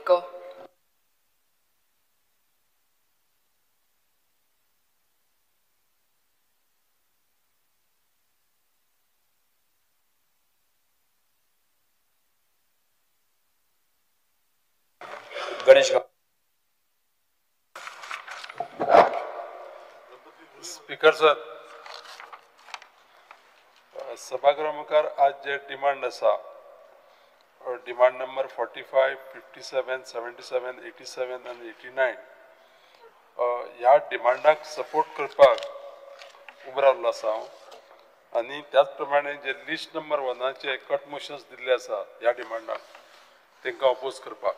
तिको Ganesh speaker sir, सभागृह मुखार आज जे डिमांड आसा, डिमांड नंबर 45, 57, 77, 87 आनी 89 ह्या डिमांडाक सपोर्ट करपाक उबो रावल्लो आसा हांव. आनी त्याच प्रमाणे जे लिस्ट नंबर 1चे कट मोशन्स दिल्ले आसा ह्या डिमांडाक तांकां अपोज करपाक.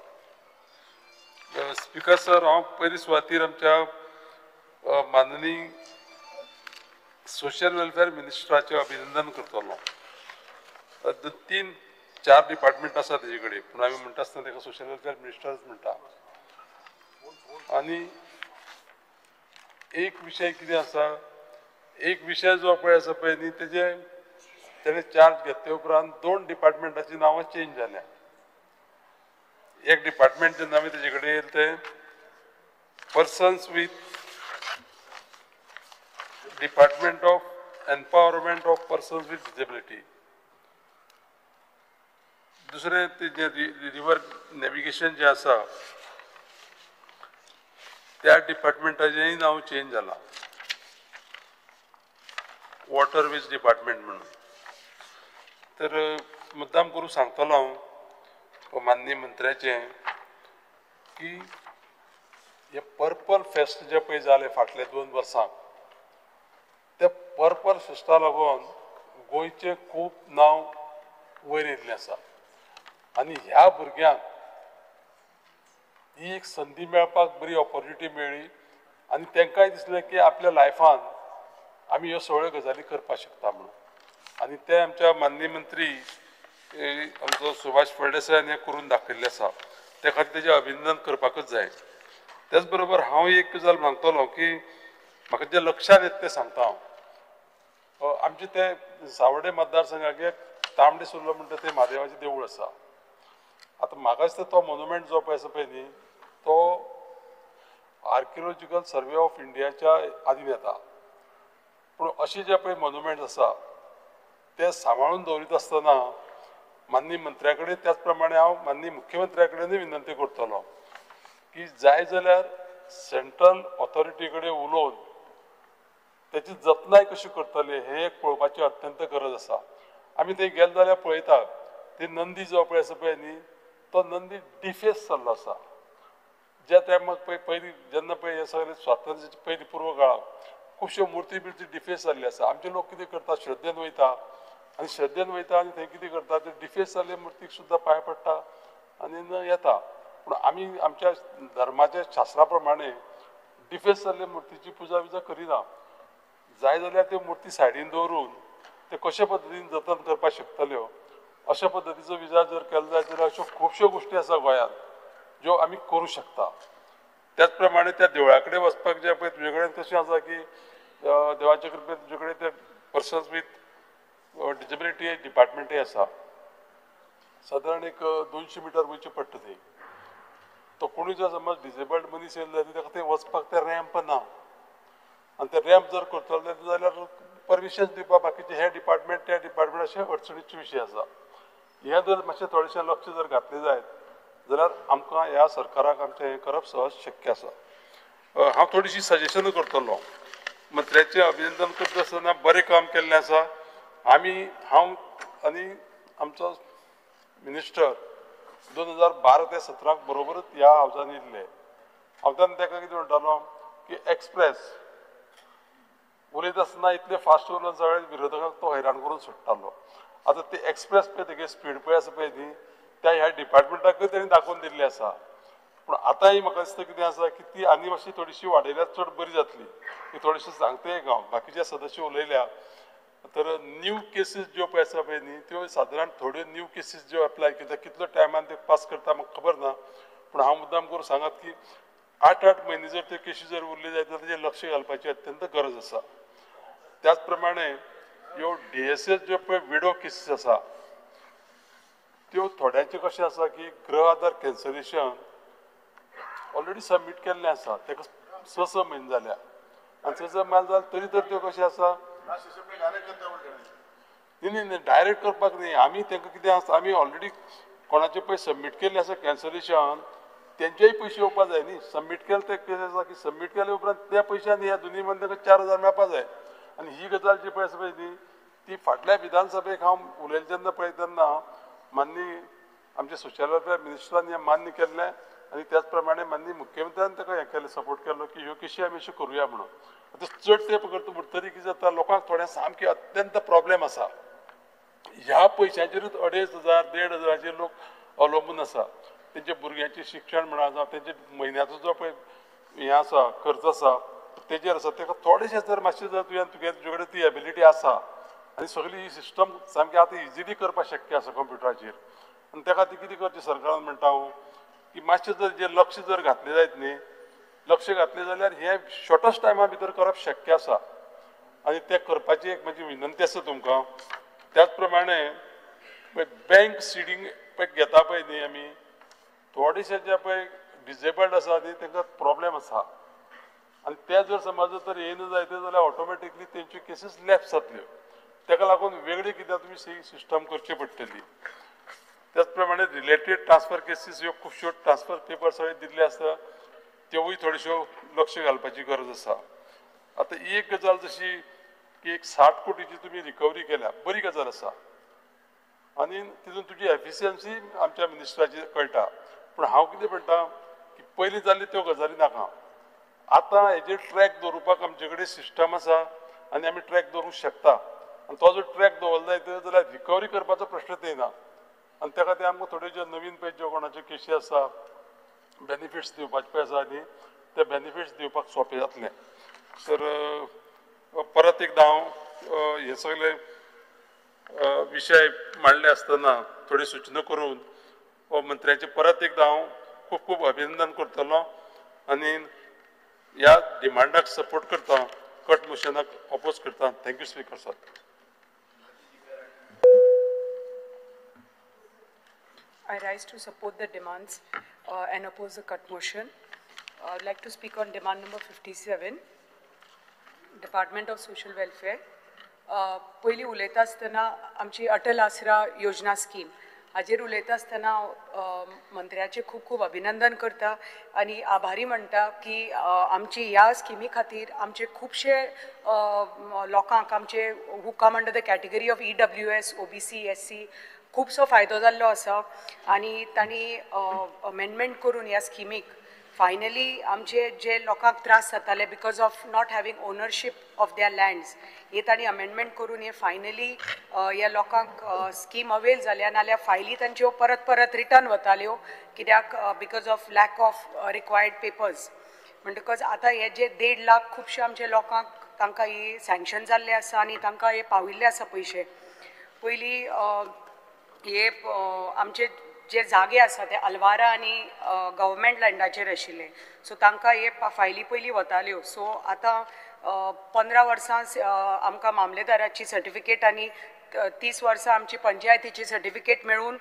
स्पीकर सर, हांव पयली सुवातेर आमच्या माननीय सोशल वेलफेअर मिनिस्टराचें अभिनंदन करतलो. 3-4 डिपार्टमेंट आसा तेजे कडेन, पूण आमी म्हणटा आसतना ताका सोशल वेलफेअर मिनिस्टरच म्हणटा. आनी एक विशय कितें आसा, एक विशय जो पळय आसा पळय न्ही, तेणे चार्ज घेतले उपरांत 2 डिपार्टमेंटाची नांवां चेंज जाल्या. एक डिपार्टमेंट जेन्ना आमी तेजे कडेन येयले ते persons with department of empowerment of persons with disability. दुसरें तेजे रिवर नॅविगेशन जे आसा त्या डिपार्टमेंटाचेंय नांव चेंज जाला, वॉटरवेज डिपार्टमेंट म्हणून. तर मुद्दाम करून सांगतलो हांव माननीय मंत्र्याचें की हे पर्पल फेस्ट जे पळय जालें फाटल्या 2 वर्सांक, त्या पर्पल फेस्टा लागून गोंयचें खूब नांव वयर येयल्लें आसा. आनी ह्या भुरग्यांक ही एक संदी मेळपाक बरी ऑपॉर्च्युनिटी मेळ्ळी आनी तांकांय दिसलें की आपल्या लायफान आमी ह्यो सगळ्यो गजाली करपाक शकता म्हणून. आनी ते आमच्या माननीय मंत्री आमचो सुभाष फळदेसायान हें करून दाखयल्लें आसा. त्या खातीर तेजें अभिनंदन करपाकच जाय. त्याच बरोबर हांव एक गजाल सांगतलो की म्हाका जें लक्षांत येता तें सांगता हांव. आमचे ते सावड्डे मतदारसंघाक एक तांबडे सुर्लो म्हणटा तें म्हादेवाचें देवूळ आसा. आतां म्हाका दिसता तो मोन्युमेंट जो पळय आसा पळय न्ही, तो आर्किओलॉजिकल सर्वे ऑफ इंडियाच्या आदीन येता. पूण अशें जे पळय मोन्युमेंट्स आसा ते सांबाळून दवरीत आसतना माननीय मंत्र्या कडेन, त्याच प्रमाणे हांव माननीय मुख्यमंत्र्या कडेनूय विनंती करतलो की जाय जाल्यार सेंट्रल ऑथॉरिटी कडेन उलोवन त्याची जतनाय कशी करतले हे एक पळोवपाची अत्यंत गरज आसा. आमी थंय गेले जाल्यार पळयतात ती नंदी जो पळय आसा पळय न्ही, तो नंदी डिफेस जाल्लो आसा. ज्या टायमाक पयलीं जेन्ना पळय हे सगळे स्वातंत्र्याच्या पयलीं पूर्व काळाक खुबश्यो मुर्ती बिर्ती डिफेस जाल्ली आसा. आमचे लोक कितें करता, श्रद्धेन वयता आनी थंय कितें करता, ते डिफेस जाल्ले मुर्तीक सुद्दां पांय पडटा आनी येता. पूण आमी आमच्या धर्माच्या शास्त्रा प्रमाणे डिफेस जाल्ले मुर्तीची पुजा बिजा करिना. जाय जाल्यार त्यो मुर्ती सायडीन दवरून ते कशे पद्दतीन जतन करपाक शकतल्यो अशा पद्दतीचो विचार जर केलो जाल्यार अश्यो खुबश्यो गोश्टी आसा गोंयांत ज्यो आमी करूं शकता. त्याच प्रमाणे त्या देवळा कडेन वचपाक जे पळय तुजे कडेन तशें आसा की देवाचे कृपेन तुजे कडेन ते पर्सन्स वीथ डिसेबिलिटी डिपार्टमेंटूय आसा. सादारण एक 200 मिटर वयचें पडटा थंय. तो कोणूय जर समज डिसेबल्ड मनीस येयलो जाल्यार ताका थंय वचपाक ते रॅम्प ना. आनी ते रॅम्प जर करतलो जाल्यार परमिशन दिवपाक बाकीचे हे डिपार्टमेंट त्या डिपार्टमेंट अशे अडचणीचे विशय आसा. हे जर मातशें थोडेशें लक्ष जर घातलें जायत जाल्यार आमकां ह्या सरकाराक आमचें हें करप सहज शक्य आसा. हांव थोडीशी सजेशनां करतलो. मंत्र्याचें अभिनंदन करता आसतना बरें काम केल्लें आसा. हांव आनी आमचो मिनिस्टर 2012 ते 17 बरोबरच ह्या हावजान येयल्ले. हांव तेन्ना ताका कितें म्हणटालो की एक्सप्रेस उलयता आसतना इतले फास्ट उलोवन सगळे विरोधकांक तो हैराण करून सोडटालो. आतां ते एक्सप्रेस पळय तेगे स्पीड पळय आसा पळय न्ही, त्या ह्या डिपार्टमेंटाकूय तेणी दाखोवन दिल्ली आसा. पूण आतांय म्हाका दिसता कितें आसा की ती आनी मातशी थोडीशी वाडयल्यार चड बरी जातली. ती थोडीशी सांगता एक हांव बाकीचे सदस्य उलयल्या तर न्यू केसीस ज्यो पळय आसा पळय न्ही त्यो सादारण थोड्यो न्यू केसीस ज्यो एप्लाय करता कितलो टायमान ते पास करता म्हाका खबर ना. पूण हांव मुद्दाम करून सांगत की 8-8 म्हयने जर त्यो केसी जर उरली जायत जाल्यार तेजेर लक्ष घालपाची अत्यंत गरज आसा. त्याच प्रमाणे ह्यो DSS ज्यो पळय विडो केसीस आसा त्यो थोड्यांचे कशें आसा की ग्रह आधार कॅन्सलेशन ऑलरेडी सबमीट केल्लें आसा ताका 6 म्हयने जाल्या आनी 6 म्हयने जाले तरी तर त्यो कशें आसा न्ही डायरेक्ट करपाक न्ही आमी तांकां कितें आसा आमी ऑलरेडी कोणाचें पळय सबमीट केल्लें आसा कॅन्सलेशन तेंचेय पयशे येवपा जाय न्ही सबमीट केले ते कितें आसा की सबमीट केले उपरांत त्या पयशांनी ह्या दोनी मदीं तांकां 4000 मेळपा जाय आनी ही गजाल जी पळय आसा पळय न्ही ती फाटल्या विधानसभेक हांव उलयलें तेन्ना पळय तेन्ना माननीय आमचे सोशल वेलफेअर मिनिस्टरान हें मान्य केल्लें आनी त्याच प्रमाणे माननीय मुख्यमंत्र्यान ताका हें केलें सपोर्ट केलो की ह्यो केशी आमी अश्यो करुया म्हणून आतां चड तेंप करता म्हणटरी कितें जाता लोकांक थोड्या सामकें अत्यंत प्रॉब्लेम आसा ह्या पयशांचेरूच 2500 1500 लोक अवलंबून आसा तेंच्या भुरग्यांचें शिक्षण म्हणा जावं तेंचे म्हयन्याचो जो पळय हें आसा खर्च आसा तेजेर आसा ताका थोडेशें जर मातशें जर तुजे कडेन ती एबिलिटी आसा आनी सगळी ही सिस्टम सामकी आतां इजिली करपाक शक्य आसा कंप्युटराचेर आनी त्या खातीर कितें करचें सरकारान म्हणटा हांव की मातशें जर जें लक्ष जर घातलें जायत न्ही लक्ष घातलें जाल्यार हें शॉर्टस्ट टायमा भितर करप शक्य आसा आनी तें करपाची एक म्हजी विनंती आसा तुमकां त्याच प्रमाणे बँक सिडींग पळय घेता पळय न्ही आमी थोडेशे जे पळय डिसेबल्ड आसा न्ही तांकां प्रॉब्लेम आसा आनी ते जर समज जर येयना जायते जाल्यार ऑटोमॅटिकली तेंच्यो केसीस लॅप्स जातल्यो ताका लागून वेगळी कितें तुमी सिस्टम करची पडटली त्याच प्रमाणे रिलेटेड ट्रान्सफर केसीस ह्यो खुबश्यो ट्रान्सफर पेपर सगळे दिल्ले आसता त्योवूय थोड्योश्यो लक्ष घालपाची गरज आसा आतां एक गजाल जशी की एक 60 कोटीची तुमी रिकवरी केल्या बरी गजाल आसा आनी तितून तुजी एफिशियन्सी आमच्या मिनिस्टराची कळटा पूण हांव कितें म्हणटा की पयलीं जाल्ली त्यो गजाली नाका आतां हेजेर ट्रॅक दवरुपाक आमचे कडेन सिस्टम आसा आनी आमी ट्रॅक दवरूंक शकता आनी तो जर ट्रॅक दवरलो जायत जाल्यार रिकवरी करपाचो प्रश्नच येना आनी त्या खातीर आमकां थोड्यो ज्यो नवीन पळय ज्यो कोणाच्यो केशी आसा बेनिफिट्स दिवपाचे पळय आसा न्ही ते बेनिफिट्स दिवपाक सोंपें जातलें तर परत एकदां हांव हे सगळे विशय मांडले आसतना थोडी सूचना करून हो मंत्र्याचे परत एकदां हांव खूब खूब अभिनंदन करतलो आनी ह्या डिमांडाक सपोर्ट करता कट मोशनाक अपोज करता thank you speaker sir I rise to support the demands and oppose the cut motion. I would like to speak on demand number 57, Department of Social Welfare. पयली उलयता आसतना आमची अटल आसरा योजना स्कीम हाजेर उलयता आसतना मंत्र्याचे खूब खूब अभिनंदन करता आनी आभारी म्हणटा की आमची ह्या स्किमी खातीर आमचे खुबशे लोकांक आमचे who come under the category of EWS OBC SC खूबसो फायदो जाल्लो आसा आनी तांणी अमेंडमेंट करून ह्या स्किमीक फायनली आमचे जे लोकांक त्रास जाताले because of not having ownership of their lands हे तांणी अमेंडमेंट करून हे फायनली ह्या लोकांक स्कीम अवेल जाल्या नाल्यार फायली तांच्यो परत परत रिटर्न वताल्यो कित्याक because of lack of required papers म्हणटकच आतां हे जे 1.5 लाख खुबशे आमचे लोकांक तांकां ही सँक्शन जाल्ले आसा आनी तांकां हे पाविल्ले आसा पयशे पयलीं हे आमचे जे जागे आसा ते अलवारा आनी गव्हर्मेंट लँडाचेर आशिल्ले सो तांकां हे फायली पयलीं वताल्यो सो आतां 15 वर्सां आमकां मामलेदाराची सर्टिफिकेट आनी 30 वर्सां आमची पंचायतीची सर्टिफिकेट मेळून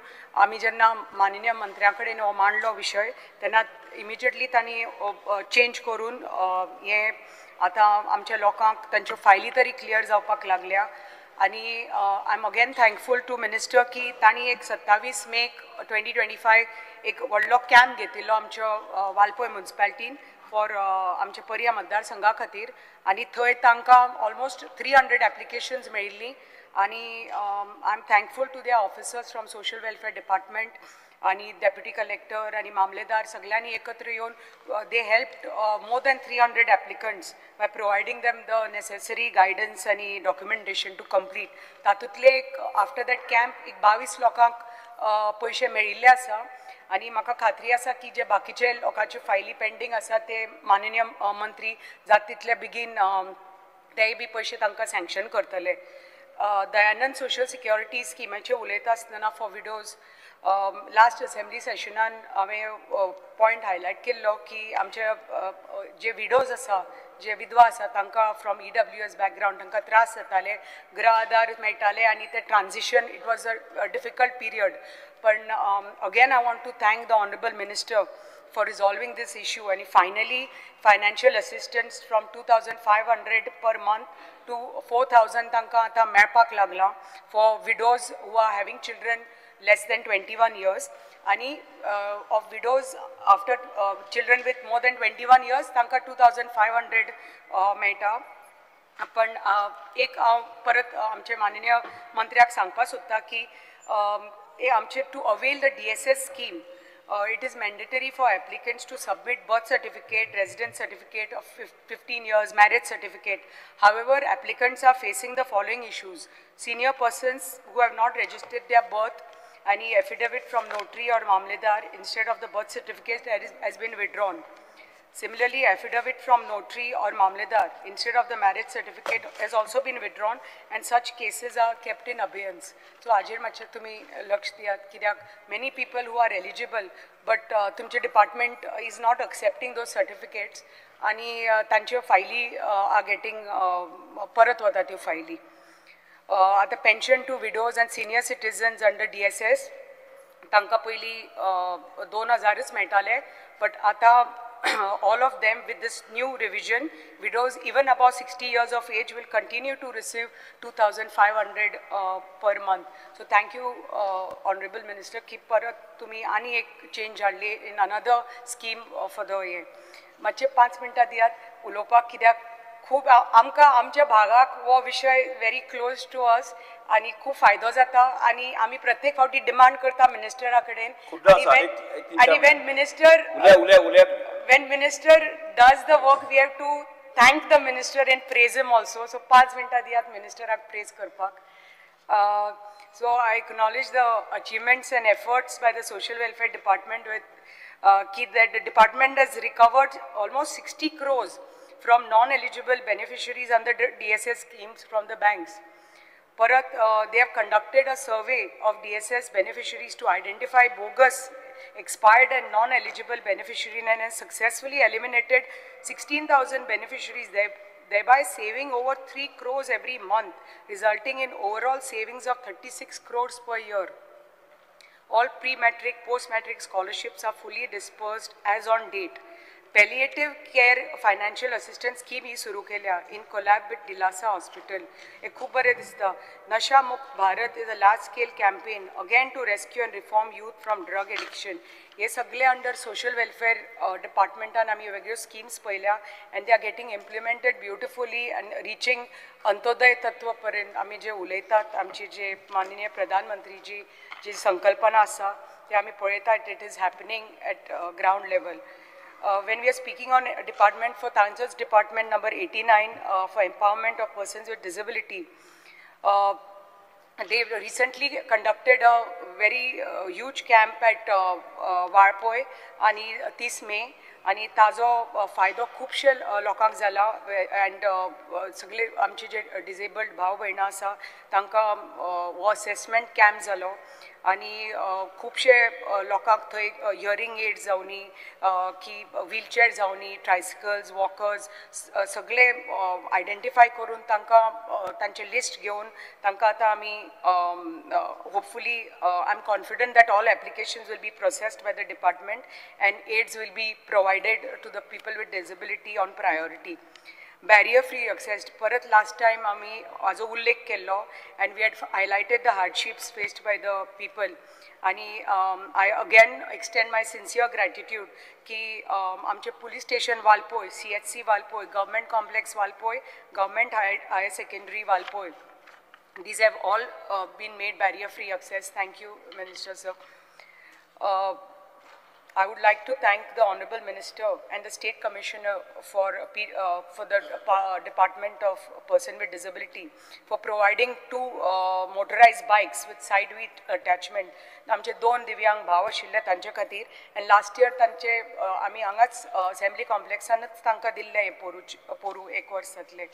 आमी जेन्ना माननीय मंत्र्या कडेन हो मांडलो विशय तेन्ना इमिजिएटली तांणी चेंज करून हे आतां आमच्या लोकांक तांच्यो फायली तरी क्लियर जावपाक लागल्या आनी I am again thankful to minister की तांणी एक 27 मे 2025 एक व्हडलो कॅम्प घेतिल्लो आमच्या वालपय म्युनिसिपालिटीन फॉर आमच्या पर्या मतदारसंघा खातीर आनी थंय तांकां ऑलमोस्ट 300 एप्लिकेशन्स मेळिल्लीं आनी I am thankful to the officers from social welfare department आणि डेप्युटी कलेक्टर आणि मामलेदार सगळ्यांनी एकत्र येऊन they helped more than 300 applicants by providing them the necessary guidance आणि डॉक्युमेंटेशन टू कंप्लीट तातूंतले एक आफ्टर दॅट कॅम्प एक 22 लोकांक पैसे मेळिल्ले आसा आणि म्हाका खात्री आसा की जे बाकीचे लोकांचे फायली पेंडींग आसा ते माननीय मंत्री जाता तितले बेगीन तेय बी पैसे तांकां सँक्शन करतले दयानंद सोशल सिक्युरिटी स्किमाचे उलयता आसतना फॉर विडोज लास्ट असेंब्ली सेशनान हांवें पॉयंट हायलायट केल्लो की आमचे जे विडोज आसा जे विधवा आसा तांकां फ्रॉम EWS बॅकग्रावंड तांकां त्रास जाताले गृह आधार मेळटाले आनी ते transition it was a difficult period पण again I want to thank the honourable minister for resolving this issue. And finally, financial assistance from 2,500 per month to 4,000 tanka ata melpak lagla for widows who are having children less than 21 years. And of widows after children with more than 21 years, tanka 2,500 मेळटा. पण एक परत आमचे माननीय मंत्र्याक सांगपा सोदता की आमचे to avail the DSS scheme, it is mandatory for applicants to submit birth certificate, residence certificate of 15 years, marriage certificate. However, applicants are facing the following issues. Senior persons who have not registered their birth, any affidavit from notary or mamledar instead of the birth certificate has been withdrawn. Similarly, affidavit from notary or mamledar instead of the marriage certificate has also been withdrawn, and such cases are kept in abeyance. So, Ajir Macha, tumi laksh diyat kidak many people who are eligible, but tumche department is not accepting those certificates, ani tanche files are getting parat vata त्यो files. At the pension to widows and senior citizens under DSS, tanka पयली 2,000 मेळटाले, but आता all of them with this new revision, widows even above 60 years of age will continue to receive 2,500 per month. So thank you, Honorable Minister. Keep parat tumi ani ek change hadli in another scheme for the year. Mache 5 minutes diyat ulopak kidak खूप आमकां आमच्या भागाक वो विषय very close to us आणि खूप फायदो जाता आणि आम्ही प्रत्येक फावटी डिमांड करता मिनिस्टरा कडेन आणि when minister does the work we have to thank the minister and praise him also. So 5 मिनटां दियात मिनिस्टराक praise करपाक. So I acknowledge the achievements and efforts by the social welfare department with that the department has recovered almost 60 crores from non-eligible beneficiaries under the DSS schemes from the banks. Parat, they have conducted a survey of DSS beneficiaries to identify bogus, expired and non-eligible beneficiaries and has successfully eliminated 16,000 beneficiaries, thereby saving over 3 crores every month, resulting in overall savings of 36 crores per year. All pre-matric, post-matric scholarships are fully dispersed as on date. Palliative care financial assistance scheme ही सुरू केल्या in collab with Dilasa Hospital. एक खूप बरे दिसता. Nasha Mukt Bharat is a large-scale campaign again to rescue and reform youth from drug addiction. ये सगळे under social welfare departmentan आम्ही वेगळे schemes पहिल्या and they are getting implemented beautifully and reaching अंत्योदय तत्व पर्यंत आम्ही जे उलयतात आमचे जे माननीय प्रधानमंत्रीजी जी संकल्पना आसा ते आम्ही पळयतात it is happening at ground level. When we are speaking on department for Tanja's department number 89 for empowerment of persons with disability, they recently conducted a very huge camp at Warpoi and 30 May. आणि ताजो फायदो खुबशे लोकांक जाला and सगळे आमचे जे disabled भाव भयणां आसा तांकां हो असेसमेंट कॅम्प जालो आणि खुबशे लोकांक थंय हियरिंग एड्स जावनी की व्हीलचेअर जावनी ट्रायसिकल्स वॉकर्स सगळे आयडेंटिफाय करून तांकां तांचे लिस्ट घेवन तांकां आतां आमी hopefully I am confident that all applications will be processed by the department and aids will be provided to the people with disability on priority. Barrier free access, parat last time आम्ही आजो उल्लेख केल्लो and we had highlighted the hardships faced by the people. आणि I again extend my sincere gratitude की आमचे police station वालपोय, CHC वालपोय, government complex वालपोय, government higher secondary वालपोय. These have all been made barrier free access. Thank you, Minister sir. I would like to thank the Honorable Minister and the State Commissioner for the Department of Person with Disability for providing 2 motorized bikes with side wheel attachment. आमचे 2 दिव्यांग भाव आशिल्ले तांचे खातीर and last year तांचे आमी हांगाच assembly कॉम्प्लेक्सानच तांकां दिल्ले हे पोरू 1 वर्स जातले.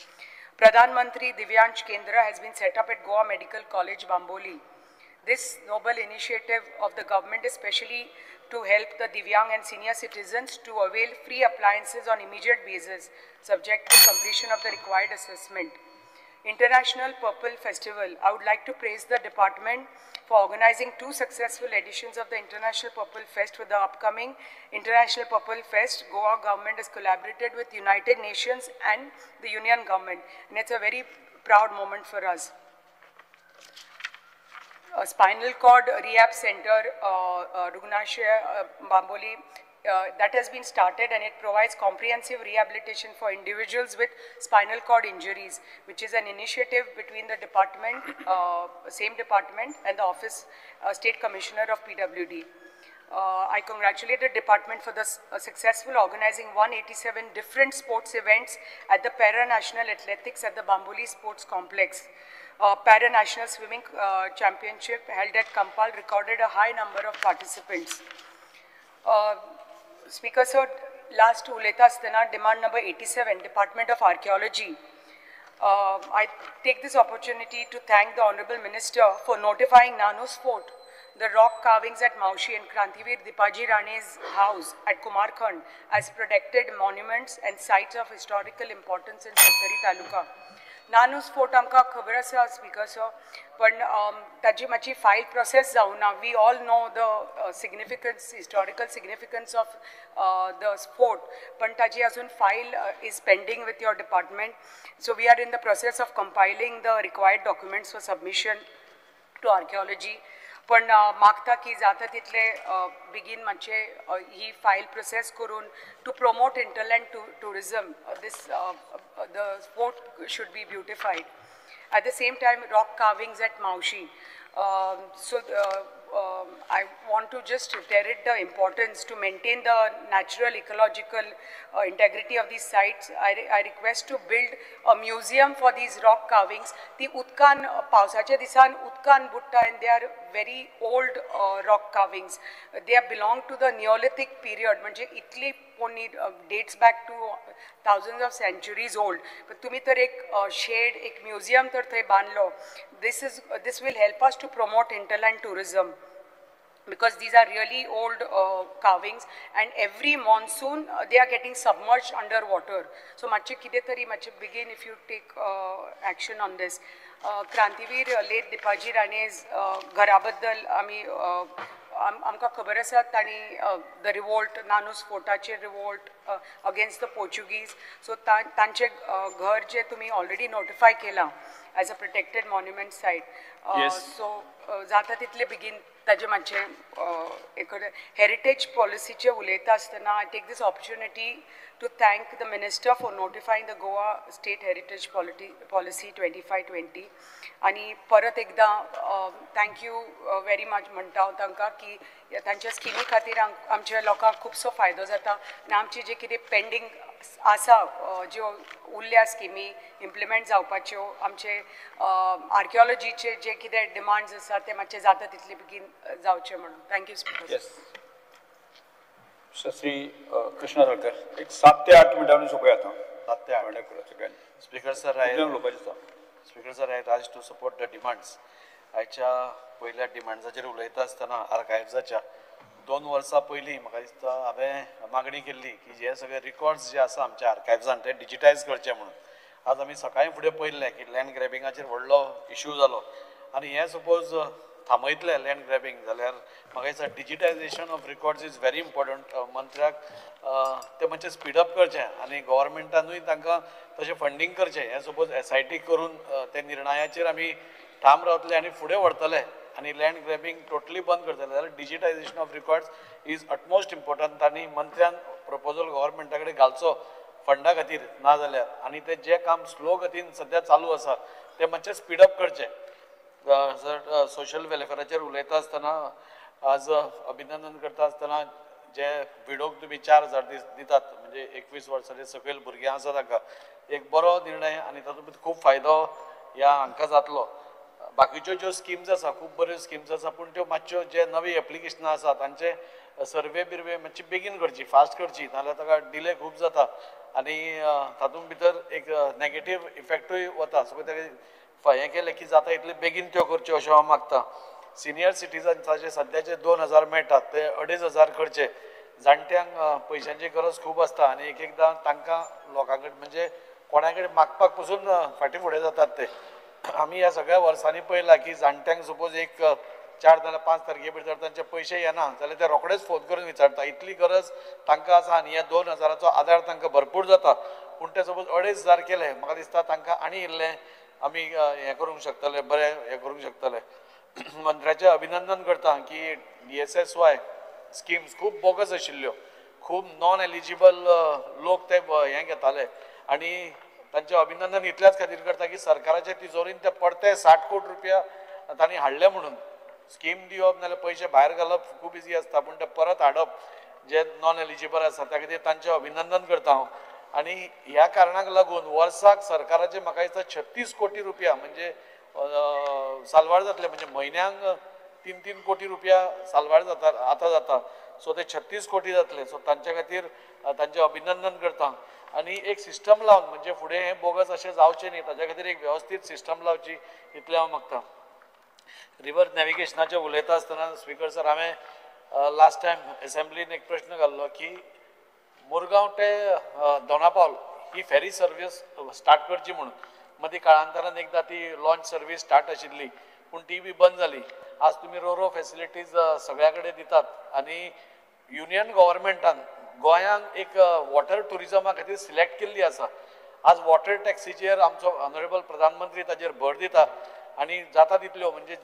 Pradhan Mantri Divyansh Kendra has been set up at Goa Medical College, Bamboli. This noble initiative of the government is specially to help the Divyang and senior citizens to avail free appliances on immediate basis, subject to completion of the required assessment. International Purple Festival. I would like to praise the department for organizing 2 successful editions of the International Purple Fest. For the upcoming International Purple Fest, Goa government has collaborated with United Nations and the Union government, and it's a very proud moment for us. A spinal cord rehab center, Rugnashaya Bamboli, that has been started, and it provides comprehensive rehabilitation for individuals with spinal cord injuries, which is an initiative between the department, same department, and the office State Commissioner of PWD. I congratulate the department for the successful organizing 187 different sports events at the Para-National Athletics at the Bamboli Sports Complex. Para-National Swimming Championship held at Kampal recorded a high number of participants. Speaker sir, last uleta asthana demand number 87, Department of Archaeology. I take this opportunity to thank the Honorable Minister for notifying Nanus Fort, the rock carvings at Maushi and Krantivir Dipaji Rane's house at Kumarkhand as protected monuments and sites of historical importance in Sattari Taluka. Nanus Fort amka khabar asa, Speaker sir, but taji machi file process zauna. We all know the significance, historical significance of the fort, but taji azun file is pending with your department. So we are in the process of compiling the required documents for submission to archaeology. पण मागता की जाता तितले बेगीन मातशे ही file process करून to promote hinterland tourism, the fort should be beautified. At the same time, rock carvings at Maushi. I want to just reiterate the importance to maintain the natural ecological integrity of these sites. I request to build a museum for these rock carvings. The Utkan, Pausache Disan Utkan Butta, and they are very old rock carvings. They belong to the Neolithic period. Manje Italy dates back to thousands of centuries old. But tumi tar ek shade, ek museum tar the banlo. This will help us to promote hinterland tourism, because these are really old carvings, and every monsoon they are getting submerged underwater. So much begin if you take action on this. Krantivir late Dipaji Rane's Garabaddal amka khabar asa tani the revolt, Nanus Fortache revolt against the Portuguese. So tanche ghar je tumi already notify kela as a protected monument site. Yes. So zata title begin taje manche heritage policy che uleta asthana. I take this opportunity to thank the Minister for notifying the Goa State Heritage Policy 2520. आणि परत एकदा thank you very much म्हणटा हांव तांकां की तांच्या स्किमी खातीर आमच्या लोकांक खुबसो फायदो जाता, आनी आमची जे कितें पेंडींग आसा ज्यो उरल्या स्किमी इम्प्लिमेंट जावपाच्यो, आमचे आर्किओलॉजीचे जे कितें डिमांड्स आसा ते मातशे जाता तितले बेगीन जावचे म्हणून. Thank you speaker. श्री कृष्णा साळकर एक 7 ते 8 मिनटांनी सोपया आता 7 ते 8 speaker sir speaker sir I rise to support the demands. आयच्या पयल्या डिमांड्साचेर उलयता आसतना आर्कायव्जाच्या 2 वर्सां पयलीं म्हाका दिसता हांवें मागणी केल्ली की जे सगळे रिकॉर्ड्स जे आसा आमच्या आर्कायव्जान ते डिजिटायज करचे म्हणून. आज आमी सकाळीं फुडें पळयल्लें की लँड ग्रॅबिंगाचेर व्हडलो इश्यू जालो, आनी हे सपोज थांबयतले लँड ग्रॅबिंग जाल्यार म्हाका दिसता digitization of records is very important. मंत्र्याक ते मातशें स्पीडअप करचें आनी गव्हर्मेंटानूय तांकां तशें फंडींग करचें. हे सपोज SIT करून ते निर्णयाचेर आमी ठाम रावतले आनी फुडें व्हरतले आनी लँड ग्रॅबिंग टोटली बंद करतले जाल्यार digitisation of records is utmost important. आनी मंत्र्यान प्रपोजल गव्हर्मेंटा कडेन घालचो फंडा खातीर, ना जाल्यार आनी ते जे काम स्लो गतीन सद्या चालू आसा ते मातशें स्पीडअप करचें. जर सोशल वेलफेअराचेर उलयता आसतना आज अभिनंदन करता आसतना जे विडोक तुमी 4000 दितात, म्हणजे 21 वर्सांचे सकयल भुरग्यां आसा तांकां एक बरो निर्णय आनी तातूंत खूब फायदो ह्या हांकां जातलो. बाकीच्यो ज्यो स्किम्स आसा खूब बऱ्यो स्किम्स आसा, पूण त्यो मातश्यो जे नवी एप्लिकेशनां आसा तांचे सर्वे बिर्वे मातशी बेगीन करची, फास्ट करची, नाजाल्यार ताका डिले खूब जाता आनी तातूंत भितर एक नॅगेटीव इफेक्टूय वता. सो तें हें केलें की जाता इतले बेगीन त्यो करच्यो अशें हांव मागतां. सिनियर सिटीजन्साचे सद्याचे 2000 मेळटात ते 2500 करचे. जाणट्यांक पयशांची गरज खूब आसता आनी एक एकदां तांकां लोकां कडेन म्हणजे कोणा कडेन मागपाक पसून फाटीं फुडें जातात ते. आमी ह्या सगळ्या वर्सांनी पळयलां की जाणट्यांक सपोज एक 4 नाजाल्यार 5 तारखे भितर तांचे पयशे येना जाल्यार ते रोखडेच फोन करून विचारता इतली गरज तांकां आसा आनी ह्या 2000 आदार तांकां भरपूर जाता पूण ते सपोज 2,500 केले म्हाका दिसता तांकां आनी इल्लें आमी हें करूंक शकतले बरें हें करूंक शकतले मंत्र्याचें अभिनंदन करता की DSSY स्किम्स खूब बोगस आशिल्ल्यो खूब नॉन एलिजिबल लोक ते हें घेताले आनी तांचें अभिनंदन इतल्याच खातीर करता की सरकाराच्या तिजोरीन ते पडते 60 कोटी रुपया तांणी हाडले म्हणून स्कीम दिवप नाल्यार पयशे भायर घालप खूब इजी आसता पूण ते परत हाडप जे नॉन एलिजिबल आसा त्या खातीर तांचें अभिनंदन करता हांव आनी ह्या कारणाक लागून वर्साक सरकाराचे म्हाका दिसता 36 कोटी रुपया म्हणजे सालवार जातले म्हणजे म्हयन्यांक 3-3 कोटी रुपया सालवार जाता आतां जाता सो ते 36 कोटी जातले सो तांचे खातीर तांचें अभिनंदन करता आनी एक सिस्टम लावन म्हणजे फुडें हें बोगस अशें जावचें न्ही ताच्या खातीर एक वेवस्थीत सिस्टम लावची इतलें हांव मागतां रिवर नॅविगेशनाचें उलयता आसतना स्पीकर सर हांवें लास्ट टायम एसेंब्लीन एक प्रश्न घाल्लो की मुरगांव ते दोनापावल ही फेरी सर्वीस स्टार्ट करची म्हणून मदीं काळांतरान एकदां ती लॉन्च सर्वीस स्टार्ट आशिल्ली पूण ती बी बंद जाली आज तुमी रोरो फॅसिलिटीज सगळ्या कडेन दितात आनी युनियन गव्हर्मेंटान गोंयांक एक वॉटर टुरिजमा खातीर सिलेक्ट केल्ली आसा आज वॉटर टॅक्सीचेर आमचो ऑनरेबल प्रधानमंत्री ताचेर भर दिता आनी जाता तितल्यो म्हणजे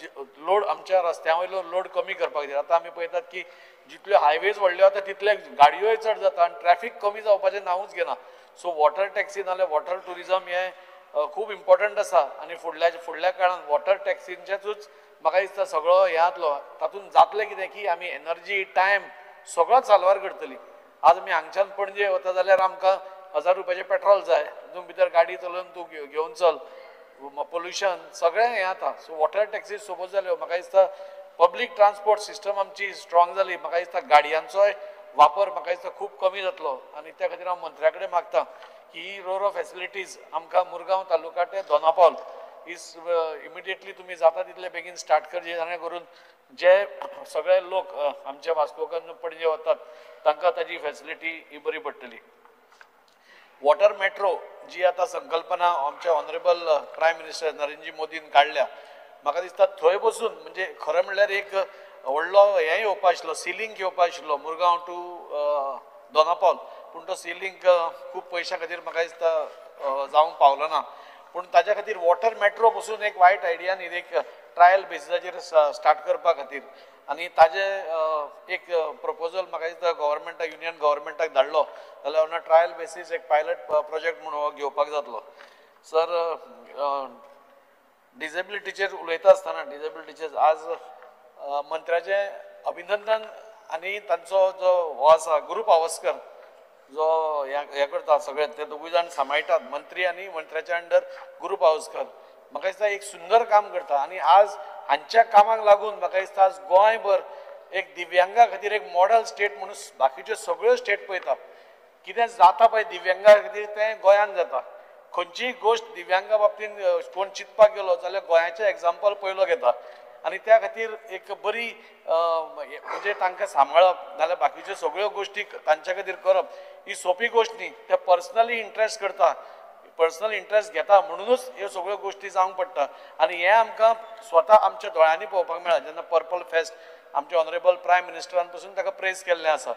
लोड आमच्या रस्त्या वयलो लोड कमी करपाक खातीर आतां आमी पळयतात की जितल्यो हायवेज व्हडल्यो आतां तितले गाडयोय चड जाता आनी ट्रॅफीक कमी जावपाचें नांवूच घेना सो वॉटर टॅक्सी नाल्यार वॉटर टुरिजम हें खूब इम्पॉर्टंट आसा आनी फुडल्या काळान वॉटर टॅक्सींचेचूच म्हाका दिसता सगळो हे जातलो तातूंत जातलें कितें की आमी एनर्जी टायम सगळोच सालवार करतली आज आमी हांगच्यान पणजे वता जाल्यार आमकां 1000 रुपयाचें पेट्रोल जाय तितून भितर गाडी चलोवन तूं घेवन चल पोल्युशन सगळें हें जाता सो वॉटर टॅक्सी सपोज जाल्यो म्हाका दिसता पब्लीक ट्रान्सपोर्ट सिस्टम आमची स्ट्रॉंग जाली म्हाका दिसता गाडयांचोय वापर म्हाका दिसता खूब कमी जातलो आनी त्या खातीर हांव मंत्र्या कडेन मागतां की ही रोरो फॅसिलिटीज आमकां मुरगांव तालुका ते दोनापावल इज इमिडिएटली तुमी जाता तितले बेगीन स्टार्ट करचे जेणे करून जे सगळे लोक आमचे वास्कोकान पणजे वतात तांकां ताजी फॅसिलिटी ही बरी पडटली वॉटर मेट्रो जी आतां संकल्पना आमच्या ऑनरेबल प्रायम मिनिस्टर नरेंद्र मोदीन काडल्या म्हाका दिसता थंय बसून म्हणजे खरें म्हणल्यार एक व्हडलो हें येवपा आशिल्लो सिलिंक येवपा आशिल्लो मुरगांव टू दोनापावल पूण तो सिलिंक खूब पयशा खातीर म्हाका दिसता जावंक पावलो ना पूण ताच्या खातीर वॉटर मेट्रो बसून एक वायट आयडिया न्ही एक ट्रायल बेसिसाचेर स्टार्ट करपा खातीर आनी ताजे एक प्रपोजल म्हाका दिसता गव्हर्मेंटाक युनियन गव्हर्मेंटाक धाडलो जाल्यार ऑन अ ट्रायल बेसीस एक पायलट प्रोजेक्ट म्हणून हो घेवपाक जातलो सर डिसेबिलिटीचेर उलयता आसतना डिसेबिलिटीचेर आज मंत्र्याचें अभिनंदन आनी तांचो जो हो आसा गुरू पावसकर जो हें करता सगळे ते दोगूय जाण सांबाळटात मंत्री आनी मंत्र्याच्या अंडर गुरू पावसकर म्हाका दिसता एक सुंदर काम करता आनी आज हांच्या कामाक लागून म्हाका दिसता आज गोंयभर एक दिव्यांगा खातीर एक मॉडल स्टेट म्हणून बाकीच्यो सगळ्यो स्टेट पळयता कितें जाता पळय दिव्यांगा खातीर तें गोंयांत जाता खंयचीय गोश्ट दिव्यांगा बाबतींत कोण चिंतपाक गेलो जाल्यार गोंयाचें एग्जाम्पल पयलो घेता आनी त्या खातीर एक बरी म्हणजे तांकां सांबाळप नाल्यार बाकीच्यो सगळ्यो गोश्टी तांच्या खातीर करप ही सोंपी गोश्ट न्ही ते पर्सनली इंट्रस्ट करता पर्सनल इंट्रस्ट घेता म्हणूनच ह्यो सगळ्यो गोश्टी जावंक पडटा आनी हें आमकां स्वता आमच्या दोळ्यांनी पळोवपाक मेळ्ळा जेन्ना पर्पल फेस्ट आमचे ऑनरेबल प्रायम मिनिस्टरान पसून ताका प्रेज केल्लें आसा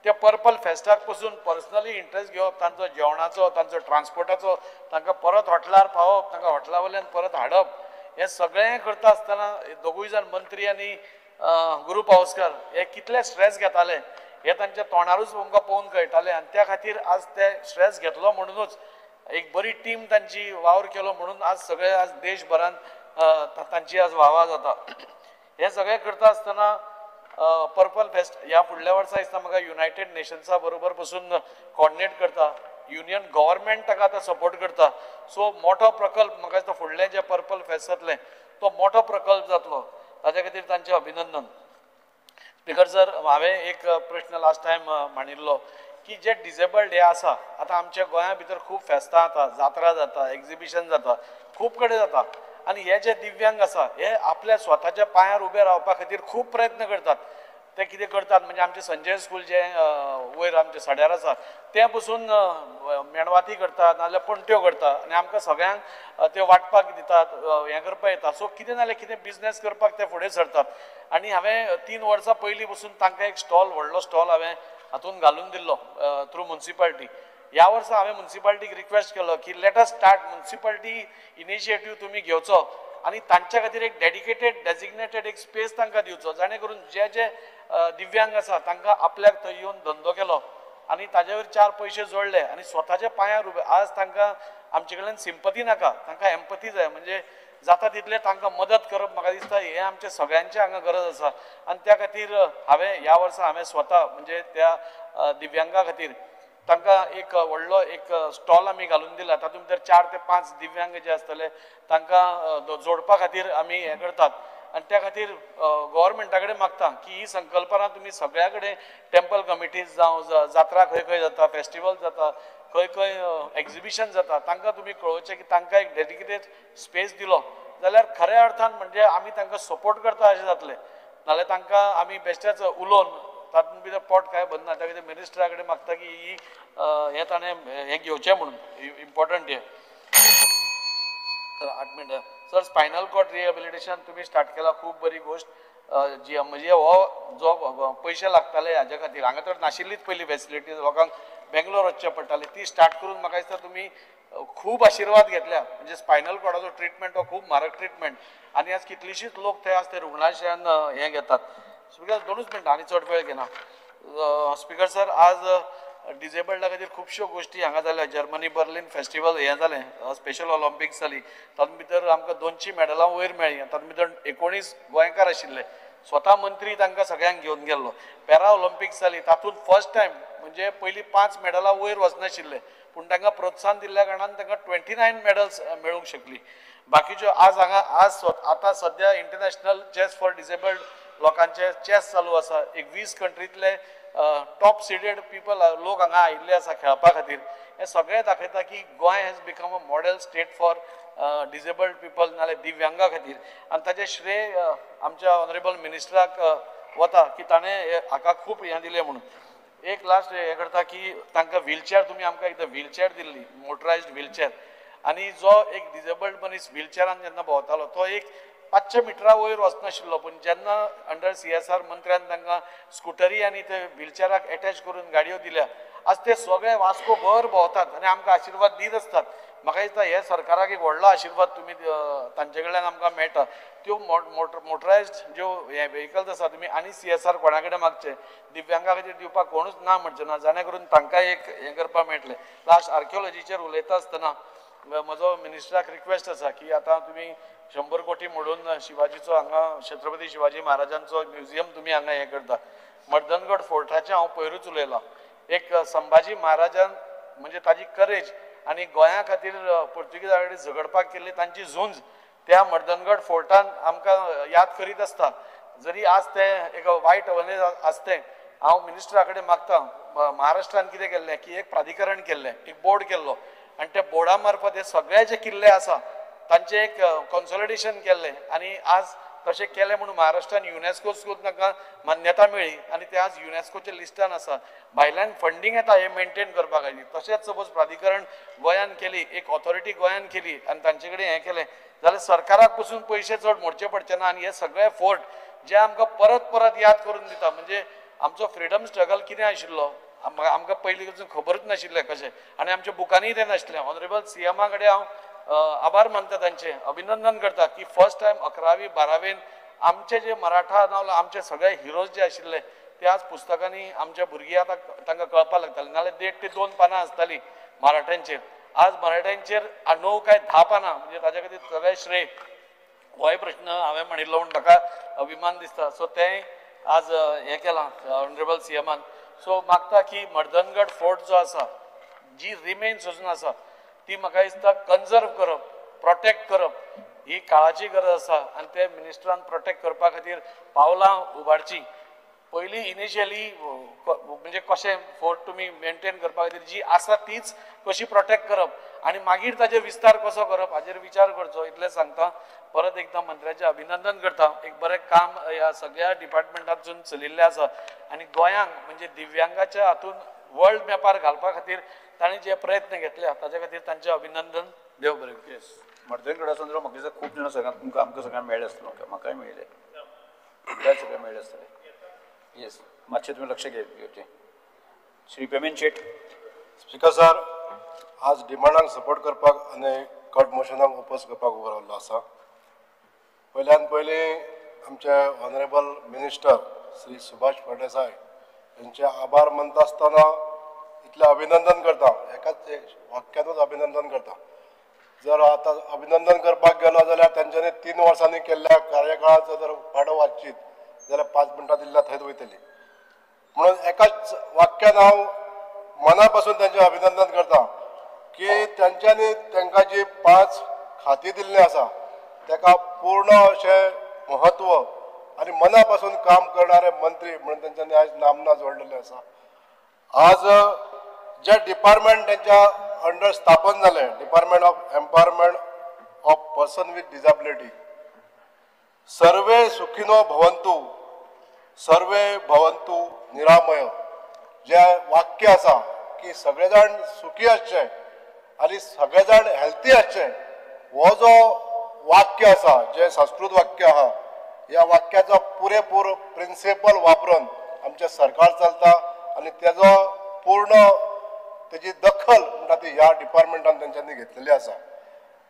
त्या पर्पल फेस्टाक पसून पर्सनली इंट्रस्ट घेवप तांचो जेवणाचो तांचो ट्रान्सपोर्टाचो तांकां परत हॉटेलार पावप तांकां हॉटेला वयल्यान परत हाडप हें सगळें करता आसतना दोगूय जाण मंत्री आनी गुरू पावसकर हे कितले स्ट्रेस घेताले हे तांच्या तोंडारूच आमकां पळोवन कळटालें आनी त्या खातीर आज ते स्ट्रेस घेतलो म्हणूनच एक बरी टीम तांची वावर केलो म्हणून आज सगळे आज देशभरान तांची आज वाह जाता हे सगळें करता आसतना पर्पल फेस्ट ह्या फुडल्या वर्सा दिसता म्हाका युनायटेड नेशन्सा बरोबर पसून कॉर्डिनेट करता युनियन गव्हर्मेंट ताका आतां सपोर्ट करता सो मोठो प्रकल्प म्हाका दिसता फुडलें जें पर्पल फेस्ट जातलें तो मोठो प्रकल्प जातलो ताच्या खातीर तांचें अभिनंदन स्पीकर सर हांवें एक प्रश्न लास्ट टायम मांडिल्लो की जे डिसेबल्ड हे आसा आतां आमच्या गोंया भितर खूब फेस्तां जाता जात्रा जाता एक्झिबिशन जाता खूब कडेन जाता आनी हे जे दिव्यांग आसा हे आपल्या स्वताच्या पांयार उबे रावपा खातीर खूब प्रयत्न करतात ते कितें करतात म्हणजे आमचे संजय स्कूल जे वयर आमचे सड्यार आसा ते पसून मेणवाती करतात नाजाल्यार पणट्यो करतात आनी आमकां सगळ्यांक ते वाटपाक दितात हें करपाक येता सो कितें नाजाल्यार कितें बिजनेस करपाक ते फुडें सरतात आनी हांवें 3 वर्सां पयलीं पसून तांकां एक स्टॉल व्हडलो स्टॉल हांवें हातून घालून दिल्लो थ्रू म्युन्सिपालिटी ह्या वर्सा हांवें म्युन्सिपालिटीक रिक्वेस्ट केलो की let us start municipality initiative तुमी घेवचो आनी तांच्या खातीर एक डेडिकेटेड डेजिग्नेटेड एक स्पेस तांकां दिवचो जाणे करून जे दिव्यांग आसा तांकां आपल्याक थंय येवन धंदो केलो आनी ताजे वयर 4 पयशे जोडले आनी स्वताच्या पांयार उबे आज तांकां आमचे कडल्यान सिंपथी नाका तांकां एम्पथी जाय म्हणजे जाता तितले तांकां मदत करप म्हाका दिसता हें आमच्या सगळ्यांचे हांगा गरज आसा आनी त्या खातीर हांवें ह्या वर्सा हांवें स्वता म्हणजे त्या दिव्यांगा खातीर तांकां एक व्हडलो एक स्टॉल आमी घालून दिला तातूंत भितर 4 ते 5 दिव्यांग जे आसतले तांकां जोडपा खातीर आमी हें करतात आनी त्या खातीर गव्हर्मेंटा कडेन मागता की ही संकल्पना तुमी सगळ्या कडेन टेंपल कमिटीज जावं जात्रा खंय खंय जाता फेस्टिवल जाता खंय खंय एक्झिबिशन जाता तांकां तुमी कळोवचें की तांकां एक डेडिकेटेड स्पेस दिलो जाल्यार खऱ्या अर्थान म्हणजे आमी तांकां सपोर्ट करता अशें जातलें नाल्यार तांकां आमी बेश्टेच उलोवन तातूंत भितर पोट कांय भरना त्या खातीर मिनिस्टरा कडेन मागता की ही हें ताणें हें घेवचें म्हणून इम्पॉर्टंट हें 8 मिनटां सर स्पायनल कॉर्ड रिहेबिलिटेशन तुमी स्टार्ट केला खूब बरी गोश्ट जी म्हणजे हो जो पयशे लागताले हाजे खातीर हांगा तर नाशिल्लीच पयली फॅसिलिटी लोकांक बेंगलोर वचचें पडटालें ती स्टार्ट करून म्हाका दिसता तुमी खूब आशिर्वाद घेतल्या म्हणजे स्पायनल कॉर्डाचो ट्रिटमेंट हो खूब म्हारग ट्रिटमेंट आनी आज कितलीशींच लोक थंय आसा ते रुग्णालयान हें घेतात स्पिकर 2 मिनटां आनी चड वेळ घेना स्पिकर सर आज डिजेबल्डा खातीर खुबश्यो गोश्टी हांगा जाल्या जर्मनी बर्लिन फेस्टिवल हें जालें स्पेशल ऑलिंपिक्स जाली तातूंत भितर आमकां 200 मेडलां वयर मेळ्ळीं तातूंत भितर 19 गोंयकार आशिल्ले स्वता मंत्री तांकां सगळ्यांक घेवन गेल्लो पॅरा ऑलिंपिक्स जाली तातूंत फर्स्ट टायम म्हणजे पयलीं 5 मेडलां वयर वचनाशिल्ले पूण तांकां प्रोत्साहन दिल्ल्या कारणान तांकां 29 मेडल्स मेळूंक शकलीं बाकीच्यो आज हांगा आतां सद्या इंटरनॅशनल चॅस फॉर डिसेबल्ड लोकांचे चॅस चालू आसा एक 20 कंट्रींतले टॉप सिडेड पीपल लोक हांगा आयिल्ले आसा खेळपा खातीर हें सगळें दाखयता की Goa has become a model state for disabled people नाल्यार दिव्यांगा खातीर आनी ताचें श्रेय आमच्या ऑनरेबल मिनिस्टराक वता की ताणें हाका खूब हें दिलें म्हणून एक लास्ट हें करता की तांकां व्हीलचॅर तुमी आमकां एकदां व्हीलचॅर दिल्ली मोटरायज्ड व्हीलचॅर आनी जो एक डिसेबल्ड मनीस व्हीलचॅरान जेन्ना भोंवतालो तो एक 500 मिटरा वयर वचनाशिल्लो पूण जेन्ना अंडर CSR मंत्र्यान तांकां स्कुटरी आनी ते व्हीलचॅराक एटॅच करून गाडयो दिल्या आज ते सगळे वास्को भर भोंवतात आनी आमकां आशिर्वाद दीत आसतात म्हाका दिसता हे सरकाराक एक व्हडलो आशिर्वाद तुमी तांचे कडल्यान आमकां मेळटा त्यो मोटरायज्ड ज्यो हे व्हेकल्स आसा तुमी आनी CSR कोणा कडेन मागचे दिव्यांगा खातीर दिवपाक कोणूच ना म्हणचे ना जाणे करून तांकां एक हें करपाक मेळटलें लास्ट आर्किओलॉजीचेर उलयता आसतना म्हजो मिनिस्टराक रिक्वेस्ट आसा की आतां तुमी 100 कोटी मोडून शिवाजीचो हांगा छत्रपती शिवाजी महाराजांचो म्युझियम तुमी हांगा हें करता मर्दनगड फोर्टाचें हांव पयरूच उलयलां एक संभाजी महाराजान म्हणजे ताजी करेज आनी गोंया खातीर पोर्तुगीजा कडेन झगडपाक केल्ली तांची झुंज त्या मर्दनगड फोर्टान आमकां याद करीत आसता जरी आज ते एक वायट अवने आसतें हांव मिनिस्टरा कडेन मागतां महाराष्ट्रान कितें केल्लें की एक प्राधिकरण केल्लें एक बोर्ड केल्लो आनी त्या बोर्डा मार्फत हे सगळे जे किल्ले आसा तांचे एक कन्सॉलिडेशन केल्लें आनी आज तशें केलें म्हणून महाराष्ट्रान युनेस्को सुद्दां तांकां मान्यता मेळ्ळी आनी ते आज युनेस्कोच्या लिस्टान आसा भायल्यान फंडींग येता हे मेंटेन करपा खातीर तशेंच सपोज प्राधिकरण गोंयान केली एक ऑथॉरिटी गोंयान केली आनी तांचे कडेन हें केलें जाल्यार सरकाराक पसून पयशे चड मोडचे पडचे ना आनी हे सगळे फोर्ट जे आमकां परत परत याद करून दिता म्हणजे आमचो फ्रिडम स्ट्रगल कितें आशिल्लो आमकां पयलीं पसून खबरूच नाशिल्लें कशें आनी आमच्या बुकांनी तें नाशिल्लें ऑनरेबल CMा कडेन हांव आभार मानता तांचे अभिनंदन करता की फर्स्ट टायम 11वी 12वेन आमचे जे मराठा नावला आमचे सगळे हिरोज जे आशिल्ले ते आज पुस्तकांनी आमच्या भुरगीं आतां तांकां कळपाक लागतालें नाल्यार 1.5 ते 2 पानां आसतालीं मराठ्यांचेर आज मराठ्यांचेर 9 काय 10 पानां म्हणजे ताचे खातीर सगळे श्रेय होय प्रश्न हांवें म्हणिल्लो म्हूण म्हाका अभिमान दिसता सो तें आज हें केलां ऑनरेबल CMान सो मागता की मर्दनगड फोर्ट जो आसा जी रिमेन्स अजून आसा ती म्हाका दिसता कन्जर्व करप प्रोटेक्ट करप ही काळाची गरज आसा आनी ते मिनिस्टरान प्रोटेक्ट करपा खातीर पावलां उबारची पयलीं इनिशियली म्हणजे कशें फोर्ट तुमी मेंटेन करपा खातीर जी आसा तीच कशी प्रोटेक्ट करप आनी मागीर ताजेर विस्तार कसो करप हाजेर विचार करचो इतलें सांगता. परत एकदां मंत्र्याचें अभिनंदन करता. एक बरें काम ह्या सगळ्या डिपार्टमेंटांतून चलिल्लें आसा आनी गोंयांक म्हणजे दिव्यांगाच्या हातून वर्ल्ड मॅपार घालपा खातीर तांणी जे प्रयत्न घेतल्या ताचे खातीर तांचें अभिनंदन. देव बरें करूं. येस मंत्र्यांकडे आसून म्हाका दिसता खूब जाणां सगळ्यांक तुमकां आमकां सगळ्यांक मेळ्ळें आसतलें. म्हाकाय मेळ्ळें सगळ्यांक मेळ्ळें आसतलें. येस मातशें तुमी लक्ष घेवचें. श्री पेमेंट शेट. स्पीकर सर, आज डिमांडांक सपोर्ट करपाक आनी कट मोशनाक ओपोज करपाक उबो रावल्लो आसा. पयल्यान पयलीं आमचे ऑनरेबल मिनिस्टर श्री सुभाष फळदेसाय यांचे आभार मानता आसतना इतलें अभिनंदन करता. एकाच वाक्यानूच अभिनंदन करता. जर आतां अभिनंदन करपाक गेलो जाल्यार तेंच्यांनी 3 वर्सांनी केल्ल्या कार्यकाळाचो जर पाडो वाचीत जाल्यार 5 मिनटां दिल्यार थंयच वयतली. म्हणून एकाच वाक्यान हांव मना पासून तेंचें अभिनंदन करता की तेंच्यांनी तांकां जी 5 खातीं दिल्लीं आसा ताका पूर्ण अशें महत्व आनी मना पासून काम करणारे मंत्री म्हणून तेंच्यांनी आयज नामना जोडलेले आसा. आज जे डिपार्टमेंट तेंच्या अंडर स्थापन जाले, department of empowerment of person with disability, सर्वे सुखिनो भवंतु सर्वे भवंतु निरामय, जे वाक्य आसा की सगळे जाण सुखी आसचे आनी सगळे जाण हेल्थी आसचे, हो जो वाक्य आसा जे संस्कृत वाक्य आहा ह्या वाक्याचो पुरेपूर प्रिंसिपल वापरून आमचे सरकार चलता आनी तेजो पूर्ण तेजी दखल म्हणटा ती ह्या डिपार्टमेंटान तेंच्यांनी घेतलेली आसा.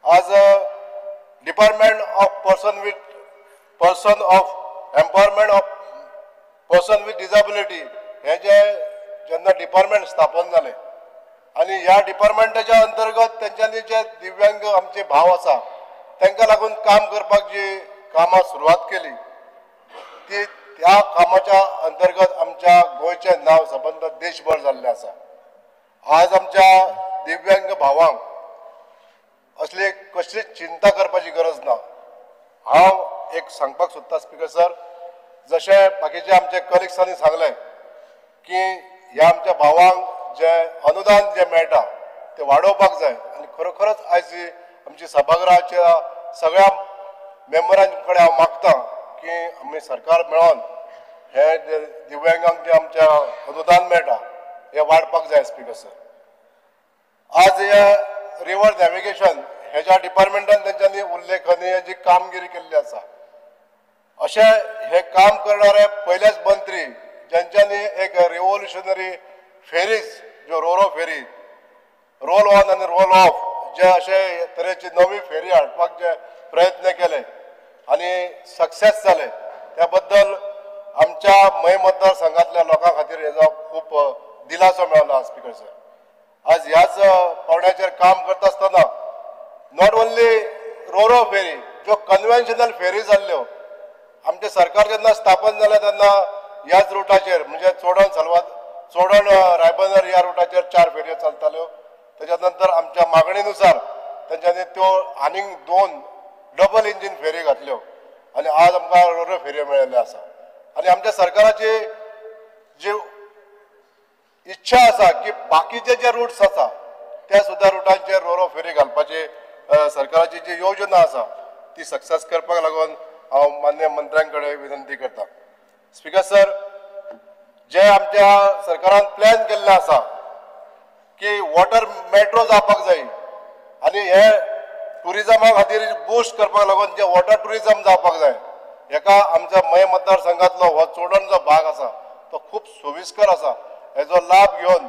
आज department of person of empowerment of person with disability हे जेन्ना डिपार्टमेंट स्थापन जालें आनी ह्या डिपार्टमेंटाच्या अंतर्गत तेंच्यांनी जे दिव्यांग आमचे भाव आसा तांकां लागून काम करपाक जी कामां सुरवात केली ती त्या कामाच्या अंतर्गत आमच्या गोंयचें नांव सबंद देशभर जाल्लें आसा. आज आमच्या दिव्यांग भावांक असली कसलीच चिंता करपाची गरज ना. हांव एक सांगपाक सोदता स्पीकर सर, जशें बाकीचे आमचे कलिग्सांनी सांगलें की ह्या आमच्या भावांक जे अनुदान जे मेळटा ते वाडोवपाक जाय आनी खरोखरच आयज आमची सभागृहाच्या सगळ्या मेंबरां कडेन हांव मागतां की आमी सरकार मेळोन हे जे दिव्यांगांक जे आमच्या अनुदान मेळटा हे वाडपाक जाय स्पीकर सर. आज हे रिवर नॅव्हिगेशन हेज्या डिपार्टमेंटान तेंच्यांनी उल्लेखनीय जी कामगिरी केल्ली आसा. अशें हे काम करणारे पयलेच मंत्री ज्यांच्यांनी एक रिव्होल्युशनरी फेरीज ज्यो रोरो फेरी रोल ऑन आनी रोल ऑफ जे अशे तरेची नवी फेरी हाडपाक जे प्रयत्न केले आनी सक्सेस जाले त्या बद्दल आमच्या मय मतदारसंघातल्या लोकां खातीर हेजो खूब दिलासो मेळ्ळो स्पीकर सर. आज ह्याच पावण्याचेर काम करता आसतना नॉट ओन्ली रोरो फेरी ज्यो कन्वेन्शनल फेरी जाल्ल्यो आमचे सरकार जेन्ना स्थापन जालें तेन्ना ह्याच रुटाचेर म्हणजे चोडण रायबंदर ह्या रुटाचेर 4 फेरयो चलताल्यो. तेच्या नंतर आमच्या मागणीनुसार तेंच्यांनी त्यो आनीक 2 डबल इंजीन फेरी घातल्यो आनी आज आमकां रोरो फेरयो मेळिल्ल्यो आसा. आनी आमच्या सरकाराची जी इच्छा आसा की बाकीचे जे रुट्स आसा त्या सुद्दां रुटांचेर रोरो फेरी घालपाची सरकाराची जी योजना आसा ती सक्सेस करपाक लागून हांव मान्य मंत्र्यां कडेन विनंती करता. स्पीकर सर, जे आमच्या सरकारान प्लॅन केल्लें आसा की वॉटर मेट्रो जावपाक जाय आनी हे टुरिजमा खातीर बूस्ट करपाक लागून जे वॉटर टुरिजम जावपाक जाय हेका आमच्या मय मतदारसंघातलो हो चोडण जो भाग आसा तो खूब सोयिस्कर आसा. हेजो लाभ घेवन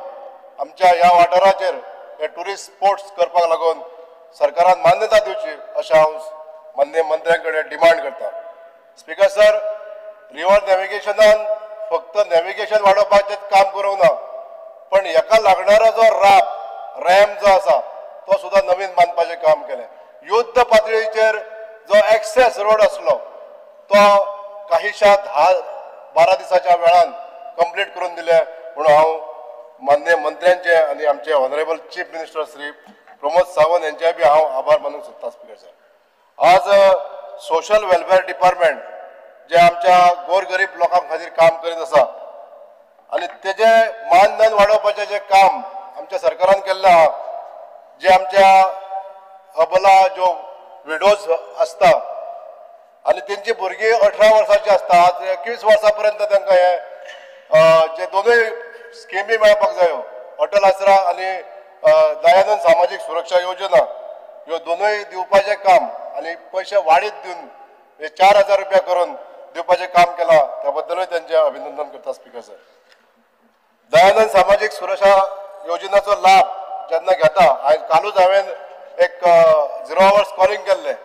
आमच्या ह्या वाठाराचेर हे ट्युरिस्ट स्पॉट्स करपाक लागून सरकारान मान्यता दिवची अशें हांव मान्य मंत्र्यां कडेन डिमांड करता. स्पीकर सर, रिवर नॅव्हिगेशनान फक्त नॅव्हिगेशन वाडोवपाचेंच काम करूंक ना पण हेका लागणारो जो रॅम्प जो आसा तो सुद्दां नवीन बांदपाचें काम केलें. युद्ध पातळीचेर जो एक्सेस रोड आसलो तो काहीशा 10-12 दिसाच्या वेळान कंप्लीट करून दिले म्हणून हांव मान्य मंत्र्यांचे आनी आमचे honourable chief minister Shri Pramod Sawant यांचे बी हांव आभार मानूंक सोदता स्पीकर सर. आज सोशल वेलफेअर डिपार्टमेंट जे आमच्या गोरगरीब लोकां खातीर काम करीत आसा आनी तेजे मानधन वाडोवपाचें जें काम आमच्या सरकारान केल्लें आहा, जे आमच्या अबला ज्यो विडोज आसता आनी तेंची भुरगीं 18 वर्सांची आसता, आज 21 वर्सां पर्यंत तांकां हे जे दोनूय स्किमी मेळपाक जायो, अटल आसरा आनी दयानंद सामाजीक सुरक्षा योजना, ह्यो दोनूय दिवपाचें काम आनी पयशे वाडीत दिवन 4,000 रुपया करून दिवपाचें काम केलां, त्या बद्दलूय तांचें अभिनंदन करता स्पीकर सर. दयानंद सामाजीक सुरक्षा योजनेचो लाभ जेन्ना घेता, आयज कालूच हांवें एक 0 आवर्स कॉलिंग केल्लें,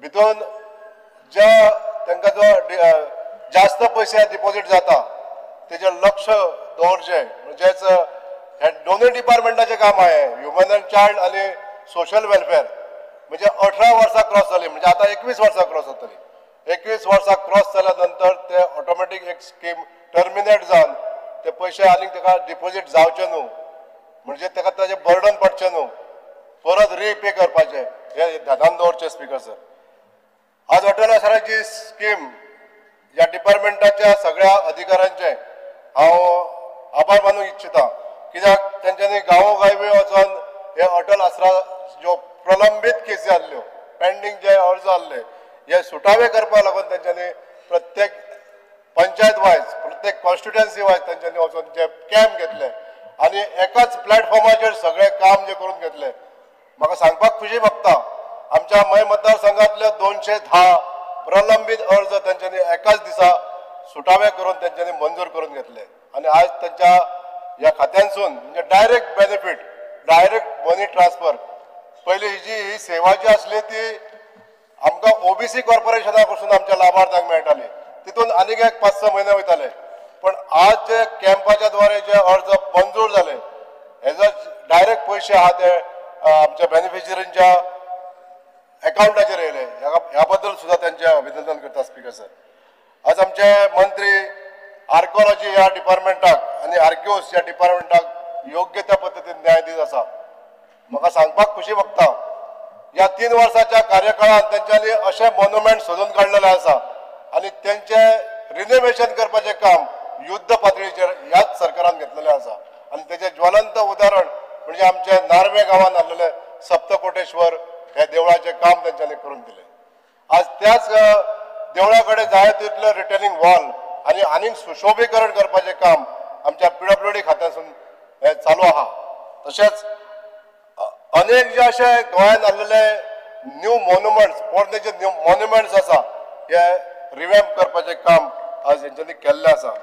भितून ज्या तांकां जो जास्त पयशे डिपॉझिट जाता तेजेर लक्ष दवरचें, म्हणजेच हे दोनूय डिपार्टमेंटाचें काम आहे, ह्युमन एंड चायल्ड आनी सोशल वेलफेअर. म्हणजे 18 वर्सां क्रॉस जाली, म्हणजे आता 21 वर्सां क्रॉस जातली. 21 वर्सां क्रॉस जाल्या नंतर ते ऑटोमॅटीक एक स्कीम टर्मिनेट जावन ते पयशे आनीक ताका डिपॉझिट जावचे न्हू, म्हणजे ताका ताजें बर्डन पडचें न्हू, परत रीपे करपाचें, हे ध्यानान दवरचें स्पीकर सर. आज अटल आसराची स्कीम ह्या डिपार्टमेंटाच्या सगळ्या अधिकाऱ्यांचे हांव आभार मानूंक इच्छिता, कित्याक तेंच्यांनी गांवोगावी वचून हे अटल आसरा ज्यो प्रलंबीत केसी आसल्यो, पेंडींग जे अर्ज आसले, हे सुटावे करपाक लागून तेंच्यांनी प्रत्येक पंचायत वायज, प्रत्येक कॉन्स्टिट्युएन्सी वायज तेंच्यांनी वचून जे कॅम्प घेतले आनी एकाच प्लॅटफॉर्माचेर सगळें काम जे करून घेतले. म्हाका सांगपाक खुशी भोगता, आमच्या मय मतदारसंघातले 210 प्रलंबीत अर्ज तेंच्यांनी एकाच दिसा सुटावे करून तेंच्यांनी मंजूर करून घेतले आनी आज तेंच्या ह्या खात्यांसून म्हणजे डायरेक्ट बेनिफीट, डायरेक्ट मनी ट्रान्सफर. पयली ही सेवा जी आसली ती आमकां ओबीसी कॉर्पोरेशना कडसून आमच्या लाभार्थ्यांक मेळटाली, तितून आनीक एक 5-6 म्हयने वयताले. पण आज जे कॅम्पाच्या द्वारे जे अर्ज मंजूर जाले, हेजो डायरेक्ट पयशे आहा ते आमच्या बेनिफिशरींच्या अकाउंटाचेर येयले, ह्या बद्दल सुद्धा त्यांचे अभिनंदन करता स्पीकर सर. आज आमचे मंत्री आर्कोलॉजी ह्या डिपार्टमेंटाक आनी आर्क्योस ह्या डिपार्टमेंटाक योग्य त्या पद्दतीन न्याय दीत आसा. म्हाका सांगपाक खुशी भोगता, ह्या 3 वर्साच्या कार्यकाळांत तेंच्यांनी अशे मॉन्युमेंट सोदून काडलेले आसा आनी तेंचे रिनोव्हेशन करपाचें काम युद्ध पातळीचेर ह्याच सरकारान घेतलेलें आसा. आनी तेजें ज्वलंत उदाहरण म्हणजे आमचे नार्वे गांवांत आसलेले सप्तकोटेश्वर हे देवळाचें काम तेंच्यांनी करून दिलें. आज त्याच देवळा कडेन जाय तितले रिटेनिंग वॉल आनी आनीक सुशोभीकरण करपाचें काम आमच्या PWD खात्यासून हे चालू आहा. तशेंच अनेक जे अशे गोंयांत आसलेले न्यू मॉन्युमेंट्स, पोरणे जे न्यू मॉन्युमेंट्स आसा हे रिवॅम्प करपाचें काम आज हेंच्यांनी केल्लें आसा.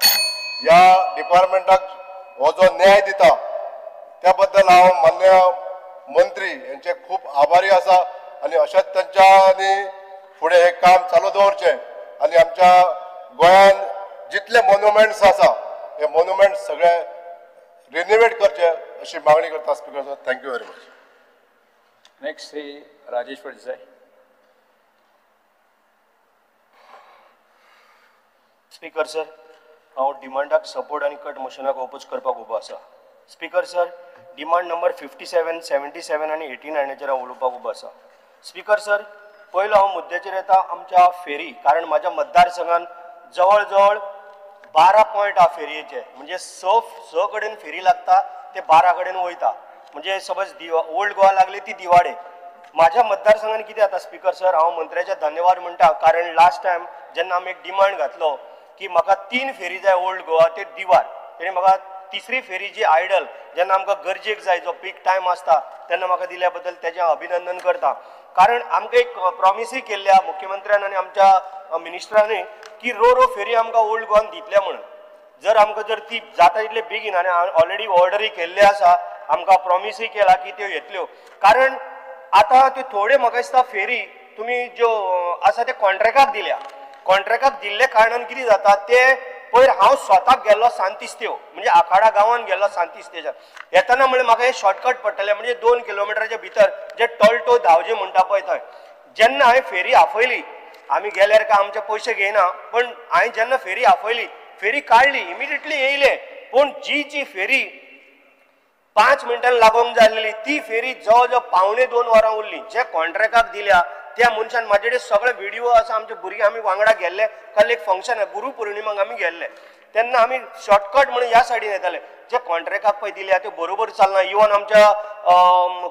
ह्या डिपार्टमेंटाक हो जो न्याय दिता त्या बद्दल हांव मान्य मंत्री यांचे खूप आभारी आसा आनी अशेंच तेंच्यांनी फुडें हे काम चालू दवरचें आनी आमच्या गोंयांत जितले मॉन्युमेंट्स आसा हे मॉन्युमेंट्स सगळे रिनोवेट करचे अशी मागणी करता speaker sir. Thank you very much. Next Shri Rajesh Phaldesai. Speaker sir, हांव डिमांडाक सपोर्ट आनी कट मोशनाक ओपोज करपाक उबो आसा. स्पीकर सर, डिमांड नंबर 57, 77 आनी 89 हांव उलोवपाक उबो आसा. स्पीकर सर, पयलो हांव मुद्द्याचेर येता आमच्या फेरी, कारण म्हाज्या मतदारसंघान जवळ जवळ 12 पॉयंट आहा फेरयेचे, म्हणजे स कडेन फेरी लागता ते 12 कडेन वयता. म्हणजे समज ओल्ड गोवा लागली ती दिवाडे. माझ्या मतदारसंघान कितें जाता स्पीकर सर, हांव मंत्र्याचे धन्यवाद म्हणटा, कारण लास्ट टायम जेन्ना आमी एक डिमांड घातलो की म्हाका 3 फेरी जाय ओल्ड गोवा ते दिवार, तेणी म्हाका 3री फेरी जी आयडल जेन्ना आमकां गरजेक जाय जो पीक टायम आसता तेन्ना म्हाका दिल्या बद्दल तेजें अभिनंदन करता. कारण आमकां एक प्रॉमिसूय केल्ल्या मुख्यमंत्र्यान आनी आमच्या मिनिस्टरांनी की रो फेरी आमकां ओल्ड गोवान दितले म्हणून. जर आमकां जर ती जाता तितले बेगीन, आनी ऑलरेडी ऑर्डरी केल्ले आसा, आमकां प्रॉमिसूय केला की त्यो येतल्यो. कारण आतां त्यो थोडे म्हाका दिसता फेरी तुमी ज्यो आसा ते कॉन्ट्रॅक्टाक दिल्या, कॉन्ट्रॅक्टाक दिल्ले कारणान कितें जाता ते पयर हांव स्वताक गेल्लो सांतिस्तेव, म्हणजे आखाडा गांवांत गेल्लो सांतिस्तेच्यान येताना म्हणजे म्हाका हे शॉर्टकट पडटले, म्हणजे 2 किलोमिटराच्या भितर जे टॉल्टो धांवजे म्हणटा पळय थंय. जेन्ना हांवें फेरी आफयली, आमी गेल्यार काय आमचे पयशे घेयना, पण हांवें जेन्ना फेरी आफयली, फेरी काडली, इमिडिएटली येयले, पूण जी फेरी 5 मिनटां लागोंक जाय आसलेली ती फेरी जवळ जवळ 1.25 वरां उरली. जे कॉन्ट्रॅक्टाक दिल्या त्या मनशान म्हाजे कडेन सगळे व्हिडिओ आसा आमचे भुरगे आमी वांगडा गेल्ले काल एक फंक्शन गुरू पौर्णिमाक आमी गेल्ले तेन्ना आमी शॉर्टकट म्हणून ह्या सायडीन येताले जे कॉन्ट्रॅक्टाक पळय दिल्या ते बरोबर चलना इवन आमच्या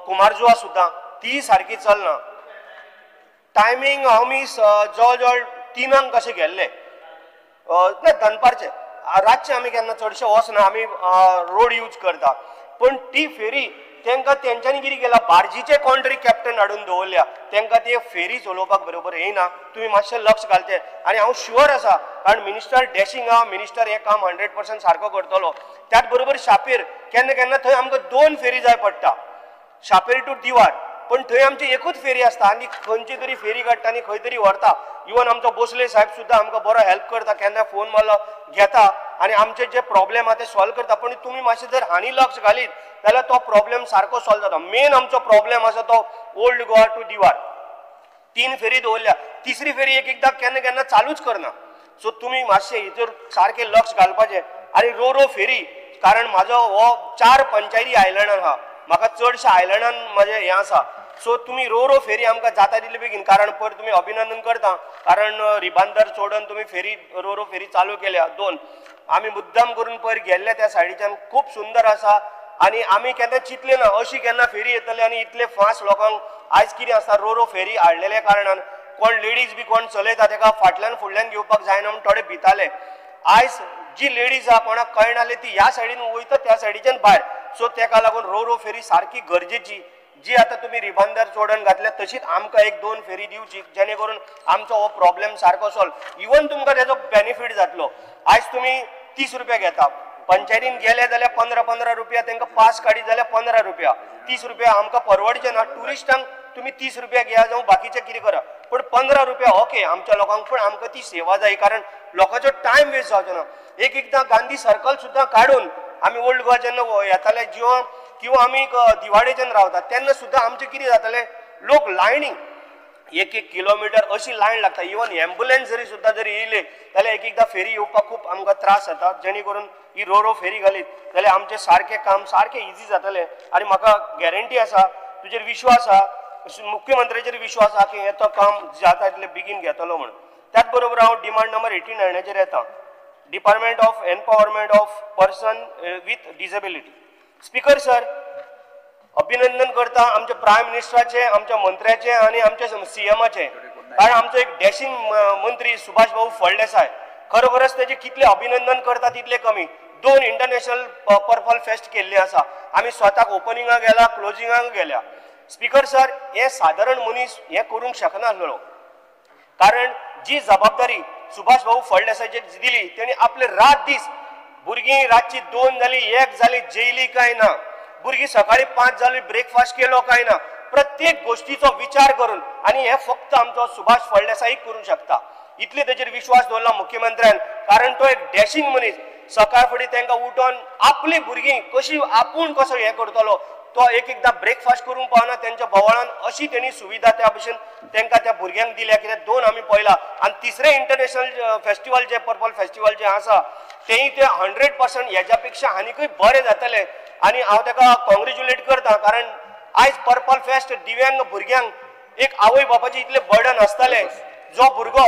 कुमारजुआ सुद्दां ती सारकी चलना टायमींग आमी जवळ जवळ 3 कशे गेल्ले ना दनपारचे रातचे आमी केन्ना चडशे वचना आमी रोड यूज करता पण ती फेरी तांकां तेंच्यांनी कितें केलां बार्जीचे कॉन्ट्री कॅप्टन हाडून दवरल्या तांकां ते फेरी चलोवपाक बरोबर येयना तुमी मातशें लक्ष घालचे आनी हांव शुअर आसा कारण मिनिस्टर डॅशिंग आहा मिनिस्टर हें काम 100% सारको करतलो त्याच बरोबर शापेर केन्ना केन्ना थंय आमकां 2 फेरी जाय पडटा शापेर टू दिवार पण थंय आमची एकूच फेरी आसता आनी खंयची तरी फेरी काडटा आनी खंय तरी व्हरता इवन आमचो भोसले साहेब सुद्दां आमकां बरो हेल्प करता केन्ना फोन मारलो घेता आनी आमचे जे प्रॉब्लेम आहा ते सॉल्व करता पण तुमी मातशें जर हांणी लक्ष घालीत जाल्यार तो प्रॉब्लेम सारको सॉल्व जाता मेन आमचो प्रॉब्लेम आसा तो ओल्ड गोवा टू दिवार 3 फेरी दवरल्या तिसरी फेरी एकदां केन्ना केन्ना चालूच करना सो तुमी मातशें हेचेर सारकें लक्ष घालपाचें आनी रो फेरी कारण म्हाजो हो 4 पंचायती आयलंडान आहा म्हाका चडशा आयलंडान म्हजें हें आसा सो तुमी रो फेरी आमकां जाता तितले बेगीन कारण पर तुमी अभिनंदन करता कारण रिबांदर सोडून तुमी फेरी रो फेरी चालू केल्या 2 आमी मुद्दाम करून पयर गेल्ले त्या सायडीच्यान खूब सुंदर आसा आनी आमी केन्ना चिंतले ना अशी केन्ना फेरी येतली आनी इतले फास्ट लोकांक आयज कितें आसता रो फेरी हाडलेल्या कारणान कोण लेडीज बी कोण चलयता ताका फाटल्यान फुडल्यान घेवपाक जायना म्हूण थोडे भिताले आयज जी लेडीज आहा कोणाक कळनाले ती ह्या सायडीन वयता त्या सायडीच्यान भायर सो ताका लागून रो फेरी सारकी गरजेची जी आता तुम्ही रिबांदर चोडून घातल्या तशीच आमकां 1-2 फेरी दिवची जेणे करून आमचो हो प्रॉब्लेम सारको सॉल्व इवन तुमकां तेजो बेनिफीट जातलो आयज तुमी 30 रुपया घेता पंचायतीन गेले जाल्यार 15 रुपया तांकां पास काडीत जाल्यार 15 रुपया 30 रुपया आमकां परवडचें ना टुरिस्टांक तुमी 30 रुपया घेया जावं बाकीचे कितें करा पण 15 रुपया ओके आमच्या लोकांक पण आमकां ती सेवा जाय कारण लोकांचो टायम वेस्ट जावचो ना एकदां गांधी सर्कल सुद्दां काडून आमी ओल्ड गोवा जेन्ना येताले जिवन किंवा आमी दिवाडेच्यान रावतात तेन्ना सुद्दां आमचे कितें जातालें लोक लायनीक 1-1 किलोमिटर अशी लायन लागता इवन एम्बुलन्स जरी सुद्दां जरी येयले जाल्यार एकदां फेरी येवपाक खूब आमकां त्रास जाता जेणे करून ही रो फेरी घालीत जाल्यार आमचें सारकें काम सारकें इजी जातलें आनी म्हाका गॅरंटी आसा तुजेर विश्वास आसा मुख्यमंत्र्याचेर विश्वास आसा की हें तो काम जाता तितलें बेगीन घेतलो म्हणून त्याच बरोबर हांव डिमांड नंबर 18 हाडण्याचेर येता department of empowerment of person with disability speaker sir अभिनंदन करता आमच्या प्रायम मिनिस्टराचे आमच्या मंत्र्याचे आणि आमच्या सीएमाचे कारण आमचो एक डॅशिंग मंत्री सुभाष भाऊ फळदेसाय खरोखरच त्याचे कितले अभिनंदन करता तितले कमी 2 इंटरनॅशनल पर्पल फेस्ट केल्ले आसा आमी स्वताक ओपनिंगाक गेला क्लोजिंगाक गेल्या स्पीकर सर हे साधारण मनीस हे करूंक शकनासलो कारण जी जबाबदारी सुभाष भाऊ फळदेसायचे दिली तेणी आपले रात दीस भुरगीं रातची 2 जाली 1 जाली जेयली काय ना भुरगीं सकाळी 5 जाली ब्रेकफास्ट केलो काय ना प्रत्येक गोष्टीचो विचार करून आणि हे फक्त आमचो सुभाष फळदेसाय करूंक शकता इतले तेजेर विश्वास दवरला मुख्यमंत्र्यान कारण तो एक डॅशिंग मनीस सकाळ फुडें तांकां उठोन आपली भुरगीं कशी आपूण कसो हे करतलो तो एकदां ब्रेकफास्ट करूंक पावना त्यांच्या भोवळान अशी तेणी सुविधा त्या भशेन तांकां त्या भुरग्यांक दिल्या कित्याक 2 आमी पळयला आनी तिसरे इंटरनॅशनल फेस्टिवल जे पर्पल फेस्टिवल जे आसा तेय ते 100% हेच्या पेक्षा आनीकूय बरें जातले आनी हांव ताका कॉंग्रेच्युलेट करता कारण आयज पर्पल फेस्ट दिव्यांग भुरग्यांक एक आवय बापाचे इतले बर्डन आसताले जो भुरगो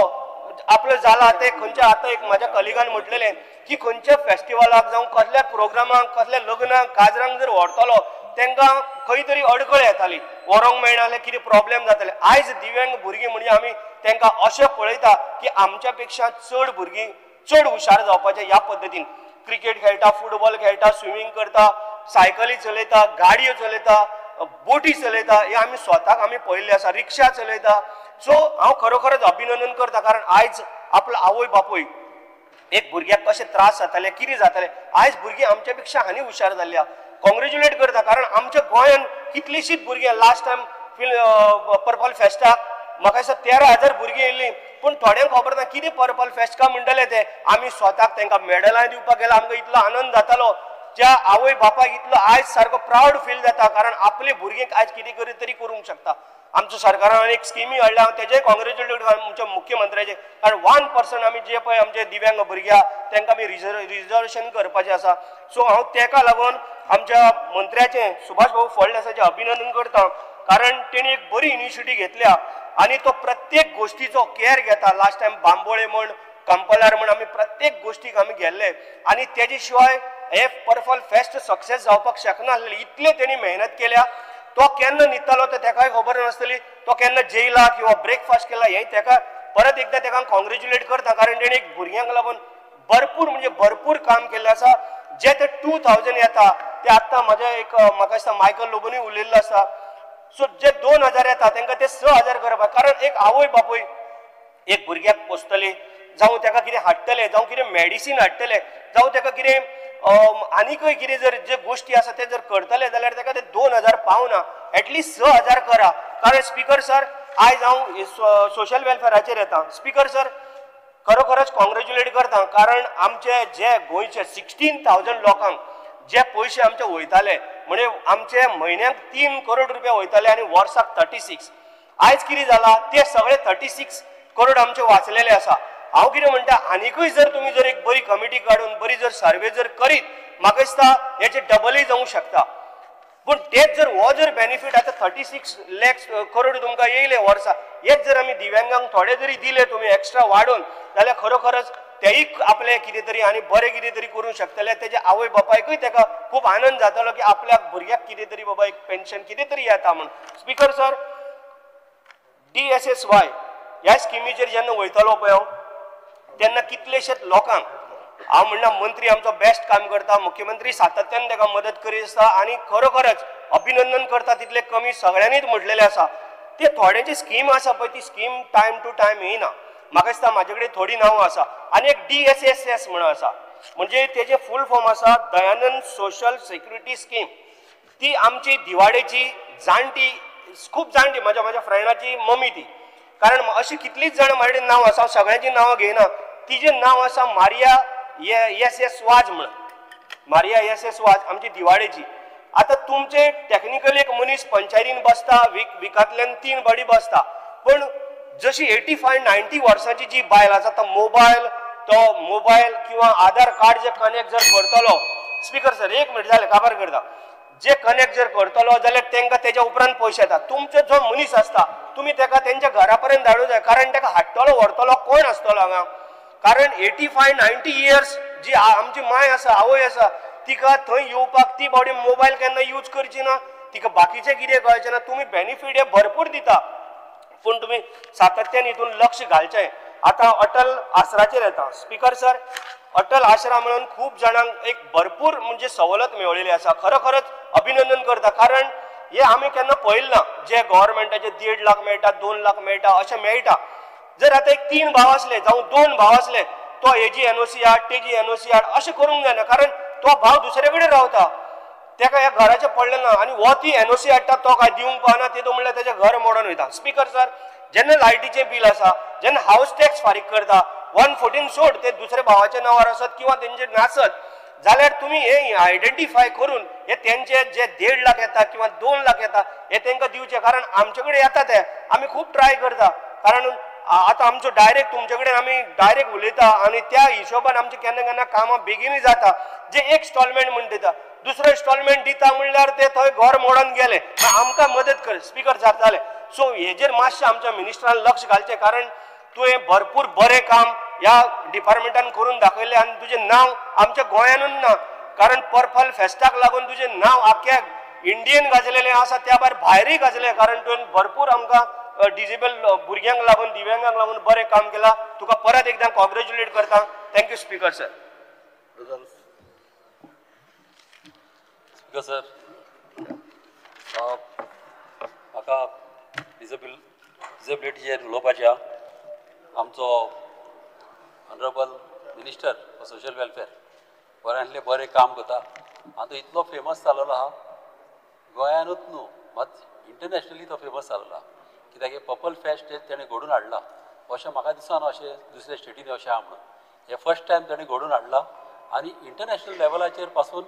आपलो जाला ते खंयच्या आतां एक म्हाज्या कलिगान म्हटलेलें की खंयच्या फेस्टिवलाक जावं कसल्या प्रोग्रामाक कसल्या लग्नाक काजरांक जर व्हरतलो तांकां खंय तरी अडखळ येताली व्हरोंक मेळनाले कितें प्रॉब्लेम जाताले आयज दिव्यांग भुरगीं म्हणजे आमी तांकां अशें पळयता की आमच्या पेक्षा चड भुरगीं चड हुशार जावपाचे ह्या पद्दतीन क्रिकेट खेळटा फुटबॉल खेळटा स्विमींग करता सायकली चलयता गाडयो चलयता बोटी चलयता हे आमी स्वताक आमी पळयल्ले आसा रिक्षा चलयता सो हांव खरोखरच अभिनंदन करता कारण आयज आपलो आवय बापूय एक भुरग्याक कशें त्रास जाताले कितें जाताले आयज भुरगीं आमच्या पेक्षा आनी हुशार जाल्ल्या कॉंग्रेच्युलेट करता कारण आमच्या गोंयान कितलीशीच भुरगीं लास्ट टायम पर्पल फेस्टाक म्हाका दिसता 13,000 भुरगीं येयल्लीं पूण थोड्यांक खबर ना कितें पर्पल फेस्ट काय म्हणटले ते आमी स्वताक तांकां मेडलां दिवपाक गेला आमकां इतलो आनंद जातालो ज्या आवय बापाक इतलो आयज सारको प्राऊड फील जाता कारण आपले भुरगेंक आयज कितें करी तरी करूंक शकता आमच्या सरकारान एक स्किमी हाडल्या हांव तेजेय कॉंग्रेच्युलेट आमच्या मुख्यमंत्र्याचे कारण 1% आमी जे पळय आमचे दिव्यांग भुरग्या तांकां आमी रिजर्वेशन करपाचें आसा सो हांव ताका लागून आमच्या मंत्र्याचे सुभाष भाऊ फळदेसायचे अभिनंदन करता कारण तेणी एक बरी इनिशिएटिव्ह घेतल्या आणि तो प्रत्येक गोष्टीचो केअर घेता. लास्ट टाइम बांबोळे म्हण कंपलार म्हण आमी प्रत्येक गोष्टीक आमी गेल्ले आणि तेजे शिवाय हे पर्पल फेस्ट सक्सेस जावपाक शकना आसलें. इतले तेणी मेहनत केल्या. तो केन्ना न्हिदतालो ते तेकाय खबर नासतली. तो केन्ना जेयला किंवा ब्रेकफास्ट केला हें तेका परत एकदा तेका कॉंग्रेच्युलेट करता कारण तेणी एक भुरग्यांक लागून भरपूर काम केल्लें आसा. जे ते 2000 येता ते आत्तां म्हाज्या एक म्हाका दिसता मायकल लोबोनूय उलयल्लो आसा. सो जे 2000 येता तांकां ते 6000 करप. कारण एक आवय बापूय एक भुरग्याक पोसतले जावं तेका कितें हाडटले जावं कितें मेडिसीन हाडटले जावं तेका कितें आनीकय कितें जर जे गोष्टी आसा ते जर करतले जाल्यार तेका ते 2000 पावना. एटलिस्ट 6000 करा. कारण स्पीकर सर आयज हांव सोशल वेलफेअराचेर येता. स्पीकर सर खरोखरच कॉंग्रेच्युलेट करता कारण आमचे जे गोंयचे 16,000 लोकांक जे पयशे आमचे वयताले म्हणजे आमचे म्हयन्याक 3 करोड रुपया वयताले आणि वर्साक 36. आयज कितें जाला ते सगळे 36 करोड आमचे वाचलेले आसा. हांव कितें म्हणटा आनीकूय जर तुमी जर एक बरी कमिटी काडून बरी जर सर्वे जर करीत म्हाका दिसता हेचे डबलय जावंक शकता. पूण तेच जर हो जर बेनिफीट आतां 36 लाख करोड तुमकां येयले वर्सा हेच जर आमी दिव्यांगांक थोडे जरी दिले तुमी एक्स्ट्रा वाडून जाल्यार खरोखरच तेय आपले कितें तरी आनी बरें कितें तरी करूंक शकतले. तेजे आवय बापायकूय तेका खूब आनंद जातालो की आपल्या भुरग्याक कितें तरी बाबा एक पेन्शन कितें तरी येता म्हण. स्पीकर सर DSSY ह्या स्किमीचेर जेन्ना वयतालो पळय हांव तेन्ना कितलेशेच लोकांक हांव म्हणना मंत्री आमचो बेस्ट काम करता. मुख्यमंत्री सातत्यान तेका मदत करीत आसता आणि खरोखरच अभिनंदन करता तितले कमी सगळ्यांनीच म्हटलेले आसा. ते थोड्यांची स्कीम आसा पळय ती स्कीम टायम टू टायम येयना. म्हाका दिसता म्हाजे कडेन थोडी नांवां आसा आनी एक DSSS म्हणून आसा म्हणजे तेजे फूल फॉर्म आसा दयानंद सोशल सिक्युरिटी स्कीम. ती आमची दिवाडेची जाणटी खूब जाणटी म्हाज्या फ्रेंडाची मम्मी ती. कारण अशी कितलीच जाण म्हाजे कडेन नांव आसा सगळ्यांची नांवां घेयना. तिजें नांव आसा मारिया SS वाज म्हणून. मारिया SS वाज आमची दिवाडेची. आता तुमचे टॅक्निकली एक मनीस पंचायतीन बसता विकांतल्यान 3 बडी बसता पण जशी 85-90 वर्सांची जी बायल आसा तो मोबायल किंवा आधार कार्ड जे कनेक्ट जर करतलो. स्पीकर सर एक मिनिट जालें काबार करता. जे कनेक्ट जर करतलो जाल्यार तांकां तेच्या उपरांत पयशे येता. तुमचो जो मनीस आसता तुमी तेका तेंच्या घरा पर्यंत धाडूं जाय कारण तेका हाडटलो व्हरतलो कोण आसतलो हांगा. कारण 85-90 इयर्स जी आमची माय आसा आवय आसा तिका थंय येवपाक ती बावडी मोबायल केन्ना यूज करची ना. तिका बाकीचे कितें कळचें ना. तुमी बेनिफीट हे भरपूर दिता पूण तुमी सातत्यान हितून लक्ष घालचें. आतां अटल आसराचेर येता. स्पीकर सर अटल आसरा म्हणून खूब जाणांक एक भरपूर म्हणजे सवलत मेळिल्ली आसा. खरोखरच अभिनंदन करता कारण हे आमी केन्ना पळयलें ना. जे गव्हर्मेंटाचे 1.5 लाख मेळटा 2 लाख मेळटा अशें मेळटा. जर आतां एक 3 भाव आसले जावं 2 भाव आसले तो हेजी NOC हाड तेजी NOC हाड अशें करूंक जायना कारण तो भाव दुसरे कडेन रावता तेका ह्या घराचें पडलें ना आनी हो ती NOC हाडटा तो काय दिवंक पावना तेदो म्हणल्यार तेजें घर मोडून वयता. स्पीकर सर जेन्ना लायटीचें बील आसा जेन्ना हावस टॅक्स फारीक करता 114 सोड ते दुसऱ्या भावाच्या नांवार आसत किंवा तेंचे नासत जाल्यार तुमी हे आयडेंटिफाय करून हे तेंचे जे 1.5 लाख येता किंवा 2 लाख येता हे तांकां दिवचे. कारण आमचे कडेन येता ते आमी खूब ट्राय करता कारण आतां आमचो डायरेक्ट तुमचे कडेन आमी डायरेक्ट उलयता आनी त्या हिशोबान आमचे केन्ना केन्ना कामां बेगीनूय जाता. जे एक इन्स्टॉलमेंट म्हण दिता दुसरो इन्स्टॉलमेंट दिता म्हणल्यार ते थंय घर मोडून गेले आमकां मदत कर. स्पीकर जाताले. सो हेजेर मातशें आमच्या मिनिस्टरान लक्ष घालचें कारण तुवें भरपूर बरें काम ह्या डिपार्टमेंटान करून दाखयलें आनी तुजें नांव आमच्या गोंयानूच ना कारण पर्पल फेस्टाक लागून तुजें नांव आख्ख्या इंडियेन गाजलेलें आसा त्या भायरय गाजलें कारण तुवें भरपूर आमकां डिजेबल भुरग्यांक लागून दिव्यांगांक लागून बरें काम केलां. तुका परत एकदां कॉंग्रेच्युलेट करता. Thank you speaker sir. Speaker sir म्हाका डिसेबिलिटीचेर उलोवपाचें आमचो honourable minister for social welfare बऱ्यांतलें बरें काम करता आनी तो इतलो फेमस जालोलो आहा गोंयानूच न्हू मात इंटरनॅशनली तो फेमस जालोलो आहा कित्याक हे पर्पल फेस्ट तेणें घडोवन हाडला अशें म्हाका दिसना अशें दुसऱ्या स्टेटीन अशें आहा म्हणून. हे फर्स्ट टायम तेणें घडोवन हाडला आनी इंटरनॅशनल लेवलाचेर पासून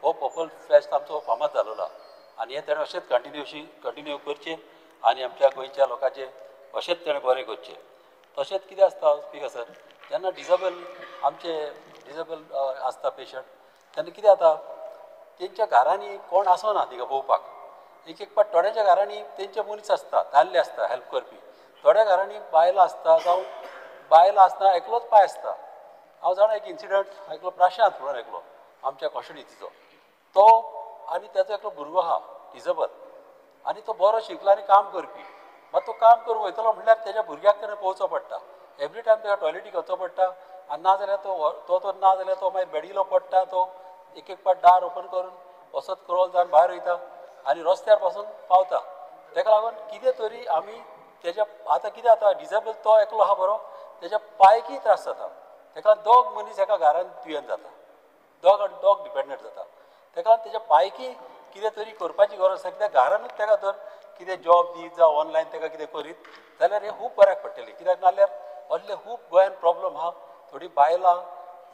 हो पर्पल फेस्ट आमचो फामाद जालोलो आहा आनी हे तेणें अशेंच कंटिन्यू करचें आनी आमच्या गोंयच्या लोकांचें अशेंच तेणें बरें करचें. तशेंच कितें आसता स्पीकर सर जेन्ना डिसेबल आसता पेशंट तेन्ना कितें जाता तेंच्या घरांनी कोण आसना तिका पळोवपाक एक एक पाट थोड्याच्या घरांनी तेंचे मनीस आसता दादले आसता हेल्प करपी, थोड्या घरांनी बायलां आसता जावं बायलां आसता एकलोच पाय आसता. हांव जाणा एक इन्सिडंट आयकलो प्राशांत म्हणून आयकलो आमच्या कॉन्स्टिट्युन्सीचो. तो आनी ताचो एकलो भुरगो आहा डिसेबल आनी तो बरो शिकला आनी काम करपी. मात तो काम करूंक वयतलो म्हटल्यार तेज्या भुरग्याक तेणें पळोवचो पडटा. एवरी टायम ताका टॉयलेटीक वचचो पडटा आनी ना जाल्यार तो ना जाल्यार तो मागीर बेडिलो पडटा. तो एक एक पाट दार ओपन करून वसत क्रॉल जावन भायर वयता आनी रस्त्यार पासून पावता. ताका लागून कितें तरी आमी तेज्या आतां कितें जाता डिसेबल तो एकलो आहा बरो तेज्या पांयकीय त्रास जाता. ताका दोग मनीस एका घरान दुयेंत जाता, दोग डिपेंडंट जाता. ताका लागून तेज्या पांयकी कितें तरी करपाची गरज आसा. कित्याक घरानूच ताका तर कितें जॉब दीत जावं ऑनलायन ताका कितें करीत जाल्यार हें खूब बऱ्याक पडटलें. कित्याक नाल्यार असले खूब गोंयान प्रॉब्लम आहा. थोडीं बायलां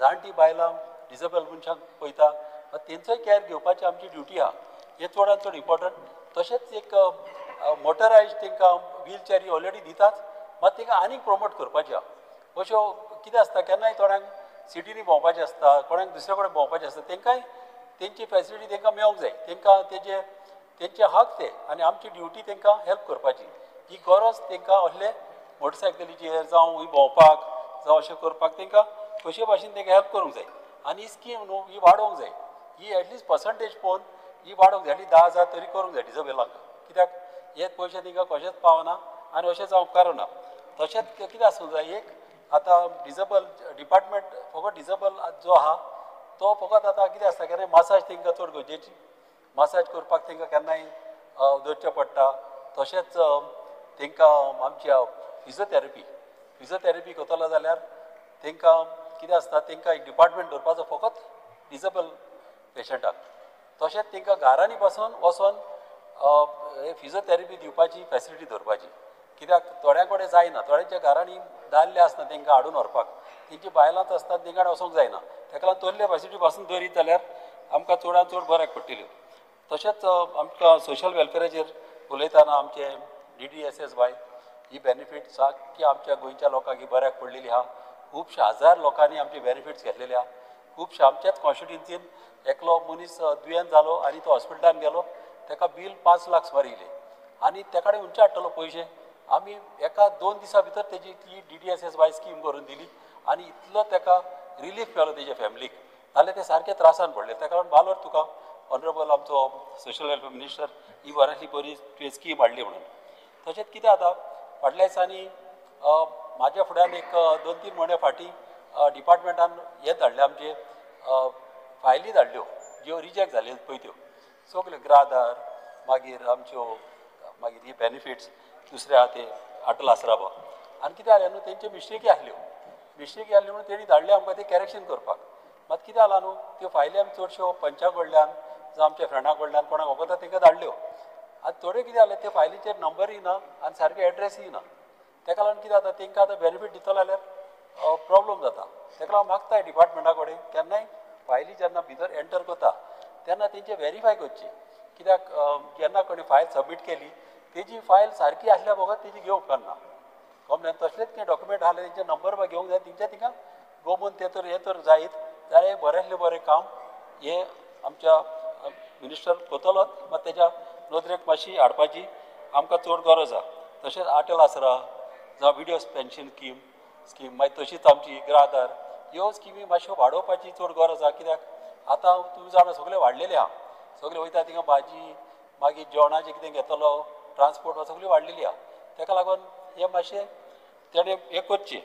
जाणटी बायलां डिसेबल मनशांक पळयता तेंचोय कॅर घेवपाची आमची ड्युटी आहा. हें चडांत चड इम्पॉर्टंट. तशेंच एक मोटरायज तांकां व्हील चॅरी ऑलरेडी दितात मात तांकां आनीक प्रमोट करपाचें आहा. अश्यो कितें आसता केन्नाय थोड्यांक सिटीनी भोंवपाचें आसता, कोणाक दुसरे कडेन भोंवपाचें आसता, तांकांय तेंची फॅसिलिटी तांकां मेळोंक जाय. तांकां तेंचे हक ते आनी आमची ड्युटी तांकां हेल्प करपाची. ही गरज तांकां असले मोटरसायकलीचेर जावं ही भोंवपाक जावं अशें करपाक तांकां कशे भाशेन तांकां हेल्प करूंक जाय. आनी ही स्कीम न्हू ही वाडोवंक जाय. ही एटलिस्ट पर्संटेज पळोवन ही वाडोवंक जाय. 10,000 तरी करूंक जाय डिसेबलांक. कित्याक हे पयशे तांकां कशेंच पावना आनी अशें जावंक कारणा. तशेंच कितें आसूंक जाय एक आतां डिसेबल डिपार्टमेंट फकत डिसेबल जो आहा तो फकत आतां कितें आसता केन्नाय मसाज तांकां चड गरजेची. मसाज करपाक तांकां केन्नाय धरचें पडटा. तशेंच तांकां आमच्या फिजिओथेरपी करतलो जाल्यार तांकां कितें आसता तांकां एक डिपार्टमेंट दवरपाचो फकत डिसेबल पेशंटाक. तशेंच तांकां घरांनी बसून वचोन फिजिओथेरपी दिवपाची फॅसिलिटी दवरपाची. कित्याक थोड्या कडेन जायना, थोड्यांच्या घरांनी दादले आसना तांकां हाडून व्हरपाक, तेंची बायलांच आसतात तांकां वचोंक जायना. ताका लागून तसले फॅसिलिटी पासून दरीत जाल्यार आमकां चडांत चड बऱ्याक पडटल्यो. तशेंच आमकां सोशल वेलफेराचेर उलयतना आमचे DDSS ही बेनिफीट सारकी आमच्या गोंयच्या लोकांक ही बऱ्याक पडलेली आहा. खुबशे हजार लोकांनी आमचे बेनिफिट्स घेतलेले आहा. खुबशे आमच्याच कॉन्स्टिट्युन्सीन एकलो मनीस दुयेंत जालो आनी तो हॉस्पिटलान गेलो, ताका बील 5 लाख सुमार येयलें आनी त्या कडेन खंयचे हाडटलो पयशे. आमी एका 2 दिसां भितर तेजी ती DDSS स्कीम करून दिली आनी इतलो ताका रिलीफ मेळ्ळो तेज्या फॅमिलीक. नाल्यार ते सारके त्रासान पडले. ताका लागून बालोर तुका ऑनरेबल आमचो सोशल वेलफेअर मिनिस्टर ही बऱ्यांतली बरी तुवें स्कीम हाडली म्हणून. तशेंच कितें जाता फाटल्या दिसांनी म्हाज्या फुड्यान एक 2-3 म्हयने फाटीं डिपार्टमेंटान हे धाडले आमचे फायली धाडल्यो ज्यो रिजेक्ट जाल्यो पळय त्यो सगल्यो ग्रादार मागीर आमच्यो मागीर ही बेनिफिट्स दुसरे आहा ते अटल आसराबा आनी कितें जालें न्हू तेंच्यो मिस्टेकी आसल्यो म्हणून तेणी धाडले आमकां ते करेक्शन करपाक. मात कितें जालां न्हू त्यो फायली आमी चडश्यो पंचा कडल्यान जावं आमच्या फ्रेंडा कडल्यान कोणाक वगता तांकां धाडल्यो. आनी थोड्यो कितें जालें ते फायलीचेर नंबरूय ना आनी सारके एड्रेसूय ना. ताका लागून कितें जाता तांकां आतां बेनिफीट दितलो जाल्यार प्रॉब्लम जाता. ताका लागून मागताय डिपार्टमेंटा कडेन केन्नाय फायली जेन्ना भितर एंटर करता तेन्ना तेंचे व्हेरीफाय करची. कित्याक जेन्ना कोणी फायल सबमीट केली तेजी फायल सारकी आसल्या बगत तेजी घेवंक उपकारना. कॉम्प्लेन तसलेच कितें डॉक्युमेंट आसले तेंचे नंबर बा घेवंक जाय तेंच्या तिंगा गोमून ते तर जायत जाल्यार बरेंतलें बरें काम हे आमच्या मिनिस्टर करतलोच. मात तेज्या नदरेक मातशी हाडपाची आमकां चड गरज आहा. तशेंच अटल आसरा जावं विडोज पेन्शन स्कीम मागीर तशीच आमची ग्रादार ह्यो स्किमी मातश्यो वाडोवपाची चड गरज आहा. कित्याक आतां तुमी जाणा सगळे वाडलेले आहा. सगळे वयता थिंगा भाजी मागीर जेवणाचें कितें घेतलो ट्रान्सपोर्ट सगळी वाडलेली आहा. ताका लागून हे मातशें तेणें हें करचें.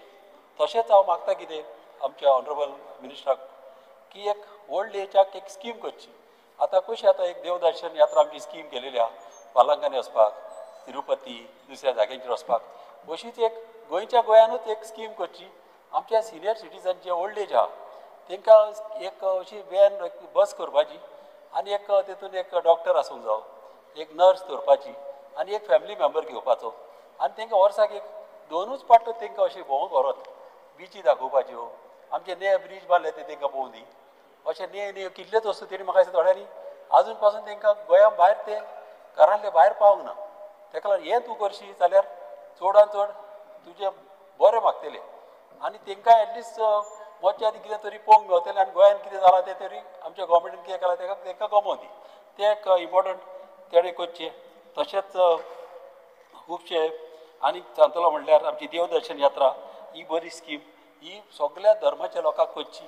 तशेंच हांव मागता कितें आमच्या ऑनरेबल मिनिस्टराक की एक ओल्ड एजाक एक स्कीम करची. आतां कशी आतां एक देवदर्शन यात्रा आमची स्कीम केलेली आहा पालंगांनी वचपाक तिरुपती दुसऱ्या जाग्यांचेर वचपाक. अशीच एक गोंयच्या गोंयानूच एक स्कीम करची. आमच्या सिनियर सिटीजन जे ओल्ड एज आहा तांकां एक अशी वॅन बस करपाची आनी एक तेतून एक डॉक्टर आसूंक जावो एक नर्स दवरपाची आनी एक फॅमिली मेंबर घेवपाचो आनी तांकां वर्साक एक 2च पाट तांकां अशें भोंवूंक व्हरत बिची दाखोवपाच्यो. आमचे न्हंय ब्रीज बांदले ते तांकां पळोवंक दी. अशें न्हंय कितलेच वस्तू तेणी म्हाका दिसता थोड्यांनी आजून पासून तांकां गोंया भायर ते घरांतले भायर पावूंक ना. ताका लागून हें तूं करशी जाल्यार चडांत चड तुजें बरें मागतलें आनी तांकां एटलिस्ट मज्जा ती कितें तरी पळोवंक मेळटलें. आनी गोंयान कितें जालां तें तरी आमच्या गोवोरमेंटान कितें केलां तांकां गमोवंक दी. तें एक इम्पॉर्टंट तेणे करचे. तशेंच खुबशे आनी सांगतलो म्हणल्यार आमची देवदर्शन यात्रा ही बरी स्कीम, ही सगळ्या धर्माच्या लोकांक करची.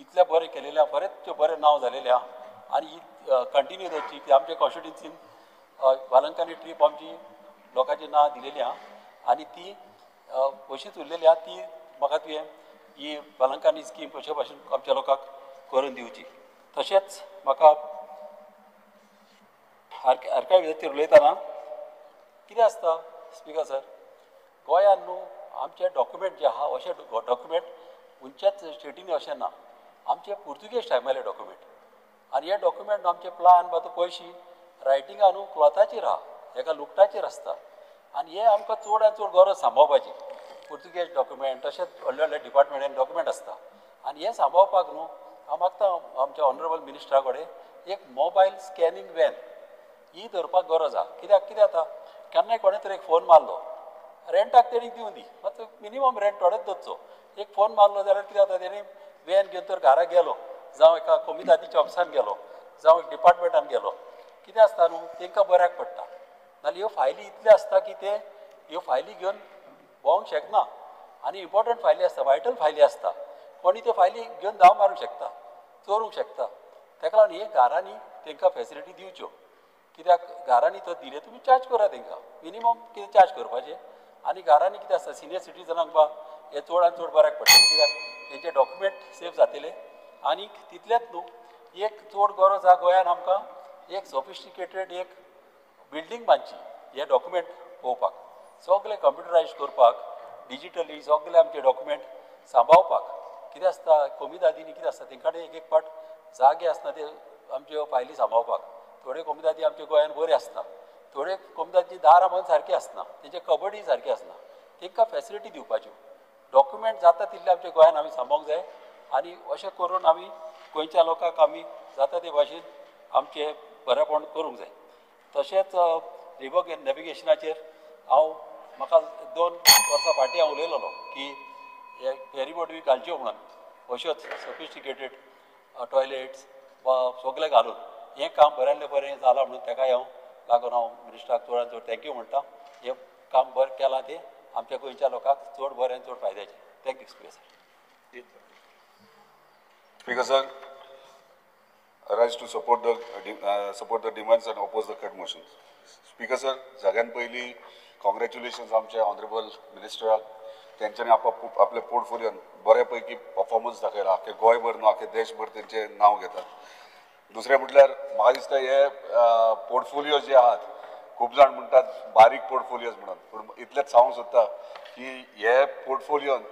इतलें बरें केलेलें आहा, बरेंच बरें नांव जालेलें आहा आनी ही कंटिन्यू जावची. की आमच्या कॉन्स्टिट्युन्सीन वालंकानी ट्रीप आमची लोकांची नांव दिलेली आहा आनी ती अशीच उरलेली आहा. ती म्हाका तुवें ही वालंकानी स्कीम अशे भाशेन आमच्या लोकांक करून दिवची. तशेंच म्हाका आर्कायव्हाचेर उलयतना कितें आसता स्पिकर सर, गोंयांत न्हू आमचे डॉक्युमेंट जे आहा अशे डॉक्युमेंट खंयच्याच स्टेटींनी अशें ना. आमचे पुर्तुगेज टायमाले डॉक्युमेंट आनी हे डॉक्युमेंट आमचे प्लान बा पयशी रायटिंगा न्हू क्लॉथाचेर आहा, हेका लुकटाचेर आसता आनी हे आमकां चड आनी चड गरज सांबाळपाची. पुर्तुगेज डॉक्युमेंट तशेंच व्हडले व्हडले डिपार्टमेंटान डॉक्युमेंट आसता आनी हे सांबाळपाक न्हू हांव मागता आमच्या ऑनरेबल मिनिस्टरा कडेन एक मोबायल स्कॅनिंग वॅन ही धरपाक गरज आहा. कित्याक कितें जाता केन्नाय कोणें तरी एक फोन मारलो रेंटाक तेणी दिवन दी, मात मिनिमम रेंट थोडेच दवरचो. एक फोन मारलो जाल्यार कितें जाता तेणी वॅन घेवन तर घरा गेलो, जावं एका कमितातीच्या ऑफिसान गेलो, जावं एक डिपार्टमेंटान गेलो. कितें आसता न्हू तांकां बऱ्याक पडटा. नाल्यार ह्यो फायली इतल्यो आसता की ते ह्यो फायली घेवन भोंवंक शकना आनी इम्पॉर्टंट फायली आसता, वायटल फायली आसता. कोणी त्यो फायली घेवन धांव मारूंक शकता, चोरूंक शकता. ताका लागून हे घरांनी तांकां फॅसिलिटी दिवच्यो. कित्याक घरांनी तो दिले तुमी चार्ज करा तांकां, मिनिमम कितें चार्ज करपाचें. आनी घरांनी कितें आसता सिनियर सिटीजनांक बा हे चड आनी चड बऱ्याक पडटलें, कित्याक तेंचे डॉक्युमेंट सेफ जातले. आनी तितलेंच न्हू एक चड गरज आहा गोंयान आमकां एक सोफिस्टिकेटेड एक बिल्डींग बांदची हे डॉक्युमेंट पळोवपाक, सगळे कंप्युटरायज करपाक, डिजिटली सगळे आमचे डॉक्युमेंट सांबाळपाक. कितें आसता कमितादींनी कितें आसता तेंकां एक पाट जागे आसना ते आमच्यो फायली सांबाळपाक. थोडे कमितादी आमच्या गोंयान बरे आसता, थोडे कमिताची दारां बंद सारकी आसना, तेंचे कबडी सारकी आसना. तांकां फॅसिलिटी दिवपाच्यो. डॉक्युमेंट जाता तितले आमच्या गोंयान आमी सांबाळूंक जाय आनी अशें करून आमी गोंयच्या लोकांक आमी जाता ते भाशेन आमचे बरेपण करूंक जाय. तशेंच नॅविगेशनाचेर म्हाका 2 वर्सां फाटीं हांव उलयलोलो की हे फेरीबोट बी घालच्यो म्हणून अश्योच सोफिस्टिकेटेड टॉयलेट्स वा सगळे घालून हें काम बऱ्यांतलें बरें जालां म्हणून ताकाय हांव लागून हांव मिनिस्टराक चडांत चड थँक्यू म्हणटा. हें काम बरें केलां तें आमच्या गोंयच्या लोकांक चड बरें चड फायद्याचें. Thank you speaker sir. Speaker sir, I rise to support the demands and oppose the cut motions. Speaker sir, सगळ्यात पयलीं कॉंग्रॅच्युलेशन्स आमच्या ऑनरेबल मिनिस्टराक. तेंच्यांनी आपल्या पोर्टफोलियोन बऱ्या पैकी परफॉर्मन्स दाखयला. आख्खे गोंयभर न्हू आख्खे देशभर तेंचें नांव घेतात. दुसरें म्हटल्यार म्हाका दिसता हे पोर्टफोलियो जे आहात खूब जाण म्हणटात बारीक पोर्टफोलियोज म्हणून, पूण इतलेंच सांगूंक सोदता की हे पोर्टफोलियोन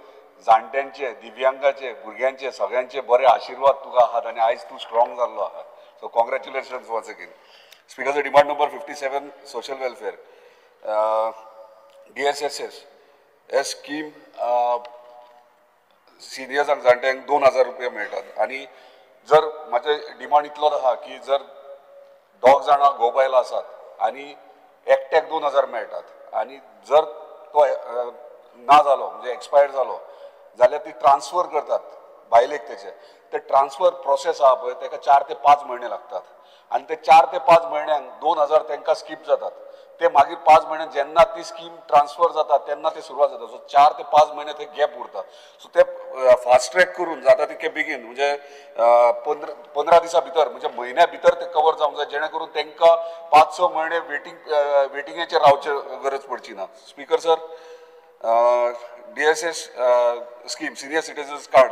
जाणट्यांचे, दिव्यांगाचे, भुरग्यांचे सगळ्यांचे बरे आशिर्वाद तुका आहात आनी आयज तूं स्ट्रॉंग जाल्लो आहात. So congratulations once again. Speaker demand number 57 social welfare DSSS हे स्कीम सिनियर्सांक जाणट्यांक 2000 रुपया मेळटात. आनी जर म्हाजें डिमांड इतलोच आहा की जर 2 जाणां घोव बायलां आसात आनी एकट्याक 2000 मेळटात आनी जर तो ना जालो म्हणजे एक्सपायर जालो जाल्यार ती ट्रान्सफर करतात बायलेक तेचे. ते ट्रान्सफर प्रोसेस आहा पळय ताका 4 ते 5 म्हयने लागतात आनी ते 4 ते 5 म्हयन्यांक 2000 तांकां स्कीप जातात. ते मागीर 5 म्हयने जेन्ना ती स्कीम ट्रान्सफर जाता तेन्ना ते सुरवात जाता. सो 4 ते 5 म्हयने ते गॅप उरता. सो ते फास्ट ट्रॅक करून जाता तितके बेगीन म्हणजे 15 दिसां भितर म्हणजे म्हयन्या भितर ते कवर जावंक जाय जेणे करून तांकां 5-6 म्हयने वेटिंगेचेर रावचे गरज पडची ना. Speaker sir, DSS scheme senior citizens card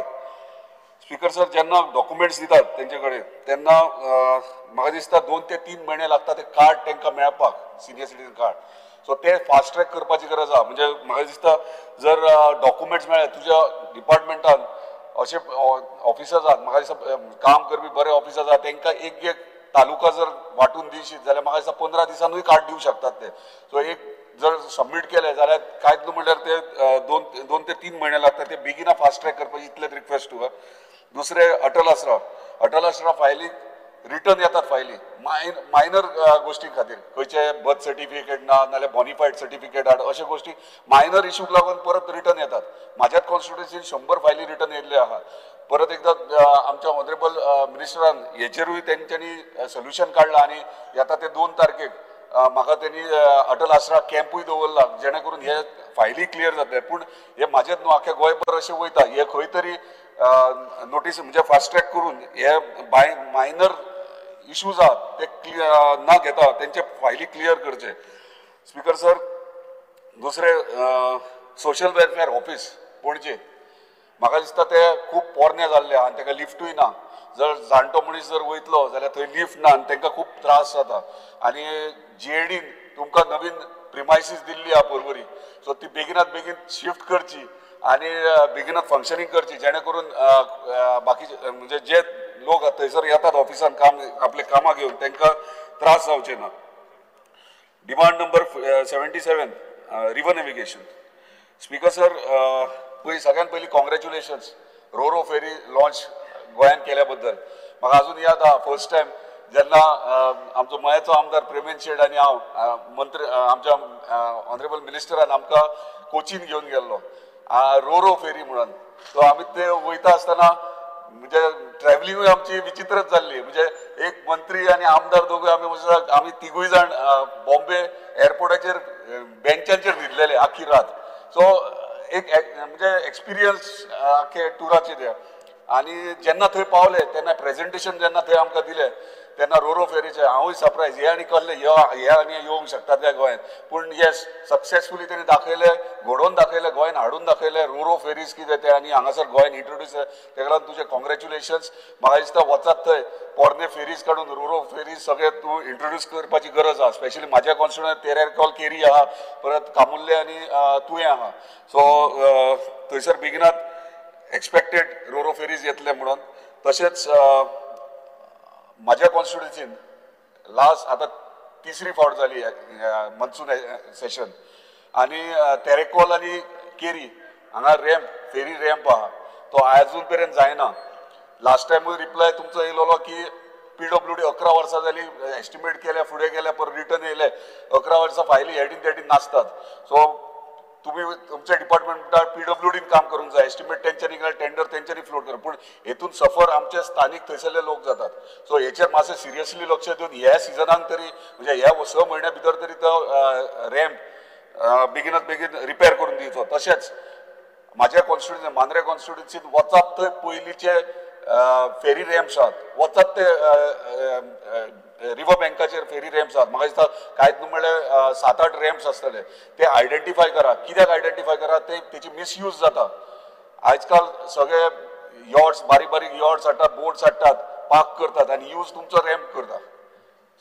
speaker sir जेन्ना डॉक्युमेंट्स दितात तेंचे कडेन तेन्ना म्हाका दिसता 2 ते 3 म्हयने लागता ते कार्ड तांकां मेळपाक सिनियर सिटीजन कार्ड. सो ते फास्ट ट्रॅक करपाची गरज आहा. म्हणजे म्हाका दिसता जर डॉक्युमेंट्स मेळ्ळे तुज्या डिपार्टमेंटान अशे ऑफिसर्स आहात म्हाका दिसता काम करपी बरे ऑफिसर्स आहात तांकां एक तालुका जर वांटून दिशीत जाल्यार म्हाका दिसता 15 दिसांनूय कार्ड दिवंक शकतात ते. सो एक जर सबमीट केले जाल्यार कांयच न्हू म्हणल्यार ते 2 ते 3 म्हयने लागतात. ते बेगिना फास्ट ट्रॅक करपाची इतलेच रिक्वेस्ट तुका. दुसरे अटल आसरा फायलीक रिटर्न येतात फायली मायनर गोष्टी खातीर खंयचे बर्थ सर्टिफिकेट ना नाल्यार बॉनिफाईड सर्टिफिकेट हाड अशा गोष्टी मायनर इश्यूक लागून परत रिटर्न येतात. म्हाज्याच कॉन्स्टिट्युएन्सीन 100 फायली रिटर्न येयल्ले आहा. परत एकदा आमच्या ऑनरेबल मिनिस्टरान हेचेरूय तेंच्यांनी सोल्युशन काडलां आणि येता ते 2 तारखेक म्हाका त्यांनी अटल आसरा कॅम्पूय दवरला जेणे करून हे फायली क्लियर जातले. पूण हे म्हाजेच न्हू आख्या गोंयभर अशें वयता हे खंय तरी नोटीस म्हणजे फास्ट ट्रॅक करून हे मायनर इश्यूज आहात ते न घेता तेंचे फायली क्लियर करचे. स्पीकर सर, दुसरे सोशल वेलफेअर ऑफिस पणजे म्हाका दिसता ते खूब पोरणे जाल्ले आहा आनी ताका लिफ्टूय ना. जर जाणटो मनीस जर वयतलो जाल्यार थंय लिफ्ट ना आनी तांकां खूब त्रास जाता. आनी JADन तुमकां नवीन प्रिमायसीस दिल्ली आहा पर्वरी, सो ती बेगिनात बेगीन शिफ्ट करची आनी बेगिनात फंक्शनींग करची जेणे करून बाकीचे म्हणजे जे लोक थंयसर येतात ऑफिसान काम आपले कामाक घेवन तांकां त्रास जावचे ना. Demand number 77 river navigation. Speaker sir, सगळ्यात पयलीं कॉंग्रॅच्युलेशन्स रो फेरी लॉन्च गोंयान केल्या बद्दल. म्हाका अजून याद आहा फर्स्ट टायम जेन्ना आमचो मयाचो आमदार प्रेमेंद शेट आनी हांव मंत्री आमच्या ऑनरेबल मिनिस्टरान आमकां कोचीन घेवन गेल्लो रो फेरी म्हणून. सो आमी ते वयता आसतना म्हणजे ट्रॅव्हलिंगूय आमची विचित्रच जाल्ली. म्हणजे एक मंत्री आनी आमदार दोगूय आमी तिगूय जाण बॉम्बे एअरपोर्टाचेर बेंचांचेर न्हिदलेले आख्खी रात. सो एक म्हणजे एक्सपिरियन्स आख्खे टुराचे ते. आनी जेन्ना थंय पावले तेन्ना प्रेझेंटेशन जेन्ना थंय आमकां दिलें तेन्ना रो फेरीचे हांवूय सरप्रायज हे आनी कहले हे आनी येवंक शकतात त्या गोंयांत. पूण येस सक्सेसफुली तेणी दाखयले, घडोवन दाखयले, गोंयान हाडून दाखयले रो फेरीज कितें ते आनी हांगासर गोंयान इंट्रोड्यूस तेका लागून तुजे कॉंग्रॅच्युलेशन्स. म्हाका दिसता वचात थंय पोरने फेरीज काडून रो फेरीज सगळे तूं इंट्रोड्यूस करपाची गरज आहा. स्पेशली म्हाज्या कॉन्स्टिट्युएंट तेरेकॉल केरी आहा, परत कामुर्ले आनी तुवें आहा. सो थंयसर बेगिनात एक्सपेक्टेड रो फेरीज येतले म्हणून. तशेंच म्हाज्या कॉन्स्टिट्युएन्सीन लास्ट आतां 3री फावट जाली मनसून सेशन आनी तेरेकॉल आनी केरी हांगा रॅम्प फेरी रॅम्प आहा तो अजून पर्यंत जायना. लास्ट टायमूय रिप्लाय तुमचो येयलो की PWD 11 वर्सां जाली एस्टिमेट केल्या फुडें गेल्या पर रिटर्न येयले 11 वर्सां फायली हेडीन तेडीन नासतात. सो तुम्ही तुमच्या डिपार्टमेंटात PWDन काम करूंक जाय. एस्टिमेट तेंच्यांनी केल्यार टेंडर तेंच्यांनी फ्लोट कर. पूण हेतून सफर आमचे स्थानिक थंयसरले लोक जातात. सो हेचेर मातशें सिरियसली लक्ष दिवन ह्या सिजनाक तरी म्हणजे ह्या 6 म्हयन्या भितर तरी तो रॅम्प बेगिनात बेगीन रिपेर करून दिवचो. तशेंच म्हाज्या कॉन्स्टिट्युएन्सी मांद्रे कॉन्स्टिट्युएन्सीन वचात थंय पयलींचे फेरी रॅम्प्स आहात, वचात ते रिवर बँकाचेर फेरी रॅम्प्स आहात. म्हाका दिसता कांयच न्हू म्हणल्यार 7-8 रॅम्प्स आसतले ते आयडेंटिफाय करा. कित्याक आयडेंटिफाय करा ते तेची मिसयूज जाता. आजकाल सगळे यॉर्ड्स बारीक बारीक यॉर्ड्स हाडटात, बोट्स हाडटात, पार्क करतात आनी यूज तुमचो रॅम्प करता.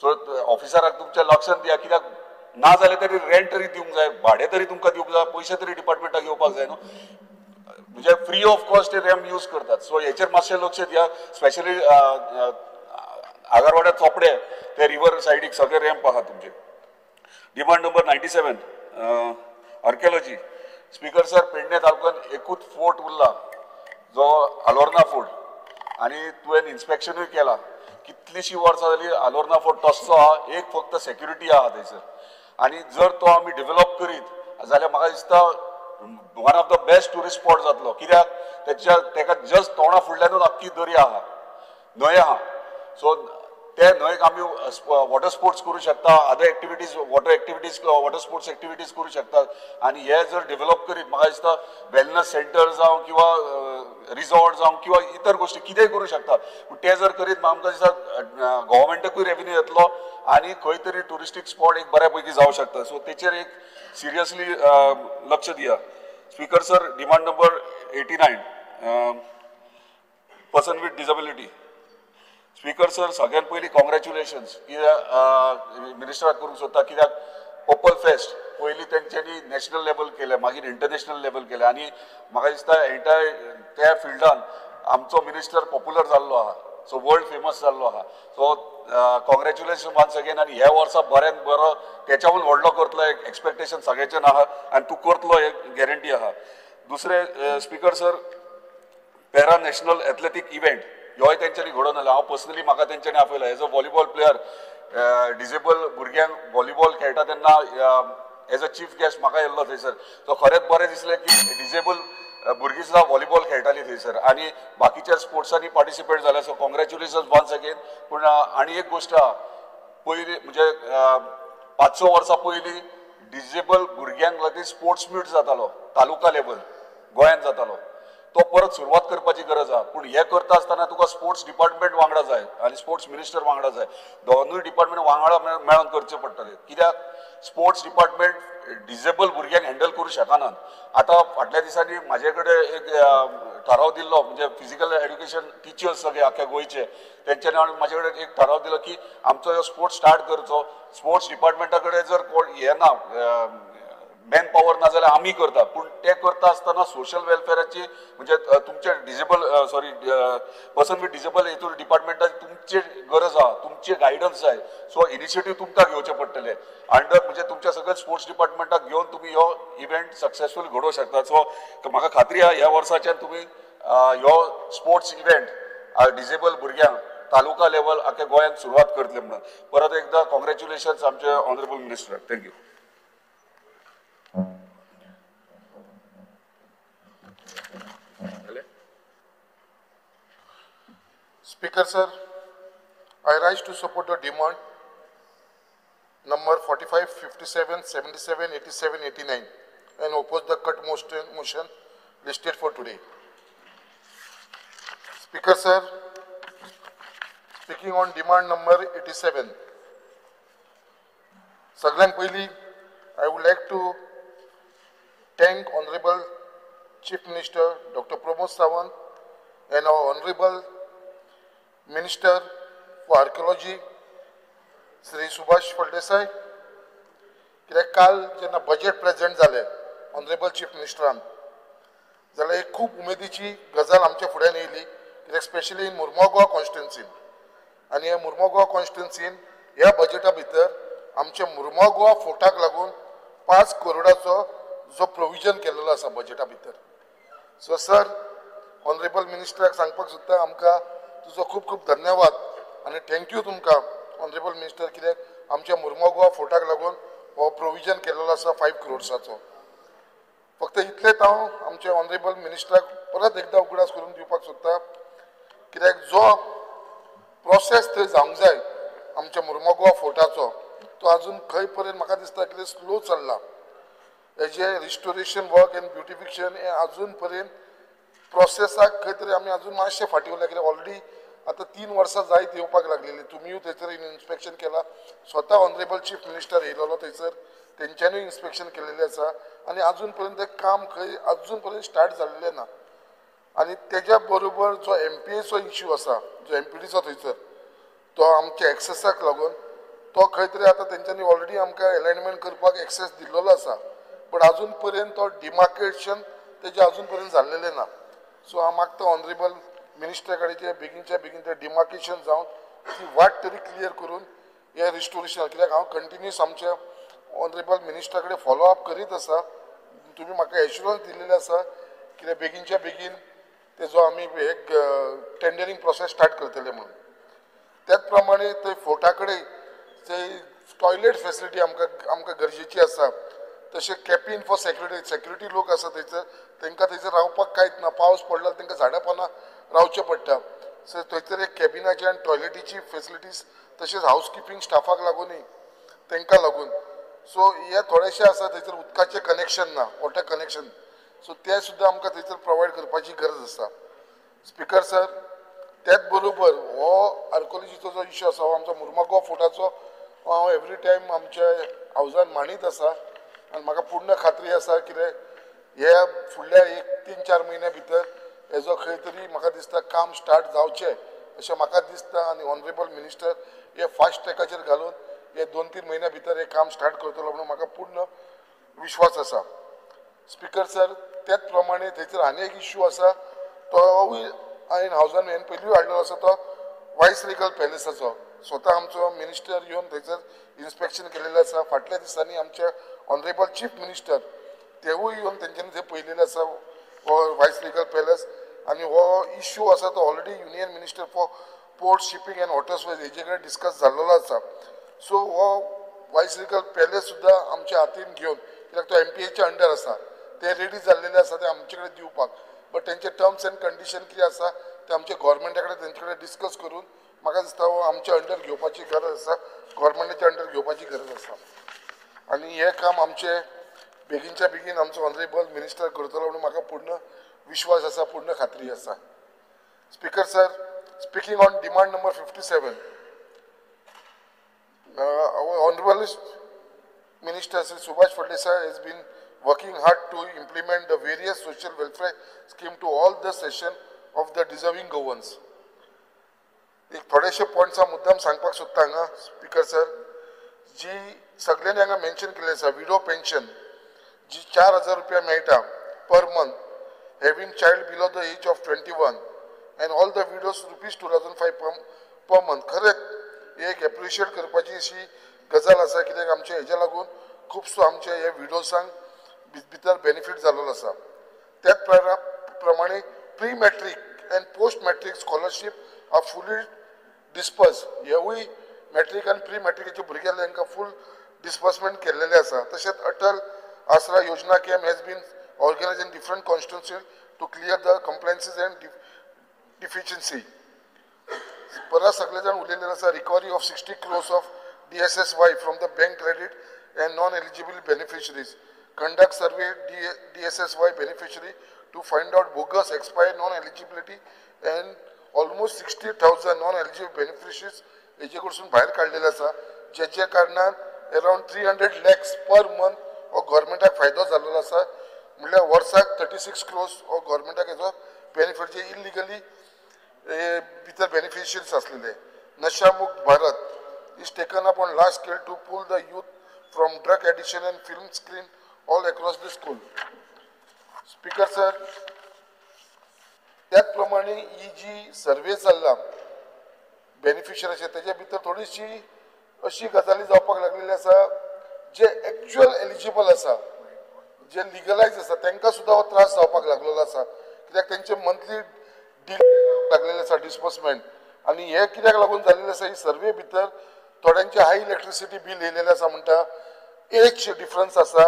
सो ऑफिसराक तुमच्या लक्षांत दिया. कित्याक ना जाल्यार तरी रेंट तरी दिवंक जाय, भाडें तरी तुमकां दिवंक जाय, पयशे तरी डिपार्टमेंटाक येवपाक जाय न्हू. म्हणजे फ्री ऑफ कॉस्ट ते रॅम्प यूज करतात. सो हेचेर मातशें लक्ष दिया. स्पेशली आगारवाड्या चोपडे ते रिवर सायडीक सगळे रॅम्प आहा तुमचे. Demand number 97 archaeology. Speaker sir, Pedne तालुक्यात एकूच फोर्ट उरला जो अलोर्ना फोर्ट आनी तुवें इन्स्पेक्शनूय केला. कितलीशीं वर्सां जाली अलोर्ना फोर्ट तसो आहा, एक फक्त सेक्युरिटी आहा थंयसर. आनी जर तो आमी डेव्हलप करीत जाल्यार म्हाका दिसता one of the best tourist spot जातलो. कित्याक तेका जस्ट तोंडा फुडल्यानूच आख्खी दर्या आहा, न्हंय आहा. सो ते न्हंयक आमी वॉटर स्पोर्ट्स करूं शकता, other activities water sports activities करूं शकतात. आनी हे जर डेव्हलप करीत म्हाका दिसता वेलनस सेंटर जावं किंवा रिसॉर्ट जावं किंवा इतर गोष्टी कितेंय करूं शकता. पूण ते जर करीत आमकां दिसता गव्हर्मेंटाकूय रेव्हेन्यू येतलो आनी खंय तरी टुरिस्टीक स्पॉट एक बऱ्या पैकी जावं शकता. सो तेचेर एक सिरियसली लक्ष दिया. Speaker sir, demand number 89 person with disability. Speaker sir, सगळ्यात पयलीं कॉंग्रॅच्युलेशन्स मिनिस्टराक करूंक सोदता. कित्याक पर्पल फेस्ट पयलीं तेंच्यांनी नॅशनल लेवल केले, मागीर इंटरनॅशनल लेवल केले आनी म्हाका दिसता एंटायर त्या फिल्डान आमचो मिनिस्टर पॉप्युलर जाल्लो आहा. सो वर्ल्ड फेमस जाल्लो आहा. So congratulation once again. आनी ह्या वर्सा बऱ्यान बरो त्याच्याहून व्हडलो करतलो एक एक्सपेक्टेशन सगळ्यांचें आहा आनी तूं करतलो एक गॅरंटी आहा. दुसरे speaker sir, para national athletic event ह्योय तेंच्यांनी घडोवन हाडला. हांव पर्सनली म्हाका तेंच्यांनी आपयला as a volleyball player disabled भुरग्यांक व्हॉलीबॉल खेळटा तेन्ना एज अ चीफ गेस्ट म्हाका येयल्लो थंयसर. सो खरेंच बरें दिसलें की डिजेबल भुरगीं सुद्दां व्हॉलीबॉल खेळटालीं थंयसर आनी बाकीच्या स्पोर्ट्सांनी पार्टिसिपेट जाले. So congratulations once again. पूण आनी एक गोश्ट आहा, पयलीं म्हणजे 5-6 वर्सां पयलीं डिजेबल भुरग्यांक लागीं स्पोर्ट्स मीट जातालो तालुका लेवल गोंयांत जातालो. तो परत सुरवात करपाची गरज आहा. पूण हे करता आसतना तुका स्पोर्ट्स डिपार्टमेंट वांगडा जाय आनी स्पोर्ट्स मिनिस्टर वांगडा जाय. दोनूय डिपार्टमेंट वांगडा मेळोन करचे पडटले. कित्याक स्पोर्ट्स डिपार्टमेंट डिजेबल भुरग्यांक हँडल करूं शकनात. आतां फाटल्या दिसांनी म्हाजे कडेन एक ठराव दिल्लो, म्हणजे फिजिकल एड्युकेशन टिचर्स सगळे आख्या गोंयचे, तेंच्यांनी म्हाजे कडेन एक ठराव दिलो की आमचो ह्यो स्पोर्ट्स स्टार्ट करचो. स्पोर्ट्स डिपार्टमेंटा कडेन जर कोण हे ना मॅन पॉवर ना जाल्यार आमी करता. पूण ते करता आसतना सोशल वेलफेअराची म्हणजे तुमचे डिजेबल पर्सन विथ डिजेबल हेतून डिपार्टमेंटाची तुमची गरज आहा, तुमचे गायडन्स जाय. सो इनिशिएटीव तुमकां घेवचे पडटले. अंडर म्हणजे तुमच्या सगळ्या स्पोर्ट्स डिपार्टमेंटाक घेवन तुमी ह्यो इव्हेंट सक्सेसफूल घडोवंक शकतात. सो म्हाका खात्री आहा ह्या वर्साच्यान तुमी ह्यो स्पोर्ट्स इव्हेंट डिजेबल भुरग्यांक तालुका लेवल आख्या गोंयांत सुरवात करतले म्हणून. परत एकदा कॉंग्रॅच्युलेशन्स आमचे honourable minister. Thank you. Speaker sir, I rise to support the demand number 45, 57, 77, 87, 89 and oppose the cut motion listed for today. Speaker sir, speaking on demand number 87, सगळ्यांत पयली I would like to thank Honorable Chief Minister Dr. Pramod Sawant and our Honorable Minister for Archaeology Sri Subhash Phaldesai. कित्याक काल जेन्ना budget present जालें honourable chief मिनिस्टरान, जाल्यार एक खूब उमेदीची गजाल आमच्या फुड्यान येयली. कित्याक स्पेशली इन मुर्मगांव कॉन्स्टिट्युन्सीन, आनी ह्या मुर्मगांव कॉन्स्टिट्युन्सीन ह्या बजेटा भितर आमच्या मुर्मगांव फोर्टाक लागून 5 करोडाचो जो प्रोविजन केल्लो आसा बजेटा भितर. सो सर, ऑनरेबल मिनिस्टराक सांगपाक सोदता आमकां तुजो खूब खूब धन्यवाद आनी थँक्यू तुमकां ऑनरेबल मिनिस्टर. कित्याक आमच्या मुर्मगांव फोर्टाक लागून हो प्रोविजन केल्लो आसा 5 करोड्साचो. फक्त इतलेंच हांव आमच्या ऑनरेबल मिनिस्टराक परत एकदा उगडास करून दिवपाक सोदता. कित्याक जो प्रोसेस थंय जावंक जाय आमच्या मुर्मगांव फोर्टाचो, तो आजून खंय पर्यंत म्हाका दिसता कितें स्लो चल्ला. हेजे रिस्टोरेशन वर्क एंड ब्युटिफिकेशन हे आजून पर्यंत प्रोसेसाक खंय तरी आमी आजून मातशें फाटीं उरल्या. कित्याक ऑलरेडी आतां 3 वर्सां जायत येवपाक लागलेली. तुमीय थंयसर इन्स्पेक्शन केला, स्वता ऑनरेबल चीफ मिनिस्टर येयलो थंयसर, तेंच्यांनीय इन्स्पेक्शन केलेलें आसा आनी आजून पर्यंत तें काम खंय आजून पर्यंत स्टार्ट जाल्लें ना. आनी तेज्या बरोबर जो MPAचो इश्यू आसा, जो MPDचो थंयसर, तो आमच्या एक्सेसाक लागून तो खंय तरी आतां तेंच्यांनी ऑलरेडी आमकां अलायनमेंट करपाक एक्सेस दिल्लो आसा, बट आजून पर्यंत तो डिमार्केशन तेजें आजून पर्यंत जाल्लेलें ना. सो हांव मागता ऑनरेबल मिनिस्टर कडेन बेगीनच्या बेगीन तें डिमार्केशन जावन ती वाट तरी क्लियर करून हे रिस्टोरेशन. कित्याक हांव कंटिन्यूस आमच्या ऑनरेबल मिनिस्टर कडेन फॉलो अप करीत आसा. तुमी म्हाका एश्युरन्स दिल्लेले आसा कित्याक बेगीनच्या बेगीन तेजो आमी एक टेंडरींग प्रोसेस स्टार्ट करतले म्हणून. त्याच प्रमाणे थंय फोर्टा कडेन थंय टॉयलेट फेसिलिटी आमकां गरजेची आसा. तशें कॅपीन फॉर सेक्युरिटी लोक आसा थंयसर, तांकां थंयसर रावपाक कांयच ना. पावस पडल्यार तांकां झाडां पोंदा रावचें पडटा. सो थंयसर एक कॅबिनाची आनी टॉयलेटीची फेसिलिटीज, तशेंच हावजकिपींग स्टाफाक लागूनय तांकां लागून. सो हे थोडेशें आसा थंयसर उदकाचें कनेक्शन ना, वॉटर कनेक्शन. सो ते सुद्दां आमकां थंयसर प्रोवायड करपाची गरज आसा. स्पिकर सर, त्याच बरोबर हो आर्कोलॉजीचो जो इश्यू आसा, हो आमचो मुर्मगांव फोर्टाचो, हांव एवरी टायम आमच्या हावजान मांडीत आसा आनी म्हाका पूर्ण खात्री आसा कितें हे फुडल्या 1-3-4 म्हयन्या भितर हेजो खंय तरी म्हाका दिसता काम स्टार्ट जावचें अशें म्हाका दिसता. आनी ऑनरेबल मिनिस्टर हे फास्ट ट्रॅकाचेर घालून हे 2-3 म्हयन्या भितर हे काम स्टार्ट करतलो म्हणून म्हाका पूर्ण विश्वास आसा. स्पिकर सर, त्याच प्रमाणे थंयसर आनी एक इश्यू आसा, तोवूय हांवें हावजान पयलीं हाडलेलो आसा, तो वायस रिगल पॅलेसाचो. स्वता आमचो मिनिस्टर येवन थंयसर इन्स्पेक्शन केलेलें आसा. फाटल्या दिसांनी आमचे ऑनरेबल चीफ मिनिस्टर तेवूय येवन तेंच्यांनी थंय पळयलेलें आसा वायस रिगल पॅलेस. आणि हो इश्यू आसा तो already union minister for port shipping and waterways हेजे कडेन डिस्कस जाल्लो आसा. सो हो वायस रिगल पॅलेस सुद्दां आमच्या हातीन घेवन कित्याक तो MPAच्या अंडर आसा ते रेडी जाल्लेले आसा ते आमचे कडेन दिवपाक. बट तेंचे टर्म्स अँड कंडिशन कितें आसा ते आमच्या गोवोरमेंटा कडेन तेंचे कडेन डिस्कस करून म्हाका दिसता हो आमच्या अंडर घेवपाची गरज आसा, गोवोरमेंटाच्या अंडर घेवपाची गरज आसा. आनी हें काम आमचें बेगीनच्या बेगीन आमचो ऑनरेबल मिनिस्टर करतलो म्हणून म्हाका पूर्ण विश्वास आसा, पूर्ण खात्री आसा. Speaker sir, speaking on demand number 57, our honorable Minister Sri Subhash Phadnisar has been working hard to implement the various social welfare scheme to all the section of the deserving governors. एक थोडेशे points हांव मुद्दाम सांगपाक सोदता हांगा speaker sir. जी सगळ्यांनी हांगा mention केल्लें आसा विडो पेन्शन जी 4,000 रुपया मेळटा per month, having child below the age of 21 and all the widows ₹2,005 per month. खरेंच एक एप्रिशिएट करपाची अशी गजाल आसा कित्याक आमचे हेज्या लागून खुबसो आमचे हे विडोजांक भितर बेनिफीट जाल्लो आसा. त्याच प्रमाणे pre matric and post matric scholarship are fully disperse. हेवूय मॅट्रीक आनी प्री मॅट्रिकेचे भुरगे तांकां फूल डिस्बर्समेंट केल्लेले आसा. तशेंच Atal Asra Yojana camp has been organized in different constituency to clear the compliances and deficiency. परत सगळे जाण उलयलेले आसा recovery of 60 crores of DSSY from the bank credit and non eligible beneficiaries. Conduct survey DSSY beneficiary to find out bogus expired non eligibility and almost 60,000 non eligible beneficiaries हेजे कडसून भायर काडलेले आसा, जेच्या कारणान अराउंड 300 lakhs पर मंथ हो गव्हर्मेंटाक फायदो जाल्लो आसा. म्हणल्यार वर्साक 36 crores हो गव्हर्मेंटाक हेजो बेनिफीट जे इलिगली भितर बेनिफिशियरीज आसलेले. Nashamukt Bharat is taken up on large scale to pull the youth from drug addiction and film screen all across the school. Speaker sir, त्याच प्रमाणे ही जी सर्वे चल्ला बेनिफिशरीचे तेजे भितर थोडीशी अशी गजाली जावपाक लागलेली आसा जे एक्चुअल एलिजिबल आसा, जे लिगलायज आसा तांकां सुद्दां हो त्रास जावपाक लागलेलो आसा कित्याक तेंचे मंथली लागलेले आसा डिस्बर्समेंट. आनी हे कित्याक लागून जाल्लेले आसा ही सर्वे भितर थोड्यांचे हाय इलेक्ट्रिसिटी बील येयलेले आसा म्हणटा, एज डिफरन्स आसा,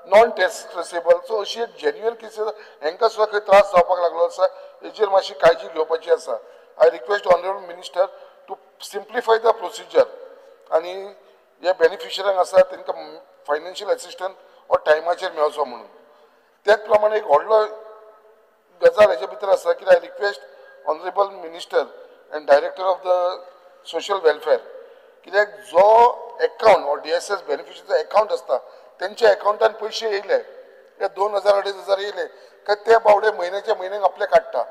नॉन ट्रेसेबल. सो अशी एक जेन्युअन केसीस हांकां सुद्दां खंय त्रास जावपाक लागलो आसा हेजेर मातशी काळजी घेवपाची आसा. I request honourable minister to simplify the procedure आनी हे बेनिफिशरींक आसा तांकां फायनान्शियल एसिस्टंट हो टायमाचेर मेळचो म्हणून. त्याच प्रमाणे एक व्हडलो गजाल हेजे भितर आसा की I request honourable minister and director of the social welfare कित्याक जो अकाउंट हो DSS बेनिफिशरीचो अकाउंट आसता तेंच्या अकाउंटान पयशे येयले, हे 2,000-2,500 येयले काय ते बावडे म्हयन्याच्या म्हयन्याक आपले काडटा.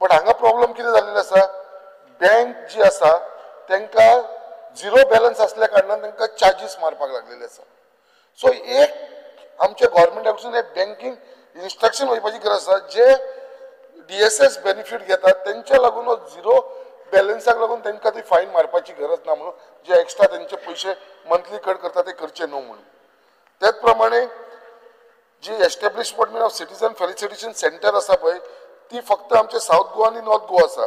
बट हांगा प्रॉब्लेम कितें जाल्लेलो आसा, बँक जी आसा तांकां झिरो बॅलन्स असल्या कारणान तांकां चार्जीस मारपाक लागलेले आसा. सो एक आमच्या गव्हर्मेंटा कडसून एक बँकींग इन्स्ट्रक्शन वयपाची गरज आसा जे DSS बेनिफीट घेतात तेंच्या लागून झिरो बॅलन्साक लागून तांकां ती फायन मारपाची गरज ना म्हणून, जे एक्स्ट्रा तेंचे पयशे मंथली कट करता ते करचे न्हू म्हणून. त्याच प्रमाणे जी establishment of citizen felicitation centre आसा पळय ती फक्त आमचे साऊथ गोवा आनी नॉर्थ गोवा आसा.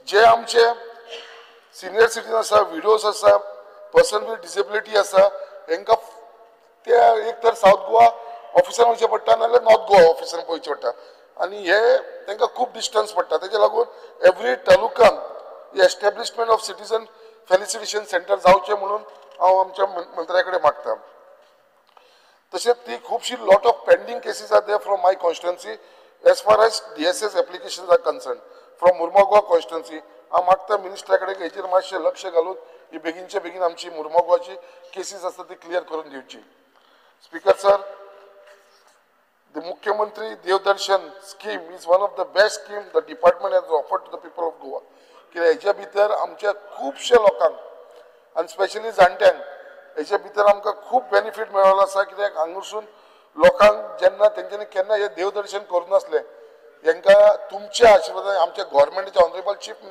जे आमचे सिनियर सिटीजन आसा, विडोज आसा, पर्सन विथ डिसेबिलिटी आसा हांकां ते एक तर साऊथ गोवा ऑफिसान वयचें पडटा नाजाल्यार नॉर्थ गोवा ऑफिसान पळोवचें पडटा आनी हे तांकां खूब डिस्टन्स पडटा. तेजे लागून एवरी तालुकान establishment of citizen felicitation centre जावचें म्हणून हांव आमच्या मंत्र्या कडेन मागता. तशेंच ती खुबशी lot of pending cases are there from my constituency as far as DSS applications are concern from Mormugao constituency. हांव मागता मिनिस्टरा कडेन हेचेर मातशें लक्ष घालून ही बेगीनचे बेगीन आमची मुर्मुगांवची केसीस आसा ती क्लियर करून दिवची. Speaker sir, the Mukhyamantri Devdarshan scheme is one of the best schemes the department has offered to the people of Goa. की हेच्या भितर आमच्या खुबशे लोकांक आनी स्पेशली जाणट्यांक हेच्या भितर आमकां खूब बेनिफीट मेळ्ळो आसा कित्याक हांगासून लोकांक जेन्ना तेंच्यांनी केन्ना हे देवदर्शन करूनासलें हांकां तुमच्या आशिर्वादान आमच्या गव्हर्मेंटाच्या ऑनरेबल चीफ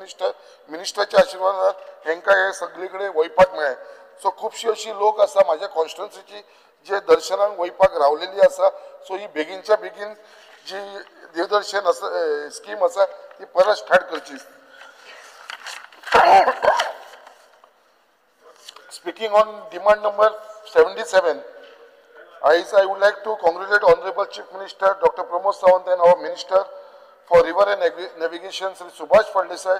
मिनिस्टराच्या आशिर्वादान हांकां हे सगळे कडेन वयपाक मेळ्ळें. सो खुबशी अशी लोक आसा म्हाज्या कॉन्स्टिट्युएन्सीची जे दर्शनाक वयपाक रावलेली आसा. सो ही बेगीनच्या बेगीन जी देवदर्शन स्कीम आसा ती परत स्टार्ट करची. Speaking on demand number 77, I would like to congratulate Honorable Chief Minister Dr. Pramod Sawant and our Minister for River and Navigation Sri Subhash Phaldesai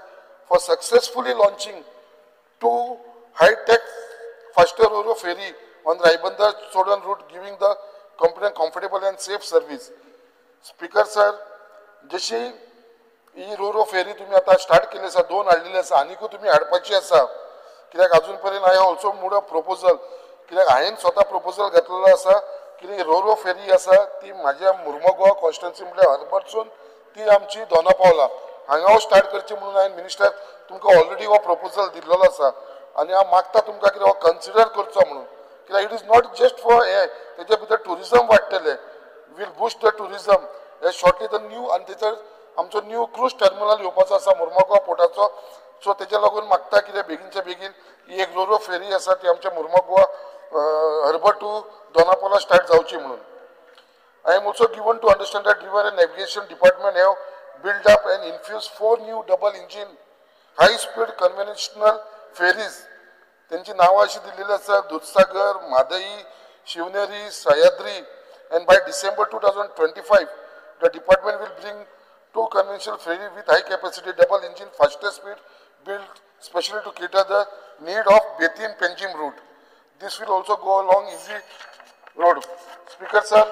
for successfully launching 2 high-tech faster Ro-Ro ferry on the Raibandar Sodan route, giving the competent, comfortable and safe service. Speaker sir, जशी ही Ro-Ro ferry तुम्ही आता start केली आसा, 2 हाडलेली आसा, आनीकूय तुम्ही हाडपाची आसा. कित्याक अजून पर्यंत I also mood a proposal, कित्याक हांवें स्वता प्रपोजल घातलेलो आसा की Ro-Ro फेरी आसा ती म्हाज्या मुर्मगांव कॉन्स्टिट्युन्सी म्हणल्यार हरबरसून ती आमची दोनापावला हांगा स्टार्ट करची म्हणून हांवें मिनिस्टर तुमकां ऑलरेडी हो प्रपोजल दिल्लो आसा आनी हांव मागता तुमकां कितें हो कन्सिडर करचो म्हणून. कित्याक it is not just for हे, तेजे भितर टुरिजम वाडटले, वील बूस्ट द टुरिजम हे शॉर्टली द न्यू, आनी तेचेर आमचो न्यू क्रूज टर्मिनल येवपाचो आसा मुर्मगांव पोर्टाचो. सो तेच्या लागून मागता कितें बेगीनच्या बेगीन ही एक Ro-Ro फेरी आसा ती आमच्या मुर्मगांव हर्बर टू दोनापावला स्टार्ट जावची म्हणून. I am also given to understand that River and Navigation Department have built up and infused 4 new double-engine, high-speed conventional ferries. त्यांची नावं अशी दिलेली आसा Dudhsagar, मादई, Shivneri, Sahyadri. And by December 2025, the department will bring 2 conventional ferries with high-capacity double-engine, fastest speed, built specially to cater the need of Betin-Panjim route. This will also go along easy road. Speaker sir,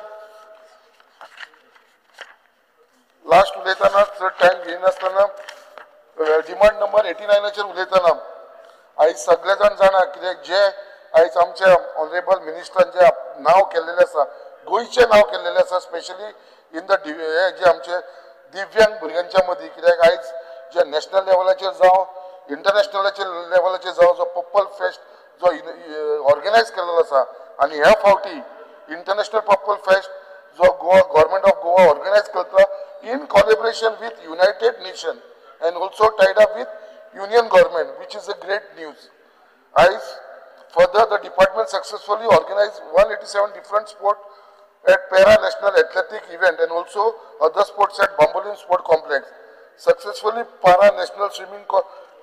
last उलयतना चड time घेयनासतना demand number 89चेर उलयतना आयज सगळे जाण जाणा कित्याक जे आयज आमच्या ऑनरेबल मिनिस्टरान जे नांव केल्लेलें आसा, गोंयचें नांव केल्लेलें आसा, स्पेशली इन द हे जे आमचे दिव्यांग भुरग्यांच्या मदीं, कित्याक आयज जे नॅशनल लेवलाचेर जावं इंटरनॅशनलाचेर लेवलाचेर जावं जो पर्पल फेस्ट जो ऑर्गनायज केल्लो आसा आनी ह्या फावटी इंटरनॅशनल पर्पल फेस्ट जो Goa government of Goa organise करता in collaboration with United Nations and also tied up with Union Government, which is a great news. Further, the department successfully organized 187 different sport at para-national athletic event and also other sports at Bambolim Sport Complex. Successfully para-national swimming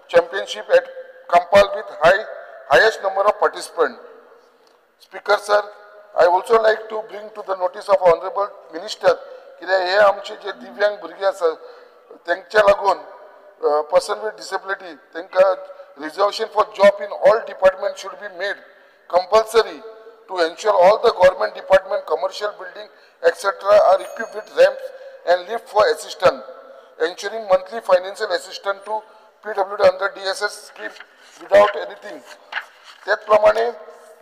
championship at Kampal with highest number of participants. Speaker sir, I also like to bring to the notice of Honorable Minister कित्याक हे आमचे जे दिव्यांग भुरगे आसा तेंच्या लागून person with disability तांकां reservation for job in all department should be made compulsory to ensure all the government department commercial building etcetera are equipped with ramps and lift for assistant ensuring monthly financial assistant to PWD under DSS scheme without anything. त्याच प्रमाणे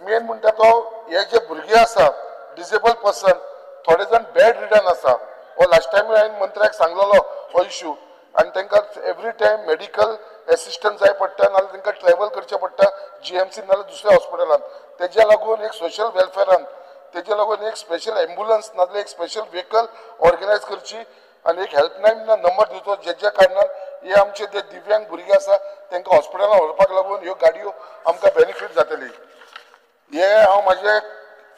main म्हणटा तो हे जे भुरगे आसा disable person थोडे जाण बेड रिडन आसा, हो लास्ट टायम हांवें मंत्र्याक सांगलेलो हो इश्यू, आनी तांकां एवरी टायम मेडिकल एसिस्टंट जाय पडटा नाल्यार तांकां ट्रॅवल करचें पडटा GMC नाल्यार दुसऱ्या हॉस्पिटलांत. तेज्या लागून एक सोशल वेलफेरान तेज्या लागून एक स्पेशल एम्ब्युलन्स नाजाल्यार एक स्पेशल व्हेकल ऑर्गनायज करची आनी एक हेल्पलायन नंबर दिवचो जेच्या कारणान हे आमचे जे दिव्यांग भुरगे आसा तांकां हॉस्पिटलांत व्हरपाक लागून ह्यो गाडयो आमकां बेनिफीट जातली. हे हांव म्हाजें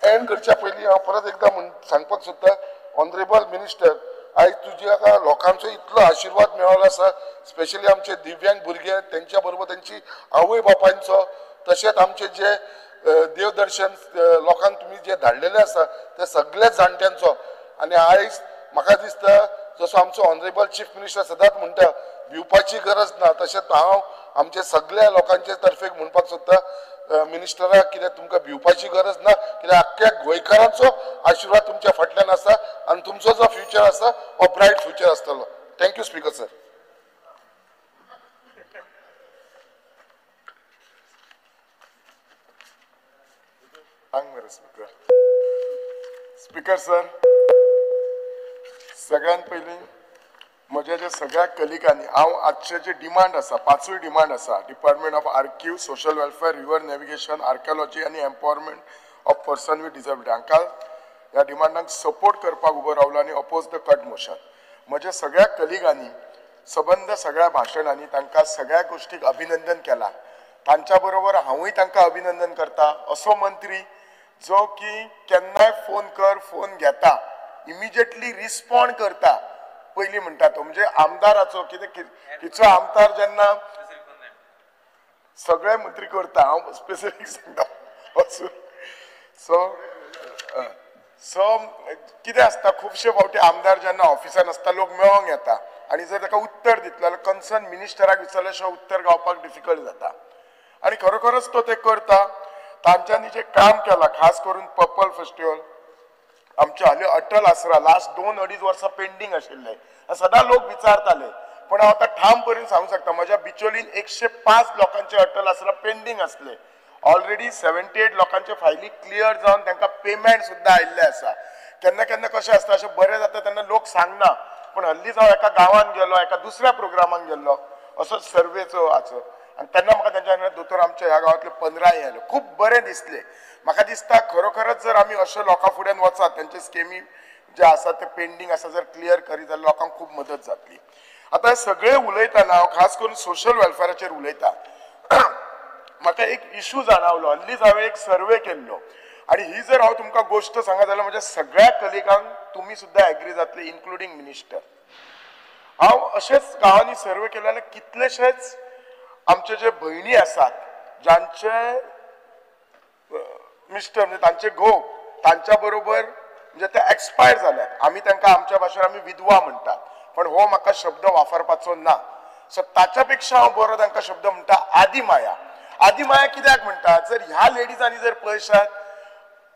एंड करच्या पयलीं हांव परत एकदां सांगपाक सोदता ऑनरेबल मिनिस्टर, आयज तुज्या लोकांचो इतलो आशिर्वाद मेळ्ळो आसा, स्पेशली आमचे दिव्यांग भुरगे तेंच्या बरोबर तेंची आवय बापायंचो, तशेंच आमचे जे देवदर्शन लोकांक तुमी जे धाडलेले आसा ते सगळे जाणट्यांचो. आनी आयज म्हाका दिसता जसो आमचो ऑनरेबल चीफ मिनिस्टर सदांच म्हणटा भिवपाची गरज ना, तशेंच हांव आमचे सगळ्या लोकांचे तर्फे म्हणपाक सोदता मिनिस्टराक कितें तुमकां भिवपाची गरज ना, कित्याक आख्ख्या गोंयकारांचो आशिर्वाद तुमच्या फाटल्यान आसा आनी तुमचो जो फ्युचर आसा हो ब्रायट फ्युचर आसतलो. Thank you speaker sir. Speaker sir, सगळ्यात पयलीं म्हज्या जे सगळ्या कलिगांनी हांव आजचे जे डिमांड आसा 5 डिमांड आसा department of archive, social welfare, river navigation, archaeology आनी empowerment of person with disability हांकां ह्या डिमांडांक सपोर्ट करपाक उबो रावलो आनी अपोज द कट मोशन. म्हज्या सगळ्या कलिगांनी सबंद सगळ्या भाशणांनी तांकां सगळ्या गोष्टीक अभिनंदन केलां. तांच्या बरोबर हांवूय तांकां अभिनंदन करता असो मंत्री जो की केन्नाय फोन कर फोन घेता इमिजिएटली रिस्पॉन्ड करता पयलीं म्हणटा तो म्हणजे आमदाराचो किचो आमदार जेन्ना सगळे मंत्री करता हांव स्पेसिफीक सांगता सो कितें आसता खुबशे फावटी आमदार जेन्ना ऑफिसान आसता लोक मेळोंक येता आनी जर ताका उत्तर दितलो जाल्यार कन्सर्न मिनिस्टराक विचारल्या शिवाय उत्तर गावपाक डिफिकल्ट जाता आनी खरोखरच तो ते करता तांच्यांनी जे काम केलां खास करून पर्पल फेस्टिवल आमचे हालीं अटल आसरा लास्ट 2-2.5 वर्सां पेंडींग आशिल्ले सदां लोक विचारताले पण हांव आतां ठाम करून सांगूंक शकता म्हज्या बिचोलीन 105 लोकांचे अटल आसरा पेंडींग आसले ऑलरेडी 78 लोकांचे फायली क्लियर जावन तांकां पेमेंट सुद्दां आयिल्ले आसा केन्ना केन्ना कशें आसता अशें बरें जाता तेन्ना लोक सांगना पण हल्लीच हांव एका गांवांत गेलो एका दुसऱ्या प्रोग्रामाक गेल्लो असो सर्वेचो हाचो आनी तेन्ना म्हाका तेंच्या दोतोर आमच्या ह्या गांवांतले 15 येयले खूब बरें दिसलें म्हाका दिसता खरोखरच जर आमी अशे लोकां फुड्यान वचत तेंचे स्किमी जे आसा ते पेंडींग आसा जर क्लियर करीत जाल्यार लोकांक खूब मदत जातली आतां हे सगळे उलयतना हांव खास करून सोशल वेलफेराचेर उलयता म्हाका एक इशू जाणवलो हल्लीच हांवें एक सर्वे केल्लो आनी ही जर हांव तुमकां गोश्ट सांगत जाल्यार म्हज्या सगळ्या कलिगांक तुमी सुद्दां एग्री जातले इन्क्लुडींग मिनिस्टर हांव अशेंच गांवांनी सर्वे केले जाल्यार कितलेशेच आमचे जे भयणी आसात जांचे मिस्टर म्हणजे तांचे घोव तांच्या बरोबर म्हणजे ते एक्सपायर जाल्यात आमी तांकां आमच्या भाशेन आमी विधवा म्हणटात पण हो म्हाका शब्द वापरपाचो ना सो ताच्या पेक्षा हांव बरो तांकां शब्द म्हणटा आदिमाया कित्याक म्हणटात जर ह्या लेडीजांनी जर पळयशात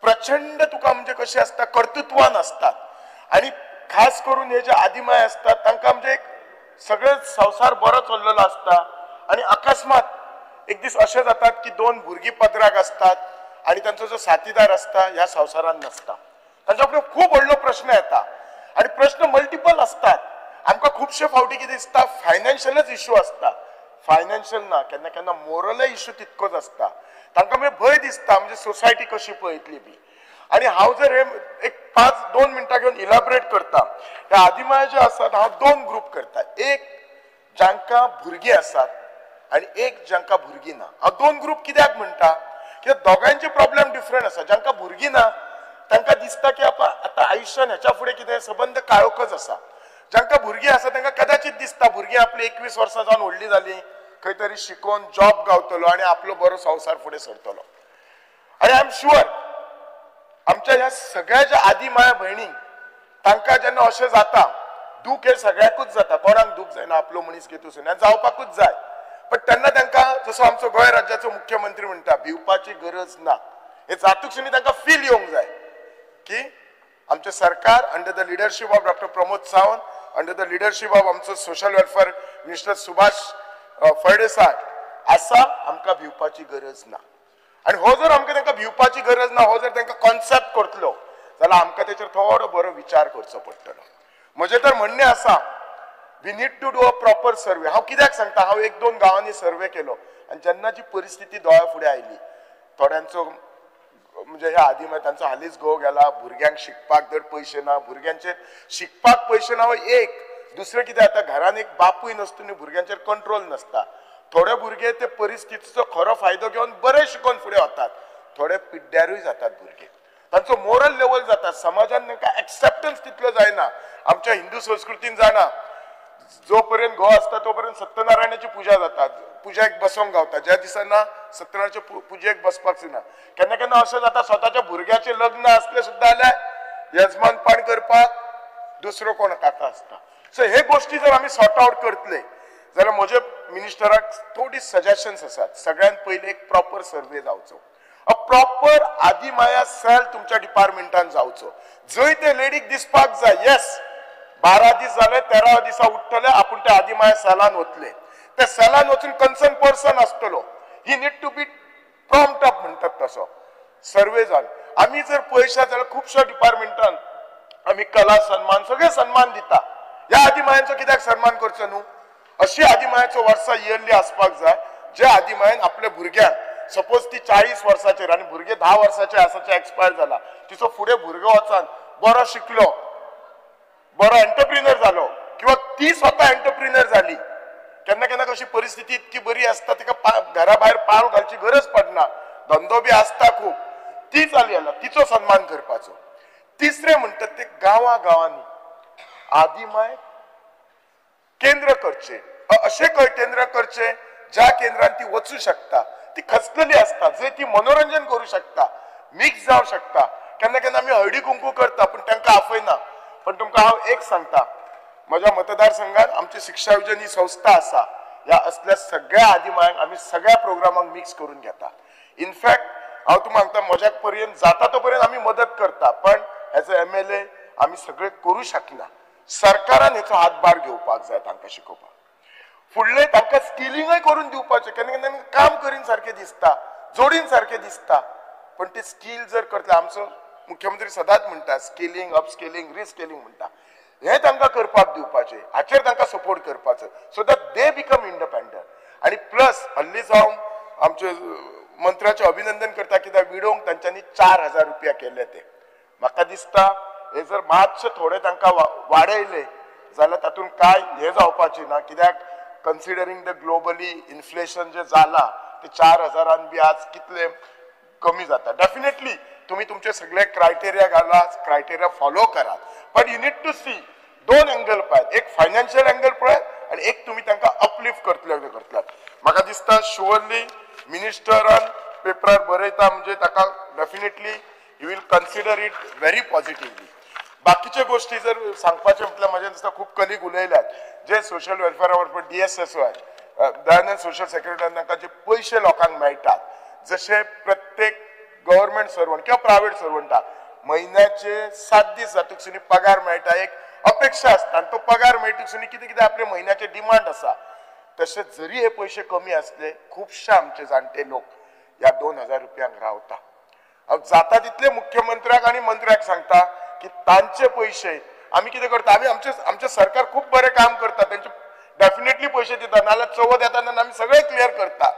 प्रचंड तुका म्हणजे कशें आसता कर्तृत्वान असतात आनी खास करून हे जे आदिमाय असतात तांकां म्हणजे एक सगळे संवसार बरो चल्लेलो आसता आनी अकस्मात एक दीस अशें जातात की 2 भुरगीं पदराक असतात आनी तांचो जो साथीदार असता ह्या संवसारान नसता तांच्या फुडें खूब व्हडलो प्रश्न येता आनी प्रश्न मल्टिपल असतात आमकां खुबशे फावटी कितें दिसता फायनान्शियलच इश्यू आसता फायनान्शियल ना केन्ना केन्ना मोरल इश्यू तितकोच आसता तांकां मागीर भंय दिसता म्हणजे सोसायटी कशी पळयतली बी आनी हांव जर हे एक 5-2 मिनटां घेवन इलॅबरेट करता ह्या आदिमाय जे आसात हांव 2 ग्रुप करता एक जांकां भुरगीं आसात आनी एक जांकां भुरगीं ना हांव 2 ग्रुप कित्याक म्हणटा कित्याक दोगांयचे प्रॉब्लेम डिफरंट आसा जांकां भुरगीं ना तांकां दिसता की आतां आयुश्यान हेच्या फुडें कितें संबंद काळोखच आसा जांकां भुरगीं आसा तांकां कदाचित दिसता भुरगीं आपली 21 वर्सां जावन व्हडलीं जालीं खंय तरी शिकून जॉब गावतलो आनी आपलो बरो संवसार फुडें सरतलो आनी आय एम शुअर आमच्या ह्या सगळ्या ज्या आदी माया भयणींक तांकां जेन्ना अशें जाता दूख हे सगळ्याकूच जाता कोणाक दूख जायना आपलो मनीस घेतून जावपाकूच जाय पण तेन्ना तांकां जसो आमचो गोंय राज्याचो मुख्यमंत्री म्हणटा भिवपाची गरज ना हे जातूकसुनी तांकां फील येवंक जाय की आमचे सरकार under the leadership of doctor Pramod Sawant under the leadership of आमचो social welfare minister Subhash Phaldesai आसा आमकां भिवपाची गरज ना आनी हो जर आमकां तांकां भिवपाची गरज ना हो जर तांकां कॉन्सेप्ट करतलो जाल्यार आमकां तेचेर थोडो बरो विचार करचो पडटलो म्हजें तर म्हणणें आसा we need to do a proper survey हांव कित्याक सांगता हांव 1-2 गांवांनी सर्वे केलो आनी जेन्ना जी परिस्थिती दोळ्या फुडें आयली थोड्यांचो म्हणजे ह्या आदी मागीर तांचो हालींच घोव गेला भुरग्यांक शिकपाक धड पयशे ना भुरग्यांचेर शिकपाक पयशे ना एक दुसरें कितें जाता घरान एक बापूय नासतना भुरग्यांचेर कंट्रोल नासता थोडे भुरगे ते परिस्थितीचो खरो फायदो घेवन बरे शिकून फुडें वतात थोडे पिड्ड्यारूय जातात भुरगे तांचो मोरल लेवल जाता समाजान तांकां एक्सेप्टन्स तितलो जायना आमच्या हिंदू संस्कृतीन जाणा जो पर्यंत घोव आसता तो पर्यंत सत्यनारायणाची पुजा जाता पुजेक बसोंक गावता ज्या दिसांना सत्यनारायणाच्या पुजेक बसपाक जायना केन्ना केन्ना अशें जाता स्वताच्या भुरग्याचें लग्न आसलें सुद्दां जाल्यार यजमानपण करपाक दुसरो कोण काका आसता सो हे गोष्टी जर आमी सॉर्ट आउट करतले जाल्यार म्हजे मिनिस्टराक थोडी सजेशन्स आसात सगळ्यात पयलीं एक प्रॉपर सर्वे जावचो अ प्रॉपर आदी माया सेल तुमच्या डिपार्टमेंटान जावचो जंय ते लेडीक दिसपाक जाय येस 12 दीस जाले 13 दिसा उठतले आपूण त्या आदी माया सेलान वतले त्या सेलान वचून कन्सर्न पर्सन आसतलो he need to be prompt up म्हणटात तसो सर्वे जावन आमी जर पळयशात जाल्यार खुबश्या डिपार्टमेंटान आमी कला सन्मान सगळे सन्मान दिता ह्या आदी मायांचो कित्याक सन्मान करचो न्हू अशी आदी मायाचो वर्सां इयरली आसपाक जाय जे आदी मायेन आपल्या भुरग्यांक सपोज ती 40 वर्साचेर आनी भुरगे 10 वर्साचे आसाचे एक्सपायर जाला तिचो फुडें भुरगो वचान बरो शिकलो बरो एंटरप्रिनर जालो किंवा ती स्वता एंटरप्रिनर जाली केन्ना केन्ना कशी परिस्थिती इतकी बरी आसता तिका घरा भायर पावल घालची गरज पडना धंदो बी आसता खूब ती जाली जाल्यार तिचो सन्मान करपाचो तिसरे म्हणतात ते गावागावांनी आदिमाय केंद्र करचे, असे केंद्र करचे ज्या केंद्रांत ती वचू शकता, ती खचलेली असता, जे ती मनोरंजन करू शकता, मिक्स जाऊ शकता. केन्ना केन्ना आमी हळदी कुंकू करता पण तांकां आपयना. पण तुमकां हांव एक सांगता, म्हज्या मतदारसंघात आमची शिक्षा योजन ही संस्था आसा, ह्या असल्या सगळ्या आदिमायांक आमी सगळ्या प्रोग्रामांक मिक्स करून घेता. इनफॅक्ट हांव तुमकां सांगता, म्हज्या पर्यंत जाता तो पर्यंत आमी मदत करता, पण एज अ MLA आमी सगळे करू शकना. सरकारान हेचो हातभार घेवपाक जाय, तांकां शिकोवपाक, फुडले तांकां स्किलिंगय करून दिवपाचें. केन्ना केन्ना काम करीन सारकें दिसता, जोडीन सारकें दिसता, पण ते स्किल जर करतले, आमचो मुख्यमंत्री सदांच म्हणटा स्किलिंग, अपस्किलिंग, रिस्किलिंग म्हणटा, हे तांकां करपाक दिवपाचें, हाचेर तांकां सपोर्ट करपाचो, so that they become independent. आनी प्लस हल्लीच हांव आमचे मंत्र्याचें अभिनंदन करता, कित्याक विडोवंक तांच्यांनी 4,000 रुपया केले. ते म्हाका दिसता हे जर मातशे थोडे तांकां वाडयले जाल्यार तातूंत काय हे जावपाचें ना, कित्याक कन्सिडरींग द ग्लोबली इन्फ्लेशन जे जाला ते 4,000 बी आज कितले कमी जाता. डेफिनेटली तुम्ही तुमचे सगळे क्रायटेरिया घाला, क्रायटेरिया फॉलो करात, पण यू नीड टू सी दोन एंगल पळयात, एक फायनान्शियल एंगल पळयात आणि एक तुम्ही तांकां अपलिफ्ट करतल्यात. म्हाका दिसता शुअरली मिनिस्टरान पेपरार बरयता म्हणजे ताका definitely you will consider it very positively. बाकीचे गोष्टी जर सांगपाचे म्हटल्यार म्हाज्या दिसता खूब कलीग उलयल्यात, जे सोशल वेलफेरा वरवीं DSSY दयानंद सोशल सेक्रेटरी तांकां जे पयशे लोकांक मेळटात, जशे प्रत्येक गव्हर्नमेंट सर्वंट किंवा प्रायव्हेट सर्वंटाक म्हयन्याचे 7 दीस जातकसुनी पगार मेळटा, एक अपेक्षा आसता, आनी तो पगार मेळटकसुनी कितें कितें आपले म्हयन्याचे डिमांड आसा, तशें जरी हे पयशे कमी आसले, खुबशे आमचे जाणटे लोक ह्या 2,000 रुपयांक रावता. हांव जाता तितले मुख्यमंत्र्याक आनी मंत्र्याक सांगता की तांचे पयशे आमी कितें करता, आमी आमचे सरकार खूब बरें काम करता, तांचे डेफिनेटली पयशे दिता, नाल्यार चवथ येताना आमी सगळे क्लियर करता.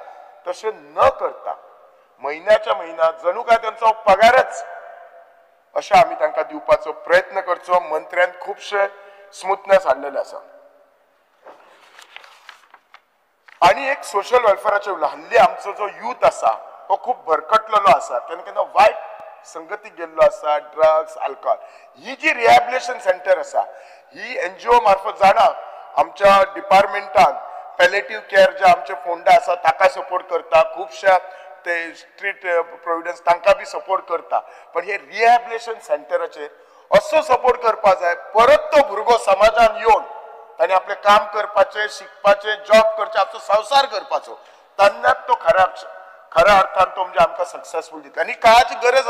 तशें न करता म्हयन्याच्या म्हयन्या जणू काय त्यांचो पगारच अशें आमी तांकां दिवपाचो प्रयत्न करचो. मंत्र्यान खुबशे स्मूथनेस हाडलेले आसा. आनी एक सोशल वेलफेराचे उरला, हल्ली आमचो जो यूथ आसा तो खूब भरकटलेलो आसा, केन्ना केन्ना वायट संगतीक गेल्लो आसा, ड्रग्स, अल्कोहोल. ही जी रिहॅबिलिटेशन सेंटर आसा ही NGO मार्फत जाणा आमच्या डिपार्टमेंटान पॅलेटिव्ह केअर जे आमचे फोंडा आसा ताका सपोर्ट करता, खुबशा ते स्ट्रीट प्रोविडन्स तांकां बी सपोर्ट करता. पण हे रिहॅबिलिटेशन सेंटराचेर असो सपोर्ट करपा जाय, परत तो भुरगो समाजान येवन ताणें आपलें काम करपाचें, शिकपाचें, जॉब करचें, आपलो संवसार करपाचो, तेन्नाच तो खऱ्या अर्थान तो म्हणजे आमकां सक्सेसफूल दिता. आनी काळाची गरज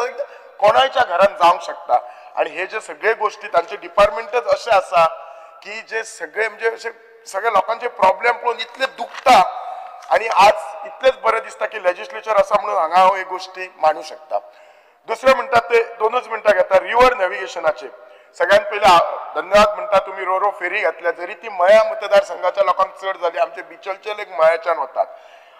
कोणाच्या घरान जावंक शकता. आनी हे जे सगळे गोष्टी तांचे डिपार्टमेंटच अशें आसा की जे सगळे म्हणजे अशे सगळ्या लोकांचे प्रॉब्लेम पळोवन इतले दुखता. आणि आज इतलेच बरें दिसता की लेजिस्लेचर आसा म्हणून हांगा हांव हे गोष्टी मांडू शकता. दुसरें म्हणटात ते 2च मिनटां घेता रिवर नॅव्हिगेशनाचेर. सगळ्यांत पयलीं धन्यवाद म्हणटा, तुमी रो फेरी घातल्या, जरी ती मया मतदारसंघाच्या लोकांक चड जाली, आमचे बिचलचे लेक मयाच्यान वतात.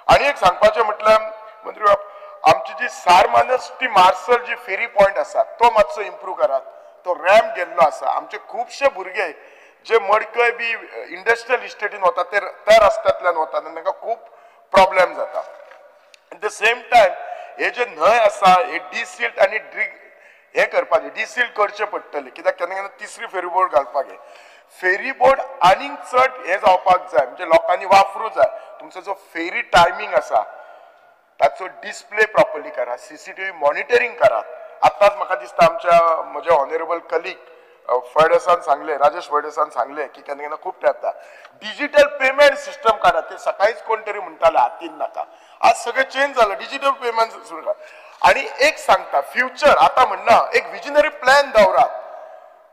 आनी एक सांगपाचें म्हटल्यार मंत्री बाब, आमची जी सारमानस टी मार्सल जी फेरी पॉयंट आसा तो मातसो इम्प्रूव करात. तो रॅम्प गेल्लो आसा. आमचे खुबशे भुरगे जे मडकय बी इंडस्ट्रियल इस्टेटीन वतात ते त्या रस्त्यांतल्यान वतात आनी तांकां खूब प्रॉब्लेम जाता. एट द सेम टायम हे जे न्हंय आसा हे डिसिल्ट आनी हे करपाचे डिसिल्ट करचे पडटले, कित्याक केन्ना केन्ना तिसरी फेरी बोर्ड घालपाक जाय. फेरी बोर्ड आनीक चड हे जावपाक जाय, म्हणजे लोकांनी वापरूंक जाय. तुमचो जो फेरी टायमींग आसा ताचो डिस्प्ले प्रॉपरली करा, CCTV मॉनिटरींग करात. आतांच म्हाका दिसता म्हजे ऑनरेबल कलीग फळदेसान सांगले, राजेश फळदेसान सांगले की केन्ना केन्ना खूब तेंप जाता. डिजिटल पेमेंट सिस्टम काडा. ते सकाळीच कोण तरी म्हणटाले हातीन नाका, आज सगळें चेंज जालें, डिजिटल पेमेंट सुरू करा. आणि एक सांगता फ्युचर आता म्हणना, एक विजनरी प्लॅन दवरात.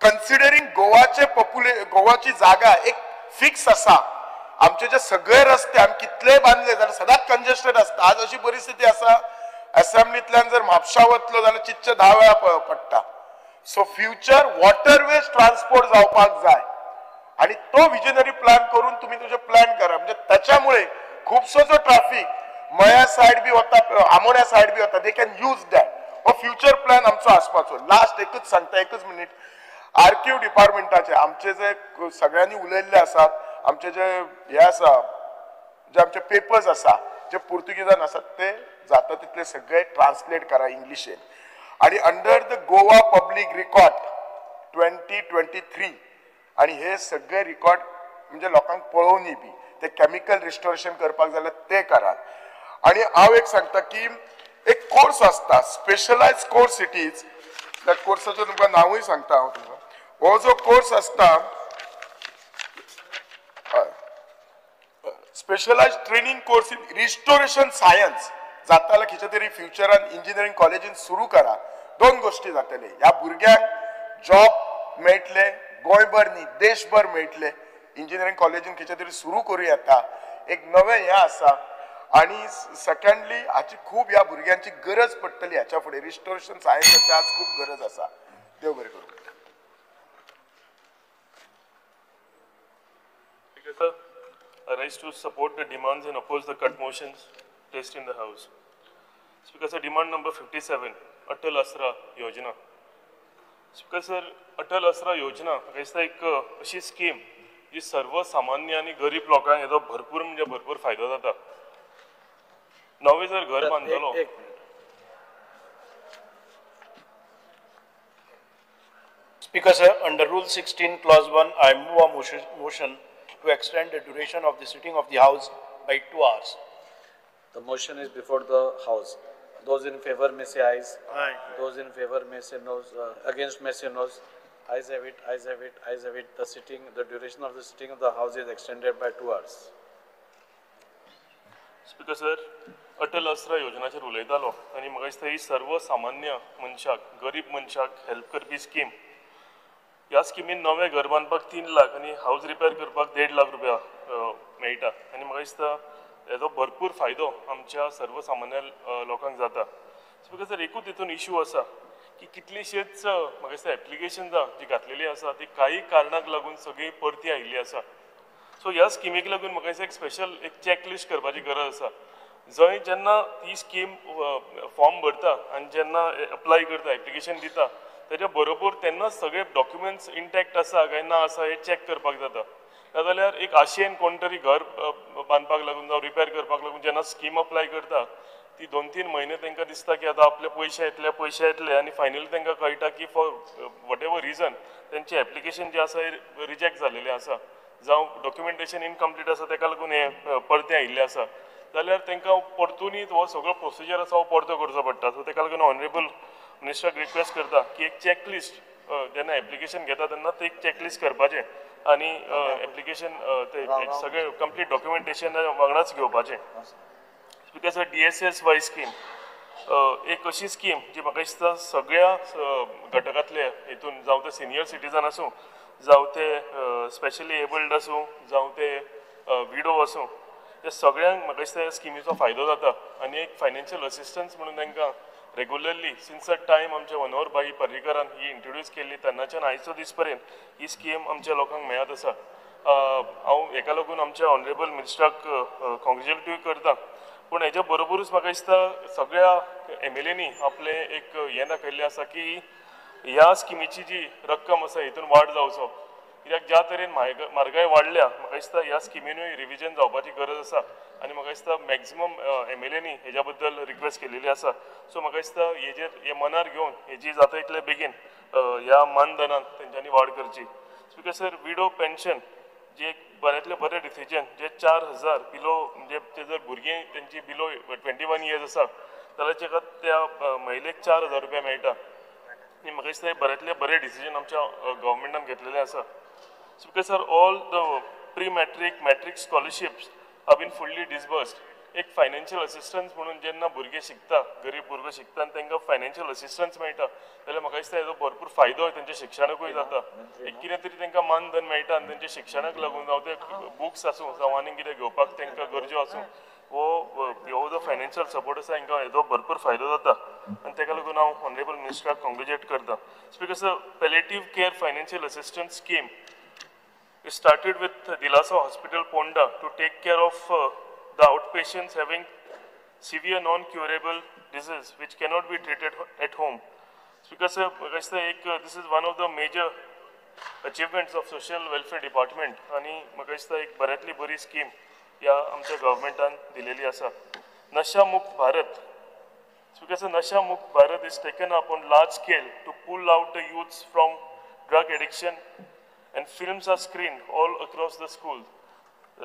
कन्सिडरींग गोवाची जागा एक फिक्स आसा. आमचे जे सगळे रस्ते आमी कितले बांदले जाल्यार सदांच कंजेस्टेड आसता. आज अशी परिस्थिती आसा, असेंब्लींतल्यान जर म्हापशा वतलो जाल्यार चितचे 10 वेळा पडटा. सो फ्युचर वॉटरवेज ट्रान्सपोर्ट जावपाक जाय आणि तो विजनरी प्लॅन करून तुम्ही तुझे प्लॅन करा. म्हणजे त्याच्यामुळे खूपसो जो ट्रॅफिक मया साइड बी होता, आमोण्या साइड बी होता, दे कॅन यूज दॅट. हो फ्युचर प्लॅन आमचो आसपाचो. लास्ट एकच सांगता, 1 मिनिट. आर्किव डिपार्टमेंटाचे आमचे जे सगळ्यांनी उलयल्ले आसात, आमचे जे हे आसा, जे आमचे पेपर्स आसा जे पुर्तुगीजान आसात ते जाता तितले सगळे ट्रान्सलेट करा इंग्लिशेन. आणि under the Goa public record 2023 आणि हे सगळे रिकॉर्ड म्हणजे लोकांक पळोवनी बी ते केमिकल रिस्टोरेशन करपाक जाल्यार ते करात आणि हांव एक सांगता की एक कोर्स असता स्पेशलायज कोर्स इट इज त्या कोर्साचें तुमकां नांवूय सांगता हांव तुमकां हो जो कोर्स असता specialised training course in restoration science जाताले खंयच्या तरी फ्युचरान इंजिनियरींग कॉलेजीन सुरू करा दोन गोष्टी जातले ह्या भुरग्यांक जॉब मेळटले गोंयभर न्ही देशभर मेळटले इंजिनियरींग कॉलेजीन खंयच्या तरी सुरू करूं येता एक नवें हें आसा आणि सेकंडली हाची खूब ह्या भुरग्यांची गरज पडटली हाच्या फुडें रिस्टोरेशन सायन्साची आज खूब गरज आसा देव बरें करूं I rise to support the demands and oppose the cut motions placed in the House. Speaker sir, demand number 57, Atal Asra Yojana. Speaker sir, Atal Asra Yojana ही एक अशी स्कीम जी सर्वसामान्य आणि गरीब लोकांक हेचो भरपूर म्हणजे भरपूर फायदो जाता. नवे जर घर बांदतलो Speaker sir, under Rule 16 Clause 1, I move a motion to extend the duration of the sitting of the House by 2 hours. The motion is before the House. Those in favor may say ayes. Aye. Those in favor may say no. Against may say noes. Ayes have it. Ayes have it. Ayes have it. The duration of the sitting of the House is extended by 2 hours. Speaker sir, Atal आसरा योजनाचेर उलयतालो आनी म्हाका दिसता ही सर्वसामान्य मनशाक गरीब मनशाक help करपी scheme. ह्या स्किमीन नवें घर बांदपाक 3 लाख आनी हावज रिपेर करपाक 1.5 लाख रुपया मेळटा आनी म्हाका दिसता हेजो भरपूर फायदो आमच्या सर्वसामान्य लोकांक जाता. स्पीकर सर, एकूच हितून इश्यू आसा की कितलीशीच म्हाका दिसता एप्लिकेशन्सां जी घातलेली आसा ती काही कारणाक लागून सगळी परती आयिल्ली आसा. सो ह्या स्किमीक लागून म्हाका दिसता एक स्पेशल एक चॅकलिस्ट करपाची गरज आसा. जंय जेन्ना ती स्कीम फॉर्म भरता आनी जेन्ना अप्लाय करता एप्लिकेशन दिता तेच्या बरोबर तेन्ना सगळे डॉक्युमेंट्स इंटॅक्ट आसा काय ना आसा हे चॅक करपाक जाता. नाजाल्यार एक आशेन कोण तरी घर बांदपाक लागून जावं रिपेर करपाक लागून जेन्ना स्कीम अप्लाय करता ती 2-3 म्हयने तांकां दिसता की आतां आपले पयशे येतले आनी फायनली तांकां कळटा की फॉर वॉट एवर रिजन तेंचे एप्लिकेशन जे आसा रिजेक्ट जालेले आसा जावं डॉक्युमेंटेशन इनकम्प्लीट आसा ताका लागून हे परते आयिल्ले आसा जाल्यार तांकां परतून हो सगळो प्रोसिजर आसा हो परतो करचो पडटा. सो ताका लागून ऑनरेबल मिनिस्टराक रिक्वेस्ट करता की एक चॅकलिस्ट जेन्ना एप्लिकेशन घेता तेन्ना ते एक चॅकलिस्ट करपाचें आनी एप्लिकेशन ते सगळे कंप्लीट डॉक्युमेंटेशन वांगडाच घेवपाचें. बिकॉज DSS-वाय स्कीम एक अशी स्कीम जी म्हाका दिसता सगळ्या घटकांतले हितून जावं ते सिनियर सिटीजन आसूं जावं ते स्पेशली एबल्ड आसूं जावं ते विडो आसूं त्या सगळ्यांक म्हाका दिसता ह्या स्किमीचो फायदो जाता आनी एक फायनान्शियल असिस्टन्स म्हणून तांकां रेग्युलरली सिन्स अ टायम आमच्या मनोहर भाई पर्रीकरान ही इंट्रोड्यूस केल्ली तेन्नाच्यान आयचो दीस पर्यंत ही स्कीम आमच्या लोकांक मेळत आसा. हांव हेका लागून आमच्या ऑनरेबल मिनिस्टराक कॉंग्रेच्युलेटूय करता. पूण हेच्या बरोबरूच म्हाका दिसता सगळ्या MLAंनी आपले एक हें दाखयल्लें आसा की ह्या स्किमीची जी रक्कम आसा हितून वाड जावचो कित्याक ज्या तरेन म्हारगाय वाडल्या म्हाका दिसता ह्या स्किमीनूय रिविजन जावपाची गरज आसा आनी म्हाका दिसता मॅक्झिमम MLAंनी हेज्या बद्दल रिक्वेस्ट केलेली आसा. सो म्हाका दिसता हे मनार घेवन हेजी जाता इतले बेगीन ह्या मानधनान तेंच्यांनी वाड करची. बिकॉज सर विडो पेन्शन जे बऱ्यांतले बरें डिसिजन जे 4,000 बिलो म्हणजे ते जर भुरगीं तेंची बिलो 21 इयर्स आसा जाल्यार त्या महिलेक 4,000 रुपया मेळटा आनी म्हाका दिसता हे बऱ्यांतले बरें डिसिजन आमच्या गव्हर्मेंटान घेतलेलें आसा. So because sir all the pre matric scholarships have been fully disbursed. एक फायनान्शियल असिस्टन्स म्हणून जेन्ना भुरगे शिकता गरीब भुरगो शिकता आनी तांकां फायनान्शियल असिस्टन्स मेळटा जाल्यार म्हाका दिसता हेजो भरपूर फायदो तेंच्या शिक्षणाकूय जाता. एक कितें तरी तांकां मानधन मेळटा आनी तेंच्या शिक्षणाक लागून जावं ते बुक्स आसूं जावं आनीक कितें घेवपाक तांकां गरजो आसूं हो जो फायनान्शियल सपोर्ट आसा तांकां हेजो भरपूर फायदो जाता आनी ताका लागून हांव ऑनरेबल मिनिस्टराक कॉंग्रेच्युलेट करता. Because palliative care financial assistance scheme It started with Dilasa Hospital, Ponda, to take care of the outpatients having severe non-curable disease which cannot be treated at home. Because this is one of the major achievements of Social Welfare Department आणि म्हाका दिसता एक बऱ्यांतली बरी scheme ह्या आमच्या गव्हर्मेंटान दिलेली आसा. नशा मुक्त Bharat. Because Nasha Mukt Bharat is taken up on large scale to pull out the youths from drug addiction, and films are screened all across the school.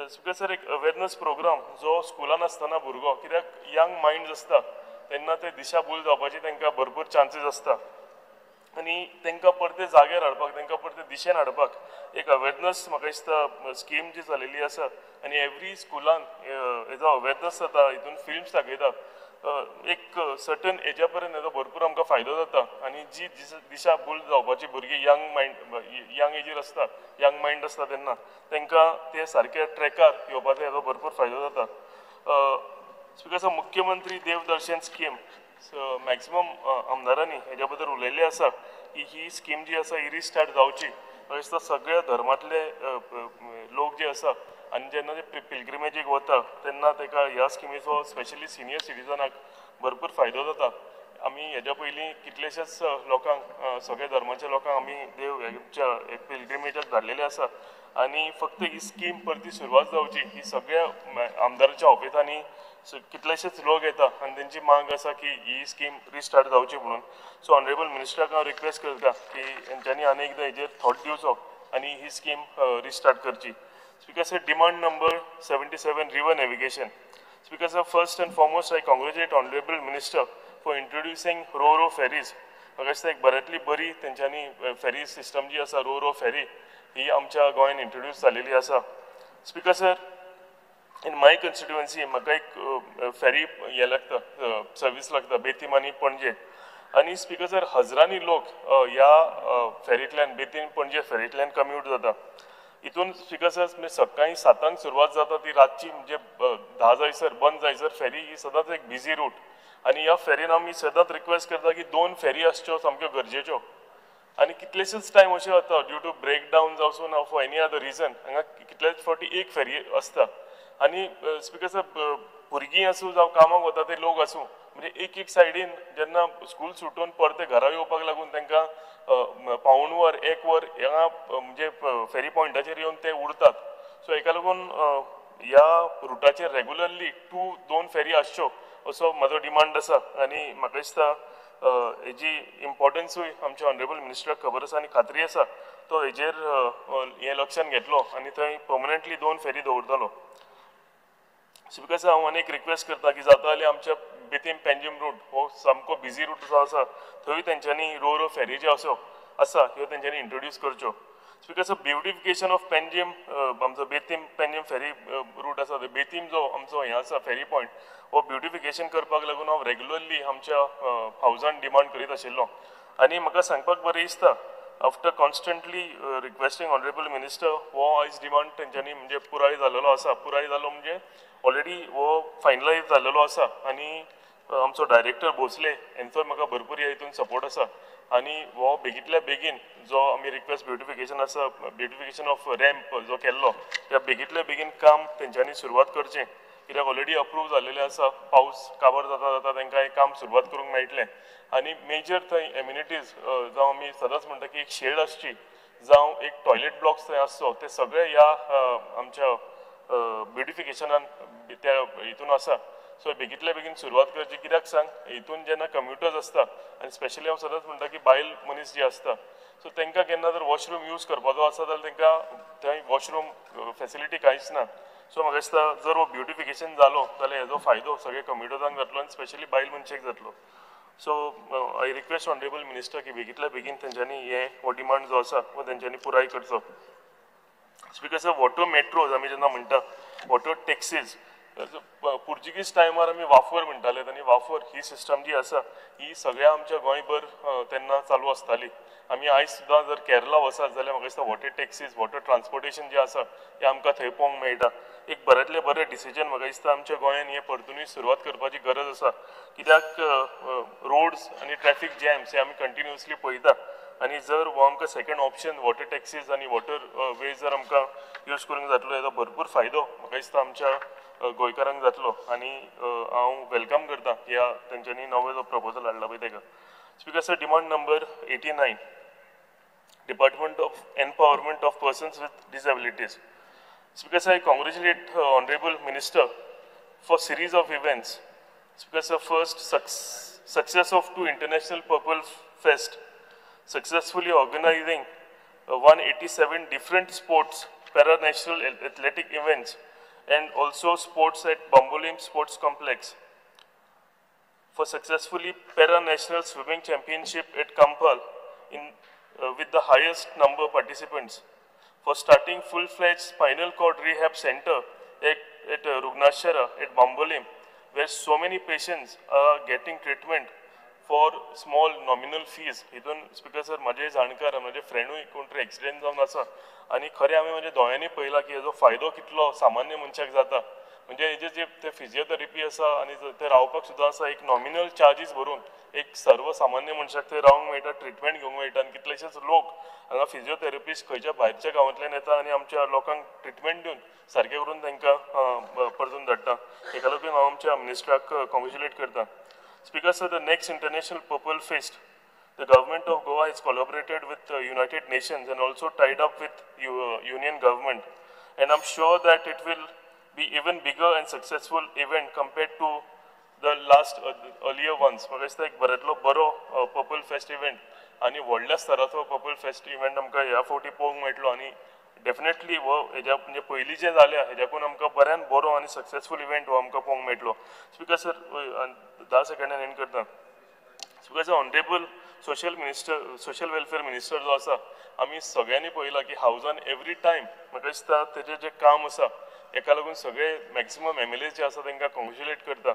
Speaker sir, एक अवेअरनेस प्रोग्राम जो स्कुलान आसतना भुरगो कित्याक यंग माइंड्स आसता तेन्ना ते दिशाभूल जावपाची तांकां भरपूर चान्सीस आसता आनी तांकां परते जाग्यार हाडपाक तांकां परते दिशेन हाडपाक एक अवेअरनेस म्हाका दिसता स्कीम जी चलिल्ली आसा आनी एवरी स्कुलान हेजो अवेअरनेस जाता हितून फिल्म्स दाखयता एक सर्टन एजा पर्यंत हेजो भरपूर आमकां फायदो जाता आनी जी दिशाभूल जावपाची भुरगीं यंग एजीर आसता यंग मायंड आसता तेन्ना तांकां ते सारक्या ट्रॅकार येवपाचो हेजो भरपूर फायदो जाता. स्पीकर सर, मुख्यमंत्री देवदर्शन स्कीम मॅक्सिमम आमदारांनी हेज्या बद्दल उलयल्लें आसा की ही स्कीम जी आसा ही रिस्टार्ट जावची. म्हाका दिसता सगळ्या धर्मांतले लोक जे आसा आनी जेन्ना ते पिलग्रिमेजीक वता तेन्ना ताका ह्या स्किमीचो स्पेशली सिनियर सिटीजनाक भरपूर फायदो जाता. आमी हेज्या पयलीं कितलेशेच लोकांक सगळ्या धर्माच्या लोकांक आमी देव हेच्या पिलग्रिमेजाक धाडलेले आसा आनी फक्त ही स्कीम परती सुरवात जावची ही सगळ्या आमदाराच्या ऑफिसांनी कितलेशेच लोक येता आनी तेंची मांग आसा की ही स्कीम रिस्टार्ट जावची म्हणून. सो ऑनरेबल मिनिस्टराक हांव रिक्वेस्ट करता की तेंच्यांनी आनी एकदां हेजेर थॉट दिवचो आनी ही स्कीम रिस्टार्ट करची. Speaker sir, demand number 77, river navigation. Speaker sir, first and foremost, I congratulate Honorable Minister for introducing ro-ro ferries. म्हाका दिसता एक बऱ्यांतली बरी तेंच्यांनी फेरी सिस्टम जी आसा रो फेरी ही आमच्या गोंयांत इंट्रोड्यूस जालेली आसा. Speaker sir, in my constituency म्हाका एक फेरी हे लागता सर्वीस लागता बेतीम आनी पणजे आनी स्पीकर सर हजारांनी लोक ह्या फेरींतल्यान बेतीम पणजे फेरींतल्यान कम्यूट जाता. हितून स्पीकर सर सकाळीं 7 सुरवात जाता ती रातची म्हणजे 10 जायसर बंद जायसर फेरी ही सदांच एक बिजी रूट आनी ह्या फेरीन आमी सदांच रिक्वेस्ट करता की 2 फेरी आसच्यो सामक्यो गरजेच्यो आनी कितलेशेच टायम अशें जाता ड्यू टू ब्रेक डावन जावं ना फॉर एनी अदर रिजन हांगा कितलेच फावटी एक फेरी आसता आनी स्पीकर सर भुरगीं आसूं जावं कामाक वता ते लोक आसूं म्हणजे एक सायडीन जेन्ना स्कूल सुटून परते घरा येवपाक लागून तांकां पावण वर 1 वर हांगा म्हणजे फेरी पॉयंटाचेर येवन ते उरतात. सो हेका लागून ह्या रुटाचेर रेगुलरली 2 फेरी आसच्यो असो म्हजो डिमांड आसा आनी म्हाका दिसता हेजी इम्पॉर्टन्सूय आमच्या ऑनरेबल मिनिस्टराक खबर आसा आनी खात्री आसा तो हेजेर हे लक्षांत घेतलो आनी थंय पर्मनंटली 2 फेरी दवरतलो. स्पीकर सर, हांव आनी एक रिक्वेस्ट करता की जाता जाल्यार आमच्या बेतीम पेंजीम रूट हो सामको बिजी रूट जो आसा थंय तेंच्यांनी रो फेरी ज्यो आसा ह्यो तेंच्यांनी इंट्रोड्यूस करच्यो. Speaker sir, beautification of Panjim आमचो बेतीम पेंजीम फेरी रूट आसा तो बेतीम जो आमचो हें आसा फेरी पॉयंट हो ब्युटिफिकेशन करपाक लागून हांव रेगुलरली आमच्या हावजान डिमांड करीत आशिल्लो आनी म्हाका सांगपाक बरें दिसता after constantly requesting honourable minister हो आयज डिमांड तेंच्यांनी म्हणजे पुराय जाल्लो आसा. पुराय जालो म्हणजे ऑलरेडी हो फायनलायज जाल्लो आसा आनी आमचो डायरेक्टर भोसले हेंचो म्हाका भरपूर ह्या हितून सपोर्ट आसा आनी हो बेगींतल्या बेगीन जो आमी रिक्वेस्ट ब्युटिफिकेशन आसा ब्युटिफिकेशन ऑफ रॅम्प जो केल्लो त्या बेगींतल्या बेगीन काम तेंच्यांनी सुरवात करचें कित्याक ऑलरेडी अप्रूव जाल्लेलें आसा. पावस काबार जाता तेंकां हें काम सुरवात करूंक मेळटलें आनी मेजर थंय एम्युनिटीज जावं आमी सदांच म्हणटा की एक शेड आसची जावं एक टॉयलेट ब्लॉक्स थंय आसचो ते सगळे ह्या आमच्या ब्युटिफिकेशनान त्या हितून आसा. सो बेगींतल्या बेगीन सुरवात करची कित्याक सांग हितून जेन्ना कम्युटर्स आसता आनी स्पेशली हांव सदांच म्हणटा की बायल मनीस जी आसता सो तांकां केन्ना जर वॉशरूम यूज करपाचो आसा जाल्यार तांकां थंय वॉशरूम फेसिलिटी कांयच ना. सो म्हाका दिसता जर हो ब्युटिफिकेशन जालो जाल्यार हेजो फायदो सगळ्या कम्युटर्सांक जातलो आनी स्पेशली बायल मनशेक जातलो. So I request honourable minister की बेगींतल्या बेगीन तेंच्यांनी हो डिमांड जो आसा हो तेंच्यांनी पुराय करचो. स्पीकर सर, वॉटर मेट्रोज आमी जेन्ना म्हणटा वॉटर टॅक्सीज पुर्तुगीज टायमार आमी वाफर म्हणटाले आनी वाफर ही सिस्टम जी आसा ही सगळ्या आमच्या गोंयभर तेन्ना चालू आसताली. आमी आयज सुद्दां जर केरला वसात जाल्यार म्हाका दिसता वॉटर टॅक्सीज वॉटर ट्रान्सपोर्टेशन जें आसा हें आमकां थंय पळोवंक मेळटा. एक बऱ्यांतलें बरें डिसिजन म्हाका दिसता आमच्या गोंयांत हें परतूनय सुरवात करपाची गरज आसा कित्याक रोड्स आनी ट्रॅफीक जॅम्स हे आमी कंटिन्युअसली पळयता आनी जर हो आमकां सेकंड ऑप्शन वॉटर टॅक्सीज आनी वॉटर वेज जर आमकां यूज करूंक जातलो हेजो भरपूर फायदो म्हाका दिसता आमच्या गोंयकारांक जातलो आनी हांव वेलकम करता ह्या तेंच्यांनी नवो जो प्रपोजल हाडला पळय ताका. Speaker sir, demand number 89 department of empowerment of persons with disabilities. Speaker sir, I congratulate Honorable Minister for series of events. Speaker sir, first success of 2 International Purple Fest, successfully organizing 187 different sports, para-national athletic events, and also sports at Bambolim Sports Complex. For successfully para-national swimming championship at Kampal with the highest number of participants. For starting full-fledged spinal cord rehab center at Rugnashara at Bambolim, where so many patients are getting treatment for small nominal fees. हितून speaker sir माझे जाणकार माझे फ्रेंडूय कोण तरी accident जावन आसा आनी खरें हांवें म्हज्या दोळ्यांनी पळयलां की हेजो फायदो कितलो सामान्य मनशाक जाता. म्हणजे हेजे जे ते फिजिओथेरपी आसा आनी ते रावपाक सुद्दां आसा एक नॉमिनल चार्जीस भरून एक सर्वसामान्य मनशाक थंय रावंक मेळटा, ट्रिटमेंट घेवंक मेळटा आनी कितलेशेच लोक हांगा फिजिओथेरपिस्ट खंयच्या भायरच्या गांवांतल्यान येता आनी आमच्या लोकांक ट्रिटमेंट दिवन सारकें करून तांकां परतून धाडटा. हेका लागून हांव आमच्या मिनिस्टराक कॉंग्रेच्युलेट करता. Speaker sir, the next International Purple Fest, the government of Goa has collaborated with the United Nations and also tied up with Union government. And I'm sure that it will be even bigger and successful event compared to the last earlier ones. म्हाका दिसता एक बऱ्यांतलो बरो Purple Fest event आनी व्हडल्या स्तराचो Purple Fest event आमकां ह्या फावटी पळोवंक मेळटलो आनी डेफिनेटली हो हेज्या म्हणजे पयलीं जे जाल्या हेज्याकून आमकां बऱ्यान बरो आनी सक्सेसफूल इव्हेंट हो आमकां पळोवंक मेळटलो. स्पीकर सर 10 सेकंडान एंड करता. Speaker sir honourable social welfare minister जो आसा आमी सगळ्यांनी पळयलां की हावजान एवरी टायम म्हाका दिसता तेजें जें काम आसा हेका लागून सगळे मॅक्सिमम MLAs जे आसा तांकां कॉंग्रेच्युलेट करता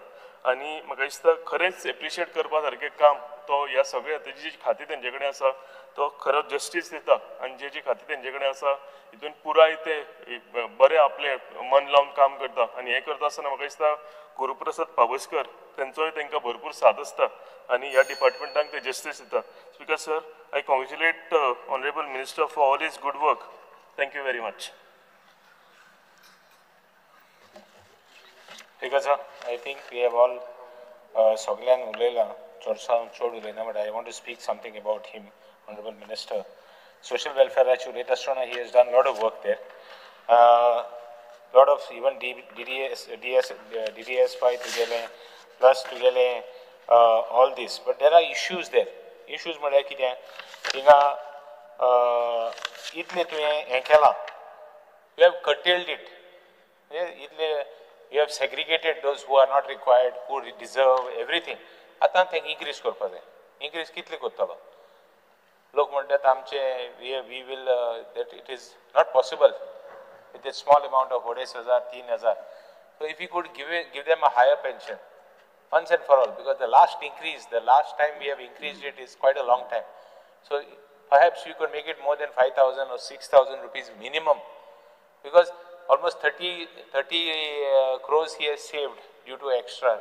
आनी म्हाका दिसता खरेंच एप्रिशिएट करपा सारकें काम तो ह्या सगळ्या तेजी जी खाती तेंचे कडेन आसा तो खरो जस्टीस दिता आनी जे जी खाती तेंचे कडेन आसा हितून पुराय ते बरे आपले मन लावन काम करता आनी हें करता आसतना म्हाका दिसता गुरुप्रसाद पाबसकर तेंचोय तांकां भरपूर साथ आसता आनी ह्या डिपार्टमेंटाक ते जस्टीस दिता. Speaker sir, I congratulate honourable minister for all his good work. Thank you very much. Because I think we have all Soglan Ulela, Chod Ulena, but I want to speak something about him, Honorable Minister. Social welfare at Chuletasrona, he has done a lot of work there. Lot of even DDS by together, plus together all this. But there are issues there. Issues म्हळ्यार कितें थिंगा इतले तुवें हें केलां, you have curtailed it. इतले you have segregated those who are not required, who deserve everything. आतां तांकां increase करपा जाय. Increase कितले करतलो? लोक म्हणटात आमचे we will that it is not possible with a small amount of 2,500, 3,000. So if we could give them a higher pension once and for all, because the last time we have increased it is quite a long time. So perhaps we could make it more than 5,000 or 6,000 rupees minimum, because almost 30 crores he has saved due to extra,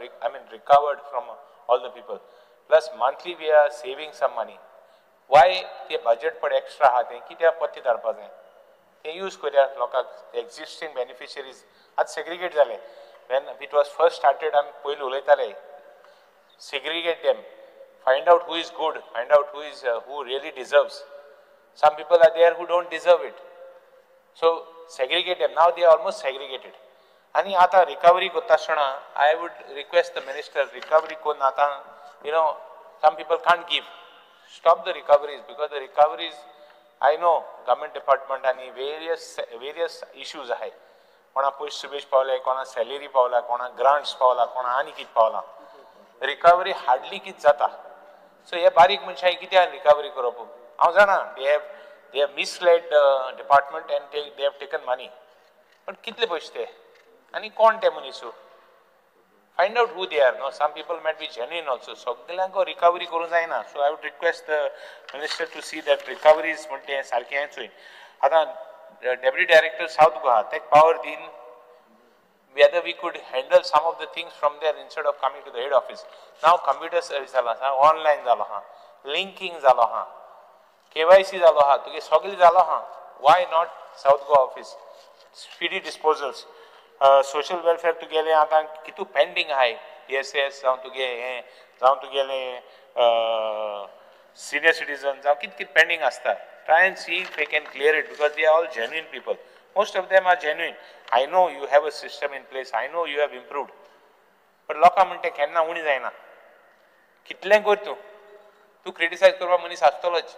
recovered from all the people. Plus monthly we are saving some money. Why the budget put extra ha they kitya patti darpa जाय they use करया लोकांक the existing beneficiaries आज segregate जाले. When it was first started आमी पयली उलयताले segregate them, find out who is good, find out who really deserves. Some people are there who don't deserve it, so segregate them. Now they are almost segregated. आणि आता recovery करतासतना I would request the minister, recovery कोण आता, some people can't give. Stop the recoveries, because the recoveries, I know government department and various issues आहे. कोणा पयशे सुबेश पावले, कोणा salary पावला, कोणा ग्रांट्स पावला, कोणा आनी कितें पावला. रिकवरी हार्डली कितें जाता. सो हे बारीक मनशांनी कित्याक रिकवरी करप? हांव जाणा they have misled the department and they have taken money. But कितले पयशे ते? आनी कोण ते मनीसू? Find out who they are. No, some people might be genuine also. So सगळ्यांक recovery करूं जायना. So I would request the minister to see that recoveries म्हणटे सारकें हेंच होईल. आतां Deputy Director South Goa, take power din, whether we could handle some of the things from there instead of coming to the head office. Now computer service जाला हा, online जाला हा, linking जाला हा, KYC जाला हा, तुगे सगळे जाला हा. Why not South Goa office? Speedy disposals. Social welfare to गेले आता कितू pending आहे. PSS जाऊन to गेले senior citizens जाऊन कित pending असता. Try and see if they can clear it, because they are all genuine people. Most of them are genuine. I know you have a system in place. I know you have improved. But लोकां म्हणटे केन्ना उणी जायना. कितलें कर तूं criticize करपा मनीस आसतलोच.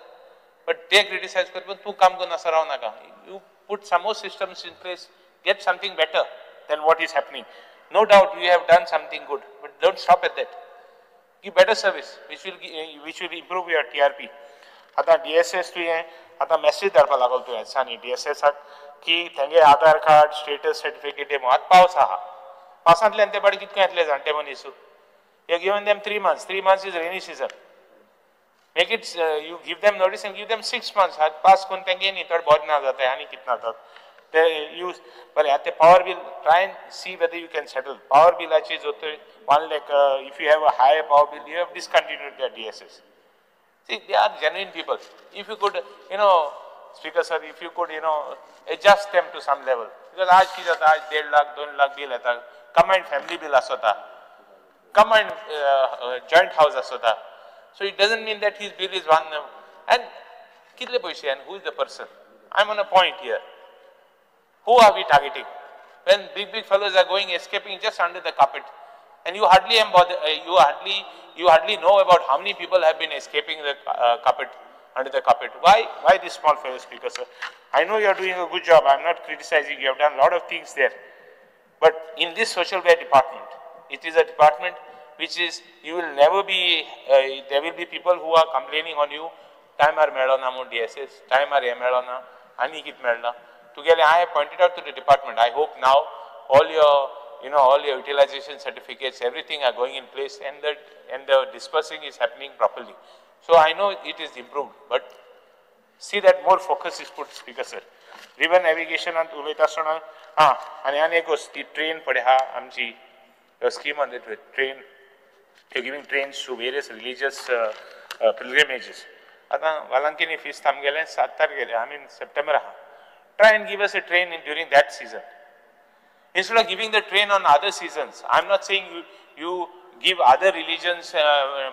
But they criticize, but tu काम करना सराव नाका. You put some more systems in place, get something better than what is happening. No doubt you have done something good, but don't stop at that. Give better service, which will improve your TRP. आता DSS तु ये आता message धाडपा लागल तु सानी DSS की तेंगे आधार card status certificate मात पावस आहा पावसांतले ते बडे कितके येतले जाणटे मनीसू you have given them 3 months. 3 months is rainy season. Make it, you give them notice and give them 6 months. Pass kon tenge nahi, third board na jata hai, ani kitna tha. They use, but at the power bill, try and see whether you can settle. Power bill is one like, if you have a higher power bill, you have discontinued their DSS. See, they are genuine people. If you could, Speaker sir, if you could, adjust them to some level. Because aaj ki jata, aaj 1.5 lakh, 2 lakh bill heta, combined family bill asota. Combined joint house asota. So it doesn't mean that his bill is one. And kitle paise and who is the person? I'm on a point here. Who are we targeting? When big fellows are going escaping just under the carpet, and you hardly you hardly know about how many people have been escaping the carpet under the carpet. Why this small fellow, Speaker sir? I know you are doing a good job. I'm not criticizing. You have done a lot of things there, but in this social welfare department, it is a department which is, you will never be, there will be people who are complaining on you, time are melona mo DSS, time are melona, ani kit melna. Together I have pointed out to the department, I hope now all your, all your utilization certificates, everything are going in place and the dispersing is happening properly. So I know it is improved, but see that more focus is put, Speaker sir. River navigation and uloita sona, and ane goes the train padeha amji. A scheme on the train, you're giving trains to various religious pilgrimages. आता वालांकिनी fees tham gele, 7 gele, I mean September. Try and give us a train during that season. Instead of giving the train on other seasons, I'm not saying you give other religions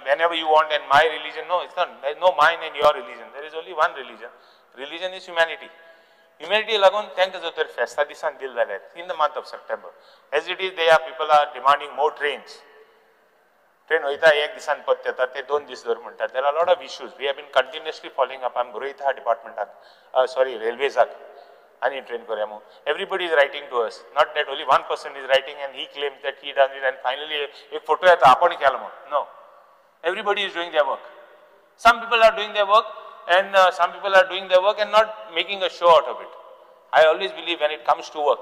whenever you want and my religion. No, it's not. There's no mine and your religion. There is only one religion. Religion is humanity. Humanity lagun thank you for festa disan dil dale in the month of September. As it is, people are demanding more trains. Train hoita ek disan patte tar te don dis dor munta. There are a lot of issues. We have been continuously following up. I'm Guruitha department railways ani train koryamu. Everybody is writing to us. Not that only one person is writing and he claims that he does it and finally ek photo hai ta apani kyalamo. No. Everybody is doing their work. Some people are doing their work. And some people are doing their work and not making a show out of it. I always believe when it comes to work,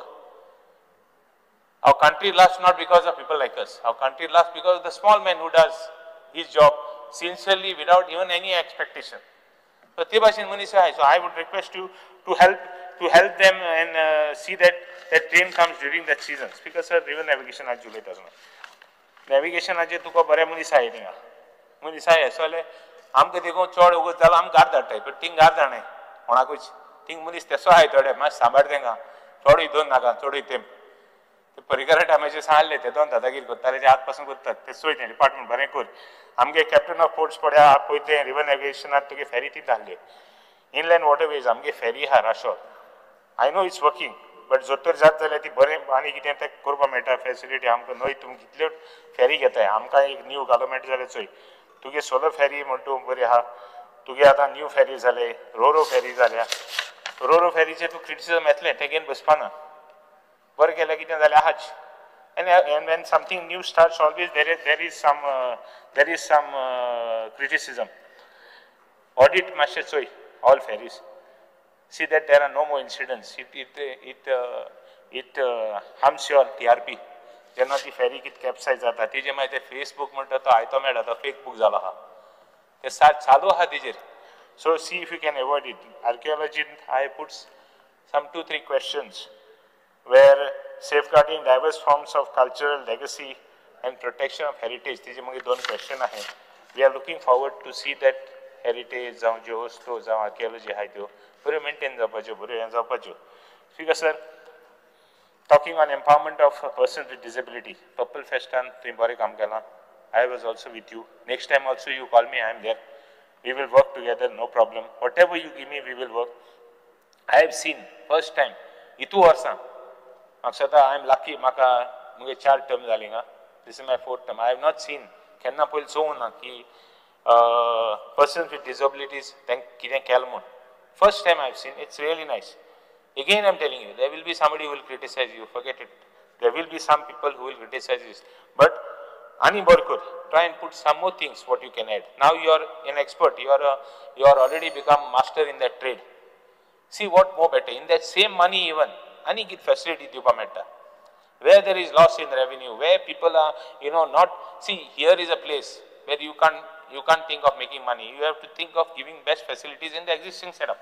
our country lasts not because of people like us. Our country lasts because of the small man who does his job sincerely without even any expectation. So I would request you to help them and see that that train comes during that season. Speaker sir, river navigation आज जुलै तसं. Navigation आज तुका बऱ्या मुनिसा आहे तिंगा. मुनिसा आहे सोले. आमकां देखून चड उगत जालो आम गार धाडटाय पण थिंग गार धाडणे कोणाकूच थिंग मनीस तेसो आहाय थोडे मातशें सांबाळ तेंकां चड हितून नाका चड हितें ते परिकार टायमाचेर सांगले ते दोन दादागिरी करताले ते आज पासून करतात ते सोय तें डिपार्टमेंट बरें कर आमगे कॅप्टन ऑफ पोर्ट्स पळया पळय तें रिवर नॅविगेशनात तुगे फेरी ती धाडले इनलँड वॉटरवेज आमगे फेरी आहा राशोर I know it's working but जोतर जात जाल्यार ती बरें आनी कितें तें करपा मेळटा फेसिलिटी आमकां न्हय तुमी कितल्यो फेरी घेताय आमकां एक न्यू घालो मेळटा जाल्यार चोय तुगे सोलर फेरी म्हणटू बरी आहा तुगे आतां न्यू फेरी जाले रोरो फेरी जाल्या रोरो फेरीचे तूं क्रिटिसिजम येतलें तें घेवन बसपाना बरें केलें कितें जाल्यार आहाच and when something new starts always there is some criticism audit मातशें चोय all ferries see that there are no more incidents it harms your TRP जेन्ना ती फेरी कितें कॅप्सायज जाता तेजे मागीर ते फेसबूक म्हणटा तो आयतो मेळटा तो फेक बूक जालो आहा ते चालू आहा तेजेर so see if you can avoid it आर्किओलॉजीन I put some 2-3 questions where safeguarding diverse forms of cultural legacy and protection of heritage तेजे मागीर 2 क्वेश्चन आहे we are looking forward to see that heritage जावं ज्यो वस्तू जावं archaeology आहाय त्यो बऱ्यो मेंटेन जावपाच्यो बऱ्यो हें जावपाच्यो Speaker sir, talking on empowerment of persons with disability, Purple Festan, तुम्ही काम केला. I was also with you. Next time also you call me, I am there. We will work together, no problem. Whatever you give me, we will work. I have seen first time. Itu Varsha. Aksata, I am lucky. Maka मुगे 4 term जाली ना. This is my 4th term. I have not seen. केन्ना पयली चोवूं ना की persons with disabilities than Kalmun. First time I've seen, it's really nice. Again, I'm telling you, there will be somebody who will criticize you, forget it. There will be some people who will criticize this. But Ani Borkur, try and put some more things what you can add. Now you are an expert, you are already become master in that trade. See what more better, in that same money even, Ani get facility Dupametta. Where there is loss in revenue, where people are, not, see, here is a place where you can't think of making money. You have to think of giving best facilities in the existing setup.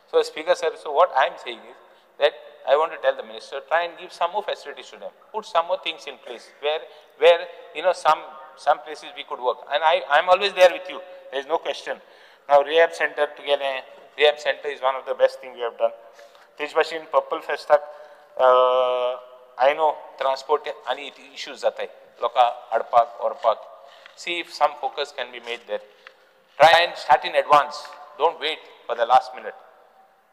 So Speaker sir, so what I am saying is that I want to tell the minister, try and give some more facilities to them. Put some more things in place where some places we could work. And I'm always there with you. There is no question. Now Rehab Center together, Rehab Center is one of the best things we have done. Tejbashin Purple Fest, I know transport any issues that Loka, Adpak, Orpak. See if some focus can be made there. Try and start in advance. Don't wait for the last minute.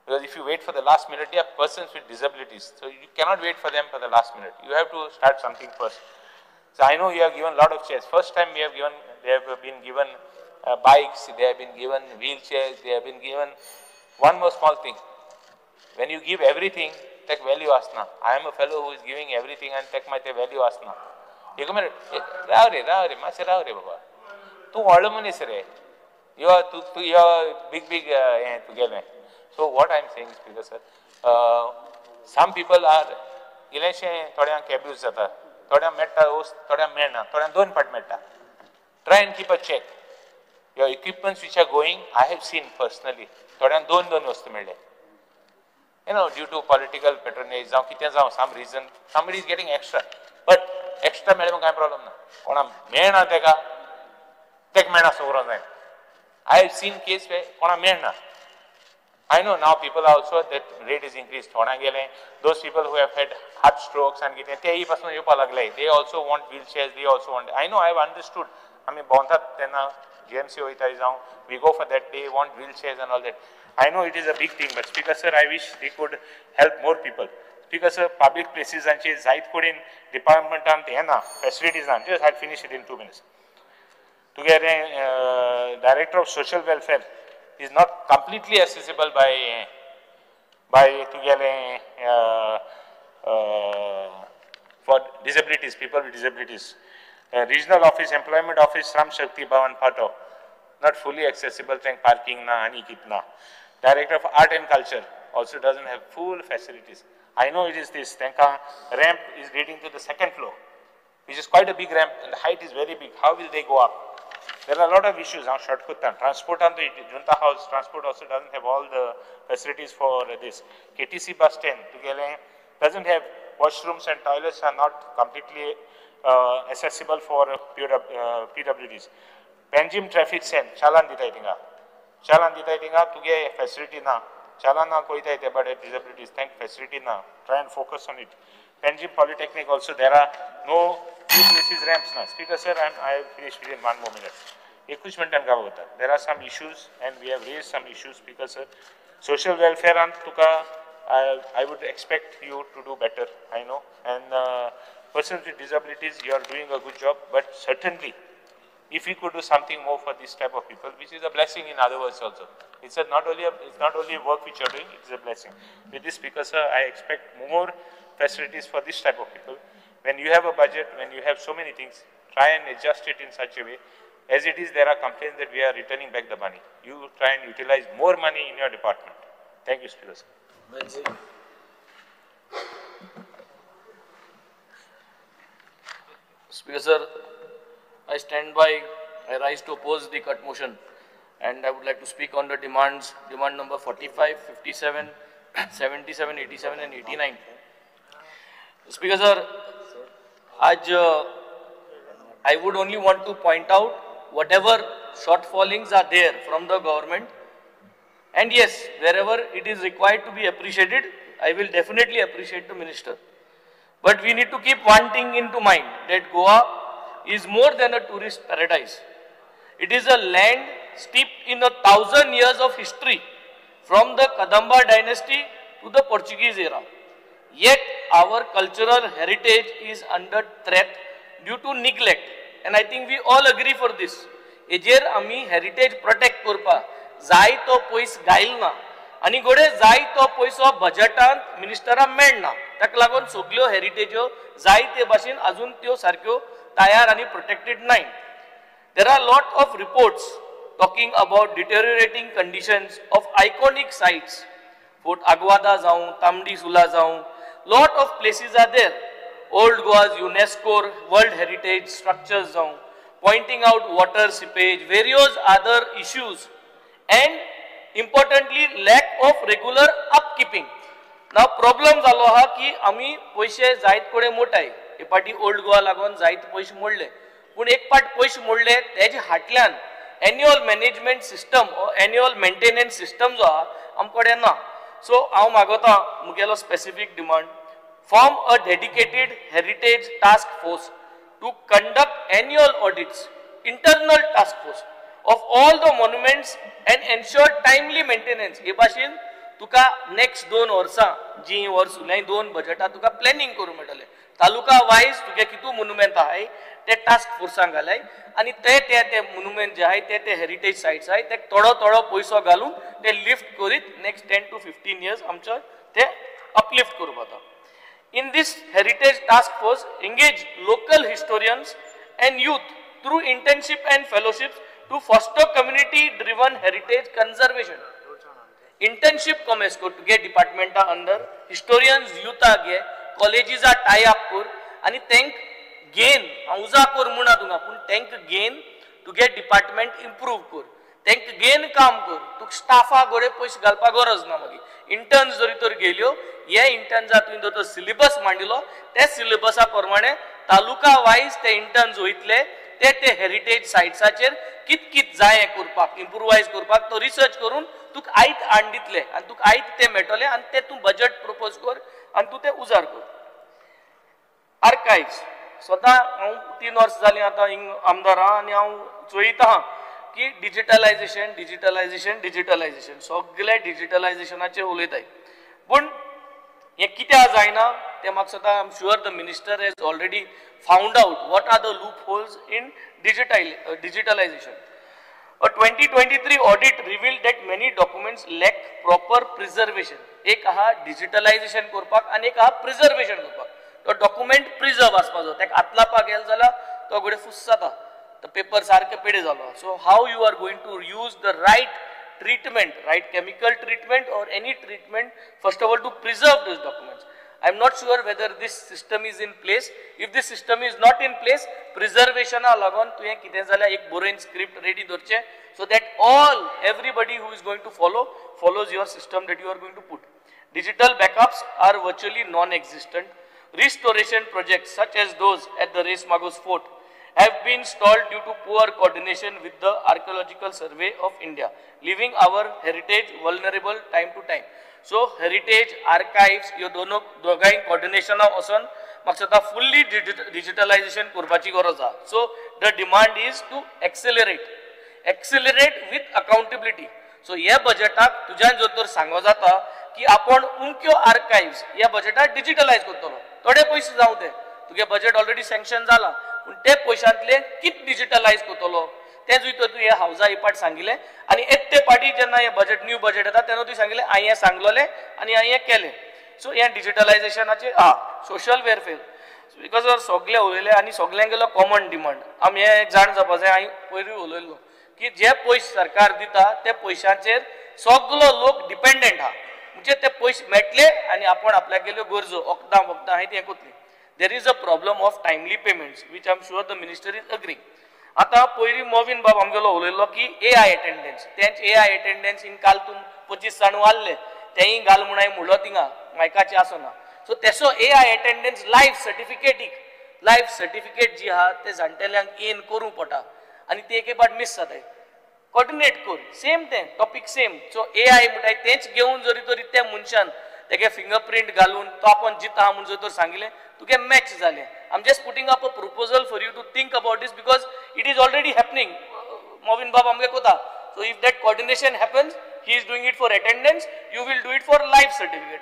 Because if you wait for the last minute, there are persons with disabilities. So you cannot wait for them for the last minute. You have to start something first. So I know you have given a lot of chairs. First time they have been given bikes, they have been given wheelchairs, they have been given one more small thing. When you give everything, take value asna. I am a fellow who is giving everything and take my value asna. एक minute राव रे मासे राव रे बाबा तू व्हडलो मनीस रे you are big together. So what I am saying, Speaker sir, some people are इलेशें थोड्यांक abuse जाता, थोड्यांक मेळटा थोड्यांक मेळना, थोड्यांक दोन पाट मेळटा. Try and keep a check. Your equipments which are going, I have seen personally, थोड्यांक दोन वस्तू मेळ्ळे. Due to political patronage, some reason, somebody is getting extra. But extra मेळ्ळे काय problem ना. कोणा मेळना तेका मेळना सोरो जाय. I have seen case where कोणा मेळना. I know now people are also, that rate is increased. Those people who have had heart strokes and they also want wheelchairs, they also want, I know, I have understood. I mean, GMC we go for that, they want wheelchairs and all that. I know it is a big thing, but Speaker sir, I wish they could help more people. Speaker sir, public places and Zait put in department and facilities and just I'll finish it in 2 minutes. Together, Director of Social Welfare is not completely accessible for disabilities, people with disabilities. Regional Office, Employment Office, Ram Shakti Bhavan Pato, not fully accessible, thank parking na, ani kitna. Director of Art and Culture also doesn't have full facilities. I know it is this, ramp is leading to the second floor, which is quite a big ramp and the height is very big. How will they go up? There are a lot of issues now. Transport on the Junta House, transport also doesn't have all the facilities for this. KTC bus stand doesn't have washrooms and toilets are not completely accessible for PWDs. Panjim traffic stand, chalan ditaitinga. Chalan ditaitinga to get facility na. Chalan na koi taite but disabilities, thank facility na. Try and focus on it. Panjim Polytechnic also, there are no few places ramps na. Speaker sir, and I will finish within 1 more minute. There are some issues and we have raised some issues, Speaker sir. Social welfare and I would expect you to do better, I know. And persons with disabilities, you are doing a good job, but certainly if we could do something more for this type of people, which is a blessing in other words also. It's not only work which you are doing, it is a blessing. With this, Speaker sir, I expect more facilities for this type of people. When you have a budget, when you have so many things, try and adjust it in such a way. As it is, there are complaints that we are returning back the money. You try and utilize more money in your department. Thank you, Speaker sir. Speaker sir, I stand by, I rise to oppose the cut motion and I would like to speak on the demands, demand number 45, 57, 77, 87 and 89. Speaker sir, I would only want to point out whatever shortfallings are there from the government, and yes, wherever it is required to be appreciated, I will definitely appreciate the minister. But we need to keep one thing into mind, that Goa is more than a tourist paradise. It is a land steeped in 1,000 years of history, from the Kadamba dynasty to the Portuguese era. Yet our cultural heritage is under threat due to neglect, and I think we all agree for this. हेजेर आमी heritage protect करपाक जाय तो पयस घायल ना आनी गोडे जाय तो पयसो बजेटांत मिनिस्टराक मेळना. ताका लागून सगल्यो हेरिटेज्यो जाय ते भाशेन अजून त्यो सारक्यो तयार आनी प्रोटेक्टेड नाय. There are lot of reports talking about deteriorating conditions of iconic sites. Fort Aguada जाऊं, तांबडी सुला जाऊं, lot of places are there. Old Goa's UNESCO World Heritage structures जाऊं, pointing out water seepage, various other issues, and importantly lack of regular upkeeping. Now problem जालो हा की आमी पैसे जायत कोडे मोठाय. हे पाटी ओल्ड गोवा लागून जायत पैसे मोडले. पूण एक पाट पैसे मोडले तेजे हाटल्यान annual management system annual maintenance system जो आहा आमकोडे ना. सो हांव मागोता मुगेलो specific demand, form a dedicated heritage task force to conduct annual audits, internal task force of all the monuments and ensure timely maintenance. हे भाशेन तुका नेक्स्ट 2 वर्सां जी वर्स उरल्याय 2 बजेटां तुका प्लॅनिंग करूं मेळटलें. तालुका वायज तुगे कितू मोन्युमेंट आहाय ते टास्क फोर्सांक घालाय आनी ते मोन्युमेंट जे आहाय ते हेरिटेज सायट्स आहाय ते थोडो पयसो घालून ते लिफ्ट करीत नेक्स्ट 10 to 15 years आमचे ते अपलिफ्ट करूं जाता. In this heritage task force, engage local historians and youth through internship and fellowships to foster community-driven heritage conservation. Internship comesco to get department under historians youth age colleges are tie up kur आणि tank gain auza kur muna dunga pun tank gain to get department improve kur tank gain काम कर तू स्टाफा गोडे पैसे घालपा गरज ना मागी interns जरी तर गेल्यो हे इंटर्न्सा तुवें तो सिलेबस मांडिलो त्या सिलेबसा प्रमाणे तालुका वायज ते इंटर्न्स वयतले ते हेरिटेज साइट्साचेर कित जाय करपाक इम्प्रूवाइज करपाक तो रिसर्च करून तुका आयत हाड दितले आनी तुका आयत ते मेळटले आनी ते तूं बजेट प्रपोज कर आनी तूं ते उजार कर. आर्कायव्स स्वता हांव 3 वर्सां जालीं आतां आमदार आहा आनी हांव चोयता की डिजिटलायझेशन सगळे डिजिटलायझेशनाचेर उलयताय पूण हे कित्याक जायना ते म्हाका स्वता I am sure the minister has already found out what are the loop holes in digitalization. A 2023 audit revealed that many documents lack proper preservation. एक आहा digitalization करपाक आनी एक आहा preservation करपाक. तो document preserve आसपाक जाय. तेका आतलापा गेल जाल्यार तो घडये फुस जाता. तो पेपर सारके पेडे जालो. So how you are going to use the right treatment, right chemical treatment or any treatment first of all to preserve those documents. I am not sure whether this system is in place. If this system is not in place, preservation लागून तुवें कितें जाल्यार एक बरोवन script ready दवरचें so that everybody who is going to follows your system that you are going to put. Digital backups are virtually non-existent. Restoration projects such as those at the Res Magos Fort have been stalled due to poor coordination with the Archaeological Survey of India, leaving our heritage vulnerable time to time. So heritage archives यो दोगांय coordination वचोन म्हाका दिसता fully digitalization करपाची गरज आहा. So the demand is to accelerate with accountability. So ह्या बजेटाक तुज्यान जर तर सांगो जाता की आपण उमक्यो आर्काइव्स ह्या बजेटाक डिजिटलाइज करतलो. थोडे पयशे जाऊ दे तुगे बजेट ऑलरेडी सँक्शन जाला पूण ते पयशांतले कित डिजिटलाइज करतलो तेच भितर तू हे हावजा इपाट सांगिल्ले आनी एकटे पाटी जेन्ना हे बजेट न्यू बजेट येता तेन्ना तू सांगिल्ले हांवें हें सांगलोलें आनी हांवें हें केलें. सो हें डिजिटलायझेशनाचेर सोशल वेलफेअर बिकॉज सगळे उलयले आनी सगळ्यांक गेलो कॉमन डिमांड आमी हें एक जाण जावपा जाय. हांवें पयलीं उलयल्लो की जे पयशे सरकार दिता ते पयशांचेर सगळो लोक डिपेंडंट आहा म्हणजे ते पयशे मेळटले आनी आपण आपल्याक गेल्यो गरजो वखदां हांवें तें करतलीं. There is a problem of timely payments which I am sure the minister is agreeing. आता पयलीं मोविन बाब आमगेलो उलयल्लो की AI अटेंडन्स तेंच AI अटेंडन्स इन काल तूं 25 जाण वारले तेंय घाल म्हूण हांवें म्हणलो थिंगा मायकाचें आसना. सो तेसो AI अटेंडन्स लायफ सर्टिफिकेट जी आहा ते जाणटेल्यांक इन करूं पडटा आनी ती एक पाट मिस जाताय. कोऑर्डिनेट कर सेम तें टॉपीक सेम. सो AI म्हणटाय तेंच घेवन जरी तरी त्या मनशान तेगे फिंगरप्रिंट घालून तो आपण जिता म्हणून जर तर सांगिल्लें तुगे मॅच जालें. I'm just putting up a proposal for you to think about this because it is already happening. Movin Bab amge kota. So if that coordination happens, he is doing it for attendance, you will do it for life certificate.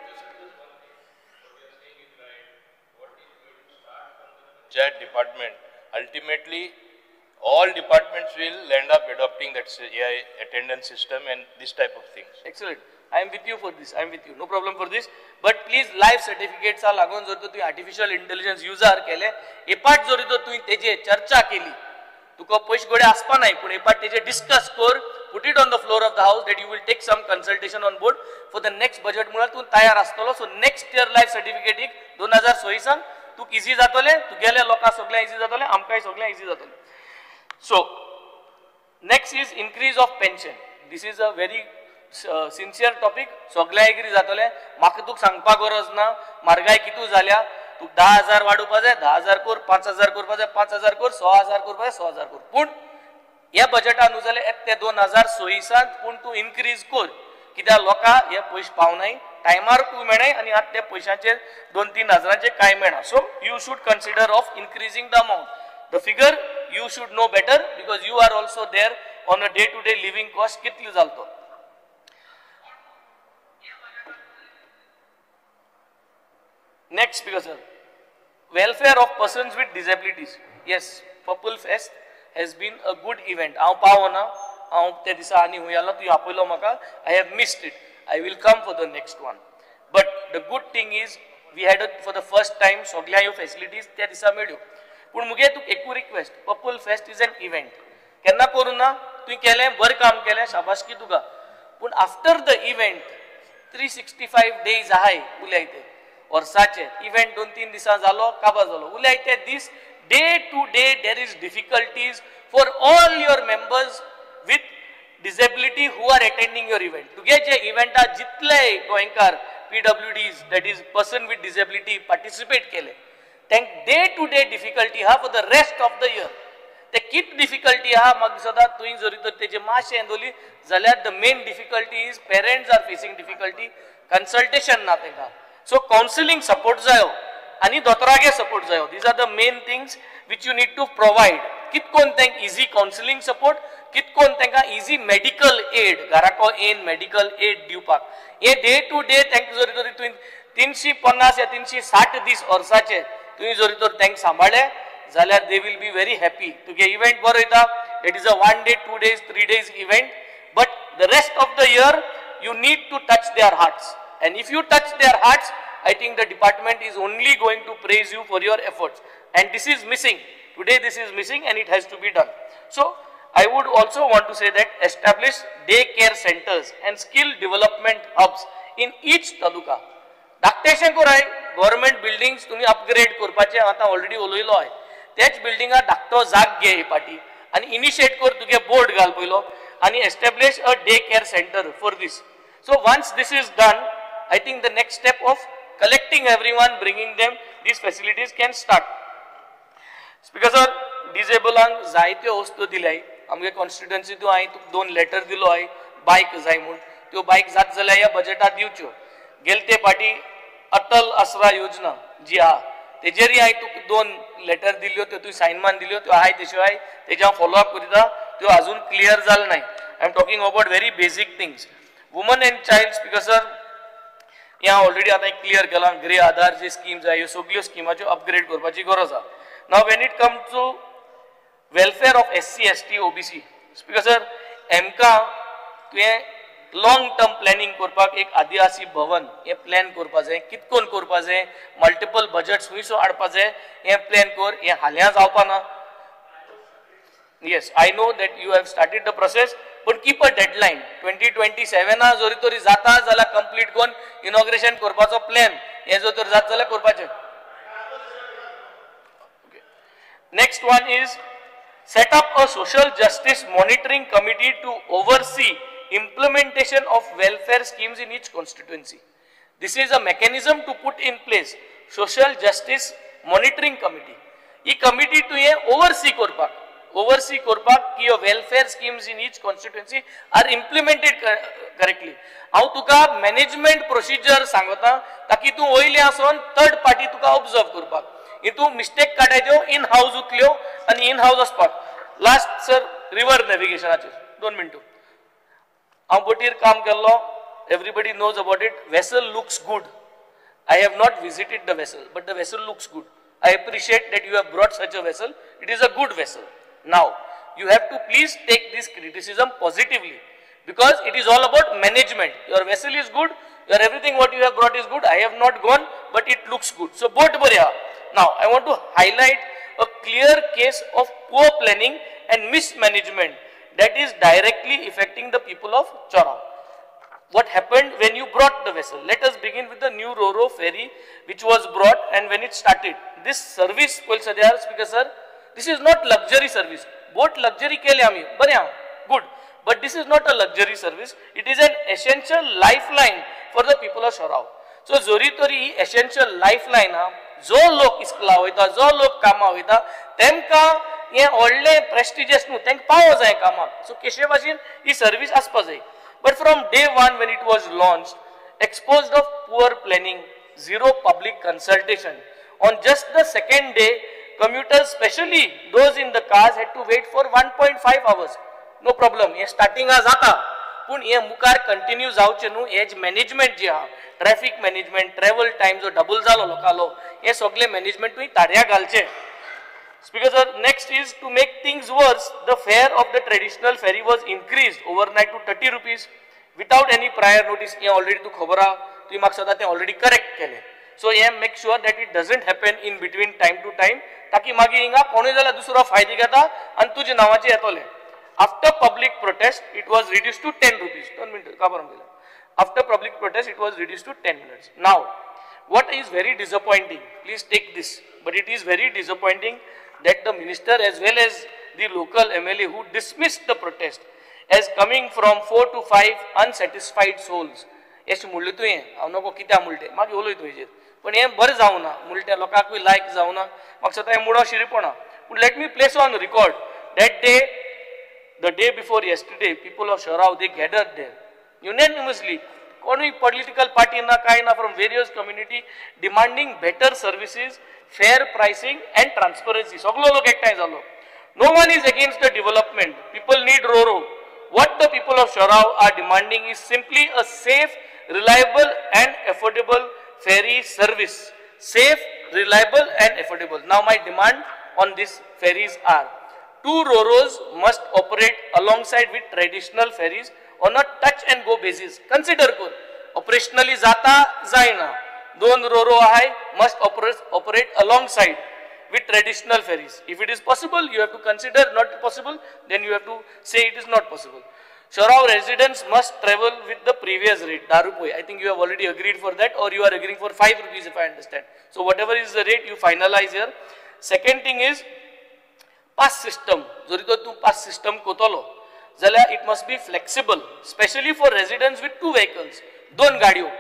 Chat department ultimately all departments will end up adopting that AI attendance system and this type of things. Excellent. I am with you for this. I am with you. No problem for this. But please live certificates लागून जर तो artificial intelligence user केले, एपाट जरी तो तुई तेजे चर्चा केली, तुका पैश गोडे आसपा नाही, पण एपाट तेजे discuss कर, put it on the floor of the house that you will take some consultation on board for the next budget मुळे तू तयार असतलो. So next year live certificate एक 2026 तू easy जातले, तू गेले लोका सगळ्या easy जातले, आमकाय सगळ्या easy जातले. So next is increase of pension. This is a very sincere topic. सगळ्या एग्री जातले. म्हाका तुक सांगपा गरज ना म्हारगाय कितू जाल्या. तू 10,000 वाडोवपा जाय 10,000 कर, 5,000 करपा जाय 5,000 कर, 6,000 करपा जाय 6,000 कर. पूण ह्या बजेटान न्हू जाल्यार ते 2026 पूण तू इन्क्रीज कर, कित्याक लोकां हे पयशे पावनाय, टायमार तू मेळनाय आनी आतां त्या पयशांचेर 2-3 हजारांचे कांय मेळना. So you should consider of increasing the amount. The figure you should know better because you are also there on a day-to-day living cost. कितली जालतो? Next speaker sir, welfare of persons with disabilities. Yes, Purple Fest has been a good event. हांव पावो ना, हांव त्या दिसा आनी हुंय आलो, तूं आपयलो म्हाका. I have missed it. I will come for the next one. But the good thing is we had for the first time सगळ्या ह्यो facilities त्या दिसा मेळ्यो. पण मुगे तुक एकू request, purple fest is an event. केन्ना करू ना, तुवें केलें बरें काम केलें, शाबासकी तुका. पूण आफ्टर द इव्हेंट 365 डेज आहाय उलयते वर्साचे. इव्हेंट 2-3 दिसां जालो काबार जालो, उलयते दीस day to day there is difficulties for all your members with disability who are attending your event. तुगे जे इव्हेंटात जितले गोंयकार PWDs, that is person with disability, participate केले, त्यांक डे टू डे डिफिकल्टी हा for the rest of the year. ते कित difficulty हा म्हाका दिसता तुवें जरी तर तेजे मातशें येदोली जाल्यार the main difficulty is parents are facing difficulty, consultation ना तेंकां. सो कावन्सिलींग सपोर्ट जायो आनी दोतोरागे सपोर्ट जायो. These are the main things which you need to provide. कितकोन तेंक इजी कावन्सिलींग सपोर्ट, कितकोन तेंकां इजी मेडिकल एड, घराको येन मेडिकल एड दिवपाक. हे डे टू डे तेंक जरी तरी तुवें 350 या 360 दीस वर्साचे तुवें जरी तर तेंक सांबाळ्ळे जाल्यार they will be very happy. तुगे इव्हेंट बरो वयता, it is a 1 day 2 days 3 days event, but the rest of the year you need to touch their hearts, and if you touch their hearts, I think the department is only going to praise you for your efforts, and this is missing today. This is missing and it has to be done. So I would also want to say that establish daycare centers and skill development hubs in each taluka. धाकटेशें कोराय government buildings तुम्ही upgrade करपाचे आता already उलयलो आहे. तेच बिल्डिंगा धाकटो जाग घे ही पाटी आनी इनिशिएट कर, तुगे बोर्ड घाल पयलो आनी establish a day care centre for this. So once this is done, I think the next step of collecting everyone, bringing them these facilities can start. Speaker sir, disabled जायत्यो वस्तू दिल्याय आमगे constituency हांवें तुका 2 letter दिलो आहे बायक जाय म्हूण. त्यो बायक जात जाल्यार ह्या बजेटात दिवच्यो. गेलते पाटी अटल आसरा योजना जी आहा तेजेरी हांवें तुका 2 लेटर दिल्यो, त्यो तुवें सायन मान दिल्यो, त्यो आहाय तश्यो आहाय, तेजे हांव फॉलो अप करिता. त्यो अजून क्लियर जाल नाय. I am talking about very basic things. Woman end child speaker sir, हे हांव ऑलरेडी आतां क्लियर केलां. ग्रे आधार जे स्कीम्स आहाय ह्यो सगळ्यो स्किमाच्यो अपग्रेड करपाची गरज आहा. Now when it comes to welfare of SC ST OBC, speaker sir, एमकां तुवें लॉंग टर्म प्लॅनिंग करपाक एक आदिवासी भवन हे प्लॅन करपा जाय. कितकोन करपा जाय, मल्टिपल बजेट्स खंयसो हाडपा जाय हे प्लॅन कर. हे हाल्या जावपा ना. Yes, I know that you have started the process, पण कीप अ डेडलायन. 2027 जरी तरी जाता जाल्यार कंप्लीट करून इनॉग्रेशन करपाचो प्लॅन हे जर तर जात जाल्यार करपाचें. Next one is set up a social justice monitoring committee to oversee implementation of welfare schemes in each constituency. This is a mechanism to put in place social justice monitoring committee. This committee to oversee korpak ki your welfare schemes in each constituency are implemented correctly. हांव तुका management procedure सांगता ताकी तूं वयले आसोन third party तुका observe करपाक. हितू mistake काडायच्यो in house उतल्यो आनी इन हाऊस वचपाक. लास्ट सर, रिवर नॅव्हिगेशनाचेर 2 मिनटं. हांव बोटीर काम केल्लो, everybody knows about it. Vessel looks good. I have not visited the vessel, but the vessel looks good. I appreciate that you have brought such a vessel. It is a good vessel. Now, you have to please take this criticism positively, because it is all about management. Your vessel is good, your everything what you have brought is good. I have not gone, but it looks good. So, boat bariya. Now, I want to highlight a clear case of poor planning and mismanagement that is directly affecting the people of Chorao. What happened when you brought the vessel? Let us begin with the new Ro-Ro ferry which was brought and when it started. This service, Speaker sir, this is not luxury service. Boat luxury ke liye aami, good. But this is not a luxury service. It is an essential lifeline for the people of Chorao. So, zori tori essential lifeline जो लोक इस्कला वयता, जो लोक कामा वयता, तेमका ये व्हडले prestigious न्हू, तेंका पावो जाय कामाक. सो केशे भाशेन ही सर्वीस आसपा जाय. But from day one when it was launched, exposed of poor planning, zero public consultation. On just the second day, commuters, especially those in the cars, had to wait for 1.5 hours. No problem. हे starting आज आता, पण हे मुखार continue जावचे न्हू. Hedge management जे आहा, ट्रॅफिक मॅनेजमेंट, ट्रॅव्हल टाइम जो डबल जालो लोकालो, हे सगळे मॅनेजमेंट तुवें तार्या घालचे. Speaker sir, next is to make things worse, the fare of the traditional ferry was increased overnight to 30 rupees without any prior notice. He already to khabara, tu mak sada te already correct kele. So yeah, make sure that it doesn't happen in between time to time. Taki magi inga koni jala dusra fayda gata and tuje nawache yatole. After public protest, it was reduced to 10 rupees. 1 minute, kabaram gila. After public protest, it was reduced to 10 minutes. Now, what is very disappointing, please take this, but it is very disappointing that the minister as well as the local MLA who dismissed the protest as coming from 4 to 5 unsatisfied souls. Yes, मुल्ले तो ये, आउनो को कित्या मुल्टे, मागे ओलोय तो ये, पण ये बर जाऊ ना, मुल्टे लोकांक भी लायक जाऊ ना, मकसद आहे मुडा शिरीपणा. But let me place on record that day, the day before yesterday, people of Chorao they gathered there unanimously. कोणी political party ना काय ना from various community demanding better services, fair pricing and transparency. सगळो लोक एकठांय जालो. No one is against the development. People need Ro-Ro. What the people of Chorao are demanding is simply a safe, reliable and affordable ferry service. Safe, reliable and affordable. Now my demand on these ferries are 2 Ro-Ros must operate alongside with traditional ferries on a touch and go basis. Consider कर. Operationally जाता जायना. 2 Ro-Ro must operate alongside with traditional ferries. If it is possible, you have to consider. Not possible, then you have to say it is not possible. Chorao residents must travel with the previous rate. Darupoi. I think you have already agreed for that, or you are agreeing for 5 rupees if I understand. So whatever is the rate, you finalize here. Second thing is pass system. Jori to tu pass system kotolo. Zala it must be flexible, especially for residents with 2 vehicles. 2 गाडियो.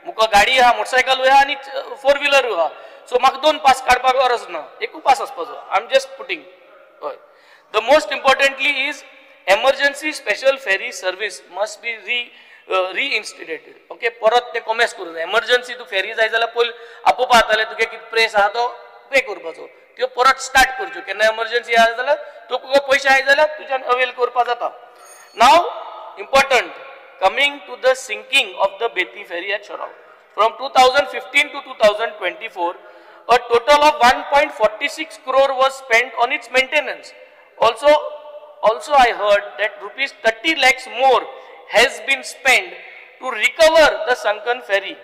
मुका गाडी हा motorcycle हा आणि 4 wheeler हा. So म्हाका 2 pass काडपाक गरज ना. एकू pass आसपाचो. I am just putting. The most importantly is emergency special ferry service must be reinstated. Okay, परत ते कमेस करून emergency तू ferry जाय जाल्यार पयली आपोवपा जाताले तुगे कित प्रेस आहा तो पे करपाचो. त्यो परत स्टार्ट करच्यो. केन्ना emergency आहा जाल्यार तुका पयशे आय जाल्यार तुज्यान अवेल करपा जाता. Now important, coming to the sinking of the Beti ferry at Chorao. From 2015 to 2024, a total of 1.46 crore was spent on its maintenance. Also I heard that rupees 30 lakhs more has been spent to recover the sunken ferry,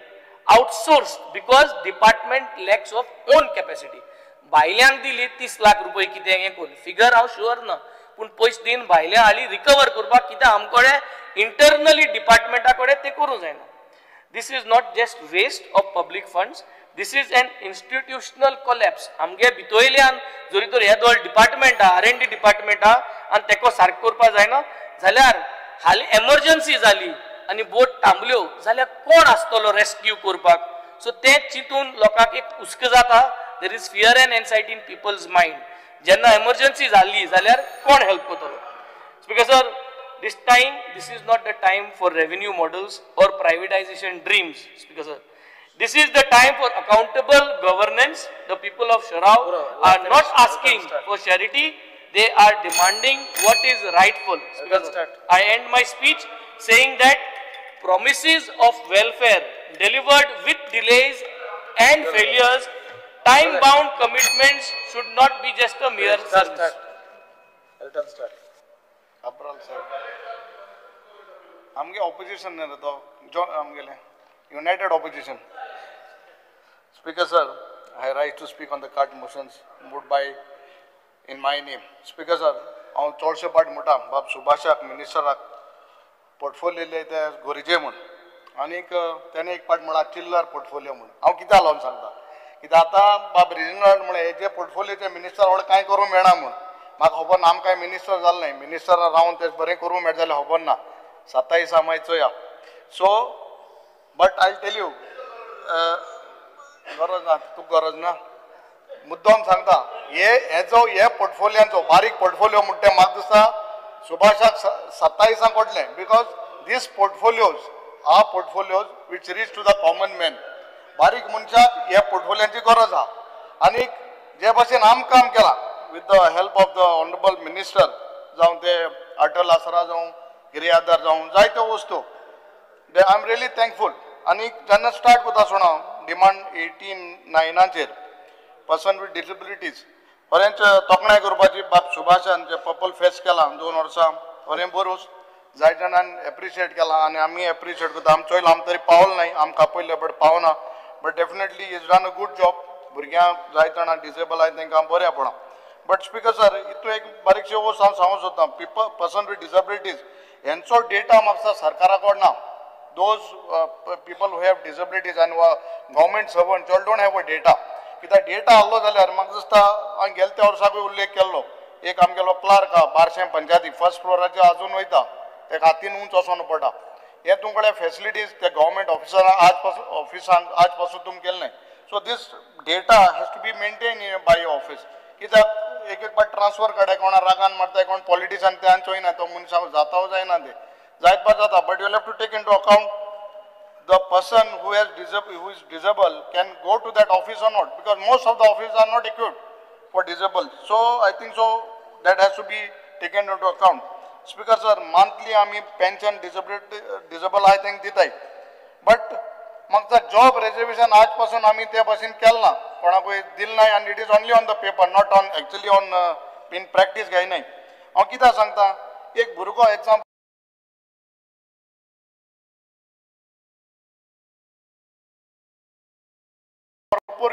outsourced because department lacks of own capacity. भायल्यांक दिली 30 लाख रुपये कितें हें कोण figure हांव sure ना, पूण पयस दिन भायल्या हाली रिकवर करपाक कितें आमकडे इंटरनली डिपार्टमेंटा कडेन ते करूं जायना. This is not just waste of public funds, this is an institutional collapse. आमगे भितोयल्यान जरी तर हे दोन डिपार्टमेंट आहा, R&D डिपार्टमेंट आहा आनी तेको सारको करपा जायना जाल्यार हाली एमर्जन्सी जाली आनी बोट थांबल्यो जाल्यार कोण आसतलो रेस्क्यू करपाक. सो ते चिंतून लोकांक एक हुस्क जाता. There is fear and anxiety in people's mind. जेन्ना emergency जाली जाल्यार कोण हेल्प करतलो. Speaker sir, this time, this is not the time for revenue models or privatization dreams. Speaker sir, this is the time for accountable governance. The people of Chorao are not asking for charity. They are demanding what is rightful. Speaker sir, I end my speech saying that promises of welfare delivered with delays and failures time-bound commitments should not be just a mere service. आमगे opposition नाही तो जो आमगेले United opposition speaker sir I rise to speak on the card motions moved by in my name. Speaker sir, हांव चडशे पाट म्हणटा बाब सुभाषाक मिनिस्टराक पोर्टफोलियो दिले ते गोरिजे म्हूण आनीक तेणे एक पाट म्हणला चिल्लर पोर्टफोलियो म्हूण हांव कित्याक लावन सांगता कित्याक आतां बाब रिजनल म्हळ्यार हेजे पोर्टफोलियोचे मिनिस्टर व्हड कांय करूंक मेळना म्हूण म्हाका खबर ना आमकां मिनिस्टर जालें न्हय मिनिस्टर रावन तें बरें करूंक मेळटा जाल्यार खबर ना 27 मागीर चोया so but I tell you गरज ना तुका गरज ना मुद्दम सांगता हे पोर्टफोलियांचो बारीक पोर्टफोलियो म्हणटा म्हाका दिसता सुभाषाक 27 कोटले because these portfolios are portfolios which reach to the common man बारीक मनशाक हे पोर्टफोलियांची गरज आहा आनीक जे भाशेन आम काम केलां with the help of the honourable minister जावं ते अटल आसरा जावं गिरे आधार जावं जायत्यो वस्तू आय एम रियली थँकफूल आनीक जेन्ना स्टार्ट करता सोडा डिमांड 18/9 पर्सन विथ डिसेबिलिटीज बरेंच तोखणाय करपाची बाब सुभाषान जे पर्पल फेस केला 2 वर्सां बरें बरोस जाय जाणांन एप्रिशिएट केला आनी आमी एप्रिशिएट करता आमचो आम तरी पावल नाही आमकां पयले बट पावना but definitely is done a good job भुरग्यांक जाय जाणां डिसेबल आहाय तांकां बऱ्या पडा बट स्पीकर सर हितून एक बारीकशे वस्त हांव सांगूंक सोदतां पर्सन विथ डिसेबिलिटीज हेंचो डेटा म्हाका सरकारा कडेन ना those people who have disabilities and government servants all don't have a data कित्याक डेटा आहलो जाल्यार म्हाका दिसता हांवें गेल्या त्या वर्साकूय उल्लेख केल्लो एक आमगेलो क्लार्क आहा बारशें पंचायती फर्स्ट फ्लोराचेर आजून वयता तेका हातीन उंच वचोन पडटा हे तुमकडे फॅसिलिटीज ते गव्हर्मेंट ऑफिसरां ऑफिसांक आज पासून तुमी केले नाय so this data has to be maintain by office कित्याक एक पाट ट्रान्सफर काडे कोणा रागान मारताय कोण पॉलिटिशियन त्यान चोयना तो मनशाक जाता जायना ते जायत पार जाता but you have to take into account the person who is disabled can go to that office or not because most of the offices are not equipped for disabled. So I think so that has to be taken into account. Speaker sir, monthly आमी pension disable I think दिताय but म्हाका job reservation आज पासून आमी त्या भाशेन केलना कोणाकूय दिल नाय and it is only on the paper not on actually on in practice घेयनाय हांव कित्याक सांगता एक भुरगो example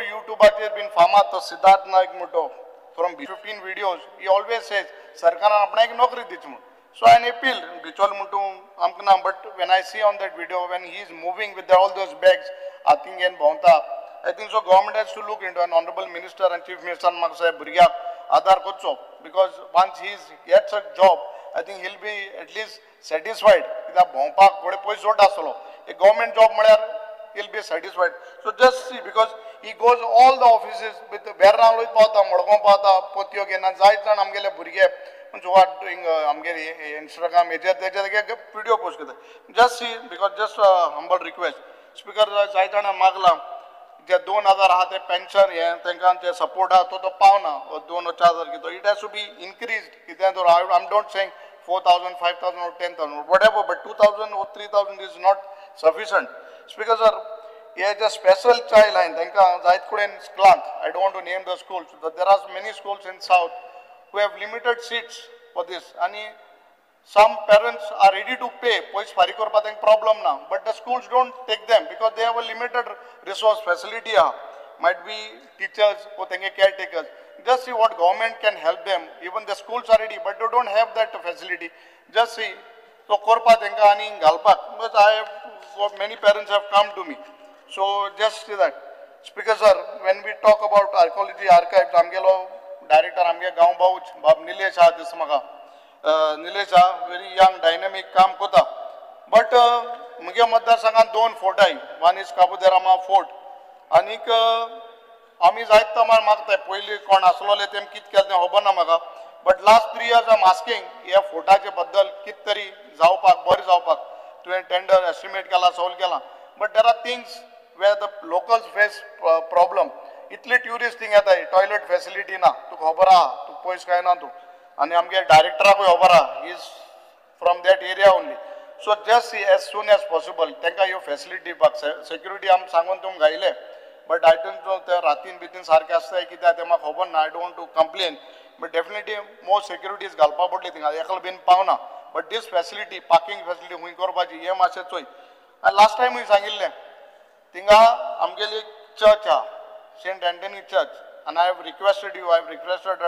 YouTube has been famous to Siddharth Naik Muto from 15 videos. He always says, "Sarkaran apna ek nokri dichmu." So I appeal, Bichol Mutu Amkana. But when I see on that video when he is moving with all those bags, I think in Bhaunta, I think so. Government has to look into an honorable minister and chief minister Maksay Burgia Adar Kotso because once he gets a job, I think he'll be at least satisfied. Ida Bhaunpa kode poi sota solo. A government job malayar. He'll be satisfied. So just see because he goes all the offices with Berrangloy Pata, Morgon Pata, Potiogen, and Zaitan Amgele Burge, who are doing Amgeri Instagram, video post. Just see because just a humble request. Speaker Zaitan and Magla, जे 2000 हाते pension हे तांकां support आहा तो पावना 2,000 कितो it has to be increased कित्याक तो I am don't saying 4,000 5,000 or 10,000 whatever but 2,000 or 3,000 is not sufficient. Speaker sir, he is a special child line. I don't want to name the schools, but there are many schools in South who have limited seats for this. And some parents are ready to pay. Problem now, but the schools don't take them because they have a limited resource facility. Might be teachers or caretakers. Just see what government can help them. Even the schools are ready, but they don't have that facility. Just see. So Korpa Tenka ani Galpak. But many parents have come to me. So just see that. Speaker sir, when we talk about archaeology archives, Amgelo director Amge Gaon Bauch, Bab Nilesha Dismaga. Nilesha, very young, dynamic, काम कोता. But मुझे मतदार संघात 2 fort आहे. One is Kabuderama Fort. Anik आम्ही जायत तमार मागताय पयली कोण असलोले तेम कित केले ते खबर ना म्हाका. But last 3 years I'm asking या फोर्टाचे बद्दल कित तरी जावपाक बरें जावपाक. तुवें टेंडर एस्टिमेट केला सॉल्व केला. But there are things where the locals face problem. इतले टुरिस्ट थिंग येता टॉयलेट फॅसिलिटी ना तुका खबर आहा तू पयस काय ना तू आनी आमगे डायरेक्टराकूय खबर आहा he is from that area only so just C as soon as possible तांकां ह्यो फॅसिलिटी दिवपाक सेक्युरिटी आमी सांगून तुमकां गायले बट आय डोंट नो ते रातीन बितीन सारकें आसताय कित्याक तें म्हाका खबर ना. I don't want to complain but definitely more securities घालपा पडली थिंगा एकलो बीन पावना. But this facility parking facility खूंय करपाची हें मातशें चोय. आनी लास्ट टायम सांगिल्लें थिंगा आमगेली चर्च आहा saint Antony church and I have requested you, I have requested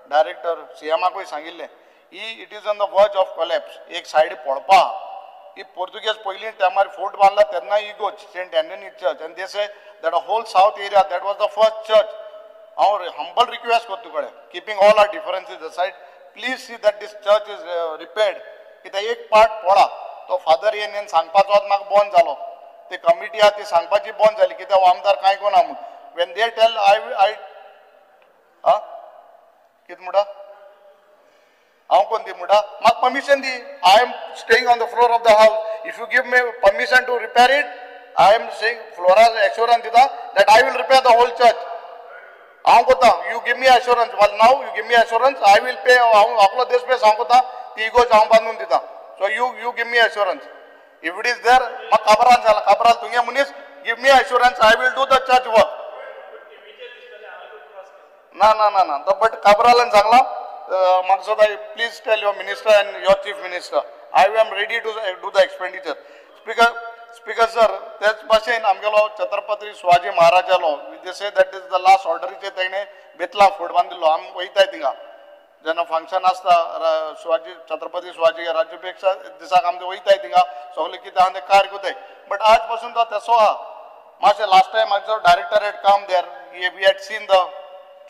director CMAकूय सांगिल्लें it is on the verge of collapse. एक सायड पडपा ही पोर्तुगेज पयलीं टायमार फोर्ट बांदला तेन्ना इगोज saint Antony church and they say that whole south area that was the first church. हांव हंबल रिक्वेस्ट करता तुकडे keeping all our differences aside please see that this church is repaired. कित्याक एक पार्ट पडा तो फादर येवन सांगपाचो म्हाका बंद जालो. ते कमिटी आहा ती सांगपाची बंद जाली कित्याक हो आमदार कांय कोना म्हूण. वेन दे टेल आय कितें म्हणटा हांव कोण दी म्हणटा म्हाका परमिशन दी. I am staying on the floor of the house. If you give me permission to repair it I am saying फ्लोराक एश्योरन्स दिता that I will repair the whole church. हांव कोता you give me assurance well now you give me assurance I will pay. हांव आपलो देश पे हांव कोता ती इगोज हांव बांदून दिता. So you give me assurance if it is there म्हाका काबरान जाला काबराल तुगे मनीस give me assurance I will do the church work. ना ना ना ना बट काबरालन सांगला म्हाका सदां please tell your minister and your chief minister I am ready to do the expenditure. Speaker sir तेच भाशेन आमगेलो छत्रपती शिवाजी महाराजालो they say that is the last ऑर्डरीचे तेणें बेतला फोर्ट बांदिल्लो. आमी वयताय थिंगा जेन्ना फंक्शन आसता शिवाजी छत्रपती शिवाजी राज्याभिषेक दिसाक आमी वयताय थिंगा सगळे कितें आहा तें कार्य कोताय. बट आज पासून तो तेसो आहा मातशें लास्ट टायम म्हाजो director had come there we had seen the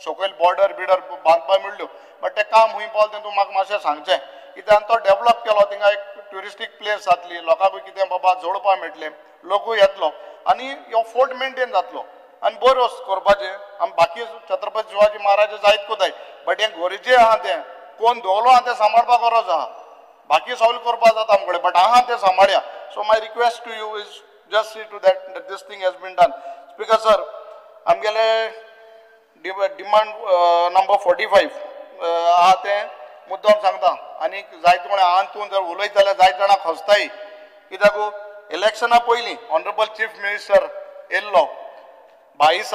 सकयल बॉर्डर बिर्डर बांदपा मेळ्ळ्यो बट तें काम खूंय पावलें तें तूं म्हाका मातशें सांगचें कित्याक तो डेवलप केलो थिंगा एक ट्युरिस्टीक प्लेस जातली लोकांकूय कितें बाबा जोडपा मेळटलें लोकूय येतलो आनी हो फोर्ट मेंटेन जातलो आनी बरो करपाचें. आमी बाकी छत्रपती शिवाजी महाराज जायत कोताय बट हें गरजे आहा तें कोण दवरलो आहा तें सांबाळपाक गरज आहा. बाकी सगळें करपाक जाता आमचे कडेन बट आहा तें सांबाळया. So my request to you is just see to that this thing has been done. Speaker sir आमगेले डिमांड नंबर 45 आहा तें मुद्दम सांगता आनी जायते कोणें आंतून जर उलयत जाल्यार जायते जाणां खसताय कित्याक इलेक्शना पयलीं ऑनरेबल चीफ मिनिस्टर येयल्लो 22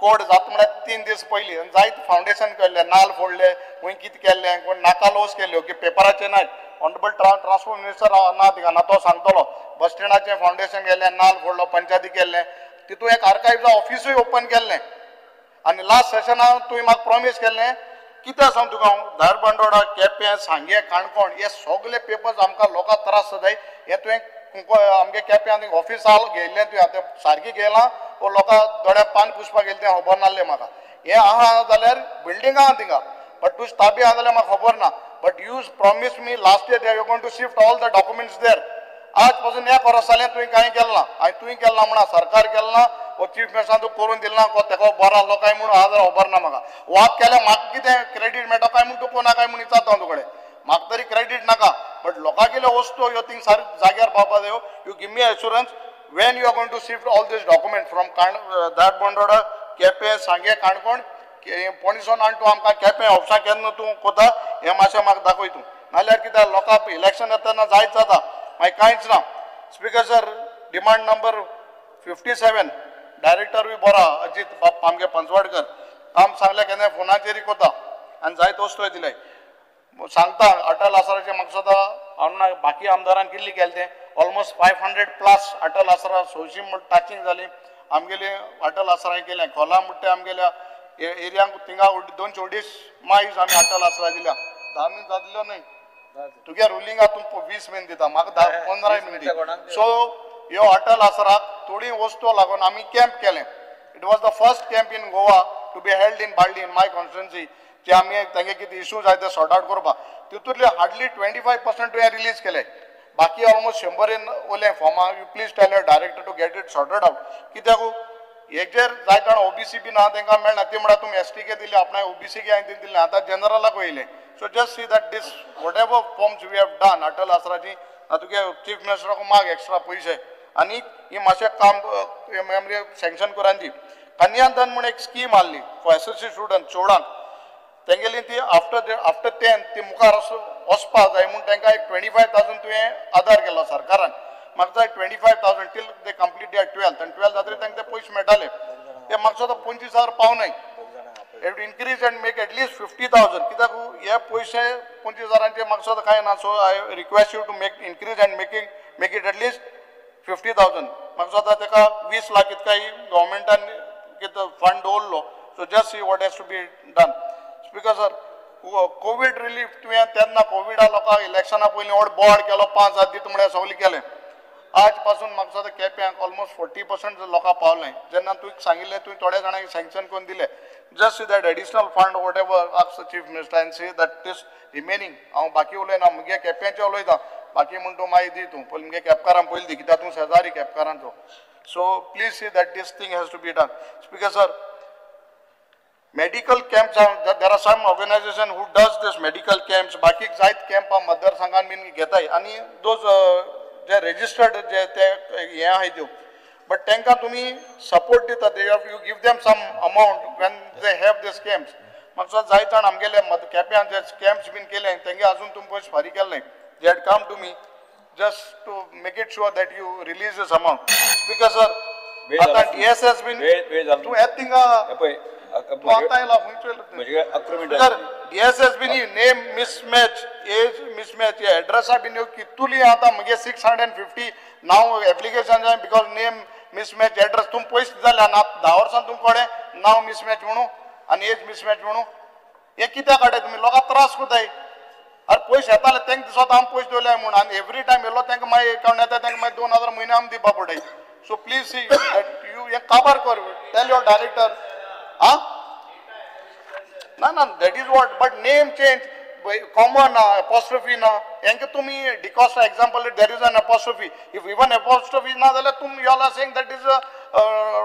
कोड जाता म्हळ्यार 3 दीस पयलीं आनी जायते फावंडेशन केल्लें नाल्ल फोडले खंय कितें केल्लें कोण नाका लोस केल्ल्यो की पेपराचे नाय. ऑनरेबल ट्रान्सपोर्ट मिनिस्टर ना थिंगा ना तो सांगतलो बस स्टँडाचें फावंडेशन केल्लें नाल्ल फोडलो पंचायती केल्लें तितून एक आर्कायव्जा ऑफिसूय ओपन केल्लें आनी लास्ट सेशनाक तुवें म्हाका प्रॉमीस केल्लें कितें सांग तुका हांव धारबांदोडा केपें सांगे काणकोण हे सगळे पेपर्स आमकां लोकांक त्रास जाताय हे तुवें आमगे केपें आनी ऑफिस घेयल्लें तुवें आतां सारकें गेलां वो लोकां दोळ्या पान पुसपाक गेलें तें खबर नासलें म्हाका. हें आहा जाल्यार बिल्डींग आहा थिंगा बट तुज ताबे आहा जाल्यार म्हाका खबर ना but you promise me last year you going to shift all the documents there. आज पासून एक वर्स जालें तुवें कांय केलें ना आनी तुवें केलें ना म्हणा सरकार केलें ना वो चीफ मिनिस्टरान तूं करून दिलें ना तेका बरो आसलो काय म्हणून आज खबर ना म्हाका. वाद केल्यार म्हाका कितें क्रेडीट मेळटा काय म्हूण तूं कोणा काय म्हूण विचारता हांव तुकडे म्हाका तरी क्रेडीट नाका बट लोकां केल्यो वस्तू ह्यो थिंग सारक्यो जाग्यार पावपा जायो. You give me assurance when you are going to shift all these documents from Dharbandoda, Kepe, Sange, Kankon, Ponison and to Amka Kepe, Opsa Ken to Kota, Yamasha Magdakoitu. Nalarkita lock up election at the Zaizada. My kinds now. Speaker sir, demand number 57, Director Vibora, Ajit Pamge Panswadkar, Tam Sanglakane, Funacheri Kota, and Zaitosto delay. सांगता अटल आसराचे म्हाका सदां बाकी आमदारान कितली केलें तें almost 500+ Atal आसरा सोयशीं टाचींग जाली आमगेली अटल आसराय केलें खोला म्हणटा तें आमगेल्या एरियांक थिंगा 240 मायज आमी अटल आसरा दिल्या 10 मिनट जातल्यो न्हय तुगे रुलिंगा तूं 20 मिनट दिता म्हाका 15 मिनट सो ह्यो अटल आसराक थोडी वस्तू लागून आमी कॅम्प केलें. It was the first camp in Goa to be held in बार्डी इन माय कॉन्स्टिट्युएन्सी जे आमी तांगे कितें इश्यूज आहाय ते सॉर्ट आउट करपा तितूंतले हार्डली 25% तुवें रिलीज केले बाकी ऑलमोस्ट 100 उरले फॉर्मा. You please tell your director to get it sorted out कित्याक हेजेर जाय जाण ओबीसी बी ना तांकां मेळना ती म्हणल्यार तुमी एसटीके दिले आपणाक ओबीसीके हांवें दिले आतां जनरलाक वयले. So just see that this whatever forms we have done Atal आसराची तुगे चीफ मिनिस्टराक माग एक्स्ट्रा पयशे आनी ही मातशें काम सँक्शन करून दी. कन्यादान म्हूण एक स्कीम आहली फॉर एसएससी स्टुडंट चोडांक तेंगेली ती आफ्टर 10 ती मुखार वचपा जाय म्हूण तांकां एक 25,000 तुवें आदार केलो सरकारान. म्हाका जाय 25,000 till they complete there 12th आनी 12th जातकीर तांकां ते पयशे मेळटाले. हे म्हाका सुद्दां 25,000 पावनाय. Have to increase and make at least 50,000. कित्याक हे पयशे 25,000चे म्हाका सुद्दां कांय ना. So I request you to increase and make it at least 50,000. म्हाका सुद्दां तेका 20 लाख इतकाय गव्हर्मेंटान कितें फंड दवरलो. So just see what has to be done. Speaker sir, Covid relief तुवें तेन्ना कोविडा लोकांक इलेक्शना पयलीं व्हड बोर्ड केलो 5,000 दिता म्हळ्यार सगळें केलें. आज पासून म्हाका सुद्दां केप्यांक ऑलमोस्ट 40% लोकां पावलें. जेन्ना तुवें सांगिल्लें तुवें थोड्या जाणांक सँक्शन करून दिलें. Just see that additional fund whatever ask the chief minister and say that this remaining हांव बाकी उलयना मुगे केप्यांचें उलयता. बाकी म्हण तूं मागीर दी तूं पयलीं मुगे केपकारां पयलीं दी कित्याक तूं शेजारी केपकारांचो. So please see that this thing has to be done. Speaker sir, medical camps are, there are some organization who does this medical camps. बाकी जायत कॅम्प मतदारसंघान बीन घेताय आनी दोज जे registered जे ते हे आहाय त्यो. But तांकां तुमी support दितात. You give them some amount when they have these camps. म्हाका जायत जाण आमगेले केप्यां जे camps बीन केले तेंगे अजून तुमी पयशे फारीक केले नाय. They had come to me just to make it sure that you release this amount. Because sir, आता DSS बीन तू हेत थिंगा DSS been name mismatch, age mismatch, address have been kituli आता मुझे 650 now applications are because name mismatch address तुम पैसे झाले ना 10 वर्षां तुम कोडे now mismatch म्हणू आणि age mismatch म्हणू हे कित्या काढे तुम्ही लोकांक त्रास कोताय अरे पैसे येताले तेंक स्वतः आम पैसे दिले म्हणून आणि एवरी टाइम येलो तेंक मागीर अकाउंट येता तेंक मागीर 2000 महिना आम दिवपा पडे. So please see that you हे काबार कर tell your director. No, that is what, but name change, common apostrophe na. Yanke tumi DCOSTA example, there is an apostrophe. If even apostrophe is not there, you all are saying that is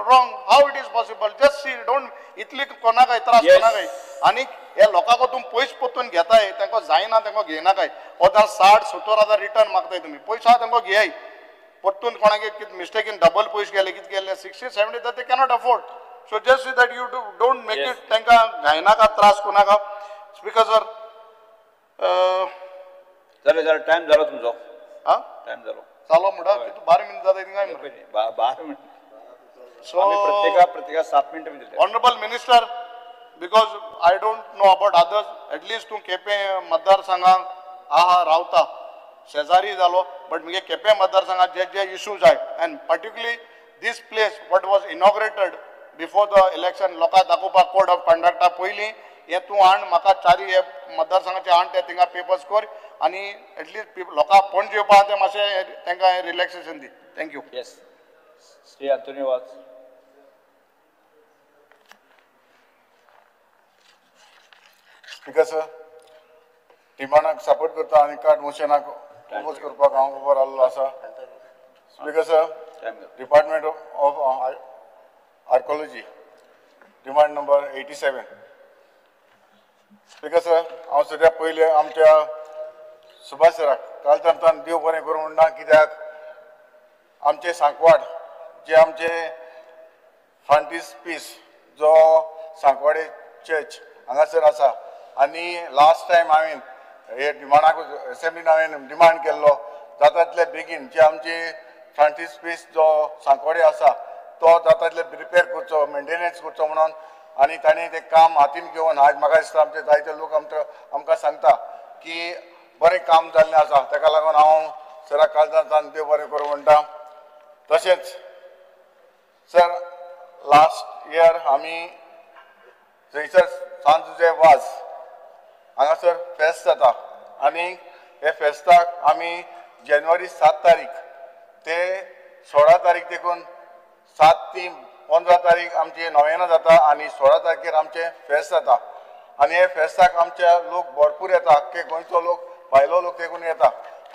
wrong. How it is possible? Just see, don't itli kona kai tras kona kai. Ani ये लोका को तुम पैसे पोतून घेताय तेंको जायना तेंको घेना काय. ओदा 60-70,000 रिटर्न मागताय तुम्ही पैसा तेंको घेयाय. पोतून कोणाके मिस्टेक इन डबल पैसे गेले कित गेले 60-70 that they cannot afford. So just see that you don't make it तेंका घायना का त्रास कोना का. Speaker sir, जरा टाइम झाला तुमचो. हां टाइम झालो. चालो मुडा किती 12 मिनिट जाता काय 12 मिनिट. So प्रत्येका 7 मिनिट दिले. Honorable Minister, because I don't know about others, at least तू केपे मतदारसंघाक आहा रावता शेजारी जालो, but मुगे केपे मतदारसंघात जे इश्यूज आहे and particularly this place what was inaugurated before the election लोका दाखोवपा code of conduct पयलीं हे तूं हाण म्हाका चारी हे मतदारसंघाचे हाण ते थिंगा पेपर्स कर आनी एटलीस्ट लोकां पणजे येवपा ते मातशें तांकां रिलॅक्सेशन दी. थँक्यू. येस श्री अंतोनी वाज. स्पीकर सर, डिमांडाक सपोर्ट करता आनी कार्ड मोशनाक अपोज करपाक हांव उबो रावल्लो आसा. Speaker sir, department of archaeology demand number 87. Speaker sir, हांव सद्या पयले आमच्या सुभाष सराक काल तांतान देव बरें करूं म्हणना कित्याक आमचे सांकवाड जे आमचे फ्रांटीस पीस जो सांकवाडे चर्च हांगासर आसा आनी लास्ट टायम हांवें हे डिमांडाक असेंब्लीन हांवें डिमांड केल्लो जाता तितले बेगीन जे आमचे फ्रांटीस पीस जो सांकवाडे आसा तो जाता तितले रिपेर करचो मेंटेनन्स करचो म्हणून आनी ताणें तें काम हातीन घेवन आज म्हाका दिसता आमचे जायते लोक आमकां सांगता की बरें काम जाल्लें आसा. ताका लागून हांव सराक काल देव बरें करूं म्हणटा. तशेंच सर लास्ट इयर आमी थंयसर सांजुजे वाज हांगासर फेस्त जाता आनी हे फेस्ताक आमी जानेवारी 7 तारीख ते 16 तारीख देखून 7 ते 15 तारीख आमची नोवेना जाता आनी 16 तारखेर आमचे फेस्त जाता आनी हे फेस्ताक आमचे लोक भरपूर येता. अख्खे गोंयचो लोक भायलो लोक देखून येता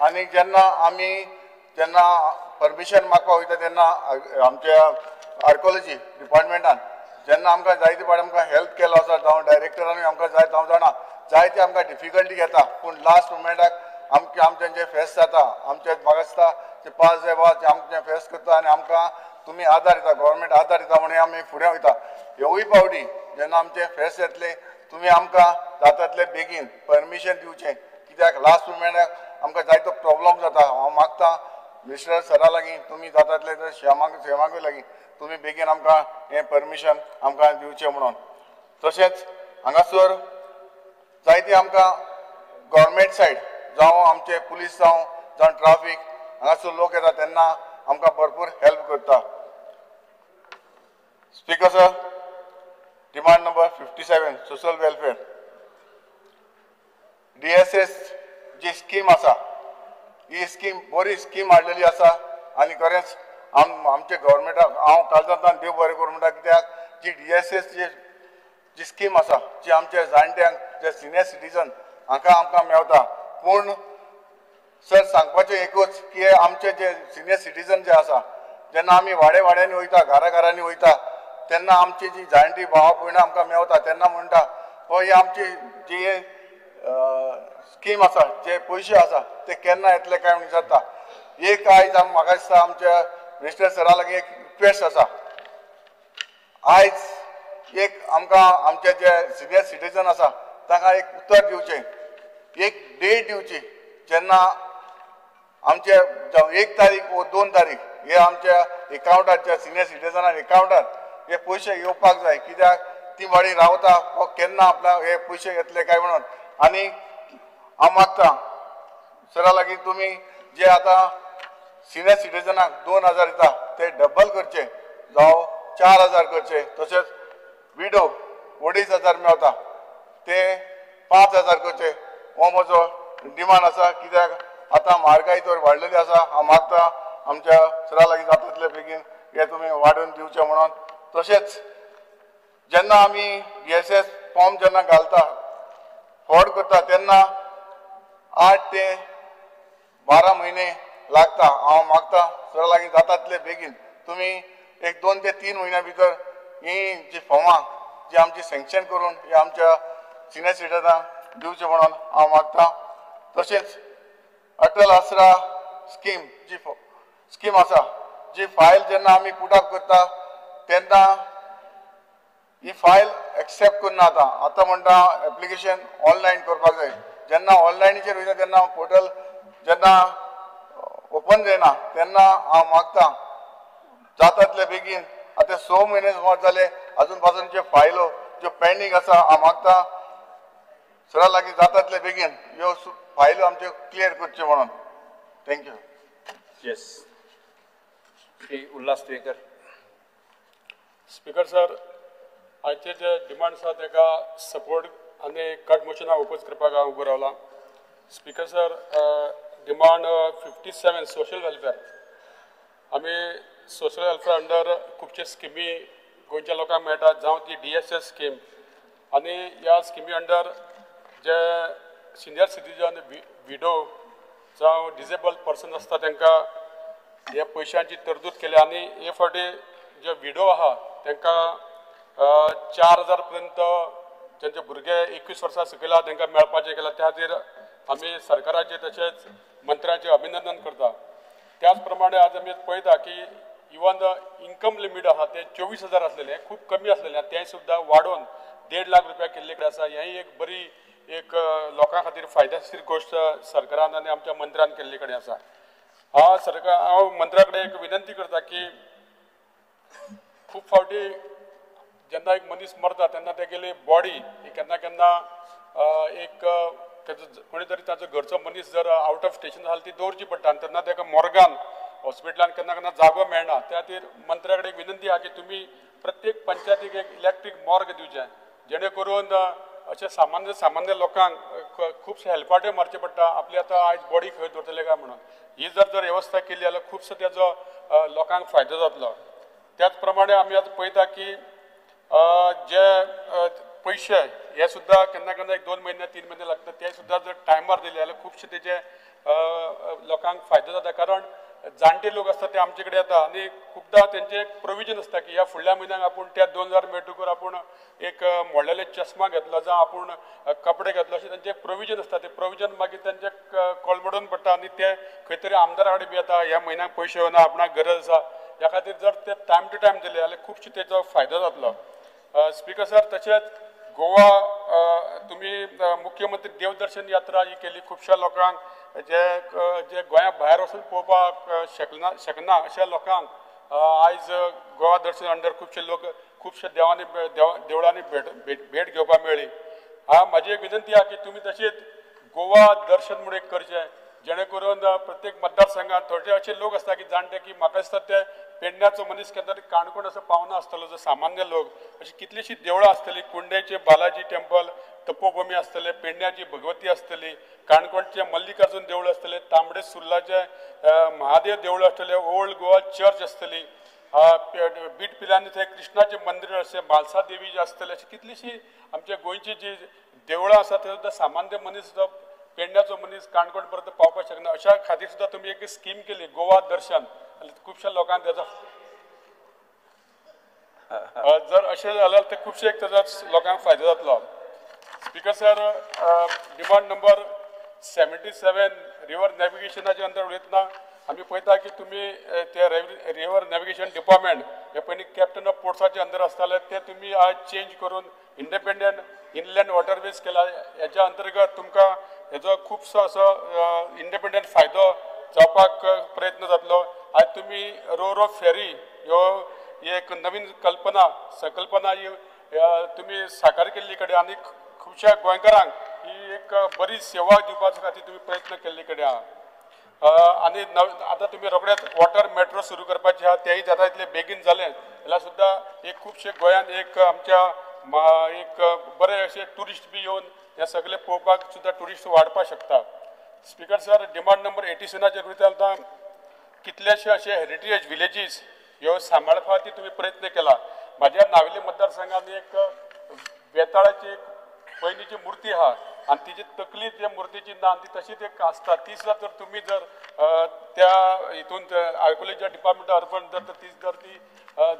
आनी जेन्ना परमिशन मागपाक वयता तेन्ना आमच्या आर्कोलॉजी डिपार्टमेंटान जेन्ना आमकां जायते फावटी आमकां हेल्प केलो आसा जावं डायरेक्टरानूय आमकां हांव जाणा जायते आमकां डिफिकल्टी येता पूण लास्ट मोमेंटाक आमचें जें फेस्त जाता आमचे म्हाका दिसता ते 5 जे वाज आमचें फेस्त करता आनी आमकां तुमी आदार दिता गव्हर्मेंट आदार दिता म्हणून आमी फुडें वयता. ह्योय फावटी जेन्ना आमचें फेस्त येतलें तुमी आमकां जाता तितले बेगीन परमिशन दिवचें कित्याक लास्ट मोमेंटाक आमकां जायतो प्रॉब्लम जाता. हांव मागतां मिनिस्टर सरा लागीं तुमी जाता तितले श्यामाकूय लागीं तुमी बेगीन आमकां हें परमिशन आमकां दिवचें म्हणून. तशेंच हांगासर जायती आमकां गव्हर्मेंट सायड जावं आमचे पुलीस जावं ट्राफीक हांगासर लोक येता तेन्ना आमकां भरपूर हेल्प करता. Speaker sir, demand number 57 social welfare DSS जी स्कीम आसा ही स्कीम बरी स्कीम हाडलेली आसा आनी खरेंच आमचे गव्हर्मेंटाक हांव काळजांतल्यान देव बरें करूं म्हणटा. कित्याक जी DSS जी स्कीम आसा जी आमच्या जाणट्यांक जे सिनियर सिटीजन हाका आमकां मेळटा. पूण सर सांगपाचें एकूच की आमचे जे सिनियर सिटीजन जे आसा जेन्ना आमी वाड्यांनी वयता घरांनी वयता तेन्ना आमची जी जाणटी भावां भयणां आमकां मेळटा तेन्ना म्हणटा हो ही आमची जी स्कीम आसा जे पयशे आसा ते केन्ना येतले काय म्हण विचारता. एक आयज म्हाका दिसता आमच्या मिनिस्टर सरा लागीं एक रिक्वेस्ट आसा. आयज एक आमकां आमचे जे सिनियर सिटीजन आसा तांकां एक उत्तर दिवचें, एक डेट दिवची जेन्ना आमचे 1 तारीख व 2 तारीख हे आमच्या एकावंटाच्या सिनियर सिटीजनान एकावंटार हे पयशे येवपाक जाय. कित्याक ती वाडी रावता हो केन्ना आपल्या हे पयशे येतले काय म्हणून. आनी हांव मागता सरा लागीं तुमी जे आतां सिनियर सिटीजनाक 2000 येता ते डबल करचे जावं 4000 करचे. तशेंच विडो 2,500 मेळटा ते 5000 करचे हो म्हजो डिमांड आसा. कित्याक आतां म्हारगाय तर वाडलेली आसा. हांव मागता आमच्या सरा लागीं जाता तितले बेगीन हे तुमी वाडोवन दिवचे म्हणून. तशेंच जेन्ना आमी DSS फॉर्म जेन्ना घालता फॉर्ड करता तेन्ना 8 ते 12 म्हयने लागता. हांव मागता सरा लागीं जाता तितले बेगीन तुमी एक 2 ते 3 म्हयन्या भितर ही जी फॉर्मां जी आमची सँक्शन करून ही आमच्या सिनियर सिटीजनांक दिवचे म्हणून हांव मागता. तशेंच अटल आसरा स्कीम जी स्कीम आसा जी फायल जेन्ना आमी पुटअप करता तेन्ना ही फायल एक्सेप्ट करना. आतां म्हणटा एप्लिकेशन ऑनलायन करपाक जाय. जेन्ना ऑनलायनीचेर वयता तेन्ना पोर्टल जेन्ना ओपन जायना तेन्ना हांव मागता जाता तितले बेगीन. आतां 6 म्हयने सुमार जाले अजून पासून जे फायलो ज्यो पेंडींग आसा हांव मागता सरा लागीं जाता तितले बेगीन ह्यो फायलो आमच्यो क्लियर करच्यो म्हणून. Thank you. Yes Shri Ulhas Tuyekar. Speaker sir, आयचे जे डिमांड आसा ताका सपोर्ट आनी कट मोशनाक ओपोज करपाक हांव उबो रावला. Speaker sir, demand 57 social welfare. आमी सोशल वेलफेअर अंडर खुबशे स्किमी गोंयच्या लोकांक मेळटात जावं ती DSS स्कीम आनी ह्या स्किमी अंडर जे सिनियर सिटीजन विडो जावं डिसेबल्ड पर्सन आसता तांकां ह्या पयशांची तरतूद केल्या आनी हे फावटी जे विडो आहा तांकां 4000 पर्यंत जेंचे भुरगे 21 वर्सां सकयल आहा तांकां मेळपाचें केलां. त्या खातीर आमी सरकाराचें तशेंच मंत्र्याचें अभिनंदन करता. त्याच प्रमाणे आज आमी पळयता की इवन द इन्कम लिमीट आहा ते 24,000 आसलेलें खूब कमी आसलेलें तें सुद्दां वाडोवन 1.5 लाख रुपया केल्ले कडेन आसा. हेंय एक बरी एक लोकां खातीर फायदेशीर गोश्ट सरकारान आनी आमच्या मंत्र्यान केल्ले कडेन आसा. हांव मंत्र्या कडेन एक विनंती करता की खूब फावटी जेन्ना एक मनीस मरता तेन्ना तेगेली बॉडी केन्ना केन्ना एक कोणी तरी ताचो घरचो मनीस जर आउट ऑफ स्टेशन जाल्यार ती दवरची पडटा आनी तेन्ना ताका मॉर्गान हॉस्पिटलान केन्ना केन्ना जागो मेळना. त्या खातीर मंत्र्या कडेन एक विनंती आहा की तुमी प्रत्येक पंचायतीक एक इलेक्ट्रीक मॉर्ग दिवचें जेणे करून अशे सामान्य लोकांक खुबशे हेल्पाटे मारचे पडटा आपली आतां आयज बॉडी खंय दवरतले काय म्हणून. ही जर वेवस्था केली जाल्यार खुबसो तेजो लोकांक फायदो जातलो. त्याच प्रमाणे आमी आतां पळयता की जे पयशे हे सुद्दां केन्ना केन्ना एक 2 म्हयने 3 म्हयने लागतात ते सुद्दां जर टायमार दिले जाल्यार खुबशे तेजे लोकांक फायदो जाता. कारण जाणटे लोक आसता ते आमचे कडेन येता आनी खुबदां तेंचे एक प्रोविजन आसता की ह्या फुडल्या म्हयन्याक आपूण त्या 2000 मेळटकूर आपूण एक मोडलेले चश्मा घेतलो जावं आपूण कपडे घेतलो अशें तेंचे एक प्रोविजन आसता. ते प्रोविजन मागीर तेंचे कोलमडून पडटा आनी ते खंय तरी आमदारा कडेन बी येता ह्या म्हयन्याक पयशे येवना आपणाक गरज आसा. ह्या खातीर जर ते टायम टू टायम दिले जाल्यार खुबशे तेजो फायदो जातलो. स्पीकर सर, तशेंच गोवा तुम्ही मुख्यमंत्री देवदर्शन यात्रा ही केली. खुबश्या लोकांक जे गोंया भायर वचून पळोवपाक शकना अशा लोकांक आयज गोवा दर्शन अंडर खुबशे लोक खुबशे देवळांनी भेट घेवपाक मेळ्ळी. माझी एक विनंती आहे की तुम्ही तशीच गोवा दर्शन म्हणून एक करचें, जेणे करून प्रत्येक मतदारसंघात थोडे असे लोक असतात की जाणटे की म्हाका दिसता ते पेडण्याचो मनीस केन्ना तरी काणकोण असो पावना आसतलो जो सामान्य लोक. अशी कितलीशीं देवळां आसतलीं, कुंडेचे बालाजी टेम्पल, तपोभूमी आसतले, पेडण्याची भगवती आसतली, काणकोणचे मल्लिकार्जुन देवूळ आसतले, तांबडे सुर्लाचे महादेव देवूळ आसतले, ओल्ड गोवा चर्च आसतली, बीट पिलांनी थंय कृष्णाचे मंदिर असे, म्हालसा देवी जे आसतले, अशी कितलीशीं आमच्या गोंयची जी देवळां आसा थंय सुद्दां सामान्य मनीस पेडण्याचो मनीस काणकोण पर्यंत पावपाक शकना. अशा खातीर सुद्दां तुमी एक स्कीम केली गोवा दर्शन. खुबश्या लोकांक तेजो जर अशें जाल्यार ते खुबशे तेजो लोकांक फायदो जातलो. Speaker sir, demand number 77 river नॅविगेशनाच्या अंदर उलयतना आमी पळयता की तुमी ते रिवर नॅविगेशन डिपार्टमेंट हे पयलीं कॅप्टन ऑफ पोर्ट्साचे अंदर आसताले ते तुमी आज चेंज करून इंडिपेंडंट इनलँड वॉटरवेज केला. हेच्या अंतर्गत तुमकां हेजो खुबसो असो इंडिपेंडंट फायदो जावपाक प्रयत्न जातलो. आज तुमी रो फेरी ह्यो एक नवीन संकल्पना ही तुमी साकार केल्ली कडेन आनी खुबश्या गोंयकारांक ही एक बरी सेवा दिवपाच्या खातीर तुमी प्रयत्न केल्ले कडेन आहा. आनी आतां तुमी रोखडेच वॉटर मेट्रो सुरू करपाचे आहा, तेय जाता तितले बेगीन जालें जाल्यार सुद्दां एक खुबशे गोंयांत एक आमच्या एक बरे अशे टुरिस्ट बी येवन हे सगळे पळोवपाक सुद्दां टुरिस्ट वाडपाक शकता. स्पीकर सर, डिमांड नंबर 87 उलयता कितलेशे अशे हेरिटेज विलेजीस ह्यो सांबाळपा खातीर तुमी प्रयत्न केला. म्हाज्या नावेली मतदारसंघात एक बेताळाची पयलींची मूर्ती आहा आनी तिची तकली त्या मुर्तीची ना ती तशीच एक आसता. ती सुद्दां जर तुमी जर त्या हितून आर्कोलॉजी डिपार्टमेंटा अर्पण जर ती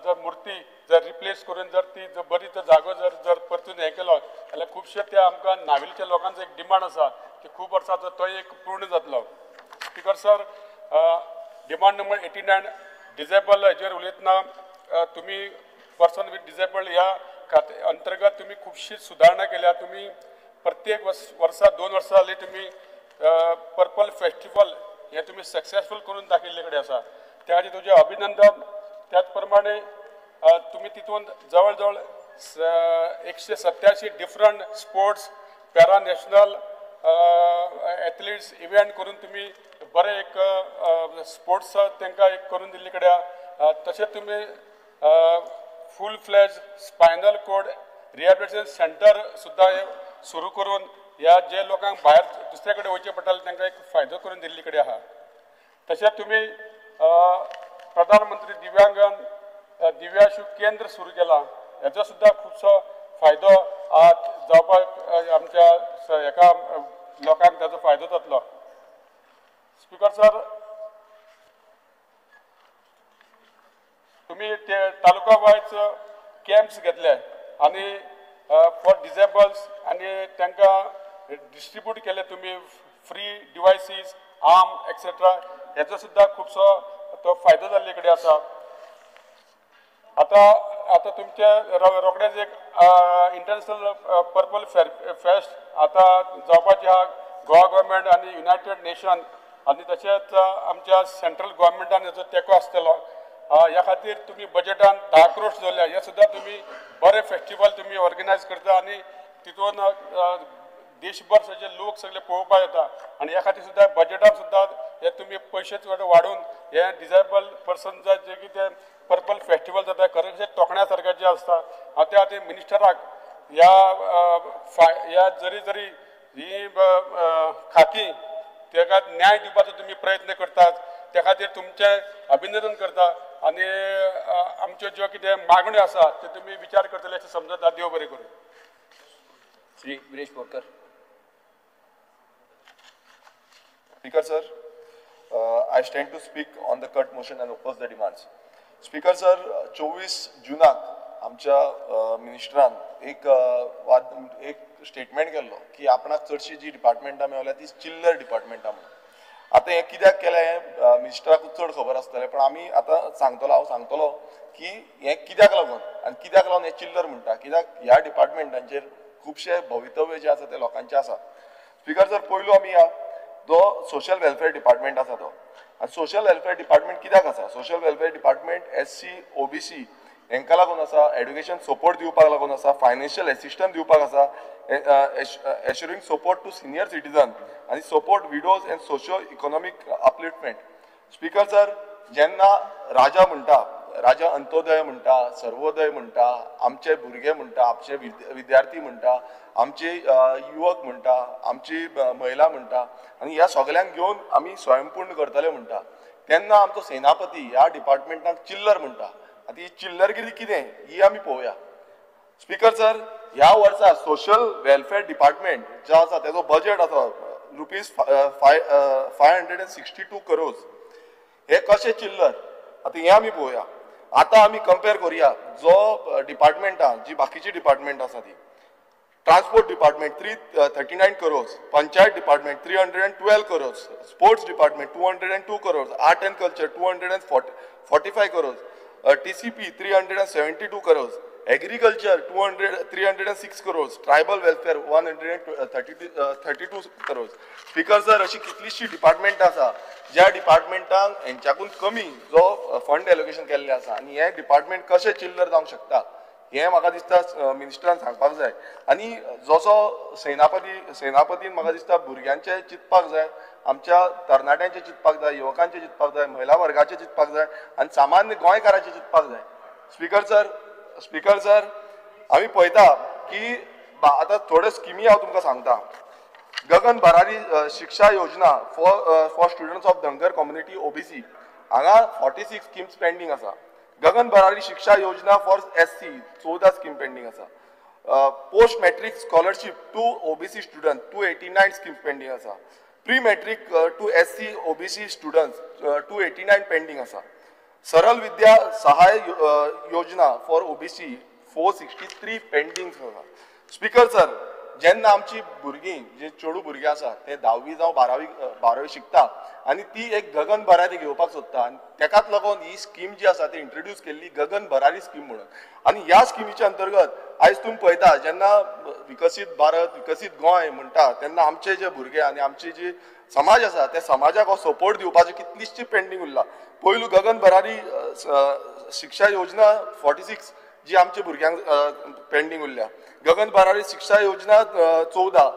जर मूर्ती जर रिप्लेस करून जर ती बरी तो जागो जर परतून हे केलो जाल्यार खुबशे त्या आमकां नावेलीच्या लोकांचो एक डिमांड आसा की खूब वर्सांचो तो एक पूर्ण जातलो. Speaker sir, demand number 89 disable हेजेर उलयतना तुमी पर्सन विथ डिजेबल ह्या अंतर्गत तुमी खुबशी सुदारणा केल्या. तुमी प्रत्येक वर्सा 2 वर्सां जाली तुमी पर्पल फेस्टिवल हे तुमी सक्सेसफूल करून दाखयल्ले कडेन आसा. त्या खातीर तुजें अभिनंदन. त्याच प्रमाणे तुमी तितून जवळ जवळ 187 different sports para national athletes event करून तुमी बरे एक स्पोर्ट्स तांकां एक करून दिल्ले कडेन. तशेंच तुमी फूल फ्लॅज स्पायनल कोड रिहॅबिलिटेशन सेंटर सुद्दां सुरू करून ह्या जे लोकांक भायर दुसरे कडेन वयचे पडटाले तांकां एक फायदो करून दिल्ले कडेन आहा. तशेंच तुमी प्रधानमंत्री दिव्यांशू केंद्र सुरू केला. हेचो सुद्दां खुबसो फायदो जावपाक आमच्या हेका लोकांक ताचो फायदो जातलो. स्पीकर सर, तुमी ते तालुका वायज कॅम्प्स घेतले आनी फॉर डिजेबल्स आनी तांकां डिस्ट्रीब्यूट केले तुमी फ्री डिवायसीस आर्म एक्सेट्रा. हेचो सुद्दां खुबसो तो फायदो जाल्ले कडेन आसा. आता तुमचे रोखडेच एक इंटरनॅशनल पर्पल फेस्ट आता जावपाचे आहा. गोवा गव्हर्मेंट आनी युनायटेड नेशन आनी तशेंच आमच्या सेंट्रल गव्हर्मेंटान हेचो तेंको आसतलो. ह्या खातीर तुमी बजेटान 10 crores दवरल्या. हे सुद्दां तुमी बरे फेस्टिवल तुमी ऑर्गनायज करता आनी तितून देशभर सगळे लोक सगळे पळोवपाक येता आनी ह्या खातीर सुद्दां बजेटान सुद्दां हे तुमी पयशे वाडून हे डिजेबल पर्सन जे कितें पर्पल फेस्टिवल जाता खरेंच तोखण्या सारकें आसता. हांव त्या खातीर मिनिस्टराक ह्या जरी ही खाती ताका न्याय दिवपाचो तुमी प्रयत्न करतात. त्या खातीर तुमचें अभिनंदन करता आनी आमच्यो ज्यो कितें मागण्यो आसा त्यो तुमी विचार करतले अशें समजता. देव बरें करूं. Shri Viresh Borkar. Speaker sir, I stand to speak on the cut motion and oppose the demands. Speaker sir, 24 जुनाक आमच्या मिनिस्टरान एक स्टेटमेंट केल्लो की आपणाक चडशी जी डिपार्टमेंटां मेवल्या ती चिल्लर डिपार्टमेंटां म्हणून. आतां हें कित्याक केलें हें मिनिस्टराकूच चड खबर आसतलें, पण आमी आतां हांव सांगतलो की हें कित्याक लागून आनी कित्याक लागून हें चिल्लर म्हणटा. कित्याक ह्या डिपार्टमेंटांचेर खुबशे भवितव्य जे आसा ते लोकांचे आसा. स्पीकर सर, पयलो आमी या जो सोशल वेलफेअर डिपार्टमेंट आसा तो, आनी सोशल वेलफेअर डिपार्टमेंट कित्याक आसा? Social welfare department SC OBC हांकां लागून आसा, एड्युकेशन सपोर्ट दिवपाक लागून आसा, फायनान्शियल एसिस्टन्स दिवपाक आसा, एश्युरिंग सपोर्ट टू सिनियर सिटीजन आनी support widows end socio economic upliftment. Speaker sir, जेन्ना राजा म्हणटा, राजा अंत्योदय म्हणटा, सर्वोदय म्हणटा, आमचे भुरगे म्हणटा, आमचे विद्यार्थी म्हणटा, आमचे युवक म्हणटा, आमची महिला म्हणटा, आनी ह्या सगळ्यांक घेवन आमी स्वयंपूर्ण करतले म्हणटा, तेन्ना आमचो सेनापती ह्या डिपार्टमेंटाक चिल्लर म्हणटा. आतां ही चिल्लरगिरी कितें ही आमी पळोवया. स्पीकर सर, ह्या वर्सा सोशल वेलफेअर डिपार्टमेंट जो आसा तेजो बजेट आसा ₹562 crores. हे कशें चिल्लर? आतां हें आमी पळोवया. आतां आमी कंपेर करुया जो डिपार्टमेंट आहा, जी बाकीची डिपार्टमेंट आसा ती. Transport department 339 crores, panchayat department 312 crores, sports department 202 crores, art end culture 245 crores, TCP 372 crores, agriculture 306 crores, tribal welfare 132 crores. Speaker sir, अशी कितलीशी डिपार्टमेंट आसा ज्या डिपार्टमेंटांक हेंच्याकून कमी जो फंड एलोकेशन केल्ले आसा, आनी हे डिपार्टमेंट कशें चिल्लर जावंक शकता हें म्हाका दिसता मिनिस्टरान सांगपाक जाय. आनी जसो सेनापतीन म्हाका दिसता भुरग्यांचे चिंतपाक जाय, आमच्या तरणाट्यांचे चिंतपाक जाय, युवकांचे चिंतपाक जाय, महिला वर्गाचे चिंतपाक जाय, आनी सामान्य गोंयकारांचे चिंतपाक जाय. स्पीकर सर, आमी पळयता की आतां थोड्यो स्किमी हांव तुमकां सांगता. गगन Bharari Shiksha Yojana for students of Dhangar community OBC हांगा 46 स्किम्स पेंडींग आसा. गगन Bharari Shiksha Yojana for SC 14 scheme pending आसा. Post matric scholarship to OBC student 289 schemes pending आसा. Pre matric to SC OBC students 289 pending आसा. Saral Vidya Sahay Yojana for OBC 463 pending आसा. स्पीकर सर, जेन्ना आमची भुरगीं जे चेडू भुरगे आसा ते 10वी जावं 12वी शिकता आनी ती एक गगन भरारी घेवपाक सोदता, आनी तेकाच लागून ही स्कीम जी आसा ती इंट्रोड्यूस केल्ली गगन भरारी स्कीम म्हणून. आनी ह्या स्किमीच्या अंतर्गत आयज तुम्ही पळयता जेन्ना विकसीत भारत विकसीत गोंय म्हणटा तेन्ना आमचे जे भुरगे आनी आमचे जे समाज आसा त्या समाजाक हो सपोर्ट दिवपाची कितलीशी पेंडींग उरला. पयलू गगन भरारी शिक्षा योजना 46 जी आमच्या भुरग्यांक पेंडींग उरल्या. गगन भरारी शिक्षा योजना 14,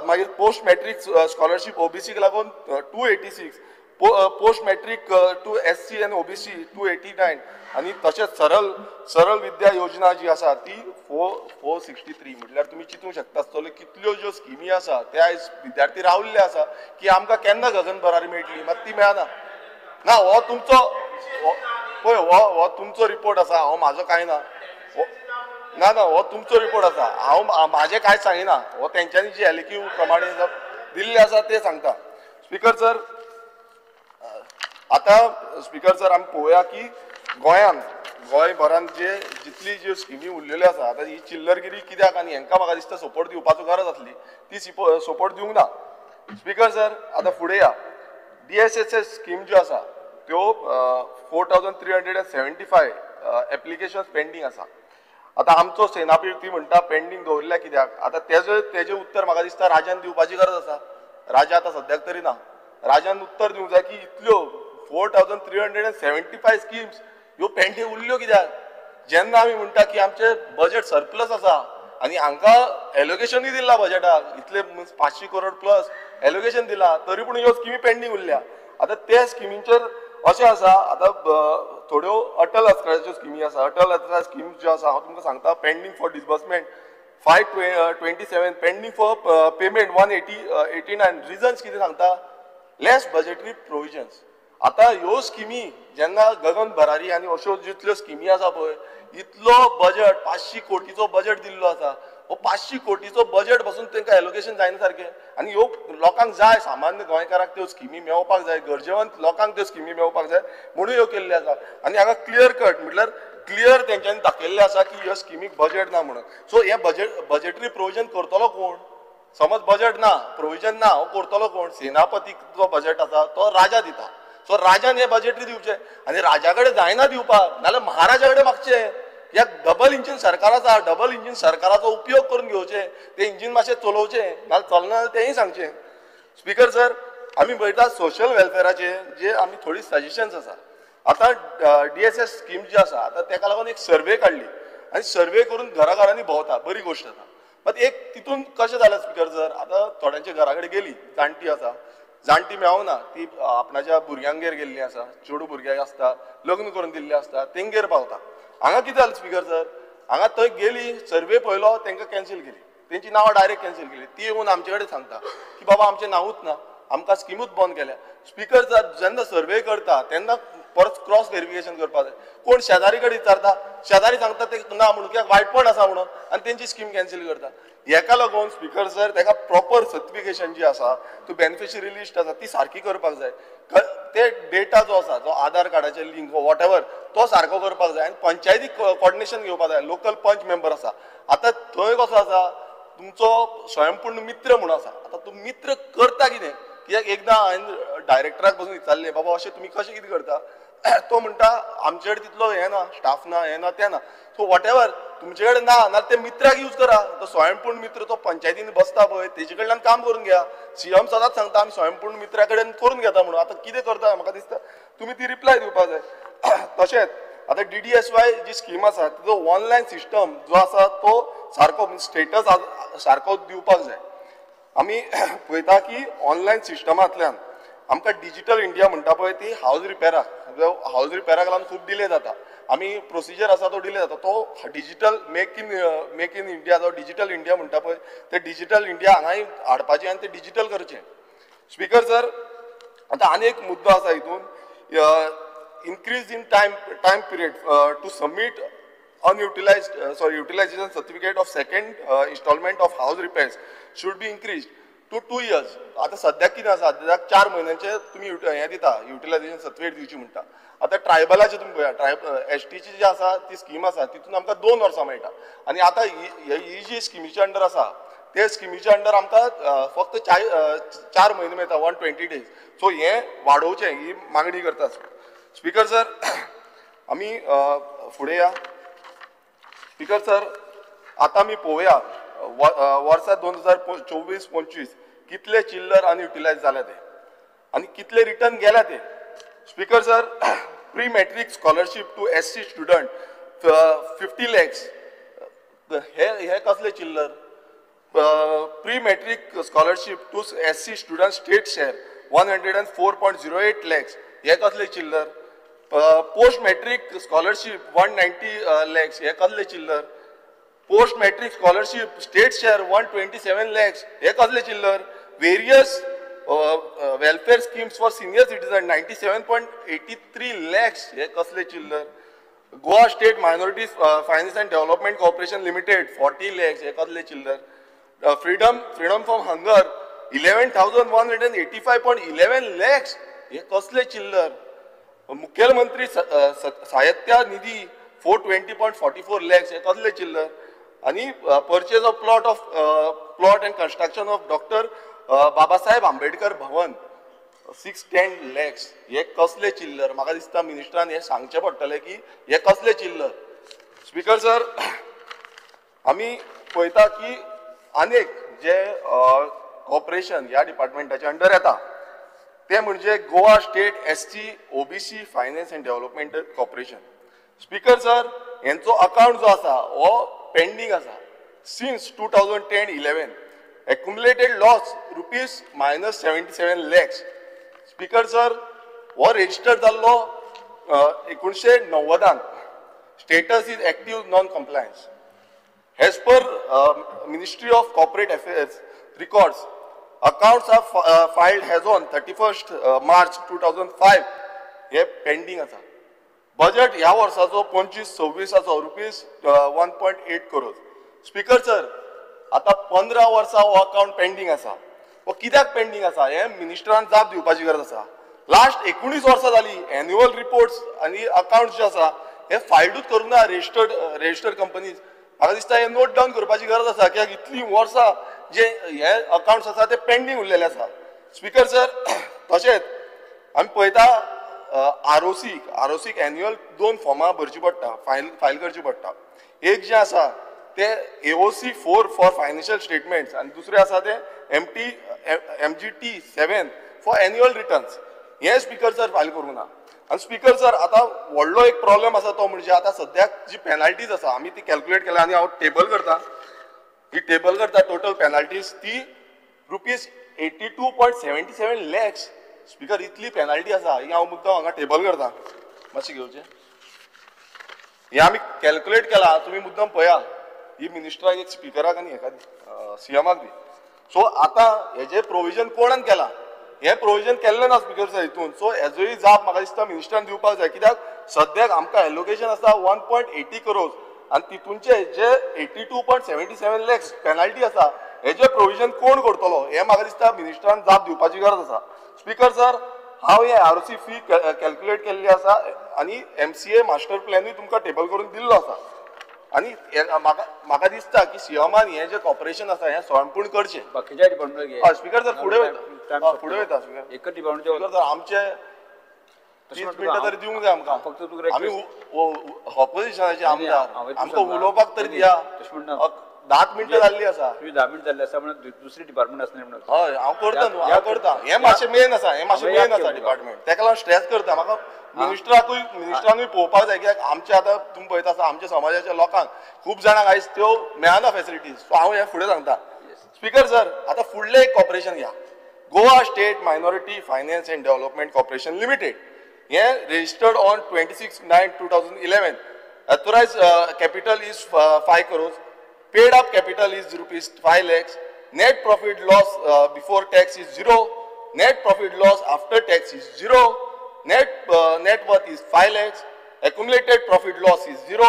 मागीर पोस्ट मॅट्रिक स्कॉलरशिप OBC लागून 286, पोस्ट मॅट्रिक टू SC आनी OBC 289, आनी तशेंच सरल विद्या योजना जी आसा ती 463. म्हटल्यार तुमी चिंतूंक शकता आसतले कितल्यो ज्यो स्किमी आसा ते आयज विद्यार्थी राविल्ले आसा की आमकां केन्ना गगन भरारी मेळटली, मात ती मेळना. ना, हो तुमचो पळय हो तुमचो रिपोर्ट आसा, हांव म्हाजो कांय ना. ना हो तुमचो रिपोर्ट आसा, हांव म्हाजें कांय सांगिना. हो तेंच्यांनी जी एलिक्यू प्रमाणे दिल्ले आसा ते सांगता. स्पीकर सर, आतां स्पीकर सर आमी पळोवया की गोंयभरान जितली ज्यो स्किमी उरलेल्यो आसा, आतां ही चिल्लरगिरी कित्याक आनी हांकां म्हाका दिसता सपोर्ट दिवपाचो गरज आसली, ती सपोर्ट दिवंक ना. स्पीकर सर, आतां फुडें या. DSSS स्कीम ज्यो आसा त्यो 4375 एप्लिकेशन पेंडींग आसा. आतां आमचो सेनापती म्हणटा पेंडींग दवरल्या कित्याक. आतां तेजें उत्तर म्हाका दिसता राजान दिवपाची गरज आसा. राजा आतां सद्याक तरी ना. राजान उत्तर दिवंक जाय की इतल्यो 4375 स्किम्स ह्यो पेंडींग उरल्यो कित्याक. जेन्ना आमी म्हणटा की आमचे बजेट सरप्लस आसा आनी हांकां एलोकेशनूय दिला बजेटाक, इतले 500 crore प्लस एलोकेशन दिला, तरी पूण ह्यो स्किमी पेंडींग उरल्या. आतां त्या स्किमींचेर अशें आसा, आतां थोड्यो अटल अस्त्राच्यो स्किमी आसा. अटल अस्त्रा स्कीम ज्यो आसा हांव तुमकां सांगता. Pending for disbursement 527, pending for payment 189. Reasons कितें सांगता? Less budgetary provisions. आतां ह्यो स्किमी जेन्ना गगन भरारी आनी अश्यो जितल्यो स्किमी आसा पळय, इतलो बजेट 500 कोटीचो बजेट दिल्लो आसा. हो 500 कोटीचो बजेट पासून तांकां एलोकेशन जायना सारकें. आनी ह्यो लोकांक जाय, सामान्य गोंयकारांक त्यो स्किमी मेळपाक जाय, गरजेवंत लोकांक त्यो स्किमी मेळपाक जाय म्हणून ह्यो केल्ल्यो आसा. आनी हांगा क्लियर कट म्हटल्यार क्लियर तेंच्यांनी दाखयल्लें आसा की ह्यो स्किमीक बजेट ना म्हणून. सो हे बजेटरी प्रोविजन करतलो कोण? समज बजेट ना, प्रोविजन ना, हो करतलो कोण? सेनापतीक जो बजेट आसा तो राजा दिता. सो राजान हे बजेटरी दिवचे आनी राजा कडेन जायना दिवपाक, नाल्यार महाराजा कडेन मागचे या डबल इंजिन सरकाराचो उपयोग करून घेवचे, ते इंजिन मातशें चलोवचें, नाल्यार चलना तेंय सांगचें. स्पीकर सर, आमी पळयता सोशल वेलफेराचे जे आमी थोडी सजेशन्स आसा. आतां DSS स्कीम जी आसा आतां तेका लागून एक सर्वे काडली आनी सर्वे करून घराघरांनी भोंवता, बरी गोश्ट आसा. बट एक तितून कशें जालें स्पीकर सर, आतां थोड्यांच्या घरा कडेन गेली, जाणटी आसा, जाणटी मेळना, ती आपणाच्या भुरग्यांगेर गेल्ली आसा, चेडूं भुरग्यां आसता, लग्न करून दिल्लीं आसता, तेंगेर पावता. हांगा कितें जालें स्पीकर सर, हांगा थंय गेली, सर्वे पळयलो, तांकां कॅन्सील केली, तेंची नांवां डायरेक्ट कॅन्सील केली. ती येवन आमचे कडेन सांगता की बाबा आमचें नांवूच ना, आमकां स्किमूच बंद केल्या. स्पीकर सर, जेन्ना सर्वे करता तेन्ना परत क्रॉस व्हेरिफिकेशन करपाक जाय. कोण शेजारी कडेन विचारता, शेजारी सांगता ते ना म्हणून, कित्याक वायटपण आसा म्हणून, आनी तेंची स्कीम कॅन्सील करता. हेका लागून स्पीकर सर तेका प्रॉपर सर्टिफिकेशन जी आसा, तो बेनिफिशरी लिस्ट आसा ती सारकी करपाक जाय. ते डेटा जो आसा, जो आधार कार्डाचे लिंक वॉट एवर, तो सारको करपाक जाय. आनी पंचायतीक कोऑर्डिनेशन घेवपाक जाय. लोकल पंच मेंबर आसा, आतां थंय कसो आसा, तुमचो स्वयंपूर्ण मित्र म्हणून आसा. आतां तूं मित्र करता कितें, कित्याक एकदां हांवें डायरेक्टराक बसून विचारलें, बाबा अशें तुमी कशें कितें करता. तो म्हणटा आमचे कडेन तितलो हें ना, स्टाफ ना, हें ना, तें ना. सो वॉट एवर तुमचे कडेन ना, नाल्यार ते मित्राक यूज करा. तो स्वयंपूर्ण मित्र तो पंचायतीन बसता पळय, तेजे कडल्यान काम करून घ्या. CM सदांच सांगता आमी स्वयंपूर्ण मित्रा कडेन करून घेता म्हणून. आतां कितें करता म्हाका दिसता तुमी ती रिप्लाय दिवपाक जाय. तशेंच आतां DDSY जी स्कीम आसा, तिजो ऑनलायन सिस्टम जो आसा तो सारको स्टेटस सारको दिवपाक जाय. आमी पळयता की ऑनलायन सिस्टमांतल्यान आमकां डिजिटल इंडिया म्हणटा पळय ती हावज रिपेराक लागून खूब डिले जाता. आमी प्रोसिजर आसा तो डिले जाता. तो डिजिटल मेक इन इंडिया, जो डिजिटल इंडिया म्हणटा पळय, ते डिजिटल इंडिया हांगाय हाडपाचें आनी ते डिजिटल करचें. स्पीकर सर, आतां आनी एक मुद्दो आसा हितून, increase in time period to submit utilization certificate of second installment of house repairs should be increased to 2 years. आता सद्याक कितें आसा, सद्याक 4 म्हयन्यांचे तुमी हें दिता, युटिलायझेशन सर्टिफिकेट दिवची म्हणटा. आतां ट्रायबलाचे तुमी पळया, STची जी आसा ती स्कीम आसा, तितून आमकां 2 वर्सां मेळटा. आनी आतां ही जी स्किमीच्या अंडर आसा, ते स्किमीच्या अंडर आमकां फक्त 4 म्हयने मेळटा, 120 days. सो हें वाडोवचें, ही मागणी करता. स्पीकर सर, आमी फुडें या. स्पीकर सर, आता आमी पळोवया वर्सा 2024-25 कितले चिल्लर आनी युटिलायज जाले ते आनी कितले रिटर्न गेल्या ते. Speaker sir, pre matric scholarship to SC student 50 lakhs, हे कसले चिल्लर. Pre matric scholarship to SC student state share 104.08 lakhs, हे कसले चिल्लर. पोस्ट मॅट्रिक स्कॉलरशीप 190 lakhs, हे कसले चिल्लर. Post matric scholarship state share 127 lakhs, हे कसले चिल्लर. Various welfare schemes for senior citizen 97.83 lakhs, हे कसले चिल्लर. Goa state minority finance and development corporation limited 40 lakhs, हे कसले चिल्लर. फ्रीडम फ्रॉम हंगर 11,185.11 lakhs, हे कसले चिल्लर. मुख्यमंत्री सहायता निधी 420.44 lakhs, हे कसले चिल्लर. आणि purchase of plot and construction of doctor Babasaheb Ambedkar Bhavan 610 lakhs, हे कसले चिल्लर. म्हाका दिसता मिनिस्टरान हे सांगचे पडटले की हे कसले चिल्लर. स्पीकर सर, आमी पळयता की अनेक जे कॉर्पोरेशन ह्या डिपार्टमेंटाच्या अंडर येता ते म्हणजे Goa state SC OBC finance and development corporation. Speaker sir, यांचो अकाउंट जो आसा हो पेंडिंग आसा since 2010-11. Accumulated loss ₹-77 lakhs. Speaker sir, हो रेजिस्टर जाल्लो 1990. Status is active non compliance. As per ministry of corporate affairs records, accounts are filed as on 31st March 2005, हे pending आसा. Budget ह्या वर्साचो 25-26 ₹1.8 crores. स्पीकर सर, आता 15 वर्सां हो account pending आसा. हो कित्याक पेंडिंग आसा हे मिनिस्टरान जाप दिवपाची गरज आसा. लास्ट 19 वर्सां जाली एन्युअल रिपोर्ट्स आनी अकाउंट्स जे आसा हे फायलूच करूंक ना रजिस्टर्ड कंपनीज. म्हाका दिसता हे नोट डावन करपाची गरज आसा, कित्याक इतली वर्सां जे हे अकाउंट्स आसा ते पेंडिंग उरलेले आसा. स्पीकर सर, तशेंच आमी पळयता ROC एन्युअल 2 फॉर्मां भरची पडटा, फायल करची पडटा. एक जे आसा ते AOC 4 फॉर फायनान्शियल स्टेटमेंट्स आनी दुसरे आसा ते MGT 7 फॉर एन्युअल रिटर्न्स हे स्पीकर सर फायल करूंक ना. आनी स्पीकर सर आतां व्हडलो एक प्रॉब्लेम आसा तो म्हणजे आतां सद्याक जी पेनल्टीज आसा आमी ती कॅल्क्युलेट केल्या आनी हांव टेबल करता. ही टेबल करता टोटल पेनल्टीज ती ₹82.77 lakhs. स्पीकर इतली पेनल्टी आसा ही हांव मुद्दाम हांगा टेबल करता मातशें घेवचें. हे आमी कॅल्क्युलेट केला तुमी मुद्दाम पळया ही मिनिस्टराक एक स्पीकराक आनी हेका CMाक दी. सो आतां हेजे प्रोविजन कोणान केला हे प्रोविजन केल्लें ना स्पीकर सर हितून. सो हेजोय जाप म्हाका दिसता मिनिस्टरान दिवपाक जाय कित्याक सद्याक आमकां एलोकेशन आसा 1.80 crores आनी तितूनचे जे 82.77 lakhs पेनल्टी आसा हेजे प्रोविजन कोण करतलो हे म्हाका दिसता मिनिस्टरान जाप दिवपाची गरज आसा. स्पीकर सर हांव हे ROC फी कॅल्क्युलेट केल्ली आसा आनी MCA मास्टर प्लॅनूय तुमकां टेबल करून दिल्लो आसा. आनी म्हाका दिसता की CMान हे जे कॉपरेशन आसा हे स्वयंपूर्ण करचें. बाकीच्या डिपार्टमेंट स्पीकर सर फुडें वयता स्पीकर एकच डिपार्टमेंट आमचे 30 मिनटां तरी दिवंक जाय आमकां. फक्त आमी ऑपोजिशनाचे आमदार आमकां उलोवपाक तरी दिया. 10 मिनटां जाल्ली आसा. तुम्ही 10 मिनट जाल्ली आसा म्हणून दुसरी डिपार्टमेंट आसली म्हणून हय हांव करता न्हू हांव करता. हे मातशें मेन आसा डिपार्टमेंट तेका लागून स्ट्रेस करता. म्हाका मिनिस्टरानूय पळोवपाक जाय कित्याक आमचे आतां तुमी पळयता आसा आमच्या समाजाच्या लोकांक खूब जाणांक आयज त्यो मेळना फेसिलिटीज. सो हांव हे फुडें सांगता. स्पीकर सर आतां फुडलें एक कॉपरेशन घ्या Goa state minority finance and development corporation limited. हे registered on 26/9/2011. Authorised capital is 5 crores. Paid up capital is ₹5 lakhs. Net profit loss before tax is 0. Net profit loss after tax is 0. Net worth is 5 lakhs. Accumulated profit loss is 0.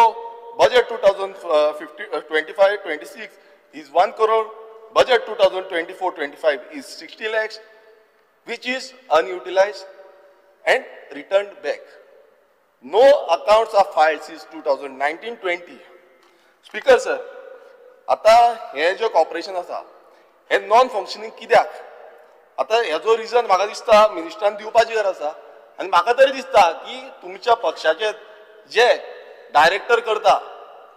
Budget 2025-26 is 1 crore. Budget 2024-25 is 60 lakhs, which is unutilized and returned back. No accounts are filed since 2019-20. Speaker sir. आता हे जे corporation आसा हे non functioning कित्याक आता हेजो region म्हाका दिसता मिनिस्टरान दिवपाची गरज आसा. आनी म्हाका तरी दिसता की तुमच्या पक्षाचे जे डायरेक्टर करता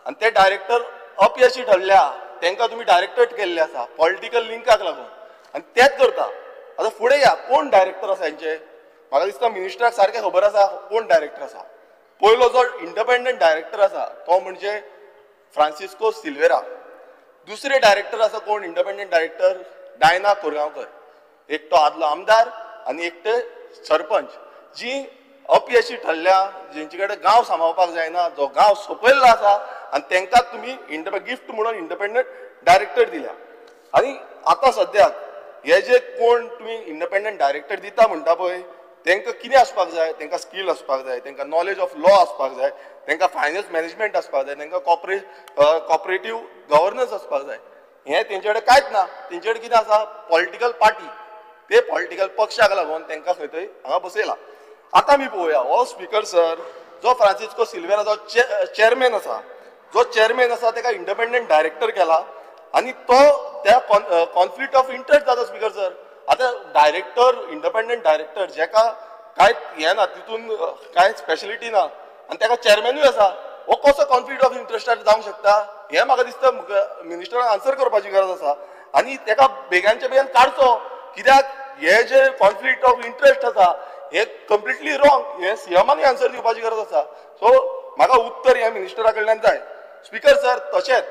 आनी ते डायरेक्टर अपयशी ठरल्या तांकां तुमी डायरेक्टर केल्ले आसा पॉलिटिकल लिंकाक लागून आनी तेच करता. आतां फुडें या कोण डायरेक्टर आसा हेंचे म्हाका दिसता मिनिस्टराक सारकें खबर आसा कोण डायरेक्टर आसा. पयलो जो इंडिपेंडंट डायरेक्टर आसा तो म्हणजे फ्रांसिस्को सिल्वेरा. दुसरे डायरेक्टर आसा कोण इंडिपेंडंट डायरेक्टर डायना कोरगांवकर. एक तो आदलो आमदार आनी एक ते सरपंच जी अपयशी ठरल्या जेंचे कडेन गांव सांबाळपाक जायना जो गांव सोंपयल्लो आसा आनी तांकां तुमी गिफ्ट म्हणून इंडिपेंडंट डायरेक्टर दिल्या. आनी आतां सद्याक हे जे कोण तुमी इंडिपेंडंट डायरेक्टर दिता म्हणटा पळय तांकां कितें आसपाक जाय तांकां स्कील आसपाक जाय तांकां नॉलेज ऑफ लॉ आसपाक जाय तांकां फायनान्स मॅनेजमेंट आसपाक जाय तांकां कॉपरेटीव गव्हर्नन्स आसपाक जाय. हें तेंचे कडेन कांयच ना. तेंचे कडेन कितें आसा पॉलिटिकल पार्टी ते पॉलिटिकल पक्षाक लागून तांकां खंय तरी हांगा बसयला. आतां आमी पळोवया हो स्पीकर सर जो फ्रांसिस्को सिल्वेरा जो चेअरमॅन आसा ताका इंडिपेंडंट डायरेक्टर केला आनी तो त्या कॉन्फ्लिक्ट ऑफ इंट्रस्ट जाता स्पीकर सर. आतां डायरेक्टर इंडिपेंडंट डायरेक्टर जेका कांय हें ना तितून कांय स्पेशलिटी ना आनी ताका चेअरमॅनूय आसा हो कसो कॉन्फ्लिक्ट ऑफ इंट्रस्टार जावंक शकता हें म्हाका दिसता मिनिस्टरान आन्सर करपाची गरज आसा आनी ताका बेगानच्या बेगीन काडचो कित्याक हे जे कॉन्फ्लिक्ट ऑफ इंट्रस्ट आसा हे कंप्लिटली रॉंग. हे CMानूय आन्सर दिवपाची गरज आसा. सो म्हाका उत्तर ह्या मिनिस्टरा कडल्यान जाय. स्पीकर सर तशेंच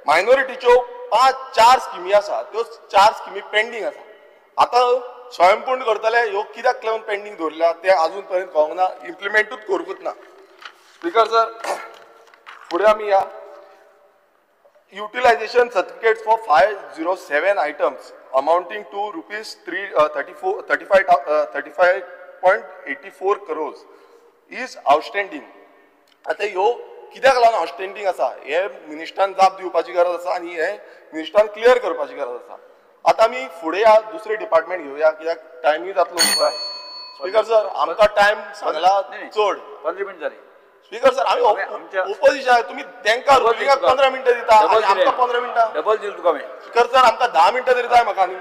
मायनॉरिटीच्यो 4 स्किमी आसा त्यो 4 स्किमी पेंडींग आसा. आतां स्वयंपूर्ण करतले ह्यो कित्याक लागून पेंडींग दवरल्या ते अजून पर्यंत कळूंक ना इम्प्लिमेंटूच करूंकच ना. स्पीकर सर फुडें आमी या utilization certificates for 507 items amounting to ₹35.84 crores is outstanding. आता ह्यो कित्याक लागून आउटस्टँडिंग आसा हे मिनिस्टरान जाप दिवपाची गरज आसा आनी हे मिनिस्टरान क्लियर करपाची गरज आसा. आतां आमी फुडें या दुसरे डिपार्टमेंट घेवया कित्याक टायमूय जातलो. स्पीकर सर आमकां टायम सांगला चड 15 मिनट जाली. स्पीकर सर आमी ओपोजिशन तुमी तांकां रुलिंगाक 15 मिनटां दिता आनी आमकां 15 मिनटां डबल दिल तुका हांवें. स्पीकर सर आमकां 10 मिनटां तरी जाय म्हाका न्ही.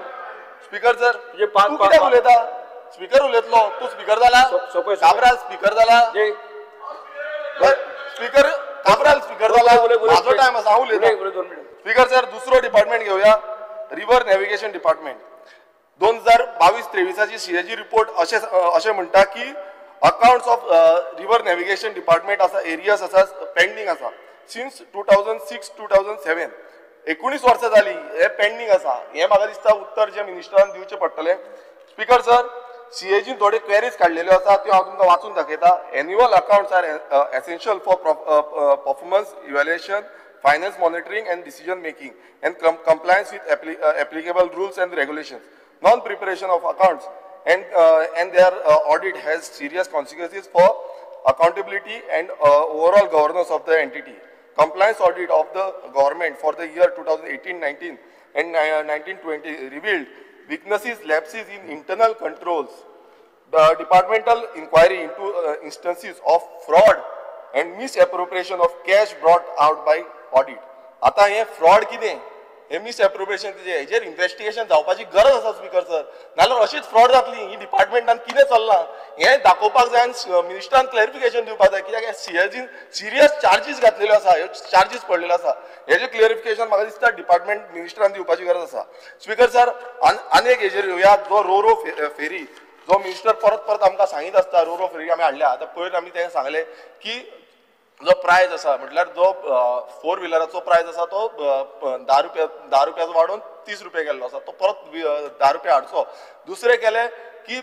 स्पीकर सर तूं कित्याक उलयता स्पीकर उलयतलो तूं स्पीकर जाला काबरा स्पीकर जाला स्पीकर काबराल स्पीकर जाला माझो टाइम आसा हांव उलयतां स्पीकर सर दुसरो डिपार्टमेंट घेवया river navigation department 2022-23 CAG report अशें म्हणटा की accounts of river navigation department आसा एरियाज आसा पेंडिंग आसा सिन्स 2006-2007 19 वर्सां जाली हे पेंडिंग आसा हे म्हाका दिसता उत्तर जे मिनिस्टरान दिवचे पडटले स्पीकर सर CAG थोडे क्वेरीज काडलेल्यो आसा त्यो हांव तुमकां वाचून दाखयता annual accounts are essential for performance evaluation finance monitoring and decision making and compliance with applicable rules and regulations. Non-preparation of accounts and their audit has serious consequences for accountability and overall governance of the entity. Compliance audit of the government for the year 2018-19 and 19-20 revealed weaknesses, lapses in internal controls. The departmental inquiry into instances of fraud and misappropriation of cash brought out by audit आता हे fraud कितें हे misappropriation कितें हेजेर investigation जावपाची गरज आसा speaker sir नाल्यार अशीच फ्रॉड जातली ही डिपार्टमेंटान कितें चल्लां हें दाखोवपाक जाय आनी मिनिस्टरान क्लॅरिफिकेशन दिवपाक जाय कित्याक CAGन सिरियस चार्जीस घातलेल्यो आसा ह्यो चार्जीस पडलेलो आसा हेजें क्लॅरिफिकेशन म्हाका दिसता डिपार्टमेंट मिनिस्टरान दिवपाची गरज आसा स्पीकर सर आनी एक हेजेर येवया जो रो फेरी जो मिनिस्टर परत परत आमकां सांगीत आसता रो फेरी आमी हाडल्या आतां पयर आमी तें सांगलें की जो प्रायज आसा म्हटल्यार जो 4 व्हिलराचो प्रायज आसा तो 10 रुपया वाडोवन 30 रुपया केल्लो आसा तो परत 10 रुपया हाडचो दुसरें केलें की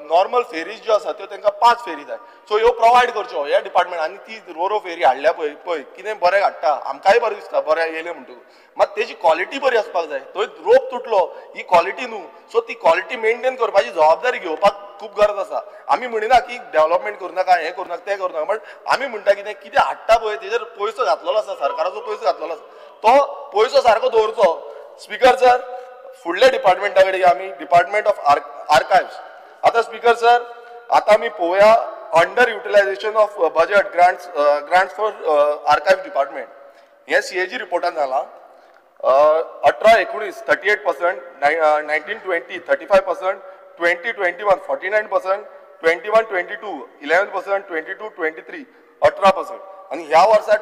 नॉर्मल फेरीज ज्यो आसा त्यो तांकां 5 फेरी जाय सो ह्यो प्रोवायड करच्यो ह्या डिपार्टमेंट आनी ती रो फेरी हाडल्या पळय कितें बरें हाडटा आमकांय बरें दिसता बरें येयलें म्हणटकूच मात तेजी क्वॉलिटी बरी आसपाक जाय थंय रोप तुटलो ही क्वॉलिटी न्हू सो ती क्वॉलिटी मेंटेन करपाची जबाबदारी घेवपाक खूब गरज आसा आमी म्हणिना की डेव्हलपमेंट करूं नाका हें करूं नाका तें करूं नाका बट आमी म्हणटा कितें हाडटा पळय तेजेर पयसो घातलेलो आसा सरकाराचो पयसो घातलेलो आसा तो पयसो सारको दवरचो स्पीकर सर फुडल्या डिपार्टमेंटा कडेन आमी डिपार्टमेंट ऑफ आर्कायव्स आतां स्पीकर सर आतां आमी पळोवया under utilization of budget grants for archives department हे CAG रिपोर्टान जालां 18-19 38%, 19-20 35%, 20-21 49%, 21-22 11%, 22-23 18% आणि ह्या वर्सात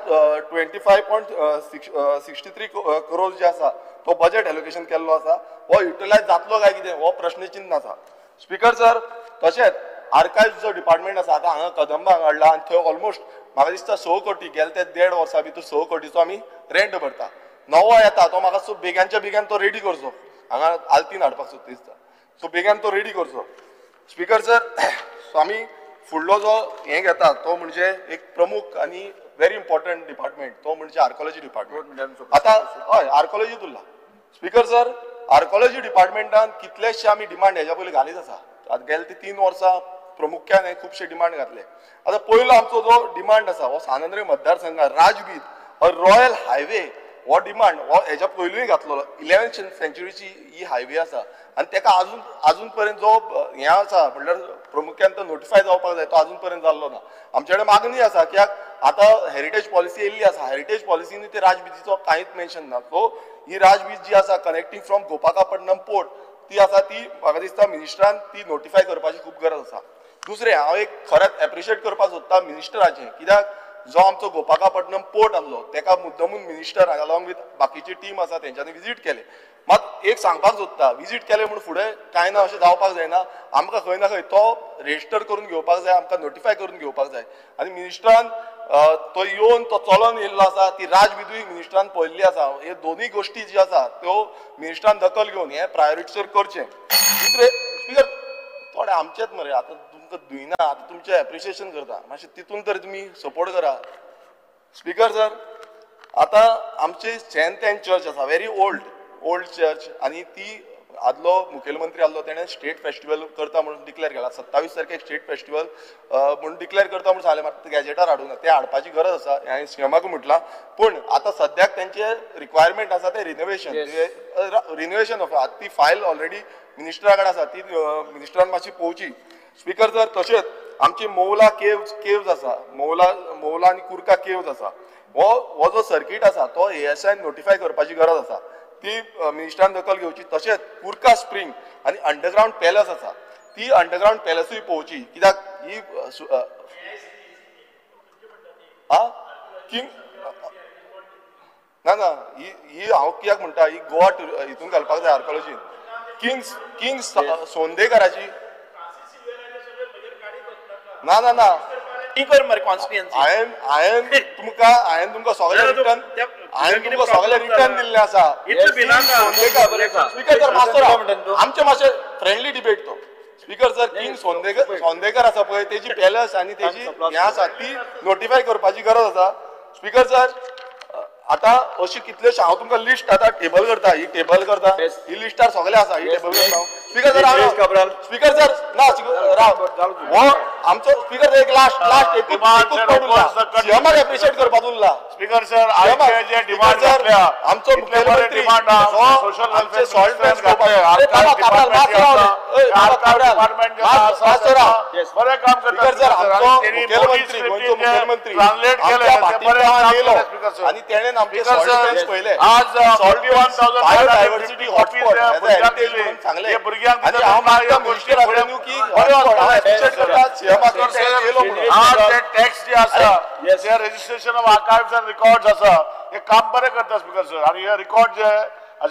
25.63 करोड जे आसा तो बजेट एलोकेशन केल्लो आसा हो युटिलायज जातलो काय कितें हो प्रश्नचिन्ह आसा स्पीकर सर तशेंच आर्कायव्स जो डिपार्टमेंट आसा आतां हांगा कदंबाक हाडला आनी थंय ऑलमोस्ट म्हाका दिसता 100 कोटी गेले ते 1.5 वर्सां भितर 100 कोटीचो आमी रेंट भरता नवो येता तो म्हाका सो बेग्यानच्या बेग्यान तो रेडी करचो हांगा आल्तीन हाडपाक सोदता दिसता सो बेग्यान तो रेडी करचो स्पीकर सर आमी फुडलो जो हें घेता तो म्हणजे एक प्रमुख आनी व्हेरी इम्पॉर्टंट डिपार्टमेंट तो म्हणजे आर्कोलॉजी डिपार्टमेंट आतां हय आर्कोलॉजी उरला स्पीकर सर आर्कोलॉजी डिपार्टमेंटान कितलेशे आमी डिमांड हेच्या पयलीं घालीत आसा आतां गेले ते 3 वर्सां प्रामुख्यान हे खुबशे डिमांड घातले आतां पयलो आमचो जो डिमांड आसा हो सानंद्रे मतदारसंघात राजबीत रॉयल हायवे हो डिमांड हो हेच्या पयलींय घातलो 11th सेंचुरीची ही हायवे आसा आनी तेका अजून पर्यंत जो हें आसा म्हणल्यार प्रामुख्यान तो नोटिफाय जावपाक जाय तो अजून पर्यंत जाल्लो ना आमचे कडेन मागणी आसा कित्याक आतां हेरिटेज पॉलिसी येयल्ली आसा हेरिटेज पॉलिसीनी ते राजबीतीचो कांयच मेन्शन ना सो ही राजबीत जी आसा कनेक्टिंग फ्रॉम गोपाकापट्टणम पोर्ट ती आसा ती म्हाका दिसता मिनिस्टरान ती नोटिफाय करपाची खूब गरज आसा दुसरें हांव एक खरेंच एप्रिशिएट करपाक सोदता मिनिस्टराचें कित्याक जो आमचो गोपाकापट्टणम पोर्ट आसलो तेका मुद्दमून मिनिस्टर अलॉंग विथ बाकीची टीम आसा तेंच्यांनी विजीट केले मात एक सांगपाक सोदता विजीट केले म्हूण फुडें कांय ना अशें जावपाक जायना आमकां खंय ना खंय तो रेजिस्टर करून घेवपाक जाय आमकां नोटिफाय करून घेवपाक जाय आनी मिनिस्टरान तो येवन तो चलोन येयल्लो आसा ती राजबिदूय मिनिस्टरान पळयल्ली आसा हे दोनूय गोश्टी जी आसा त्यो मिनिस्टरान दखल घेवन हे प्रायोरिटीचेर करचें दुसरें स्पीकर थोडे आमचेच मरे आतां तुमकां धुयना आतां तुमचें एप्रिशिएशन करता मातशें तितून तरी तुमी सपोर्ट करा स्पीकर सर आतां आमची सेंट एंड चर्च आसा व्हेरी ओल्ड चर्च आनी ती आदलो मुखेलमंत्री आसलो तेणें स्टेट फेस्टिवल करता म्हणून डिक्लेअर केला 27 तारखेक स्टेट फेस्टिवल म्हणून डिक्लेअर करता म्हणून सांगलें मात गॅजेटार हाडूंक ना तें हाडपाची गरज आसा हांवें सीएमाक म्हटलां पूण आतां सद्याक तेंचे रिक्वायरमेंट आसा ते रिनोवेशन ऑफ ती फायल ऑलरेडी मिनिस्टरा कडेन आसा ती मिनिस्टरान मातशी पळोवची स्पीकर सर तशेंच आमची मौला केव्ज आसा मौला आनी कुर्का केव्ज आसा हो जो सर्कीट आसा तो ASIन नोटिफाय करपाची गरज आसा ती मिनिस्टरान दखल घेवची तशेंच कुर्का स्प्रिंग आनी अंडरग्रावंड पॅलस आसा ती अंडरग्रावंड पॅलसूय पळोवची कित्याक ही किंग ना ही हांव कित्याक म्हणटा ही गोवा हितून घालपाक जाय आर्कोलॉजीन किंग सोंदेकराची ना हांवें तुमकां सगळे रिटर्न दिल्ले आसा स्पीकर सर मातसो आमचे मातशे फ्रेंडली डिबेट तो स्पीकर सर किंग सोंदेकर आसा पळय तेजी पॅलस आनी तेजी हें आसा ती नोटिफाय करपाची गरज आसा स्पीकर सर आता अशी कितलेशे हांव तुमकां लिस्ट आतां टेबल करता ही टेबल करता ही लिस्टार सगळे आसा ही टेबल करता स्पीकर सर स्पीकर सर ना राव हो आमचो स्पीकर सर एक लास्ट सीएमाक एप्रिशिएट करपाक उरला स्पीकर सर आमचे डिमांड आमचो मुख्यमंत्री आमचे सॉल्ट टॅक्स बरे काम करता सर आमचो मुख्यमंत्री आनी तेणेन आमचे सॉल्ट टॅक्स पयले आज 41,000 बायोडायव्हर्सिटी हॉटस्पॉट सांगले आनी हांव मागता मिनिस्टर रेव्हेन्यू की एप्रिशिएट करता सीएमाक आज ते टॅक्स जे आसा जे registration of archives end records आसा हे काम बरें करता स्पीकर सर आनी हे रिकॉर्ड जे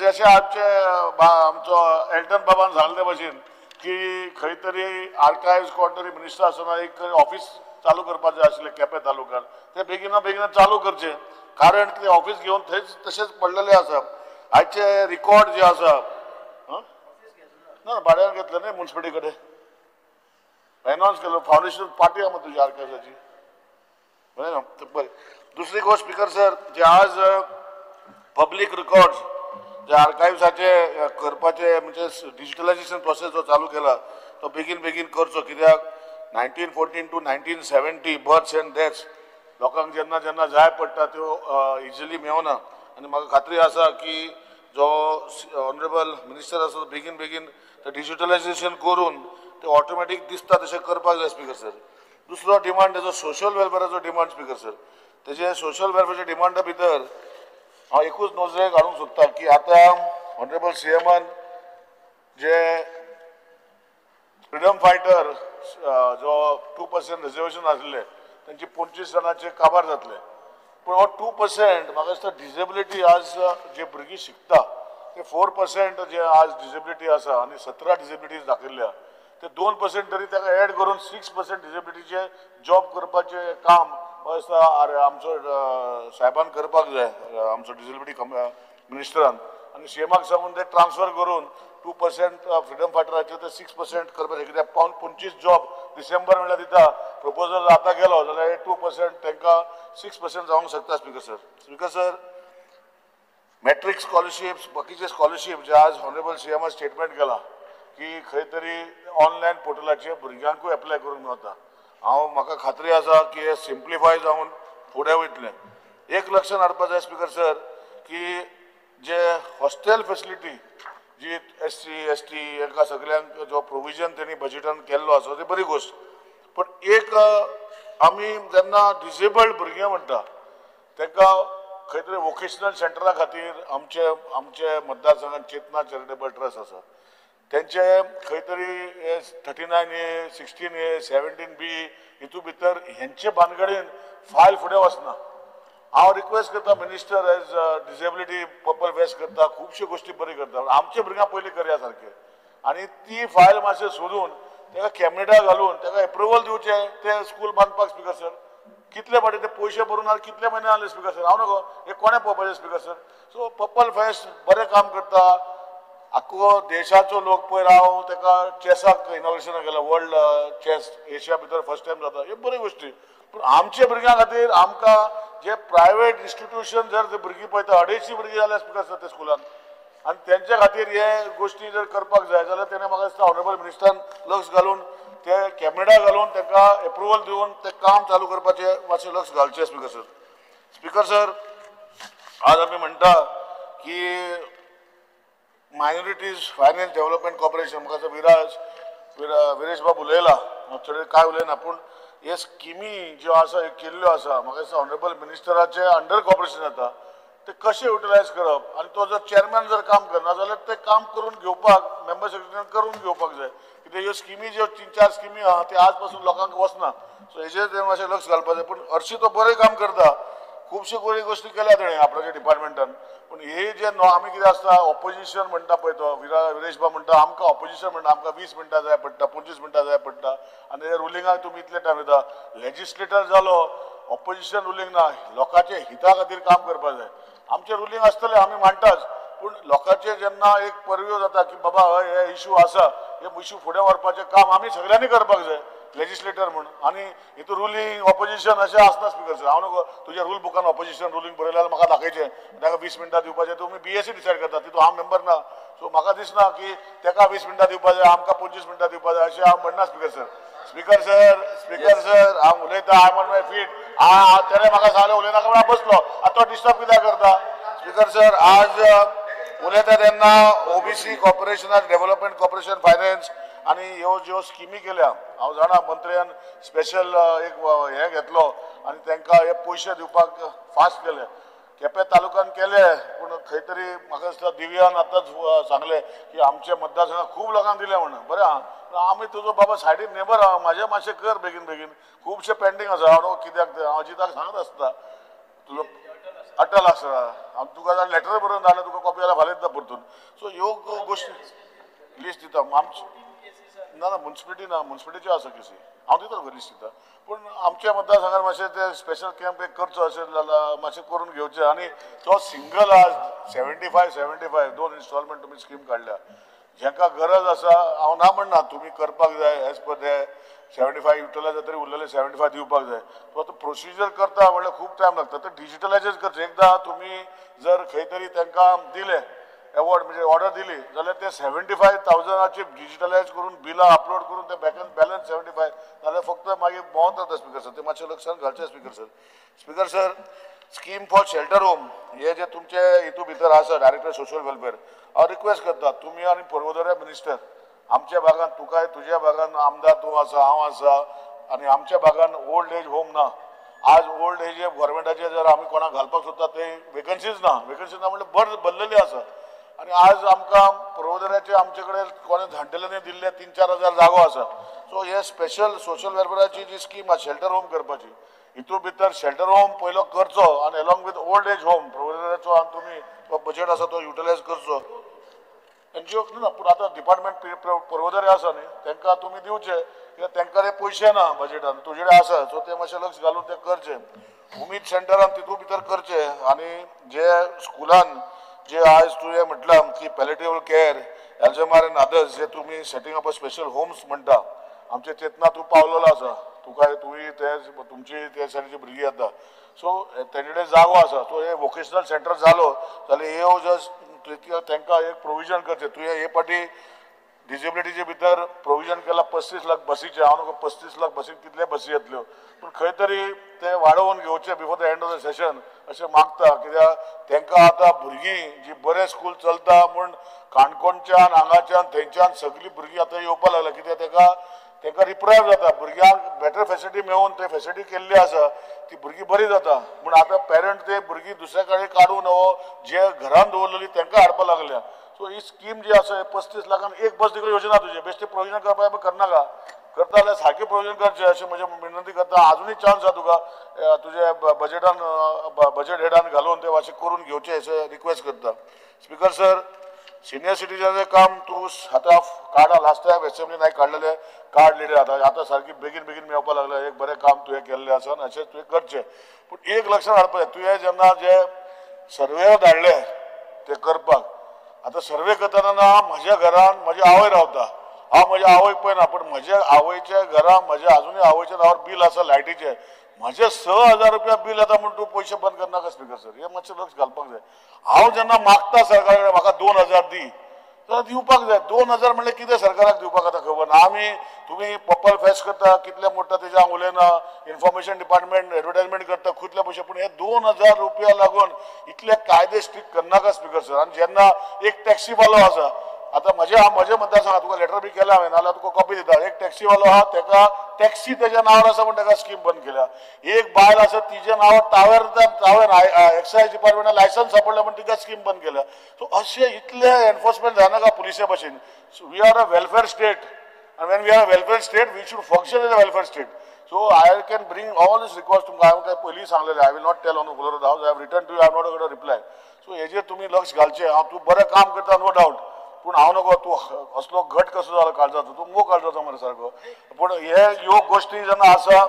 जशें आमचो एल्टन बाबान सांगले भशेन की खंय तरी आर्काइव्स कोण तरी मिनिस्टर आसतना एक ऑफिस चालू करपाक जाय आशिल्लें केपें तालुक्यात ते बेगिना चालू करचें कारण ते ऑफिस घेवन थंयच तशेंच पडलेले आसा आयचे रिकॉर्ड जे आसा ना भाड्यान घेतले न्ही म्युनिसिपालिटी कडेन एनाउन्स केलो फाउंडेशन पार्टी आहा तुजी आर्काइव्साची बरें दुसरी गोष्ट स्पीकर सर जे आज पब्लीक रिकॉर्ड्स जे आर्काइव्साचे करपाचे म्हणजे डिजिटलायझेशन प्रोसेस जो चालू केला तो बेगीन करचो कित्याक 1914 to 1970 बर्थ्स एंड डेथ्स लोकांक जेन्ना जाय पडटा त्यो इजिली मेळना आनी म्हाका खात्री आसा की जो ऑनरेबल मिनिस्टर आसा बेगीन ते डिजिटलायझेशन करून ते ऑटोमॅटीक दिसता तशें करपाक जाय स्पीकर सर दुसरो डिमांड तेजो सोशल वेलफेराचो डिमांड स्पीकर सर तेजे सोशल वेलफेराच्या डिमांडा भितर हांव एकूच नोजरे घालूंक सोदता की आतां ऑनरेबल सीएमान जे फ्रिडम फायटर जो 2% रिजर्वेशन आसले तांचे 25 जाणांचे काबार जातले पूण हो 2% म्हाका दिसता डिजेबिलिटी आज जे भुरगीं शिकता ते 4% जे आज डिजेबिलिटी आसा आनी 17 डिजेबिलिटीज दाखयल्ल्या ते 2% तरी ताका एड करून 6% डिजेबिलिटीचे जॉब करपाचें काम म्हाका दिसता आमचो साहेबान करपाक जाय आमचो डिजेबिलिटी मिनिस्टरान आनी सीएमाक सांगून ते ट्रान्सफर करून 2% फ्रिडम फायटराचे ते 6% करपाचे कित्याक 25 जॉब डिसेंबर म्हणल्यार दिता प्रपोजल आतां गेलो जाल्यार 2% तांकां 6% जावंक शकता स्पीकर सर मॅट्रिक स्कॉलरशिप्स बाकीचे स्कॉलरशिप जे आज ऑनरेबल सीएमान स्टेटमेंट केला की खंय तरी ऑनलायन पोर्टलाचेर भुरग्यांकूय एप्लाय करूंक मेळटा म्हाका खात्री आसा की हे सिम्प्लिफाय जावन फुडें वयतलें एक लक्षांत हाडपाक जाय स्पीकर सर की जे हॉस्टेल फेसिलिटी जी SC ST हांकां सगळ्यांक जो प्रोविजन तेणी बजेटान केल्लो आसा ती बरी गोश्ट पण एक आमी जेन्ना डिसेबल्ड भुरगीं म्हणटा तांकां खंय तरी वोकेशनल सेंटरा खातीर आमचे मतदारसंघात चेतना चॅरिटेबल ट्रस्ट आसा तेंचे खंय तरी 39A 16A 17B हितू भितर हेंचे भानगडीन फायल फुडें वचना हांव रिक्वेस्ट करता minister as disability purple fest करता खुबश्यो गोश्टी बरी करता आमचे भुरग्यां पयलीं करया सारके आनी ती फायल मातशें सोदून ताका कॅमेरा घालून ताका एप्रुवल दिवचे ते स्कूल बांदपाक स्पीकर सर कितले फाटी ते पयशे भरून कितले म्हयने जाले स्पीकर सर हांव नको हे कोणे पळोवपाचें speaker sir so purple fest बरें काम करता आख्खो देशाचो लोक पळय हांव ताका चॅसाक इनॉग्रेशन केलां वर्ल्ड चॅस एशिया भितर फर्स्ट टायम जाता हे बरी गोश्टी पूण आमच्या भुरग्यां खातीर आमकां जे प्रायवेट इन्स्टिट्यूशन जर ते भुरगीं पळयता 250 भुरगीं जाल्यार स्पीकर सर ते स्कुलान आनी तेंच्या खातीर हे गोश्टी जर करपाक जाय जाल्यार तेणें म्हाका दिसता ऑनरेबल मिनिस्टरान लक्ष घालून ते कॅमेरा घालून तांकां एप्रुवल दिवन ते काम चालू करपाचें मातशें लक्ष घालचें स्पीकर सर आज आमी म्हणटा की मायनॉरिटीज फायनान्स डेव्हलपमेंट कॉर्पोरेशन म्हाका विरेश बाब उलयला चड काय उलयना पूण हे स्किमी ज्यो आसा केल्ल्यो आसा म्हाका दिसता ऑनरेबल मिनिस्टराचे अंडर कॉर्पोरेशन येता ते कशें युटिलायज करप आनी तो जर चेअरमॅन जर काम करना जाल्यार ते काम करून घेवपाक मेंबर सेक्रेटरीन करून घेवपाक जाय कित्याक ह्यो स्किमी ज्यो 3-4 स्किमी आहा ते आज पासून लोकांक वचना सो हेजेर मातशें लक्ष घालपाक जाय पूण हरशीं तो बरें काम करता खुबशे गोष्टी केल्या ताणें आपल्या डिपार्टमेंटान पूण हे जे आमी कितें आसता ऑपोजिशन म्हणटा पळय तो विरेश बा म्हणटा आमकां ऑपोजिशन म्हणटा आमकां 20 मिनटां जाय पडटा 25 मिनटां जाय पडटा आनी हे रुलिंगाक तुमी इतले टायम येता लेजिस्लेटर जालो ऑपोजिशन रुलींग ना लोकांच्या हिता खातीर काम करपाक जाय आमचें रुलींग आसतलें आमी मांडटाच पूण लोकांचे जेन्ना एक परव्यो जाता की बाबा हय हे इशू आसा हे इशू फुडें व्हरपाचें काम आमी सगळ्यांनी करपाक जाय लेजिस्लेटर म्हूण आनी हितून रुलींग ऑपोजिशन अशें आसना स्पिकर सर हांव नको तुज्या रूल बुकान ऑपोजिशन रुलींग बरयलें जाल्यार म्हाका दाखयचें ताका 20 मिनटां दिवपाचें तुमी बीएससी डिसायड करता तितून हांव मेंबर ना सो म्हाका दिसना की ताका 20 मिनटां दिवपाक जाय आमकां 25 मिनटां दिवपाक जाय अशें हांव म्हणना स्पिकर सर हांव उलयता आय ऑन माय फीट तेणें म्हाका सांगलें उलयनाका म्हणून बसलो आतां तो डिस्टर्ब कित्याक करता स्पिकर सर आज उलयता तेन्ना ओबीसी कॉर्पोरेशनान डेव्हलपमेंट कॉर्पोरेशन फायनान्स आनी ह्यो ज्यो स्किमी केल्या हांव जाणा मंत्र्यान स्पेशल एक हे घेतलो आनी तांकां हे पयशे दिवपाक फास्ट केले केपें तालुक्यान केले पूण खंय तरी म्हाका दिसता दिव्यान आतांच सांगलें की आमच्या मतदारसंघात खूब लोकांक दिले म्हणून बरें आहा आमी तुजो बाबा सायडीन नेबर आहा म्हाजें मातशें कर बेगीन खुबशे पेंडींग आसा हांव कित्याक तें हांव अजिताक सांगत आसता तुजो अटल आसा हांव तुका लेटर बरोवन जाल्यार तुका कॉपी जाल्यार फाल्यां दिता परतून सो ह्यो गोश्टी लिस्ट दिता ना म्युन्सिपालिटीची आसा केसी हांव दिता लिस्ट दिता पूण आमच्या मतदारसंघात मातशें ते स्पेशल कॅम्प एक करचो अशें जाल्यार मातशें करून घेवचें आनी तो सिंगल आज 75 2 इन्स्टॉलमेंट तुमी स्कीम काडल्या जेंकां गरज आसा हांव ना म्हणना तुमी करपाक जाय एज पर ते 75 युटिलायज जाता तरी उरलेले 75 दिवपाक जाय तो आतां प्रोसिजर करता म्हणल्यार खूब टायम लागता ते डिजिटलायजच करचें एकदां तुमी जर खंय तरी तांकां दिलें एवॉर्ड म्हणजे ऑर्डर दिली जाल्यार ते 75,000ची डिजिटलायज करून बिलां अपलोड करून ते बॅलन्स 75 जाल्यार फक्त मागीर भोंवत जाता स्पिकर सर ते मातशें लक्षांत घालचें speaker sir scheme for shelter home हे जे तुमचे हितू भितर आसा डायरेक्टर सोशल वेलफेअर हांव रिक्वेस्ट करता तुमी आनी पर्वतोऱ्या मिनिस्टर आमच्या भागात तुकाय तुज्या भागात आमदार तूं आसा हांव आसा आनी आमच्या भागात ओल्ड एज होम ना आज ओल्ड एज गव्हर्मेंटाचे जर आमी कोणाक घालपाक सोदता ते वेकन्सीज ना म्हणजे बरें भरलेली आसा आनी आज आमकां पर्वतोऱ्याचे आमचे कडेन कोणे जाण्टेल्यांनी दिल्ले 3-4 हजार जागो आसा सो हे स्पेशल सोशल वेलफेअराची जी स्कीम आसा शेल्टर होम करपाची हितून भितर शेल्टर होम पयलो करचो आनी along with old age home पर्वतोऱ्याचो आनी तुमी तो बजेट आसा तो युटिलायज करचो एनजीओ ना पूण आतां डिपार्टमेंट पर्वतोरे आसा न्ही तांकां तुमी दिवचे कित्याक तांकां ते पयशे ना बजेटान तुजे कडेन आसा सो ते मातशें लक्ष घालून ते करचे उमीद सेंटरान तितून भितर करचे आनी जे स्कुलान जे आज तुवें म्हटलां की palliative care Alzheimer and others जे तुमी setting up a special homes म्हणटा आमचे चेतना तूं पावलेलो आसा तुमी ते तुमची ते सायडीची भुरगीं येता सो तेंचे कडेन जागो आसा सो हे वोकेशनल सेंटर जालो जाल्यार ह्यो जस्ट तांकां एक प्रोविजन करचें तुवें हे फाटी डिसेबिलिटीचे भितर प्रोविजन केला 35 लाख बसीचे हांव नको 35 लाख बसीक कितले बसी येतल्यो पूण खंय तरी ते वाडोवन घेवचे before the end of the session अशें मागता कित्याक तांकां आतां भुरगीं जी बरें स्कूल चलता म्हूण काणकोणच्यान हांगाच्यान थंयच्यान सगळीं भुरगीं आतां येवपाक लागल्या कित्याक तांकां रिप्रायव जाता भुरग्यांक बेटर फेसिलिटी मेळून ते फेसिलिटी केल्ली आसा ती भुरगीं बरी जाता पूण आतां पेरंट ते भुरगीं दुसरे कडेन काडून जे घरान दवरलेली तांकां हाडपाक लागल्या सो ही स्कीम जी आसा 35 लाखान एक बस तिकडे योजना तुजे बेश्टे प्रोविजन करपाक करनाका करता जाल्यार सारकें प्रोविजन करचें अशें म्हजें विनंती करता अजुनूय चान्स आसा तुका तुजे बजेटान बजेट हेडान घालून ते मातशें करून घेवचें अशें रिक्वेस्ट करता स्पिकर सर सिनियर सिटीजनचें काम तूं आतां कार्ड लास्ट टायम एसेंब्लीन हांवें काडलेलें कार्ड लिडर आतां सारकी बेगीन मेळपाक लागलें एक बरें काम तुवें केल्लें आसा आनी अशें तुवें करचें पूण एक लक्षांत हाडपाक जाय तुवें जेन्ना जे सर्वे धाडले ते करपाक आतां सर्वे करतना म्हज्या घरान म्हजी आवय रावता हांव म्हज्या आवयक पळयना पूण म्हज्या आवयच्या घरान म्हज्या अजुनूय आवयच्या नांवार बील आसा लायटीचें म्हजें 6,000 रुपया बील येता म्हूण तूं पयशे बंद करनाका स्पिकर सर हें मातशें लक्ष घालपाक जाय हांव जेन्ना मागता सरकारा कडेन म्हाका 2,000 दी जाल्यार दिवपाक जाय 2,000 म्हणल्यार कितें सरकाराक दिवपाक आतां खबर ना आमी तुमी पर्पल फेस्ट करता कितले मोठा तेजे हांव उलयना इन्फॉर्मेशन डिपार्टमेंट एडवर्टायजमेंट करता कितले पयशे पूण हे 2,000 रुपया लागून इतले कायदे स्ट्रिक्ट करनाका स्पिकर सर आनी जेन्ना एक टॅक्सीवालो आसा आतां म्हजे मतदारसंघात तुका लेटर बी केला हांवें नाल्यार तुका कॉपी दिता एक टॅक्सीवालो आहा ताका टॅक्सी तेज्या नांवार आसा म्हूण ताका स्कीम बंद केल्या एक बायल आसा तिच्या नांवार टावर एक्सायज डिपार्टमेंटान लायसन्स सापडलें म्हूण तिका स्कीम बंद केल्या सो अशें इतले एनफोर्समेंट जायनाका पुलिसे भशेन so we are a welfare state and when we are a welfare state we should function as a welfare state so I can bring all this request तुमकां हांवें पयलीं सांगलेलें I will not tell on the floor of the house I have return to you I have not got a reply so हेजेर तुमी लक्ष घालचें हांव तूं बरें काम करता नो डावट पूण हांव नगो तूं असलो घट कसो जालो काळजाचो तूं मोग काळजाचो मरे सारको पूण हे ह्यो गोश्टी जेन्ना आसा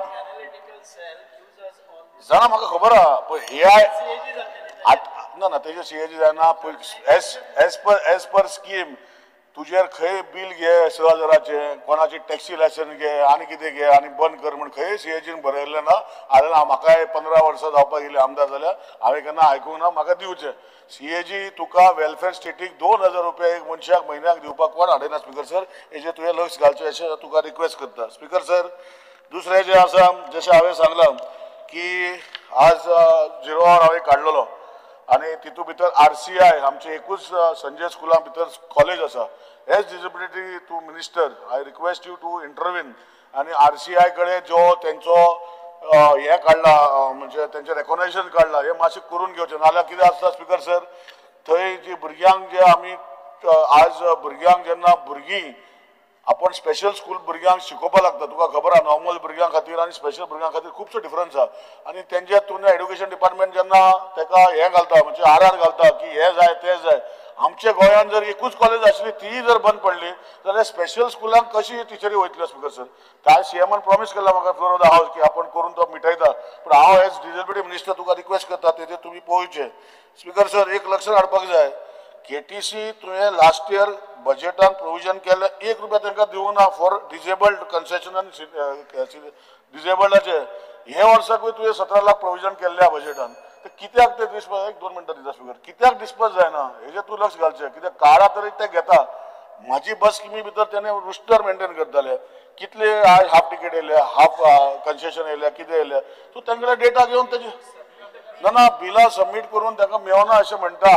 जाणा म्हाका खबर आहा पळय हे ना ना तेजे सीएजी जायना एज पर स्कीम तुजेर खंय बील घे 6,000 कोणाची टॅक्सी लायसन घे आनी कितें घे आनी बंद कर म्हण खंय सीएजीन बरयल्लें ना हांवें म्हाकाय 15 वर्सां जावपाक गेली आमदार जाल्यार हांवें केन्ना आयकूंक ना म्हाका दिवचें सीएजी तुका वेलफेअर स्टेटीक 2,000 रुपया एक मनशाक म्हयन्याक दिवपाक कोण हाडयना स्पीकर सर हेजेर तुवें लक्ष घालचें अशें तुका रिक्वेस्ट करता स्पीकर सर दुसरें जें आसा जशें हांवें सांगलां की आज 0 आवर हांवें काडलेलो आनी तितू भितर RCI आमचे एकूच संजय स्कुला भितर कॉलेज आसा as disability to minister I request you to intervene आनी RCI कडेन जो तेंचो हे काडला म्हणजे तेंचें रेकॉग्नायझेशन काडलां हें मातशें करून घेवचें नाल्यार कितें आसता स्पीकर सर थंय जी भुरग्यांक जे आमी आज भुरग्यांक जेन्ना भुरगीं आपण स्पेशल स्कूल भुरग्यांक शिकोवपाक लागता तुका खबर आहा नॉर्मल भुरग्यां खातीर आनी स्पेशल भुरग्यां खातीर खुबसो डिफरन्स आहा आनी तेंचे तुवें एड्युकेशन डिपार्टमेंट जेन्ना तेका हें घालता म्हणजे आरार घालता की हें जाय तें जाय आमच्या गोंयांत जर एकूच कॉलेज आसली तीय जर बंद पडली जाल्यार स्पेशल स्कुलांक कशी टिचरी वयतल्यो स्पीकर सर त्या सीएमान प्रॉमिस केला म्हाका फ्लोर ऑफ द हावस की आपण करून तो मिटयता पूण हांव एज डिसेबिलिटी मिनिस्टर तुका रिक्वेस्ट करता तेजेर तुमी पळोवचें स्पीकर सर एक लक्षात हाडपाक जाय KTC तुवें लास्ट इयर बजेटान प्रोविजन केल्लें 1 रुपया तांकां दिवूं ना फॉर डिसेबल्ड कन्सेशन आनी डिसेबल्डाचे हे वर्साकूय तुवें 17 लाख प्रोविजन केल्लें आहा बजेटान तर कित्याक ते डिस्पज 1-2 मिनटां दिता स्पीकर कित्याक डिस्पज जायना हेजेर तूं लक्ष घालचें कित्याक काळा तरी ते घेता म्हाजी बस स्किमी भितर तेणे रुस्टर मेंटेन करताले कितले हाफ टिकेट येयले हाफ कन्सेशन येयले कितें येयले सो तांकडे डेटा घेवन तेजे ना बिलां सबमीट करून ताका मेळना अशें म्हणटा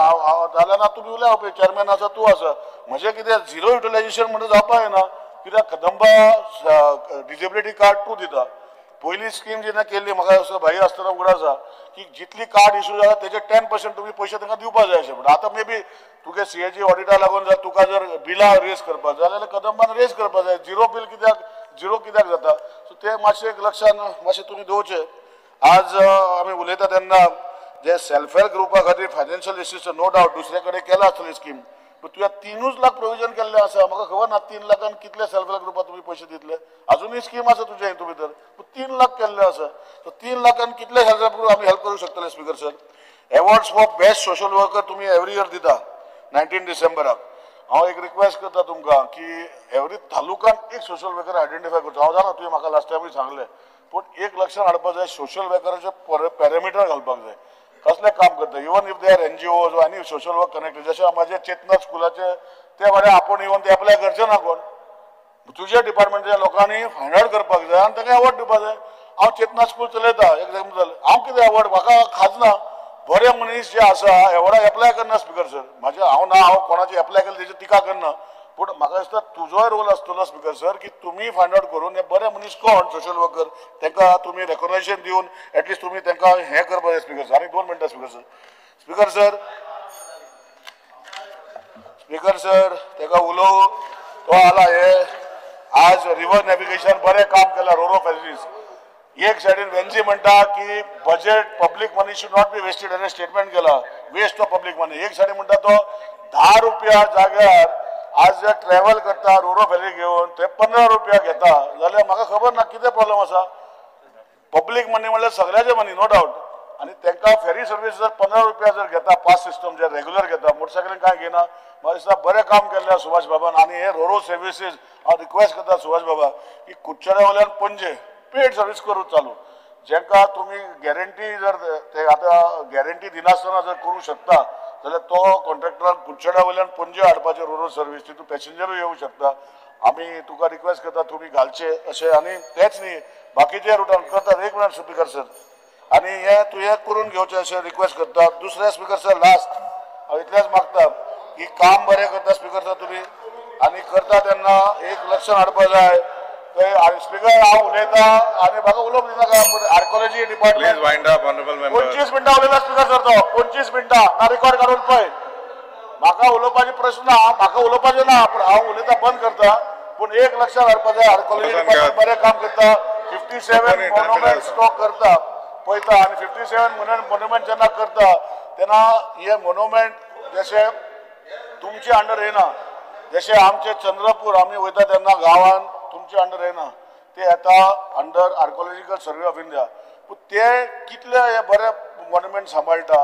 जाल्यार ना तुमी उलया पळय चेअरमॅन आसा तूं आसा म्हजें कितें झिरो युटिलायझेशन म्हणून जावपाक येना कित्याक कदंबा डिसेबिलिटी कार्ड तूं दिता पयली स्कीम जेन्ना केल्ली म्हाका असो भाई आसतना उगड आसा की जितली कार्ड इश्यू जाला तेजे 10% तुमी पयशे तांकां दिवपाक जाय अशें म्हणटा आतां मे बी तुगे सीएजी ऑडिटा लागून जर तुका जर बिलां रेज करपाक जाय जाल्यार कदंबान रेज करपाक जाय झिरो बिल कित्याक जाता सो ते मातशें एक लक्षान मातशें तुमी दवरचें आज आमी उलयता तेन्ना जे सेल्फ हेल्प ग्रुपा खातीर फायनान्शियल एसिस्टन्स नो डावट दुसरे कडेन केला आसतली स्कीम पूण तुवें 3 लाख प्रोविजन केल्लें आसा म्हाका खबर ना 3 लाखान कितले सेल्फ हेल्प ग्रुपा तुमी पयशे दितले अजुनूय स्कीम आसा तुज्या हितू भितर पूण 3 लाख केल्ले आसा सो 3 लाखान कितले सेल्फ हेल्प ग्रुप आमी हेल्प करूंक शकतले speaker sir awards for best social worker तुमी एवरी इयर दिता 19 डिसेंबराक हांव एक रिक्वेस्ट करता तुमकां की एवरी तालुकान एक सोशल वर्कर आयडेंटिफाय करचो हांव जाणा तुवें म्हाका लास्ट टायमूय सांगलें पूण एक लक्षात हाडपाक जाय सोशल वर्कराचे पॅरामिटर घालपाक जाय कसले काम करता even if they are NGOs आनी सोशल वर्क कनेक्टेड जशें म्हाजे चेतना स्कुलाचे ते बरें आपूण इवन ते एप्लाय करचे ना कोण तुज्या डिपार्टमेंटाच्या लोकांनी फायंड आउट करपाक जाय आनी ताका अवॉर्ड दिवपाक जाय हांव चेतना स्कूल चलयता एग्जाम्पल हांव कितें अवॉर्ड म्हाका खाजना बरे मनीस जे आसा एवॉर्डाक एप्लाय करना स्पीकर सर म्हाजे हांव ना हांव कोणाचे एप्लाय केले तेजी टिका करना पूण म्हाका दिसता तुजोय रोल आसतलो स्पीकर सर की तुमी फायंड आउट करून हे बरे मनीस कोण सोशल वर्कर तांकां तुमी रेकॉग्नायझेशन दिवन एटलिस्ट तुमी तांकां हें करपाक जाय स्पीकर सर आनी 2 मिनटां स्पीकर सर ताका उलोव तो आला हे आज रिवर नॅव्हिगेशन बरें काम केलां रोरो फॅसिलिटीज एक सायडीन वेन्सी म्हणटा की budget public money should not be wasted अशें स्टेटमेंट केला वेस्ट ऑफ पब्लीक मनी एक सायडीन म्हणटा तो 10 रुपया जाग्यार आज जर ट्रॅव्हल करता रोरो व्हॅली घेवन ते 15 रुपया घेता जाल्यार म्हाका खबर ना कितें प्रॉब्लेम आसा पब्लीक मनी म्हणल्यार सगळ्याचे मनी नो डावट आनी तांकां फेरी सर्वीस जर 15 रुपया जर घेता पास सिस्टम जे रेग्युलर घेता मोटरसायकलीन कांय घेना म्हाका दिसता बरें काम केल्लें सुभाष बाबान आनी हे रोरो सर्विसीस हांव रिक्वेस्ट करता सुभाष बाबा की कुडचड्या वयल्यान पणजे पेड सर्वीस करूं चालू जेंकां तुमी गॅरंटी जर ते आतां गॅरंटी दिनासतना जर करूं शकता जाल्यार तो कॉन्ट्रॅक्टरान कुडचड्या वयल्यान पणजे हाडपाचें रोरो सर्वीस तितून पॅसेंजरूय येवं शकता आमी तुका रिक्वेस्ट करता तुमी घालचे अशें आनी तेच न्ही बाकीचे रुटान करतात एक मिनट स्पीकर सर आनी हे तुवें करून घेवचें अशें रिक्वेस्ट करता दुसरे स्पीकर सर लास्ट हांव इतलेंच मागता की काम बरें करता स्पीकर सर तुमी आनी करता तेन्ना एक लक्षात हाडपाक जाय स्पीकर हांव उलयतां आनी म्हाका उलोवंक दिनाका आर्कोलॉजी डिपार्टमेंट 25 मिनटां उलयता स्पीकर सर तो 25 मिनटां ना रिकॉर्ड काडून पळय म्हाका उलोवपाचे प्रश्न ना म्हाका उलोवपाचें ना पूण हांव उलयता बंद करता पूण एक लक्षात हाडपाक जाय आर्कोलॉजी डिपार्टमेंट बरें काम करता 57 मोन्युमेंट्स तो करता पळयता आनी 57 मोन्युमेंट जेन्ना करता तेन्ना हे मोन्युमेंट जशे तुमचे अंडर येना जशे आमचे चंद्रपूर आमी वयता तेन्ना गांवान तुमचे अंडर येना ते येता under archaeological survey of India पूण ते कितले हे बरे मोन्युमेंट सांबाळटा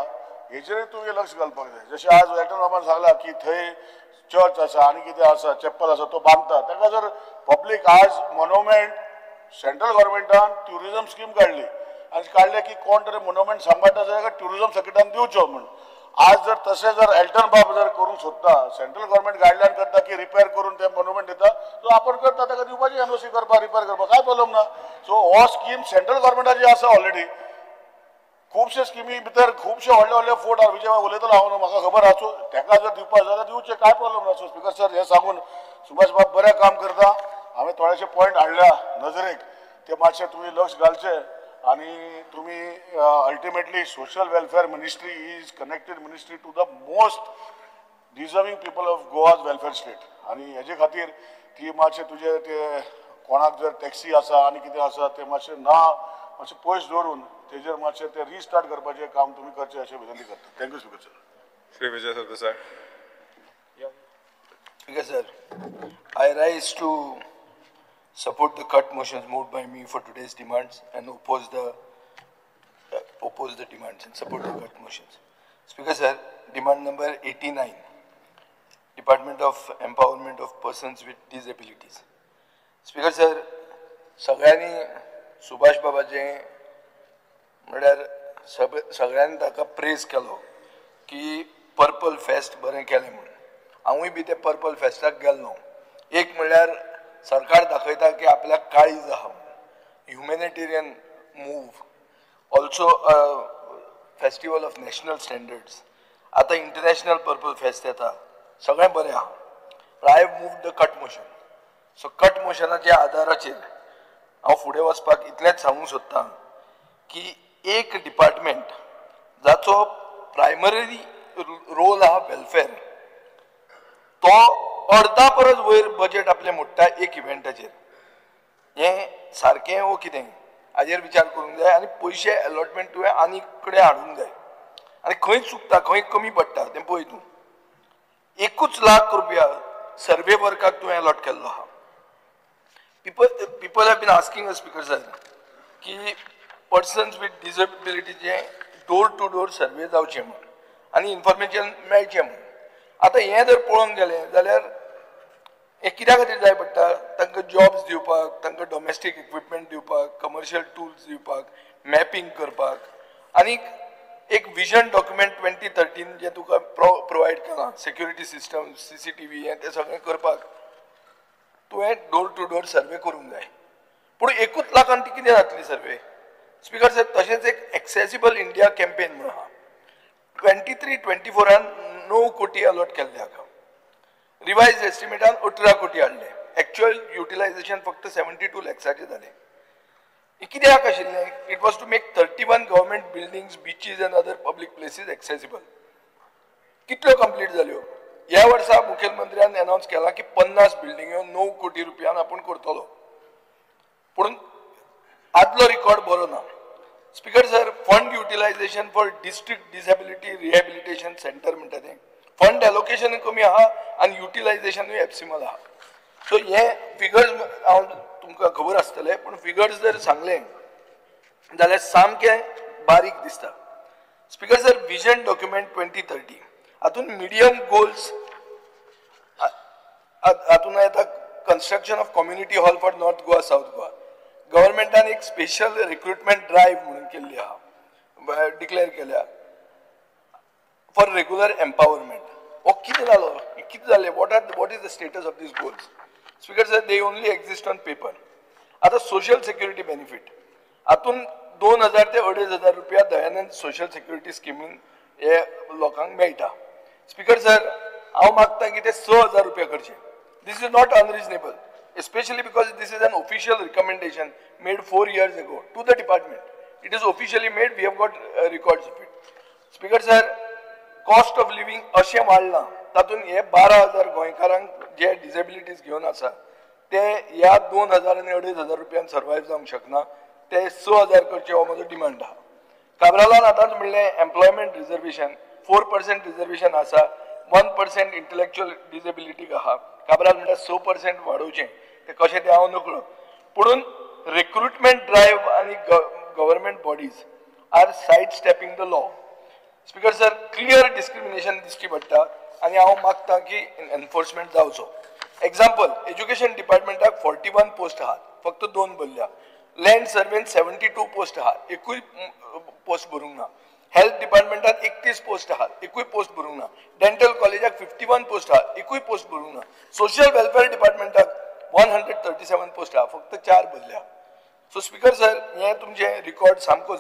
हेचेर तुवें लक्ष घालपाक जाय जशें आज एल्टन बाबान सांगला की थंय चर्च आसा आनी कितें आसा चॅपल आसा तो बांदता ताका जर पब्लीक आज मोन्युमेंट सेंट्रल गव्हर्मेंटान ट्युरिजम स्कीम काडली आनी काडले की कोण तरी मोन्युमेंट सांबाळटा जाल्यार ट्युरिजम सेक्रेटान दिवचो म्हण आज जर तशें जर एल्टन बाब जर करूंक सोदता सेंट्रल गव्हर्मेंट गायडलायन करता की रिपेर करून ते मोन्युमेंट दिता तो आपण करता ताका दिवपाची एनओसी करपाक रिपेर करपाक काय प्रॉब्लेम ना सो हो स्कीम सेंट्रल गव्हर्मेंटाची आसा ऑलरेडी खुबशे स्किमी भितर खुबशे व्हडले व्हडले फोर्ट आहा विजय उलयतलो हांव म्हाका खबर आसा ताका जर दिवपाक जाल्यार दिवचे काय प्रॉब्लेम ना सो स्पिकर सर हे सांगून सुभाष बाब बरें काम करता हांवें थोडेशे पॉयंट हाडल्या नजरेक ते मातशे तुमी लक्ष घालचे आणि तुम्ही ultimately social welfare ministry is connected ministry to the most deserving people of Goa's welfare state आणि हेजे खातीर ती मातशे तुजे ते कोणाक जर टॅक्सी आसा आनी कितें आसा ते मातशे ना मातशे पयस दवरून तेजेर मातशे ते रिस्टार्ट करपाचें काम तुमी करचें अशें विनंती करता thank you speaker sir Shri Vijay Sardesai. Speaker sir, I rise to support the cut motions moved by me for today's demands and oppose the demands and support the cut motions. Speaker sir, demand number 89, Department of Empowerment of Persons with Disabilities. Speaker sir, सगळ्यांनी सुभाष बाबाचे म्हळ्यार सगळ्यांनी ताका praise केलो की purple fest बरें केलें म्हणून हांवूय बी ते पर्पल फेस्टाक गेल्लो. एक म्हळ्यार सरकार दाखयता की आपल्याक काळीज आहा humanitarian move also festival of national standards आतां इंटरनॅशनल पर्पल फेस्ट येता सगळें बरें आहा but I have moved the cut motion. So cut मोशनाच्या आदाराचेर हांव फुडें वचपाक इतलेंच सांगूंक सोदतां की एक डिपार्टमेंट जाचो प्रायमरी रोल आहा वेलफेअर तो अर्धा परस वयर बजेट आपले मोडटा एक इव्हेंटाचेर. हें सारकें वो कितें हाजेर विचार करूंक जाय आनी पयशे अलॉटमेंट तुवें आनी कडेन हाडूंक जाय आनी खंय चुकता खंय कमी पडटा तें पळय तूं. 1 लाख रुपया सर्वे वर्काक तुवें अलॉट केल्लो आहा. people have been asking us, Speaker sir, की persons with disability door to door survey जावचे म्हणून आनी इन्फॉर्मेशन मेळचें म्हणून. आतां हें जर पळोवंक गेलें जाल्यार हे कित्या खातीर जाय पडटा तांकां जॉब्स दिवपाक तांकां डोमेस्टीक इक्विपमेंट दिवपाक कमर्शियल टूल्स दिवपाक मॅपिंग करपाक आनी एक विजन डॉक्युमेंट 2013 जे तुका प्रोवायड केलां सेक्युरिटी सिस्टम CCTV हें तें सगळें करपाक तुवें डोर टू डोर सर्वे करूंक जाय. पूण 1 लाखान ती कितें जातली सर्वे. स्पीकर सर तशेंच एक एक्सेसिबल इंडिया कॅम्पेन म्हणून आहा 23-24 9 कोटी अलॉट केल्ले हाका. रिवायज एस्टिमेटान 18 कोटी हाडले. एक्चुअल युटिलायझेशन फक्त 72 लॅक्साचे जालें. कित्याक आशिल्लें it was to make 31 government buildings beaches and other public places accessible. कितल्यो कंप्लीट जाल्यो. ह्या वर्सा मुखेलमंत्र्यान अनाउन्स केला की 50 बिल्डिंग्यो 9 कोटी रुपयान आपूण करतलो. पूण आदलो रिकॉर्ड बरो ना. Speaker sir fund utilisation for district disability rehabilitation centre म्हणटा तें फंड एलोकेशन कमी आहा आनी युटिलायझेशनूय एप्सिमल आहा. सो हे फिगर्स हांव तुमकां खबर आसतलें पूण फिगर्स जर सांगलें जाल्यार सामकें बारीक दिसता. स्पीकर सर विजन डॉक्युमेंट 2030 हातून मिडियम गोल्स हातून येता construction of community hall for north Goa south Goa. गव्हर्मेंटान एक स्पेशल रिक्रुटमेंट ड्रायव्ह म्हणून केल्ली आहा डिक्लेअर केल्या फॉर रेग्युलर एम्पावरमेंट. हो कितें जालो कितें जालें what is the status of this goals. Speaker sir they only exist on paper. आतां सोशल सेक्युरिटी बेनिफीट हातून 2000 ते 2500 रुपया दयानंद सोशल सेक्युरिटी स्किमीन हे लोकांक मेळटा. स्पीकर सर हांव मागतां की ते 6000 रुपया करचे. This is not unreasonable especially because this is an official recommendation made 4 years ago to the department. It is officially made, we have got records of it. Speaker sir, cost of living अशें वाडलां तातून हे 12000 गोंयकारांक जे disabilities घेवन आसा ते ह्या 2000 आणि 2500 रुपयान सर्वायव जावंक शकना, ते 6000 करचे हो म्हजो डिमांड आहा. काब्रालान आतांच म्हणलें एम्प्लॉयमेंट रिजर्वेशन 4% रिजर्वेशन आसा, 1% इंटलेक्च्युअल डिसेबिलिटीक आहा. काब्राल म्हणटा 6% वाडोवचें, ते कशें तें हांव नकळो. पुणून रिक्रुटमेंट ड्रायव्ह आणि government bodies are side stepping the law. Speaker sir, clear discrimination दिसची पडटा आणि हांव मागता की एनफोर्समेंट जावचो. एक्झाम्पल, एज्युकेशन डिपार्टमेंटाक 41 पोस्ट आहात, फक्त 2 भरल्या. लँड सर्वेन 72 पोस्ट आहात, एकूय पोस्ट भरूंक ना. हेल्थ डिपार्टमेंटात 31 पोस्ट आहात, एकूय पोस्ट भरूंक ना. डेंटल कॉलेजाक 51 पोस्ट आहात, एकूय पोस्ट भरूंक ना. सोशल वेलफेअर डिपार्टमेंटाक 137 पोस्ट आहात, फक्त 4 भरल्या. सो स्पीकर सर, हे तुमचे रिकॉर्ड सामको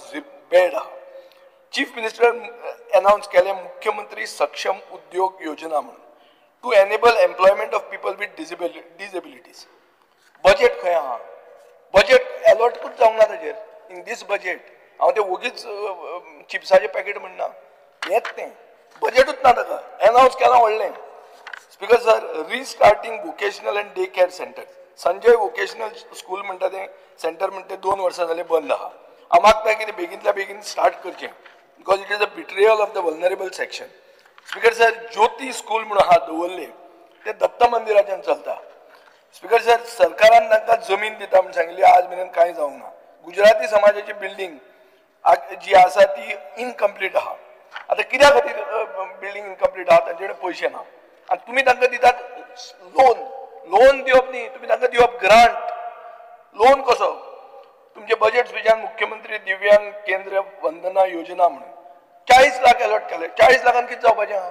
बॅड आहा. चीफ मिनिस्टर अनाउन्स केले मुख्यमंत्री सक्षम उद्योग योजना म्हणून to enable employment of people with disabilities. Budget खंय आहा? बजेट अलॉटूच जावंक ना ताजेर. इन दीस बजेट हांव ते वगीच चिप्साचे पॅकेट म्हणना, हेंच तें बजेटूच ना ताका. अनाउन्स केलां व्हडलें. Speaker sir, restarting vocational end day care centre. Sanjay vocational school म्हणटा तें सेंटर म्हणटा तें 2 वर्सां जालीं बंद आहा. हांव मागता की तें बेगींतल्या बेगीन स्टार्ट करचें, because it is a betrayal of the vulnerable section. Speaker sir, Jyoti school म्हणून आहा दवरले, ते दत्त मंदिराच्यान चलता. स्पीकर सर, सरकारान तांकां जमीन दिता म्हणून सांगिल्ली, आज मेरेन कांय जावंक ना. गुजराती समाजाची बिल्डींग जी आसा ती इनकम्प्लीट आहा. आतां कित्या खातीर बिल्डींग इनकम्प्लीट आहा? तांचे कडेन पयशे ना आनी तुमी तांकां दितात लोन दिवप न्ही, तुमी तांकां दिवप ग्रांट. लोन कसो? तुमचे बजेट स्पिचान मुख्यमंत्री दिव्यांग केंद्र वंदना योजना म्हणून 40 लाख अलॉट केले. 40 लाखान कितें जावपाचें आहा?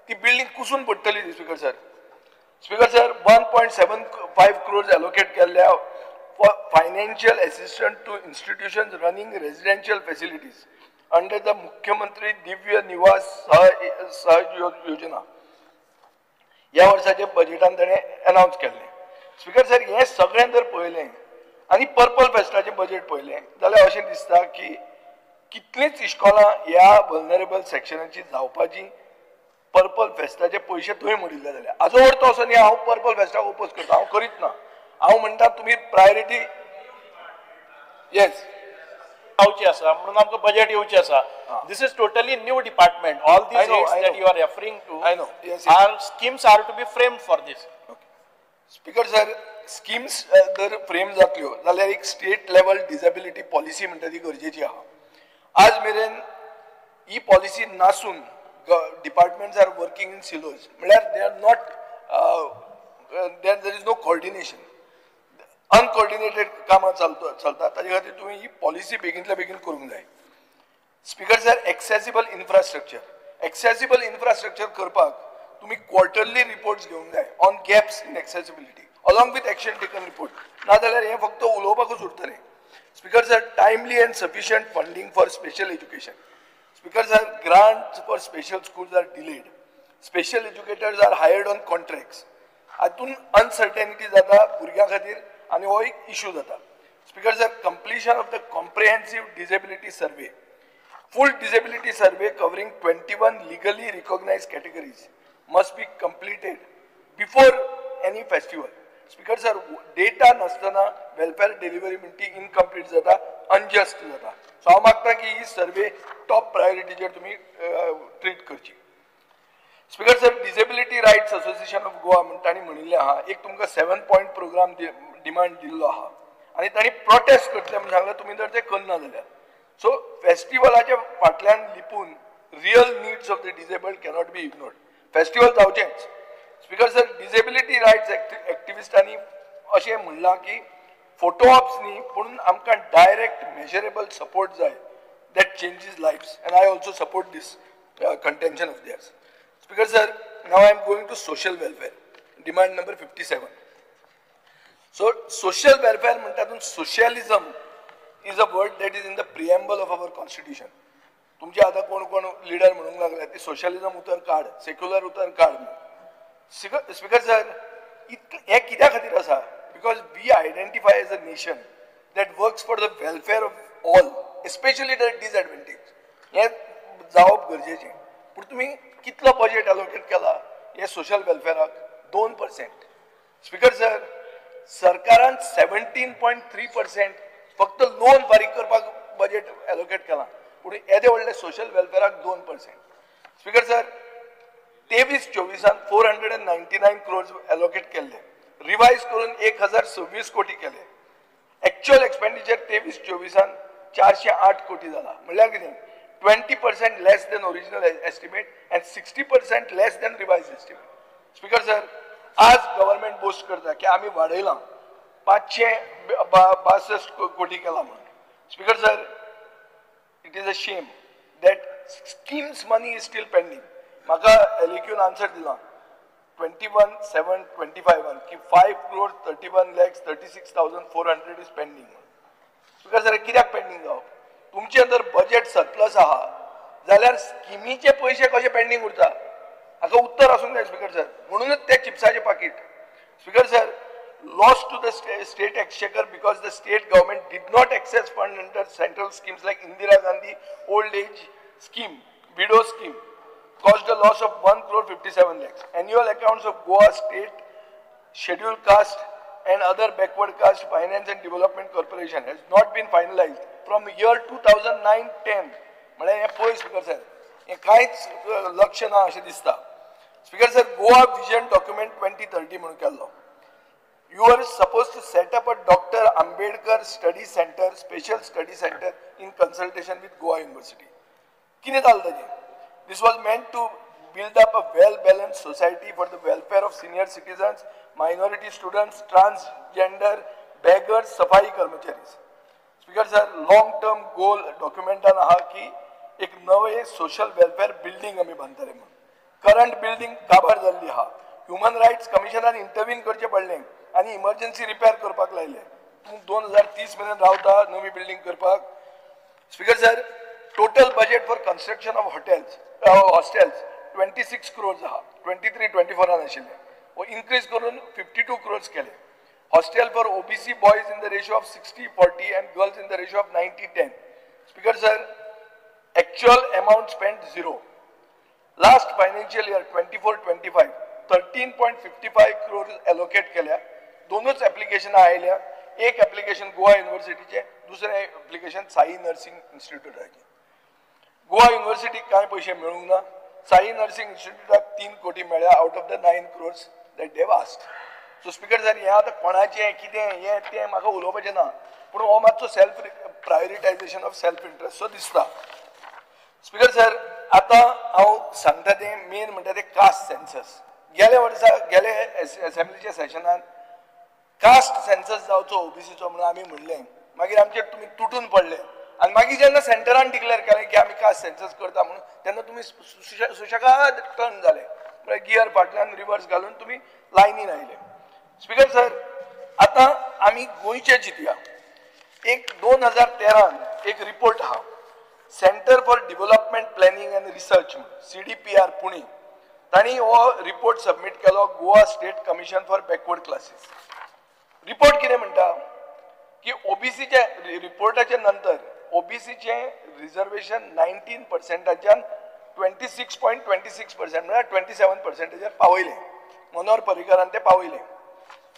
ती बिल्डींग कुसून पडटली. स्पीकर सर, 1.75 crores allocate केल्ल्या for financial assistance to institutions running residential facilities under the मुख्यमंत्री दिव्य निवास सहज योजना ह्या वर्साचे बजेटान ताणें अनाउन्स केल्लें. स्पीकर सर, हें सगळें जर पळयलें आनी पर्पल फेस्टाचें बजेट पळयलें जाल्यार अशें दिसता की कितलींच इश्कोलां ह्या वल्नरेबल सेक्शनाची जावपाची पर्पल फेस्टाचे पयशे थंय मोडिल्ले जाल्यार हाजो अर्थ असो न्ही हांव पर्पल फेस्टाक ओपोज करता. हांव करीत ना. हांव म्हणटा तुमी प्रायोरिटी येस पावची आसा म्हणून आमकां बजेट येवची आसा. This is totally new department. All these that you are referring to are schemes are to be framed for this. Speaker sir, schemes जर फ्रेम जातल्यो जाल्यार एक स्टेट लेवल डिसेबिलिटी पॉलिसी म्हणटा ती गरजेची आहा. आज मेरेन ही पॉलिसी नासून departments are working in silos, म्हळ्यार they are not there is no coordination. Uncoordinated कामां चलता. ताजे खातीर तुमी ही पॉलिसी बेगींतल्या बेगीन करूंक जाय. स्पीकर सर, एक्सेसिबल इन्फ्रास्ट्रक्चर करपाक तुमी क्वार्टरली रिपोर्ट्स घेवंक जाय on gaps in accessibility along with action taken report. नाजाल्यार हें फक्त उलोवपाकूच उरतलें. Speaker sir, timely end sufficient funding for special education. Speaker sir, grants for special schools are delayed. Special educators are hired on contracts. हातून uncertainty जाता भुरग्यां खातीर आनी हो एक इश्यू जाता. Speaker sir, completion of the comprehensive disability survey. Full disability survey covering 21 legally recognized categories must be completed before any festival. Speaker sir, data नासतना welfare delivery म्हणटी incomplete जाता, अनजस्ट जाता. सो हांव मागता की ही सर्वे टॉप प्रायोरिटीचेर तुमी treat करची. Speaker sir, disability rights association of Goa म्हणटा तांणी म्हणिल्लें आहा एक तुमकां 7 पॉयंट प्रोग्राम डिमांड दिल्लो आहा आनी तांणी प्रोटेस्ट करतले म्हणून सांगलें. तुमी जर तें करना जाल्यार सो फेस्टिवलाच्या फाटल्यान लिपून real needs of the disabled cannot be ignored. Festival जावचेंच. स्पीकर सर, डिसेबिलिटी रायट्स एक्टिविस्टांनी अशें म्हणलां की फोटो ऑप्स न्ही पूण आमकां डायरेक्ट मेजरेबल सपोर्ट जाय that changes lives and I also support this contention of theirs. Speaker sir, now I am going to social welfare demand number 57. So social welfare म्हणटा तातूंत socialism is a word that is in the preamble of our constitution. तुमचे आतां कोण कोण leader म्हणूंक लागले ती socialism उतर काड, सेक्युलर उतर काड. स्पीकर सर, हे कित्या खातीर आसा? Because we identify as a nation that works for the welfare of all, especially the disadvantage. हें जावप गरजेचें. पूण तुमी कितलो बजेट एलोकेट केला हे सोशल वेलफेअराक? 2%. स्पीकर सर, सरकारान 17.3% फक्त लोन फारीक करपाक बजेट एलोकेट केला पूण येदे व्हडले सोशल वेलफेराक 2%. स्पीकर सर 23-24 499 crores एलोकेट केले, रिवाइज करून 1026 कोटी केले. एक्चुअल एक्सपेंडिचर 23-24 408 कोटी झाला. म्हणल्यार कितें 20% less than original estimate and 60% less than revise estimate. Speaker sir आज गव्हर्नमेंट बोस्ट करता की आम्ही वाडयलां 562 कोटी केला म्हणून. Speaker sir it is a shame that schemes money is steel pending. म्हाका एलिक्यून आन्सर दिला 21/7/25 की 5,31,36,400 इज पेंडिंग. स्पीकर सर कित्याक पेंडिंग जावप? तुमचे अंदर बजेट सरप्लस आहा जाल्यार स्किमीचे पैसे कशे पेंडिंग उरता हाका उत्तर आसूंक जाय. स्पीकर सर म्हणूनच ते चिप्साचे पाकीट. Speaker sir lost to the state exchequer because the state government did not access fund under central schemes like Indira Gandhi old age scheme, widow scheme, caused a loss of 1,57 lakhs. Annual accounts of Goa State Scheduled Caste and other backward caste finance and development corporation has not been finalized from year 2009-10. म्हणजे हे पळय speaker sir हे कांयच लक्ष ना अशें दिसता. Speaker sir Goa vision document 2030 म्हणून केल्लो. You are supposed to set up a Dr. Ambedkar Study Center, Special Study Center in consultation with Goa University. किने जालें ताजें? This was meant to build up a well-balanced society for the welfare of senior citizens, minority students, transgender, beggars, सफाई कर्मचारी. Speaker sir, long-term goal document आहा की एक नवे social welfare building आमी बांधतले म्हणून. Current building काबार जाल्ली आहा. Human Rights Commissionan intervene करचे पडलें आणि इमर्जन्सी रिपेअर करपाक लायले. 2030 मेरेन रावता नवी बिल्डिंग करपाक. Speaker sir total budget for construction of hostels 26 crores आहा. 23-24 आशिल्ले वो इन्क्रीज करून 52 crores केले. Hostel for OBC boys in the ratio of 60-40 and girls in the ratio of 90-10. Speaker sir actual amount spent 0. Last financial year 24-25 13.55 crores allocate केल्या. दोनच application आयल्या. एक application Goa युनिव्हर्सिटीचे, दुसरे ऍप्लिकेशन साई नर्सिंग इन्स्टिट्यूटाचे. गोवा युनिव्हर्सिटीक कांय पैसे मेळूंक ना. साई नर्सिंग इन्स्टिट्यूटाक 3 कोटी मेळ्ळ्या out of the 9 crores that they vast. So speaker sir हे आतां कोणाचें कितें हें तें म्हाका उलोवपाचें ना पूण हो मातसो self prioritisation of self interest so दिसता. स्पीकर सर आतां हांव सांगता तें मेन म्हणटा तें कास्ट सेन्सस. गेल्या वर्सा गेले असेंब्लीच्या सेशनान कास्ट सेन्सस जावचो ओबीसीचो म्हणून आमी म्हणलें. मागीर आमचे तुमी तुटून पडले आनी मागीर जेन्ना सेंटरान डिक्लेअर केलें की आमी कास्ट सेन्सस करता म्हणून तेन्ना तुमी सुशेगाद टर्न जाले. म्हळ्यार गियर फाटल्यान रिवर्स घालून तुमी लायनीन आयले. स्पीकर सर आतां आमी गोंयचे चिंतया. एक 2013 एक रिपोर्ट आहा centre for development planning and research CDPR Pune. तांणी हो रिपोर्ट सबमीट केलो Goa state commission for backward classes. Report कितें म्हणटा की ओबीसीचे रिपोर्टाचे नंतर ओबीसीचे रिजर्वेशन 19%च्यान 26.26% म्हळ्यार 27%चेर पावयले. मनोहर पर्रीकारान ते पावयले.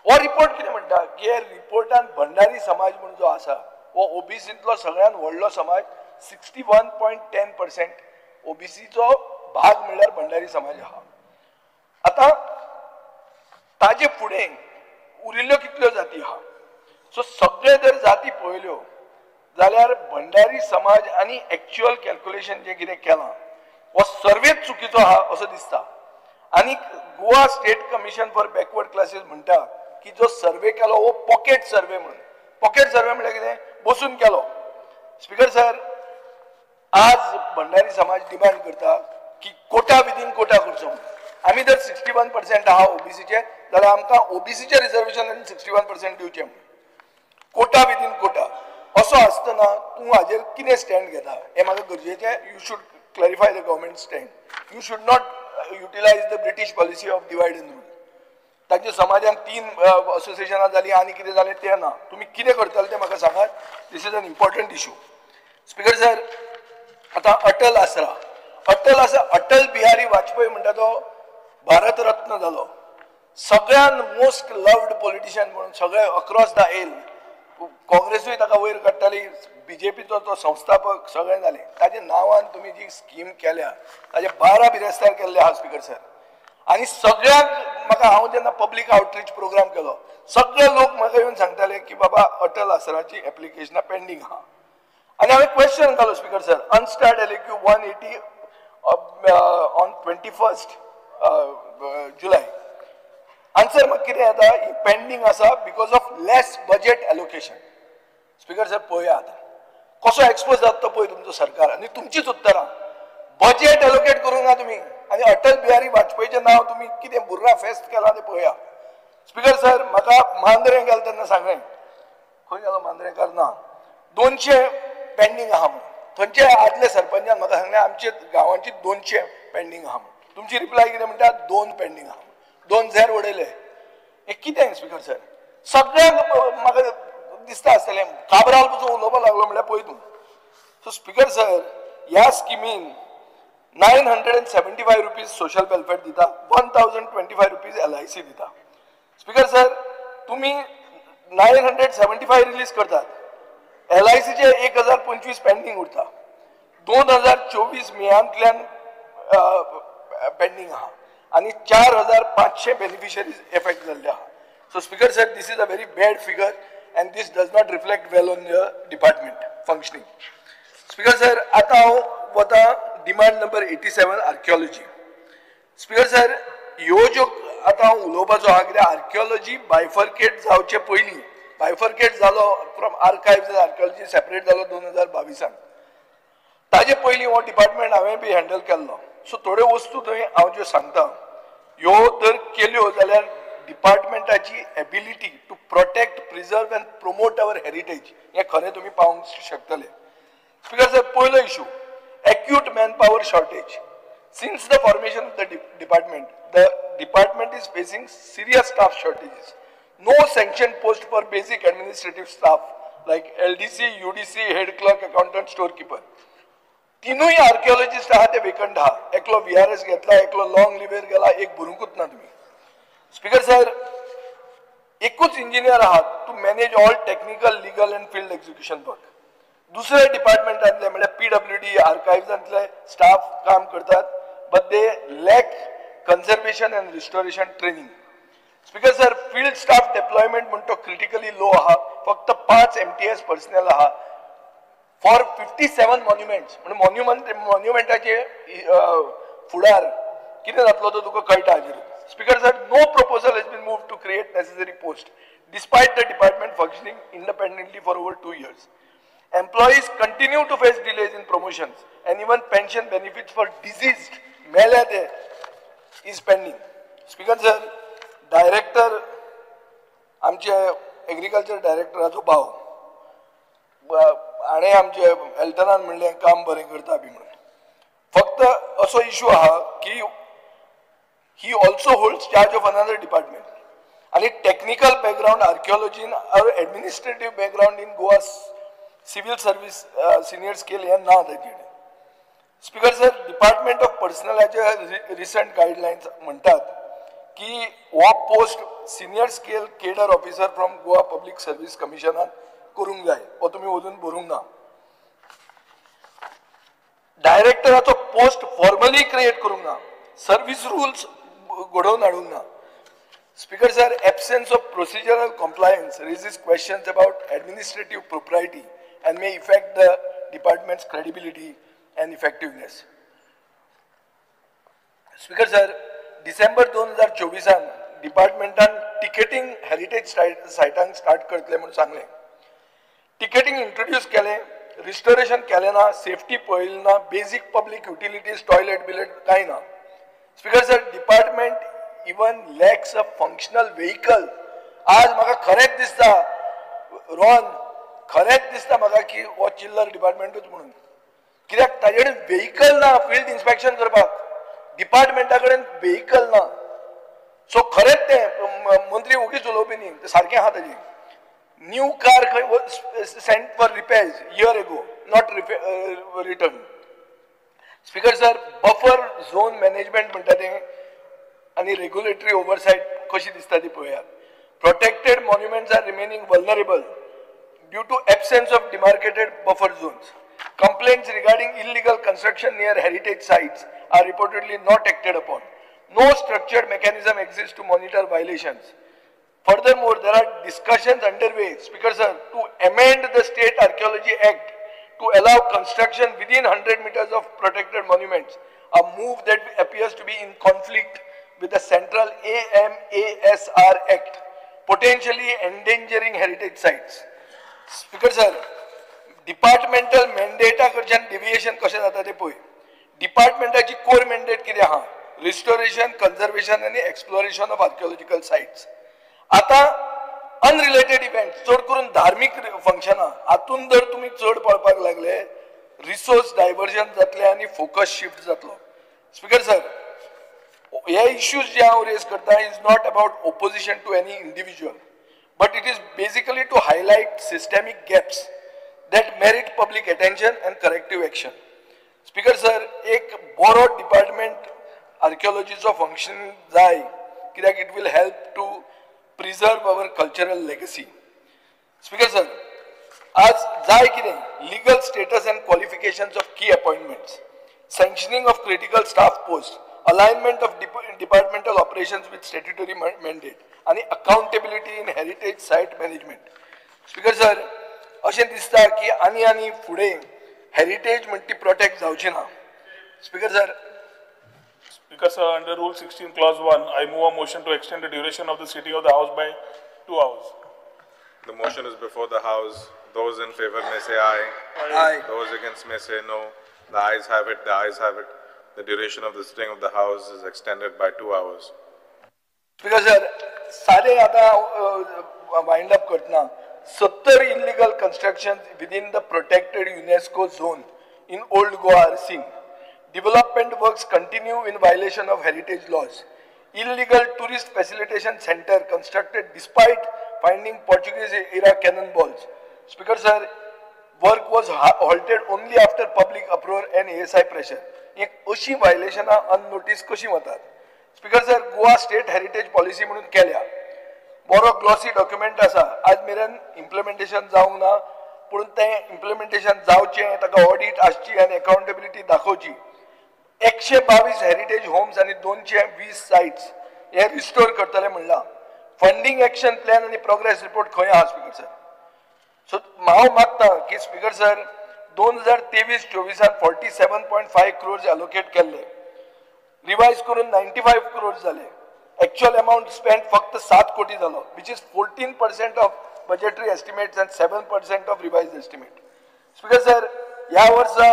हो रिपोर्ट कितें म्हणटा की हे रिपोर्टान भंडारी समाज म्हणून जो आसा हो ओबीसींतलो सगळ्यात व्हडलो समाज 61.10% ओबीसीचो भाग म्हणल्यार भंडारी समाज आहा. आता ताजे फुडें उरिल्ल्यो कितल्यो जाती आहा. सो सगळे जर जाती पळयल्यो जाल्यार भंडारी समाज आनी एक्चुअल कॅल्क्युलेशन जे कितें केलां हो सर्वेच चुकीचो आहा असो दिसता. आनी Goa state commission for backward classes म्हणटा की जो सर्वे केलो हो पॉकेट सर्वे म्हणून. पॉकेट सर्वे म्हळ्यार कितें बसून केलो. स्पीकर सर आज भंडारी समाज डिमांड करता की कोटा विदीन कोटा करचो. आमी जर 61% आहा ओबीसीचे जाल्यार आमकां ओबीसीचे रिजर्वेशन 61% दिवचे. कोटा विदीन कोटा असो आसतना तूं हाजेर कितें स्टँड घेता हें म्हाका गरजेचें. You should clarify the government stand. You should not utilise the British policy of divide and rule. तांच्या समाजान 3 असोसिएशनां जालीं आनी कितें जालें तें ना. तुमी कितें करतले तें म्हाका सांगात. This is an important issue. Speaker sir आतां अटल आसरा अटल बिहारी वाजपेयी म्हणटा तो भारत रत्न जालो. सगळ्यान मोस्ट लव्ड पॉलिटिशियन म्हणून सगळे अक्रॉस द एल काँग्रेसूय ताका वयर काडटाली बीजेपीचो तो संस्थापक सगळें जालें ताजे नांवान तुमी जी स्कीम केल्या ताजे 12 बिरेस्तार केल्ले आहा स्पीकर सर आनी सगळ्यांक म्हाका हांव जेन्ना पब्लीक आउटरीच प्रोग्राम केलो सगळे लोक म्हाका येवन सांगताले की बाबा अटल आसराची एप्लिकेशनां पेंडींग आहा आनी हांवें क्वेश्चन घालो speaker sir unstarred LQ 180 on 21 जुलय आन्सर म्हाका कितें येता ही पेंडींग आसा because of less budget allocation speaker sir पळया आतां कसो एक्सपोज जाता पळय तुमचो सरकार आनी तुमचीच उत्तरां बजेट एलोकेट करूंक ना तुमी आनी अटल बिहारी वाजपेयीचें नांव तुमी कितें बुर्रा फेस्ट केलां तें पळया स्पीकर सर म्हाका मांद्रे गेलो तेन्ना सांगलें खंय गेलो मांद्रेकार ना 200 पेंडींग आहा म्हणून थंयचे आदले सरपंचान म्हाका सांगलें आमचे गांवांची 200 पेंडींग आहा म्हणून तुमची रिप्लाय कितें म्हणटा 2 पेंडींग आहा 2 झेर उडयले हे कितें स्पीकर सर सगळ्यांक म्हाका दिसता आसतलें काबराल पसून उलोवपाक लागलो म्हणल्यार पळय तूं सो स्पीकर सर ह्या स्किमीन 975 रुपीज सोशल वेलफेअर दिता 1025 रुपीज LIC दिता स्पीकर सर तुम्ही 975 रिलीज करतात LIC चे 1025 पेंडींग उरता 2024 मेयांतल्यान पेंडींग आहा आणि 4500 बेनिफिशरीज एफेक्ट जाल्ले आहा so speaker sir this is a very bad figure and this does not reflect well on the department functioning. Speaker sir, आता वता demand number 87 archaeology. Speaker sir ह्यो ज्यो आता उलोवपाचो आहा कित्याक आर्किओलॉजी बायफर्केट जावचे पयलीं बायफर्केट जालो फ्रॉम आर्कायव्ज आर्किओलॉजी सेपरेट जालो 2022 ताजे पयलीं हो डिपार्टमेंट हांवें बी हँडल केल्लो सो थोड्यो वस्तू थंय हांव ज्यो सांगता ह्यो जर केल्यो जाल्यार डिपार्टमेंटाची ability to protect preserve and promote our heritage हे खरें तुम्ही पावूंक शकतले स्पीकर सर पयलो issue acute manpower shortage since the formation of the department is facing serious staff shortages no sanctioned post for basic administrative staff like LDC UDC head clerk accountant storekeeper तीनूय आर्किओलॉजिस्ट आहा ते vacant आहा एकलो VRS घेतला एकलो long liver गेला एक भरूंकूच ना तुम्ही स्पीकर सर एकूच इंजिनियर आहात to manage all technical legal and field execution work दुसरे डिपार्टमेंटांतले म्हणजे PWD आर्काइव्सांतले स्टाफ काम करतात but they lack conservation and restoration training speaker sir field staff deployment म्हणतो क्रिटिकली लो आहा फक्त 5 MTS पर्सनल आहा फॉर 57 मॉन्युमेंट्स म्हणजे मॉन्युमेंटाचे फुडार कितें जातलो तो तुका कळटा हाजेर Speaker sir, no proposal has been moved to create necessary posts, despite the department functioning independently for over 2 years. Employees continue to face delays in promotions, and even pension benefits for deceased Melade is pending. Speaker sir, director, आमचे agriculture director भाव, आणि आमचे एल्टनान म्हणले काम बरें करता बी म्हणून. फक्त असो इशू आहा की he also holds charge of another department and a technical background archaeology or administrative background in Goa's civil service senior scale and now that Speaker sir department of personnel recent guidelines म्हणतात की वो post senior scale cadre officer from Goa Public Service Commission करूंक जाय वो तुम्ही अजून भरूंक ना डायरेक्टराचो पोस्ट फॉर्मली क्रिएट करूंक ना सर्विस रूल्स घडोवन हाडूंक ना speaker sir absence of procedural compliance raises questions about administrative propriety and may affect the department's credibility and effectiveness. Speaker sir, December 2024 डिपार्टमेंटान टिकेटिंग हेरिटेज सायटांक स्टार्ट करतले म्हणून सांगले टिकेटिंग इंट्रोड्यूस केले रिस्टोरेशन केले ना सेफ्टी पळयली ना बेसिक पब्लिक युटिलिटीज टॉयलेट बिलेट कांय ना speaker sir department even lacks a functional vehicle आज म्हाका खरेंच दिसता रॉन खरेंच दिसता म्हाका की हो चिल्लर डिपार्टमेंटूच म्हणून कित्याक ताजे कडेन व्हेकल ना फील्ड इन्स्पेक्शन करपाक डिपार्टमेंटा कडेन व्हेकल ना सो खरेंच ते मंत्री उगीच उलोवपी न्ही ते सारकें आहा ताजें न्यू कार खंय सेंट फॉर रिपेर्स इयर एगो not return speaker sir buffer zone management म्हणटा तें आनी रेग्युलेटरी ओवरसायट कशी दिसता ती पळयात. Protected monuments are remaining vulnerable due to absence of demarcated buffer zones. Complaints regarding illegal construction near heritage sites are reportedly not acted upon. No structured mechanism exists to monitor violations. Furthermore, there are discussions underway, Speaker Sir, to amend the State Archaeology Act to allow construction within 100 meters of protected monuments, a move that appears to be in conflict with the central AMASR Act, potentially endangering heritage sites. Speaker Sir, departmental mandate कडच्यान deviation कशें जाता ते पळय. डिपार्टमेंटाची core mandate कितें आहा? Restoration, conservation and exploration of archaeological sites. आता unrelated event चड करून धार्मिक फंक्शनां हातून जर तुम्ही चड पळपाक लागले रिसोर्स डायवर्जन जातले आणि फोकस शिफ्ट जातलो. स्पीकर सर, हे इश्यूज जे हांव रेज करता is not about opposition to any individual, but it is basically to highlight systemic gaps that merit public attention and corrective action. Speaker sir, एक बरो department आर्किओलॉजीचो function जाय कित्याक it will help to preserve our cultural legacy. Speaker sir, आज जाय कितें legal status and qualifications of key appointments, sanctioning of critical staff posts, alignment of departmental operations with statutory mandate, and accountability in heritage site management. Speaker sir, अशें दिसता की आनी फुडें heritage म्हणटी protect जावची ना. Speaker sir, Speaker sir, under Rule 16 Clause 1, I move a motion to extend the duration of the sitting of the House by 2 hours. The motion is before the House. Those in favor may say aye. Aye. Those against may say no. The ayes have it. The ayes have it. The duration of the sitting of the House is extended by 2 hours. Speaker sir, सारे आता wind up करतना 70 illegal constructions within the protected UNESCO zone in Old Goa are seen. Development works continue in violation of heritage laws. Illegal tourist facilitation center constructed despite finding Portuguese era cannonballs. Speaker sir, work was halted only after public uproar and ASI pressure. एक अशी violation unnoticed कशी वतात. Speaker sir, Goa State Heritage Policy म्हणून केल्या. बरो glossy document आसा. आज मेरेन implementation जावंक ना, पण ते implementation जावचें, ताका audit आसची आणि accountability दाखोवची. 122 हेरिटेज होम्स आणि 220 साइट्स हे रिस्टोर करतले म्हणला. फंडिंग एक्शन प्लॅन आणि प्रोग्रेस रिपोर्ट खंय आहा स्पीकर सर? सो हांव मागता की स्पीकर सर 2023-24 47.5 crores अलोकेट केल्ले, रिवाइज करून 95 crores जाले. एक्चुअल अमाउंट स्पेंड फक्त 7 कोटी जालो, which is 14% of budgetary estimates and 7% of revise estimate. Speaker sir, ह्या वर्सा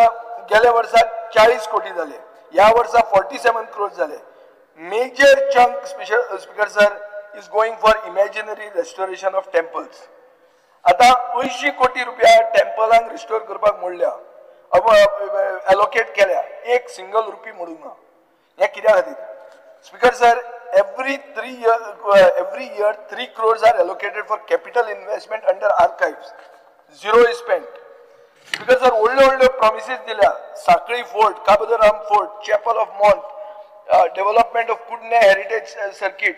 गेल्या वर्साक 40 कोटी जाले, या वर्षा 47 crores झाले. Major chunk speaker sir is going for imaginary restoration of temples. आता 80 कोटी रुपया टेम्पलांक रिस्टोर करपाक मोडल्या, अलोकेट केल्या, एक सिंगल रुपी मोडूंक ना. हे कित्या खातीर? Speaker sir, every year 3 crores are allocated for capital investment under archives. Zero is spent. Because sir, older promises दिल्या, Sankhali fort, Cabo de Rama fort, chapel of Monte, development of Pudne heritage circuit,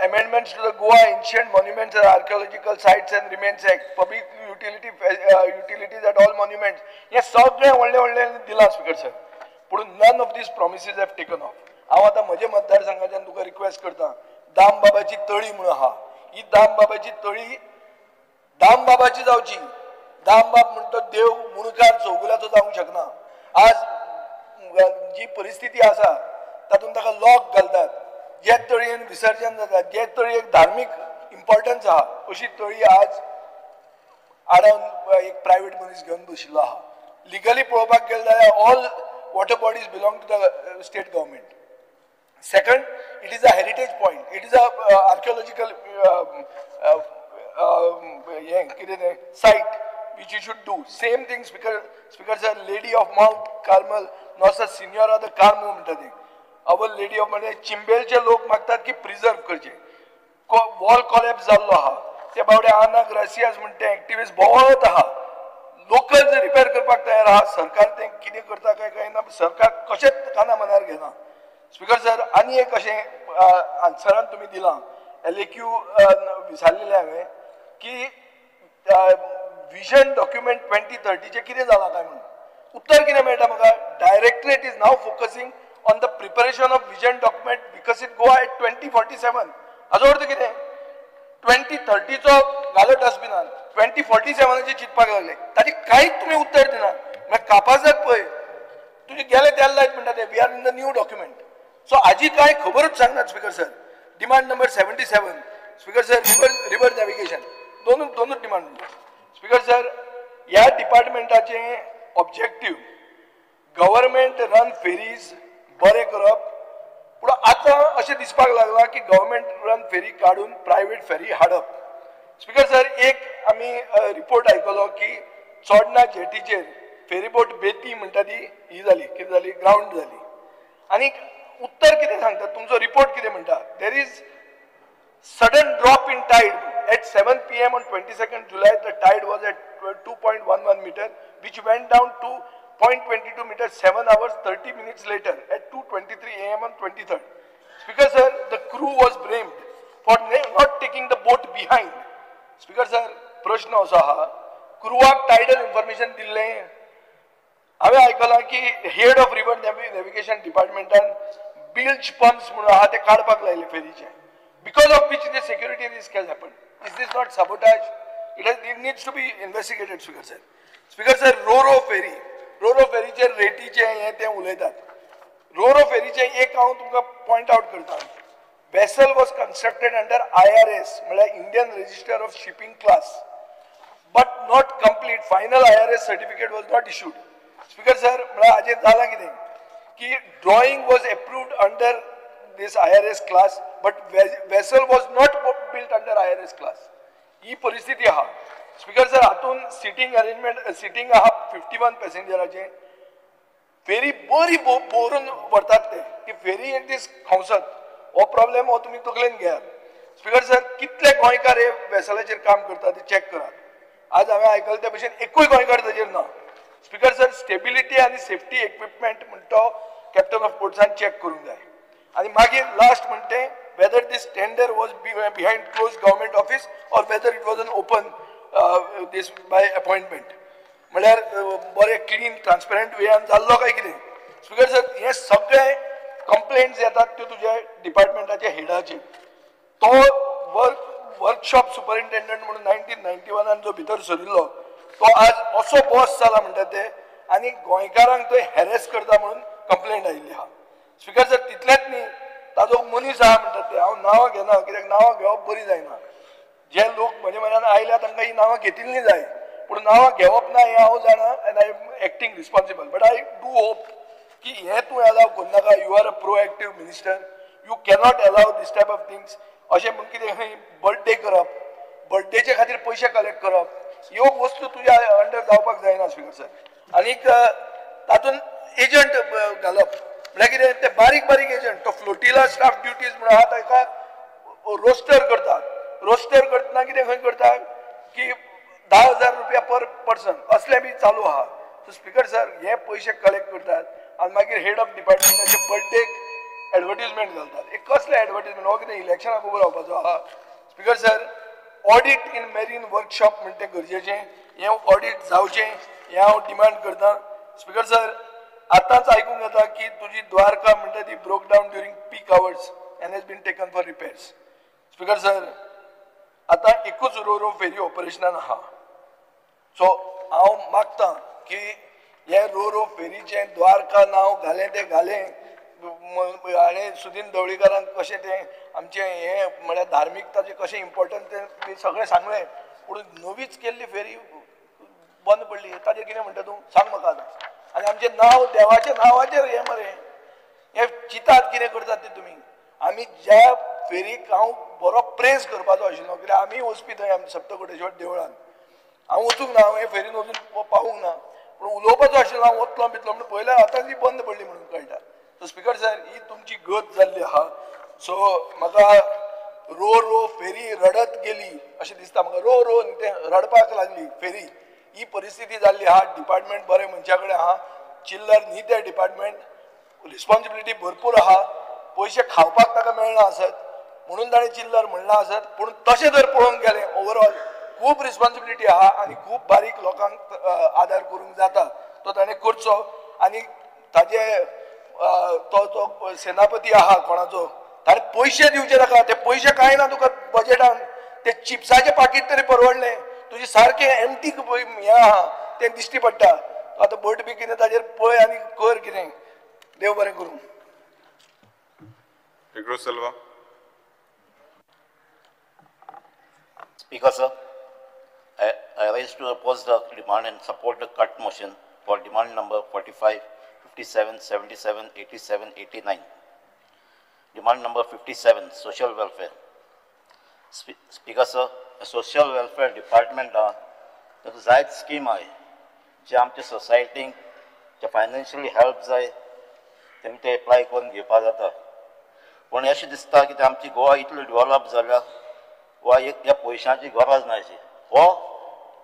amendments to the Goa Ancient Monuments and Archaeological Sites and Remains Act, public utilities at all monuments. हे सगळे व्हडले दिला speaker sir, पण none of these promises have taken off. हांव आतां म्हज्या मतदारसंघाच्यान तुका request करता, दाम बाबाची तळी म्हणून आहा, ही दाम बाबाची तळी दाम बाबाची जावची. दामबाब म्हणतो देव मुणकार चौगुल्याचो जावंक शकना. आज जी परिस्थिती आसा तातूंत ताका लॉक घालतात, जे तळयेन विसर्जन जाता, जे तळी एक धार्मीक इम्पॉर्टन्स आहा, अशी तळी आज आडावन एक प्रायव्हेट मनीस घेवन बशिल्लो आहा. लिगली पळोवपाक गेले जाल्यार all water bodies belong to the state government. Second, it is a heritage point, it is a archaeological site which you should do. Same thing, Speaker sir, Lady of Mount Carmel, Nossa Senhora the Carmo म्हणतात. Our Lady of म्हणजे चिंबेलचे लोक मागतात की preserve करचे. Wall collapse जाल्लो आहा, ते बावडे आना ग्रासियास म्हणते ऍक्टिव्हिस्ट बहुत आहा. लोकल जर रिपेअर करपाक तयार आहा, सरकार ते कितें करता काय ना, सरकार कशेंच काना मनार घेना. स्पीकर सर, आनी एक अशें आन्सरान तुम्ही दिला LAQ विचारलेले हांवें की विजन डॉक्युमेंट 2030 कितें जाला काय म्हणून उत्तर कितें मेळटा म्हाका directorate is now focusing on the preparation of vision document विकसीत गोवा एट 2047 हाजो अर्थ कितें 2030 घालो डस्टबिनान 2047 चिंतपाक लागले ताची कांयच तुम्ही उत्तर दिना म्हळ्यार कापासाक पळय तुझे गेले त्याला लायट म्हणटा ते we are in the new document so हाजी कांय खबरच सांगनात speaker sir demand number 77 speaker sir river navigation दोनूच डिमांड स्पीकर सर ह्या डिपार्टमेंटाचे ऑब्जेक्टिव्ह गव्हर्मेंट रन फेरीज बरे करप पूण आतां अशें दिसपाक लागला की गव्हर्मेंट रन फेरी काडून प्रायव्हेट फेरी हाडप स्पीकर सर एक आमी रिपोर्ट आयकलो की चोडणा जेटीचेर फेरीबोट बेती म्हणटा ती ही जाली कितें जाली ग्राउंड जाली आनी उत्तर कितें सांगता तुमचो रिपोर्ट कितें म्हणटा there is sudden drop in tide at 7 p.m. on 22nd July. The tide was at 2.11 meter, which went down to 0.22 meter 7 hours 30 minutes later at 2:23 a.m. on 23rd. Speaker sir, the crew was blamed for not taking the boat behind. Speaker sir, प्रश्न असो आहा क्रूवाक tidal information दिल्ले हांवें आयकलां की head of river navigation डिपार्टमेंटान बिल्च pumps म्हणून आहा ते काडपाक लायले फेरीचे because of which the security risk has happened. Is this not sabotage? It needs to be investigated, Speaker sir. Speaker sir, Ro-Ro ferryचे रेटीचे हे ते उलयतात. Ro-Ro ferryचे एक हांव तुमकां पॉइंट आउट करता. Vessel was constructed under IRS, म्हळ्यार Indian Register of Shipping Class, but not complete. Final IRS certificate was not issued. Speaker sir, म्हळ्यार हाजेर जालां कितें की drawing was approved under this IRS class, but vessel was not built under IRS class. ही परिस्थिती आहा. Speaker sir हातून sitting arrangement sitting आहा 51 पॅसेंजराचे फेरी बरी बोरून व्हरतात ते की फेरी एक दीस खावसत हो प्रॉब्लेम हो तुमी तकलेन घेयात. स्पीकर सर कितले गोंयकार हे वेसलाचेर काम करतात ते चॅक करात. आज हांवें आयकलां त्या भशेन एकूय गोंयकार ताचेर ना. स्पीकर सर स्टेबिलिटी आनी सेफ्टी इक्विपमेंट म्हणटा तो कॅप्टन ऑफ पोर्ट्सान चॅक करूंक जाय. आणि मागीर लास्ट म्हणते whether this tender was behind closed government office or whether it was an open this by appointment म्हळ्यार बरे क्लीन ट्रान्सपरंट वेयान जाल्लो काय कितें. स्पीकर सर हे सगळे कंप्लेंट्स येतात त्यो तुज्या डिपार्टमेंटाच्या हेडाचे तो वर्कशॉप सुपरिंटेंडंट म्हणून 1991 जो भितर सरिल्लो तो आज असो बॉस जाला म्हणटा ते आनी गोंयकारांक तो हॅरेस करता म्हणून कंप्लेंट आयिल्ली आहा. स्पीकर सर तितलेंच न्ही ताजो मनीस आहा म्हणटात ते हांव नांवां घेना कित्याक नांवां घेवप बरी जायना. जे लोक म्हजे म्हऱ्यान आयल्या तांकां ही नांवां घेतिल्ली जाय पूण नांवां घेवप ना हें हांव जाणा and I am acting responsible but I do hope की हें तूं अलाव करनाका. You are a proactive minister. You cannot allow this type of things. अशें म्हण कितें खंय बर्थडे करप बर्थडेचे खातीर पयशे कलेक्ट करप ह्यो वस्तू तुज्या अंडर जावपाक जायना स्पीकर सर. आनीक तातूंत एजंट घालप म्हळ्यार कितें ते बारीक बारीक एजंट तो फ्लोटिला स्टाफ ड्युटीज म्हणून आहा ताका रोस्टर करता. रोस्टर करतना कितें खंय करता की 10,000 रुपया पर पर्सन असलें बी चालू आहा. सो स्पीकर सर हे पयशे कलेक्ट करतात आनी मागीर हेड ऑफ डिपार्टमेंटाचे बर्थडेक एडवर्टिजमेंट घालतात. एक कसले एडवर्टिजमेंट हो कितें इलेक्शनाक उबो रावपाचो आहा. Speaker sir audit in marine workshop म्हणटा तें गरजेचें. हें ऑडिट जावचें हें हांव डिमांड करतां. स्पीकर सर आतांच आयकूंक येता की तुजी द्वारका म्हणटा ती broke down during peak hours and has been taken for repairs. Speaker sir आतां एकूच रो फेरी ऑपरेशनान आहा. सो हांव मागतां की हे रो फेरीचें द्वारका नांव घालें तें घालें. हाणें सुदीन ढवळीकारांक कशें तें आमचें हें म्हळ्यार धार्मिकताचें कशें इम्पॉर्टंट तें सगळें सांगलें पूण नवीच केल्ली फेरी बंद पडली. ताजेर कितें म्हणटा तूं सांग म्हाका आतां. आनी आमचें नांव देवाच्या नांवाचेर हें मरे हें चिंतात कितें करतात ते तुमी. आमी ज्या फेरीक हांव बरो प्रेज करपाचो आशिल्लो कित्याक आमी वचपी थंय आमच्या सप्तकोटेश्वर देवळान हांव वचूंक ना हांव हे फेरीन वचून पावूंक ना पूण उलोवपाचो आशिल्लो हांव वतलो भितलो म्हणून पयल्या आतां ती बंद पडली म्हणून कळटा. सो स्पीकर सर ही तुमची गत जाल्ली आहा. सो म्हाका रो फेरी रडत गेली अशें दिसता म्हाका. रो तें रडपाक लागली फेरी ही परिस्थिती जाल्ली आहा. डिपार्टमेंट बरे मनशा कडेन आहा चिल्लर न्ही ते डिपार्टमेंट रिस्पॉन्सिबिलिटी भरपूर आहा पयशे खावपाक ताका मेळना आसत म्हणून ताणें चिल्लर म्हणला आसत. पूण तशें जर पळोवंक गेलें ओवरऑल खूब रिस्पॉन्सिबिलिटी आहा आनी खूब बारीक लोकांक आदार करूंक जाता तो ताणें करचो. आनी ताजे तो सेनापती आहा कोणाचो ताणें पयशे दिवचे नाका. ते पयशे कांय ना तुका बजेटान. ते चिप्साचे पाकीट तरी परवडलें. तुजें सारकें एमटी हें आहा तें दिश्टी पडटा. आतां बट बी कितें ताजेर पळय आनी कर कितें. देव बरें करूं. Pedro Silva. Speaker, sir, I rise to oppose the demand and support the cut motion for demand number 45, 57, 77, 87, 89. Demand number 57, social welfare. Speaker, sir, social welfare department जायत स्कीम आहे जे आमच्या सोसायटीक जे फायनान्शियली हेल्प जाय तेमी ते एप्लाय करून घेवपा जाता. पूण अशें दिसता की आमची गोवा इतली डेव्हलप जाल्या वा ह्या पयशांची गरज ना अशी. हो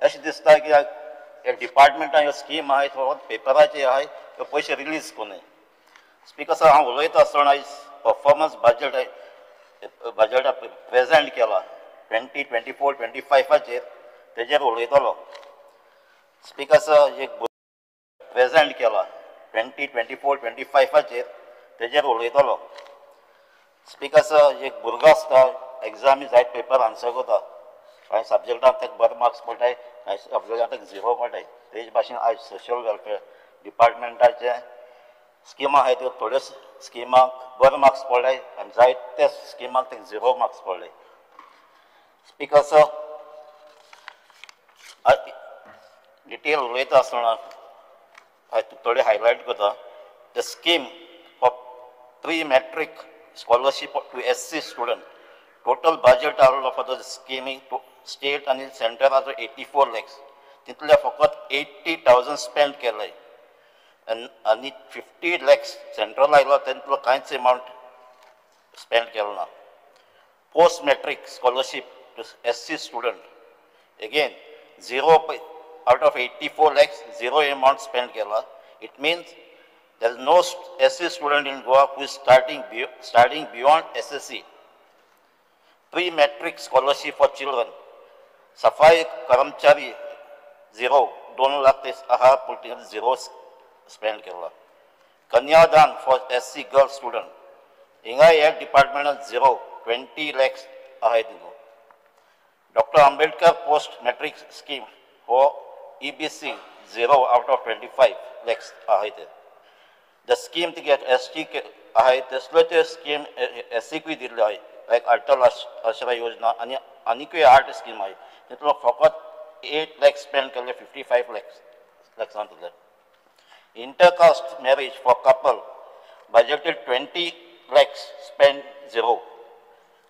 अशें दिसता की ह्या डिपार्टमेंटान ह्यो स्कीम आहाय फकत पेपराचे आहाय ते पयशे रिलीज कोन्हे. स्पीकर सर हांव उलयता आसतना आयज परफॉर्मन्स बजेट प्रेजेंट केला 2024-25 तेजेर उलयतलो. स्पीकर सर एक प्रेजेंट केला 2024-25 तेजेर उलयतलो. स्पीकर सर एक भुरगो आसता एग्जामी जायत पेपर आन्सर करता. कांय सब्जेक्टान ताका बरे मार्क्स पडटाय कांय सब्जेक्टान ताका 0 पडटाय. तेजे भाशेन आयज सोशल वेलफेअर डिपार्टमेंटाचे स्किमा आहाय त्यो थोड्यो स्किमांक बरे मार्क्स पडले आनी जायते स्किमांक ताका 0 मार्क्स पडले. स्पीकर सर डिटेल उलयता आसतना थोडे हायलायट करता. The scheme for pre matric scholarship to SC student total budget आसलो फॉर द स्किमींग स्टेट आनी सेंटराचो 84 lakhs. तितले फकत 80,000 स्पेंड केले आनी 50 lakhs सेंट्रल आयलो तितलो कांयच अमावंट स्पेंड केलो ना. Post matric scholarship to SC student again 0 out of 84 lakhs 0 amount spent kela. It means there is no SC student in Goa who is studying beyond SSC. Pre-matric scholarship for children. Safai Karamchari 0 2 lakh ahar putting 0 spent kela. Kanyadan for SC girl student. Inga air department 0 20 lakhs ahai dino. Dr. Ambedkar post matric scheme for EBC 0 out of 25 lakhs आहे ते. The scheme to get ST आहे तसले scheme SC दिल्ले आहे लायक अटल आश्रय योजना आणि आनीकूय 8 स्कीम आहे तितलो फकत 8 lakhs स्पेंड केले 55 lakhs दिले. Intercaste marriage for couple budgeted 20 lakhs spent 0.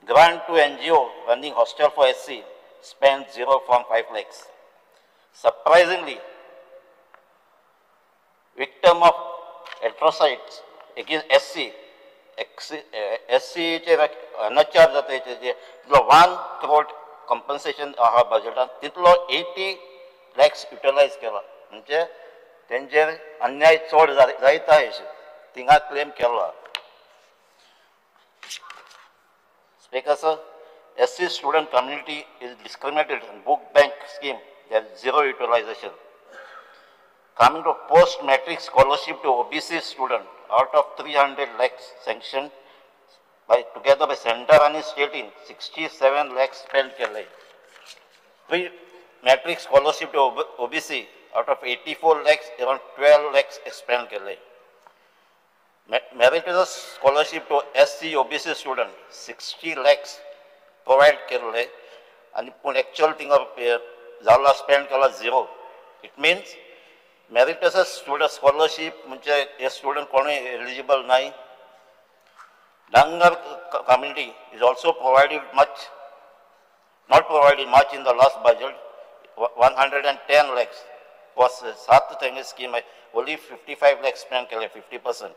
Grant to NGO running hostel for SC spent 0.5 lakhs. Surprisingly, victim of atrocities against SC अनचार्ज जाता तितलो 1 crore compensation आहा बजेटान तितलो 80 lakhs युटिलायज केला. म्हणजे तेंचेर अन्याय चड जायता थिंगा क्लेम केला. Speaker sir, SC student community is discriminated in book bank scheme. There is 0 utilization. Coming to post-matric scholarship to OBC student, out of 300 lakhs sanctioned together by center and state in 67 lakhs spent kele. Pre-matric scholarship to OBC, out of 84 lakhs, around 12 lakhs spent kele. Meritorious scholarship to SC OBC student, 60 lakhs provide kele, and actual thing of Zala spent kala 0. It means meritorious student scholarship, a student eligible nine. Dangar community is also provided much, not provided much in the last budget. 110 lakhs was Sat Tengi scheme, only 55 lakhs spent 50%.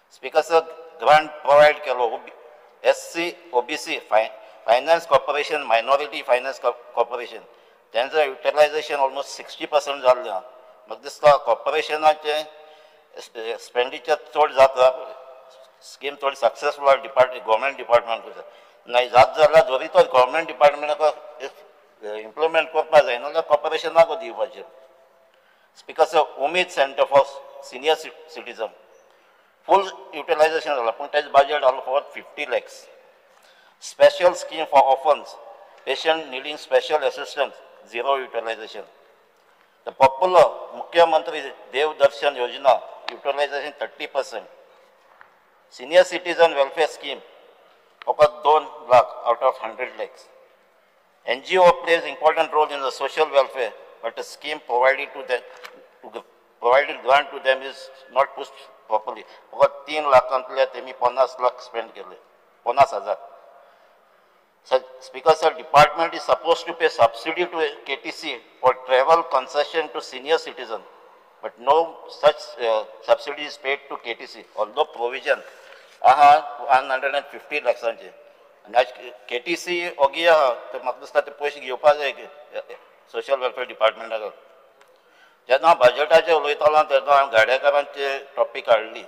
Speaker sir, grant provide SC, OBC, Finance Corporation, Minority Finance Corporation. Then the utilization almost 60% झाले. मग दिसता corporationचे expenditure चड जाता scheme थोडी successful government department नाही जात जाल्यार जरी तो गव्हर्मेंट डिपार्टमेंटाक इम्प्लिमेंट करपा जाय नाल्यार कॉर्पोरेशनाक दिवपाचें. Speaker sir, Umed centre for senior citizen full utilisation जाला पूण तेजें बजेट आसलो for 50 lakhs. Special scheme for orphans patient needing special assistance, zero utilization. The popular Mukhyamantri Dev Darshan Yojana, utilization 30%. Senior Citizen Welfare Scheme, about 2 lakh out of 100 lakhs. NGO plays important role in the social welfare, but the scheme provided provided grant to them is not pushed properly. About 3 lakh antले तेमी 50 lakh spend केले, 50,000. So, Speaker sir, department is supposed to pay subsidy to KTC for travel concession to senior citizen, but no such subsidy is paid to KTC, although provision 150 lakhs. And as KTC ogi तर म्हाका दिसता ते पयशे घेवपा जाय social welfare डिपार्टमेंटाक. जेन्ना बजेटाचेर उलयतालो तेन्ना हांवें गाडेकारांचे टॉपीक हाडली.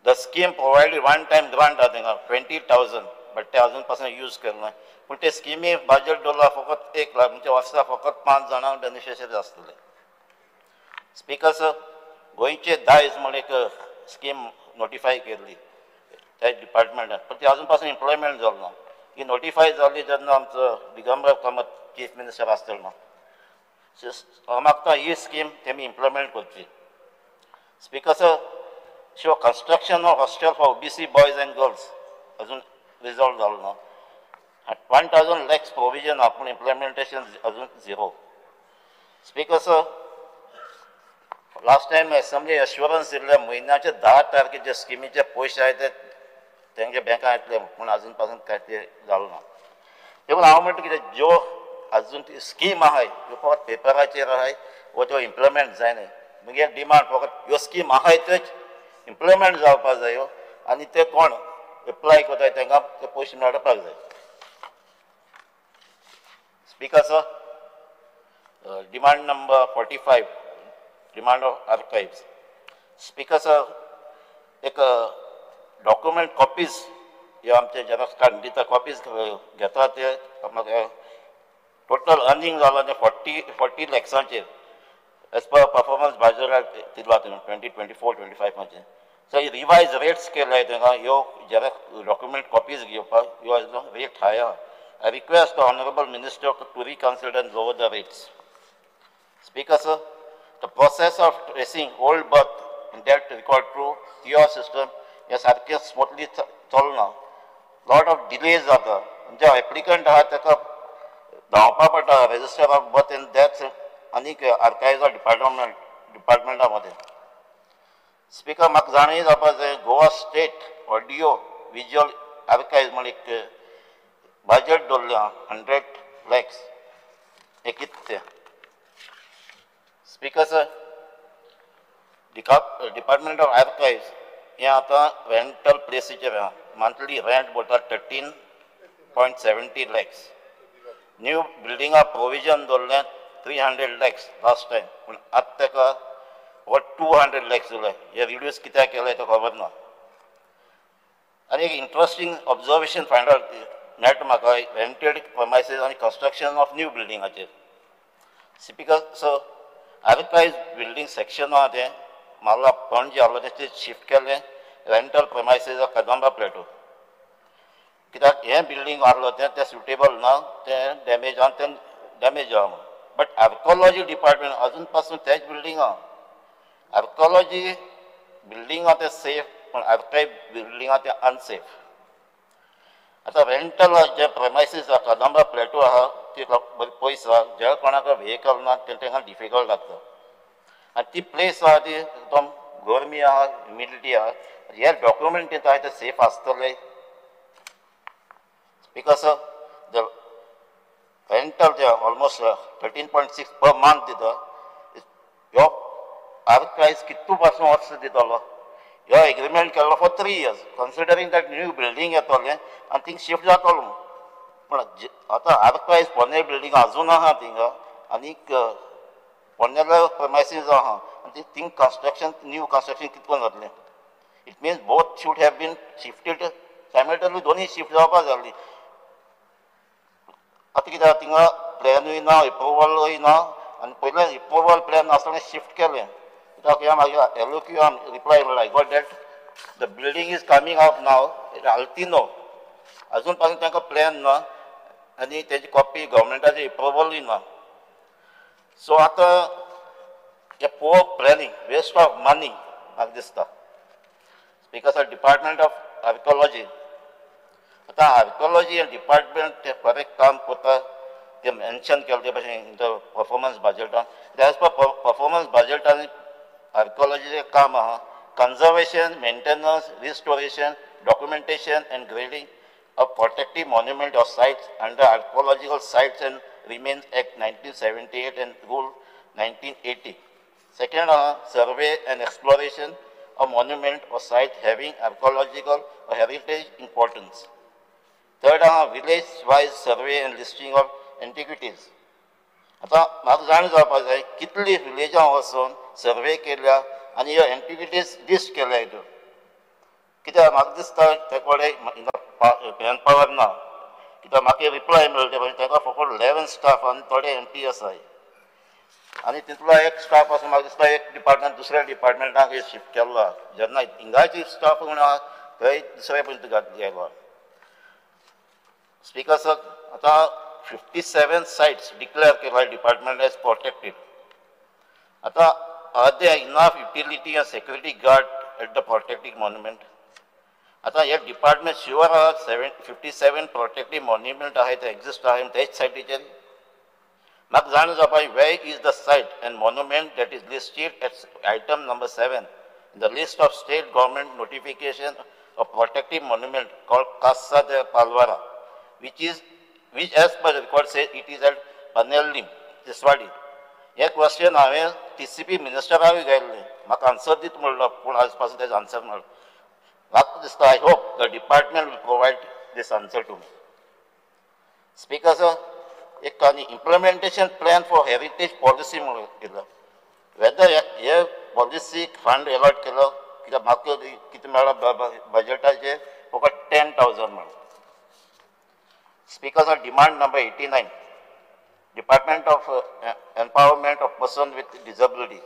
The scheme provided one time grant आहा थिंगा 20,000, बट ते अजून पासून यूज केलें. पूण ते स्किमी बजेट दवरला फकत 1 लाख, म्हणजे वर्सा फकत 5 जाणांक बेनिफिशरी आसतले. स्पीकर सर, गोंयचे 10 म्हण एक स्कीम नोटिफाय केल्ली त्या डिपार्टमेंटान, पण ती अजून पासून इम्प्लॉयमेंट जालो ना. ही नोटिफाय जाल्ली जेन्ना आमचो दिगंबर कामत चीफ मिनिस्टर आसतलो. हांव मागता ही स्कीम तेमी इम्प्लॉयमेंट करची. स्पीकर सर, शिवाय construction of hostel for OBC boys end girls अजून रिजॉल्व जालो ना. 1,000 lakhs प्रोविजन आपण इम्प्लिमेंटेशन अजून 0. Speaker sir, last time assembly assurance दिल्ले म्हयन्याचे 10 तारखेचे स्किमीचे पयशे आहाय ते तेंगे बँकां येतले, पूण अजून पासून काय ते जालो ना. देखून हांव म्हणटा कितें, ज्यो अजून ती स्कीम आहाय त्यो फकत पेपराचेर आहाय व त्यो इम्प्लिमेंट जायनाय. म्हगे डिमांड फकत ह्यो स्कीम आहाय त्योच इम्प्लिमेंट जावपाक जायो, आनी ते कोण एप्लाय करताय तांकां ते पयशे मेळपाक जाय. Speaker sir, demand number 45, demand of archives. Speaker sir, एक डॉक्युमेंट कॉपीज ह्यो आमचे झेरॉक्स काडून दिता, कॉपीज घेता ते म्हाका टोटल अर्निंग जालो ते 40 lakhsचेर एज पर परफॉर्मन्स बाजार दिला तुमी 2024-25 So, revised rates your document copies rate higher. I request the Honorable Minister to reconsider and lower the rates. Speaker, sir, the process of tracing old birth in that record through your system is smoothly solved. Lot of delays are there. The applicant has the register of birth in that archives or department of Speaker, म्हाका जाणून जावपा जाय Goa state audio visual archives म्हण एक budget दवरलें 100 lakhs. हे कितें? Speaker sir, department of archives हें आतां रेंटल प्लेसीचेर आहा. मंथली रेंट बोलता 13.70 lakhs. न्यू बिल्डिंगा प्रोविजन दवरलें 300 lakhs लास्ट टायम, पूण आतां ताका 200 lakhs जालें. हे रिड्यूस कित्याक केलें तो खबर ना. आनी एक इंट्रस्टिंग ऑब्जर्वेशन फायंड आउट मेळ्ळें म्हाका रेंटेड प्रमायसीस आनी कंस्ट्रक्शन ऑफ न्यू बिल्डिंगाचेर. Speaker sir, archives building section आहा तें म्हाका पणजे आहलो तें शिफ्ट केलें रेंटल प्रमायसीस कदंबा प्लेटो. कित्याक हें बिल्डिंग आहलो तें सुटेबल ना, तें डॅमेज आहा, तें डॅमेज आहा म्हणून. बट आर्कोलॉजी डिपार्टमेंट अजून पासून तेच बिल्डिंग आहा. आर्कोलॉजी बिल्डिंग आहा तें सेफ, पूण आर्काइव बिल्डिंग आहा तें अनसेफ. आतां रेंटल जे प्रमायसीस आहा कदंबा प्लेटो आहा ती बरी पयस आहा, जे कोणाक व्हेकल ना तांकां डिफिकल्ट जाता. आनी ती प्लेस आहा ती एकदम गरमी आहा, ह्युमिडिटी आहा. हे डॉक्युमेंट दिता ते सेफ आसतले. बिकॉज द रेंटल जे ऑलमोस्ट 13.6 पर मंथ दिता. ह्यो आर्काइव्ज कितू पासून वर्स दितलो. ह्यो एग्रीमेंट केल्लो for 3 years, considering that new building येतलें आनी थिंग शिफ्ट जातलो. पूण आतां आर्काइव्ज पोन्ने बिल्डींग अजून आहा थिंगा, आनीक पोन्नेले प्रमायसीस आहा, आनी थिंग कन्स्ट्रक्शन न्यू कन्स्ट्रक्शन कितको जातलें. It means both should have been shifted simultaneously, दोन्ही शिफ्ट जावपाक जाली. आतां कितें थिंगा प्लॅनूय ना, एप्रुवलूय ना, आनी पयलें एप्रुवल प्लॅन आसतना शिफ्ट केलें. कित्याक ह्या म्हाज्या एलोक्यू रिप्लाय म्हणला, I got that the building is coming up now Altinho. अजून पासून तांकां प्लॅन ना आनी तेजी कॉपी गव्हर्मेंटाचें एप्रुवलूय ना. सो आतां हे poor planning, waste of money म्हाका दिसता. बिकॉज डिपार्टमेंट ऑफ आर्किओलॉजी, आतां आर्किओलॉजी डिपार्टमेंट ते बरें काम करता ते मेन्शन केलें ते भशेन इन द परफॉर्मन्स बजेटान. एज पर परफॉर्मन्स बजेटान आर्किओलॉजीचें काम आहा conservation, maintenance, restoration, documentation and grading of protective monument or sites under Archaeological Sites and Remains Act 1978 and Rule 1980. Second, survey and exploration of monument or site having archaeological or heritage importance. Third, village-wise survey and listing of antiquities. आता म्हाका जाण जावपाक जाय कितली विलेजां वचून सर्वे केल्या आनी ह्यो एंटिविटीज लिस्ट केल्या हितून. कित्याक म्हाका दिसता ते कडेन मॅन पावर ना. कित्याक म्हाका रिप्लाय मेळटा म्हणजे ताका फकत 11 स्टाफ आनी थोडे एम्प्लॉय आसाय. आनी तितलो एक स्टाफ आसा म्हाका दिसता एक डिपार्टमेंट दुसऱ्या डिपार्टमेंटाक शिफ्ट केल्लो आहा. जेन्ना हिंगाची स्टाफ म्हण आहा थंय दुसऱ्या पयलीं गेलो. स्पीकर सर, आतां 57 sites declared by department as protected. Ata, are there enough utility and security guard at the protected monument? Ata, yet department sure are 57 protected monument exist in each site. Mak जाण जावपाक where is the site and monument that is listed at item number 7 in the list of state government notification of protected monument called Casa de Palvara, which as per the record says it is at Panellim, Tiswadi. हे question हांवें TCP मिनिस्टराक गेल्लें, म्हाका answer दित म्हणलो, पूण आज पासून तेजो आन्सर मेळ्ळो. म्हाका दिसता I hope the department will provide this answer to me. Speaker sir, एक आनी implementation plan for heritage policy म्हणून केलो. वेदर हे पॉलिसीक फंड अलॉट केलो कित्याक म्हाका कितें मेळ्ळो बजेटाचेर फकत 10,000 मेळ्ळो. Speakers on demand number 89, Department of Empowerment of Persons with Disability.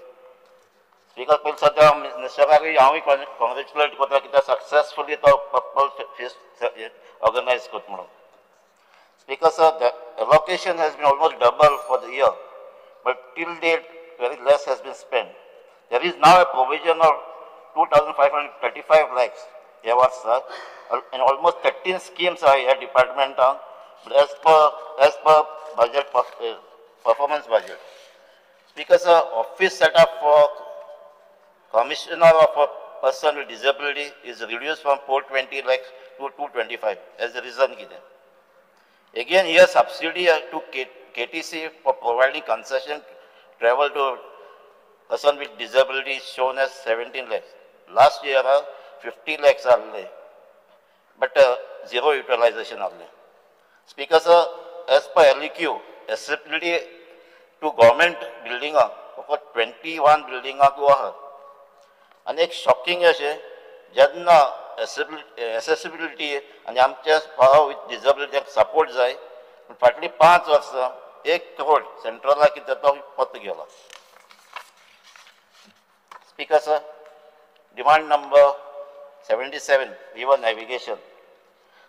Speaker, पयलीं सद्या मिनिस्टराक हांवूय कॉंग्रेच्युलेट करता कित्याक सक्सेसफुली तो पर्पल फेस्ट ऑर्गनायज करता म्हणून. Speaker, sir, the allocation has been almost double for the year, but till date very less has been spent. There is now a provision of 2,535 lakhs. There was, sir, and almost 13 schemes are here department on. As per budget performance budget. Speaker, sir, office set up for commissioner of a person with disability is reduced from 420 lakhs to 225. As the reason given. Again, here subsidy to KTC for providing concession travel to person with disability is shown as 17 lakhs. Last year, 50 lakhs are there, but zero utilization are there. Speaker, sir, as per LEQ, accessibility to government building for 21 building go ahead. And एक shocking अशें जेन्ना accessibility आनी आमच्या with disability support जाय, फाटली 5 वर्सां 1 crore सेंट्रलाक कितें तो पत्त गेलो. Speaker, sir, demand number 77, river navigation.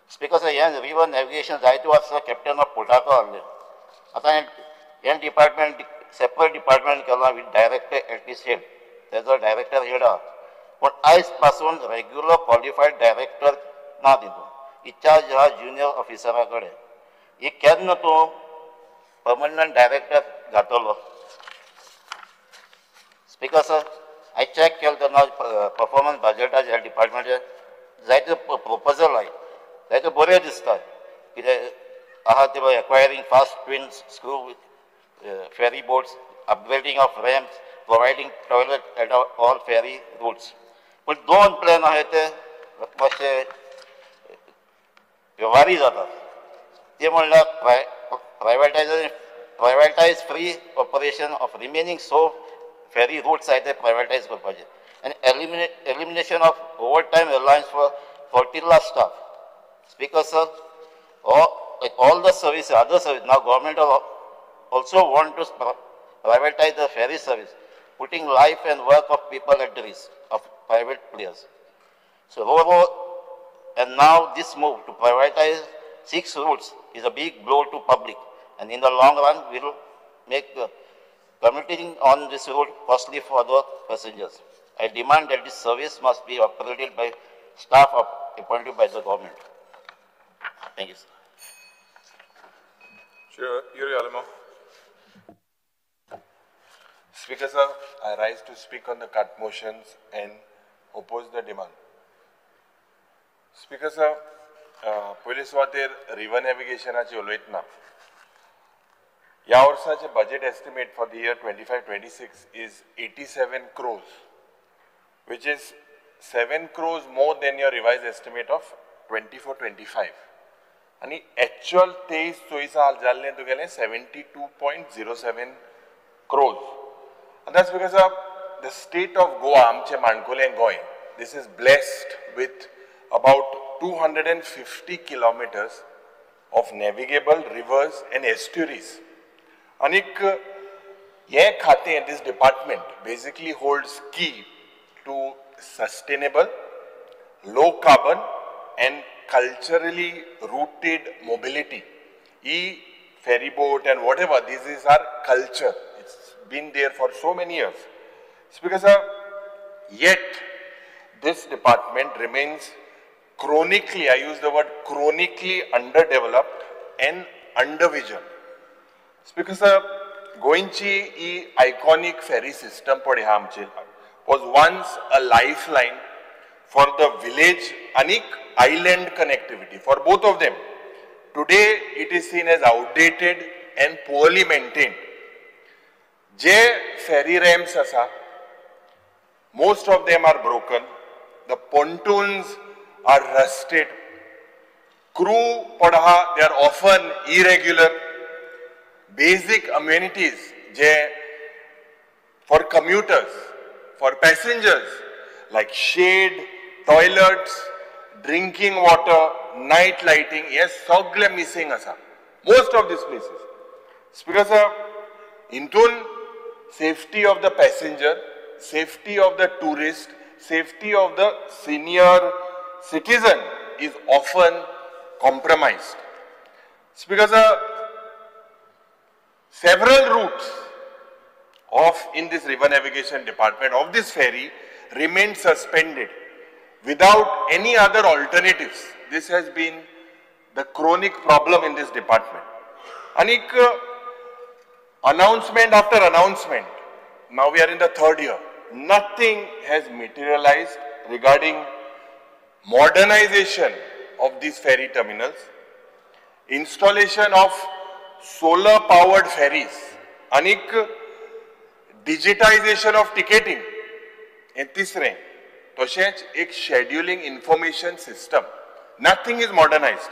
Speaker, sir, here river navigation जायते वर्सां कॅप्टन ऑफ पोर्टाको आहले. आतां हे डिपार्टमेंट सेपरेट डिपार्टमेंट केला with director at is head. तेजो डायरेक्टर हेड आहा. पूण आयज पासून रेग्युलर क्वॉलिफायड डायरेक्टर ना तितून. इन्चार्ज आहा ज्युनियर ऑफिसरा कडेन. ही केन्ना तूं परमनंट डायरेक्टर घातलो? स्पीकर, सर, हांवें चॅक केलें तेन्ना परफॉर्मन्स बजेटाच्या डिपार्टमेंटाचे जायते प्रोपोजल आहाय. जायते बरे दिसता कितें आहा ते acquiring fast twin screw ferry boats, upgrading of ramps, providing toilet at all ferry routes. पण 2 प्लॅन आहे ते मातशे व्यवहारी जातात. ते म्हणल्यार privatise free operation of remaining so ferry routes आहे ते प्रायवेटायज करपाचे. and elimination of overtime allowance for Fortilla staff. Speaker, sir, all the services, other services, now government also want to privatize the ferry service, putting life and work of people at the risk of private players. So, and now this move to privatize 6 routes is a big blow to public, and in the long run will make commuting on this route costly for the passengers. I demand that this service must be operated by staff appointed by the government. Thank you, sir. Sure, Yuri Alamo. Speaker sir, I rise to speak on the cut motions and oppose the demand. Speaker sir, पयली सुवातेर river नॅव्हिगेशनाची उलयतना ह्या वर्साचे budget estimate for the year 25-26 is 87 crores, which is 7 crores more than your revised estimate of 24-25. And actual 23-24 जाल्ले तुगेले 72.07 crores. And that's because of the state of Goa, आमचे माणकुले गोय, this is blessed with about 250 kilometers of navigable rivers and estuaries. Anik, this department basically holds key to sustainable, low carbon and culturally rooted mobility. Ferry boat and whatever, this is our culture. It's been there for so many years. Speaker sir, yet this department remains chronically, I use the word chronically underdeveloped and undervisioned. Speaker sir, Goinchi iconic ferry system was once a lifeline for the village and island connectivity, for both of them. Today it is seen as outdated and poorly maintained. Je ferry ramps asa, most of them are broken, the pontoons are rusted, crew padha, they are often irregular. Basic amenities for commuters, for passengers like shade, toilets, drinking water, night lighting, yes, sogle missing asa. Most of these places. Speaker sir, intun safety of the passenger, safety of the tourist, safety of the senior citizen is often compromised. Speaker sir, several routes in this river navigation department of this ferry remain suspended without any other alternatives. This has been the chronic problem in this department. Anik, announcement after announcement, now we are in the 3rd year, nothing has materialized regarding modernization of these ferry terminals, installation of solar powered ferries, anik digitization of ticketing, and tisre, toshech ek scheduling information system. Nothing is modernized.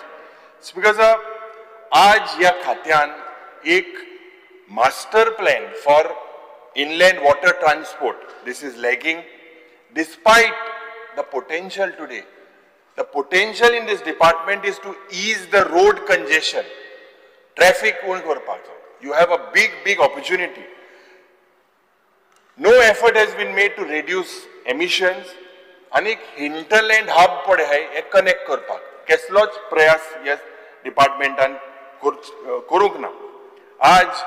It's because aaj ya khatyan ek master plan for inland water transport. This is lagging despite the potential today. The potential in this department is to ease the road congestion. Traffic won't go past. You have a big opportunity. No effort has been made to reduce emissions. Anik hinterland hub pade hai connect karpak. Kesloch prayas yes department and kurugna. Aj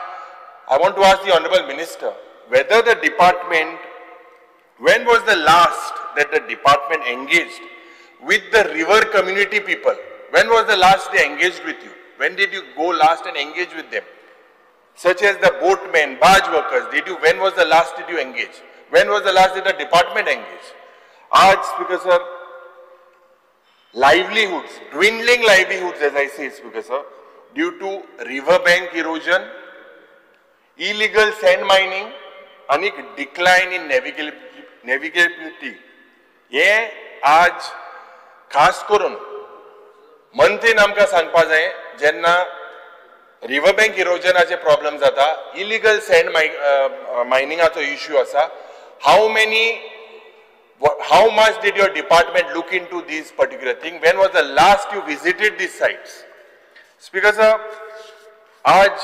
I want to ask the Honorable Minister whether the department, when was the last that the department engaged with the river community people? When was the last they engaged with you? When did you go last and engage with them? Such as the boatmen, barge workers, when was the last did you engage? When was the last did the department engage? Aaj, Speaker sir, livelihoods, dwindling livelihoods as I say, Speaker sir, due to riverbank erosion, illegal sand mining, and decline in navigability. Ye aaj khas करून मंथेन आमकां सांगपा जाय जेन्ना रिवरबँक इरोजनाचे problem जाता, illegal sand मायनिंगाचो issue आसा, how many how much did your department look into these particular things? When was the last you visited these sites? Speaker sir, आज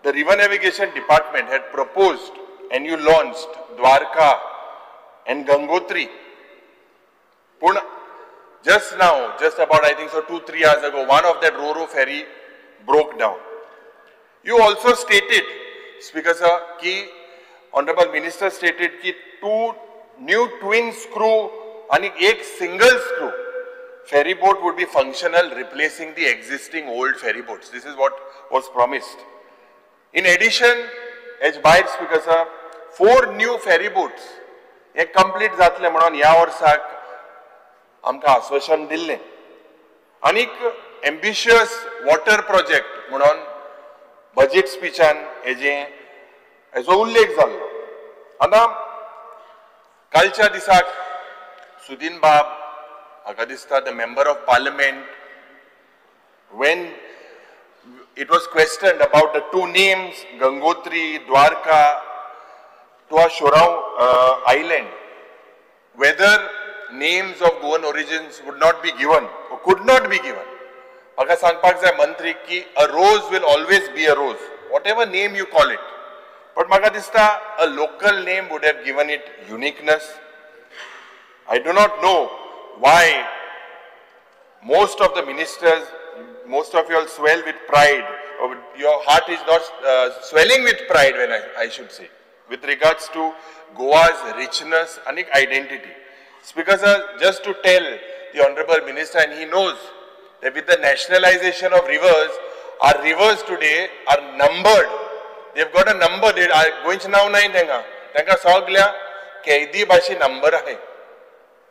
the river navigation department had proposed and you launched Dwarka and Gangotri. Purna, just now, just about I think so 2-3 hours ago, one of that Ro-Ro ferry broke down. You also stated, Speaker sir, ki Honorable Minister stated ki 2 new twin screw and एक single screw ferry boat would be functional, replacing the existing old ferry boats. This is what was promised. In addition, as by Speaker sir, 4 new ferry boats एक complete जातले म्हणून या वर्साक आमकां आश्वासन दिल्लें. आनीक ambitious water project म्हणून budget speechan हेजो उल्लेख जाल्लो. आतां कालच्या दिसाक सुदीन बाब म्हाका दिसता the member of parliament, when it was questioned about the 2 names, Gangotri, Dwarka, to a Shorao island, whether names of Goan origins would not be given or could not be given. Maka sangpak jay mantri ki a rose will always be a rose, whatever name you call it. But maka dista a local name would have given it uniqueness. I do not know why most of the ministers, most of you all swell with pride, or your heart is not swelling with pride when I should say, with regards to Goa's richness and identity. Speaker sir, just to tell the Honorable Minister, and he knows that with the nationalization of rivers, our rivers today are numbered. They've got a number. They are going to now nine tenga soglia kaidi bashi number hai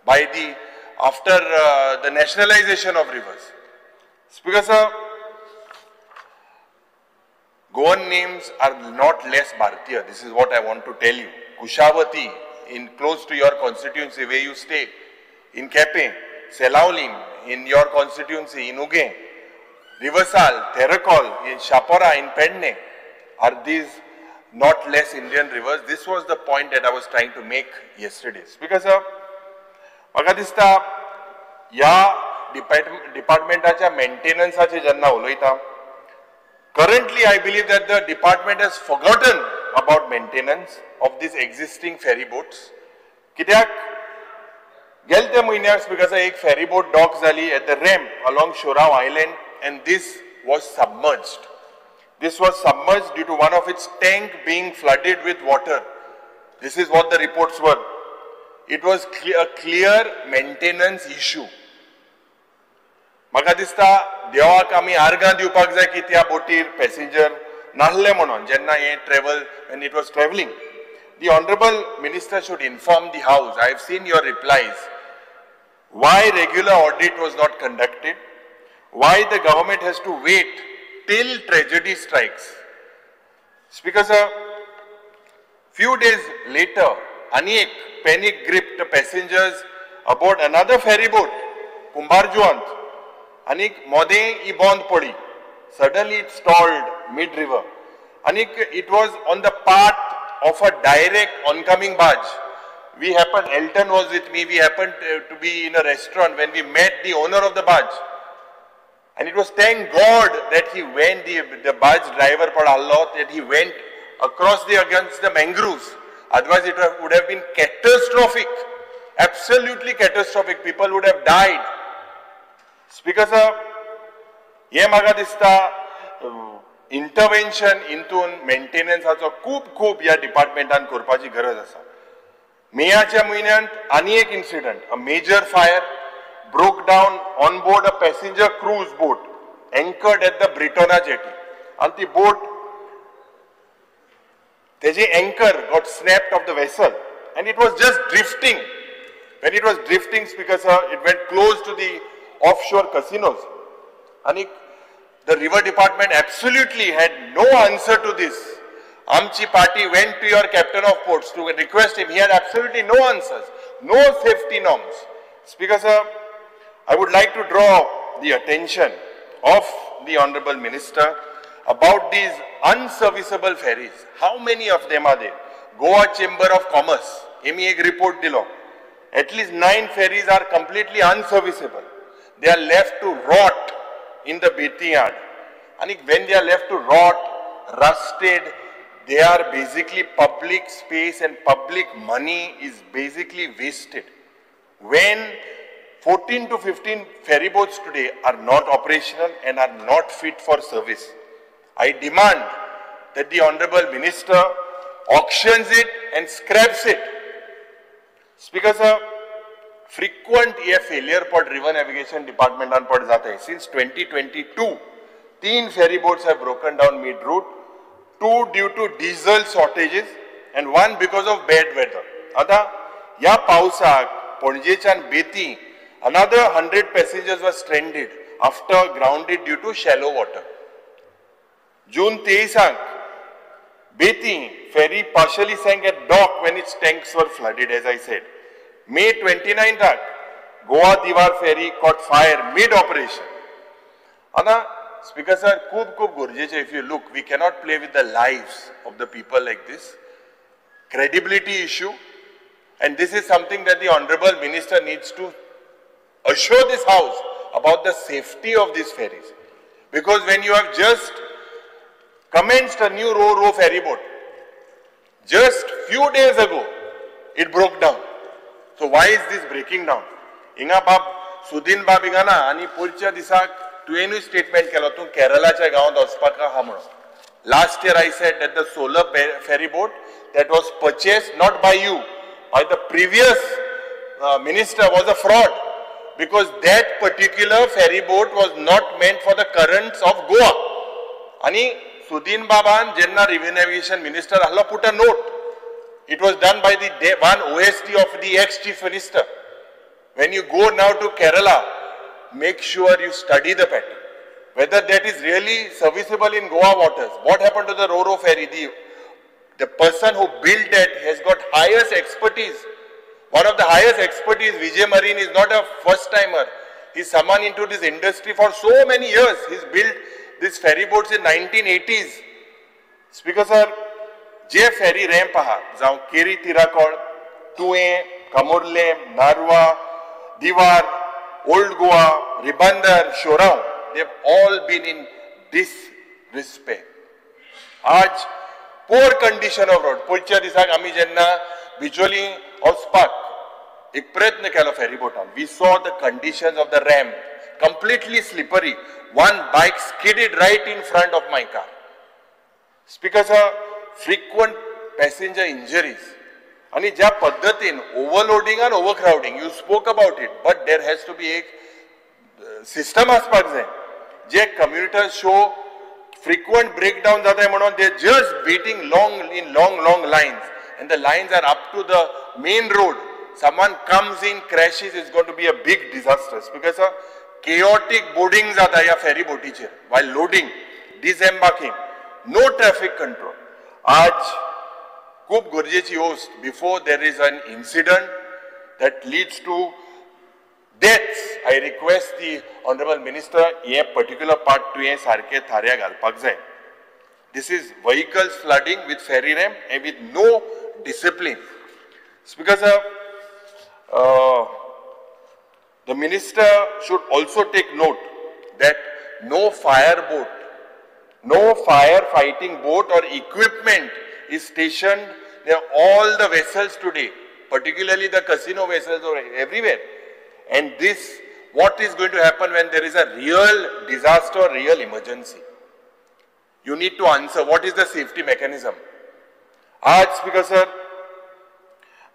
by the after the nationalization of rivers. Speaker sir, Goan names are not less Bharatiya. This is what I want to tell you. Kushavati, in close to your constituency where you stay, in Kepe, Selaulim, in your constituency, in Uge, Riversal, Therakol, in Shapora, in Pedne, are these not less Indian rivers? This was the point that I was trying to make yesterday. Speaker sir, म्हाका दिसता ह्या डिपार्टमेंटाच्या मेंटेनन्साचे जेन्ना उलयता, currently I believe that the department has forgotten about maintenance of these existing ferry boats. कित्याक गेल्या म्हयन्याक because एक ferry boat dock जाली at the ramp along Shorao Island and this was submerged. This was submerged due to one of its tank being flooded with water. This is what the reports were. It was a clear maintenance issue. म्हाका दिसता देवाक आमी आर्गां दिवपाक जाय की त्या बोटीर passenger नाहले म्हणून जेन्ना हे travel when it was traveling. The Honorable Minister should inform the House. I have seen your replies. Why regular audit was not conducted? Why the government has to wait till tragedy strikes? Speaker sir, few days later, Anik panic gripped passengers aboard another ferry boat, Kumbarjuant. Anik mode I bond podi. Suddenly it stalled mid-river. Anik, it was on the path of a direct oncoming barge. We happened, Elton was with me, we happened to be in a restaurant when we met the owner of the barge. And it was thank God that he went, the barge driver for Allah, that he went across against the mangroves. Otherwise it would have been catastrophic, absolutely catastrophic. People would have died. Speaker sir, हे म्हाका दिसता intervention इंतून मेंटेनन्साचो खूब ह्या डिपार्टमेंटान करपाची गरज आसा. मेयाच्या म्हयन्यांत आनी एक incident, a major fire broke down on board a passenger cruise boat anchored at the Britona jetty. And the boat, the anchor got snapped off the vessel and it was just drifting. When it was drifting, Speaker sir, it went close to the offshore casinos. And the river department absolutely had no answer to this. Amchi party went to your captain of ports to request him. He had absolutely no answers, no safety norms. Speaker sir, I would like to draw the attention of the Honorable Minister about these unserviceable ferries. How many of them are there? Goa Chamber of Commerce, emi ek report dilo. At least 9 ferries are completely unserviceable. They are left to rot in the bathing yard. And when they are left to rot, rusted, they are basically public space and public money is basically wasted. When 14 to 15 ferry boats today are not operational and are not fit for service, I demand that the Honorable Minister auctions it and scraps it. Speaker sir, frequent ये failure per river navigation department on पड़ जाते हैं. Since 2022, 3 ferry boats have broken down mid-route, 2 due to diesel shortages and 1 because of bad weather. आता या पावसाक पणजेच्यान बेती another 100 passengers were stranded after grounded due to shallow water. June 23, Beti ferry partially sank at dock when its tanks were flooded, as I said. May 29, Goa Diwar ferry caught fire mid-operation. Ana, Speaker sir, खूप गरजेचे. If you look, we cannot play with the lives of the people like this. Credibility issue, and this is something that the Honorable Minister needs to assure this House about the safety of these ferries. Because when you have just commenced a new ro-ro ferry boat, just few days ago, it broke down. So why is this breaking down? Inga bab, Sudin bab inga na, ani purcha disak, tuenu statement kelo tu Kerala cha gaon dospaka hamro. Last year I said that the solar ferry boat that was purchased not by you, by the previous minister was a fraud. Because that particular ferry boat was not meant for the currents of Goa. Ani Sudin Baban, Jenna Revenue Navigation Minister, Allah put a note. It was done by the one OST of the ex-Chief Minister. When you go now to Kerala, make sure you study the pattern. Whether that is really serviceable in Goa waters. What happened to the Ro-Ro ferry? The person who built that has got highest expertise. One of the highest expertise, Vijay Marine, is not a first-timer. He's someone into this industry for so many years. He's built these ferry boats in 1980s. Speaker sir, जे ferry ramp आहा, जावं carry तिराकोळ, तुवें, कमोर्ले, नारवा, दिवार, Old Goa, Ribandar, Shorao, they've all been in disrepair. आज poor condition of road. पुढच्या दिसाक आमी जेन्ना बिचोली वचपाक एक प्रयत्न केलो ferry boatan. We saw the conditions of the ramp, completely slippery. One bike skidded right in front of my car. Speaker sir, frequent passenger injuries. आणि ज्या पद्धतीन overloading and overcrowding, you spoke about it, but there has to be a system आसपाक जाय. जे commuters show frequent breakdown जाता म्हणून they just beating long lines, and the lines are up to the main road. Someone comes in, crashes, it's going to be a big disaster. Because a chaotic boarding जाता या ferry बोटीचेर while loading, disembarking, no traffic control. आज खूप गरजेची गोष्ट, before there is an incident that leads to deaths, I request the Honorable Minister ये particular part to ये सारखे थाऱ्या घालपाक जाय. This is vehicles flooding with ferry ramp and with no discipline. Speaker sir, the minister should also take note that no fire boat, no firefighting boat or equipment is stationed near all the vessels today, particularly the casino vessels or everywhere. And this, what is going to happen when there is a real disaster or real emergency? You need to answer, what is the safety mechanism? आज Speaker sir,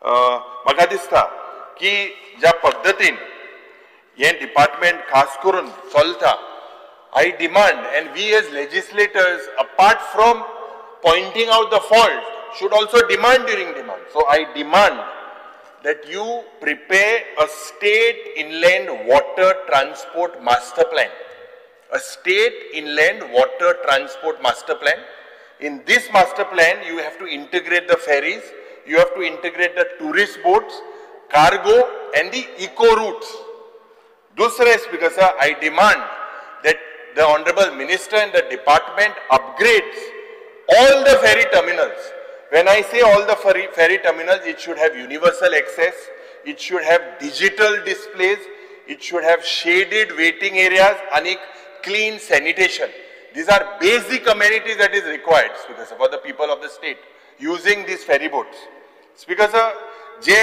म्हाका दिसता की ज्या पद्धतीन हे department खास करून चलता, I demand, and we as legislators, apart from pointing out the fault, should also demand during demand. So I demand that you prepare a state inland water transport master plan. A state inland water transport master plan. In this master plan, you have to integrate the ferries, you have to integrate the tourist boats, cargo and the eco routes. Dusra Speaker sir, I demand that the Honorable Minister and the department upgrades all the ferry terminals. When I say all the ferry terminals, it should have universal access, it should have digital displays, it should have shaded waiting areas and clean sanitation. These are basic amenities that is required, Speaker Sir, for the people of the state using these ferry boats. Speaker Sir, je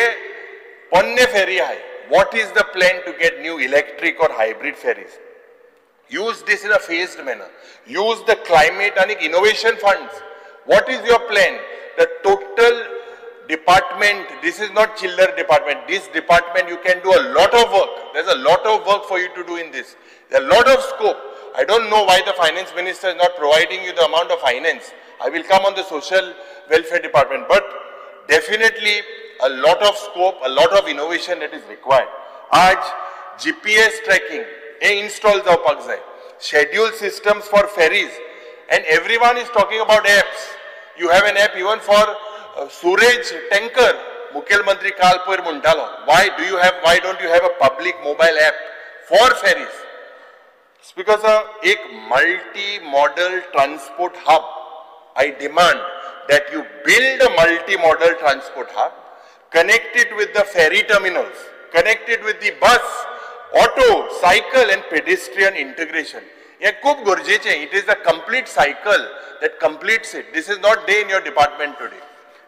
Ponne ferry hai, what is the plan to get new electric or hybrid ferries? Use this in a phased manner. Use the climate and innovation funds. What is your plan? The total department, this is not chiller department. This department, you can do a lot of work. There's a lot of work for you to do in this. There's a lot of scope. I don't know why the finance minister is not providing you the amount of finance. I will come on the social welfare department, but definitely a lot of scope, a lot of innovation that is required. Aaj GPS tracking install जावपाक जाय. Schedule systems for ferries, and everyone is talking about apps. You have an app even for Suraj tanker. Mukhel Mantri काल पयर म्हणटालो. Why don't you have a public mobile app for ferries? Speaker sir, एक multi-modal transport hub. I demand that you build a multi-modal transport hub, connect it with the ferry terminals, connect it with the bus, auto, cycle and pedestrian integration. It is the complete cycle that completes it. This is not there in your department today.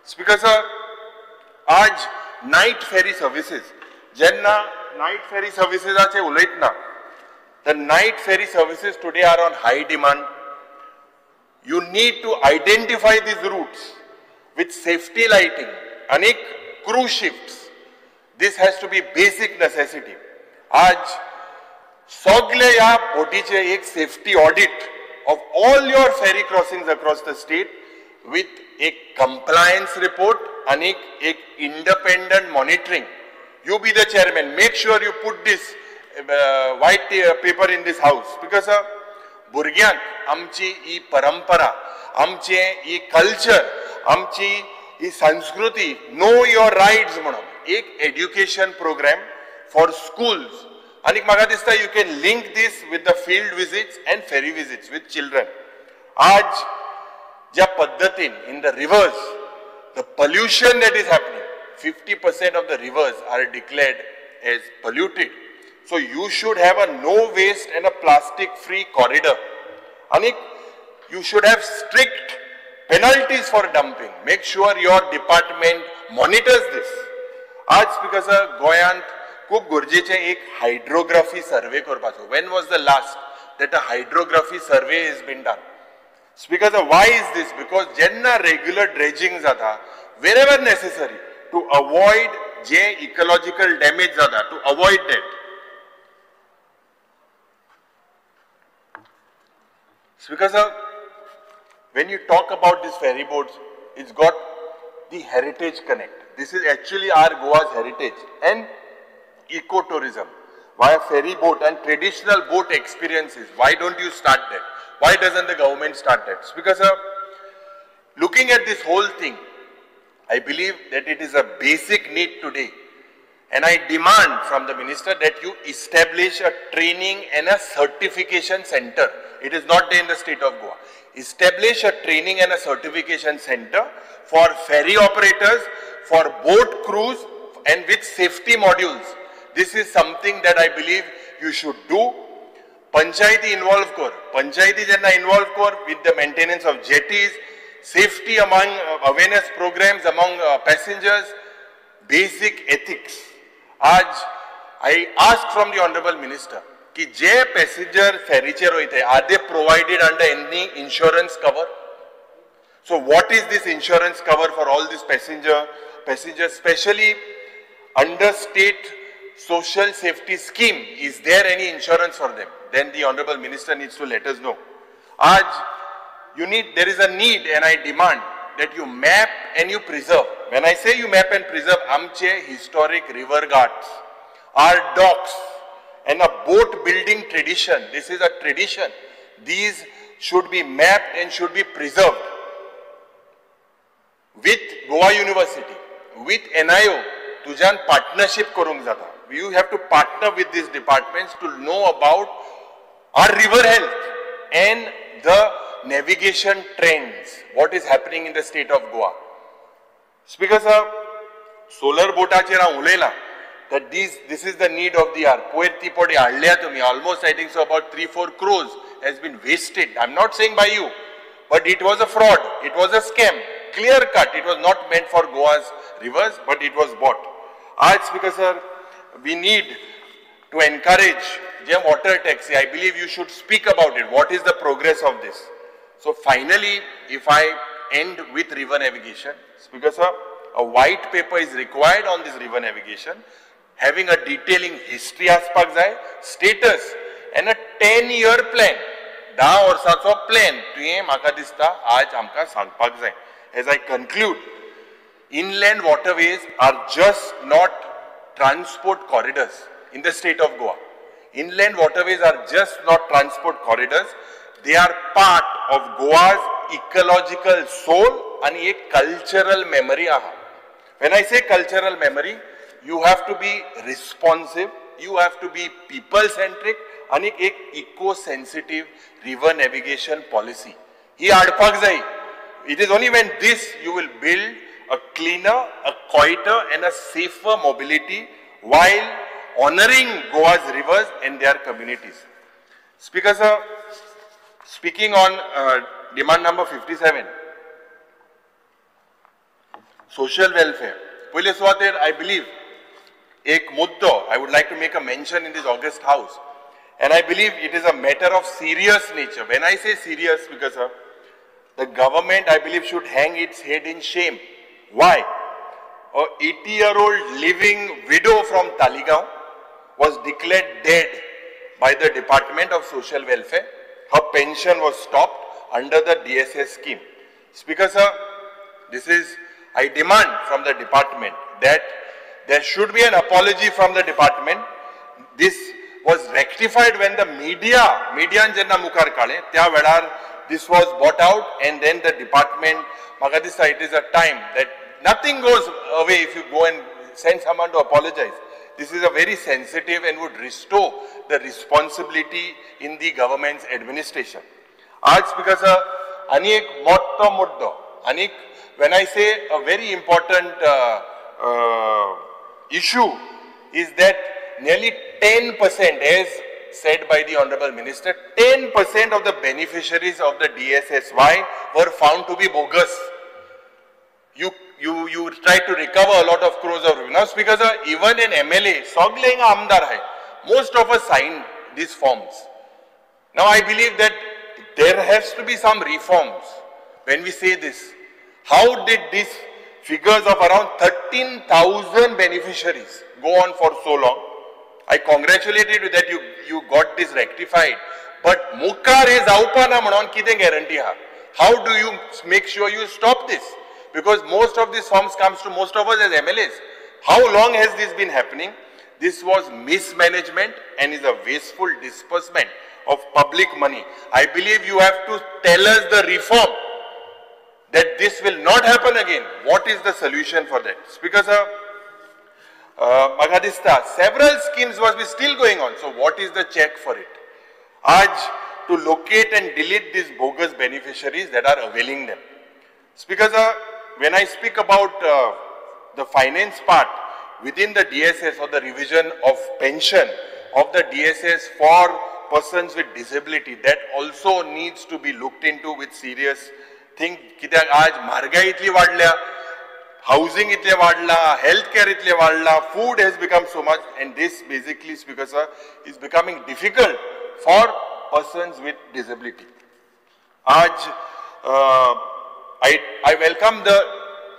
Speaker sir, आज night ferry services. Jenna night ferry services ache uleitna. The night ferry services today are on high demand. You need to identify these routes with safety lighting, anek crew shifts. This has to be basic necessity. आज सगळे या बोटीचे एक safety audit of all your ferry crossings across the state with a compliance report and a independent monitoring. You be the chairman. Make sure you put this white paper in this house, because भुरग्यांक आमची ही परंपरा, आमचे ही culture, आमची ही संस्कृती, know your rights म्हणून एक education programme for schools. आणि म्हाका दिसता you can link this with the field visits and ferry visits with children. आज ज्या पद्धतीन in the rivers the pollution that is happening, 50% of the rivers are declared as polluted. So you should have a no waste and a plastic free corridor. Anik, you should have strict penalties for dumping. Make sure your department monitors this. आज Speaker sir, गोयांत खूप गरजेचे एक hydrography survey करपाचो. When was the last that a hydrography survey has been done? Speaker sir, why is this? Because jenna regular dredging jata, wherever necessary, to avoid ecological damage jata, to avoid that. Speaker sir, when you talk about these ferry boats, it's got the heritage connect. This is actually our Goa's heritage and ecotourism via ferry boat and traditional boat experiences. Why don't you start that? Why doesn't the government start that? Speaker sir, looking at this whole thing, I believe that it is a basic need today. And I demand from the minister that you establish a training and a certification center. It is not there in the state of Goa. Establish a training and a certification center for ferry operators, for boat crews and with safety modules. This is something that I believe you should do. Panchayati involve kor. Panchayati jenna involve kor with the maintenance of jetties, safety among awareness programs among passengers, basic ethics. Aj I asked from the Honorable Minister, कि जे passenger ferry चे रोइते, are they provided under any insurance cover? So what is this insurance cover for all these passengers, especially under state social safety scheme? Is there any insurance for them? Then the Honorable Minister needs to let us know. Aj there is a need, and I demand that you map and you preserve. When I say you map and preserve, amche historic river ghats, our docks, and a boat building tradition. This is a tradition. These should be mapped and should be preserved. With Goa University, with NIO, tujan partnership korung jata. You have to partner with these departments to know about our river health and the navigation trends, what is happening in the state of Goa. Speaker sir, solar boataचेर हांव उलयलां, that this is the need of the hour. Poertipodi hadल्या तुम्ही almost I think so about 3-4 crores has been wasted. I'm not saying by you, but it was a fraud. It was a scam. Clear cut. It was not meant for Goa's rivers, but it was bought. Aaj Speaker sir, we need to encourage water taxi. I believe you should speak about it. What is the progress of this? So finally, if I end with river navigation, Speaker sir, a white paper is required on this river navigation, having a detailing history aspak jay, status, and a 10-year plan. 10 वर्साचो plan तुवें म्हाका दिसता आज आमकां सांगपाक जाय. As I conclude, inland waterways are just not transport corridors in the state of Goa. Inland waterways are just not transport corridors. They are part of Goa's ecological soul and a cultural memory. When I say cultural memory, you have to be responsive, you have to be people-centric, and a eco-sensitive river navigation policy. It is only when this you will build a cleaner, a quieter and a safer mobility while honoring Goa's rivers and their communities. Speaker sir, speaking on demand number 57, social welfare. Pहिले सुवातेर I believe एक मुद्दो I would like to make a mention in this August House, and I believe it is a matter of serious nature. When I say serious, Speaker sir, the government I believe should hang its head in shame. Why? A 80-year-old living widow from Taligaon was declared dead by the Department of Social Welfare. Her pension was stopped under the DSS scheme. Speaker sir, this is, I demand from the department that there should be an apology from the department. This was rectified when the media jenna mukar kale, tya velar this was bought out, and then the department, Magadisa, it is a time that nothing goes away if you go and send someone to apologize. This is a very sensitive and would restore the responsibility in the government's administration. Aaj Speaker sir, anik motto muddo, anik, when I say a very important issue is that nearly 10%, as said by the Honorable Minister, 10% of the beneficiaries of the DSSY were found to be bogus. You try to recover a lot of crores of revenue. Now, Speaker sir, even an MLA, Soglenga Amdar hai, most of us signed these forms. Now, I believe that there has to be some reforms when we say this. How did these figures of around 13,000 beneficiaries go on for so long? I congratulate you that you got this rectified. But Mukar is aupana manon kide guarantee ha. How do you make sure you stop this? Because most of these forms comes to most of us as MLAs. How long has this been happening? This was mismanagement and is a wasteful disbursement of public money. I believe you have to tell us the reform that this will not happen again. What is the solution for that? Speaker sir, Magadista, several schemes was still going on. So what is the check for it? Aaj, to locate and delete these bogus beneficiaries that are availing them. Speaker sir, when I speak about the finance part within the DSS or the revision of pension of the DSS for persons with disability, that also needs to be looked into with serious think. कित्याक आज म्हारगाई इतली वाडल्या, housing इतले वाडला, healthcare इतले वाडला, food has become so much, and this basically, Speaker sir, is becoming difficult for persons with disability. आज I welcome the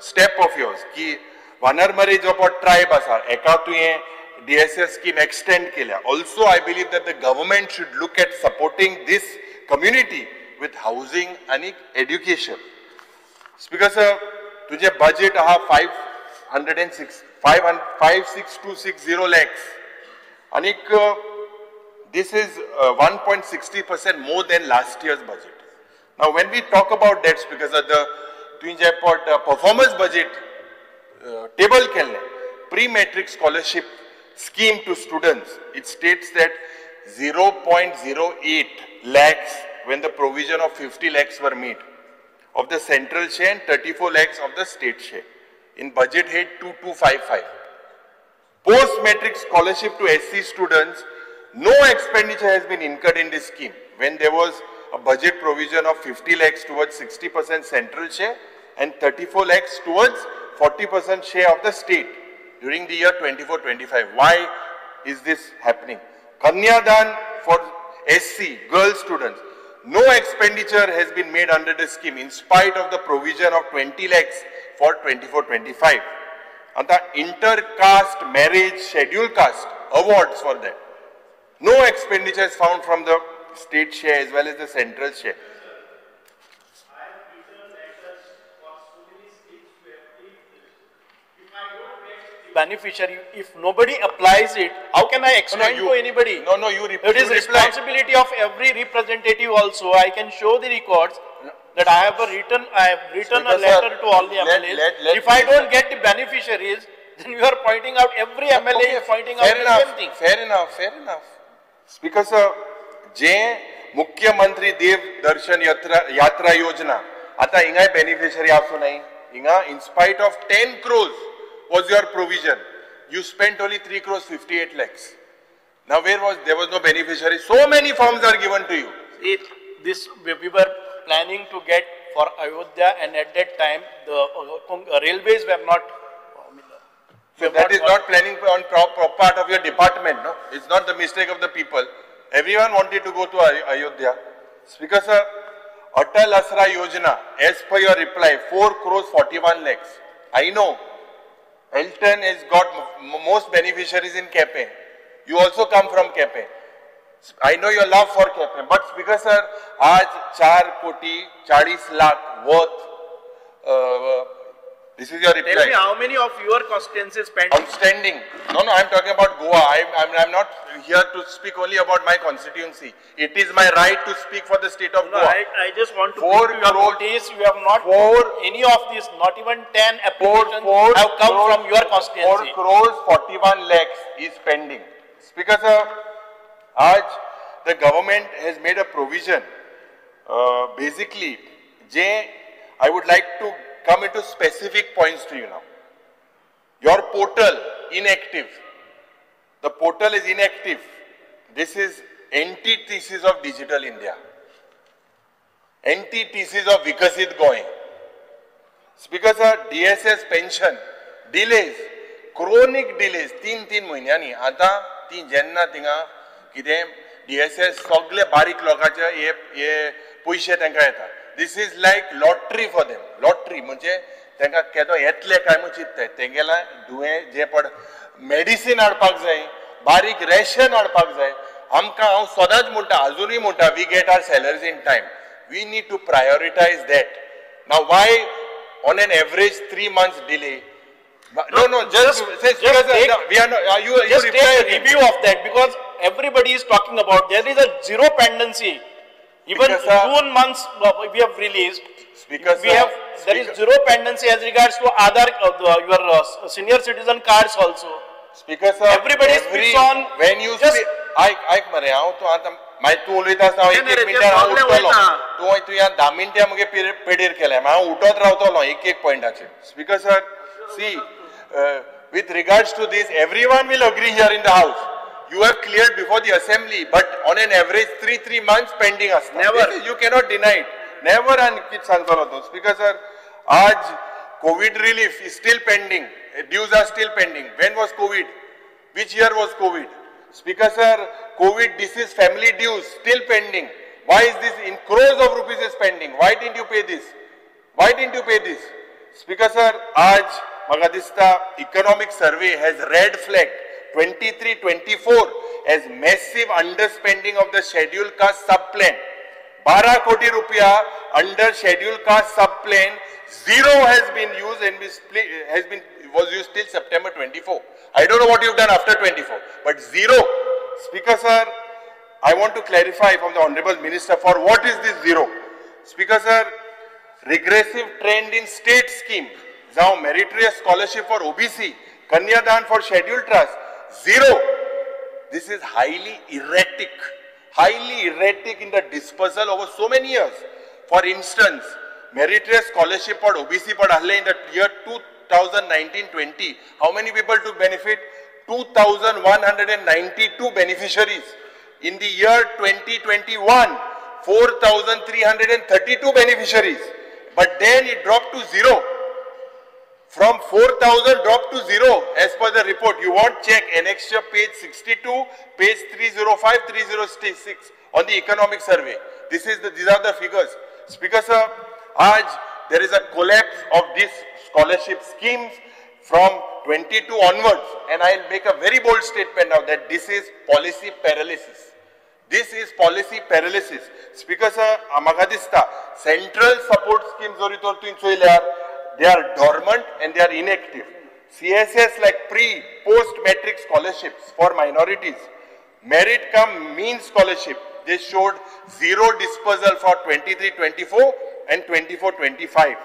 step of yours कि Vanarmari जो पण tribe आसा, एका तुयें DSS scheme extend केल्या. Also, I believe that the government should look at supporting this community with housing and education. Speaker sir, तुझे budget आहा 56,260 lakhs. And this is 1.60% more than last year's budget. Now, when we talk about that, because of the performance budget table pre-matric scholarship scheme to students, it states that 0.08 lakhs when the provision of 50 lakhs were made of the central share and 34 lakhs of the state share. In budget head 2255. Post-matric scholarship to SC students, no expenditure has been incurred in this scheme when there was a budget provision of 50 lakhs towards 60% central share and 34 lakhs towards 40% share of the state during the year 24-25. Why is this happening? Kanyadan for SC girl students, no expenditure has been made under the scheme in spite of the provision of 20 lakhs for 24-25. And the inter-caste marriage schedule caste awards for that. No expenditure is found from the state share as well as the central share. Beneficiary, if nobody applies it, how can I explain to anybody? No, you reply. It is responsibility of every representative also. I can show the records that I have written a letter to all the MLAs. If I don't get the beneficiaries, then you are pointing out every MLA is pointing out the same thing. Fair enough. Speaker sir, जे मुख्यमंत्री देव दर्शन यात्रा योजना आता इंगा beneficiary आसो नहीं इंगा in spite of 10 crores was your provision, you spent only 3 crores 58 lakhs. Now there was no beneficiary. So many forms are given to you. We were planning to get for Ayodhya, and at that time the railways were not. So that is not planning on part of your department, no? It's not the mistake of the people. Everyone wanted to go to Ayodhya. Speaker sir, Atal Asra Yojana, as per your reply, 4 crores 41 lakhs. I know Elton has got most beneficiaries in Kepe. You also come from Kepe. I know your love for Kepe, but Speaker sir, आज 4 कोटी 40 lakh worth. This is your reply. Tell me how many of your constituencies pending? Outstanding. No, I'm talking about Goa. I'm not here to speak only about my constituency. It is my right to speak for the state of Goa. I just want to put to your notice, you have not any of these, not even 10 applications have come from your constituency. 4 crores 41 lakhs is pending. Speaker sir, आज the government has made a provision. Basically, I would like to come into specific points to you now. Your portal inactive. The portal is inactive. This is antithesis of Digital India. Antithesis of Vikasit going. Speaker sir, DSS pension delays, chronic delays, 3 महिन्यांनी आता ती जेन्ना थिंगा कितें DSS सगळे बारीक लोकांचे हे पैसे तांकां येता. This is like lottery for them. Lottery म्हणजे तांकां केदो येतले काय म्हूण चिंतताय. तेंगेला दुयें जे पड मेडिसिन हाडपाक जाय, बारीक रेशन हाडपाक जाय. आमकां हांव सदांच म्हणटा, अजुनूय म्हणटा, we get our salaries in time. We need to prioritize that. Now why on an average 3 months delay? No, just take a review of that, because everybody is talking about there is a zero pendency. Even June months we have released. There is zero pendency as regards to Aadhaar, your senior citizen cards also. Speaker sir, everybody speaks on. When you speak, ऐक मरे हांव तूं आतां मागीर तूं उलयतास हांव 1 मिनटान हांव उठतलो. तूं ह्या 10 मिनटां मुगे पेडीर केलें, हांव उठत रावतलो एक पॉयंटाचेर. Speaker sir, see, with regards to this, everyone will agree here in the house. You have cleared before the assembly, but on an average 3 months pending us. Never. You cannot deny it. Never. And kids सांगतलो तो. Speaker sir, आज COVID relief is still pending. Dues are still pending. When was COVID? Which year was COVID? Speaker sir, COVID disease family dues still pending. Why is this in crores of rupees is pending? Why didn't you pay this? Why didn't you pay this? Speaker sir, आज म्हाका दिसता economic survey has red flagged 23-24 as massive underspending of the scheduled caste subplan. 12 koti rupiya under scheduled caste subplan, zero has been used and was used till September 24. I don't know what you've done after 24, but zero. Speaker sir, I want to clarify from the Honorable Minister, for what is this zero? Speaker sir, regressive trend in state scheme, now meritorious scholarship for OBC, Kanyadan for scheduled trust, zero. This is highly erratic in the dispersal over so many years. For instance, meritorious scholarship for OBC in the year 2019-20, how many people took benefit? 2,192 beneficiaries. In the year 2021, 4,332 beneficiaries. But then it dropped to 0. From 4,000 dropped to 0 as per the report. You want check annexure page 62, page 305, 306 on the economic survey. These are the figures. Speaker sir, there is a collapse of these scholarship schemes from 22 onwards, and I'll make a very bold statement now that this is policy paralysis. This is policy paralysis. Speaker sir, amaka dista central support schemes they are dormant and they are inactive. CSS like post metric scholarships for minorities, merit cum mean scholarship, they showed zero dispersal for 23-24 and 24-25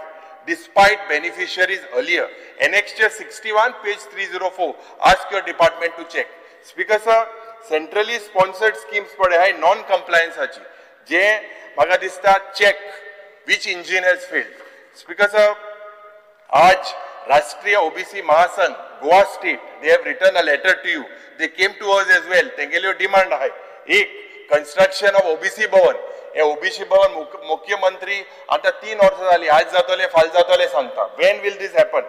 despite beneficiaries earlier. Annexure 61 page 304, ask your department to check. Speaker sir, centrally sponsored schemes pade hai non compliance hachi je maga dista check which engine has failed. Speaker sir, आज राष्ट्रीय OBC महासंघ Goa state, they have written a letter to you. They came to us as well. तेंगेल्यो demand आहे एक construction of OBC भवन. हे OBC भवन मुख्यमंत्री आता 3 वर्ष झाली आज जातले फाल जातले सांगता. When will this happen?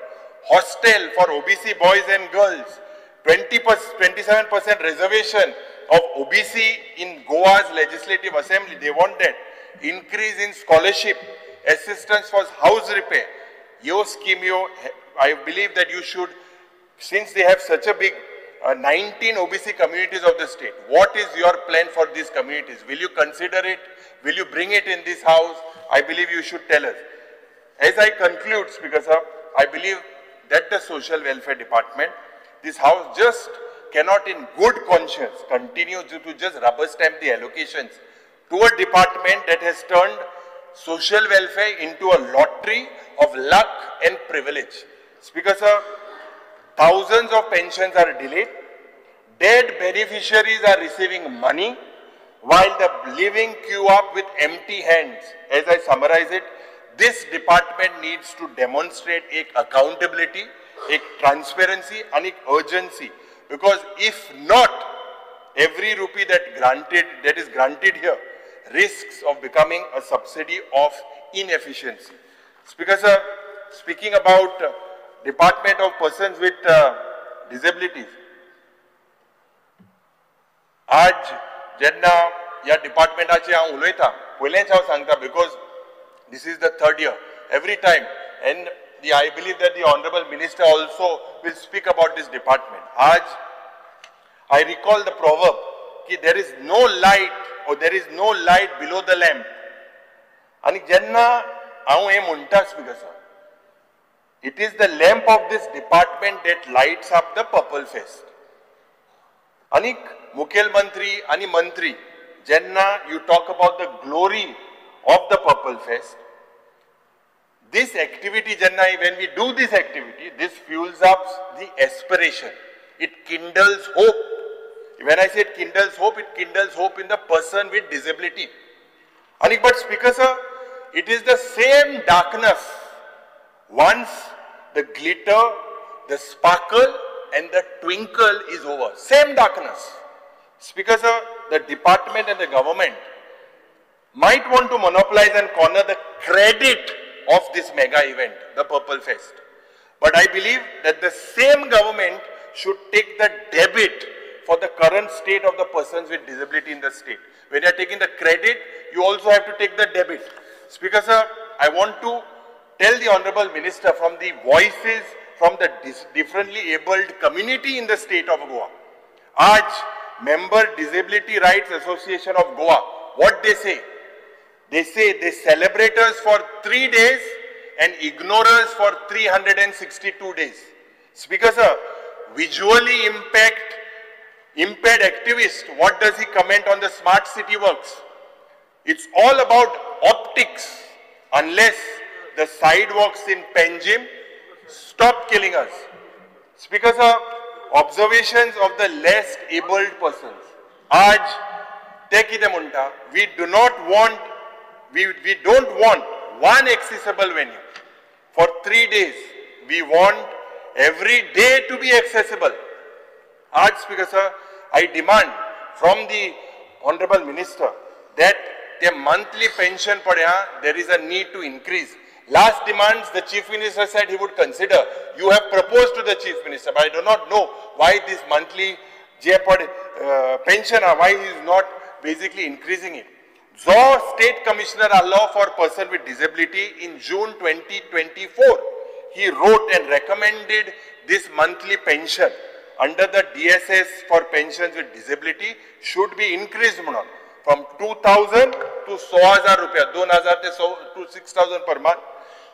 Hostel for OBC boys and girls. 27% reservation of OBC in Goa's legislative assembly. They want that. Increase in scholarship, assistance for house repair. Your scheme, I believe that you should, since they have such a big 19 OBC communities of the state, what is your plan for these communities? Will you consider it? Will you bring it in this house? I believe you should tell us. As I conclude, Speaker sir, I believe that the Social Welfare Department, this house just cannot in good conscience continue to just rubber stamp the allocations to a department that has turned social welfare into a lottery of luck and privilege. Speaker sir, thousands of pensions are delayed, dead beneficiaries are receiving money, while the living queue up with empty hands. As I summarize it, this department needs to demonstrate accountability, transparency and urgency, because if not, every rupee that is granted here risks of becoming a subsidy of inefficiency. Speaker sir, speaking about Department of Persons with Disabilities, आज जेन्ना या डिपार्टमेंटाचे हांव उलयता पयलेंच हांव सांगता, because this is the 3rd year, every time, and I believe that the Honorable Minister also will speak about this department. आज I recall the proverb that there is no light or there is no light below the lamp. आणि जेन्ना हांव हे म्हणटा Speaker sir, it is the lamp of this department that lights up the Purple Fest. आणि मुखेलमंत्री आणि मंत्री, जेन्ना you talk about the glory of the Purple Fest, this activity, when we do this activity, this fuels up the aspiration. It kindles hope. When I say it kindles hope in the person with disability. But Speaker sir, it is the same darkness once the glitter, the sparkle and the twinkle is over. Same darkness. Speaker sir, the department and the government might want to monopolize and corner the credit of this mega event, the Purple Fest. But I believe that the same government should take the debit for the current state of the persons with disability in the state. When you are taking the credit, you also have to take the debit. Speaker sir, I want to tell the Honorable Minister from the voices from the differently abled community in the state of Goa. Aaj, member Disability Rights Association of Goa, what they say? They say they celebrate us for 3 days and ignore us for 362 days. Speaker sir, visually impaired activist, what does he comment on the smart city works? It's all about optics. Unless the sidewalks in Panjim stop killing us. Speaker sir, observations of the less abled persons. Aaj, we don't want one accessible venue. For 3 days, we want every day to be accessible. आज speaker sir, I demand from the Honorable Minister that the monthly pension padya, there is a need to increase. Last demands, the Chief Minister said he would consider. You have proposed to the Chief Minister, but I do not know why this monthly pension, why he is not basically increasing it. Zo State Commissioner Allah for Person with Disability in June 2024, he wrote and recommended this monthly pension under the DSS for pensions with disability should be increased from 2,000 to 6,000 rupees, 2,000 to 6,000 per month,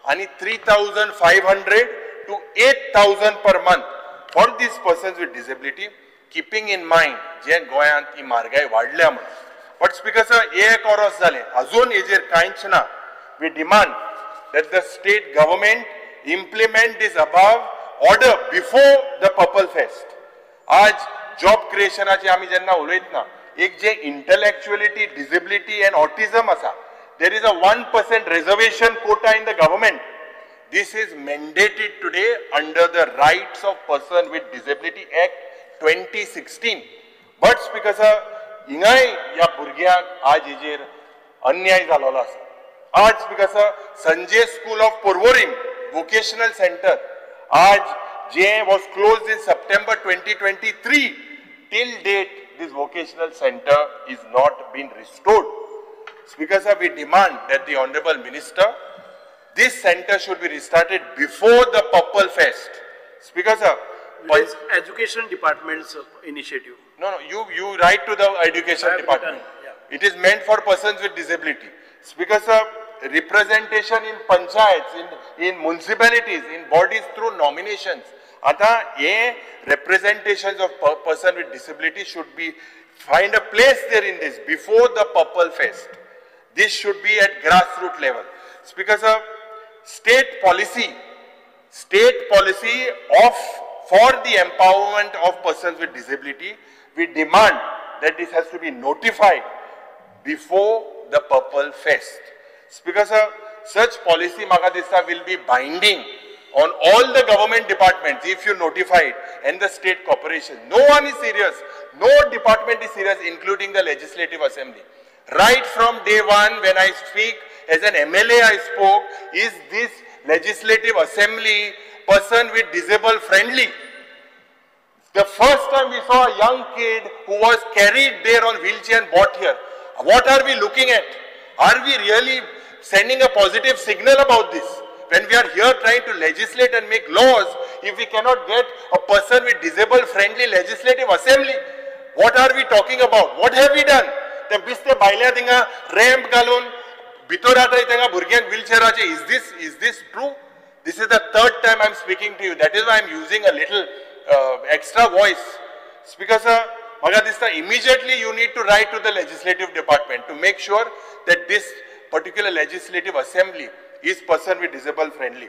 and 3,500 to 8,000 per month for these persons with disability, keeping in mind जे गोयांत ही म्हारगाय वाडल्या म्हणून. But Speaker sir, एक वर्स जालें, अजून हेजेर कांयच ना. We demand that the state government implement this above order before the Purple Fest. आज जॉब क्रिएशनाची आमी जेन्ना उलयतना, एक जे intellectuality, disability and autism आसा, there is a 1% reservation quota in the government. This is mandated today under the Rights of Person with Disability Act 2016. But Speaker sir, हिंगाय या भुरग्यांक आज हेजेर अन्याय जालोलो आसा. आज Speaker sir, Sanjay School of Porvorim Vocational Center, आज जे was closed in September 2023, till date this vocational center is not been restored. Speaker sir, we demand that the Honorable Minister, this center should be restarted before the Purple Fest. Speaker sir, it is Education Department's initiative. No, you write to the Education Department. It is meant for persons with disability. Speaker sir, representation in panchayats, in municipalities, in bodies through nominations. आता ये representations of person with disability should be find a place there in this before the Purple Fest. This should be at grassroots level. Speaker sir, state policy of for the empowerment of persons with disability, we demand that this has to be notified before the Purple Fest. Speaker sir, such policy Magadista will be binding on all the government departments if you notify it and the state corporations. No one is serious. No department is serious, including the Legislative Assembly. Right from day one, when I speak as an MLA, I spoke, is this Legislative Assembly person with disabled friendly? The first time we saw a young kid who was carried there on wheelchair and brought here. What are we looking at? Are we really sending a positive signal about this? When we are here trying to legislate and make laws, if we cannot get a person with disabled friendly Legislative Assembly, what are we talking about? What have we done? Te biste bailya dinga ramp galun bitorata itenga burgyang wheelchairache. Is this true? This is the third time I am speaking to you. That is why I am using a little extra voice. Speaker sir, Magadista, immediately you need to write to the Legislative Department to make sure that this particular Legislative Assembly is person with disabled friendly.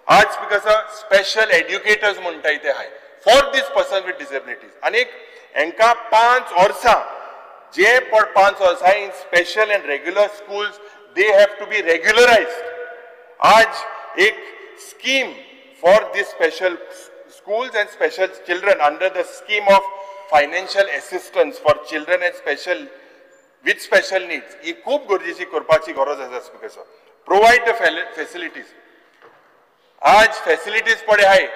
आज Speaker sir, special educators म्हणटा इथे हाय for this person with disabilities. अनेक Enka 5 वर्सां जे पर 5 वर्सां in special and regular schools they have to be regularized. आज एक scheme for these special schools and special children under the scheme of financial assistance for children and with special needs. ही खूप गरजेची करपाची गरज आसा Speaker sir. Provide the facilities. आज facilities पड़े हाय.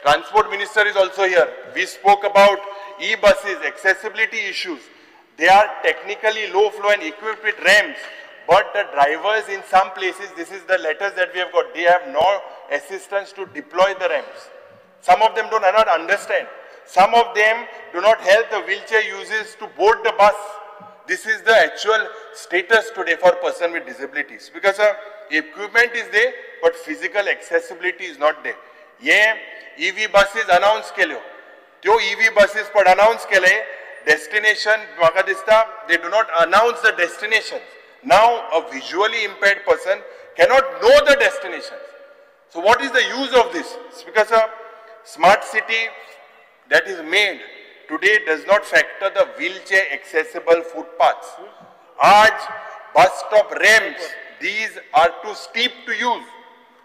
Transport Minister is also here. We spoke about e-buses, accessibility issues. They are technically low flow and equipped with ramps, but the drivers in some places, this is the letters that we have got, they have no assistance to deploy the ramps. Some of them do not understand. Some of them do not help the wheelchair users to board the bus. This is the actual status today for person with disabilities. Because equipment is there, but physical accessibility is not there. ये EV buses announce केल्यो. त्यो EV buses पर announce केले, destination म्हाका दिसता they do not announce the destinations. Now a visually impaired person cannot know the destinations. So what is the use of this? It's because a smart city that is made today does not factor the wheelchair accessible footpaths. आज bus stop ramps, these are too steep to use.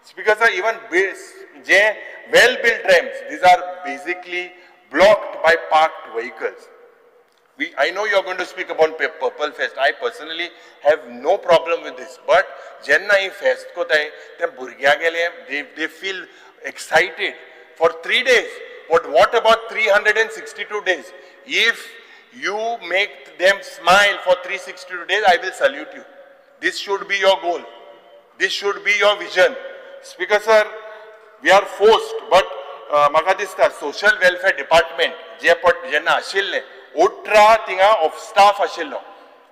It's because even well-built ramps, these are basically blocked by parked vehicles. I know you're going to speak about Purple Fest. I personally have no problem with this. But jenna hi fest kotay, te burgya gele, they feel excited for 3 days. But what about 362 days? If you make them smile for 362 days, I will salute you. This should be your goal. This should be your vision. Speaker sir, we are forced, but म्हाका दिसता social welfare department जेन्ना आशिल्ले 18 थिंगा of staff आशिल्लो.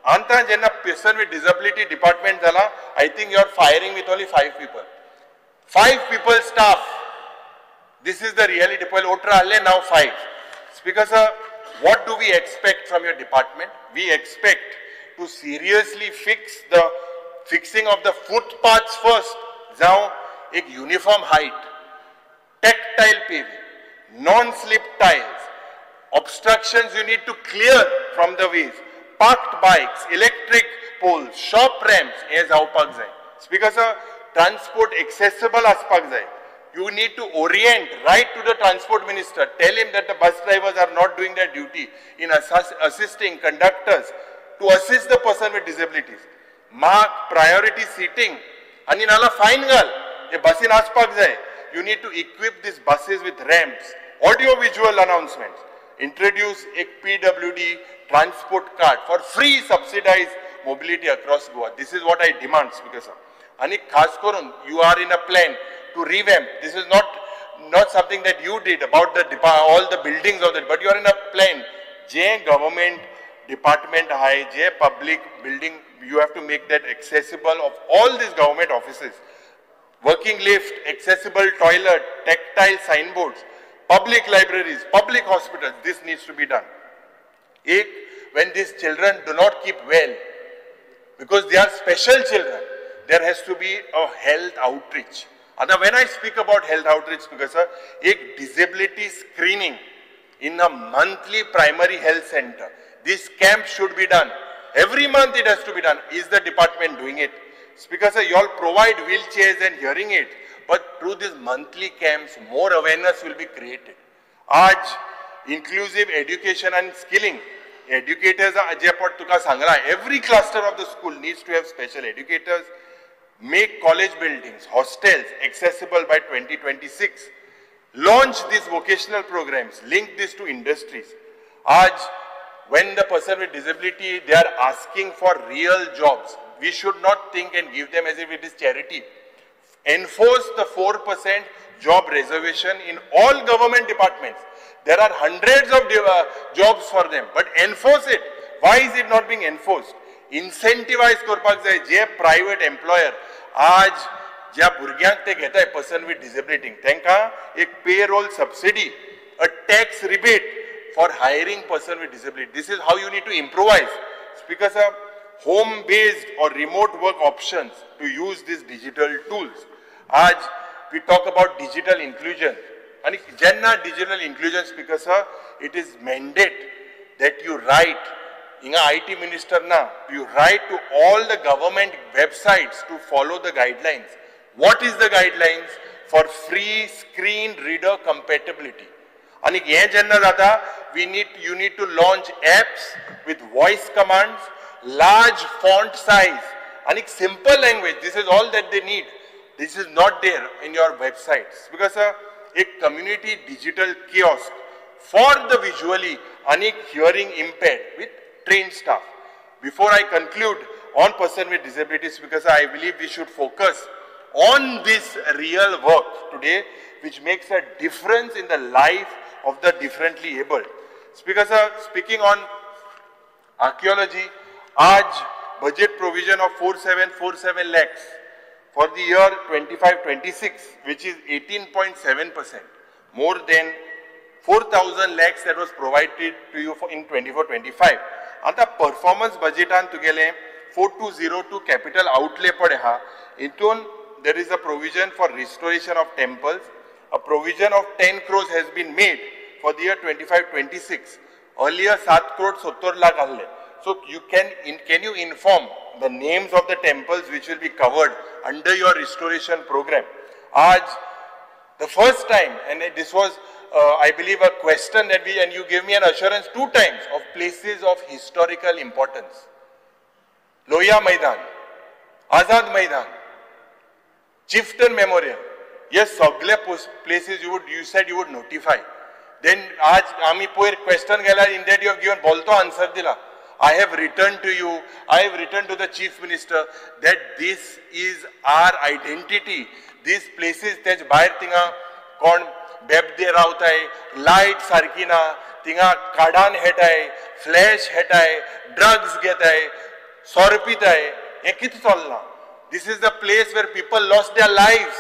आंता जेन्ना person with disability department जाला, I think you are firing with only 5 people. 5 people staff. This is the reality. 18 alle now 5. Speaker sir, what do we expect from your department? We expect to seriously fix the fixing of the footpaths first. Now, a uniform height, tactile paving, non-slip tiles, obstructions you need to clear from the ways, parked bikes, electric poles, shop ramps, as जावपाक जाय. Speaker sir, transport accessible aspak जाय. You need to orient right to the transport minister. Tell him that the bus drivers are not doing their duty in assisting conductors to assist the person with disabilities. Mark priority seating. And in alla fine girl, a bus in aspak jai. You need to equip these buses with ramps, audio-visual announcements. Introduce a PWD transport card for free subsidized mobility across Goa. This is what I demand, Speaker sir. And khas karun, you are in a plan to revamp. This is not something that you did about all the buildings of that, but you are in a plan. J government department high, J public building, you have to make that accessible of all these government offices. Working lift, accessible toilet, tactile signboards, public libraries, public hospitals, this needs to be done. When these children do not keep well, because they are special children, there has to be a health outreach. And when I speak about health outreach, because a disability screening in a monthly primary health center, this camp should be done. Every month it has to be done. Is the department doing it? Speaker sir, you all provide wheelchairs and hearing aids, but through these monthly camps, more awareness will be created. Aaj, inclusive education and skilling. Educators are tuka sangla. Every cluster of the school needs to have special educators. Make college buildings, hostels accessible by 2026. Launch these vocational programs. Link this to industries. Aaj, when the person with disability, they are asking for real jobs. We should not think and give them as if it is charity. Enforce the 4% job reservation in all government departments. There are hundreds of jobs for them, but enforce it. Why is it not being enforced? Incentivize करपाक जाय जे private employer आज ज्या भुरग्यांक ते घेताय person with disability तांकां एक payroll subsidy, a tax rebate for hiring person with disability. This is how you need to improvise. Speaker sir, home based or remote work options to use these digital tools. आज we talk about digital inclusion. And jenna digital inclusion, Speaker sir, it is mandate that you write Inga IT minister na, you write to all the government websites to follow the guidelines. What is the guidelines for free screen reader compatibility? And you need to launch apps with voice commands, large font size, and simple language. This is all that they need. This is not there in your websites. Because a community digital kiosk for the visually and hearing impaired with trained staff. Before I conclude on person with disabilities, because I believe we should focus on this real work today, which makes a difference in the life of the differently abled. Speaking on archaeology, Aaj budget provision of 4747 lakhs for the year 25-26, which is 18.7%, more than 4,000 lakhs that was provided to you in 24-25. And the performance budget on tugele 4202 capital outlay pade ha. Intun there is a provision for restoration of temples. A provision of 10 crores has been made for the year 25-26. Earlier 7 crores 70 lakh alle. So you can you inform the names of the temples which will be covered under your restoration program? Aaj, the first time, and this was I believe, a question that and you gave me an assurance 2 times of places of historical importance. Loya Maidan, Azad Maidan, Chieftain Memorial. Yes, sagle places you said you would notify. Then आज आम्ही पोयर question गेला, in that you have given बोलतो answer दिला. I have written to you, I have written to the Chief Minister that this is our identity. These places तेज बाहेर तिंगा कोण बेबदे रावताय, light सारकी ना, तिंगा काडान हेटाय, फ्लॅश हेटाय, ड्रग्स घेताय, सोर पिताय, हे कितें चल्लां? This is the place where people lost their lives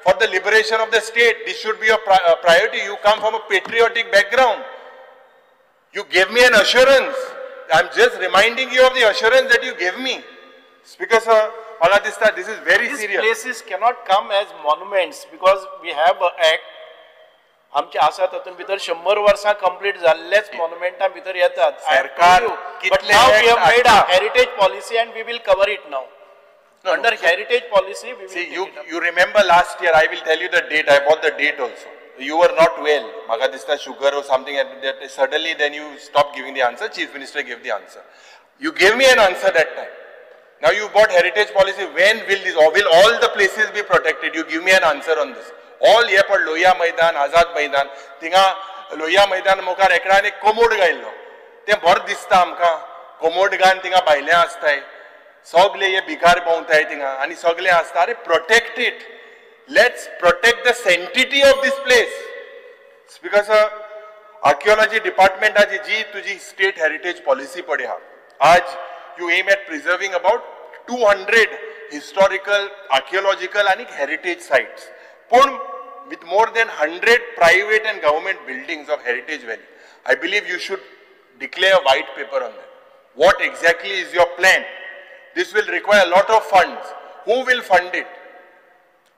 for the liberation of the state. This should be your priority. You come from a patriotic background. You gave me an assurance. I'm just reminding you of the assurance that you gave me. Speaker sir, this is very serious. These places cannot come as monuments because we have an act. आमचे आसा तातून भितर 100 वर्सां complete जाल्लेच मोन्युमेंटा भितर येतात. सरकार but now we have made a heritage policy and we will cover it now. Under heritage policy, we will see you remember last year, I will tell you the date, I bought the date also. You were not well, Maga dista sugar or something, and that suddenly then you stopped giving the answer, Chief Minister gave the answer. You gave me an answer that time. Now you bought heritage policy, when will this, or will all the places be protected? You give me an answer on this. All here for Loya Maidan, Azad Maidan, tinga Loya Maidan mokar ekra ne komod gaillo. Te bor dista amka, komod gan tinga bailya astay. सगळे हे भिकार भोंवताय थिंगा आनी सगळे आसता अरे protect it let's protect the sanctity of this place because archaeology डिपार्टमेंटाची जी तुझी स्टेट हेरिटेज पॉलिसी पडे हा आज you are at preserving about 200 historical archaeological आणि हेरिटेज साइट्स पण with more than 100 private and government buildings of heritage value. I believe you should declare a white paper on that. What exactly is your plan? This will require a lot of funds. Who will fund it?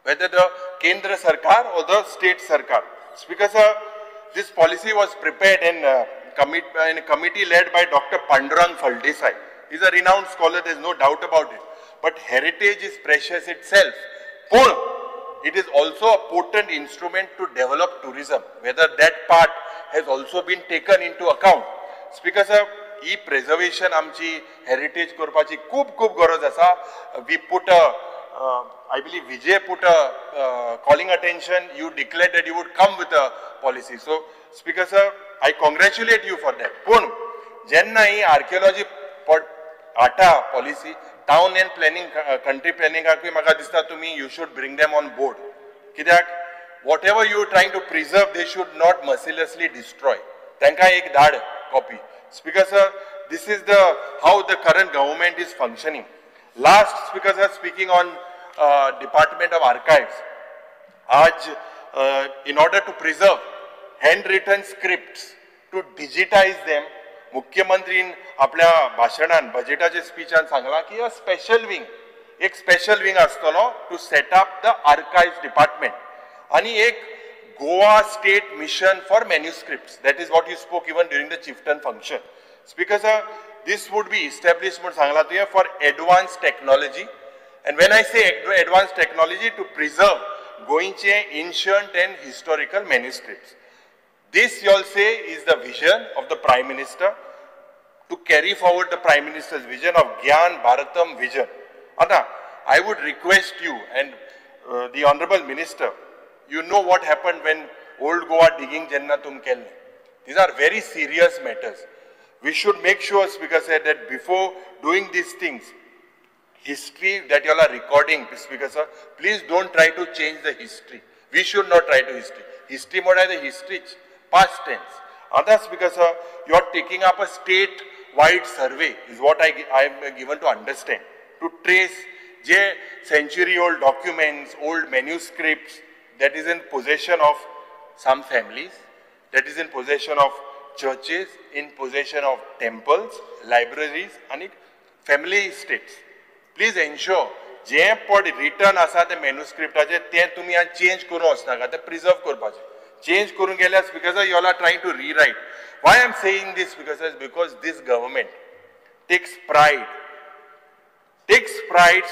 Whether the Kendra Sarkar or the state Sarkar. Speaker sir, this policy was prepared in a committee led by Dr. Pandurang Phaldesai. He is a renowned scholar, there is no doubt about it. But heritage is precious itself. It is also a potent instrument to develop tourism. Whether that part has also been taken into account. Speaker sir, preservation आमची heritage करपाची खूप गरज आसा. We put I believe Vijay put a calling attention. You declared that you would come with a policy. So, Speaker sir, I congratulate you for that. Pun, jenna hi archaeology ata policy, town and planning, country planning, maka dista tumi, you should bring them on board. Kidak, whatever you are trying to preserve, they should not mercilessly destroy. Tanka ek dad copy. Speaker sir, this is how the current government is functioning. Last, Speaker sir, speaking on Department of Archives. In order to preserve handwritten scripts, to digitize them, मुख्यमंत्रीन आपल्या भाषणान बजेटाचे स्पीचान सांगला की a special wing, एक special wing असतलो to set up the archives department आणि एक Goa state mission for manuscripts. That is what you spoke even during the chieftain function. Speaker sir, this would be established for advanced technology. And when I say advanced technology, to preserve Goinche ancient and historical manuscripts. This you all say is the vision of the Prime Minister to carry forward the Prime Minister's vision of Gyan Bharatam vision. Ata, I would request you and the Honorable Minister, you know what happened when old Goa digging Janna Tum Kelne. These are very serious matters. We should make sure, Speaker said, that before doing these things, history that you all are recording, Speaker sir, please don't try to change the history. We should not try to history. History more than the history, past tense. Other Speaker sir, you are taking up a state-wide survey, is what I am given to understand, to trace century-old documents, old manuscripts that is in possession of some families, that is in possession of churches, in possession of temples, libraries, and family estates. Please ensure जे पड return आसा ते मॅन्युस्क्रिप्टाचे ते तुम्ही आज change करूं वचनाका ते preserve करपाचे चेंज करून गेल्यास because you all are trying to rewrite why I am saying this because this government takes pride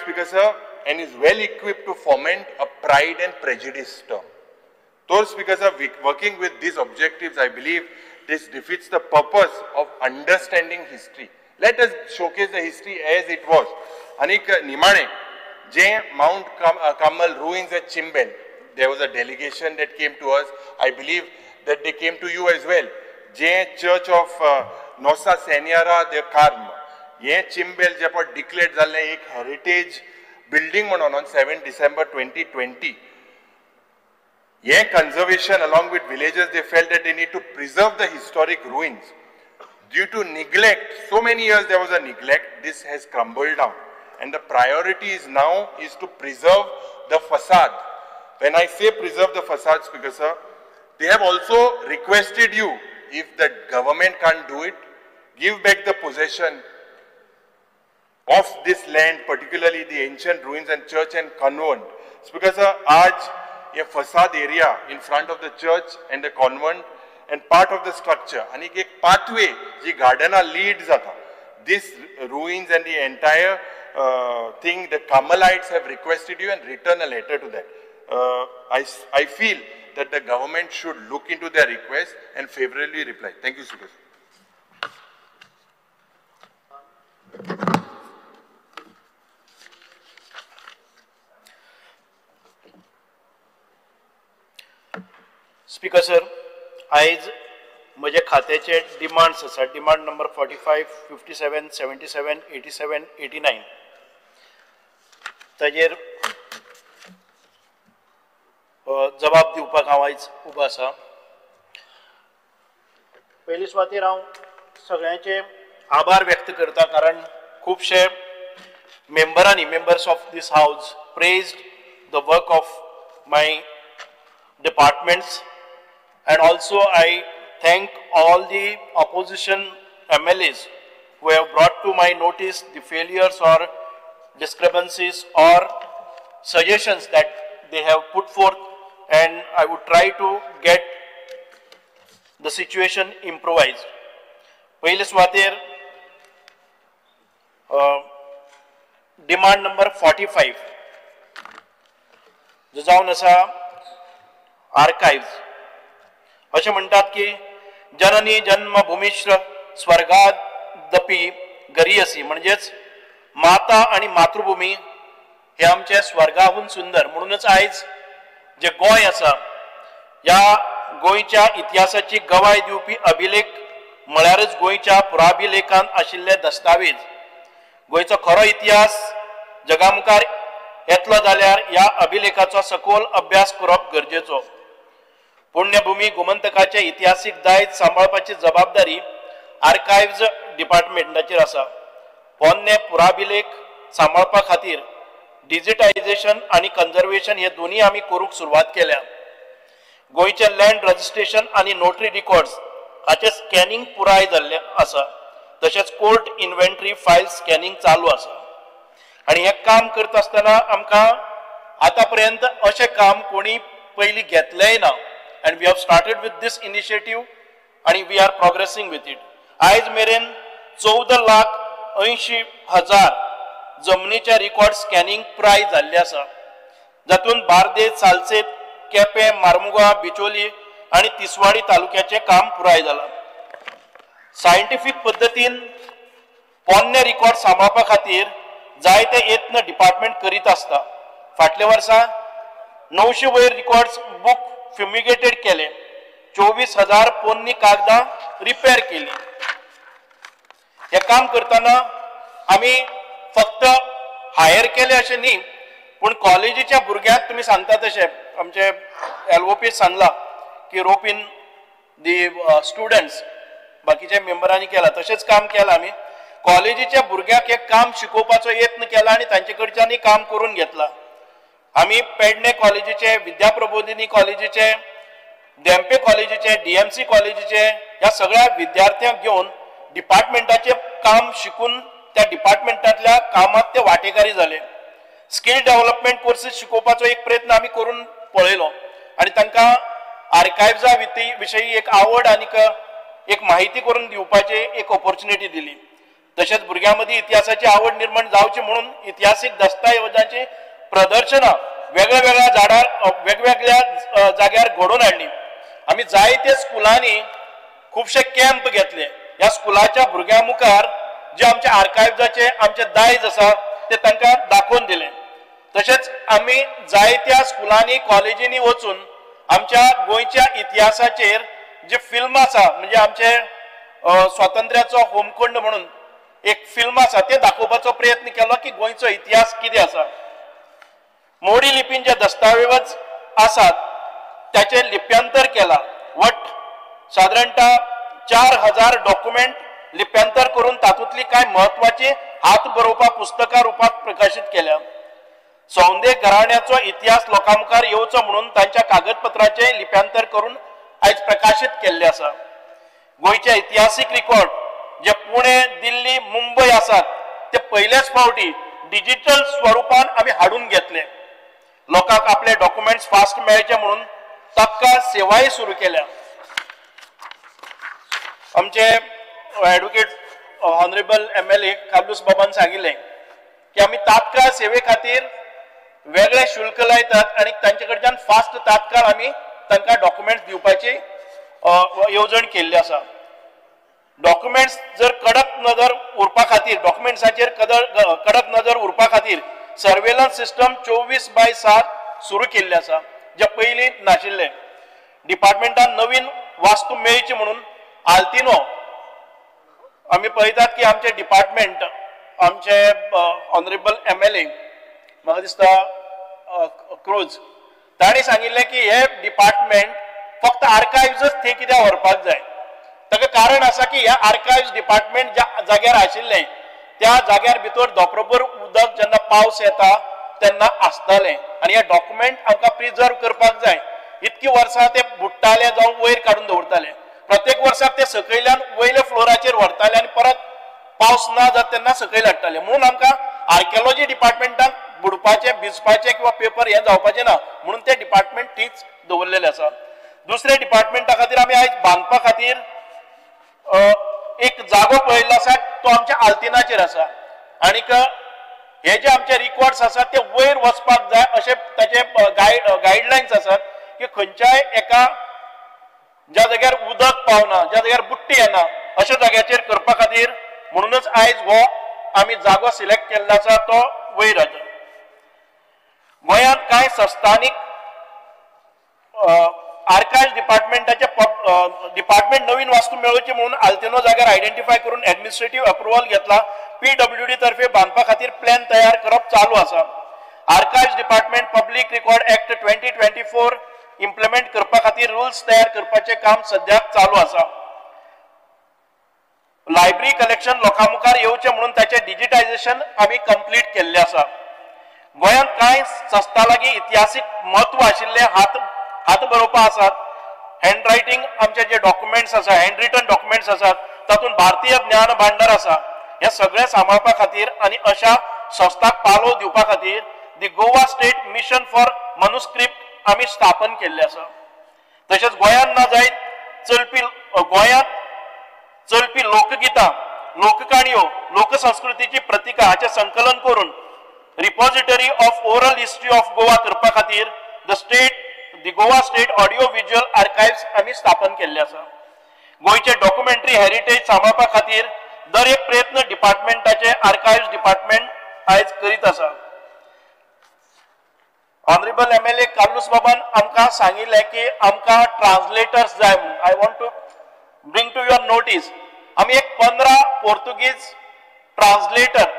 because and is well equipped to foment a pride and prejudice term. Though, Speaker sir, working with these objectives, I believe this defeats the purpose of understanding history. Let us showcase the history as it was. Anik Nimane, J. Mount Carmel ruins at Chimbel. There was a delegation that came to us. I believe that they came to you as well. J. Church of Nossa Senhora de Carmo. Ye Chimbel जेपण declared जाल्ले एक heritage building म्हणून on 7 December 2020. Ye conservation along with villagers, they felt that they need to preserve the historic ruins. Due to neglect, so many years there was a neglect, this has crumbled down. And the priority is now is to preserve the facade. When I say preserve the facade, Speaker sir, they have also requested you, if the government can't do it, give back the possession of this land, particularly the ancient ruins and church and convent. Speaker sir, आज ये facade area in front of the church and the convent and part of the structure, and एक pathway जी garden leads जाता. This ruins and the entire thing, the Carmelites have requested you and written a letter to that. I feel that the government should look into their request and favorably reply. Thank you, Speaker. Speaker sir, आज म्हजे खात्याचे demands आसा. Demand number 45, 57, 77, 87, 89. ताजेर जबाब दिवपाक हांव आयज उबो आसा. पयली सुवातेर हांव सगळ्यांचे आभार व्यक्त करता, कारण खुबशे members of this house praised the work of my departments, and also I thank all the opposition MLAs who have brought to my notice the failures or discrepancies or suggestions that they have put forth, and I would try to get the situation improvised. पहिले सुवातेर demand number 45 जो जावन आसा archives. अशें म्हणटात की जननी जन्मभूमिश्र स्वर्गादपि गरीयसी, म्हणजेच माता आणि मातृभूमी हे आमचे स्वर्गाहून सुंदर. म्हणूनच आयज जे गोंय आसा, या गोंयच्या इतिहासाची गवाय दिवपी अभिलेख म्हळ्यारच गोंयच्या पुराभिलेखांत आशिल्ले दस्तावेज. गोंयचो खरो इतिहास जगा मुखार येतलो जाल्यार ह्या अभिलेखाचो सखोल अभ्यास करप गरजेचो. पुण्यभूमी गोमंतकाचे इतिहासीक दायज सांबाळपाची जबाबदारी आर्काइव्ज डिपार्टमेंटाचेर आसा. पोन्ने पुराभिलेख सांबाळपा खातीर डिजिटायझेशन आणि कन्झर्वेशन हे दोन्ही आमी करूंक सुरवात केल्या. गोंयचे लँड रजिस्ट्रेशन आणि नोटरी रिकॉर्ड्स हाचे स्कॅनिंग पुराय जाल्ले आसा. तशेंच कोर्ट इन्व्हेंटरी फायल स्कॅनिंग चालू आसा. आणि हे काम करता आसतना आमकां आतां पर्यंत अशें काम कोणी पयलीं घेतलेंय ना. and we have started with this initiative and we are progressing with it. आयज मेरेन 14,80,000 जमनीच्या रिकॉर्ड स्कॅनिंग पुराय जाल्ले आसा. जातून बार्देस, सालसेत, केपें, मार्मुगांव, बिचोली आणि तिसवाडी तालुक्याचे काम पुराय जाला. सायंटिफिक पद्धतीन पोन्ने रिकॉर्ड सांबाळपा खातीर जायते यत्न डिपार्टमेंट करीत आसता. फाटल्या वर्सा 900 वयर रिकॉर्ड्स बुक फ्युमिगेटेड केले. 24,000 पोन्नी कागदां रिपेअर केली. हे काम करताना आम्ही फक्त हायर केले अशें न्ही, पूण कॉलेजीच्या भुरग्यांक तुमी सांगता तशें आमचे LOP सांगला की रोप इन दी स्टुडंट्स, बाकीच्या मेंबरांनी केला तशेंच काम केलां आमी. कॉलेजीच्या भुरग्यांक हे काम शिकोवपाचो यत्न केला आणि तांचे कडच्यानूय काम करून घेतला. आम्ही पेडणे कॉलेजीचे, विद्याप्रबोधिनी कॉलेजीचे, देंपे कॉलेजीचे, DMC कॉलेजीचे या सगळ्या विद्यार्थ्यांक घेऊन डिपार्टमेंटाचे काम शिकून त्या डिपार्टमेंटातल्या कामात ते वाटेकारी झाले. स्किल डेव्हलपमेंट कोर्सेस शिकोवपाचो एक प्रयत्न आम्ही करून पळयलो आणि तांकां आर्काइव्जा विशयी एक आवड आणि एक माहिती करून दिवपाची एक ऑपॉर्च्युनिटी दिली. तशेंच भुरग्यां मदीं इतिहासाची आवड निर्माण जावची म्हणून इतिहासीक दस्तावेजांची प्रदर्शनां वेगवेगळ्या झाडार वेगवेगळ्या जाग्यार घडोवन हाडली. आमी जायते स्कुलांनी खुबशे कॅम्प घेतले. ह्या स्कुलाच्या भुरग्यां मुखार जे आमचे आर्कायव्जाचे आमचे दायज आसा ते तांकां दाखोवन दिले. तशेंच आमी जायत्या स्कुलांनी कॉलेजींनी वचून आमच्या गोंयच्या इतिहासाचेर जे फिल्म आसा म्हणजे आमचे स्वातंत्र्याचो होमखंड म्हणून एक फिल्म आसा ते दाखोवपाचो प्रयत्न केलो की गोंयचो इतिहास कितें आसा. मोडी लिपीन जे दस्तावेज आसात त्याचे लिप्यांतर केला. वट साधारणतः 4000 डॉक्युमेंट लिप्यांतर करून तातूंतली कांय महत्वाची हात बरोवपा पुस्तकां रुपात प्रकाशीत केल्या. सौंदे घराण्याचो इतिहास लोकां मुखार येवचो म्हणून तांच्या कागदपत्राचे लिप्यांतर करून आयज प्रकाशीत केल्ले आसा. गोंयचे इतिहासीक रिकॉर्ड जे पुणे दिल्ली मुंबय आसात ते पयलेच फावटी डिजिटल स्वरूपान आमी हाडून घेतले. लोकांक आपले डॉक्युमेंट्स फास्ट मेळचे म्हणून तात्काळ सेवाय सुरू केल्या. आमचे ॲडव्होकेट ऑनरेबल MLA काबूस बाबान सांगिल्लें की आमी तात्काळ सेवे खातीर वेगळे शुल्क लायतात आणि तांचे कडच्यान फास्ट तात्काळ आमी तांकां डॉक्युमेंट्स दिवपाची येवजण केल्ली आसा. डॉक्युमेंट्स जर कडक नजर उरपा खातीर डॉक्युमेंट्साचेर कडक नजर उरपा खातीर सर्वेलन्स सिस्टम 24/7 सुरू केल्ले आसा जे पयलीं नाशिल्ले. डिपार्टमेंटान नवीन वास्तू मेळची म्हणून आल्तिनो आमी पळयतात की आमचे डिपार्टमेंट आमचे ऑनरेबल MLA म्हाका दिसता क्रूज ताणी सांगिल्लें की हे डिपार्टमेंट फक्त आर्कायव्जच थंय कित्याक व्हरपाक जाय. ताका कारण आसा की ह्या आर्कायव्ज डिपार्टमेंट ज्या जाग्यार आशिल्लें त्या जाग्यार भितर धोपरभर उदक जेन्ना पावस येता तेन्ना आसतालें आनी हे डॉक्युमेंट आमकां प्रिजर्व करपाक जाय. इतकी वर्सां ते बुडटाले जावं वयर काडून दवरताले. प्रत्येक वर्साक ते सकयल्यान वयल्या फ्लोराचेर व्हरताले आनी परत पावस ना जाता तेन्ना सकयल हाडटाले. म्हणून आमकां आर्किओलॉजी डिपार्टमेंटाक बुडपाचे भिजपाचे किंवा पेपर हे जावपाचे ना म्हणून ते डिपार्टमेंट थंयच दवरलेले आसा. दुसरे डिपार्टमेंटा खातीर आमी आयज बांदपा खातीर एक जागो पळयल्लो आसा तो आमच्या आल्तिनाचेर आसा. आनीक हे जे आमचे रिकॉर्ड्स आसात ते वयर वचपाक जाय अशे ताचे गायडलायन्स आसात की खंयच्याय एका ज्या जाग्यार उदक पावना ज्या जाग्यार बुट्टी येना अशा जाग्याचेर करपा खातीर म्हणूनच आयज हो आमी जागो सिलेक्ट केल्लो आसा तो वयर आसा. गोंयांत कांय संस्थानीक आर्कायव्ज डिपार्टमेंटाचे डिपार्टमेंट नवीन वास्तू मेळोवची म्हणून आल्तिनो जाग्यार आयडेंटिफाय करून एडमिनिस्ट्रेटिव्ह अप्रुवल घेतला. PWD तर्फे बांदपा खातीर प्लॅन तयार करप चालू आसा. Archives department public record act 2024 implement करपा खातीर रुल्स तयार करपाचें काम सद्याक चालू आसा. लायब्ररी कलेक्शन लोकां मुखार येवचें म्हणून ताचें डिजिटायझेशन आमी कंप्लीट केल्लें आसा. गोंयांत कांय संस्था लागीं इतिहासीक म्हत्व आशिल्ले हात बरोवपा आसात. हँडरायटींग आमचे जे डॉक्युमेंट्स आसा हँड रिटन डॉक्युमेंट्स आसात तातूंत भारतीय ज्ञान भांडार आसा. हे सगळें सांबाळपा खातीर आनी अशा संस्थांक पालव दिवपा खातीर the Goa state mission for manuscript आमी स्थापन केल्ले आसा. तशेंच गोंयांत ना जायत गोंयांत चलपी लोकगितां लोककाणयो लोकसंस्कृतीची प्रतिका हाचें संकलन करून repository of oral history of Goa करपा खातीर the Goa state audio visual archives आमी स्थापन केल्ले आसा. गोंयचे डॉक्युमेंटरी हेरिटेज सांबाळपा खातीर दर एक प्रयत्न डिपार्टमेंटाचे आर्कायव्ज डिपार्टमेंट आयज करीत आसा. ऑनरेबल MLA काबूस बाबान आमकां सांगिल्लें की आमकां ट्रान्सलेटर्स जाय म्हणून. I want to bring to your notice आमी एक 15 पोर्तुगीज ट्रान्सलेटर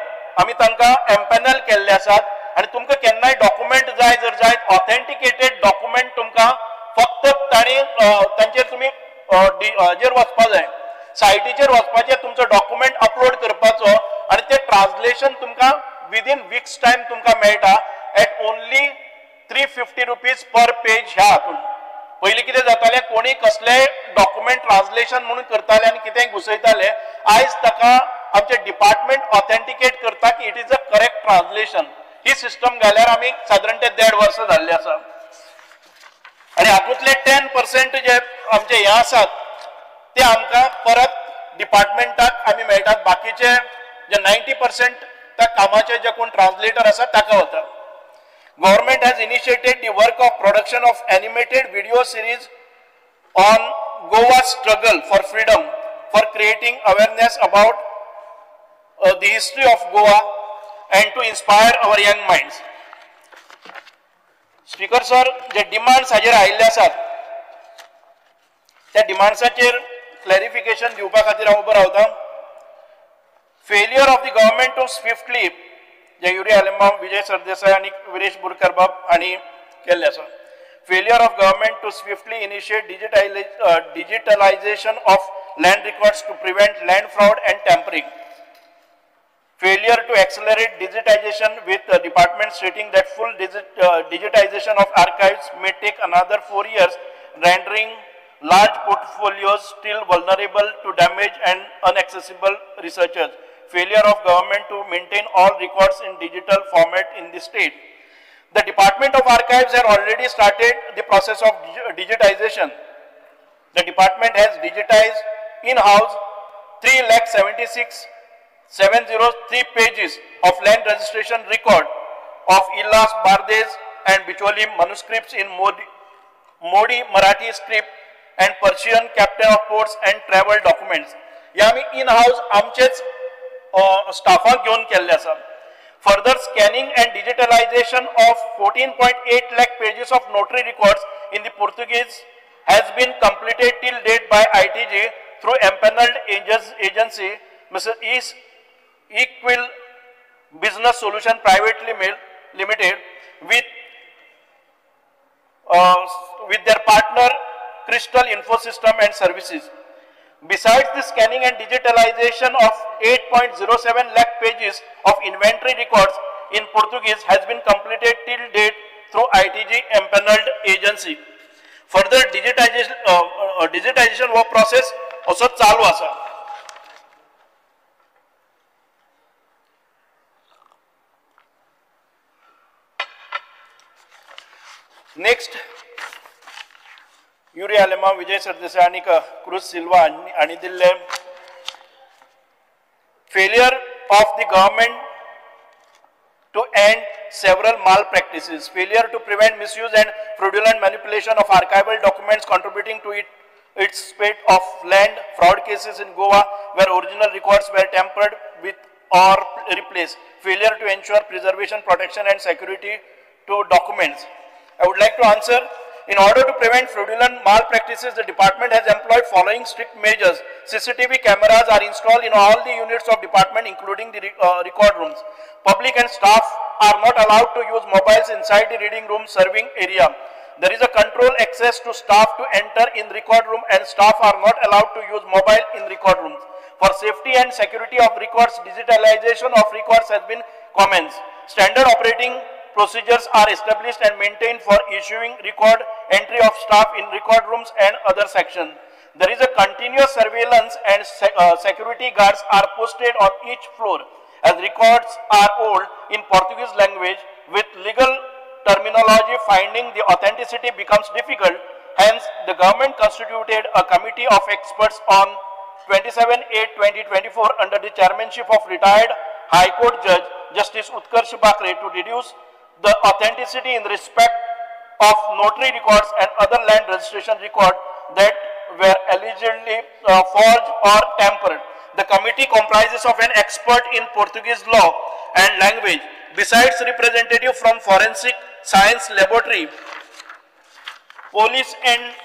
आमी तांकां एम्पॅनल केल्ले आसात आनी तुमकां केन्नाय डॉक्युमेंट जाय जर जायत ऑथेंटिकेटेड डॉक्युमेंट तुमकां फक्त तांचेर तुमी हाजेर वचपा जाय सायटीचेर वचपाचें तुमचो डॉक्युमेंट अपलोड करपाचो आनी ते ट्रान्सलेशन तुमकां विदीन वीक्स टायम तुमकां मेळटा at only 350 rupees per page ह्या हातून. पयलीं कितें जातालें कोणी कसलेंय डॉक्युमेंट ट्रान्सलेशन म्हणून करताले आनी कितेंय घुसयताले. आयज ताका आमचे डिपार्टमेंट ऑथेंटिकेट करता की it is a correct translation. ही सिस्टम घाल्यार आमी साधारण 1.5 वर्सां जाल्ले आसा आनी हातूंतले 10% जे आमचे हे आसात ते आमकां परत डिपार्टमेंटाक आमी मेळटात. बाकीचे जे 90% त्या कामाचे जे कोण ट्रान्सलेटर आसा ताका वता. Government has initiated the work of production of animated video series on Goa's struggle for freedom, for creating awareness about the history of Goa and to inspire our young minds. Speaker sir, जे demands हाजेर आयिल्ले आसात त्या डिमांड्साचेर clarification दिवपा खातीर हांव उबो रावतां. Failure of the government to swiftly जे युरी आलेमांव, विजय सरदेसाय आणि विरेश बोरकर बाब हांणी केल्ले आसा. Failure of government to swiftly initiate digitalization of land records to prevent land fraud and tampering. Failure to accelerate digitization with the department stating that full digitization of archives may take another 4 years, rendering large portfolios still vulnerable to damage and inaccessible researchers. Failure of government to maintain all records in digital format in the state. The Department of Archives has already started the process of digitization. The department has digitized in-house 3,76,703 pages of land registration record of Illas, Bardes and Bicholi manuscripts in Modi Marathi script and Persian captain of ports and travel documents. या आमी in-house आमचेच स्टाफाक घेवन केल्ले आसा. Further scanning and digitalization of 14.8 lakh pages of notary records in the Portuguese has been completed till date by ITG through empaneled agency Mr. Equil Business Solution Private Limited with their partner Crystal Infosystem and Services. Besides the scanning and digitalization of 8.07 lakh pages of inventory records in Portuguese has been completed till date through ITG empaneled agency. Further digitization work process also चालू आसा. Next, Yuri Alema, Vijay Sardesai and Cruz Silva and Dille. Failure of the government to end several malpractices. Failure to prevent misuse and fraudulent manipulation of archival documents contributing to its spate of land fraud cases in Goa where original records were tampered with or replaced. Failure to ensure preservation, protection and security to documents. I would like to answer. In order to prevent fraudulent malpractices, the department has employed following strict measures. CCTV cameras are installed in all the units of department, including the record rooms. Public and staff are not allowed to use mobiles inside the reading room serving area. There is a control access to staff to enter in record room, and staff are not allowed to use mobile in record rooms. For safety and security of records, digitalization of records has been commenced. Standard operating procedures are established and maintained for issuing record entry of staff in record rooms and other sections. There is a continuous surveillance and security guards are posted on each floor. As records are old in Portuguese language, with legal terminology finding the authenticity becomes difficult. Hence, the government constituted a committee of experts on 27/8/2024 under the chairmanship of retired High Court Judge Justice Utkarsh Bakre to deduce the authenticity in respect of notary records and other land registration records that were allegedly forged or tampered. The committee comprises of an expert in Portuguese law and language, besides representative from forensic science laboratory, police and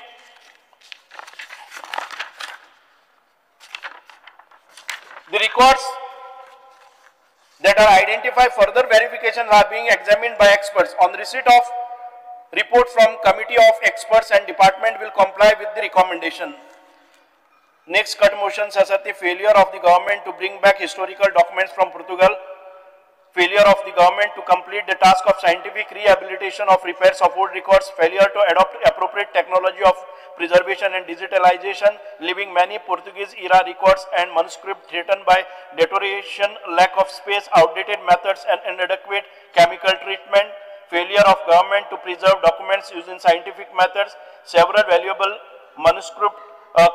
the records that are identified. Further verifications are being examined by experts. On receipt of report from committee of experts and department will comply with the recommendation. Next cut motions as the failure of the government to bring back historical documents from Portugal. Failure of the government to complete the task of scientific rehabilitation of repairs of old records. Failure to adopt appropriate technology of preservation and digitalization, leaving many Portuguese era records and manuscripts threatened by deterioration, lack of space, outdated methods and inadequate chemical treatment. Failure of government to preserve documents using scientific methods. Several valuable manuscript,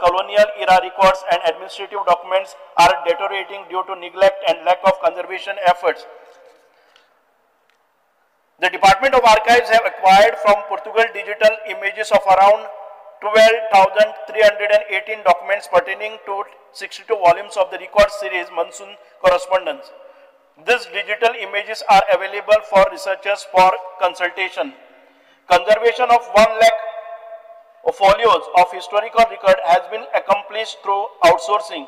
colonial era records and administrative documents are deteriorating due to neglect and lack of conservation efforts. The Department of Archives have acquired from Portugal digital images of around 12,318 documents pertaining to 62 volumes of the record series Monsoon Correspondence. These digital images are available for researchers for consultation. Conservation of 1 lakh folios of historical record has been accomplished through outsourcing.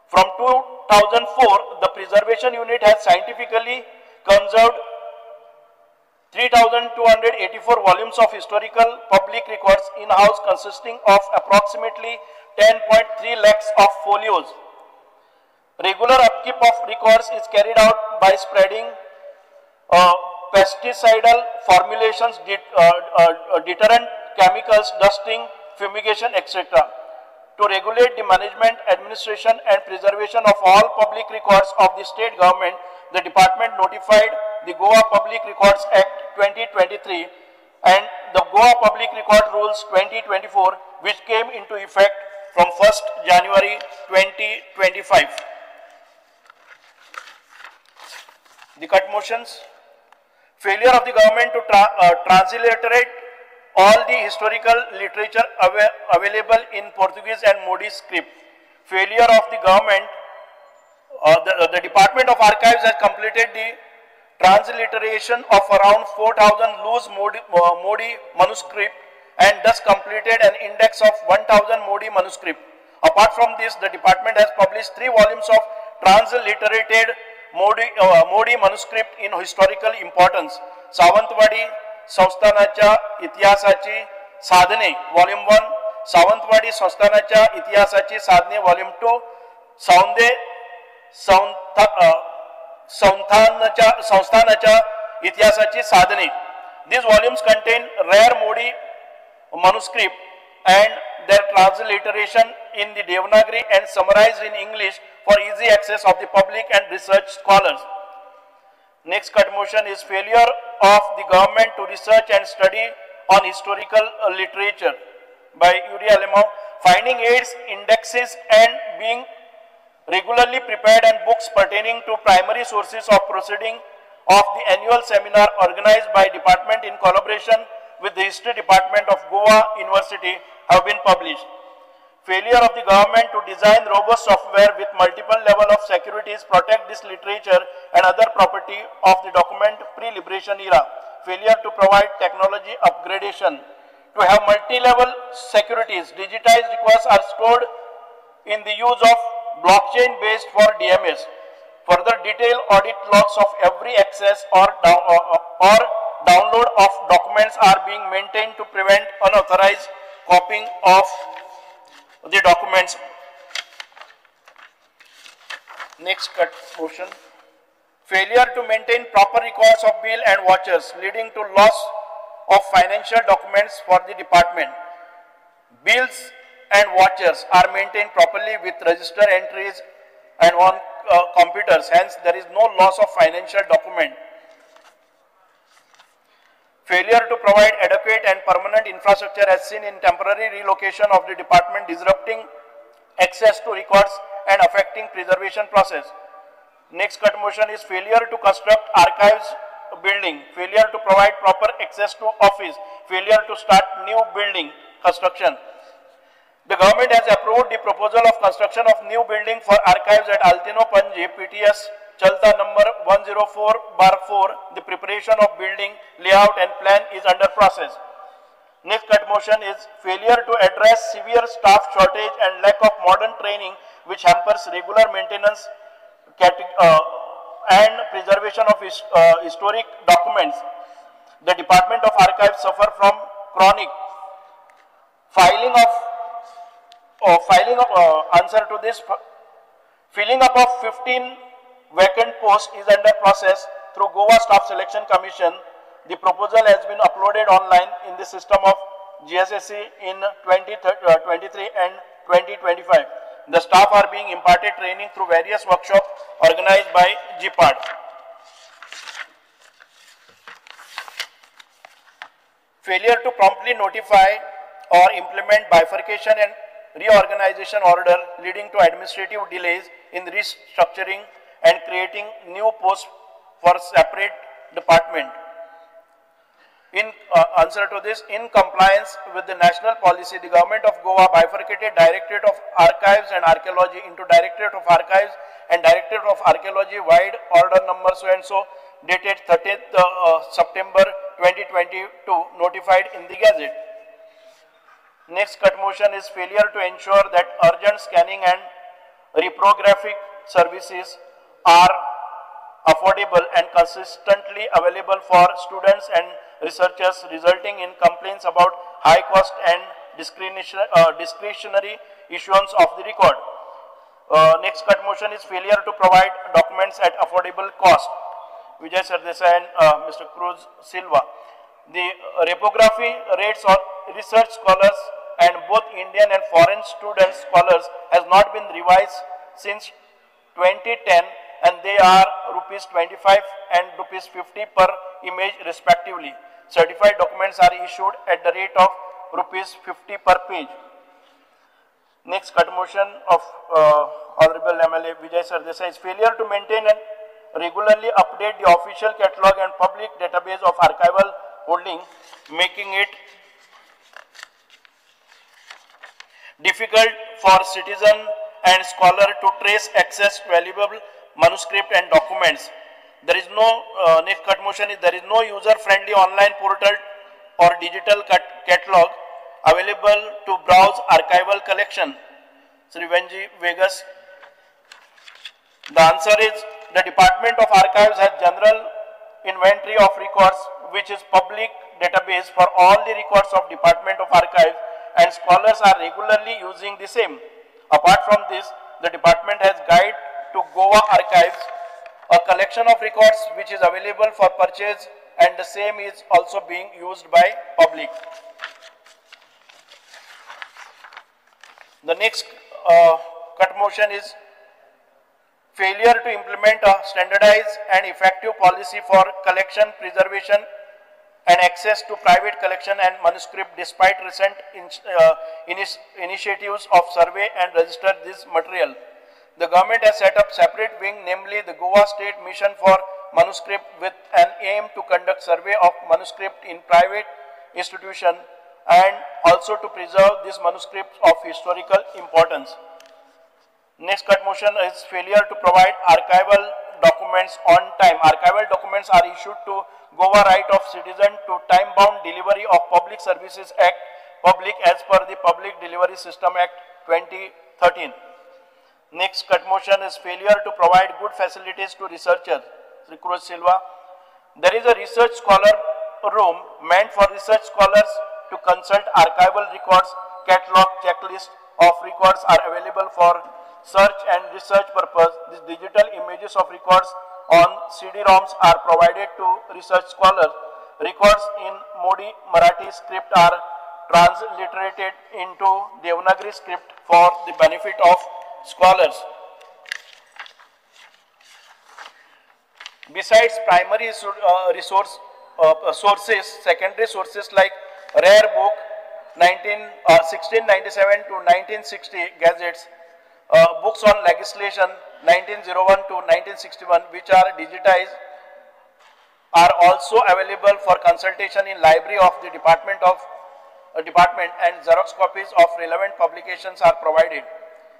From 2004, the Preservation Unit has scientifically conserved 3,284 volumes of historical public records in-house, consisting of approximately 10.3 lakhs of folios. Regular upkeep of records is carried out by spreading pesticidal formulations, deterrent chemicals, dusting, fumigation, etc. To regulate the management, administration and preservation of all public records of the state government, the department notified the Goa Public Records Act 2023 and the Goa Public Record Rules 2024, which came into effect from 1st January 2025. The cut motions. Failure of the government to transliterate all the historical literature available in Portuguese and Modi script. Failure of the government, the Department of Archives has completed the transliteration of around 4,000 loose Modi manuscript and thus completed an index of 1,000 Modi manuscript. Apart from this, the department has published 3 volumes of transliterated Modi manuscript in historical importance. Sawantwadi संस्थानाच्या इतिहासाची साधने volume 1, Sawantwadi संस्थानाच्या इतिहासाची साधने volume 2, सौंदे संस्थानाच्या इतिहासाची साधने. These volumes contain rare Modi manuscript and their transliteration in the Devanagari and summarized in English for easy access of the public and research scholars. Next cut motion is failure of the government to research and study on historical literature by Uri Alemão. Finding aids, indexes and being regularly prepared and books pertaining to primary sources of proceeding of the annual seminar organized by department in collaboration with the History Department of Goa University have been published. Failure of the government to design robust software with multiple level of securities protect this literature and other property of the document pre-liberation era. Failure to provide technology upgradation. To have multi-level securities, digitized records are stored in the use of blockchain based for DMS. Further detailed audit logs of every access or download of documents are being maintained to prevent unauthorized copying of the documents. Next cut motion. Failure to maintain proper records of bill and vouchers leading to loss of financial documents for the department. Bills and vouchers are maintained properly with register entries and on computers, hence there is no loss of financial document. Failure to provide adequate and permanent infrastructure as seen in temporary relocation of the department, disrupting access to records and affecting preservation process. Next cut motion is failure to construct archives building, failure to provide proper access to office, failure to start new building construction. The government has approved the proposal of construction of new building for archives at Altino Panji, PTS Chalta number 104/4. The preparation of building layout and plan is under process. Next cut motion is failure to address severe staff shortage and lack of modern training which hampers regular maintenance and preservation of historic documents. The Department of Archives suffer from chronic filling up of 15 vacant posts is under process through Goa Staff Selection Commission. The proposal has been uploaded online in the system of GSSC in 2023 and 2025. The staff are being imparted training through various workshops organized by GPAD. Failure to promptly notify or implement bifurcation and reorganization order leading to administrative delays in restructuring and creating new posts for separate department. In answer to this, in compliance with the national policy, the government of Goa bifurcated Directorate of Archives and Archaeology into Directorate of Archives and Directorate of Archaeology wide order number so and so dated 30th September 2022 notified in the Gazette. Next cut motion is failure to ensure that urgent scanning and reprographic services are affordable and consistently available for students and researchers, resulting in complaints about high cost and discretionary issuance of the record. Next cut motion is failure to provide documents at affordable cost. Vijay Sardesai and Mr. Cruz Silva. The reprography rates of research scholars and both Indian and foreign student scholars has not been revised since 2010, and they are rupees 25 and rupees 50 per image respectively. Certified documents are issued at the rate of rupees 50 per page. Next cut motion of Honorable MLA Vijay Sardesai is failure to maintain and regularly update the official catalog and public database of archival holding, making it difficult for citizen and scholar to trace access to valuable manuscript and documents. There is no next cut motion is there is no user-friendly online portal or digital catalog available to browse archival collection. Sri Venji Vegas. The answer is the Department of Archives has general inventory of records, which is public database for all the records of Department of Archives, and scholars are regularly using the same. Apart from this, the department has guide to Goa Archives, a collection of records which is available for purchase, and the same is also being used by public. The next cut motion is failure to implement a standardized and effective policy for collection, preservation and access to private collection and manuscript despite recent initiatives of survey and register this material. The government has set up separate wing, namely the Goa State Mission for Manuscript, with an aim to conduct survey of manuscript in private institution and also to preserve these manuscripts of historical importance. Next cut motion is failure to provide archival documents on time. Archival documents are issued to Goa Right of Citizen to time-bound delivery of Public Services Act, public as per the Public Delivery System Act 2013. Next cut motion is failure to provide good facilities to researchers. Sri Cruz Silva. There is a research scholar room meant for research scholars to consult archival records. Catalog checklist of records are available for search and research purpose. These digital images of records on CD-ROMs are provided to research scholars. Records in Modi Marathi script are transliterated into Devanagari script for the benefit of scholars. Besides primary sources, secondary sources like rare book 1697 to 1960 gazettes, books on legislation 1901 to 1961 which are digitized are also available for consultation in library of the department, and Xerox copies of relevant publications are provided.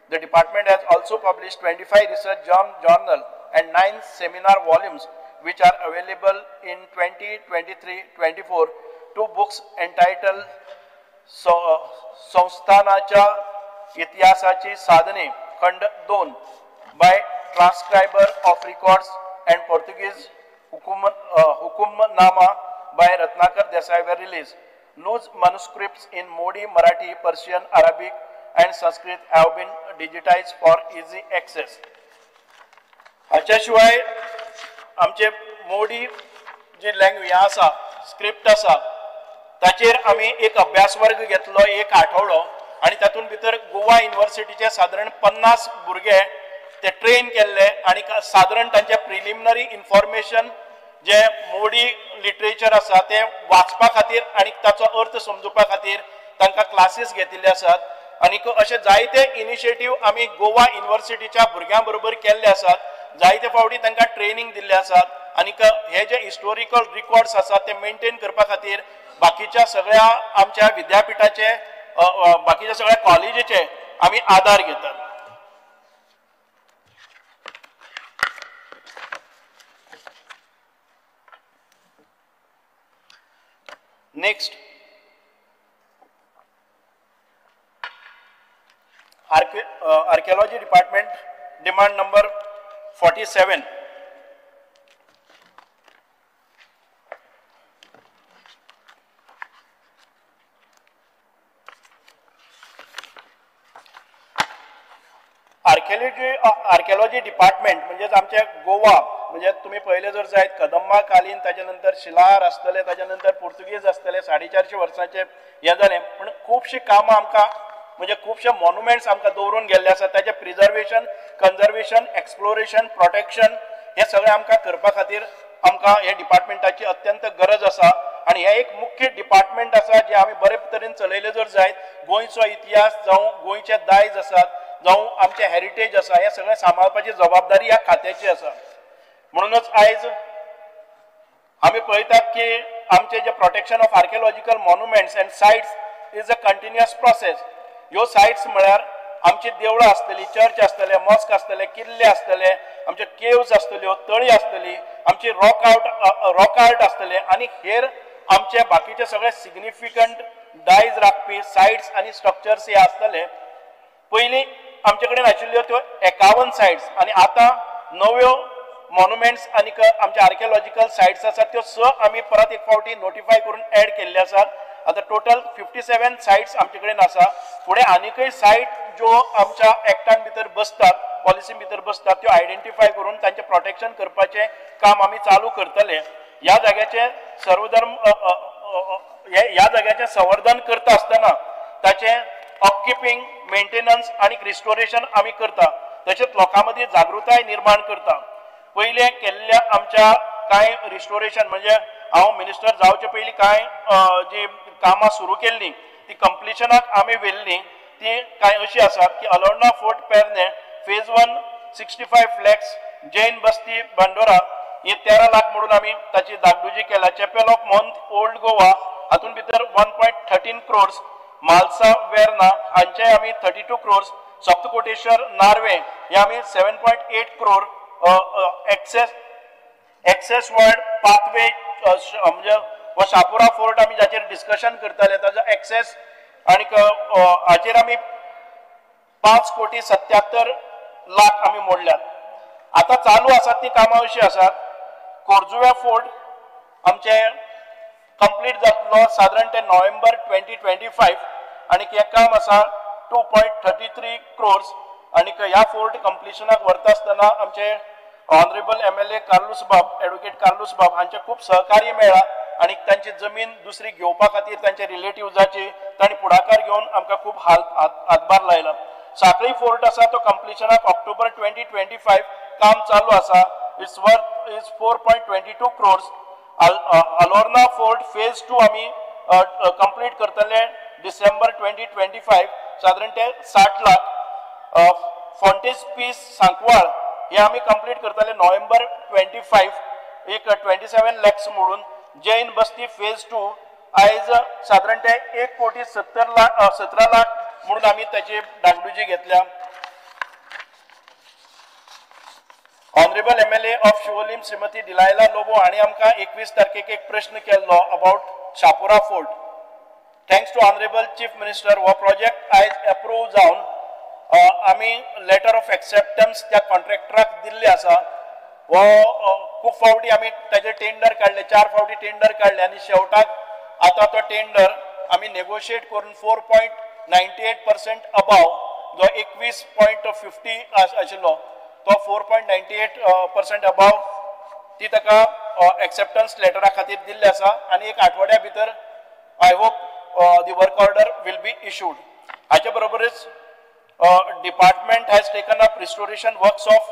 The department has also published 25 research journal and 9 seminar volumes which are available in 2023-24. 2 books entitled Sanस्थानाच्या इतिहासाची साधने खंड 2 by transcriber of records and Portuguese Hukumnama by Ratnakar Desai were released. Loose manuscripts in Modi, Marathi, Persian, Arabic and Sanskrit have been digitized for easy access. हाच्याशिवाय आमचे मोडी जी language आसा script आसा ताचेर आमी एक अभ्यास वर्ग घेतलो एक आठवडो आणि तातूंत भितर गोवा युनिव्हर्सिटीचे साधारण 50 भुरगे ते ट्रेन केल्ले आणि साधारण तांचे प्रिलिमिनरी इन्फॉर्मेशन जे मोडी लिटरेचर आसा ते वाचपा खातीर आणि ताचो अर्थ समजुपा खातीर तांकां क्लासीस घेतिल्ले आसात आणि अशे जायते इनिशिएटिव्ह आमी गोवा युनिव्हर्सिटीच्या भुरग्यां बरोबर केल्ले आसात. जायते फावटी तांकां ट्रेनिंग दिल्ले आसात आणि हे जे हिस्टोरिकल रिकॉर्ड्स आसा ते मेंटेन करपा खातीर बाकीच्या सगळ्या आमच्या विद्यापीठाचे बाकीच्या सगळ्या कॉलेजीचे आमी आदार घेतात. Next archaeology department demand number 47. Archaeology department म्हणजे आमचे गोवा म्हणजे तुम्ही पहिले जर जायत कदंबा कालीन त्याच्यानंतर शिलाहार आसतले त्याच्यानंतर पोर्तुगीज आसतले 450 वर्सांचे हे जाले पण खूबशी कामां आमकां म्हणजे खूबशे मॉन्युमेंट्स आमकां दवरून गेल्ले आसात त्याचे प्रिजर्वेशन कन्जर्वेशन एक्सप्लोरेशन प्रोटेक्शन हे सगळें आमकां करपा खातीर आमकां हे डिपार्टमेंटाची अत्यंत गरज आसा आणि हे एक मुख्य डिपार्टमेंट आसा जे आमी बरे तरेन चलयले जर जायत गोंयचो इतिहास जावं गोंयचे दायज आसात जावं आमचे हेरिटेज आसा हे सगळें सांबाळपाची जबाबदारी ह्या खात्याची आसा. म्हणूनच आयज आमी पळयतात की आमचे जे protection of archaeological monuments end sites is a continuous process. ह्यो सायट्स म्हळ्यार आमची देवळां आसतली चर्च आसतले मॉस्क आसतले किल्ले आसतले आमचे केव्स आसतल्यो तळी आसतली आमची रॉक आर्ट आसतले आणि हेर आमचे बाकीचे सगळे सिग्निफिकंट दायज राखपी सायट्स आणि स्ट्रक्चर्स हे आसतले. पयलीं आमचे कडेन आशिल्ल्यो त्यो 51 सायट्स आणि आता नव्यो मॉन्युमेंट्स आणि आमचे आर्किओलॉजिकल सायट्स आसात त्यो 6 आमी परत एक फावटी नोटिफाय करून ऍड केल्ले आसात. आता टोटल 57 सायट्स आमचे कडेन आसा. फुडें आनीकय सायट ज्यो आमच्या एक्टान भितर बसतात पॉलिसी भितर बसतात त्यो आयडेंटिफाय करून तांचे प्रोटेक्शन करपाचें काम आमी चालू करतले. ह्या जाग्याचे सर्वधर्म ह्या जाग्याचे संवर्धन करता आसतना ताचे अपकीपिंग मेंटेनन्स आणि रिस्टोरेशन आमी करता. तशेंच लोकां मदीं जागृताय निर्माण करता. पयले केल्ल्या आमच्या कांय रिस्टोरेशन म्हणजे हांव मिनिस्टर जावचे पयलीं कांय जी कामां सुरू केल्लीं ती कंप्लिशनाक आमी व्हेल्लीं ती कांय अशी आसात की अलोर्ना फोर्ट पेरने फेज 1 65 लॅक्स जैन बस्ती बांडोरा हे 13 लाख म्हणून आमी ताची दागदुजी केल्या. चॅपेल ऑफ मॉन्थ ओल्ड गोवा हातून भितर 1.13 crores मालसा वेर्ना हांचे आमी 32 crores सप्तकोटेश्वर नार्वे हे आमी 7.8 crore एक्सेस वर्ड पाथवे म्हणजे व शापुरा फोर्ट आमी जाचेर डिस्कशन करताले ताजो एक्सेस आणि हाचेर आमी 5,77,00,000 आमी मोडल्यात. आता चालू आसात ती कामां अशी आसात. कोरजुव्या फोर्ट आमचे कंप्लीट जातलो साधारण ते नोव्हेंबर 2025 आणि हे काम आसा 2.33 crores आणि ह्या फोर्ट कंप्लिशनाक व्हरता आसतना आमचे ऑनरेबल MLA कार्लोस बाब एडवोकेट कार्लोस बाब हांचे खूब सहकार्य मेळ्ळा आणि तांची जमीन दुसरी घेवपा खातीर तांचे रिलेटिव्जाची तांणी पुढाकार घेवन आमकां खूब हातभार लायला. साखळी फोर्ट आसा तो कंप्लिशनाक ऑक्टोबर 2025 काम चालू आसा. Its worth is 4.22 crores. Alorna fort phase 2 आमी कंप्लीट करतले डिसेंबर 2025 साधारण ते 60 लाख. फॉन्टेज पीस सांकवाळ हे आमी कंप्लीट करतले नोव्हेंबर 25 एक 27 lakhs म्हणून. जैन बस्ती फेज 2 आयज साधारण ते 1,17 लाख म्हणून आमी ताची डागडुजी घेतल्या. Honourable MLA of Siolim Shrimati Delilah Lobo हांणी आमकां 21 तारखेक एक प्रश्न केल्लो about Chapora fort. Thanks to honourable chief minister हो प्रोजेक्ट आयज अप्रूव जावन आमी लेटर ऑफ एक्सेप्टन्स त्या कॉन्ट्रॅक्टराक दिल्ले आसा. हो खूब फावटी आमी ताचे टेंडर काडले 4 फावटी टेंडर काडले आणि शेवटाक आता तो टेंडर आमी नेगोशिएट करून 4.98% अबाव जो 21.50 आशिल्लो तो 4.98% अबाव ती ताका एक्सेप्टन्स लेटरा खातीर दिल्ले आसा आणि एक आठवड्या भितर I hope the work order will be issued. हाचे बरोबरच department has taken up restoration works of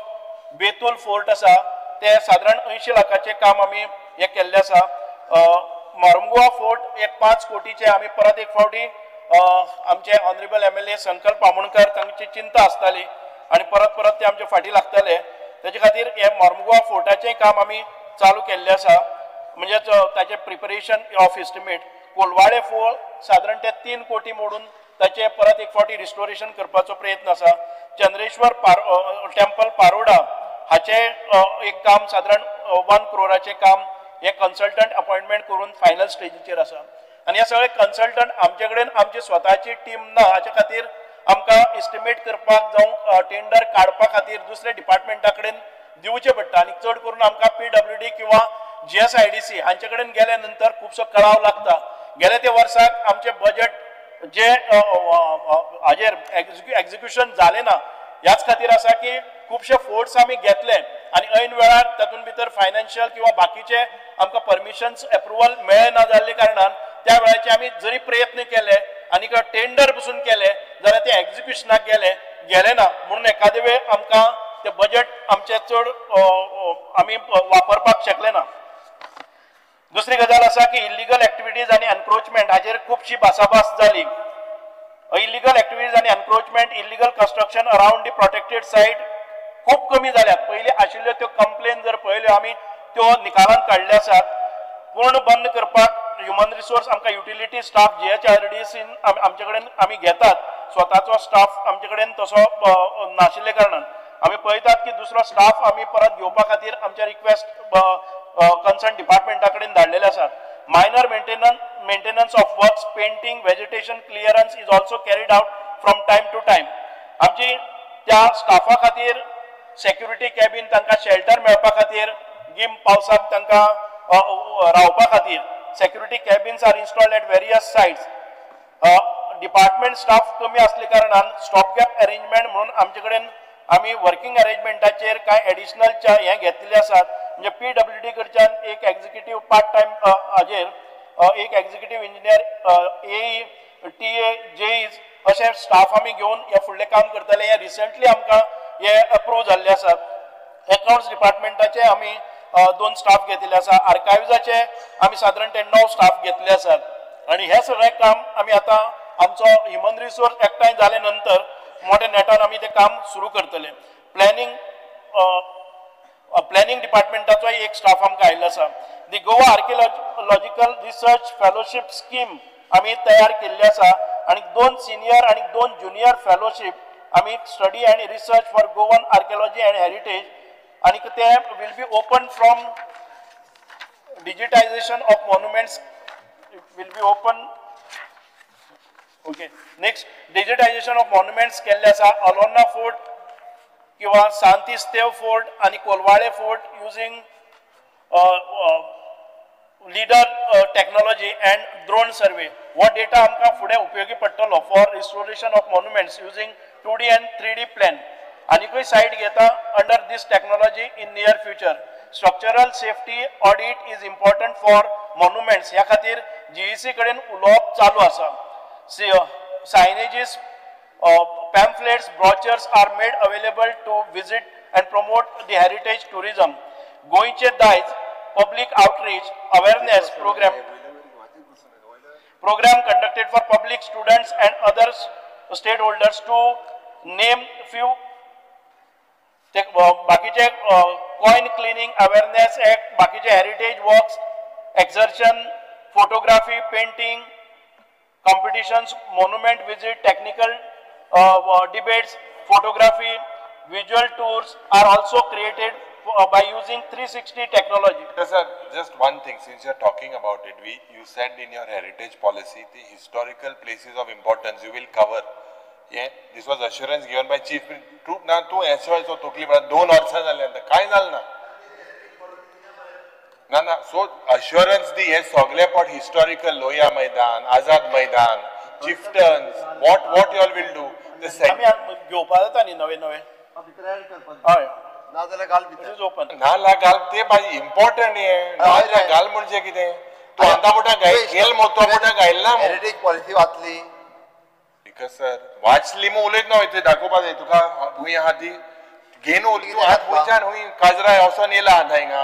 Betul fort आसा ते साधारण 80 लाखाचे काम आमी हे केल्ले आसा. मोरमुगांव फोर्ट एक 5 कोटीचे आमी परत एक फावटी आमचे ऑनरेबल MLA संकल्प आमोणकर तांची चिंता आसताली आणि परत ते आमचे फाटी लागतले. त्याच्या खातीर हे मोरमुगांव फोर्टाचें काम आमी चालू केल्ले आसा म्हणजे ताचे preparation of estimate Colvale fort साधारण ते 3 कोटी मोडून ताचे परत एक फावटी रिस्टोरेशन करपाचो प्रयत्न आसा चंद्रेश्वर टेम्पल पारोडा हाचे एक काम साधारण 1 करोडाचे काम हे कन्सल्टंट अपॉइंटमेंट करून फायनल स्टेजीचेर आसा आनी हे सगळे कन्सल्टंट आमचे कडेन आमची स्वताची टीम ना हाचे खातीर आमकां एस्टिमेट करपाक जावं टेंडर काडपा खातीर दुसऱ्या डिपार्टमेंटा कडेन दिवचे पडटा आनी चड करून आमकां PWD किंवा GSIDC हांचे कडेन गेल्या नंतर खुबसो कळाव लागता गेल्या ते वर्साक आमचे बजेट जे हाजेर एक्झिक्युशन जालें ना ह्याच खातीर आसा की खुबशे फोर्ट्स आमी घेतले आनी ऐन वेळार तातूंत भितर फायनान्शियल किंवा बाकीचे आमकां परमिशन्स एप्रुवल मेळना जाल्ले कारणान त्या वेळाचे आमी जरी प्रयत्न केले आनी टेंडर पसून केले जाल्यार ते एक्झिक्युशनाक गेले ना म्हणून एखादे वेळ आमकां ते बजेट आमचे चड आमी वापरपाक शकले ना दुसरी गजाल आसा की इल्लीगल एक्टिविटीज आनी एनक्रोचमेंट हाजेर खुबशी भासाभास जाली इल्लीगल एक्टिविटीज आनी encroachment illegal construction around the protected site खूब कमी जाल्यात पयलीं आशिल्ल्यो त्यो कंप्लेन जर पळयल्यो आमी त्यो निकालान काडल्यो आसात पूर्ण बंद करपाक ह्युमन रिसोर्स आमकां युटिलिटी स्टाफ GHRDCन आमचे कडेन आमी घेतात स्वताचो स्टाफ आमचे कडेन तसो नाशिल्ले कारणान आमी पळयतात की दुसरो स्टाफ आमी परत घेवपा खातीर आमच्या रिक्वेस्ट कन्सर्न डिपार्टमेंटा कडेन धाडलेले आसात minor maintenance of works painting vegetation clearance is also carried out from time to time आमची त्या स्टाफा खातीर सेक्युरिटी कॅबिन तांकां शेल्टर मेळपा खातीर गीम पावसाक तांकां रावपा खातीर security cabins are installed at various sites department staff कमी आसले कारणान स्टॉप गॅप अरेंजमेंट म्हणून आमचे कडेन आमी वर्किंग अरेंजमेंटाचेर कांय एडिशनल हे घेतलेले आसात म्हणजे PWD कडच्यान एक एक्झिक्युटीव पार्ट टायम हाजेर एक executive engineer AE TA JEs अशे स्टाफ आमी घेवन हे फुडलें काम करतले हे रिसंटली आमकां हे अप्रूव जाल्ले आसात अकाउंट्स डिपार्टमेंटाचे आमी 2 स्टाफ घेतिल्ले आसा आर्कायव्जाचे आमी साधारण 9 स्टाफ घेतले आसात आणि हे सगळें काम आमी आतां आमचो ह्युमन रिसोर्स एकठांय जाले नंतर मोठ्या नेटान आमी ते काम सुरू करतले प्लॅनिंग डिपार्टमेंटाचो एक स्टाफ आमकां आयिल्लो आसा the Goa archaeological research fellowship scheme आमी तयार केल्ली आसा आणि 2 सिनियर आणि 2 ज्युनियर फेलोशीप आमी study and research for Goan archaeology and heritage आणि ते will be open from digitisation of monuments will be open okay next digitisation of monuments केल्ले आसा अलोन्ना फोर्ट किंवा सांतिस्तेव फोर्ट आणि Colvale fort using lidar technology and drone survey हो data आमकां फुडें उपयोगी पडटलो for restoration of monuments using 2D and 3D plan आनीकूय सायट घेता under this technology in near future structural safety audit is important for monuments ह्या खातीर GEC कडेन उलोवप चालू आसा signages pamphlets brochures are made available to visit and promote the heritage tourism goiche days public outreach awareness program conducted for public students and others stakeholders to name few बाकीचे coin cleaning awareness act बाकीचे heritage walks exertion photography painting competitions, monument visit, technical debates, photography, visual tours are also created by using 360 technology. Yes, sir, just one thing, since you are talking about it, you said in your heritage policy, the historical places of importance you will cover. Yeah, this was assurance given by Chief Minister. Now, tu assurance so tokli bada 2 वर्षा झाले आता काय झालं ना? ना so assurance दी हे सगळे pot historical Lohia मैदान Azad Maidan chieftains what you all will do आमी घेवपा जाता न्ही नवे हय नाजाल्यार घाल भितर ओपन नाला घाल ते बाई इम्पॉर्टंट हे नाजाल्यार घाल म्हणजे कितें तू आतां मोठा गेल मोठो मोठा गायला हेरिटेज पॉलिसी वाचली सर वाचली मग उलयत ना ते दाखोवपा जाय तुका हुंय आहा ती घेन तू आज गोंयच्यान हुंय काजरा वचोन येला हांगा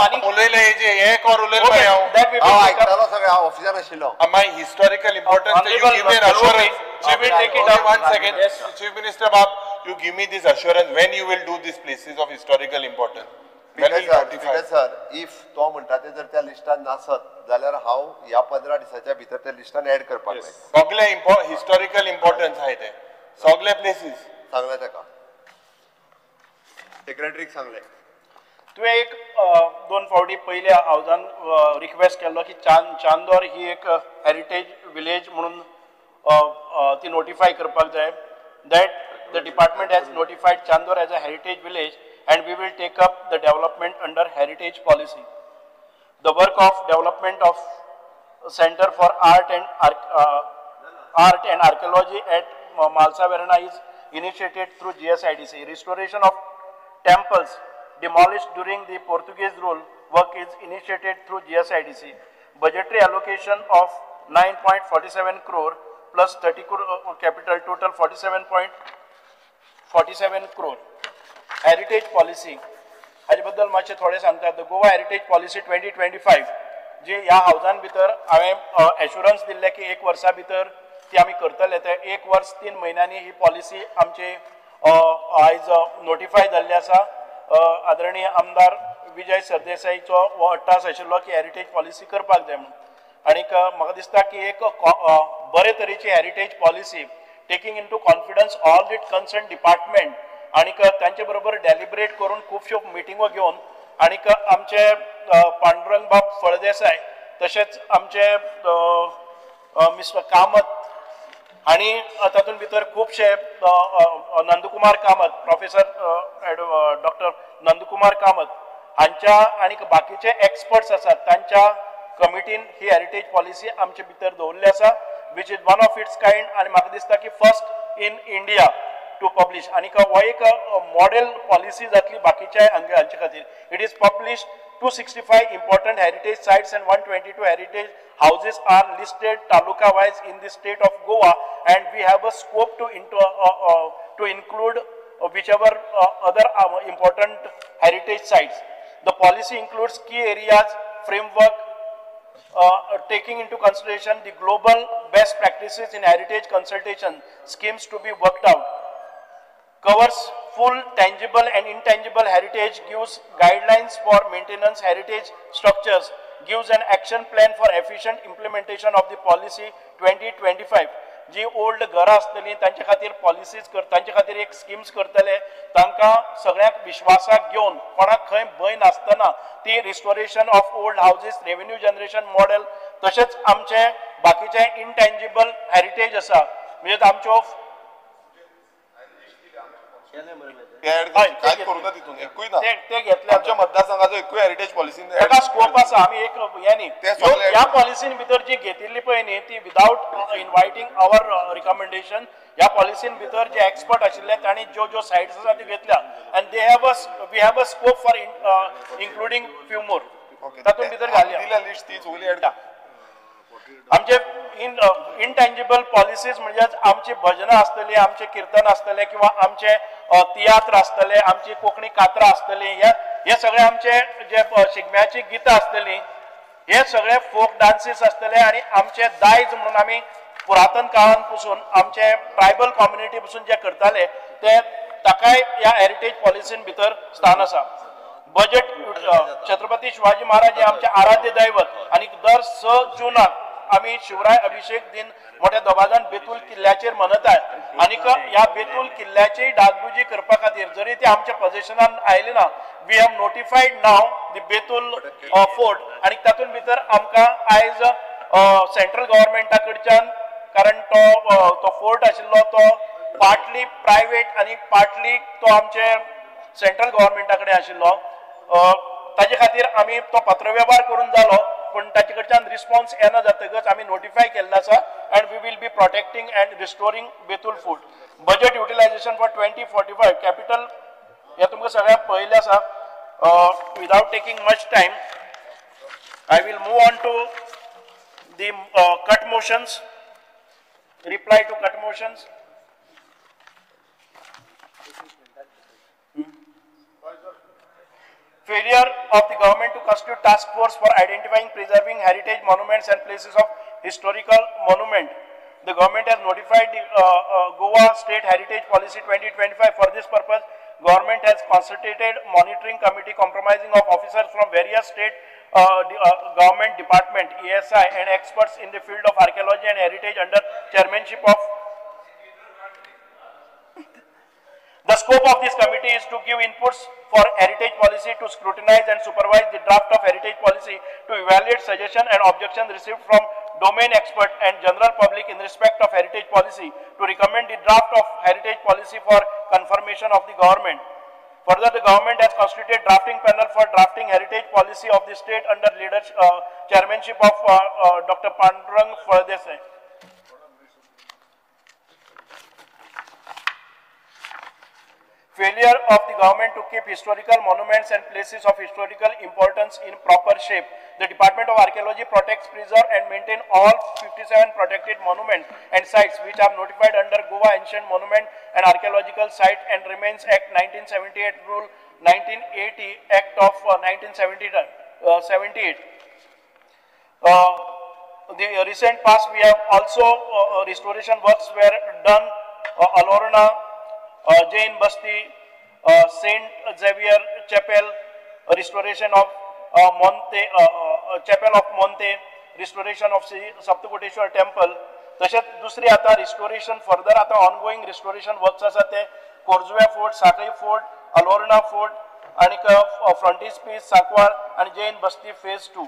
आणि उलयले जे हे कर उलयले पळय हांव आयकतालो सगळे हांव ऑफिसान आशिल्लो my historical importance you give me assurance chief will take it up 1 second chief minister bab you give me this assurance when you will do these places of historical importance speaker sir, if तो म्हणटा ते जर त्या लिस्टान नासत जाल्यार हांव ह्या 15 दिसाच्या भितर त्या लिस्टान ऍड करपाक जाय. सगळे हिस्टॉरिकल इम्पॉर्टन्स आहे ते सगळे प्लेसीस सांगले ताका सेक्रेटरीक सांगले. तुवें एक 2 फावटी पयले हावजान रिक्वेस्ट केल्लो की चांदोर ही एक हेरिटेज विलेज म्हणून ती नोटिफाय करपाक जाय. That the department has notified Chandor as a heritage village and we will take up the development under heritage policy. The work of development of Center for Art and Archaeology at Malsa Verna is initiated through GSIDC. Restoration of temples demolished during the Portuguese rule work is initiated through GSIDC. Budgetary allocation of 9.47 crore plus 30 crore capital total 47 crore. Heritage policy. हाजे बद्दल मातशें थोडें सांगता. The Goa heritage policy 2025 जी ह्या हावजान भितर हांवें assurance दिल्ले की 1 वर्सा भितर ती आमी करतले. ते 1 वर्स 3 म्हयन्यांनी ही पॉलिसी आमची आयज नोटिफाय जाल्ली आसा. आदरणीय आमदार विजय सरदेसाईचो हो अट्टास आशिल्लो की हेरिटेज पॉलिसी करपाक जाय म्हणून. आनीक म्हाका दिसता की एक बरे तरेची heritage policy taking into confidence all the concern department आनीक तांचे बरोबर डेलिब्रेट करून खुबश्यो मिटिंगो घेवन आनीक आमचे पांडुरंग बाब फळदेसाय तशेंच आमचे मिस्टर कामत आनी तातूंत भितर खुबशे नंदकुमार कामत प्रोफेसर डॉक्टर नंदकुमार कामत हांच्या आनीक बाकीचे एक्सपर्ट्स आसात तांच्या कमिटीन ही हेरिटेज पॉलिसी आमचे भितर दवरली आसा which is one of its kind आणि म्हाका दिसता की first in India to publish आनीक हो एक मॉडेल पॉलिसी जातली बाकीच्या हांचे खातीर. It is published 265 important heritage sites and 122 heritage houses are listed taluka wise in the state of Goa and we have a scope to include whichever other important heritage sites. The policy includes key areas, framework, taking into consideration the global best practices in heritage consultation schemes to be worked out, covers full tangible and intangible heritage, gives guidelines for maintenance heritage structures, gives an action plan for efficient implementation of the policy 2025. जी old घरां आसतलीं तांचे खातीर policies तांचे खातीर एक schemes करतले तांकां सगळ्यांक विश्वासाक घेवन कोणाक खंय भंय नासतना ती restoration of old houses revenue generation model तशेंच आमचे बाकीचे इंटेंजिबल हेरिटेज आसा म्हणजे आमच्यो काय करू ना तितून एकूय ना ते घेतले आमच्या मतदारसंघाचो एकूय हेरिटेज पॉलिसी ताका स्कोप आसा. आमी एक हे न्ही ह्या पॉलिसीन भितर जी घेतिल्ली पळय न्ही ती विदाउट इनवायटींग आवर रिकमेंडेशन ह्या पॉलिसीन भितर जे एक्सपर्ट आशिल्ले तांणी ज्यो सायट्स आसा त्यो घेतल्या आनी we have a scope for including few more तातूंत भितर घालल्या लिस्ट ती सगळी ऍड आमचे इंटेंजिबल पॉलिसीज म्हणजे आमची भजनां आसतली आमचे कीर्तन आसतले किंवा आमचे तियात्र आसतले आमची कोंकणी कातरां आसतली हे सगळे आमचे जे शिगम्याची गितां आसतली हे सगळे फोक डान्सीस आसतले आनी आमचे दायज म्हणून आमी पुरातन काळान पासून आमचे ट्रायबल कम्युनिटी पासून जे करताले ते ताकाय ह्या हेरिटेज पॉलिसीन भितर स्थान आसा. बजेट छत्रपती शिवाजी महाराज हे आमचे आराध्य दैवत आणि दर 6 जूनाक आम्ही शिवराय अभिषेक दिन मोठ्या दबाजान बेतूल किल्ल्याचेर मनयतात आणि ह्या बेतूल किल्ल्याची डागडुजी करपा खातीर जरी ते आमच्या पोझिशनान आयले ना we have notified now the Betul fort आणि तातूंत भितर आमकां आयज सेंट्रल गव्हर्मेंटा कडच्यान कारण तो फोर्ट आशिल्लो तो पार्टली प्रायवेट आणि पार्टली तो आमचे सेंट्रल गव्हर्मेंटा कडेन आशिल्लो ताजे खातीर आमी तो पत्रव्यवहार करून जालो पण ताचे कडच्यान रिस्पॉन्स येना जातकच आमी नोटिफाय केल्लो आसा and we will be protecting and restoring Betul fort. Budget utilisation for 2045 capital हे तुमकां सगळ्यांक पळयल्लें आसा. Without taking much time I will move on to the cut motions reply to cut motions. Failure of the government to constitute task force for identifying, preserving heritage monuments and places of historical monument. The government has notified the Goa State Heritage Policy 2025. For this purpose, government has constituted monitoring committee comprising of officers from various state government department, ESI and experts in the field of archaeology and heritage under chairmanship of. The scope of this committee is to give inputs for heritage policy, to scrutinize and supervise the draft of heritage policy, to evaluate suggestions and objections received from domain expert and general public in respect of heritage policy, to recommend the draft of heritage policy for confirmation of the government. Further, the government has constituted drafting panel for drafting heritage policy of the state under leadership, chairmanship of Dr. Pandurang Fardesai. Failure of the government to keep historical monuments and places of historical importance in proper shape. The Department of Archaeology protects, preserve and maintain all 57 protected monuments and sites which are notified under Goa Ancient Monument and Archaeological Site and Remains Act 1978, Rule 1980, Act of 1978. The recent past we have also restoration works were done Alorna, Jain Basti, Saint Xavier Chapel, restoration of Chapel of Monte, restoration of Saptakoteshwar Temple. तसेच दुसरी आता restoration further आता ongoing restoration works असतात ते कोरजुव्या fort, साखळी fort, अलोर्ना fort आणि फ्रंटिस्पीस, साकवार आणि जैन बस्ती phase 2.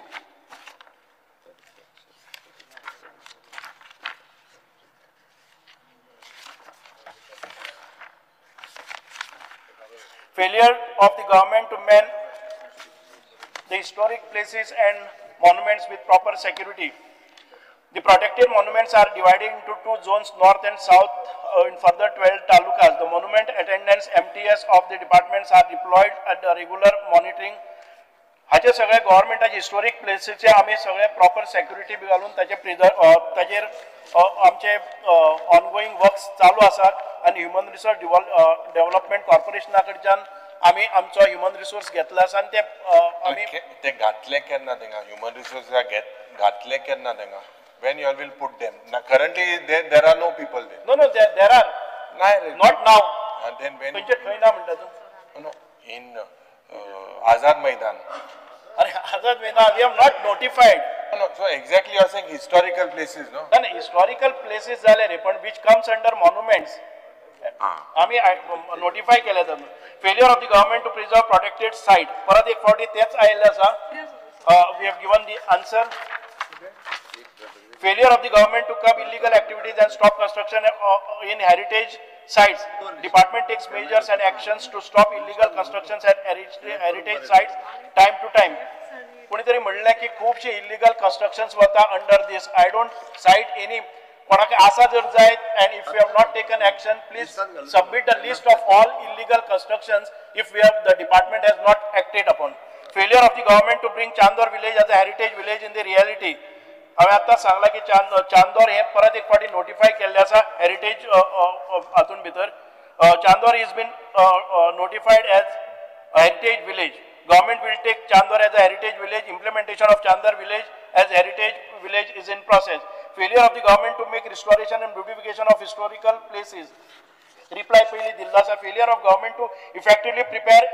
Failure of the government to man the historic places and monuments with proper security. The protected monuments are divided into two zones, north and south, in further 12 talukas. The monument attendants MTS of the departments are deployed at the regular monitoring. हाचे सगळे गव्हर्नमेंटाचे historic प्लेसेसचे आम्ही सगळे proper security बी घालून ताजेर आमचे ongoing works चालू आसात आणि ह्युमन रिसोर्स डेव्हलपमेंट कॉर्पोरेशना कडच्यान आम्ही आमचो ह्युमन रिसोर्स घेतला आसा आणि ते आम्ही ते घातले केन्ना थिंगा ह्युमन रिसोर्स घातले केन्ना थिंगा when you will put them now currently there are no people there no there are not now and then when तुमचे थंय ना म्हणटा तू no in Azad Maidan अरे Azad Maidan we have not notified no so exactly you are saying historical places no historical places झाले रे पण which comes under monuments आम्ही notify केले तर failure of the government to preserve protected site परत एक फावटी तेच आयले आसा we have given the answer. Failure of the government to curb illegal activities and stop construction in heritage sites. Department takes measures and actions to stop illegal constructions at heritage sites time to time. कोणीतरी म्हणले की खूपशे illegal constructions वता under this. I don't cite any. कोणाक आसा जर जायत and if we have not taken action, please submit a list of all illegal constructions if we have the department has not acted upon. Failure of the government to bring Chandor village as a heritage village in the reality. हांवें आतां सांगलां की चांदोर हे परत एक फावटी notify केल्लें आसा हेरिटेज हातून भितर Chandor is been notified as heritage village. Government will take Chandor as a heritage village. Implementation of Chandor village as heritage village is in process. Failure of the government to make restoration and beautification of historical places. Reply पहिली दिल्ला सा failure of government to effectively prepare,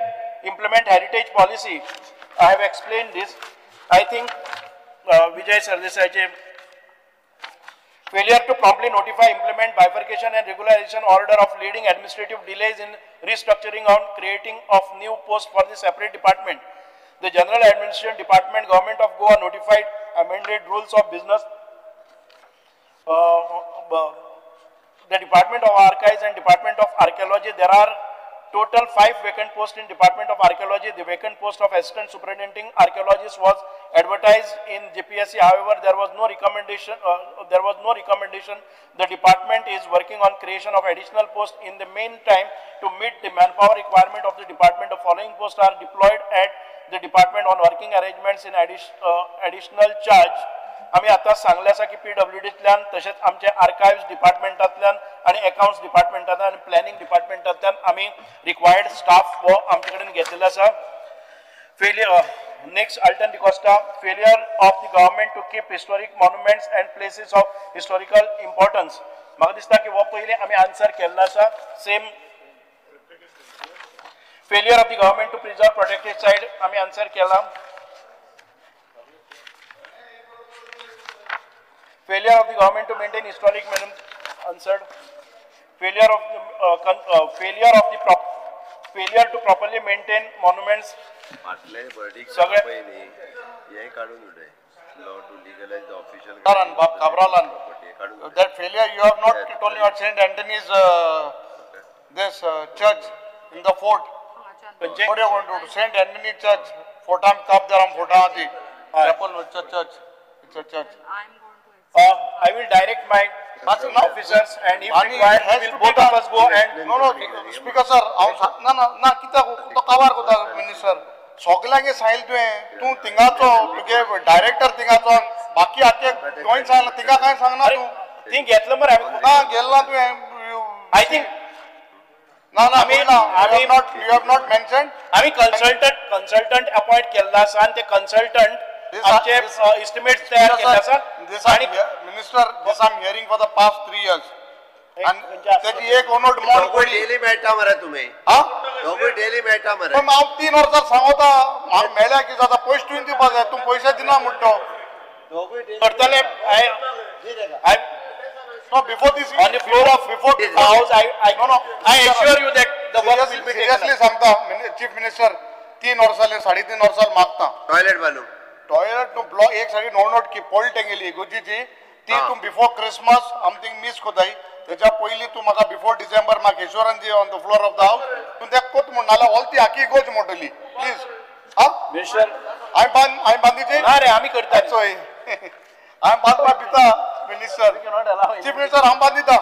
implement heritage policy. I have explained this. I think Vijay Sardesaiche failure to promptly notify, implement bifurcation and regularization order of leading administrative delays in restructuring and creating of new posts for the separate department. The General Administration Department, Government of Goa notified amended rules of business. The Department of Archives and Department of Archaeology, there are total 5 vacant posts in Department of Archaeology. The vacant post of Assistant Superintending Archaeologist was advertised in JPSC. However, there was no recommendation. The department is working on creation of additional posts. In the meantime, to meet the manpower requirement of the department, the following posts are deployed at the department on working arrangements in additional charge. आम्ही आता सांगले आसा की PWDंतल्यान तशेंच आमचे archives डिपार्टमेंटांतल्यान आणि accounts डिपार्टमेंटांतल्यान आणि planning डिपार्टमेंटांतल्यान आम्ही रिक्वायर्ड स्टाफ वो आमचे कडेन घेतलेलो आसा. Next, Alton D'Costa, failure of the government to keep historic monuments and places of historical importance. म्हाका दिसता की वो पयलीं आमी आन्सर केल्लो आसा. Same failure of the government to preserve protected site आम्ही आन्सर केला. Failure of the government to maintain historic answered. Failure to properly maintain monuments. सगळे हे काढून उडे law to legalize the official that failure you have not told me at St. Anthony's this church in the fort. What are you going to do? St. Anthony Church, Fortam Kapdaram Fortamati, chapel, it's a church. It's a church. I will direct my officers and if required, we will both of us go and no, Speaker sir, na kita to cover kota minister. सगळ्यांगे सांगितलं तुवें तूं थिंगाचो तुगे director थिंगाचो बाकी आखे गोंय सांगला थिंगा काय सांगना तूं थिंग घेतलं मरे ना गेला तुवें आय थिंक ना आम्ही यू हॅव नॉट मेन्शन्ड आम्ही कन्सल्टंट अपॉइंट केल्लो आसा आणि ते कन्सल्टंट आमचे एस्टिमेट्स तयार केले आसा आणि minister this I am hearing for the past 3 years त्याची एक ओनोट मॉन कोणी डेली मेळटा मरे तुम्ही हा दोघे डेली मेळटा मरे पण हांव 3 वर्सां सांगता म्हाका मेळ्ळ्या की जाता पयशे तुवें दिवपाक जाय तूं पयशे दिना म्हणटो करतले No, before this, on the floor of the house, I assure you that the work will be taken. Seriously, सांगता Chief Minister 3 वर्साले 3.5 वर्साल मागता टॉयलेट बांदून टॉयलेट नु ब्लॉक एक साइड नोट की पोल टेंगेली गोजीची ती तू बिफोर क्रिसमस समथिंग मिस कोताय त्याच्या पयली तू म्हाका बिफोर डिसेंबर म्हाका ईश्वरन दी on the floor of the house तू त्या कोत म्हण नाला ऑल ती आकी गोज मोटली प्लीज हा मिस्टर आय बांदीचे ना रे आम्ही करता सोय आय बांदपा दिता मिनिस्टर चीफ मिनिस्टर हम बांदिता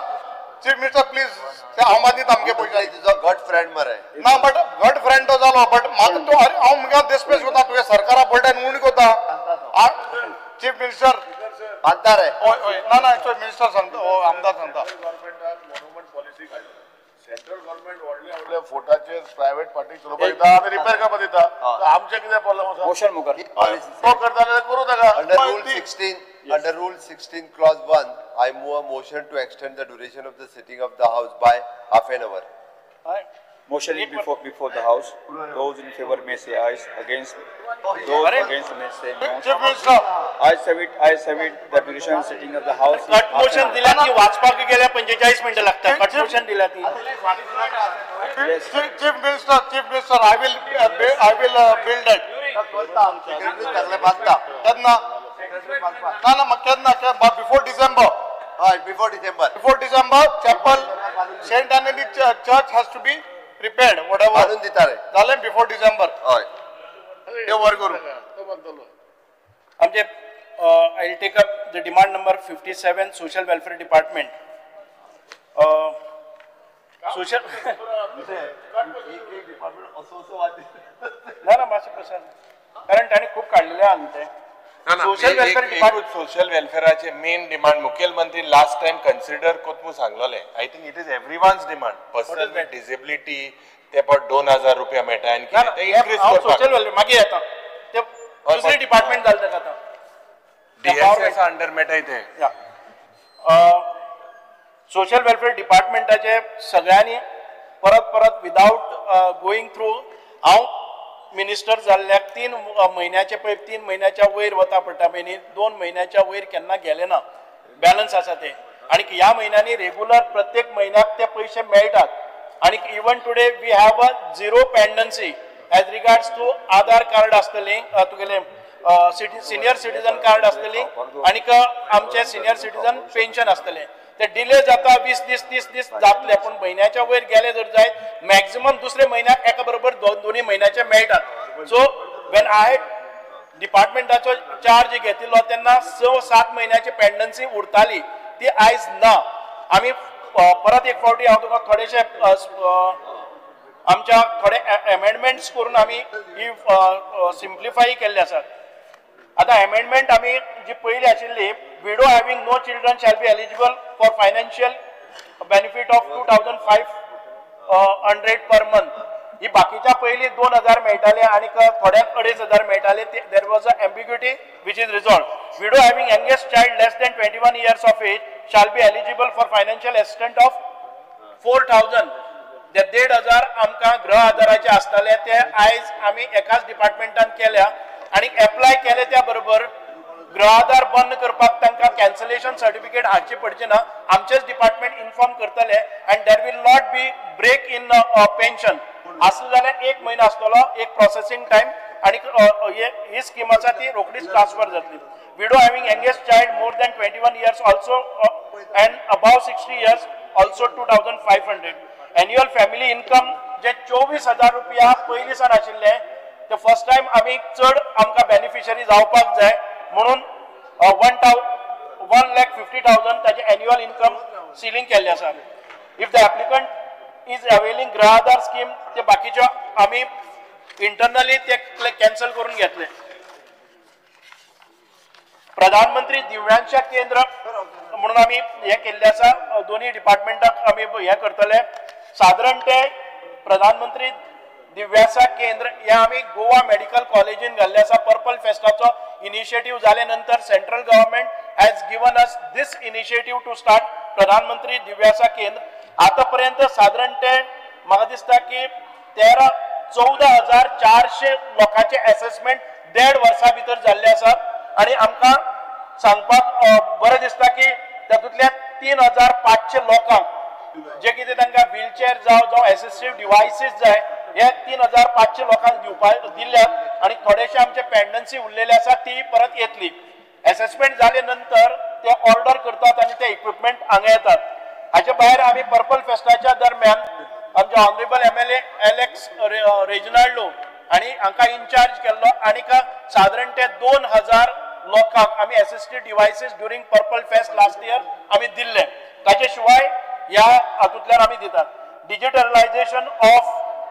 चीफ मिनिस्टर प्लीज ते हम बांदिता आमगे पयशे तुजो गट फ्रेंड मरे ना बट गट फ्रेंड तो जालो बट म्हाका तो अरे हांव मुगा देशपेश कोता तुवें सरकारा पडल्यान उणी कोता चीफ मिनिस्टर बांदता रे ना तो मिनिस्टर सांगता आमदार सांगता सेंट्रल गव्हर्नमेंट व्हडले फोटाचे प्रायव्हेट पार्टी सुरू करता आनी रिपेअर करपा दिता आमचे कितें प्रॉब्लेम आसा मोशन मुखार तो करता जाल्यार करूं ताका Under Rule 16 Clause 1, I move a motion to extend the duration of the sitting of the House by half an hour. Motion is before the House. Those in favor may say aye. Against those against may say no. Chief Minister, I submit the duration of sitting of the House. Cut motion दिला की वाचपाक गेल्या 45 मिनिटं लागतात cut motion दिला ती Chief Minister, I will build it. चांगले बांधता केन्ना ना मग केन्ना बिफोर डिसेंबर हय before December chapel St. Anthony church has to be repaired whatever बांधून दिता रे जालें बिफोर डिसेंबर हय ते वर करू आमचे I will take up the demand number 57 social welfare department social ना मातशें प्रसाद कारण ताणें खूप काडलेले आहा न्ही ते सोशल वेलफेअर डिपार्टमेंट सोशल वेलफेअराचे मेन डिमांड मुखेलमंत्री लास्ट टाइम कन्सिडर कोतमू सांगलोले I think it is everyone's demand person with disability ते पण 2000 रुपया मेळटा आनी ते इन्क्रीज करपाक सोशल वेलफेअर मागीर येता ते दुसरे डिपार्टमेंट जालें ताका आतां डीएसएस अंडर मेळटाय ते सोशल वेलफेअर डिपार्टमेंटाचे सगळ्यांनी परत विदाउट गोईंग थ्रू हांव मिनिस्टर जाल्ल्याक 3 महिन्याचे पळय 3 महिन्याच्या वयर वता पडटा म्हयने 2 महिन्याच्या वयर केन्ना गेले ना बॅलन्स आसा ते आणि ह्या महिन्यांनी रेग्युलर प्रत्येक महिन्याक ते पयशे मेळटात आणि even today we have a zero pendency as regards to Aadhaar card आसतली तुगेले सिनियर सिटीजन कार्ड आसतली आणि आमचे सिनियर सिटीजन पेन्शन आसतले ते डिले जाता 20 दीस 30 दीस जातले पण महिन्याच्या वयर गेले जर जायत मॅक्झिमम दुसरे महिन्याक एका बरोबर दोन्ही महिन्याचे मेळटात सो वेन आय डिपार्टमेंटाचो चार्ज घेतिल्लो तेन्ना 6-7 महिन्याची पेंडन्सी उरताली ती आयज ना आमी परत एक फावटी हांव तुका थोडेशे आमच्या थोडे अमेंडमेंट्स करून आमी ही सिम्प्लिफाय केल्ले आसात आता अमेंडमेंट आमी जी पयली आशिल्ली widow having no children shall be eligible for financial benefit of 2500 per month ही बाकीच्या पयली 2000 मेळटाले आणि थोड्याक 2500 मेळटाले there was a ambiguity which is resolved widow having youngest child less than 21 years of age shall be eligible for financial assistance of 4000 ते 1,500 आमकां गृह आदाराचे आसताले ते आयज आमी एकाच डिपार्टमेंटान केल्या आणि एप्लाय केले त्या बरोबर गृह आधार बंद करपाक तांकां कॅन्सलेशन सर्टिफिकेट हाडची पडचे ना आमचेच डिपार्टमेंट इन्फॉर्म करतले and there will not be break in pension असं जाल्यार 1 म्हयनो आसतलो एक प्रोसेसिंग टायम आणि ही स्कीम आसा ती रोखडीच ट्रान्सफर जातली widow having youngest child more than 21 years also and above 60 years also 2,500 annual family income जे 24,000 रुपया पयलींसान आशिल्ले ते फर्स्ट टाइम आमी चड आमकां बेनिफिशरी जावपाक जाय म्हणून 1,50,000 ताचे एन्युअल इन्कम सिलिंग केल्ले आसा if the applicant is availing गृह आधार स्कीम ते बाकीच्यो आमी इंटरनली ते कॅन्सल करून घेतले प्रधानमंत्री दिव्यांग केंद्र म्हणून आमी हे केल्ले आसा दोन्ही डिपार्टमेंटाक आमी हे करतले साधारण ते प्रधानमंत्री दिव्यांग केंद्र हे आमी गोवा मेडिकल कॉलेजीन घाल्ले आसा पर्पल फेस्टाचो इनिशिएटिव्ह जाले नंतर central government has given us this initiative to start Pradhanmantri Divyang केंद्र आतापर्यंत साधारण ते म्हाका दिसता की 14,400 लोकांचे असेसमेंट 1.5 वर्सां भितर जाल्ले आसात आणि आमकां सांगपाक बरें दिसता की तातूंतल्या 3,500 लोकांक जे कितें तांकां व्हीलचेअर जावं एसिस्टिव्ह डिवायसीस जाय हे 3,500 लोकांक दिल्यात आणि थोडेशे आमचे पेंडन्सी उरलेले आसा ती परत येतली असेसमेंट जाले नंतर ते ऑर्डर करतात आणि ते इक्विपमेंट हांगा येतात हाचे भायर आमी पर्पल फेस्टाच्या दरम्यान आमचे ऑनरेबल MLA एलेक्स रेजिनाल्डो आणि हांकां इंचार्ज केल्लो आणि साधारण ते 2,000 लोकांक आमी assisted devices during purple fest last year आमी दिल्ले ताचे शिवाय ह्या हातूंतल्यान आमी दितात digitalisation of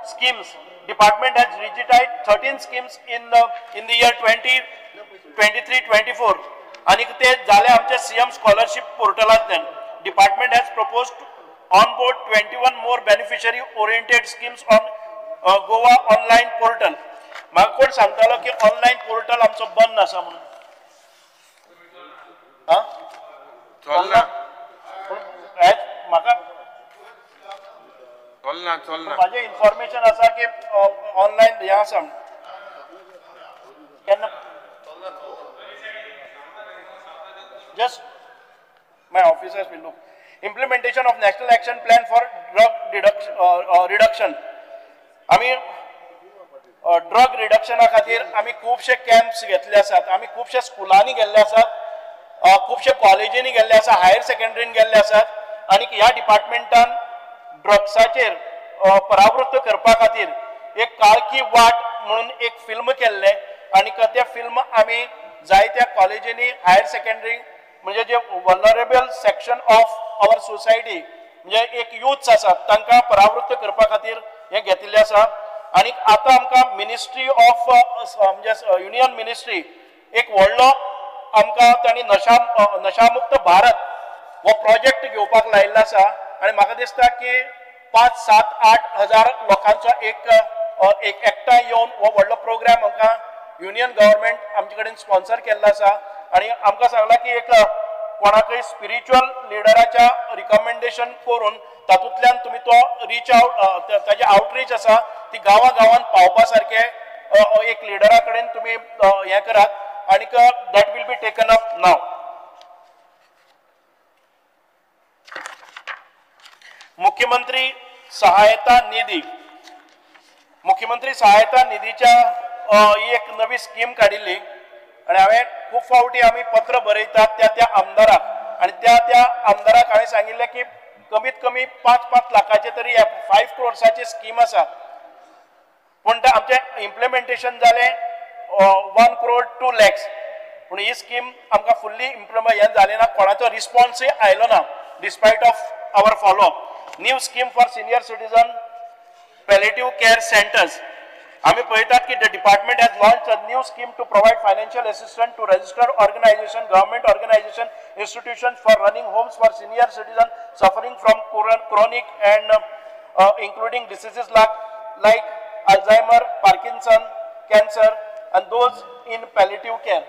schemes department has digitise 13 schemes in the year 2023-24 आणि ते जाले आमचे CM स्कॉलरशिप पोर्टलांतल्यान department has proposed on board 21 more beneficiary oriented schemes on Goa online portal म्हाका कोण सांगतालो की ऑनलाइन पोर्टल आमचो बंद आसा म्हणून म्हाका माझे इन्फॉर्मेशन आसा की ऑनलाइन हे आसा केन्ना just my officers will look implementation of national action plan for drug reduction आमी ड्रग रिडक्शना खातीर आमी खूबशे कॅम्प्स घेतले आसात आमी खूबशे स्कुलांनी गेल्ले आसात खूबशे कॉलेजींनी गेल्ले आसा हायर सेकंडरीन गेल्ले आसात आणि ह्या डिपार्टमेंटान ड्रग्साचेर परावृत्त करपा खातीर एक काळकी वाट म्हणून एक फिल्म केल्ले आणि ते फिल्म आमी जायत्या कॉलेजींनी हायर सेकंडरी म्हणजे जे vulnerable section of our society म्हणजे एक युथ्स आसात तांकां परावृत्त करपा खातीर हे घेतिल्ले आसा आणि आता आमकां मिनिस्ट्री ऑफ म्हणजे युनियन मिनिस्ट्री एक व्हडलो आमकां तांणी नशामुक्त भारत हो प्रोजेक्ट घेवपाक लायिल्लो आसा आणि म्हाका दिसता की 5-7-8 हजार लोकांचो एक एकठांय येवन हो व्हडलो प्रोग्राम आमकां युनियन गव्हर्नमेंट आमचे कडेन स्पॉन्सर केल्लो आसा आणि आमकां सांगला की एक कोणाकय स्पिरिच्युअल लिडराच्या रिकमेंडेशन करून तातूंतल्यान तुमी तो रीच आउट ताजे आउटरीच आसा ती गांवांत पावपा सारखे एक लिडरा कडेन तुमी हे करात आणि that will be taken up now मुख्यमंत्री सहायता निधीच्या ही एक नवी स्कीम काडिल्ली आणि हांवें खूब फावटी आमी पत्र बरयतात त्या आमदाराक आणि त्या आमदाराक हांवें सांगिल्लें की कमीत कमी 5-5 लाखाचे तरी 5 crores स्कीम आसा पूण ते आमचे इम्प्लिमेंटेशन जालें 1 crore 2 lakhs पूण ही स्कीम आमकां फुल्ली इम्प्लिमेंट हे जालें ना कोणाचो रिस्पॉन्सूय आयलो ना despite of our follow up new scheme for senior citizen palliative care centres आम्ही पळयतात की the department has launch a new scheme to provide financial assistance to registered organisation government organisation institutions for running homes for senior citizen suffering from chronic and including diseases like Alzheimer, Parkinson, cancer and those in palliative care.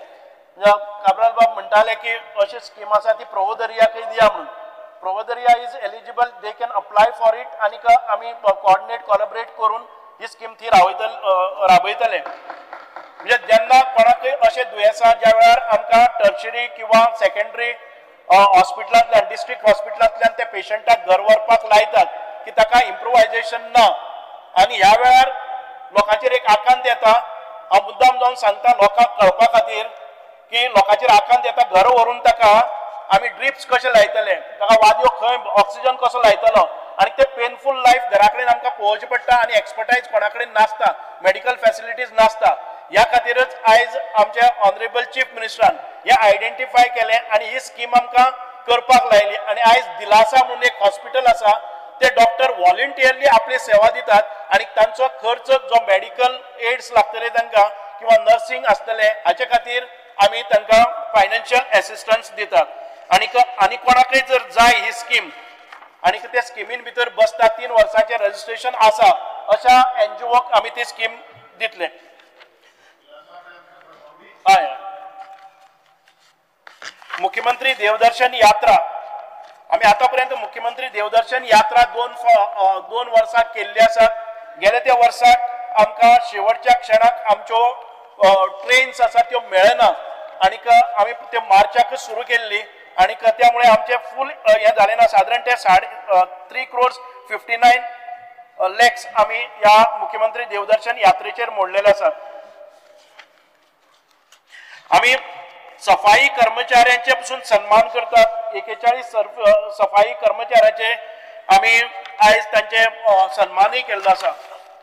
Cabral बाब म्हणटाले की अशी scheme आसा ती प्रवोदर्याकय दिया म्हणून प्रोवदरिया is eligible they can apply for it आणि आम्ही कोऑर्डिनेट कोलॅबरेट करून ही स्कीम थी राबयतले. म्हणजे जेन्ना कोणाकय अशें दुयेंसां ज्या वेळार आमकां टर्शरी किंवा सेकंडरी हॉस्पिटलांतल्यान डिस्ट्रिक्ट हॉस्पिटलांतल्यान त्या पेशंटाक घर व्हरपाक लायतात की ताका इम्प्रोवायजेशन ना आणि ह्या वेळार लोकांचेर एक आकांत येता. हांव मुद्दाम जावन सांगता लोकांक कळपा खातीर की लोकांचेर आकांत येता घर व्हरून ताका आमी ड्रिप्स कशे लायतले, ताका वाद्यो खंय ऑक्सिजन कसो लायतलो आणि ते पेनफूल लायफ घरा कडेन आमकां पळोवचें पडटा आणि एक्सपर्टायज कोणा कडेन नासता, मेडिकल फॅसिलिटीज नासता. ह्या खातीरच आयज आमच्या ऑनरेबल चीफ मिनिस्टरान हे आयडेंटिफाय केले आणि ही स्कीम आमकां करपाक लायली. आणि आयज दिलासा म्हणून एक हॉस्पिटल आसा ते डॉक्टर व्हॉलंटियरली आपली सेवा दितात आणि तांचो खर्च जो मेडिकल एड्स लागतले तांकां किंवा नर्सिंग आसतले हाचे खातीर आमी तांकां फायनान्शियल एसिस्टन्स दितात. आणि कोणाकय जर जाय ही स्कीम आणि त्या स्किमीन भितर बसता 3 वर्सांचे रजिस्ट्रेशन आसा अशा एनजीओक आमी ती स्कीम दितले. हय, मुख्यमंत्री देवदर्शन यात्रा आम्ही आतापर्यंत मुख्यमंत्री देवदर्शन यात्रा 2 वर्सां केल्ली आसात. गेल्या त्या वर्साक आमकां शेवटच्या क्षणाक आमच्यो ट्रेन्स आसा त्यो मेळना आणि आमी ते मार्चाक सुरू केल्ली आणि त्यामुळे आमचे फूल हे झाले ना. साधारण ते 3 crores 59 lakhs आम्ही या मुख्यमंत्री देवदर्शन यात्रेचेर मोडलेले आसात. आम्ही सफाई कर्मचाऱ्यांचे पासून सन्मान करतात. 41 सफाई कर्मचाऱ्याचे आम्ही आयज तांचे सन्मानय केल्लो आसा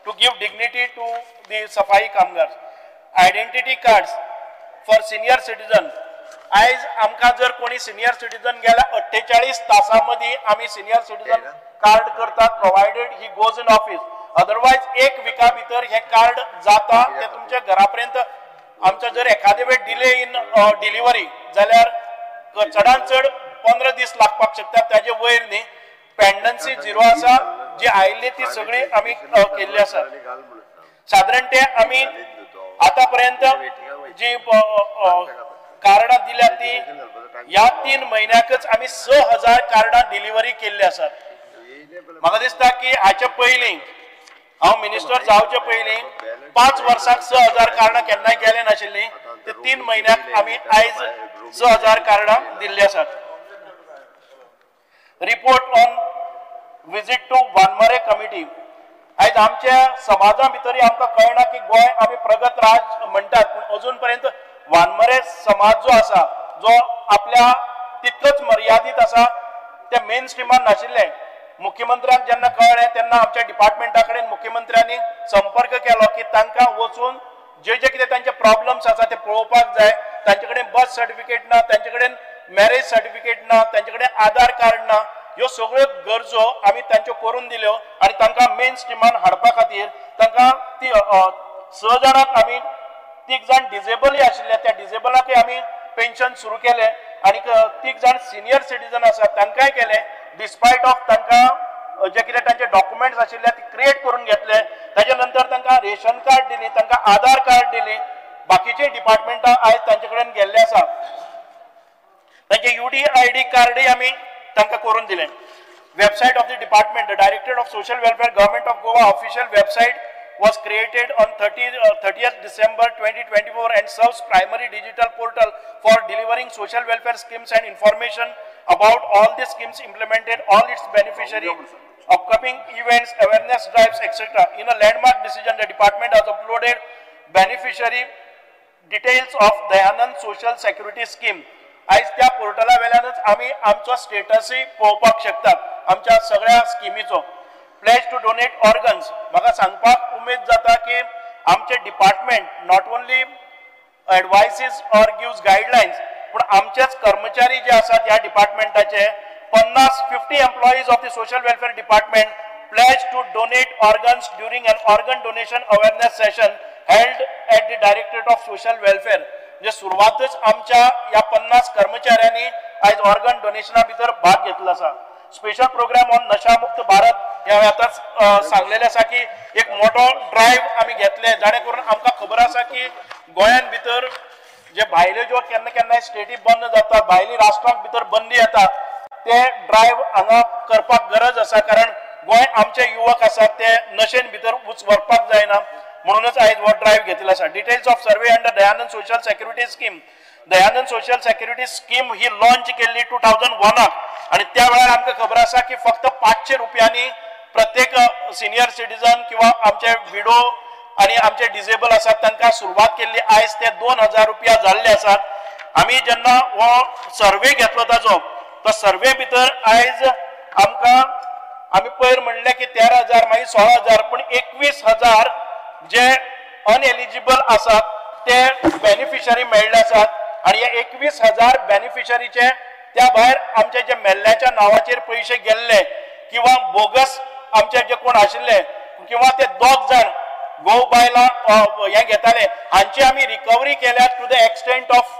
to give dignity to the सफाई कामगार. Identity cards for senior citizen आयज आमकां जर कोणी सिनियर सिटीजन गेल्या 48 तासांमध्ये आम्ही सिनियर सिटीजन कार्ड करतात provided he goes in office. Otherwise 1 विका भितर हे कार्ड जाता ते तुमच्या घरापर्यंत. आमचा जर एखादे वेळ डिले इन डिलिव्हरी जाल्यार चडांत चड 15 दीस लागपाक शकतात, त्याचे वयर न्ही. पेंडन्सी 0 आसा, जी आयिल्ली ती सगळी आमी केल्ली आसा. साधारण ते आमी आतापर्यंत जी कार्डां दिल्यात ती ह्या 3 म्हयन्याकच आमी 6000 कार्डां डिलिव्हरी केल्ली आसात. म्हाका दिसता की हाचे पयलीं हांव मिनिस्टर जावचे पयलीं 5 वर्सांक 6000 कार्डां केन्नाय गेले नाशिल्लीं. ते 3 म्हयन्याक आमी आयज 6000 कार्डां दिल्ली आसात. Report on visit to Wanmare committee. आयज आमच्या समाजा भितरय आमकां कळना की गोंय आमी प्रगत राज म्हणटात, पूण अजून पर्यंत वानमरे समाज जो आसा जो आपल्या तितलोच मर्यादीत आसा ते मेन स्ट्रिमान नाशिल्ले. मुख्यमंत्र्यांक जेन्ना कळ्ळें तेन्ना आमच्या डिपार्टमेंटा कडेन मुख्यमंत्र्यांनी संपर्क केलो की तांकां वचून जे कितें तांचे प्रॉब्लम्स आसा ते पळोवपाक जाय. तांचे कडेन बर्थ सर्टिफिकेट ना, तांचे कडेन मॅरेज सर्टिफिकेट ना, तांचे कडेन आधार कार्ड ना. ह्यो सगळ्यो गरजो आमी तांच्यो करून दिल्यो आणि तांकां मेन स्ट्रिमान हाडपा खातीर तांकां ती 6 जाणांक आमी 3 जाण डिजेबलय आशिल्ले त्या डिजेबलाकय आमी पेन्शन सुरू केले आणि 3 जाण सिनियर सिटीजन आसात तांकांय केले. डिस्पायट ऑफ तांकां जे कितें तांचे डॉक्युमेंट्स आशिल्ले ते क्रिएट करून घेतले. ताच्या नंतर तांकां रेशन कार्ड दिली, तांकां आधार कार्ड दिली. बाकीचे डिपार्टमेंटां आयज तांचे कडेन गेल्ले आसा. तांचे UDID कार्डय आमी तांकां करून दिले. Website of the department, the directorate of social welfare government of Goa official website was created on 30th December 2024 and serves primary digital portal for delivering social welfare schemes and information about all the schemes implemented, all its beneficiaries, upcoming events, awareness drives, etc. In a landmark decision, the department has uploaded beneficiary details of Dayanand Social Security Scheme. आज त्या पोर्टला वेल्यानच आम्ही आमचो स्टेटसय पळोवपाक शकतात आमच्या सगळ्या स्किमीचो. Pledge to donate organs. म्हाका सांगपाक उमेद जाता की आमचे department not only advises or gives guidelines पण आमचेच कर्मचारी जे आसात ह्या डिपार्टमेंटाचे 50 employees of the social welfare department pledge to donate organs during an organ donation awareness session held at the directorate of social welfare. म्हणजे सुरवातच आमच्या या 50 कर्मचाऱ्यांनी आज ऑर्गन डोनेशना भितर भाग घेतला आसा. स्पेशल प्रोग्राम ऑन नशामुक्त भारत ह्या आताच सांगलेले आसा की एक मोठो ड्रायव्ह आमी घेतले जाणे करून आमकां खबर आसा की गोंयान भितर जे भायल्यो ज्यो केन्ना केन्नाय स्टेटी बंद जाता, भायली राष्ट्रांक भितर बंदी येता, ते ड्रायव्ह हांगा करपाक गरज आसा, कारण गोंय आमचे युवक आसात ते नशेन भितर व्हरपाक जायना, म्हणूनच आयज हो ड्रायव्ह घेतिल्लो आसा. Details of survey under Dayanand social security scheme. Dayanand social security scheme he launch केल्ली 2001 आणि त्या वेळार आमकां खबर आसा की फक्त 500 रुपयांनी प्रत्येक सिनियर सिटीजन किंवा आमचे विडो आणि आमचे डिसेबल आसात तांकां सुरवात केल्ली. आयज ते 2000 रुपया जाल्ले आसात. आमी जेन्ना हो सर्वे घेतलो ताजो तो सर्वे भितर आयज आमकां आमी पयर म्हणलें की 13,000 मागीर 16,000 पूण 21,000 जे अनएलिजिबल आसात ते बेनिफिशरी मेळ्ळे आसात आणि ह्या 21,000 बेनिफिशरीचे त्या भायर आमचे जे मेल्ल्याच्या नावाचेर पयशे गेल्ले किंवा बोगस आमचे जे कोण आशिल्ले किंवा ते 2 जाण गोव बायलां हे घेताले हांची आमी रिकवरी केल्या to the extent of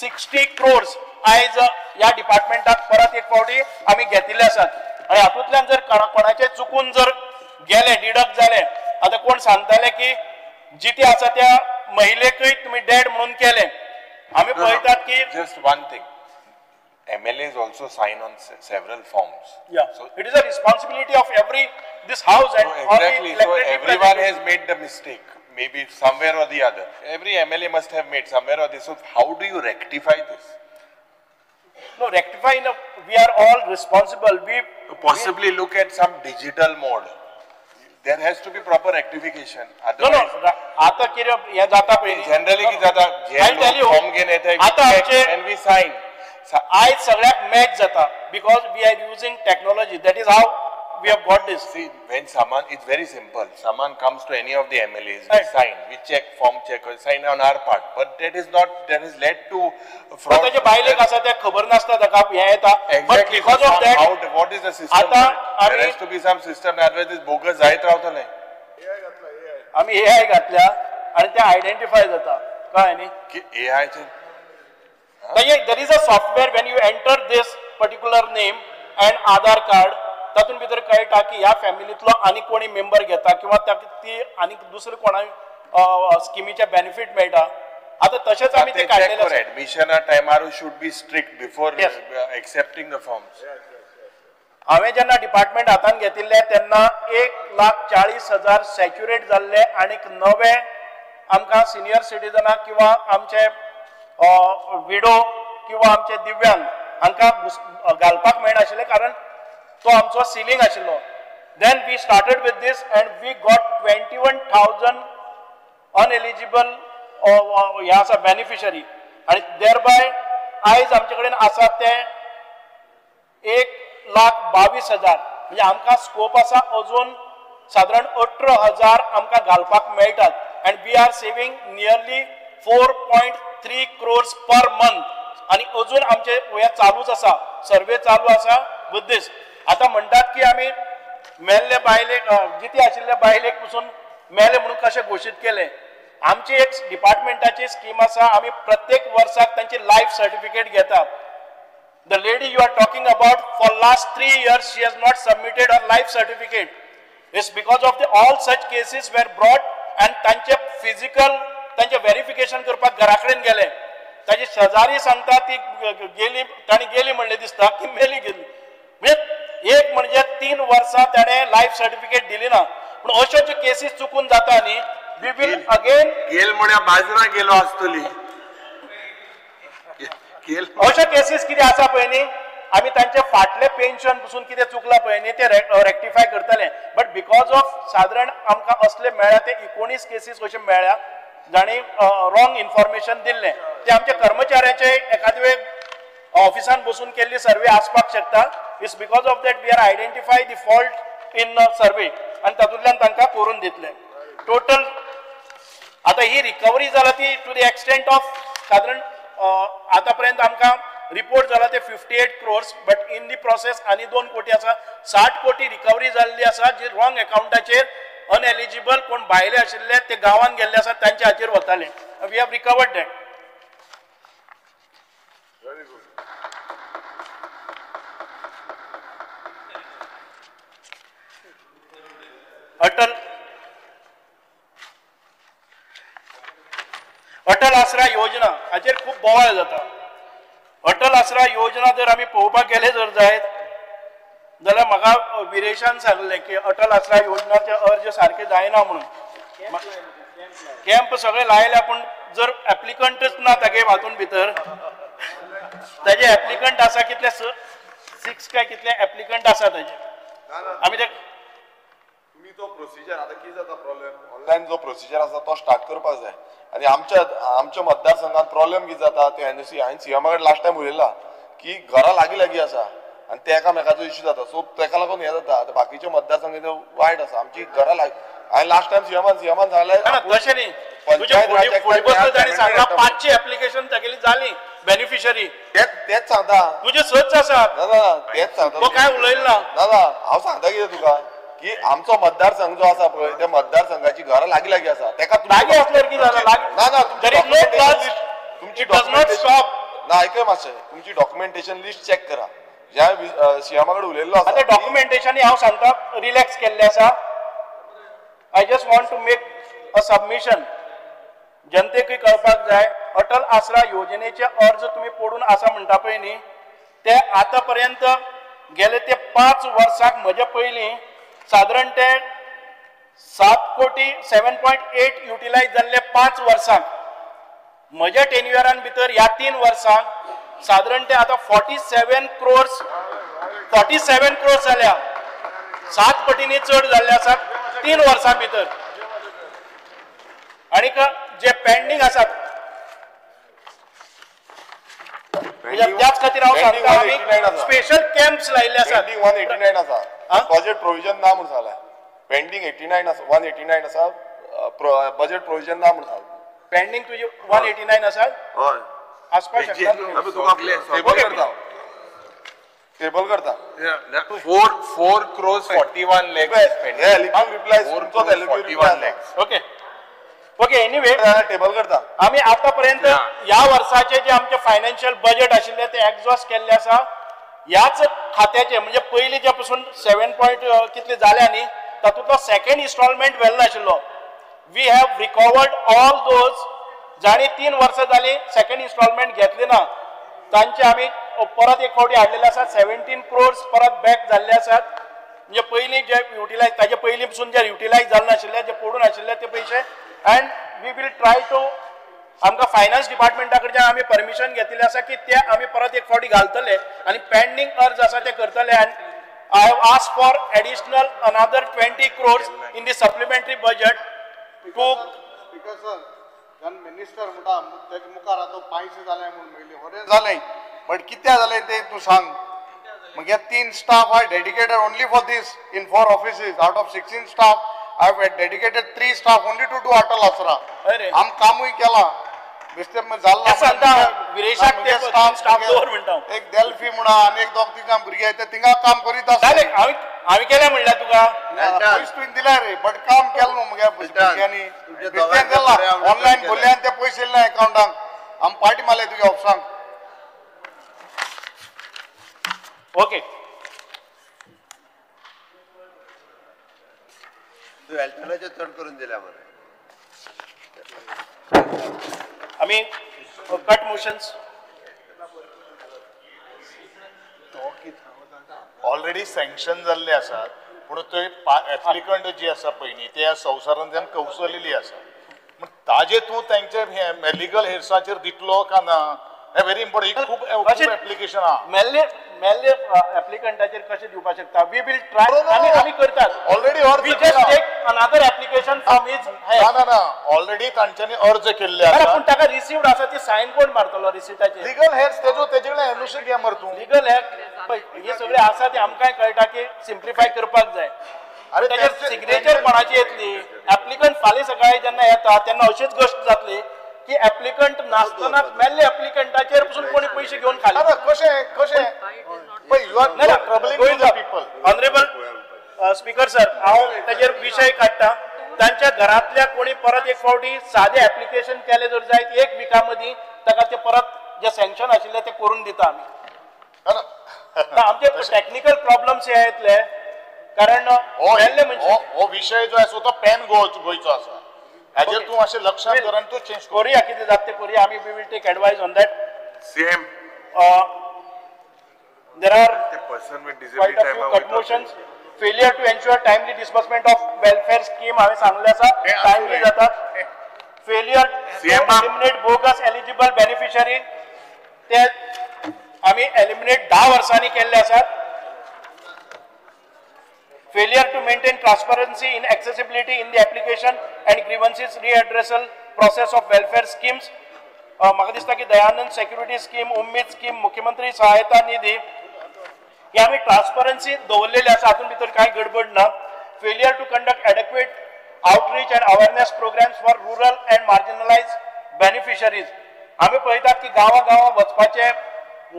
60 crores आयज ह्या डिपार्टमेंटाक परत एक फावटी आमी घेतिल्ले आसात. आणि हातूंतल्यान जर कोणाचे चुकून जर गेले डिडक्ट जाले, आता कोण सांगताले की जिते आसा त्या महिलेकय तुम्ही डेड म्हणून केले. आम्ही पळयतात की just one thing, MLAs also sign on several forms. Yeah, so it is a responsibility of this house and exactly. So everyone has made the mistake, maybe somewhere or the other. Every MLA must have made somewhere or this. So how do you rectify this? No, rectify. No, we are all responsible. We possibly look at some digital mode. There has to be proper rectification. Otherwise, no. आता किरण या जाता पहिले. Generally की जाता gel form घेऊन येते. आता आमचे and we sign. आज सगळ्यात मॅच जाता because we are using technology. That is how we have got this. See, when someone, it's very simple. Someone comes to any of the MLAs, we sign, we check, form check, we sign on our part. But that is not, that has led to fraud. त्याचे बायलेक आसा ते खबर नासता ताका हे येता. But because of that, what is the system? There has to be some system. Otherwise, this bogus जायत रावतले. आम्ही AI घातल्या आणि ते आयडेंटिफाय जाता. काय न्ही? की AI चे there is a software when you enter this particular name and Aadhaar card. तातून भितर कळटा की ह्या फॅमिलीतलो आनी कोणी मेंबर घेता किंवा ती आनी दुसरे कोणा स्किमीचे बेनिफिट मेळटा. आता तशेंच आमी ते काडलेले आसा. Admission टायमार should be strict before accepting the forms. हांवें जेन्ना डिपार्टमेंट हातान घेतिल्ले तेन्ना 1,40,000 सॅच्युरेट जाल्ले आनीक नवे आमकां सिनियर सिटीजनाक किंवा आमचे विडो किंवा आमचे दिव्यांग हांकां घालपाक मेळनाशिल्ले कारण तो आमचो सिलींग आशिल्लो. Then we started with this and we got 21,000 ineligible हे आसा बेनिफिशरी आणि देर बाय आयज आमचे कडेन आसा ते 1,22,000 म्हणजे आमकां स्कोप आसा अजून साधारण 18,000 आमकां घालपाक मेळटात and we are saving nearly 4.3 crores per month आणि अजून आमचे हे चालूच आसा, सर्वे चालू आसा विथ दीस. आता म्हणतात की आम्ही मेल्ले बायलेक जिते आशिल्ले बायलेक पसून मेले म्हणून कशें घोशीत केले. आमची एक डिपार्टमेंटाची स्कीम आसा, आमी प्रत्येक वर्साक तांची लायफ सर्टिफिकेट घेता. The lady you are talking about for last 3 years she has not submitted her life certificate. It's because of all such cases were brought and तांचे फिजिकल तांचे व्हेरिफिकेशन करपाक घरा कडेन गेले. ताची शेजारी सांगता ती गेली, ताणी गेली म्हणले दिसता की मेली गेली. म्हणजे एक म्हणजे 3 वर्सां ताणे लायफ सर्टिफिकेट दिली ना. पण अश्यो ज्यो केसीस चुकून जाता न्ही वी विल अगेन गेल म्हळ्यार बाजरा गेलो आसतली. अश्यो केसीस कितें आसा पळय न्ही आमी तांचे फाटले पेन्शन पसून कितें चुकलां पळय न्ही ते रेक्टिफाय करतले. बट बिकॉज ऑफ सादारण आमकां असले मेळ्ळ्या ते 19 केसीस अशे मेळ्ळ्या जाणी रॉंग इन्फॉर्मेशन दिल्लें. ते आमच्या कर्मचाऱ्याचे एखादे वेळ ऑफिसान बसून केल्ली सर्वे आसपाक शकता. It's because of that we are identify the fault in survey आनी तातूंतल्यान तांकां करून दितले. टोटल आता ही रिकवरी जाला ती टू द एक्सटेंट ऑफ साधारण आता पर्यंत आमकां रिपोर्ट जाला ते 58 crores. But in the process आनी 2 कोटी आसा. 60 कोटी रिकवरी जाल्ली आसा जी रॉंग अकाउंटाचेर अनएलिजिबल कोण भायले आशिल्ले ते गांवांत गेल्ले आसात तांच्या हाचेर वताले. We have recovered that. Atal Asra Yojana हाचेर खूब बोवाळ जाता. अटल आसरा योजना जर आमी पळोवपाक गेले जर जायत जाल्यार म्हाका विरेशान सांगलें की अटल आसरा योजनाचे अर्ज सारके जायना म्हणून कॅम्प सगळे लायल्या पूण जर एप्लिकंटच ना तागे हातून भितर ताजे एप्लिकंट आसा कितले 6 काय कितले एप्लिकंट आसा ताजे आमी ते तुम्ही तो प्रोसिजर आता किती जाता प्रॉब्लेम ऑनलाईन जो प्रोसिजर आसा तो स्टार्ट करपाक जाय आणि आमच्या मतदारसंघात प्रॉब्लेम किती जाता ते हांवें सीएमा कडेन लास्ट टायम उलयला की घरा लागीं आसा आणि ते एकामेकाचो इश्यू जाता सो तेका लागून हे जाता आतां बाकीचे मतदारसंघ वायट आसा आमची घरा हांवें लास्ट टायम सीएमान सांगलें तशें न्ही तांणी सांगला 500 एप्लिकेशन तागेली जाली बेनिफिशरी तेच सांगता तुजे 6 आसात दादा तेच सांगता तो काय उलयला दादा हांव सांगता कितें तुका की आमचो मतदारसंघ जो आसा पळय त्या मतदारसंघाची घरां लागीं आसा तेका लागीं असल्यार कितें जालें तुमची डॉक्युमेंटेशन ना आयकय मातशें तुमची डॉक्युमेंटेशन लिस्ट चॅक करा ज्या सीएमा कडेन उलयल्लो आसा ते डॉक्युमेंटेशन हांव सांगता रिलॅक्स केल्लें आसा I just want to make a submission जनतेकूय कळपाक जाय अटल आसरा योजनेचे अर्ज तुम्ही पडून आसा म्हणटा पळय न्ही ते आतां पर्यंत गेले ते 5 वर्सांक म्हजे पयलीं साधारण ते 7.8 युटिलायज जाल्ले 5 वर्सांक म्हज्या टेन्युअरान भितर ह्या 3 वर्सांक साधारण ते आतां 47 crores जाल्या 7 पटींनी चड जाल्ले आसा 3 वर्सां भितर आणि जे पेंडिंग आसात त्याच खातीर हांव सांगता आमी स्पेशल कॅम्प्स लायिल्ले आसात 189 आसा बजेट प्रोविजन ना म्हणून सांगला पेंडिंग 89 आसा 189 आसा बजेट प्रोविजन ना म्हणून सांगला पेंडिंग तुजी 189 आसा हय आसपाक शकता टेबल करता 4 crores 41 lakhs reply 41 lakhs okay anyway table करता आम्ही आतापर्यंत या वर्षाचे जे आमचे फायनान्शियल बजेट आशिल्ले ते एक्झॉस्ट केल्ले आसा याच खात्याचे म्हणजे पयलीं जे पासून 7 पॉयंट कितले जाल्या न्ही तातूंतलो सेकंड इन्स्टॉलमेंट व्हेल्लो नाशिल्लो we have recovered all those जाणी 3 वर्सां जाली सेकंड इन्स्टॉलमेंट घेतली ना तांचे आमी परत एक फावटी हाडलेले आसात 17 crores परत बॅक जाल्ले आसात म्हणजे पयलीं जे युटिलायज ताजे पयलीं पासून जे युटिलायज जाल्ले नाशिल्ले जे पडून आशिल्ले ते पयशे and we will try to आमकां फायनान्स डिपार्टमेंटा कडच्यान आमी परमिशन घेतिल्लें आसा की ते आमी परत एक फावटी घालतले आनी पेंडिंग अर्ज आसा ते करतले and I have asked for additional another 20 crores in the supplementary budget to speaker sir जन मिनिस्टर म्हणटा तेज मुखार आतां पायसे जाले म्हणून मेळ्ळी होरें जालें बट कित्या जालें ते तूं सांग म्हगे 3 staff are dedicated only for this in 4 offices out of 16 staff I have dedicated 3 staff only to do Atal Asra. हम कामूय केला बेस्ते में जाल्ला सांगता विरेशाक ते स्टाफ दवर म्हणटा एक डेल्फी म्हणा आणि एक 2-3 भुरगे आहेत तिंगा काम करीत आसा हांवें केलें म्हणल्यार तुका पयस तुवें दिला रे बट काम केलें न्हू मगे भुरग्यांनी बेस्ते केला ऑनलायन भरल्यान ते पयशे येयले अकाउंटाक आम पार्टी मारले तुगे ऑफिसांक ओके एल्टनाचे चड करून दिल्या मरे आमी कट मोशन्स ऑलरेडी सँक्शन जाल्ले आसात पूण ते एप्लिकंट जी आसा पयलीं ते ह्या संवसारांतल्यान कौशलेली आसा पूण ताजे तूं तांचे लिगल हेर्साचेर दितलो का ना हे व्हेरी इम्पॉर्टंट खूब एप्लिकेशन आहा मेल्ले एप्लिकंटाचेर कशें दिवपाक शकता वी विल ट्राय आमी करतात already we just take another application from his ना ऑलरेडी तांच्यांनी अर्ज केल्ले आसा पूण ताका रिसीव्ड आसा ती सायन कोण मारतलो रिसिटाचेर लिगल हेर्स तेजे कडेन एनओसी घे मर तूं लिगल हे सगळे आसा ते आमकांय कळटा की सिम्प्लिफाय करपाक जाय आनी ताचेर सिग्नेचर कोणाची येतली एप्लिकंट फाल्यां सकाळी जेन्ना येता तेन्ना अशीच गोश्ट जातली की एप्लिकंट नासतना मेल्ले एप्लिकंटाचेर पसून कोणी पयशे घेवन खाले कशें ऑनरेबल स्पीकर सर हांव ताचेर विशय काडटा तांच्या घरांतल्या कोणी परत एक फावटी सादे एप्लिकेशन केले जर जायत 1 विका मदीं ताका ते परत जे सँक्शन आशिल्ले ते करून दिता आमी आमचे टॅक्निकल प्रॉब्लम्स हे येतले कारण मेल्ले म्हणजे हो विशय जो आसा तो पॅन गोंयचो आसा हाजेर तूं अशें लक्षांत धरून तूं चेंज करुया कितें जाता तें करुया आमी we will take advice on that CM there are person with quite a few cut motions. Failure to ensure timely disbursement of welfare scheme हांवें सांगले आसा timely जातात. Failure to eliminate bogus eligible beneficiary ते आम्ही eliminate 10 वर्सांनी केल्ले आसात. Failure to maintain transparency in accessibility in the application and grievances readdressal process of welfare schemes. म्हाका दिसता की दयानंद सेक्युरिटी स्कीम, उम्मीद स्कीम, मुख्यमंत्री सहायता निधी हे आम्ही ट्रान्सपरन्सी दवरलेले आसा, हातून भितर कांय गडबड ना. Failure to conduct adequate outreach and awareness programmes for rural and marginalise beneficiaries. आम्ही पळयतात की गांवा वचपाचे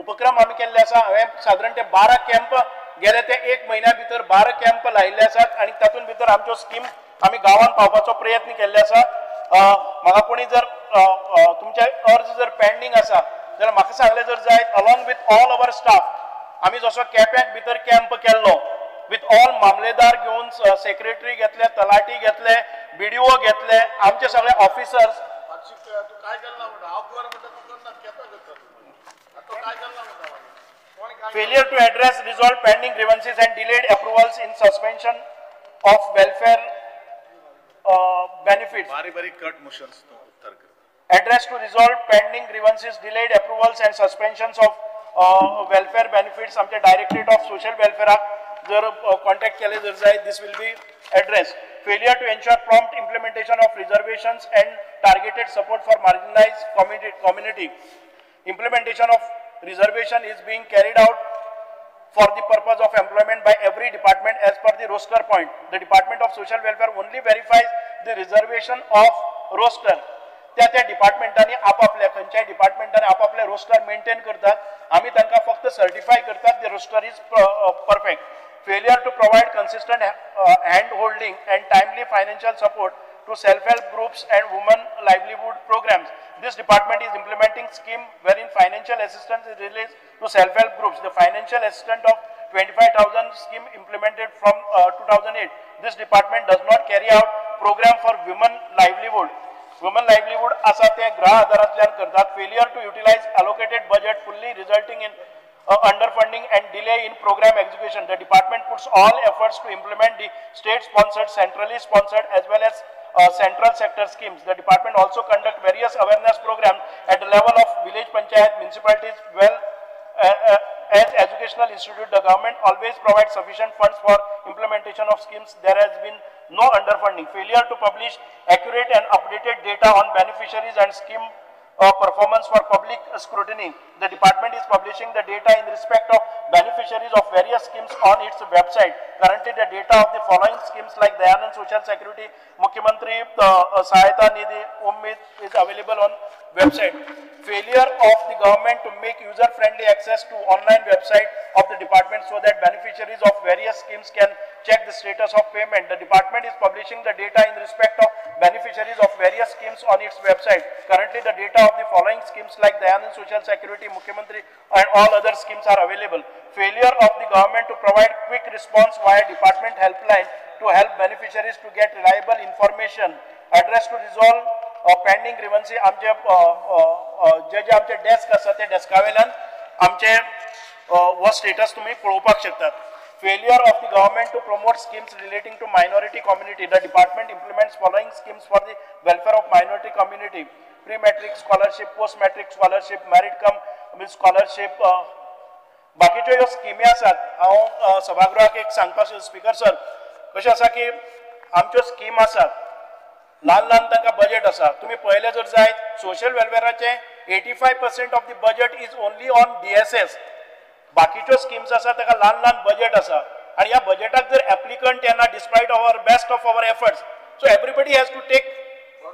उपक्रम आम्ही केल्ले आसा. हांवें साधारण ते 12 कॅम्प गेले ते 1 म्हयन्या भितर 12 कॅम्प लायिल्ले आसात आनी तातूंत भितर आमच्यो स्कीम आमी गांवांत पावपाचो प्रयत्न केल्ले आसा. म्हाका कोणी जर तुमचे अर्ज जर पेंडींग आसा जाल्यार म्हाका सांगले जर जायत along with all our staff आमी जसो केप्याक भितर कॅम्प केल्लो विथ ऑल मामलेदार घेवन सेक्रेटरी घेतले, तलाटी घेतले, BDO घेतले, आमचे सगळे officers. Failure to address, resolve pending grievances and delayed approvals in suspension of welfare benefits. cut motions to uttar kar. Address to resolve pending grievances, delayed approvals and suspensions of welfare benefits. आमचे Directorate of Social Welfare जर contact केले जर जाय, this will be addressed. Failure to ensure prompt implementation of reservations and targeted support for marginalized community. Implementation of reservation is being carried out for the purpose of employment by every department as per the roster point. The Department of Social Welfare only verifies the reservation of roster. त्या डिपार्टमेंटांनी आपापल्या खंयच्याय डिपार्टमेंटांनी आपापले roster maintain करतात. आम्ही तांकां फक्त certify करतात the roster is perfect. Failure to provide consistent hand holding and timely financial support to self-help groups and women livelihood programs. This department is implementing scheme wherein financial assistance is released to self-help groups. The financial assistance of 25,000 scheme implemented from 2008. This department does not carry out program for women livelihood. Women livelihood asa te graha adaratlan kartat. Failure to utilize allocated budget fully resulting in underfunding and delay in program execution. The department puts all efforts to implement the state-sponsored, centrally sponsored as well as central sector schemes. The department also conduct various awareness programs at the level of village panchayat, municipalities, well as educational institute. The government always provides sufficient funds for implementation of schemes. There has been no underfunding. Failure to publish accurate and updated data on beneficiaries and scheme performance for public scrutiny. The department is publishing the data in respect of beneficiaries of various schemes on its website. Currently, the data of the following schemes like Dayanand Social Security, Mukhyamantri Sahayata Nidhi, Ummid is available on website. Failure of the government to make user-friendly access to online website of the department so that beneficiaries of various schemes can check the status of payment. The department is publishing the data in respect of beneficiaries of various schemes on its website. Currently, the data of the following schemes like Dayanand Social Security, Mukhyamantri and all other schemes are available. Failure of the government to provide quick response via department helpline to help beneficiaries to get reliable information. Address to resolve pending grievances. आमचे जे आमचे desk आसा ते डेस्कावेल्यान आमचे वो status तुम्ही पळोवपाक शकतात. Failure of the government to promote schemes relating to minority community. The department implements following schemes for the welfare of minority community: pre-matric scholarship, post-matric scholarship, merit cum scholarship. बाकीच्यो ह्यो स्किमी आसात. हांव सभागृहाक एक सांगपाक स्पीकर सर, कशें आसा की आमच्यो स्कीम आसात ल्हान ल्हान तांकां बजेट आसा. तुम्ही पळयले जर जायत सोशल वेलफेअराचे 85% of the budget is only on DSS. बाकीच्यो स्किम्स आसा ताका ल्हान ल्हान बजेट आसा आणि ह्या बजेटाक जर एप्लिकंट येना despite our best of our efforts, so everybody has to take.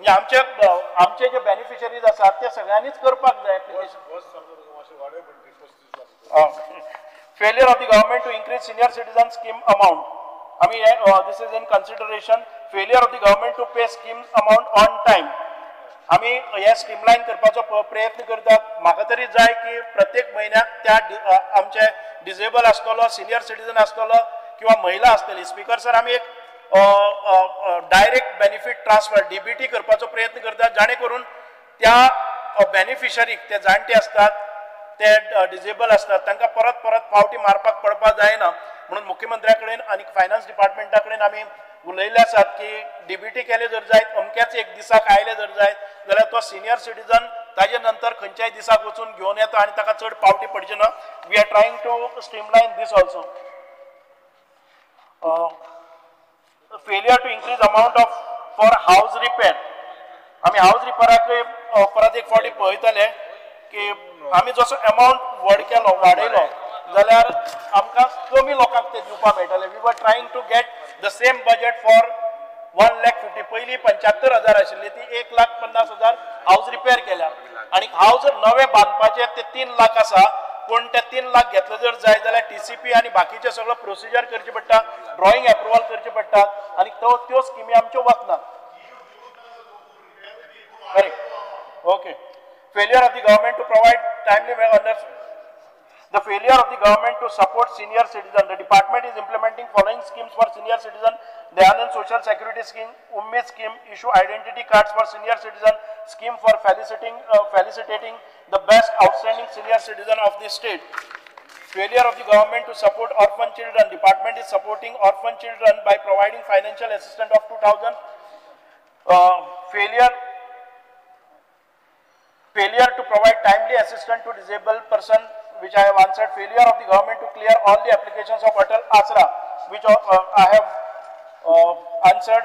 आमचे जे बेनिफिशरीज आसात ते सगळ्यांनीच करपाक जाय application. Failure of the government to increase senior citizen scheme amount. I mean, this is in consideration. Failure of the government to pay scheme amount on time. आम्ही हे streamline करपाचो प्रयत्न करतात. म्हाका तरी जाय की प्रत्येक म्हयन्याक त्या आमचे डिसेबल आसतलो, सिनियर सिटीजन आसतलो किंवा महिला आसतली. स्पीकर सर, आम्ही एक डायरेक्ट बेनिफिट ट्रान्सफर DBT करपाचो प्रयत्न करतात, जाणे करून त्या बेनिफिशरीक ते जाणटे असतात ते डिजेबल असतात तांकां परत परत फावटी मारपाक पडपाक जायना म्हणून मुख्यमंत्र्या कडेन आनी फायनान्स डिपार्टमेंटा कडेन आमी उलयले आसात की डीबीटी केले जर जायत अमक्याच एक दिसाक आयले जर जायत जाल्यार तो सिनियर सिटीजन ताजे नंतर खंयच्याय दिसाक वचून घेवन येता आनी ताका चड पावटी पडचे ना. We are trying to streamline this also. Failure to increase amount of for house repair. आमी हाऊस रिपेराक परत एक फावटी पळयतले की आमी जसो अमाउंट वाडयलो जाल्यार आमकां कमी लोकांक ते दिवपाक मेळटले. We were trying to get the same budget for 1,50,000. पयलीं 75,000 आशिल्ली ती 1,50,000 हाऊस रिपेर केल्या आनी हाऊस नवे बांदपाचे ते 3 लाख आसा. पूण ते 3 लाख घेतले जर जाय जाल्यार टीसीपी आनी बाकीचे सगळो प्रोसिजर करचे पडटा, ड्रॉइंग अप्रुवल करचे पडटात आनी त्यो स्किमी आमच्यो वचनात. Correct. Okay. Failure of the government to provide timely the failure of the government to support senior citizen. The department is implementing following schemes for senior citizen: the Anand Social Security Scheme, Ummid Scheme, issue identity cards for senior citizen, scheme for felicitating the best outstanding senior citizen of the state. Failure of the government to support orphan children. Department is supporting orphan children by providing financial assistance of 2,000. Failure to provide timely assistance to disabled person, which I have answered. Failure of the government to clear all the applications of Atal Asra, which I have answered.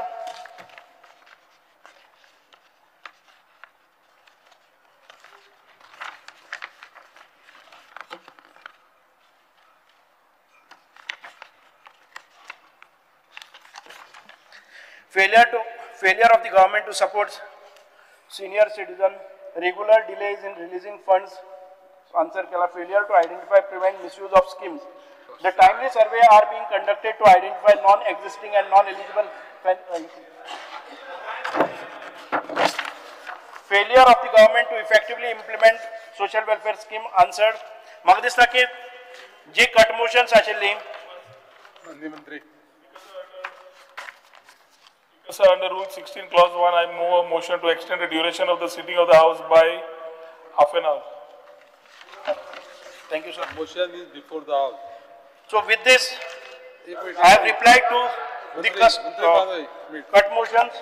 Failure of the government to support senior citizen. Regular delays in releasing funds. Answer kela. Failure to identify, prevent misuse of schemes. The timely survey are being conducted to identify non-existing and non-eligible. Failure of the government to effectively implement social welfare scheme. Answered. म्हाका दिसता की जी cut motions आशिल्ली मंत्री. Sir, under Rule 16, Clause 1, I move a motion to extend the duration of the sitting of the House by half an hour. Thank you, sir. Motion is before the House. So with this, I have replied to the cut motions.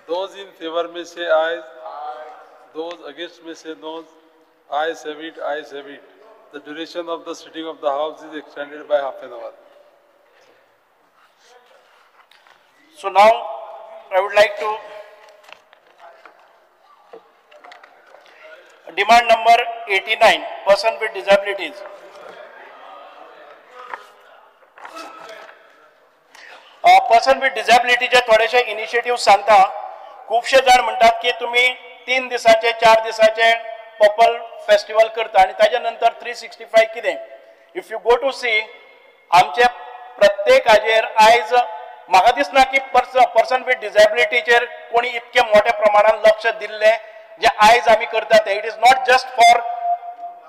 Those in favor may say aye. Those against may say no. Ayes have it, ayes have it. The duration of the sitting of the House is extended by half an hour. So now I would like to demand number 89, person with disabilities. Person with disability चे थोडेशे initiative सांगता. खूपशे जाण म्हणतात की तुम्ही 3 दिसाचे 4 दिसाचे purple festival करता आणि त्याच्या नंतर 365 कितें. If you go to see आमचे प्रत्येक हाजेर आयज म्हाका दिसना की पर्सन विथ डिसेबिलिटीचेर कोणी इतके मोठ्या प्रमाणात लक्ष दिल्ले जे आयज आमी करतात. It is not just for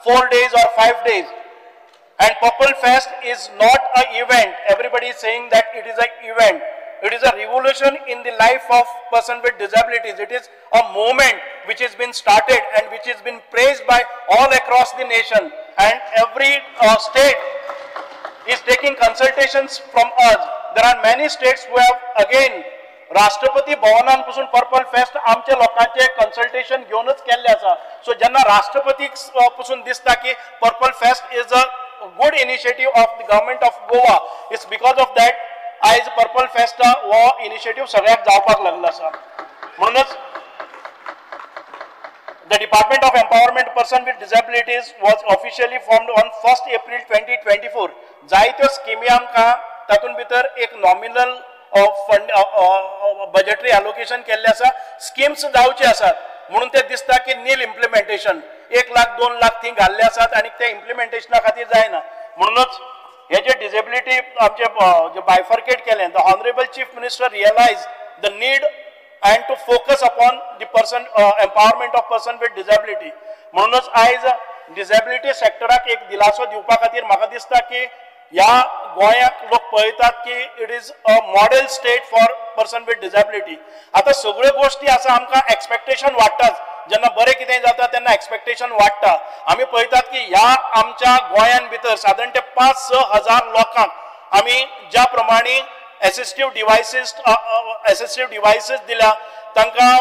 4 days or 5 days. And Purple Fest is not an event. Everybody is saying that it is an event. It is a revolution in the life of person with disabilities. It is a movement which has been started and which has been praised by all across the nation. And every state is taking consultations from us. There are many states who have again राष्ट्रपती भवनांपासून purple fest आमच्या लोकांचे consultation घेऊनच केल्ले आसा. So जेन्ना राष्ट्रपती पासून दिसता की purple fest is a good initiative of the government of Goa. It's because of that आयज पर्पल फेस्ट हो इनिशिएटिव्ह सगळ्याक जावपाक लागला आसा. म्हणूनच the Department of Empowerment Person with Disabilities was officially formed on 1st April 2024. जायत्यो स्किमी आमकां तातूंत भितर एक नॉमिनल फंड बजेटरी एलोकेशन केल्ले आसा. स्किम्स जावचे आसात म्हणून ते दिसता की नील इम्प्लिमेंटेशन 1 लाख 2 लाख थी घाल्ले आसात आनी ते इम्प्लिमेंटेशना खातीर जायना. म्हणूनच हे जे डिसेबिलिटी आमचे जे बायफर्केट केले, the honourable chief minister realise the need and to focus upon the person empowerment of person with disability. म्हणूनच आयज डिसेबिलिटी सेक्टराक एक दिलासो दिवपा खातीर म्हाका दिसता की ह्या गोंयाक लोक पळयतात की it is a model state for person with disability. आता सगळ्यो गोष्टी आसा आमकां एक्सपेक्टेशन वाडटाच जेन्ना बरें कितें जाता तेन्ना एक्सपेक्टेशन वाडटा. आमी पळयतात की ह्या आमच्या गोंयान भितर सादारण ते 5-6 हजार लोकांक आमी ज्या प्रमाणे एसिस्टिव्ह डिवायसीस दिल्या, तांकां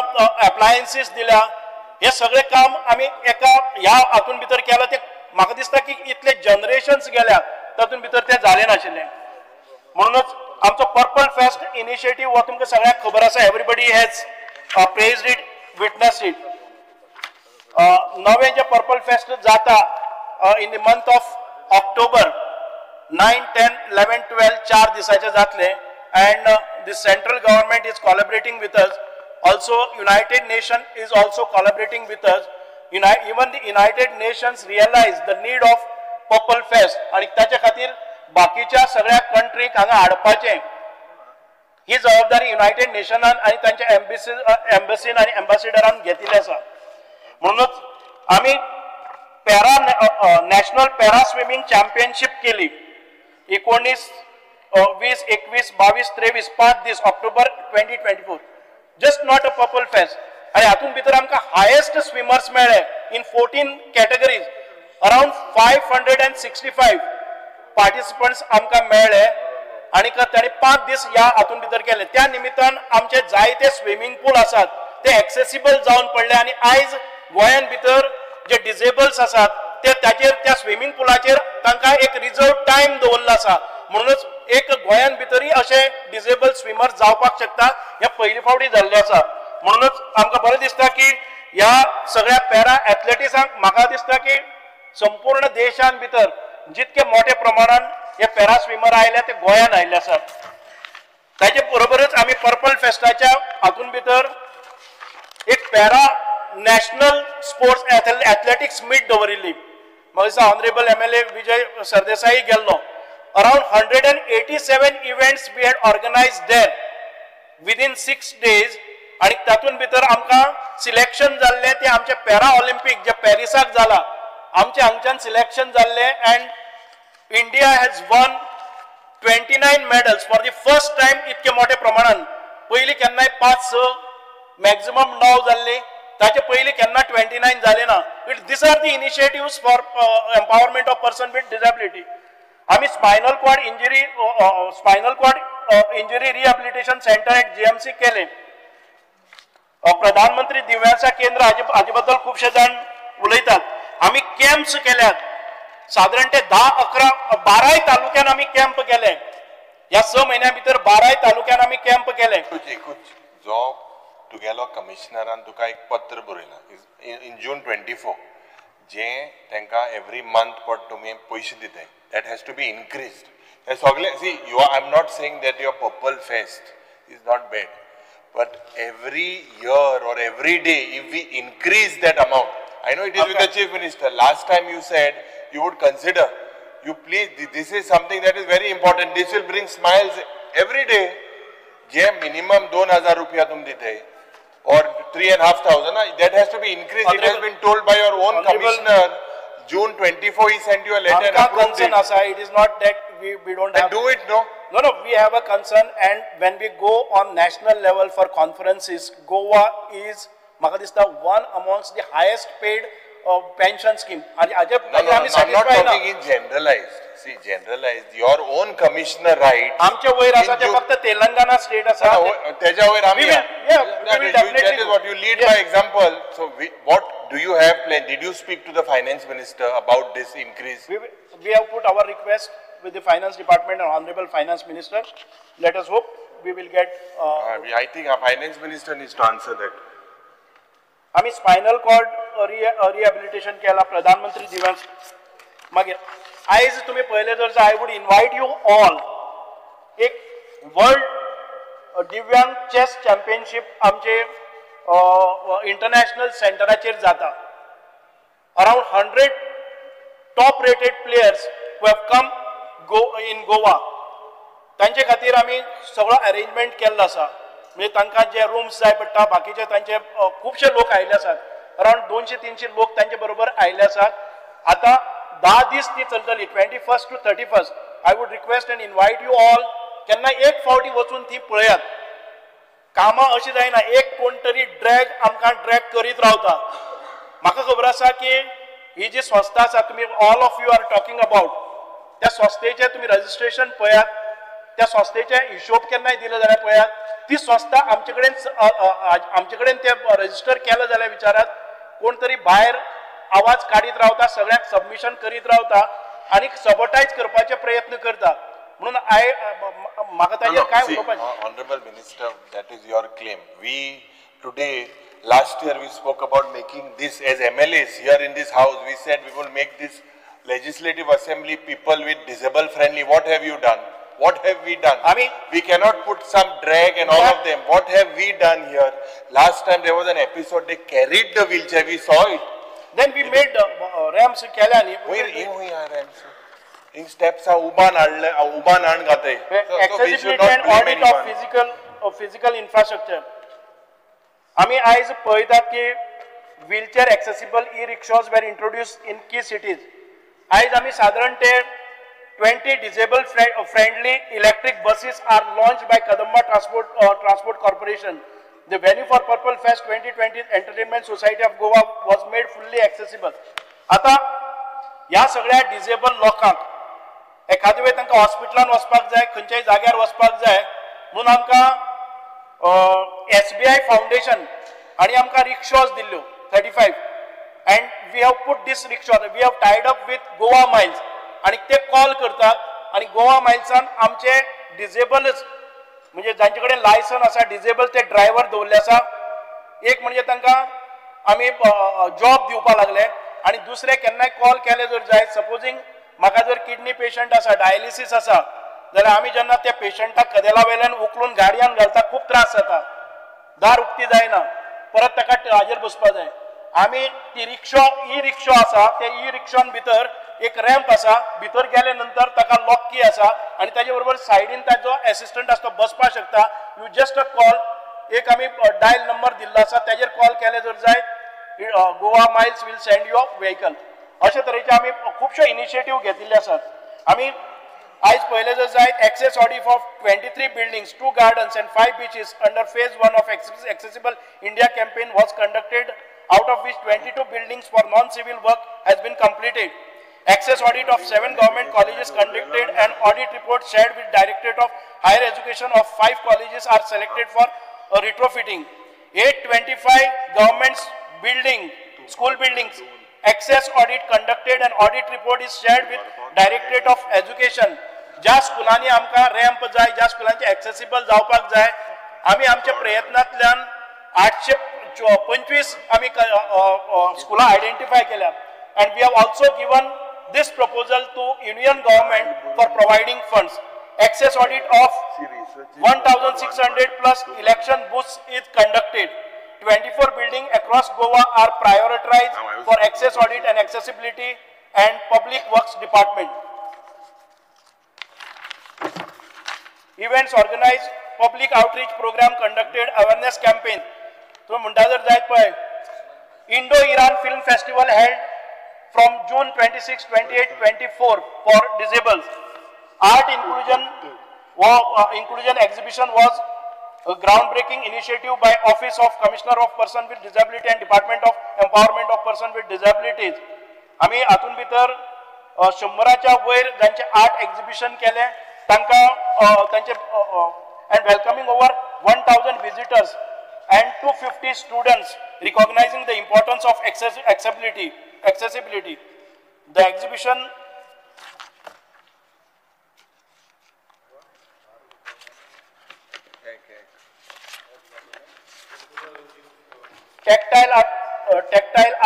एप्लायन्सीस दिल्या, हे सगळें काम आमी एका ह्या हातून भितर केलां. ते म्हाका दिसता की इतले जनरेशन्स गेल्या तातूंत भितर तें जालें नाशिल्लें. म्हणूनच आमचो पर्पल फेस्ट इनिशिएटीव हो तुमकां सगळ्यांक खबर आसा. Everybody has praised it, witnessed it. नवें जे पर्पल फेस्ट जाता in the month of October 9, 10, 11, 12 4 दिसाचे जातले. and the central government is collaborating with us. Also United Nations is also collaborating with us. Even the United Nations realize the need of Purple Fest आणि त्याच्या खातीर बाकीच्या सगळ्या कंट्रीक हांगा हाडपाचें ही जबाबदारी युनायटेड नेशनान आणि तांच्या एम्बसीन आणि एम्बॅसिडरान घेतिल्ली आसा. म्हणूनच आमी नॅशनल पॅरा स्विमींग चॅम्पियनशीप केली 19, 20, 21, 22, 23 5 दीस October 2024. Just not a purple fest. आणि हातून भितर आमकां हायेस्ट स्विमर्स मेळ्ळे इन 14 कॅटेगरीज. अराउंड 565 पार्टिसिपंट्स आमकां मेळ्ळे आणि तांणी 5 दीस ह्या हातून भितर केले. त्या निमित्तान आमचे जायते स्विमींग पूल आसात ते एक्सेसिबल जावन पडले आणि आयज गोंयान भितर जे डिजेबल्स आसात ते त्या स्विमींग पुलाचेर तांकां एक रिजर्व टायम दवरलो आसा. म्हणूनच एक गोंयान भितरय अशे डिजेबल स्विमर जावपाक शकता. हे पयली फावटी जाल्ले आसा. म्हणूनच आमकां बरें दिसता की ह्या सगळ्या पॅरा एथलेटिक्सांक म्हाका दिसता की संपूर्ण देशान भितर जितके मोठ्या प्रमाणान हे पॅरा स्विमर आयले ते गोंयान आयिल्ले आसात. ताचे बरोबरच आमी पर्पल फेस्टाच्या हातून भितर एक para national sports athletics meet दवरिल्ली. म्हाका दिसता ऑनरेबल MLA विजय सरदेसाई गेल्लो. Around 187 events we had organized there within 6 days. आणि तातून भितर आमकां सिलेक्शन जाल्ले ते आमचे पॅरा ऑलिंपिक जे पॅरिसाक जाला आमचे हांगच्यान सिलेक्शन जाल्ले. And India has one 29 medals for the first time इतके मोठ्या प्रमाणान. पयलीं केन्नाय 5-6 मॅक्झिमम 9 जाल्ली. ताचे पयलीं केन्ना 29 जाले ना. These are the initiatives for empowerment of person with disability. आम्ही spinal cord injury rehabilitation centre at GMC केले. प्रधानमंत्री दिव्यांग केंद्र हाजे बद्दल खूपशे जाण उलयतात. आम्ही कॅम्प्स केल्यात. साधारण ते 10, 11, 12 तालुक्यान आम्ही कॅम्प केले. या 6 म्हयन्या भितर 12 तालुक्यान आम्ही कॅम्प केले. जो तुगेलो कमिशनरान तुका एक पत्र बरयला इन जून 24 जे तांकां एवरी मंथ पड तुमी पयशे दिताय. That has to be increased. See, I'm not saying that your Purple Fest is not bad, but every year or every day, if we increase that amount, I know it is with the Chief Minister. Last time you said you would consider. You please, this is something that is very important. This will bring smiles every day. जे minimum 2000 rupiya tum dite or 3,500, that has to be increased. It has been told by your own commissioner. June 24, he sent you a letter and approved it. It is not that we don't have. And do it, no? No, we have a concern, and when we go on national level for conferences, Goa is, म्हाका दिसता, one amongst the highest paid pension scheme. I'm not talking in generalized. See, generalized. Your own commissioner, right? आमच्या वयर आसा ते फक्त Telangana state आसा. त्याच्या वयर आमी. That is what you lead by example. So, what do you have planned? Did you speak to the finance minister about this increase? We have put our request with the finance department and honorable finance minister. Let us hope we will get. I think our finance minister needs to answer that. आम्ही spinal cord rehabilitation केला प्रधानमंत्री दिव्यांग. मागीर आयज तुम्ही पळयले जर I would invite you all एक वर्ल्ड दिव्यांग चेस चॅम्पियनशीप आमचे इंटरनॅशनल सेंटराचेर जाता. Around 100 top rated players who have come in Goa. तांचे खातीर आमी सगळो अरेंजमेंट केल्लो आसा. म्हणजे तांकां जे रूम्स जाय पडटा बाकीचे तांचे खुबशे लोक आयिल्ले आसात. अराउंड 200-300 लोक तांचे बरोबर आयिल्ले आसात. आता 10 दीस ती चलतली 21st to 31st. I would request and invite you all केन्ना एक फावटी वचून ती पळयात. कामां अशी जायना एक कोण तरी आमकां ड्रॅग करीत रावता. म्हाका खबर आसा की ही जी संस्था आसा तुमी all of you are talking about त्या संस्थेचें तुमी रजिस्ट्रेशन पळयात, त्या संस्थेचे हिशोब केन्नाय दिलो जाल्यार पळयात. ती संस्था आमचे कडेन ते रजिस्टर केलं जाल्यार विचारात. कोण तरी भायर आवाज काडीत रावता, सगळ्यांक सबमिशन करीत रावता आनी सबटायज करपाचे प्रयत्न करता. म्हणून म्हाका ताजेर काय उलोवपाचें. Honorable Minister, that is your claim. We today, last year we spoke about making this as MLAs here in this house. We said we will make this legislative assembly people with disable friendly. What have you done? What have we done? I mean, we cannot put some drag and all of them. What have we done here? Last time there was an episode, they carried the wheelchair, we saw it. Then we made ramps केल्यानी. Where are ramps? In steps are uban gate. Accessibility and audit of physical infrastructure. आम्ही आयज पळयतात की wheelchair accessible e-rickshaws were introduced in key cities. आयज आम्ही साधारण ते 20 disabled friendly electric buses are launched by Kadamba Transport Corporation. The venue for Purple Fest 2020 Entertainment Society of Goa was made fully accessible. आता या सगळ्या disable लोकांक एखादे वेळ तांकां हॉस्पिटलान वचपाक जाय, खंयच्याय जाग्यार वचपाक जाय म्हणून आमकां SBI फाउंडेशन आणि आमकां रिक्षास दिल्ल्यो 35 and we have put this rickshaw, we have tied up with Goa Miles आणि ते कॉल करतात आणि गोवा माइल्सान आमचे डिसेबलच म्हणजे जांचे कडेन लायसन आसा डिसेबल ते ड्रायव्हर दवरले आसा. एक म्हणजे तांकां आमी जॉब दिवपाक लागले आणि दुसरे केन्नाय कॉल केले जर जाय सपोजींग म्हाका जर किडनी पेशंट आसा डायलिसीस आसा जाल्यार आमी जेन्ना त्या पेशंटाक कदेला वयल्यान उखलून गाडयांत घालता खूब त्रास जाता, दार उक्ती जायना, परत ताका हाजेर बसपाक जाय. आमी ती रिक्षा ई रिक्षा आसा त्या ई रिक्षान भितर एक रॅम्प आसा, भितर गेले नंतर ताका लॉक की आसा आणि ताजे बरोबर सायडीन ताजो असिस्टंट आसा तो बसपाक शकता. यू जस्ट अ कॉल एक आमी डायल नंबर दिल्लो आसा ताजेर कॉल केले जर जाय Goa miles will send your vehicle. अशे तरेचे आमी खुबशे इनिशिएटीव घेतिल्ले आसात. आमी आयज पळयले जर जायत access audit of 23 buildings, 2 gardens and 5 beaches under phase 1 of Accessible India campaign was conducted, out of which 22 buildings for non-civil work has been completed. Access audit of 7 government colleges conducted and audit report shared with Directorate of Higher Education of 5 colleges are selected for retrofitting. 825 government's school buildings, access audit conducted and audit report is shared with Directorate of Education. ज्या स्कुलांनी आमकां ramp जाय, ज्या स्कुलांचे accessible जावपाक जाय, आमी आमच्या प्रयत्नांतल्यान 825 आमी स्कुलां आयडेंटिफाय केल्या. And we have also given this proposal to Union government for providing funds. Access audit of 1,600 plus election booths is conducted. 24 buildings across Goa are prioritized for access audit and accessibility and public works department. Events organized, public outreach program conducted, awareness campaign. So म्हणटा जर जायत पळय Indo-Iran Film Festival held from June 26, 28, 24 for disabled. Art inclusion exhibition was a groundbreaking initiative by Office of Commissioner of Person with Disability and Department of Empowerment of Person with Disabilities. आम्ही हातून भितर 100च्या वयर जांचे art exhibition केले तांकां तांचे and welcoming over 1,000 visitors and 250 students, recognizing the importance of accessibility. The exhibition tactile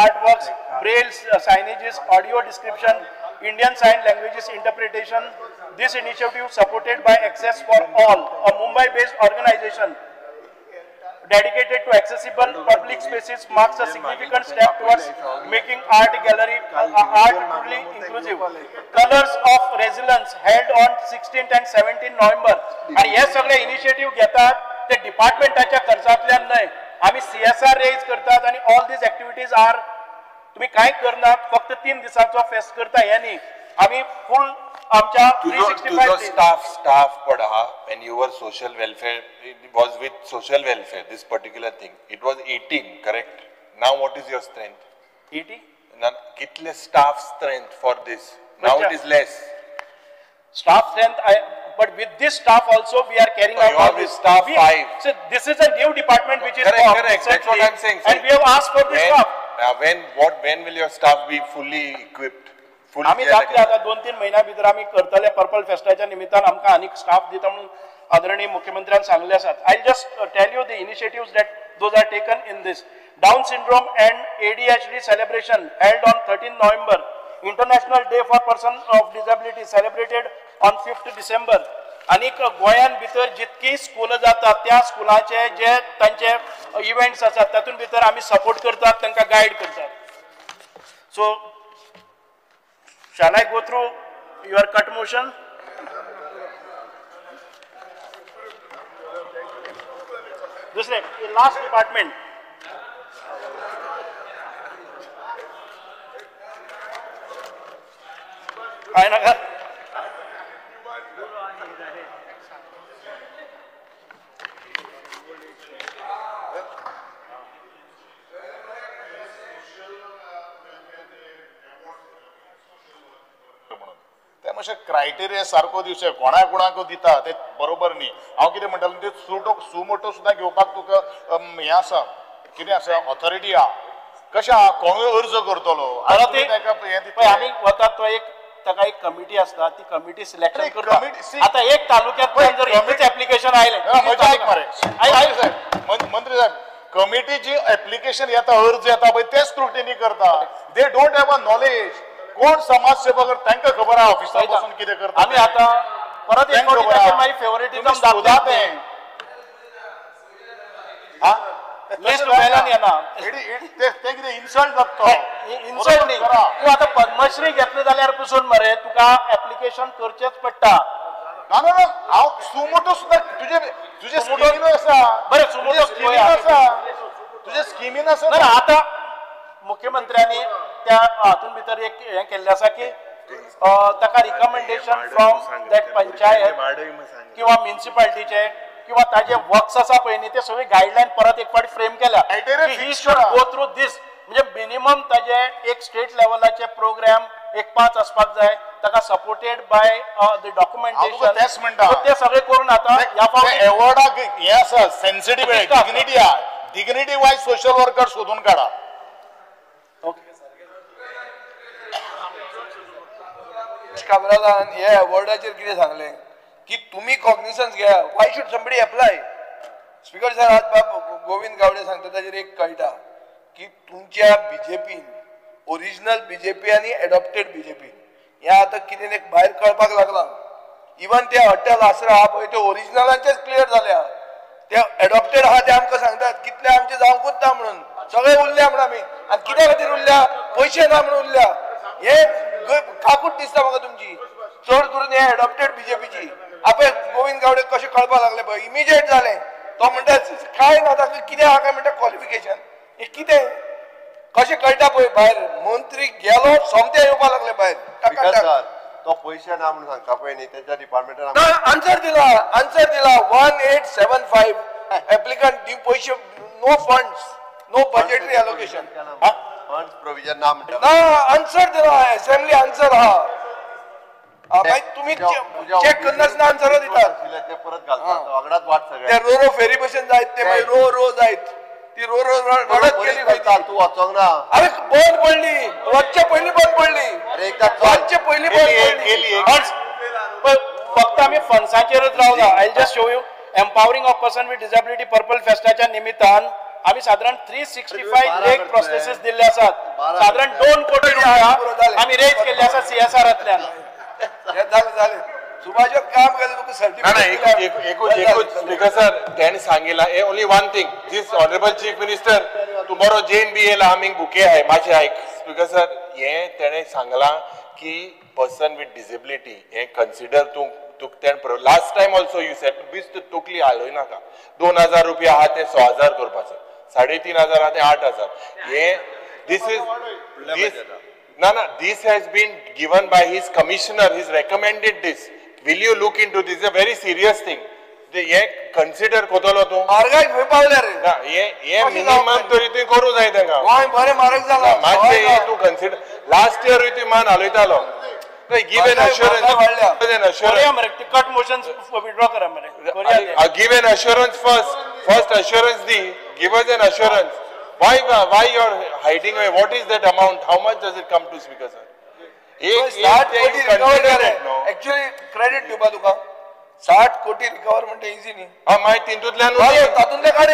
artworks, braille signages, audio description, Indian Sign Languages interpretation. This initiative, supported by Access for All, a Mumbai-based organization dedicated to accessible public spaces, marks a significant step towards making art gallery truly inclusive. Colors of Resilience held on 16th and 17th November. आणि हे सगळे initiative घेतात ते डिपार्टमेंटाच्या खर्चातल्यान न्हय, आम्ही CSR raise करतात आणि all these activities R तुम्ही काय करनात फक्त 3 दिसांचो फेस्ट करता हे न्ही, आम्ही फुल आमच्या तुझो 365 स्टाफ पड आहा when you were social welfare, it was with social welfare, this particular thing, it was 18, correct? Now what is your strength? 80 कितले staff strength for this? Now it is less. Staff strength, but with this staff also we are carrying out you are with staff 5. So this is a new department which is Correct, formed correct. That's what recently, I'm saying. and we have asked for this staff. When will your staff be fully equipped? आम्ही जातले आता 2-3 महिन्या भितर आम्ही करतले purple फेस्टाच्या निमित्तान आमकां आनीक स्टाफ दिता म्हणून आदरणीय मुख्यमंत्र्यान सांगले आसात. I just tell you the initiatives that those are taken in this. Down syndrome and ADHD celebration held on 13 November. International Day for Person of Disability celebrated on 5th December. आनीक गोंयान भितर जितकी स्कूल जातात त्या स्कुलाचे जे तांचे events आसात तातूंत भितर आमी सपोर्ट करतात, तांकां गायड करतात. So shall I go through your cut motion? दुसरे लास्ट डिपार्टमेंट काय नका मातशें क्रायटेरिया सारको दिवचे कोणा कोणाक दिता ते बरोबर न्ही. हांव कितें म्हणटालो ते सुमोटो सुद्दां घेवपाक तुका हें आसा, कितें आसा, ऑथॉरिटी आहा. कशें आहा, कोणूय अर्ज करतलो आमी वतात तो एक ताका एक कमिटी असता, ती कमिटी सिलेक्शन करता. आता एक तालुक्यात जर एकच ऍप्लिकेशन आयलें मंत्री साहेब, कमिटी जी ऍप्लिकेशन येता, अर्ज येता पळय ते स्क्रुटिनी करता. They don't have a knowledge. कोण समाजसेवक तांकां खबर आहा ऑफिसांत बसून कितें करता. आमी आतां परत एक मागीर फेवरेटिझम दाखयतात ते लिस्ट मेलन येना ते कितें इन्सल्ट जाता. इन्सल्ट न्ही, तूं आतां पद्मश्री घेतले जाल्यार पसून मरे तुका ऍप्लिकेशन करचेच पडटा. ना ना हांव सुमोटो सुद्दां तुजे स्किमीन आसा. बरें सुमोटो स्किमीन आसा, तुजे स्किमीन आसा. ना आता मुख्यमंत्र्यांनी त्या हातून भितर एक हें केल्लें आसा की ताका रिकमेंडेशन फ्रॉम दॅट पंचायत किंवा म्युनिसिपालिटीचे किंवा ताजे वर्क्स आसा पळय न्ही ते सगळे गायडलायन परत एक फावटी फ्रेम केल्या. ही शुड गो थ्रू दीस. म्हणजे मिनिमम ताजे एक स्टेट लेवलाचे प्रोग्राम एक 5 आसपाक जाय, ताका सपोर्टेड बाय द डॉक्युमेंटेशन. तेच म्हणटा ते सगळे करून आता ह्या फावटी एवॉर्डाक हें आसा, सेन्सिटिव्ह डिग्निटी आहा. डिग्निटी वायज सोशल वर्कर सोदून काडा. कामराजान हे अवॉर्डाचेर कितें सांगलें की तुम्ही कॉग्निशन्स घ्या. Y should somebody apply. Speaker sir आज बाब गोविंद गावडे सांगता ताजेर एक कळटा की तुमच्या बीजेपीन ओरिजिनल बीजेपी आनी एडॉप्टेड बीजेपी हें आतां कितें एक भायर कळपाक लागलां. इवन ते हॉटेल आसरा आहा पळय ते ओरिजिनलांचेच क्लियर जाल्या. ते एडॉप्टेड आहा ते आमकां सांगतात कितले आमचे जावंकूच ना म्हणून. सगळे उरल्या म्हणून आमी. आनी कित्या खातीर उरल्या? पयशे ना म्हणून उरल्या. हे काकूट दिसता म्हाका तुमची. चड करून हे एडॉप्टेड बीजेपीची. आपय गोविंद गावडे कशें कळपाक लागले पळय, इमिजिएट जालें. तो म्हणटा काय ना ताका कितें आहा काय म्हणटा क्वॉलिफिकेशन. हे कितें कशें कळटा पळय भायर. मंत्री गेलो सोमते येवपाक लागले भायर. तो पयशे ना म्हणून सांगता पळय न्ही तेच्या डिपार्टमेंटान आन्सर दिला 1875 एप्लिकंट पयशे no funds no budgetary allocation. Funds provision ना म्हणटा ना आन्सर दिला असेंब्ली आन्सर आहा. मागीर तुमी चेक करनासतना आन्सर दितात. ते परत घालतात वागडाच वाट सगळे. ते रो फेरी भशेन जायत ते मागीर रो जायत. ती रो रडत गेली करता. तू वचोंक ना. अरे बंद पडली. वचचे पयलीं बंद पडली. वचचे पयलीं बंद पडली. फक्त आम्ही फंड्साचेरच रावला. I just show you empowering of person with disability purple फेस्टाच्या निमित्तान आम्ही साधारण 365 लेख प्रोसेसेस दिल्ले आसात. साधारण 2 कोटी रुपया आम्ही रेज केल्ले आसा CSRतल्यान. सुभाषो काम केलें तुका सर्टिफिकेट. स्पीकर सर त्यांनी सांगितलं हे only one thing this honourable chief minister tomorrow JNBA आमी बुके आहे माझे ऐक. स्पीकर सर हे तेणे सांगला की पर्सन विथ डिसेबिलिटी हे कन्सिडर तू last time also you set बीस तकली हालोय नाका. 2000 रुपया आहा ते 6000 करपाचे. 3500 आहा ते 8000. हे दिस is No, this has been given by his commissioner. He's recommended this. Will you look into this? It's a very serious thing. Consider कोतलो तू. मार्गाय खंय पावल्या रे. ना ये minimum तरी तू करू जाय तांका. गोंय बरे मार्ग जाला. मातशे तू consider. Last year तू मान हालयतालो. Give an assurance. Give an assurance. cut motions withdraw करा मरे. Give an assurance first. First assurance give us an assurance. Why you are hiding away? What is that amount? How much does it come to, Speaker sir? 60 कोटी recover करे. Actually credit दिवपा तुका. 60 कोटी recover म्हणजे easy नी. माहिती तितूंतल्यान तातूंतले काढ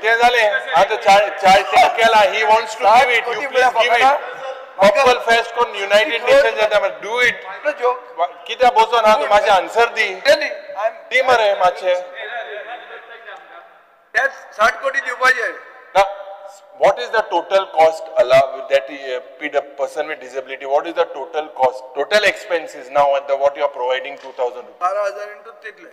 ते झाले आता 40 केला. He wants to give it. You please give it. Couple fest कोण United Nations जाता मरे. Do it. कित्या बसोन हा तू माझे आन्सर दी मरे मातशे. That's 60 कोटी दिवपाचे. Now, what is the total cost that a person with disability? What is the total cost? Total expenses now at what you are providing 2,000 rupees. 12,000 into title.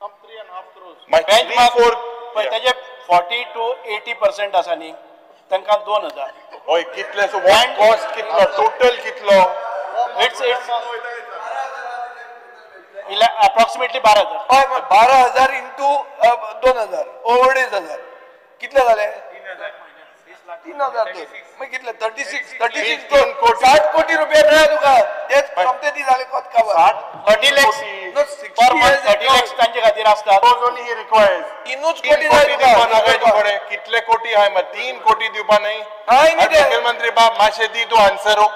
Some 3.5 crores. My 3-4. पण त्याचे 40 to 80% आसा नी. तांकां 2,000. ओय कितले so what cost कितलो total कितलो? It's approximately 12,000. 12,000 into 2,000 over 10,000 कितले झाले 3,000 मग कितले 36 कोटी 60 कोटी रुपये मिळाले तुका तेच फक्त ती झाले कोत का 30 lakhs per month 30 lakhs तांचे खातीर असतात. only he requires 3 कोटी जाय कितले कोटी आहे मग 3 कोटी दिवपा नाही नाही मुख्यमंत्री बाप माशे दी तू आन्सर हो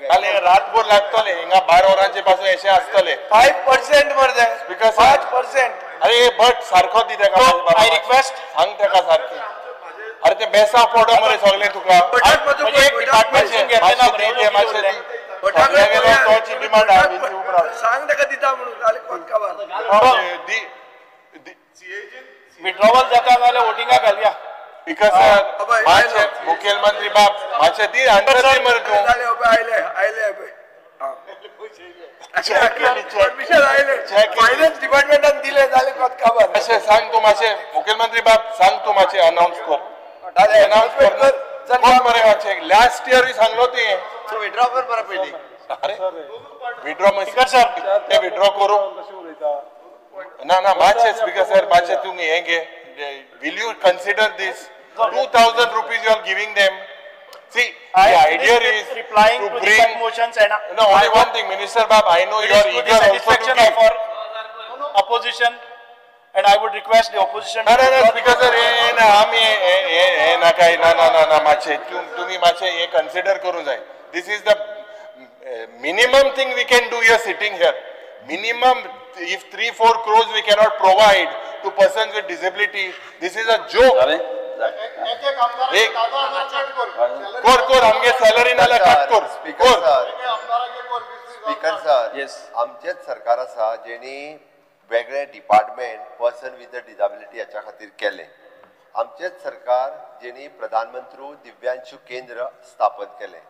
काले रातभर लागतले हिंगा 12 वरांचे पासून अशे असतले 5% मरदे Because 5% अरे बट सारखो दी तेका I request सांग तेका सारखी अरे ते बेसा फोटो मरे सगळे तुका म्हणजे डिपार्टमेंट घेतले ना ते माशे दी बटाकडे गेलो तोची डिमांड आहे ती उपरा सांग तेका दिता म्हणून काले कोत का विड्रॉवल जाता जाल्यार वोटिंगा घालया. Because माचे मुख्यमंत्री बाप माचे दी आन्सर दी मरे तू आयले फायनान्स डिपार्टमेंटान दिले जाले कोत खबर अशे सांग तू माशे मुख्यमंत्री बाप सांग तू माशे अनाउंस कर अनाउंस कर कोण मरे माशे लास्ट इयर ही सांगलो ते सो विड्रॉ कर बरं पहिली अरे विड्रॉ मग सर ते विड्रॉ करू ना माचे स्पीकर सर माचे तुम्ही हे घे will you consider this 2,000 rupees you are giving them? See, the idea is replying to bring the motions and no only one thing, Minister Bab, I know you are eager also to give. For opposition, and I would request the opposition. No, Speaker sir, na आम्ही ना काय ना माचे तुम्ही माचे हे consider करून जाय. This is the minimum thing we can do here sitting here. Minimum, if 3-4 crores we cannot provide to persons with disability, this is a joke. कर आमगे सॅलरी नाल्या कट कर स्पीकर सर आमचेच सरकार आसा जेणी वेगळे department person with the disability हाच्या खातीर केले. आमचेच सरकार जेणी प्रधानमंत्री दिव्यांशु केंद्र स्थापन केले.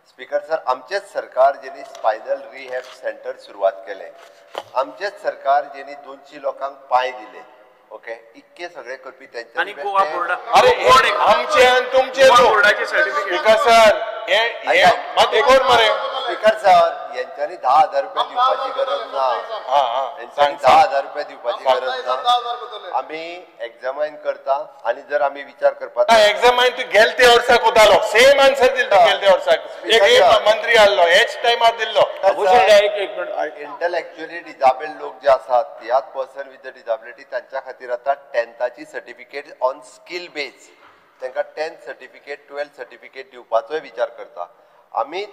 स्पीकर सर आमचेच सरकार जेणी स्पायनल रिहॅब सेंटर सुरवात केले. आमचेच सरकार जेणी 200 लोकांक पांय दिले. ओके इतके सगळे करपी त्यांचे आणि गोवा बोर्ड अरे आमचे आणि तुमचे बोर्डाचे सर्टिफिकेट सर हे मत कोण मरे स्पीकर सर यांच्यानी 10,000 रुपये दिवपाची गरज ना. यांच्यानी 10,000 रुपये दिवपाची गरज ना. आम्ही एक्झामाइन करता आणि जर आम्ही विचार करपाक एक्झामाइन तू गेलते वर्साक कोतालो सेम आन्सर दिलो गेलते वर्साक एक मंत्री आल्लो हेच टाइमार दिल्लो. इंटलेक्चुअली डिसेबल्ड लोक जे असतात त्यात पर्सन विथ द डिसेबिलिटी त्यांच्या खातीर आता 10th certificate on skill base तांकां 10th सर्टिफिकेट 12th सर्टिफिकेट दिवपाचोय विचार करता. आम्ही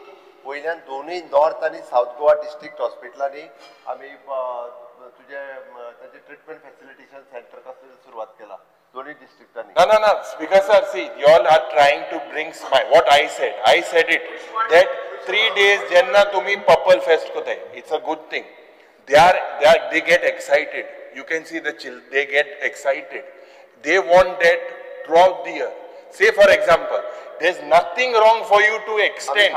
पयल्यान दोनूय नॉर्थ आणि साऊथ गोवा डिस्ट्रिक्ट हॉस्पिटलांनी आम्ही तुझे त्याचे ट्रीटमेंट फॅसिलिटेशन सेंटर कसं सुरुवात केला दोन्ही डिस्ट्रिक्टांनी. No, Speaker sir, see, you all are trying to bring smile. What I said it that 3 days jenna tumi Purple Fest kotai. It's a good thing. They get excited. You can see the children, they get excited. They want that throughout the year. Say for example, there's nothing wrong for you to extend.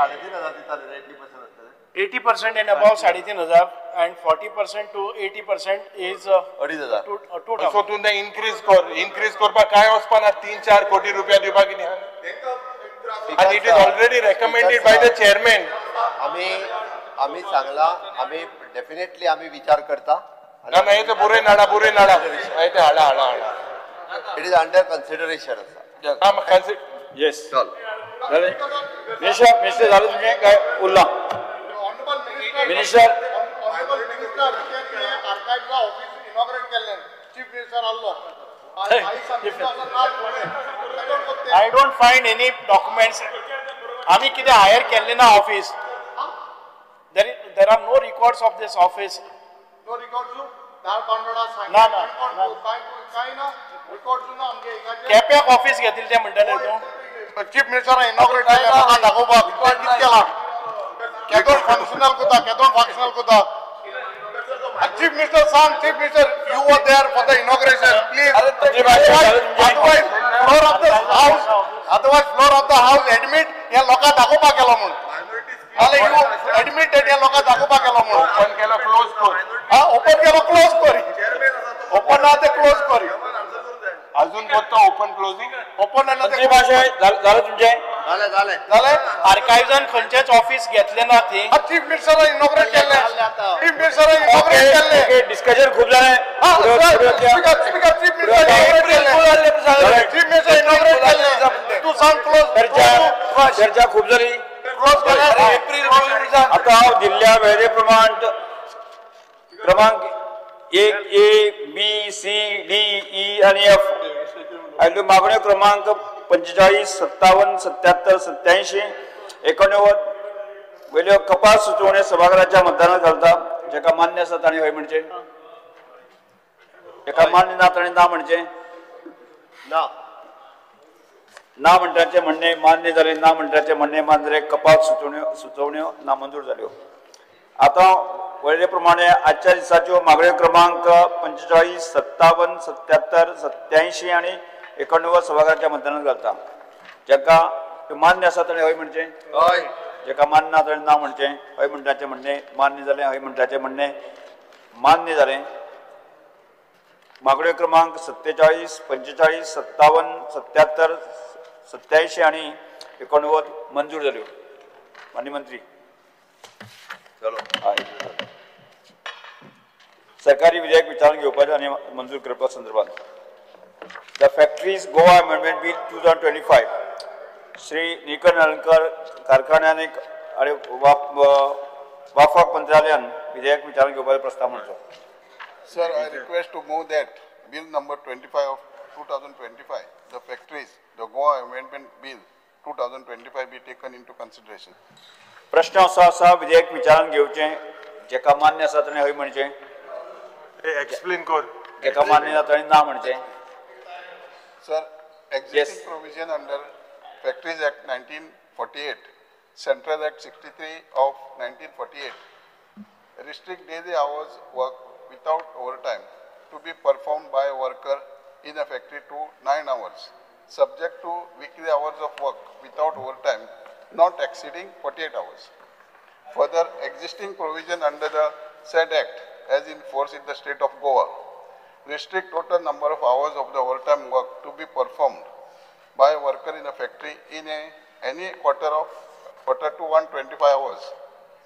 80% and above 3,500 and 40% to 80% is 2,000. So तुम्ही increase करपा काय वचपाना 3-4 कोटी रुपया दिवपा कितें And it is already recommended by the chairman. आम्ही सांगला आम्ही डेफिनेटली आम्ही विचार करता नाही ते बुरे नाडा नाही ते हाडा हाडा हाडा it is under consideration yes minister झालं तुमचे काय उरला minister I don't find any documents. आम्ही किती हायर केले ना office. There are no records of this office. No records. ना केप्याक ऑफिस घेतली ते म्हणटाले तू चीफ मिनिस्टर इनॉग्रेट केला म्हाका दाखोवपाक कित केला केदोन फंक्शनल कोता चीफ मिनिस्टर सांग chief minister you were there for the inauguration please floor of the house admit या लोकांक दाखोवपाक गेलो म्हणून नाल्यार यू एडमिटेड या लोकांक दाखोवपाक गेलो म्हणून ओपन केलो क्लोज कर ओपन केलो क्लोज करी ओपन ना ते क्लोज करी अजून फक्त ओपन क्लोजिंग ओपन ते भाषा झालं तुमचे झाले आर्काइव्हन खंयचेच ऑफिस घेतले ना ते चीफ मिनिस्टर इनॉग्रेट केले चीफ मिनिस्टर इनॉग्रेट केले डिस्कशन खूप झाले स्पीकर चीफ मिनिस्टर इनॉग्रेट केले तू सांग क्लोज चर्चा खूप झाली आता हांव दिल्ल्या वेळे प्रमाण क्रमांक 1A B C D E आणि F आयल्यो मागण्यो क्रमांक 45 57 77 87 89 वेल्यो कपात सुचोवण्यो सभागृहाच्या मतदानात घालता जेका मान्य आसा ताणें हय म्हणचे जेका मान्य ना ताणें ना म्हणचे ना म्हणटाचे म्हणणे मान्य जाले ना म्हणटाचे म्हणणे मान्य जाले कपात सुचोवण्यो नामंजूर जाल्यो आता वळले प्रमाणे आजच्या दिसाच्यो मागण्यो क्रमांक 45 57 77 87 आणि 89 सभागृहाच्या मतदानात घालता जेका मान्य आसा ताणें हय म्हणचे जेका मान्य ना ताणें ना म्हणचे हय म्हणटाचे म्हणणे मान्य जालें हय म्हणटाचे म्हणणे मान्य जालें मागण्यो क्रमांक 47 45 57 77 87 आणि 89 मंजूर जाल्यो माननीय मंत्री सरकारी विधेयक विचारून घेवपाचें आनी मंजूर करपा संदर्भात the factories Goa amendment bill 2025 Shri निकन अलंकार कारखान्यान आणि वाफाक मंत्रालयान विधेयक विचारून घेवपाचो प्रस्ताव मांडचो Sir, I request to move that bill number 25 of 2025, the factories, the Goa Amendment Bill 2025 be taken into consideration. प्रश्न असो आसा विधेयक विचारान घेवचें जेका मान्य आसा ताणें हय म्हणचें एक्सप्लेन कर जेका मान्य ना ताणें ना म्हणचें Sir, existing provision under Factories Act 1948, Central Act 63 of 1948 restrict daily hours work without overtime to be performed by a worker in a factory to 9 hours, subject to weekly hours of work without overtime not exceeding 48 hours. Further, existing provision under the said Act as in force in the state of Goa restrict total number of hours of the overtime work to be performed by a worker in a factory in any quarter to 125 hours,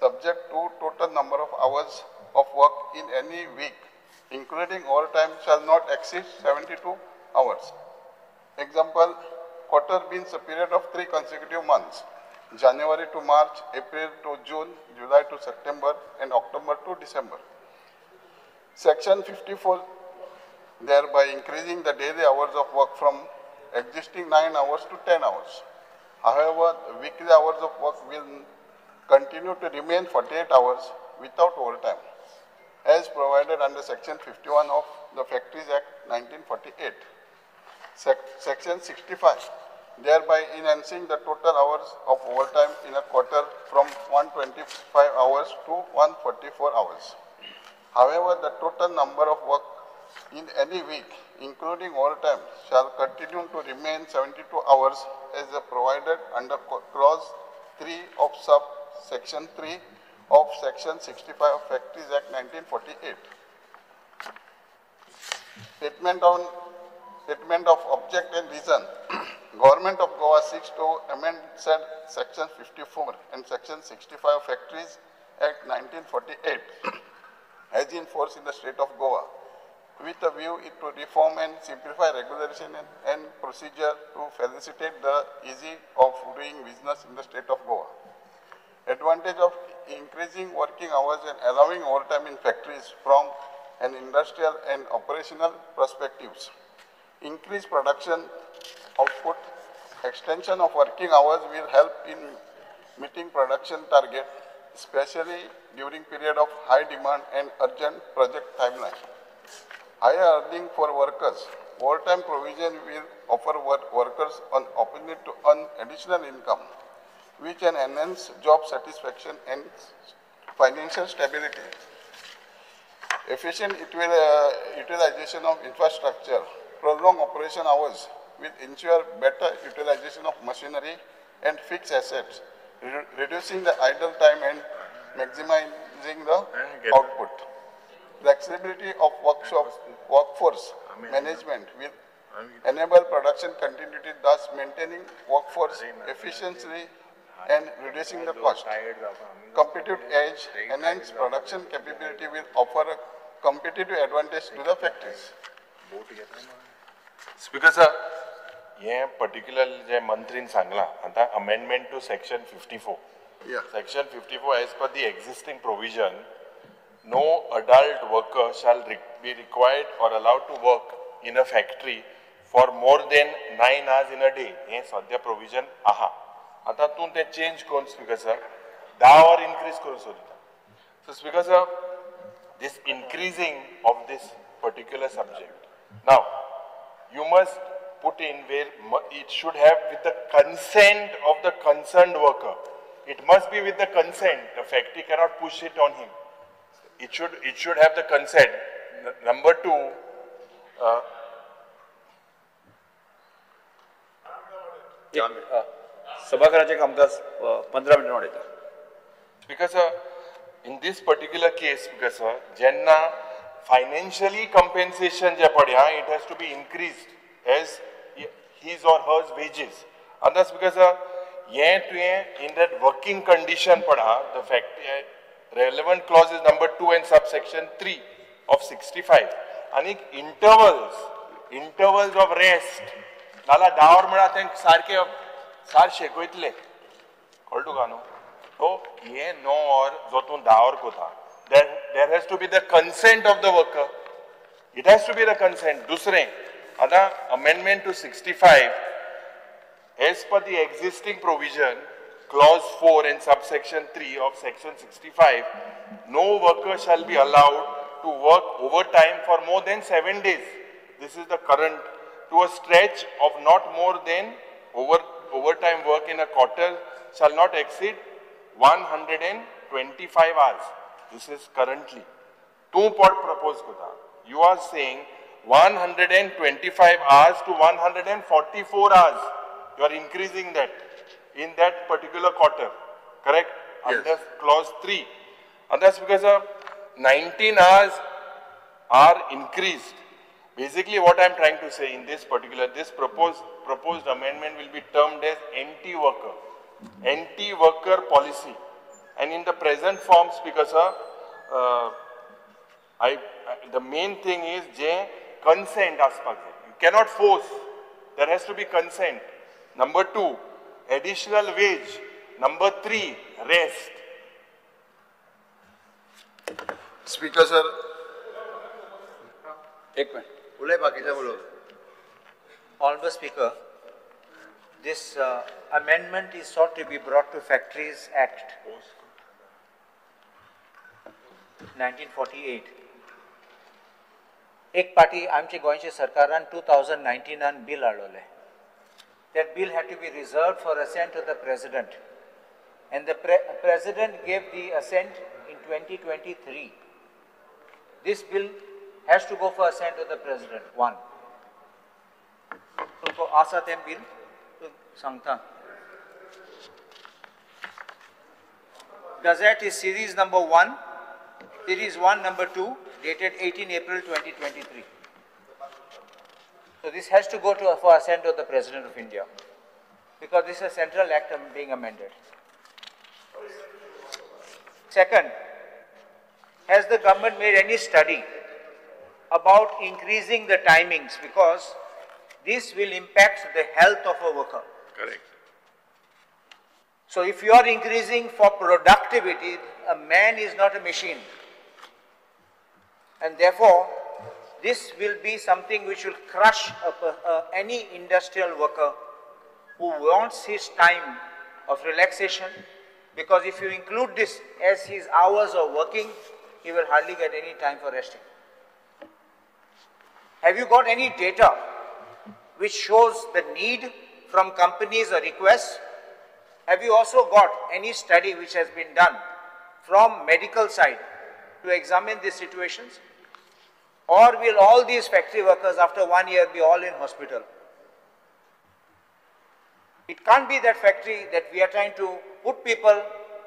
subject to total number of hours of work in any week, including overtime, shall not exceed 72 hours. Example, quarter means a period of 3 consecutive months, January to March, April to June, July to September, and October to December. Section 54, thereby increasing the daily hours of work from existing 9 hours to 10 hours. However, the weekly hours of work will continue to remain 48 hours without overtime, as provided under Section 51 of the Factories Act 1948. Section 65, thereby enhancing the total hours of overtime in a quarter from 125 hours to 144 hours. However, the total number of work in any week, including overtime, shall continue to remain 72 hours as provided under Clause 3 of Subsection 3 of Section 65 of Factories Act 1948. Statement of object and reason. Government of Goa seeks to amend said Section 54 and Section 65 of Factories Act 1948 as in force in the state of Goa, with a view to reform and simplify regulation and procedure to facilitate the ease of doing business in the state of Goa. Advantage of increasing working hours and allowing overtime in factories from an industrial and operational perspectives. Increased production output, extension of working hours will help in meeting production target, especially during period of high demand and urgent project timeline. Higher earning for workers. Overtime provision will offer workers an opportunity to earn additional income, which can enhance job satisfaction and financial stability. Efficient utilization of infrastructure. Prolonged operation hours will ensure better utilization of machinery and fixed assets, reducing the idle time and maximizing the output. Flexibility of workforce management will enable production continuity, thus maintaining workforce efficiency and reducing the cost. Competitive edge, enhanced production capability will offer a competitive advantage to the factories. Speaker sir, ये particular जे मंत्रीन सांगला आता amendment to section 54. Yeah. Section 54 as per the existing provision, no adult worker shall be required or allowed to work in a factory for more than 9 hours in a day. हे सध्या provision आहा. आता तू ते change करून speaker sir, 10 hour increase करू सोदता. So speaker sir, this increasing of this particular subject. Now, you must put in where it should have with the consent of the concerned worker. It must be with the consent. The factory cannot push it on him. It should have the consent. Number two, सभागृहाचे कामकाज 15 मिनिटां वाडयता. Because in this particular case, because jenna financially compensation je padya, it has to be increased as his or her wages. And that's because in that working condition pada, the fact relevant clause is number 2 and subsection 3 of 65. And intervals of rest. Nala davar mala think sar shekoitle. Koltu gano. So ye no or zotun davar ko tha. There has to be the consent of the worker. It has to be the consent. Dusre, other amendment to 65, as per the existing provision, clause 4 and subsection 3 of section 65, no worker shall be allowed to work overtime for more than 7 days. This is the current, to a stretch of not more than overtime work in a quarter shall not exceed 125 hours. This is currently. Two part propose kota. You are saying 125 hours to 144 hours. You are increasing that in that particular quarter. Correct? Yes. Under clause 3. And that's because 19 hours are increased. Basically what I am trying to say in this particular, this proposed amendment will be termed as anti-worker policy. And in the present forms, because the main thing is consent aspect. You cannot force. There has to be consent. Number 2, additional wage. Number 3, rest. Speaker sir. Honorable Speaker, this amendment is sought to be brought to Factories Act 1948. एक party आमचे गोंयचे सरकारान 2019 bill हाडलें. That bill had to be reserved for assent to the President. And the President gave the assent in 2023. This bill has to go for assent to the President. 1. So, asa tem bill sangta. Gazette is series number 1, series 1 number 2, dated 18 April 2023. So this has to go to for assent of the President of India, because this is a central act being amended. Second, has the government made any study about increasing the timings, because this will impact the health of a worker? Correct. So if you are increasing for productivity, a man is not a machine. And therefore, this will be something which will crush any industrial worker who wants his time of relaxation, because if you include this as his hours of working, he will hardly get any time for resting. Have you got any data which shows the need from companies or requests? Have you also got any study which has been done from medical side to examine these situations? Or will all these factory workers after 1 year be all in hospital? It can't be that factory that we are trying to put people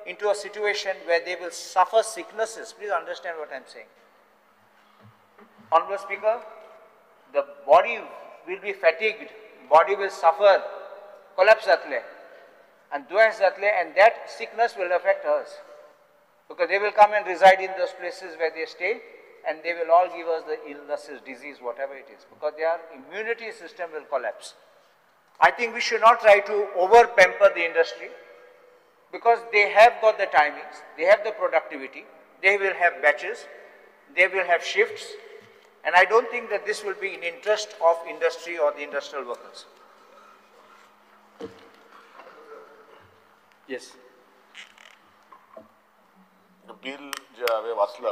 into a situation where they will suffer sicknesses. Please understand what I am saying. Honorable Speaker, the body will be fatigued, body will suffer, collapse jatle, and that sickness will affect us. Because they will come and reside in those places where they stay, and they will all give us the illnesses, disease, whatever it is, because their immunity system will collapse. I think we should not try to over-pamper the industry, because they have got the timings, they have the productivity, they will have batches, they will have shifts, and I don't think that this will be in interest of industry or the industrial workers. Yes. The bill जे हांवें वाचला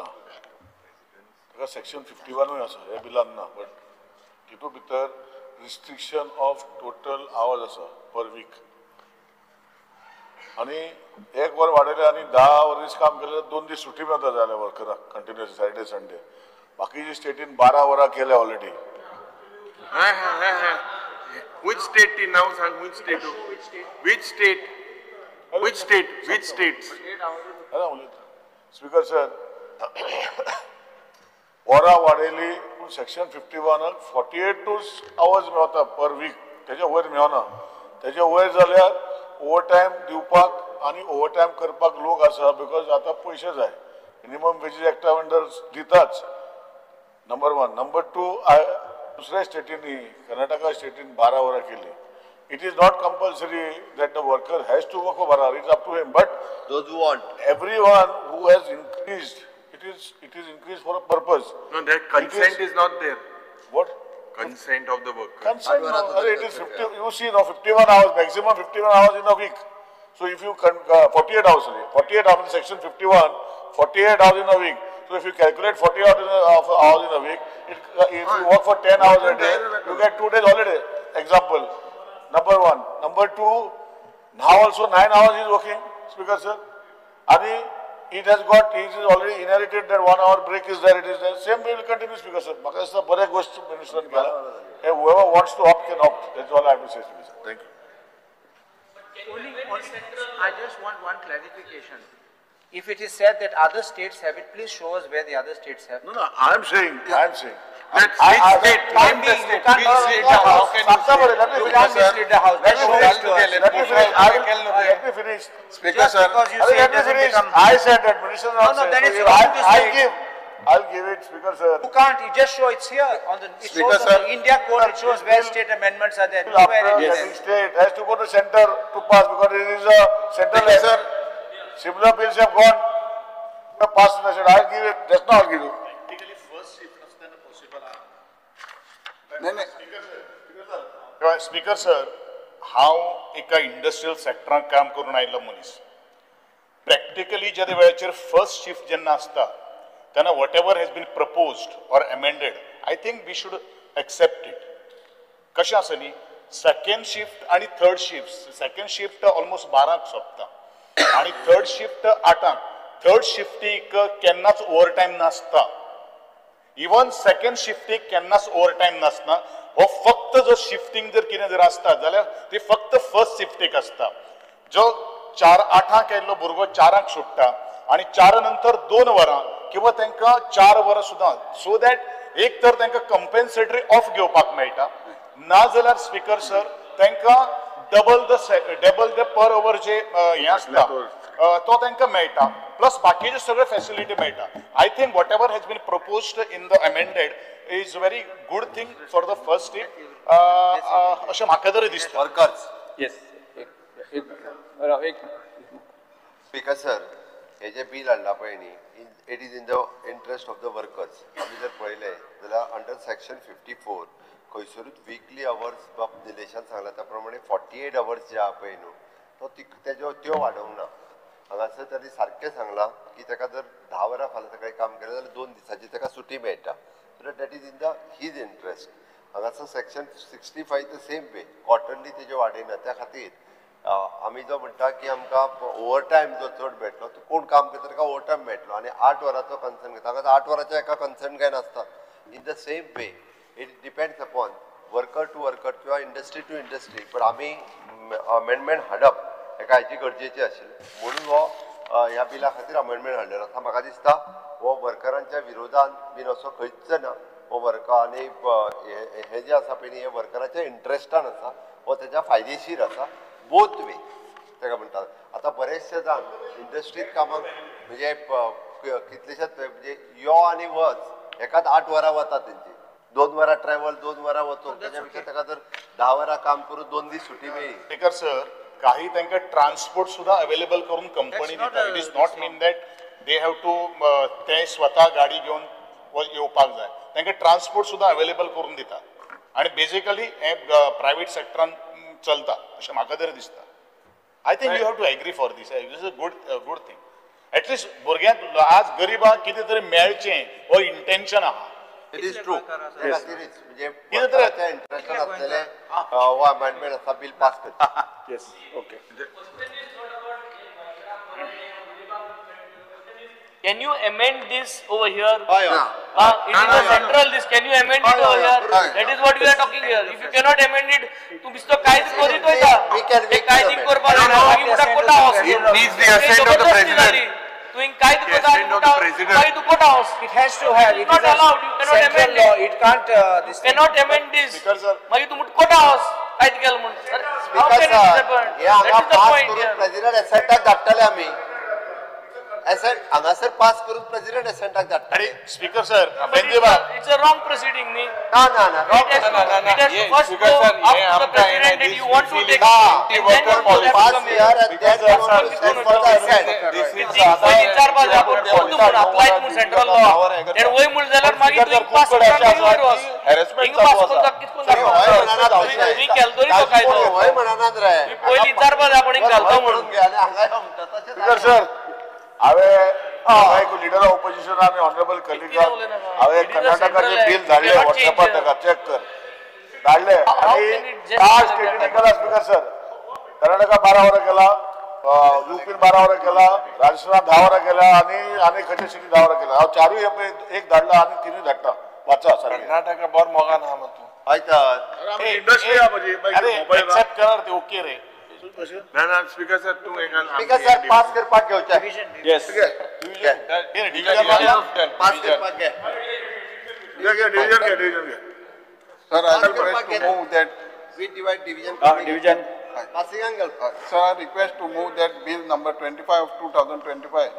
ताका section 51 आसा ह्या बिलान ना, but तितू भितर restriction of total hours आसा पर वीक, आनी 1 वर वाडयले आनी 10 वरीस काम केले 2 दीस सुटी मेळटा जाल्या वर्कराक कंटिन्युअस सॅटर्डे संडे. बाकीची स्टेटीन 12 वरां केले ऑलरेडी. Which state ती नाव सांग? Which state? Which state? Which state? Which states? Speaker sir, वरां वाडयली पूण सेक्शन 51 48 आवर्स मेळटा पर वीक, तेजे वयर मेळना. तेजे वयर जाल्यार ओवरटायम दिवपाक आनी ओवरटायम करपाक लोक आसा, बिकॉज आतां पयशे जाय. मिनिमम वेजीस एक्टा अंडर दिताच. नंबर 1. नंबर 2, दुसऱ्या स्टेटींनी कर्नाटका स्टेटीन 12 वरां केली. It is not compulsory that the worker has to work for 12 hours. It's up to him. But those who want, everyone who has increased, it is increased for a purpose. No, that consent is not there. What? Consent of the worker. Consent. No, it is 50. You see, now 51 hours, maximum 51 hours in a week. So if you 48 hours, 48 hours in section 51, 48 hours in a week. So if you calculate 40 hours in a week, if you work for 10 hours a day, you get 2 days holiday. Example. Number 1. Number 2, now also 9 hours is working, Speaker sir. And it has already inherited that 1 hour break is there, it is there. Same way will continue, Speaker sir. Because the bare goes to minister. Whoever wants to opt can opt. That's all I have to say, Speaker sir. Thank you. I just want one clarification. If it is said that other states have it, please show us where the other states have. No, I am saying. Let me mislead the house. Let me finish. Speaker sir. Let me finish. I said that minister. No, that is wrong. I'll give it, Speaker sir. You can't. You just show it's here on the. It shows on the India code. It shows where state amendments are there. State has to go to center to pass, because it is a central. Sir, similar bills have gone passed in the state. I'll give it. Just now I'll give you. Speaker sir, हांव एका industrial सेक्टरांत काम करून आयिल्लो मनीस. Practically ज्या वेळाचेर first shift जेन्ना आसता तेन्ना whatever has been proposed or amended, I think we should accept it. कशें आसा न्ही, सेकंड शिफ्ट आनी third shift, second shift almost 12 सोंपता आनी थर्ड शिफ्ट 8. थर्ड शिफ्टीक केन्नाच ओवरटायम नासता. इवन सेकंड शिफ्टीक केन्नाच ओवरटायम नासना. हो फक्त जो शिफ्टिंग जर कितें जर आसता जाल्यार ती फक्त फर्स्ट शिफ्टीक आसता. जो 4-8 येयल्लो भुरगो 4 सुट्टा आनी 4 नंतर 2 वरां किंवा तांकां 4 वरां सुद्दां, सो दॅट एक तर तांकां कंपेन्सेटरी ऑफ घेवपाक मेळटा, ना जाल्यार स्पीकर सर तांकां डबल द पर ओवर जे हें आसता तो तांकां मेळटा, प्लस बाकीचे सगळे फॅसिलिटी मेळटा. I think whatever has been proposed in the amended is very good thing for the first step अशें म्हाका तरी दिसता. वर्कर्स येस स्पीकर सर, हे जे बिल हाडला पळय न्ही, it is in the interest of the workers. आमी जर पळयलें जाल्यार अंडर सेक्शन 54 खंयसरूच विकली अवर्स बाब निलेशान सांगला त्या प्रमाणे 48 अवर्स जे आहा पळय न्हू, तो त्यो वाडोवंक ना. हांगासर ताणी सारकें सांगलां की ताका जर 10 वरां फाल्यां सकाळी काम केलें जाल्यार 2 दिसांची ताका सुटी मेळटा. So that is in the his interest. हांगासर section 65 the same way quarterly तेजे वाडयना. त्या खातीर आमी जो म्हणटा की आमकां ओवर टायम जो चड मेळटलो तो कोण काम करता ताका ओवर टायम मेळटलो आनी 8 वरांचो कन्सर्न घेता. हांगा 8 वरांच्या एका कन्सर्न काय नासता. In the same way it depends upon worker to worker किंवा इंडस्ट्री टू इंडस्ट्री. पण आमी अमेंडमेंट हाडप हेका हेची गरजेची आशिल्ली म्हणून हो ह्या बिला खातीर अमेंडमेंट हाडलेलो आसा. म्हाका दिसता हो वर्करांच्या विरोधान बीन असो खंयच ना. हो वर्कर आनी हे जे आसा पळय हे वर्करांच्या इंट्रस्टान आसा, हो तेच्या फायदेशीर आसा बोथ वे ताका म्हणटात. आतां बरेचशे जाण इंडस्ट्रीत कामाक म्हणजे कितलेशेच म्हणजे यो आनी वच एकाच 8 वरां वता तेंची. 2 वरां ट्रॅव्हल 2 वरां वचून तेच्या पेक्षा ताका जर 10 वरां काम करून 2 दीस सुटी मेळ्ळी. स्पीकर सर, काही तांकां ट्रान्सपोर्ट सुद्धा अवेलेबल करून कंपनी दिता. It is not mean that they have to ते स्वता गाडी घेवन येवपाक जाय. तांकां ट्रान्सपोर्ट सुद्धा अवेलेबल करून दिता आणि बेसिकली हे प्रायव्हेट सेक्टरान चलता अशें म्हाका तरी दिसता. I think you have to agree for this. This is a good thing. At least भुरग्यांक आज गरिबांक कितें तरी मेळचें हो इंटेन्शन आहा. It is true. त्या खातीरच म्हणजे वर्करांच्या इंट्रस्टान आसलेले हो अमेंडमेंट आसा बिल पास करता. Yes okay. Can you amend this over here? It is a central this. Can you amend it over here? That is what we are talking here. If you cannot amend it, tu bisto kaid koriत होता. हे कायदीन करपाक जाय. मागीर मुटा कोटा house. It needs the assent of the president. Tu in kaid कोटा मागीर tu कोटा house. It has to have. It is not allowed. You cannot amend law. it. It can't. This cannot amend this. मागीर tu मुट Kota house कायद केल म्हण. How can it happen? हे हांगा That is the pass point करून here. President एसेंटाक धाडटले आमी. Accent हांगासर pass करून प्रेसिडेंट एसेंटाक धाडटले. Speaker sir, it's a wrong proceeding ni. ना ना ना It has to first go up to the president that you want to take pass here and then you want to send for the assent. पयली 4-5 आपण कोणतो पण apply to central law then वय मूळ जाल्यार मागीर तू पास करता हिंग पास करता कितकोन दाखवता मी केल तरी तो कायदो वय म्हणनात रे. पयली 4-5 आपण घालतो म्हणून हांगा म्हणटा तशें स्पीकर सर, हांवें एक लिडर ऑफ ऑपोजिशन आनी ऑनरेबल कलिगान हांवें कर्नाटकाचें बिल धाडलें वॉट्सॅपार ताका चॅक कर धाडलें आनी कास्ट स्टेटीन केला. स्पीकर सर, कर्नाटका 12 वरां केला, यूपीन 12 वरां केला, राजस्थानात 10 वरां केला आनी खंयच्या सिटीन 10 वरां केला. हांव चारूय एक धाडला आनी तिनूय धाडटा. वाचा सर. कर्नाटका बरो मोगान आहा तूं. आयतात इंडस्ट्री आहा म्हजी. एक्सेप्ट करा ते ओके रे. ना स्पीकर सर तूं स्पीकर सर पास करपाक घेवचें. येस पास करपाक घे. डिव्हिजन घे. Sir, I request to move that. We divide division. Division. Passing angle. Sir, I request to move that bill number 25 of 2025.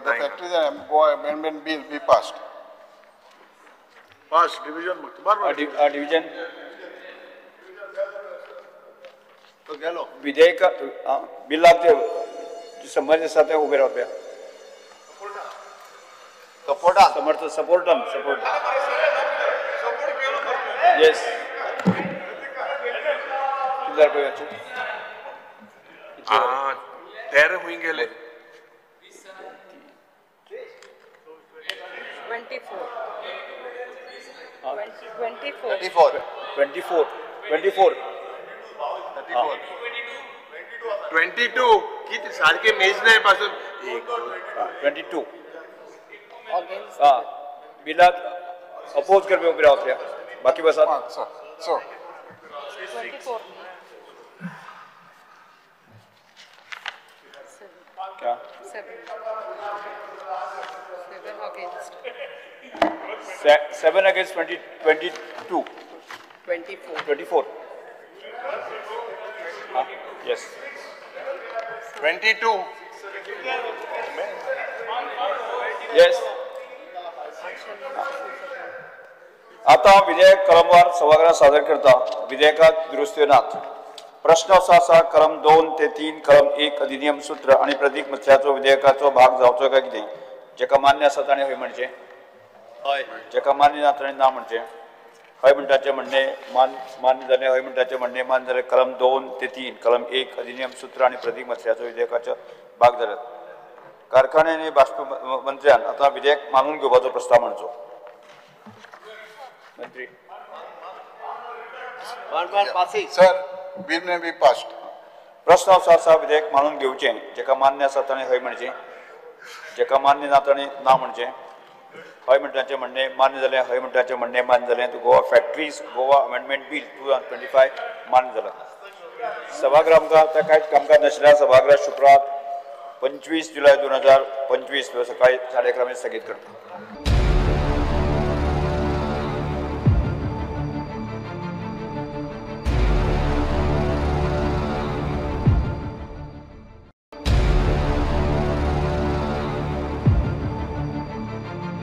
The Factories and Employee Amendment Bill be passed. Pass division. Division तो गेलो. विधेयक बिलाक ते संबंध आसा ते उबे रावप्या. सपोर्टान. समर्थ सपोर्टान support. Yes. कितल्यार पळयाचे. 13 हुई गेले. 22 किती सारखे मेज नाही पासून 22 बिलाक अपोज करपी उबे रावप्या. बाकी बसात. So. 24. क्या? 7. 7 against 22. 24. Yes. 22. Yes. आता हांव विधेयक कलमवार सभागृहात सादर करता. विधेयकात दुरुस्त्यो नात. प्रश्न असो आसा कलम 2 ते 3 कलम 1 अधिनियम सूत्र आणि प्रतीक मत्स्याचो विधेयकाचो भाग जावचो काय कितें? जेका मान्य आसा ताणें हय म्हणचें. हय. जेका मान्य ना ताणें ना म्हणचें. हय म्हणटाचें म्हणणे मान्य जालें. हय म्हणटाचें म्हणणे मान्य जालें. कलम 2 ते 3 कलम 1 अधिनियम सूत्र आणि प्रतीक मत्स्याचो विधेयकाचो भाग जाल्यात. कारखाने आनी बाष्प मंत्र्यान आतां विधेयक मानून घेवपाचो प्रस्ताव मांडचो. मंत्री. Sir, bill may be passed. प्रश्न असो आसा विधेयक मानून घेवचें. जेका मान्य आसा ताणें हय म्हणचें. जेका मान्य ना ताणें ना म्हणचें. हय म्हणटाचें म्हणणे मान्य जालें. हय म्हणटाचें म्हणणे मान्य जालें. Goa factories Goa amendment bill 2025 मान्य जालां. सभागृह आमकां आतां कांयच कामकाज नाशिल्ल्या सभागृह शुक्रार 25 जुलय 2025 सकाळी 11:30 स्थगीत करता.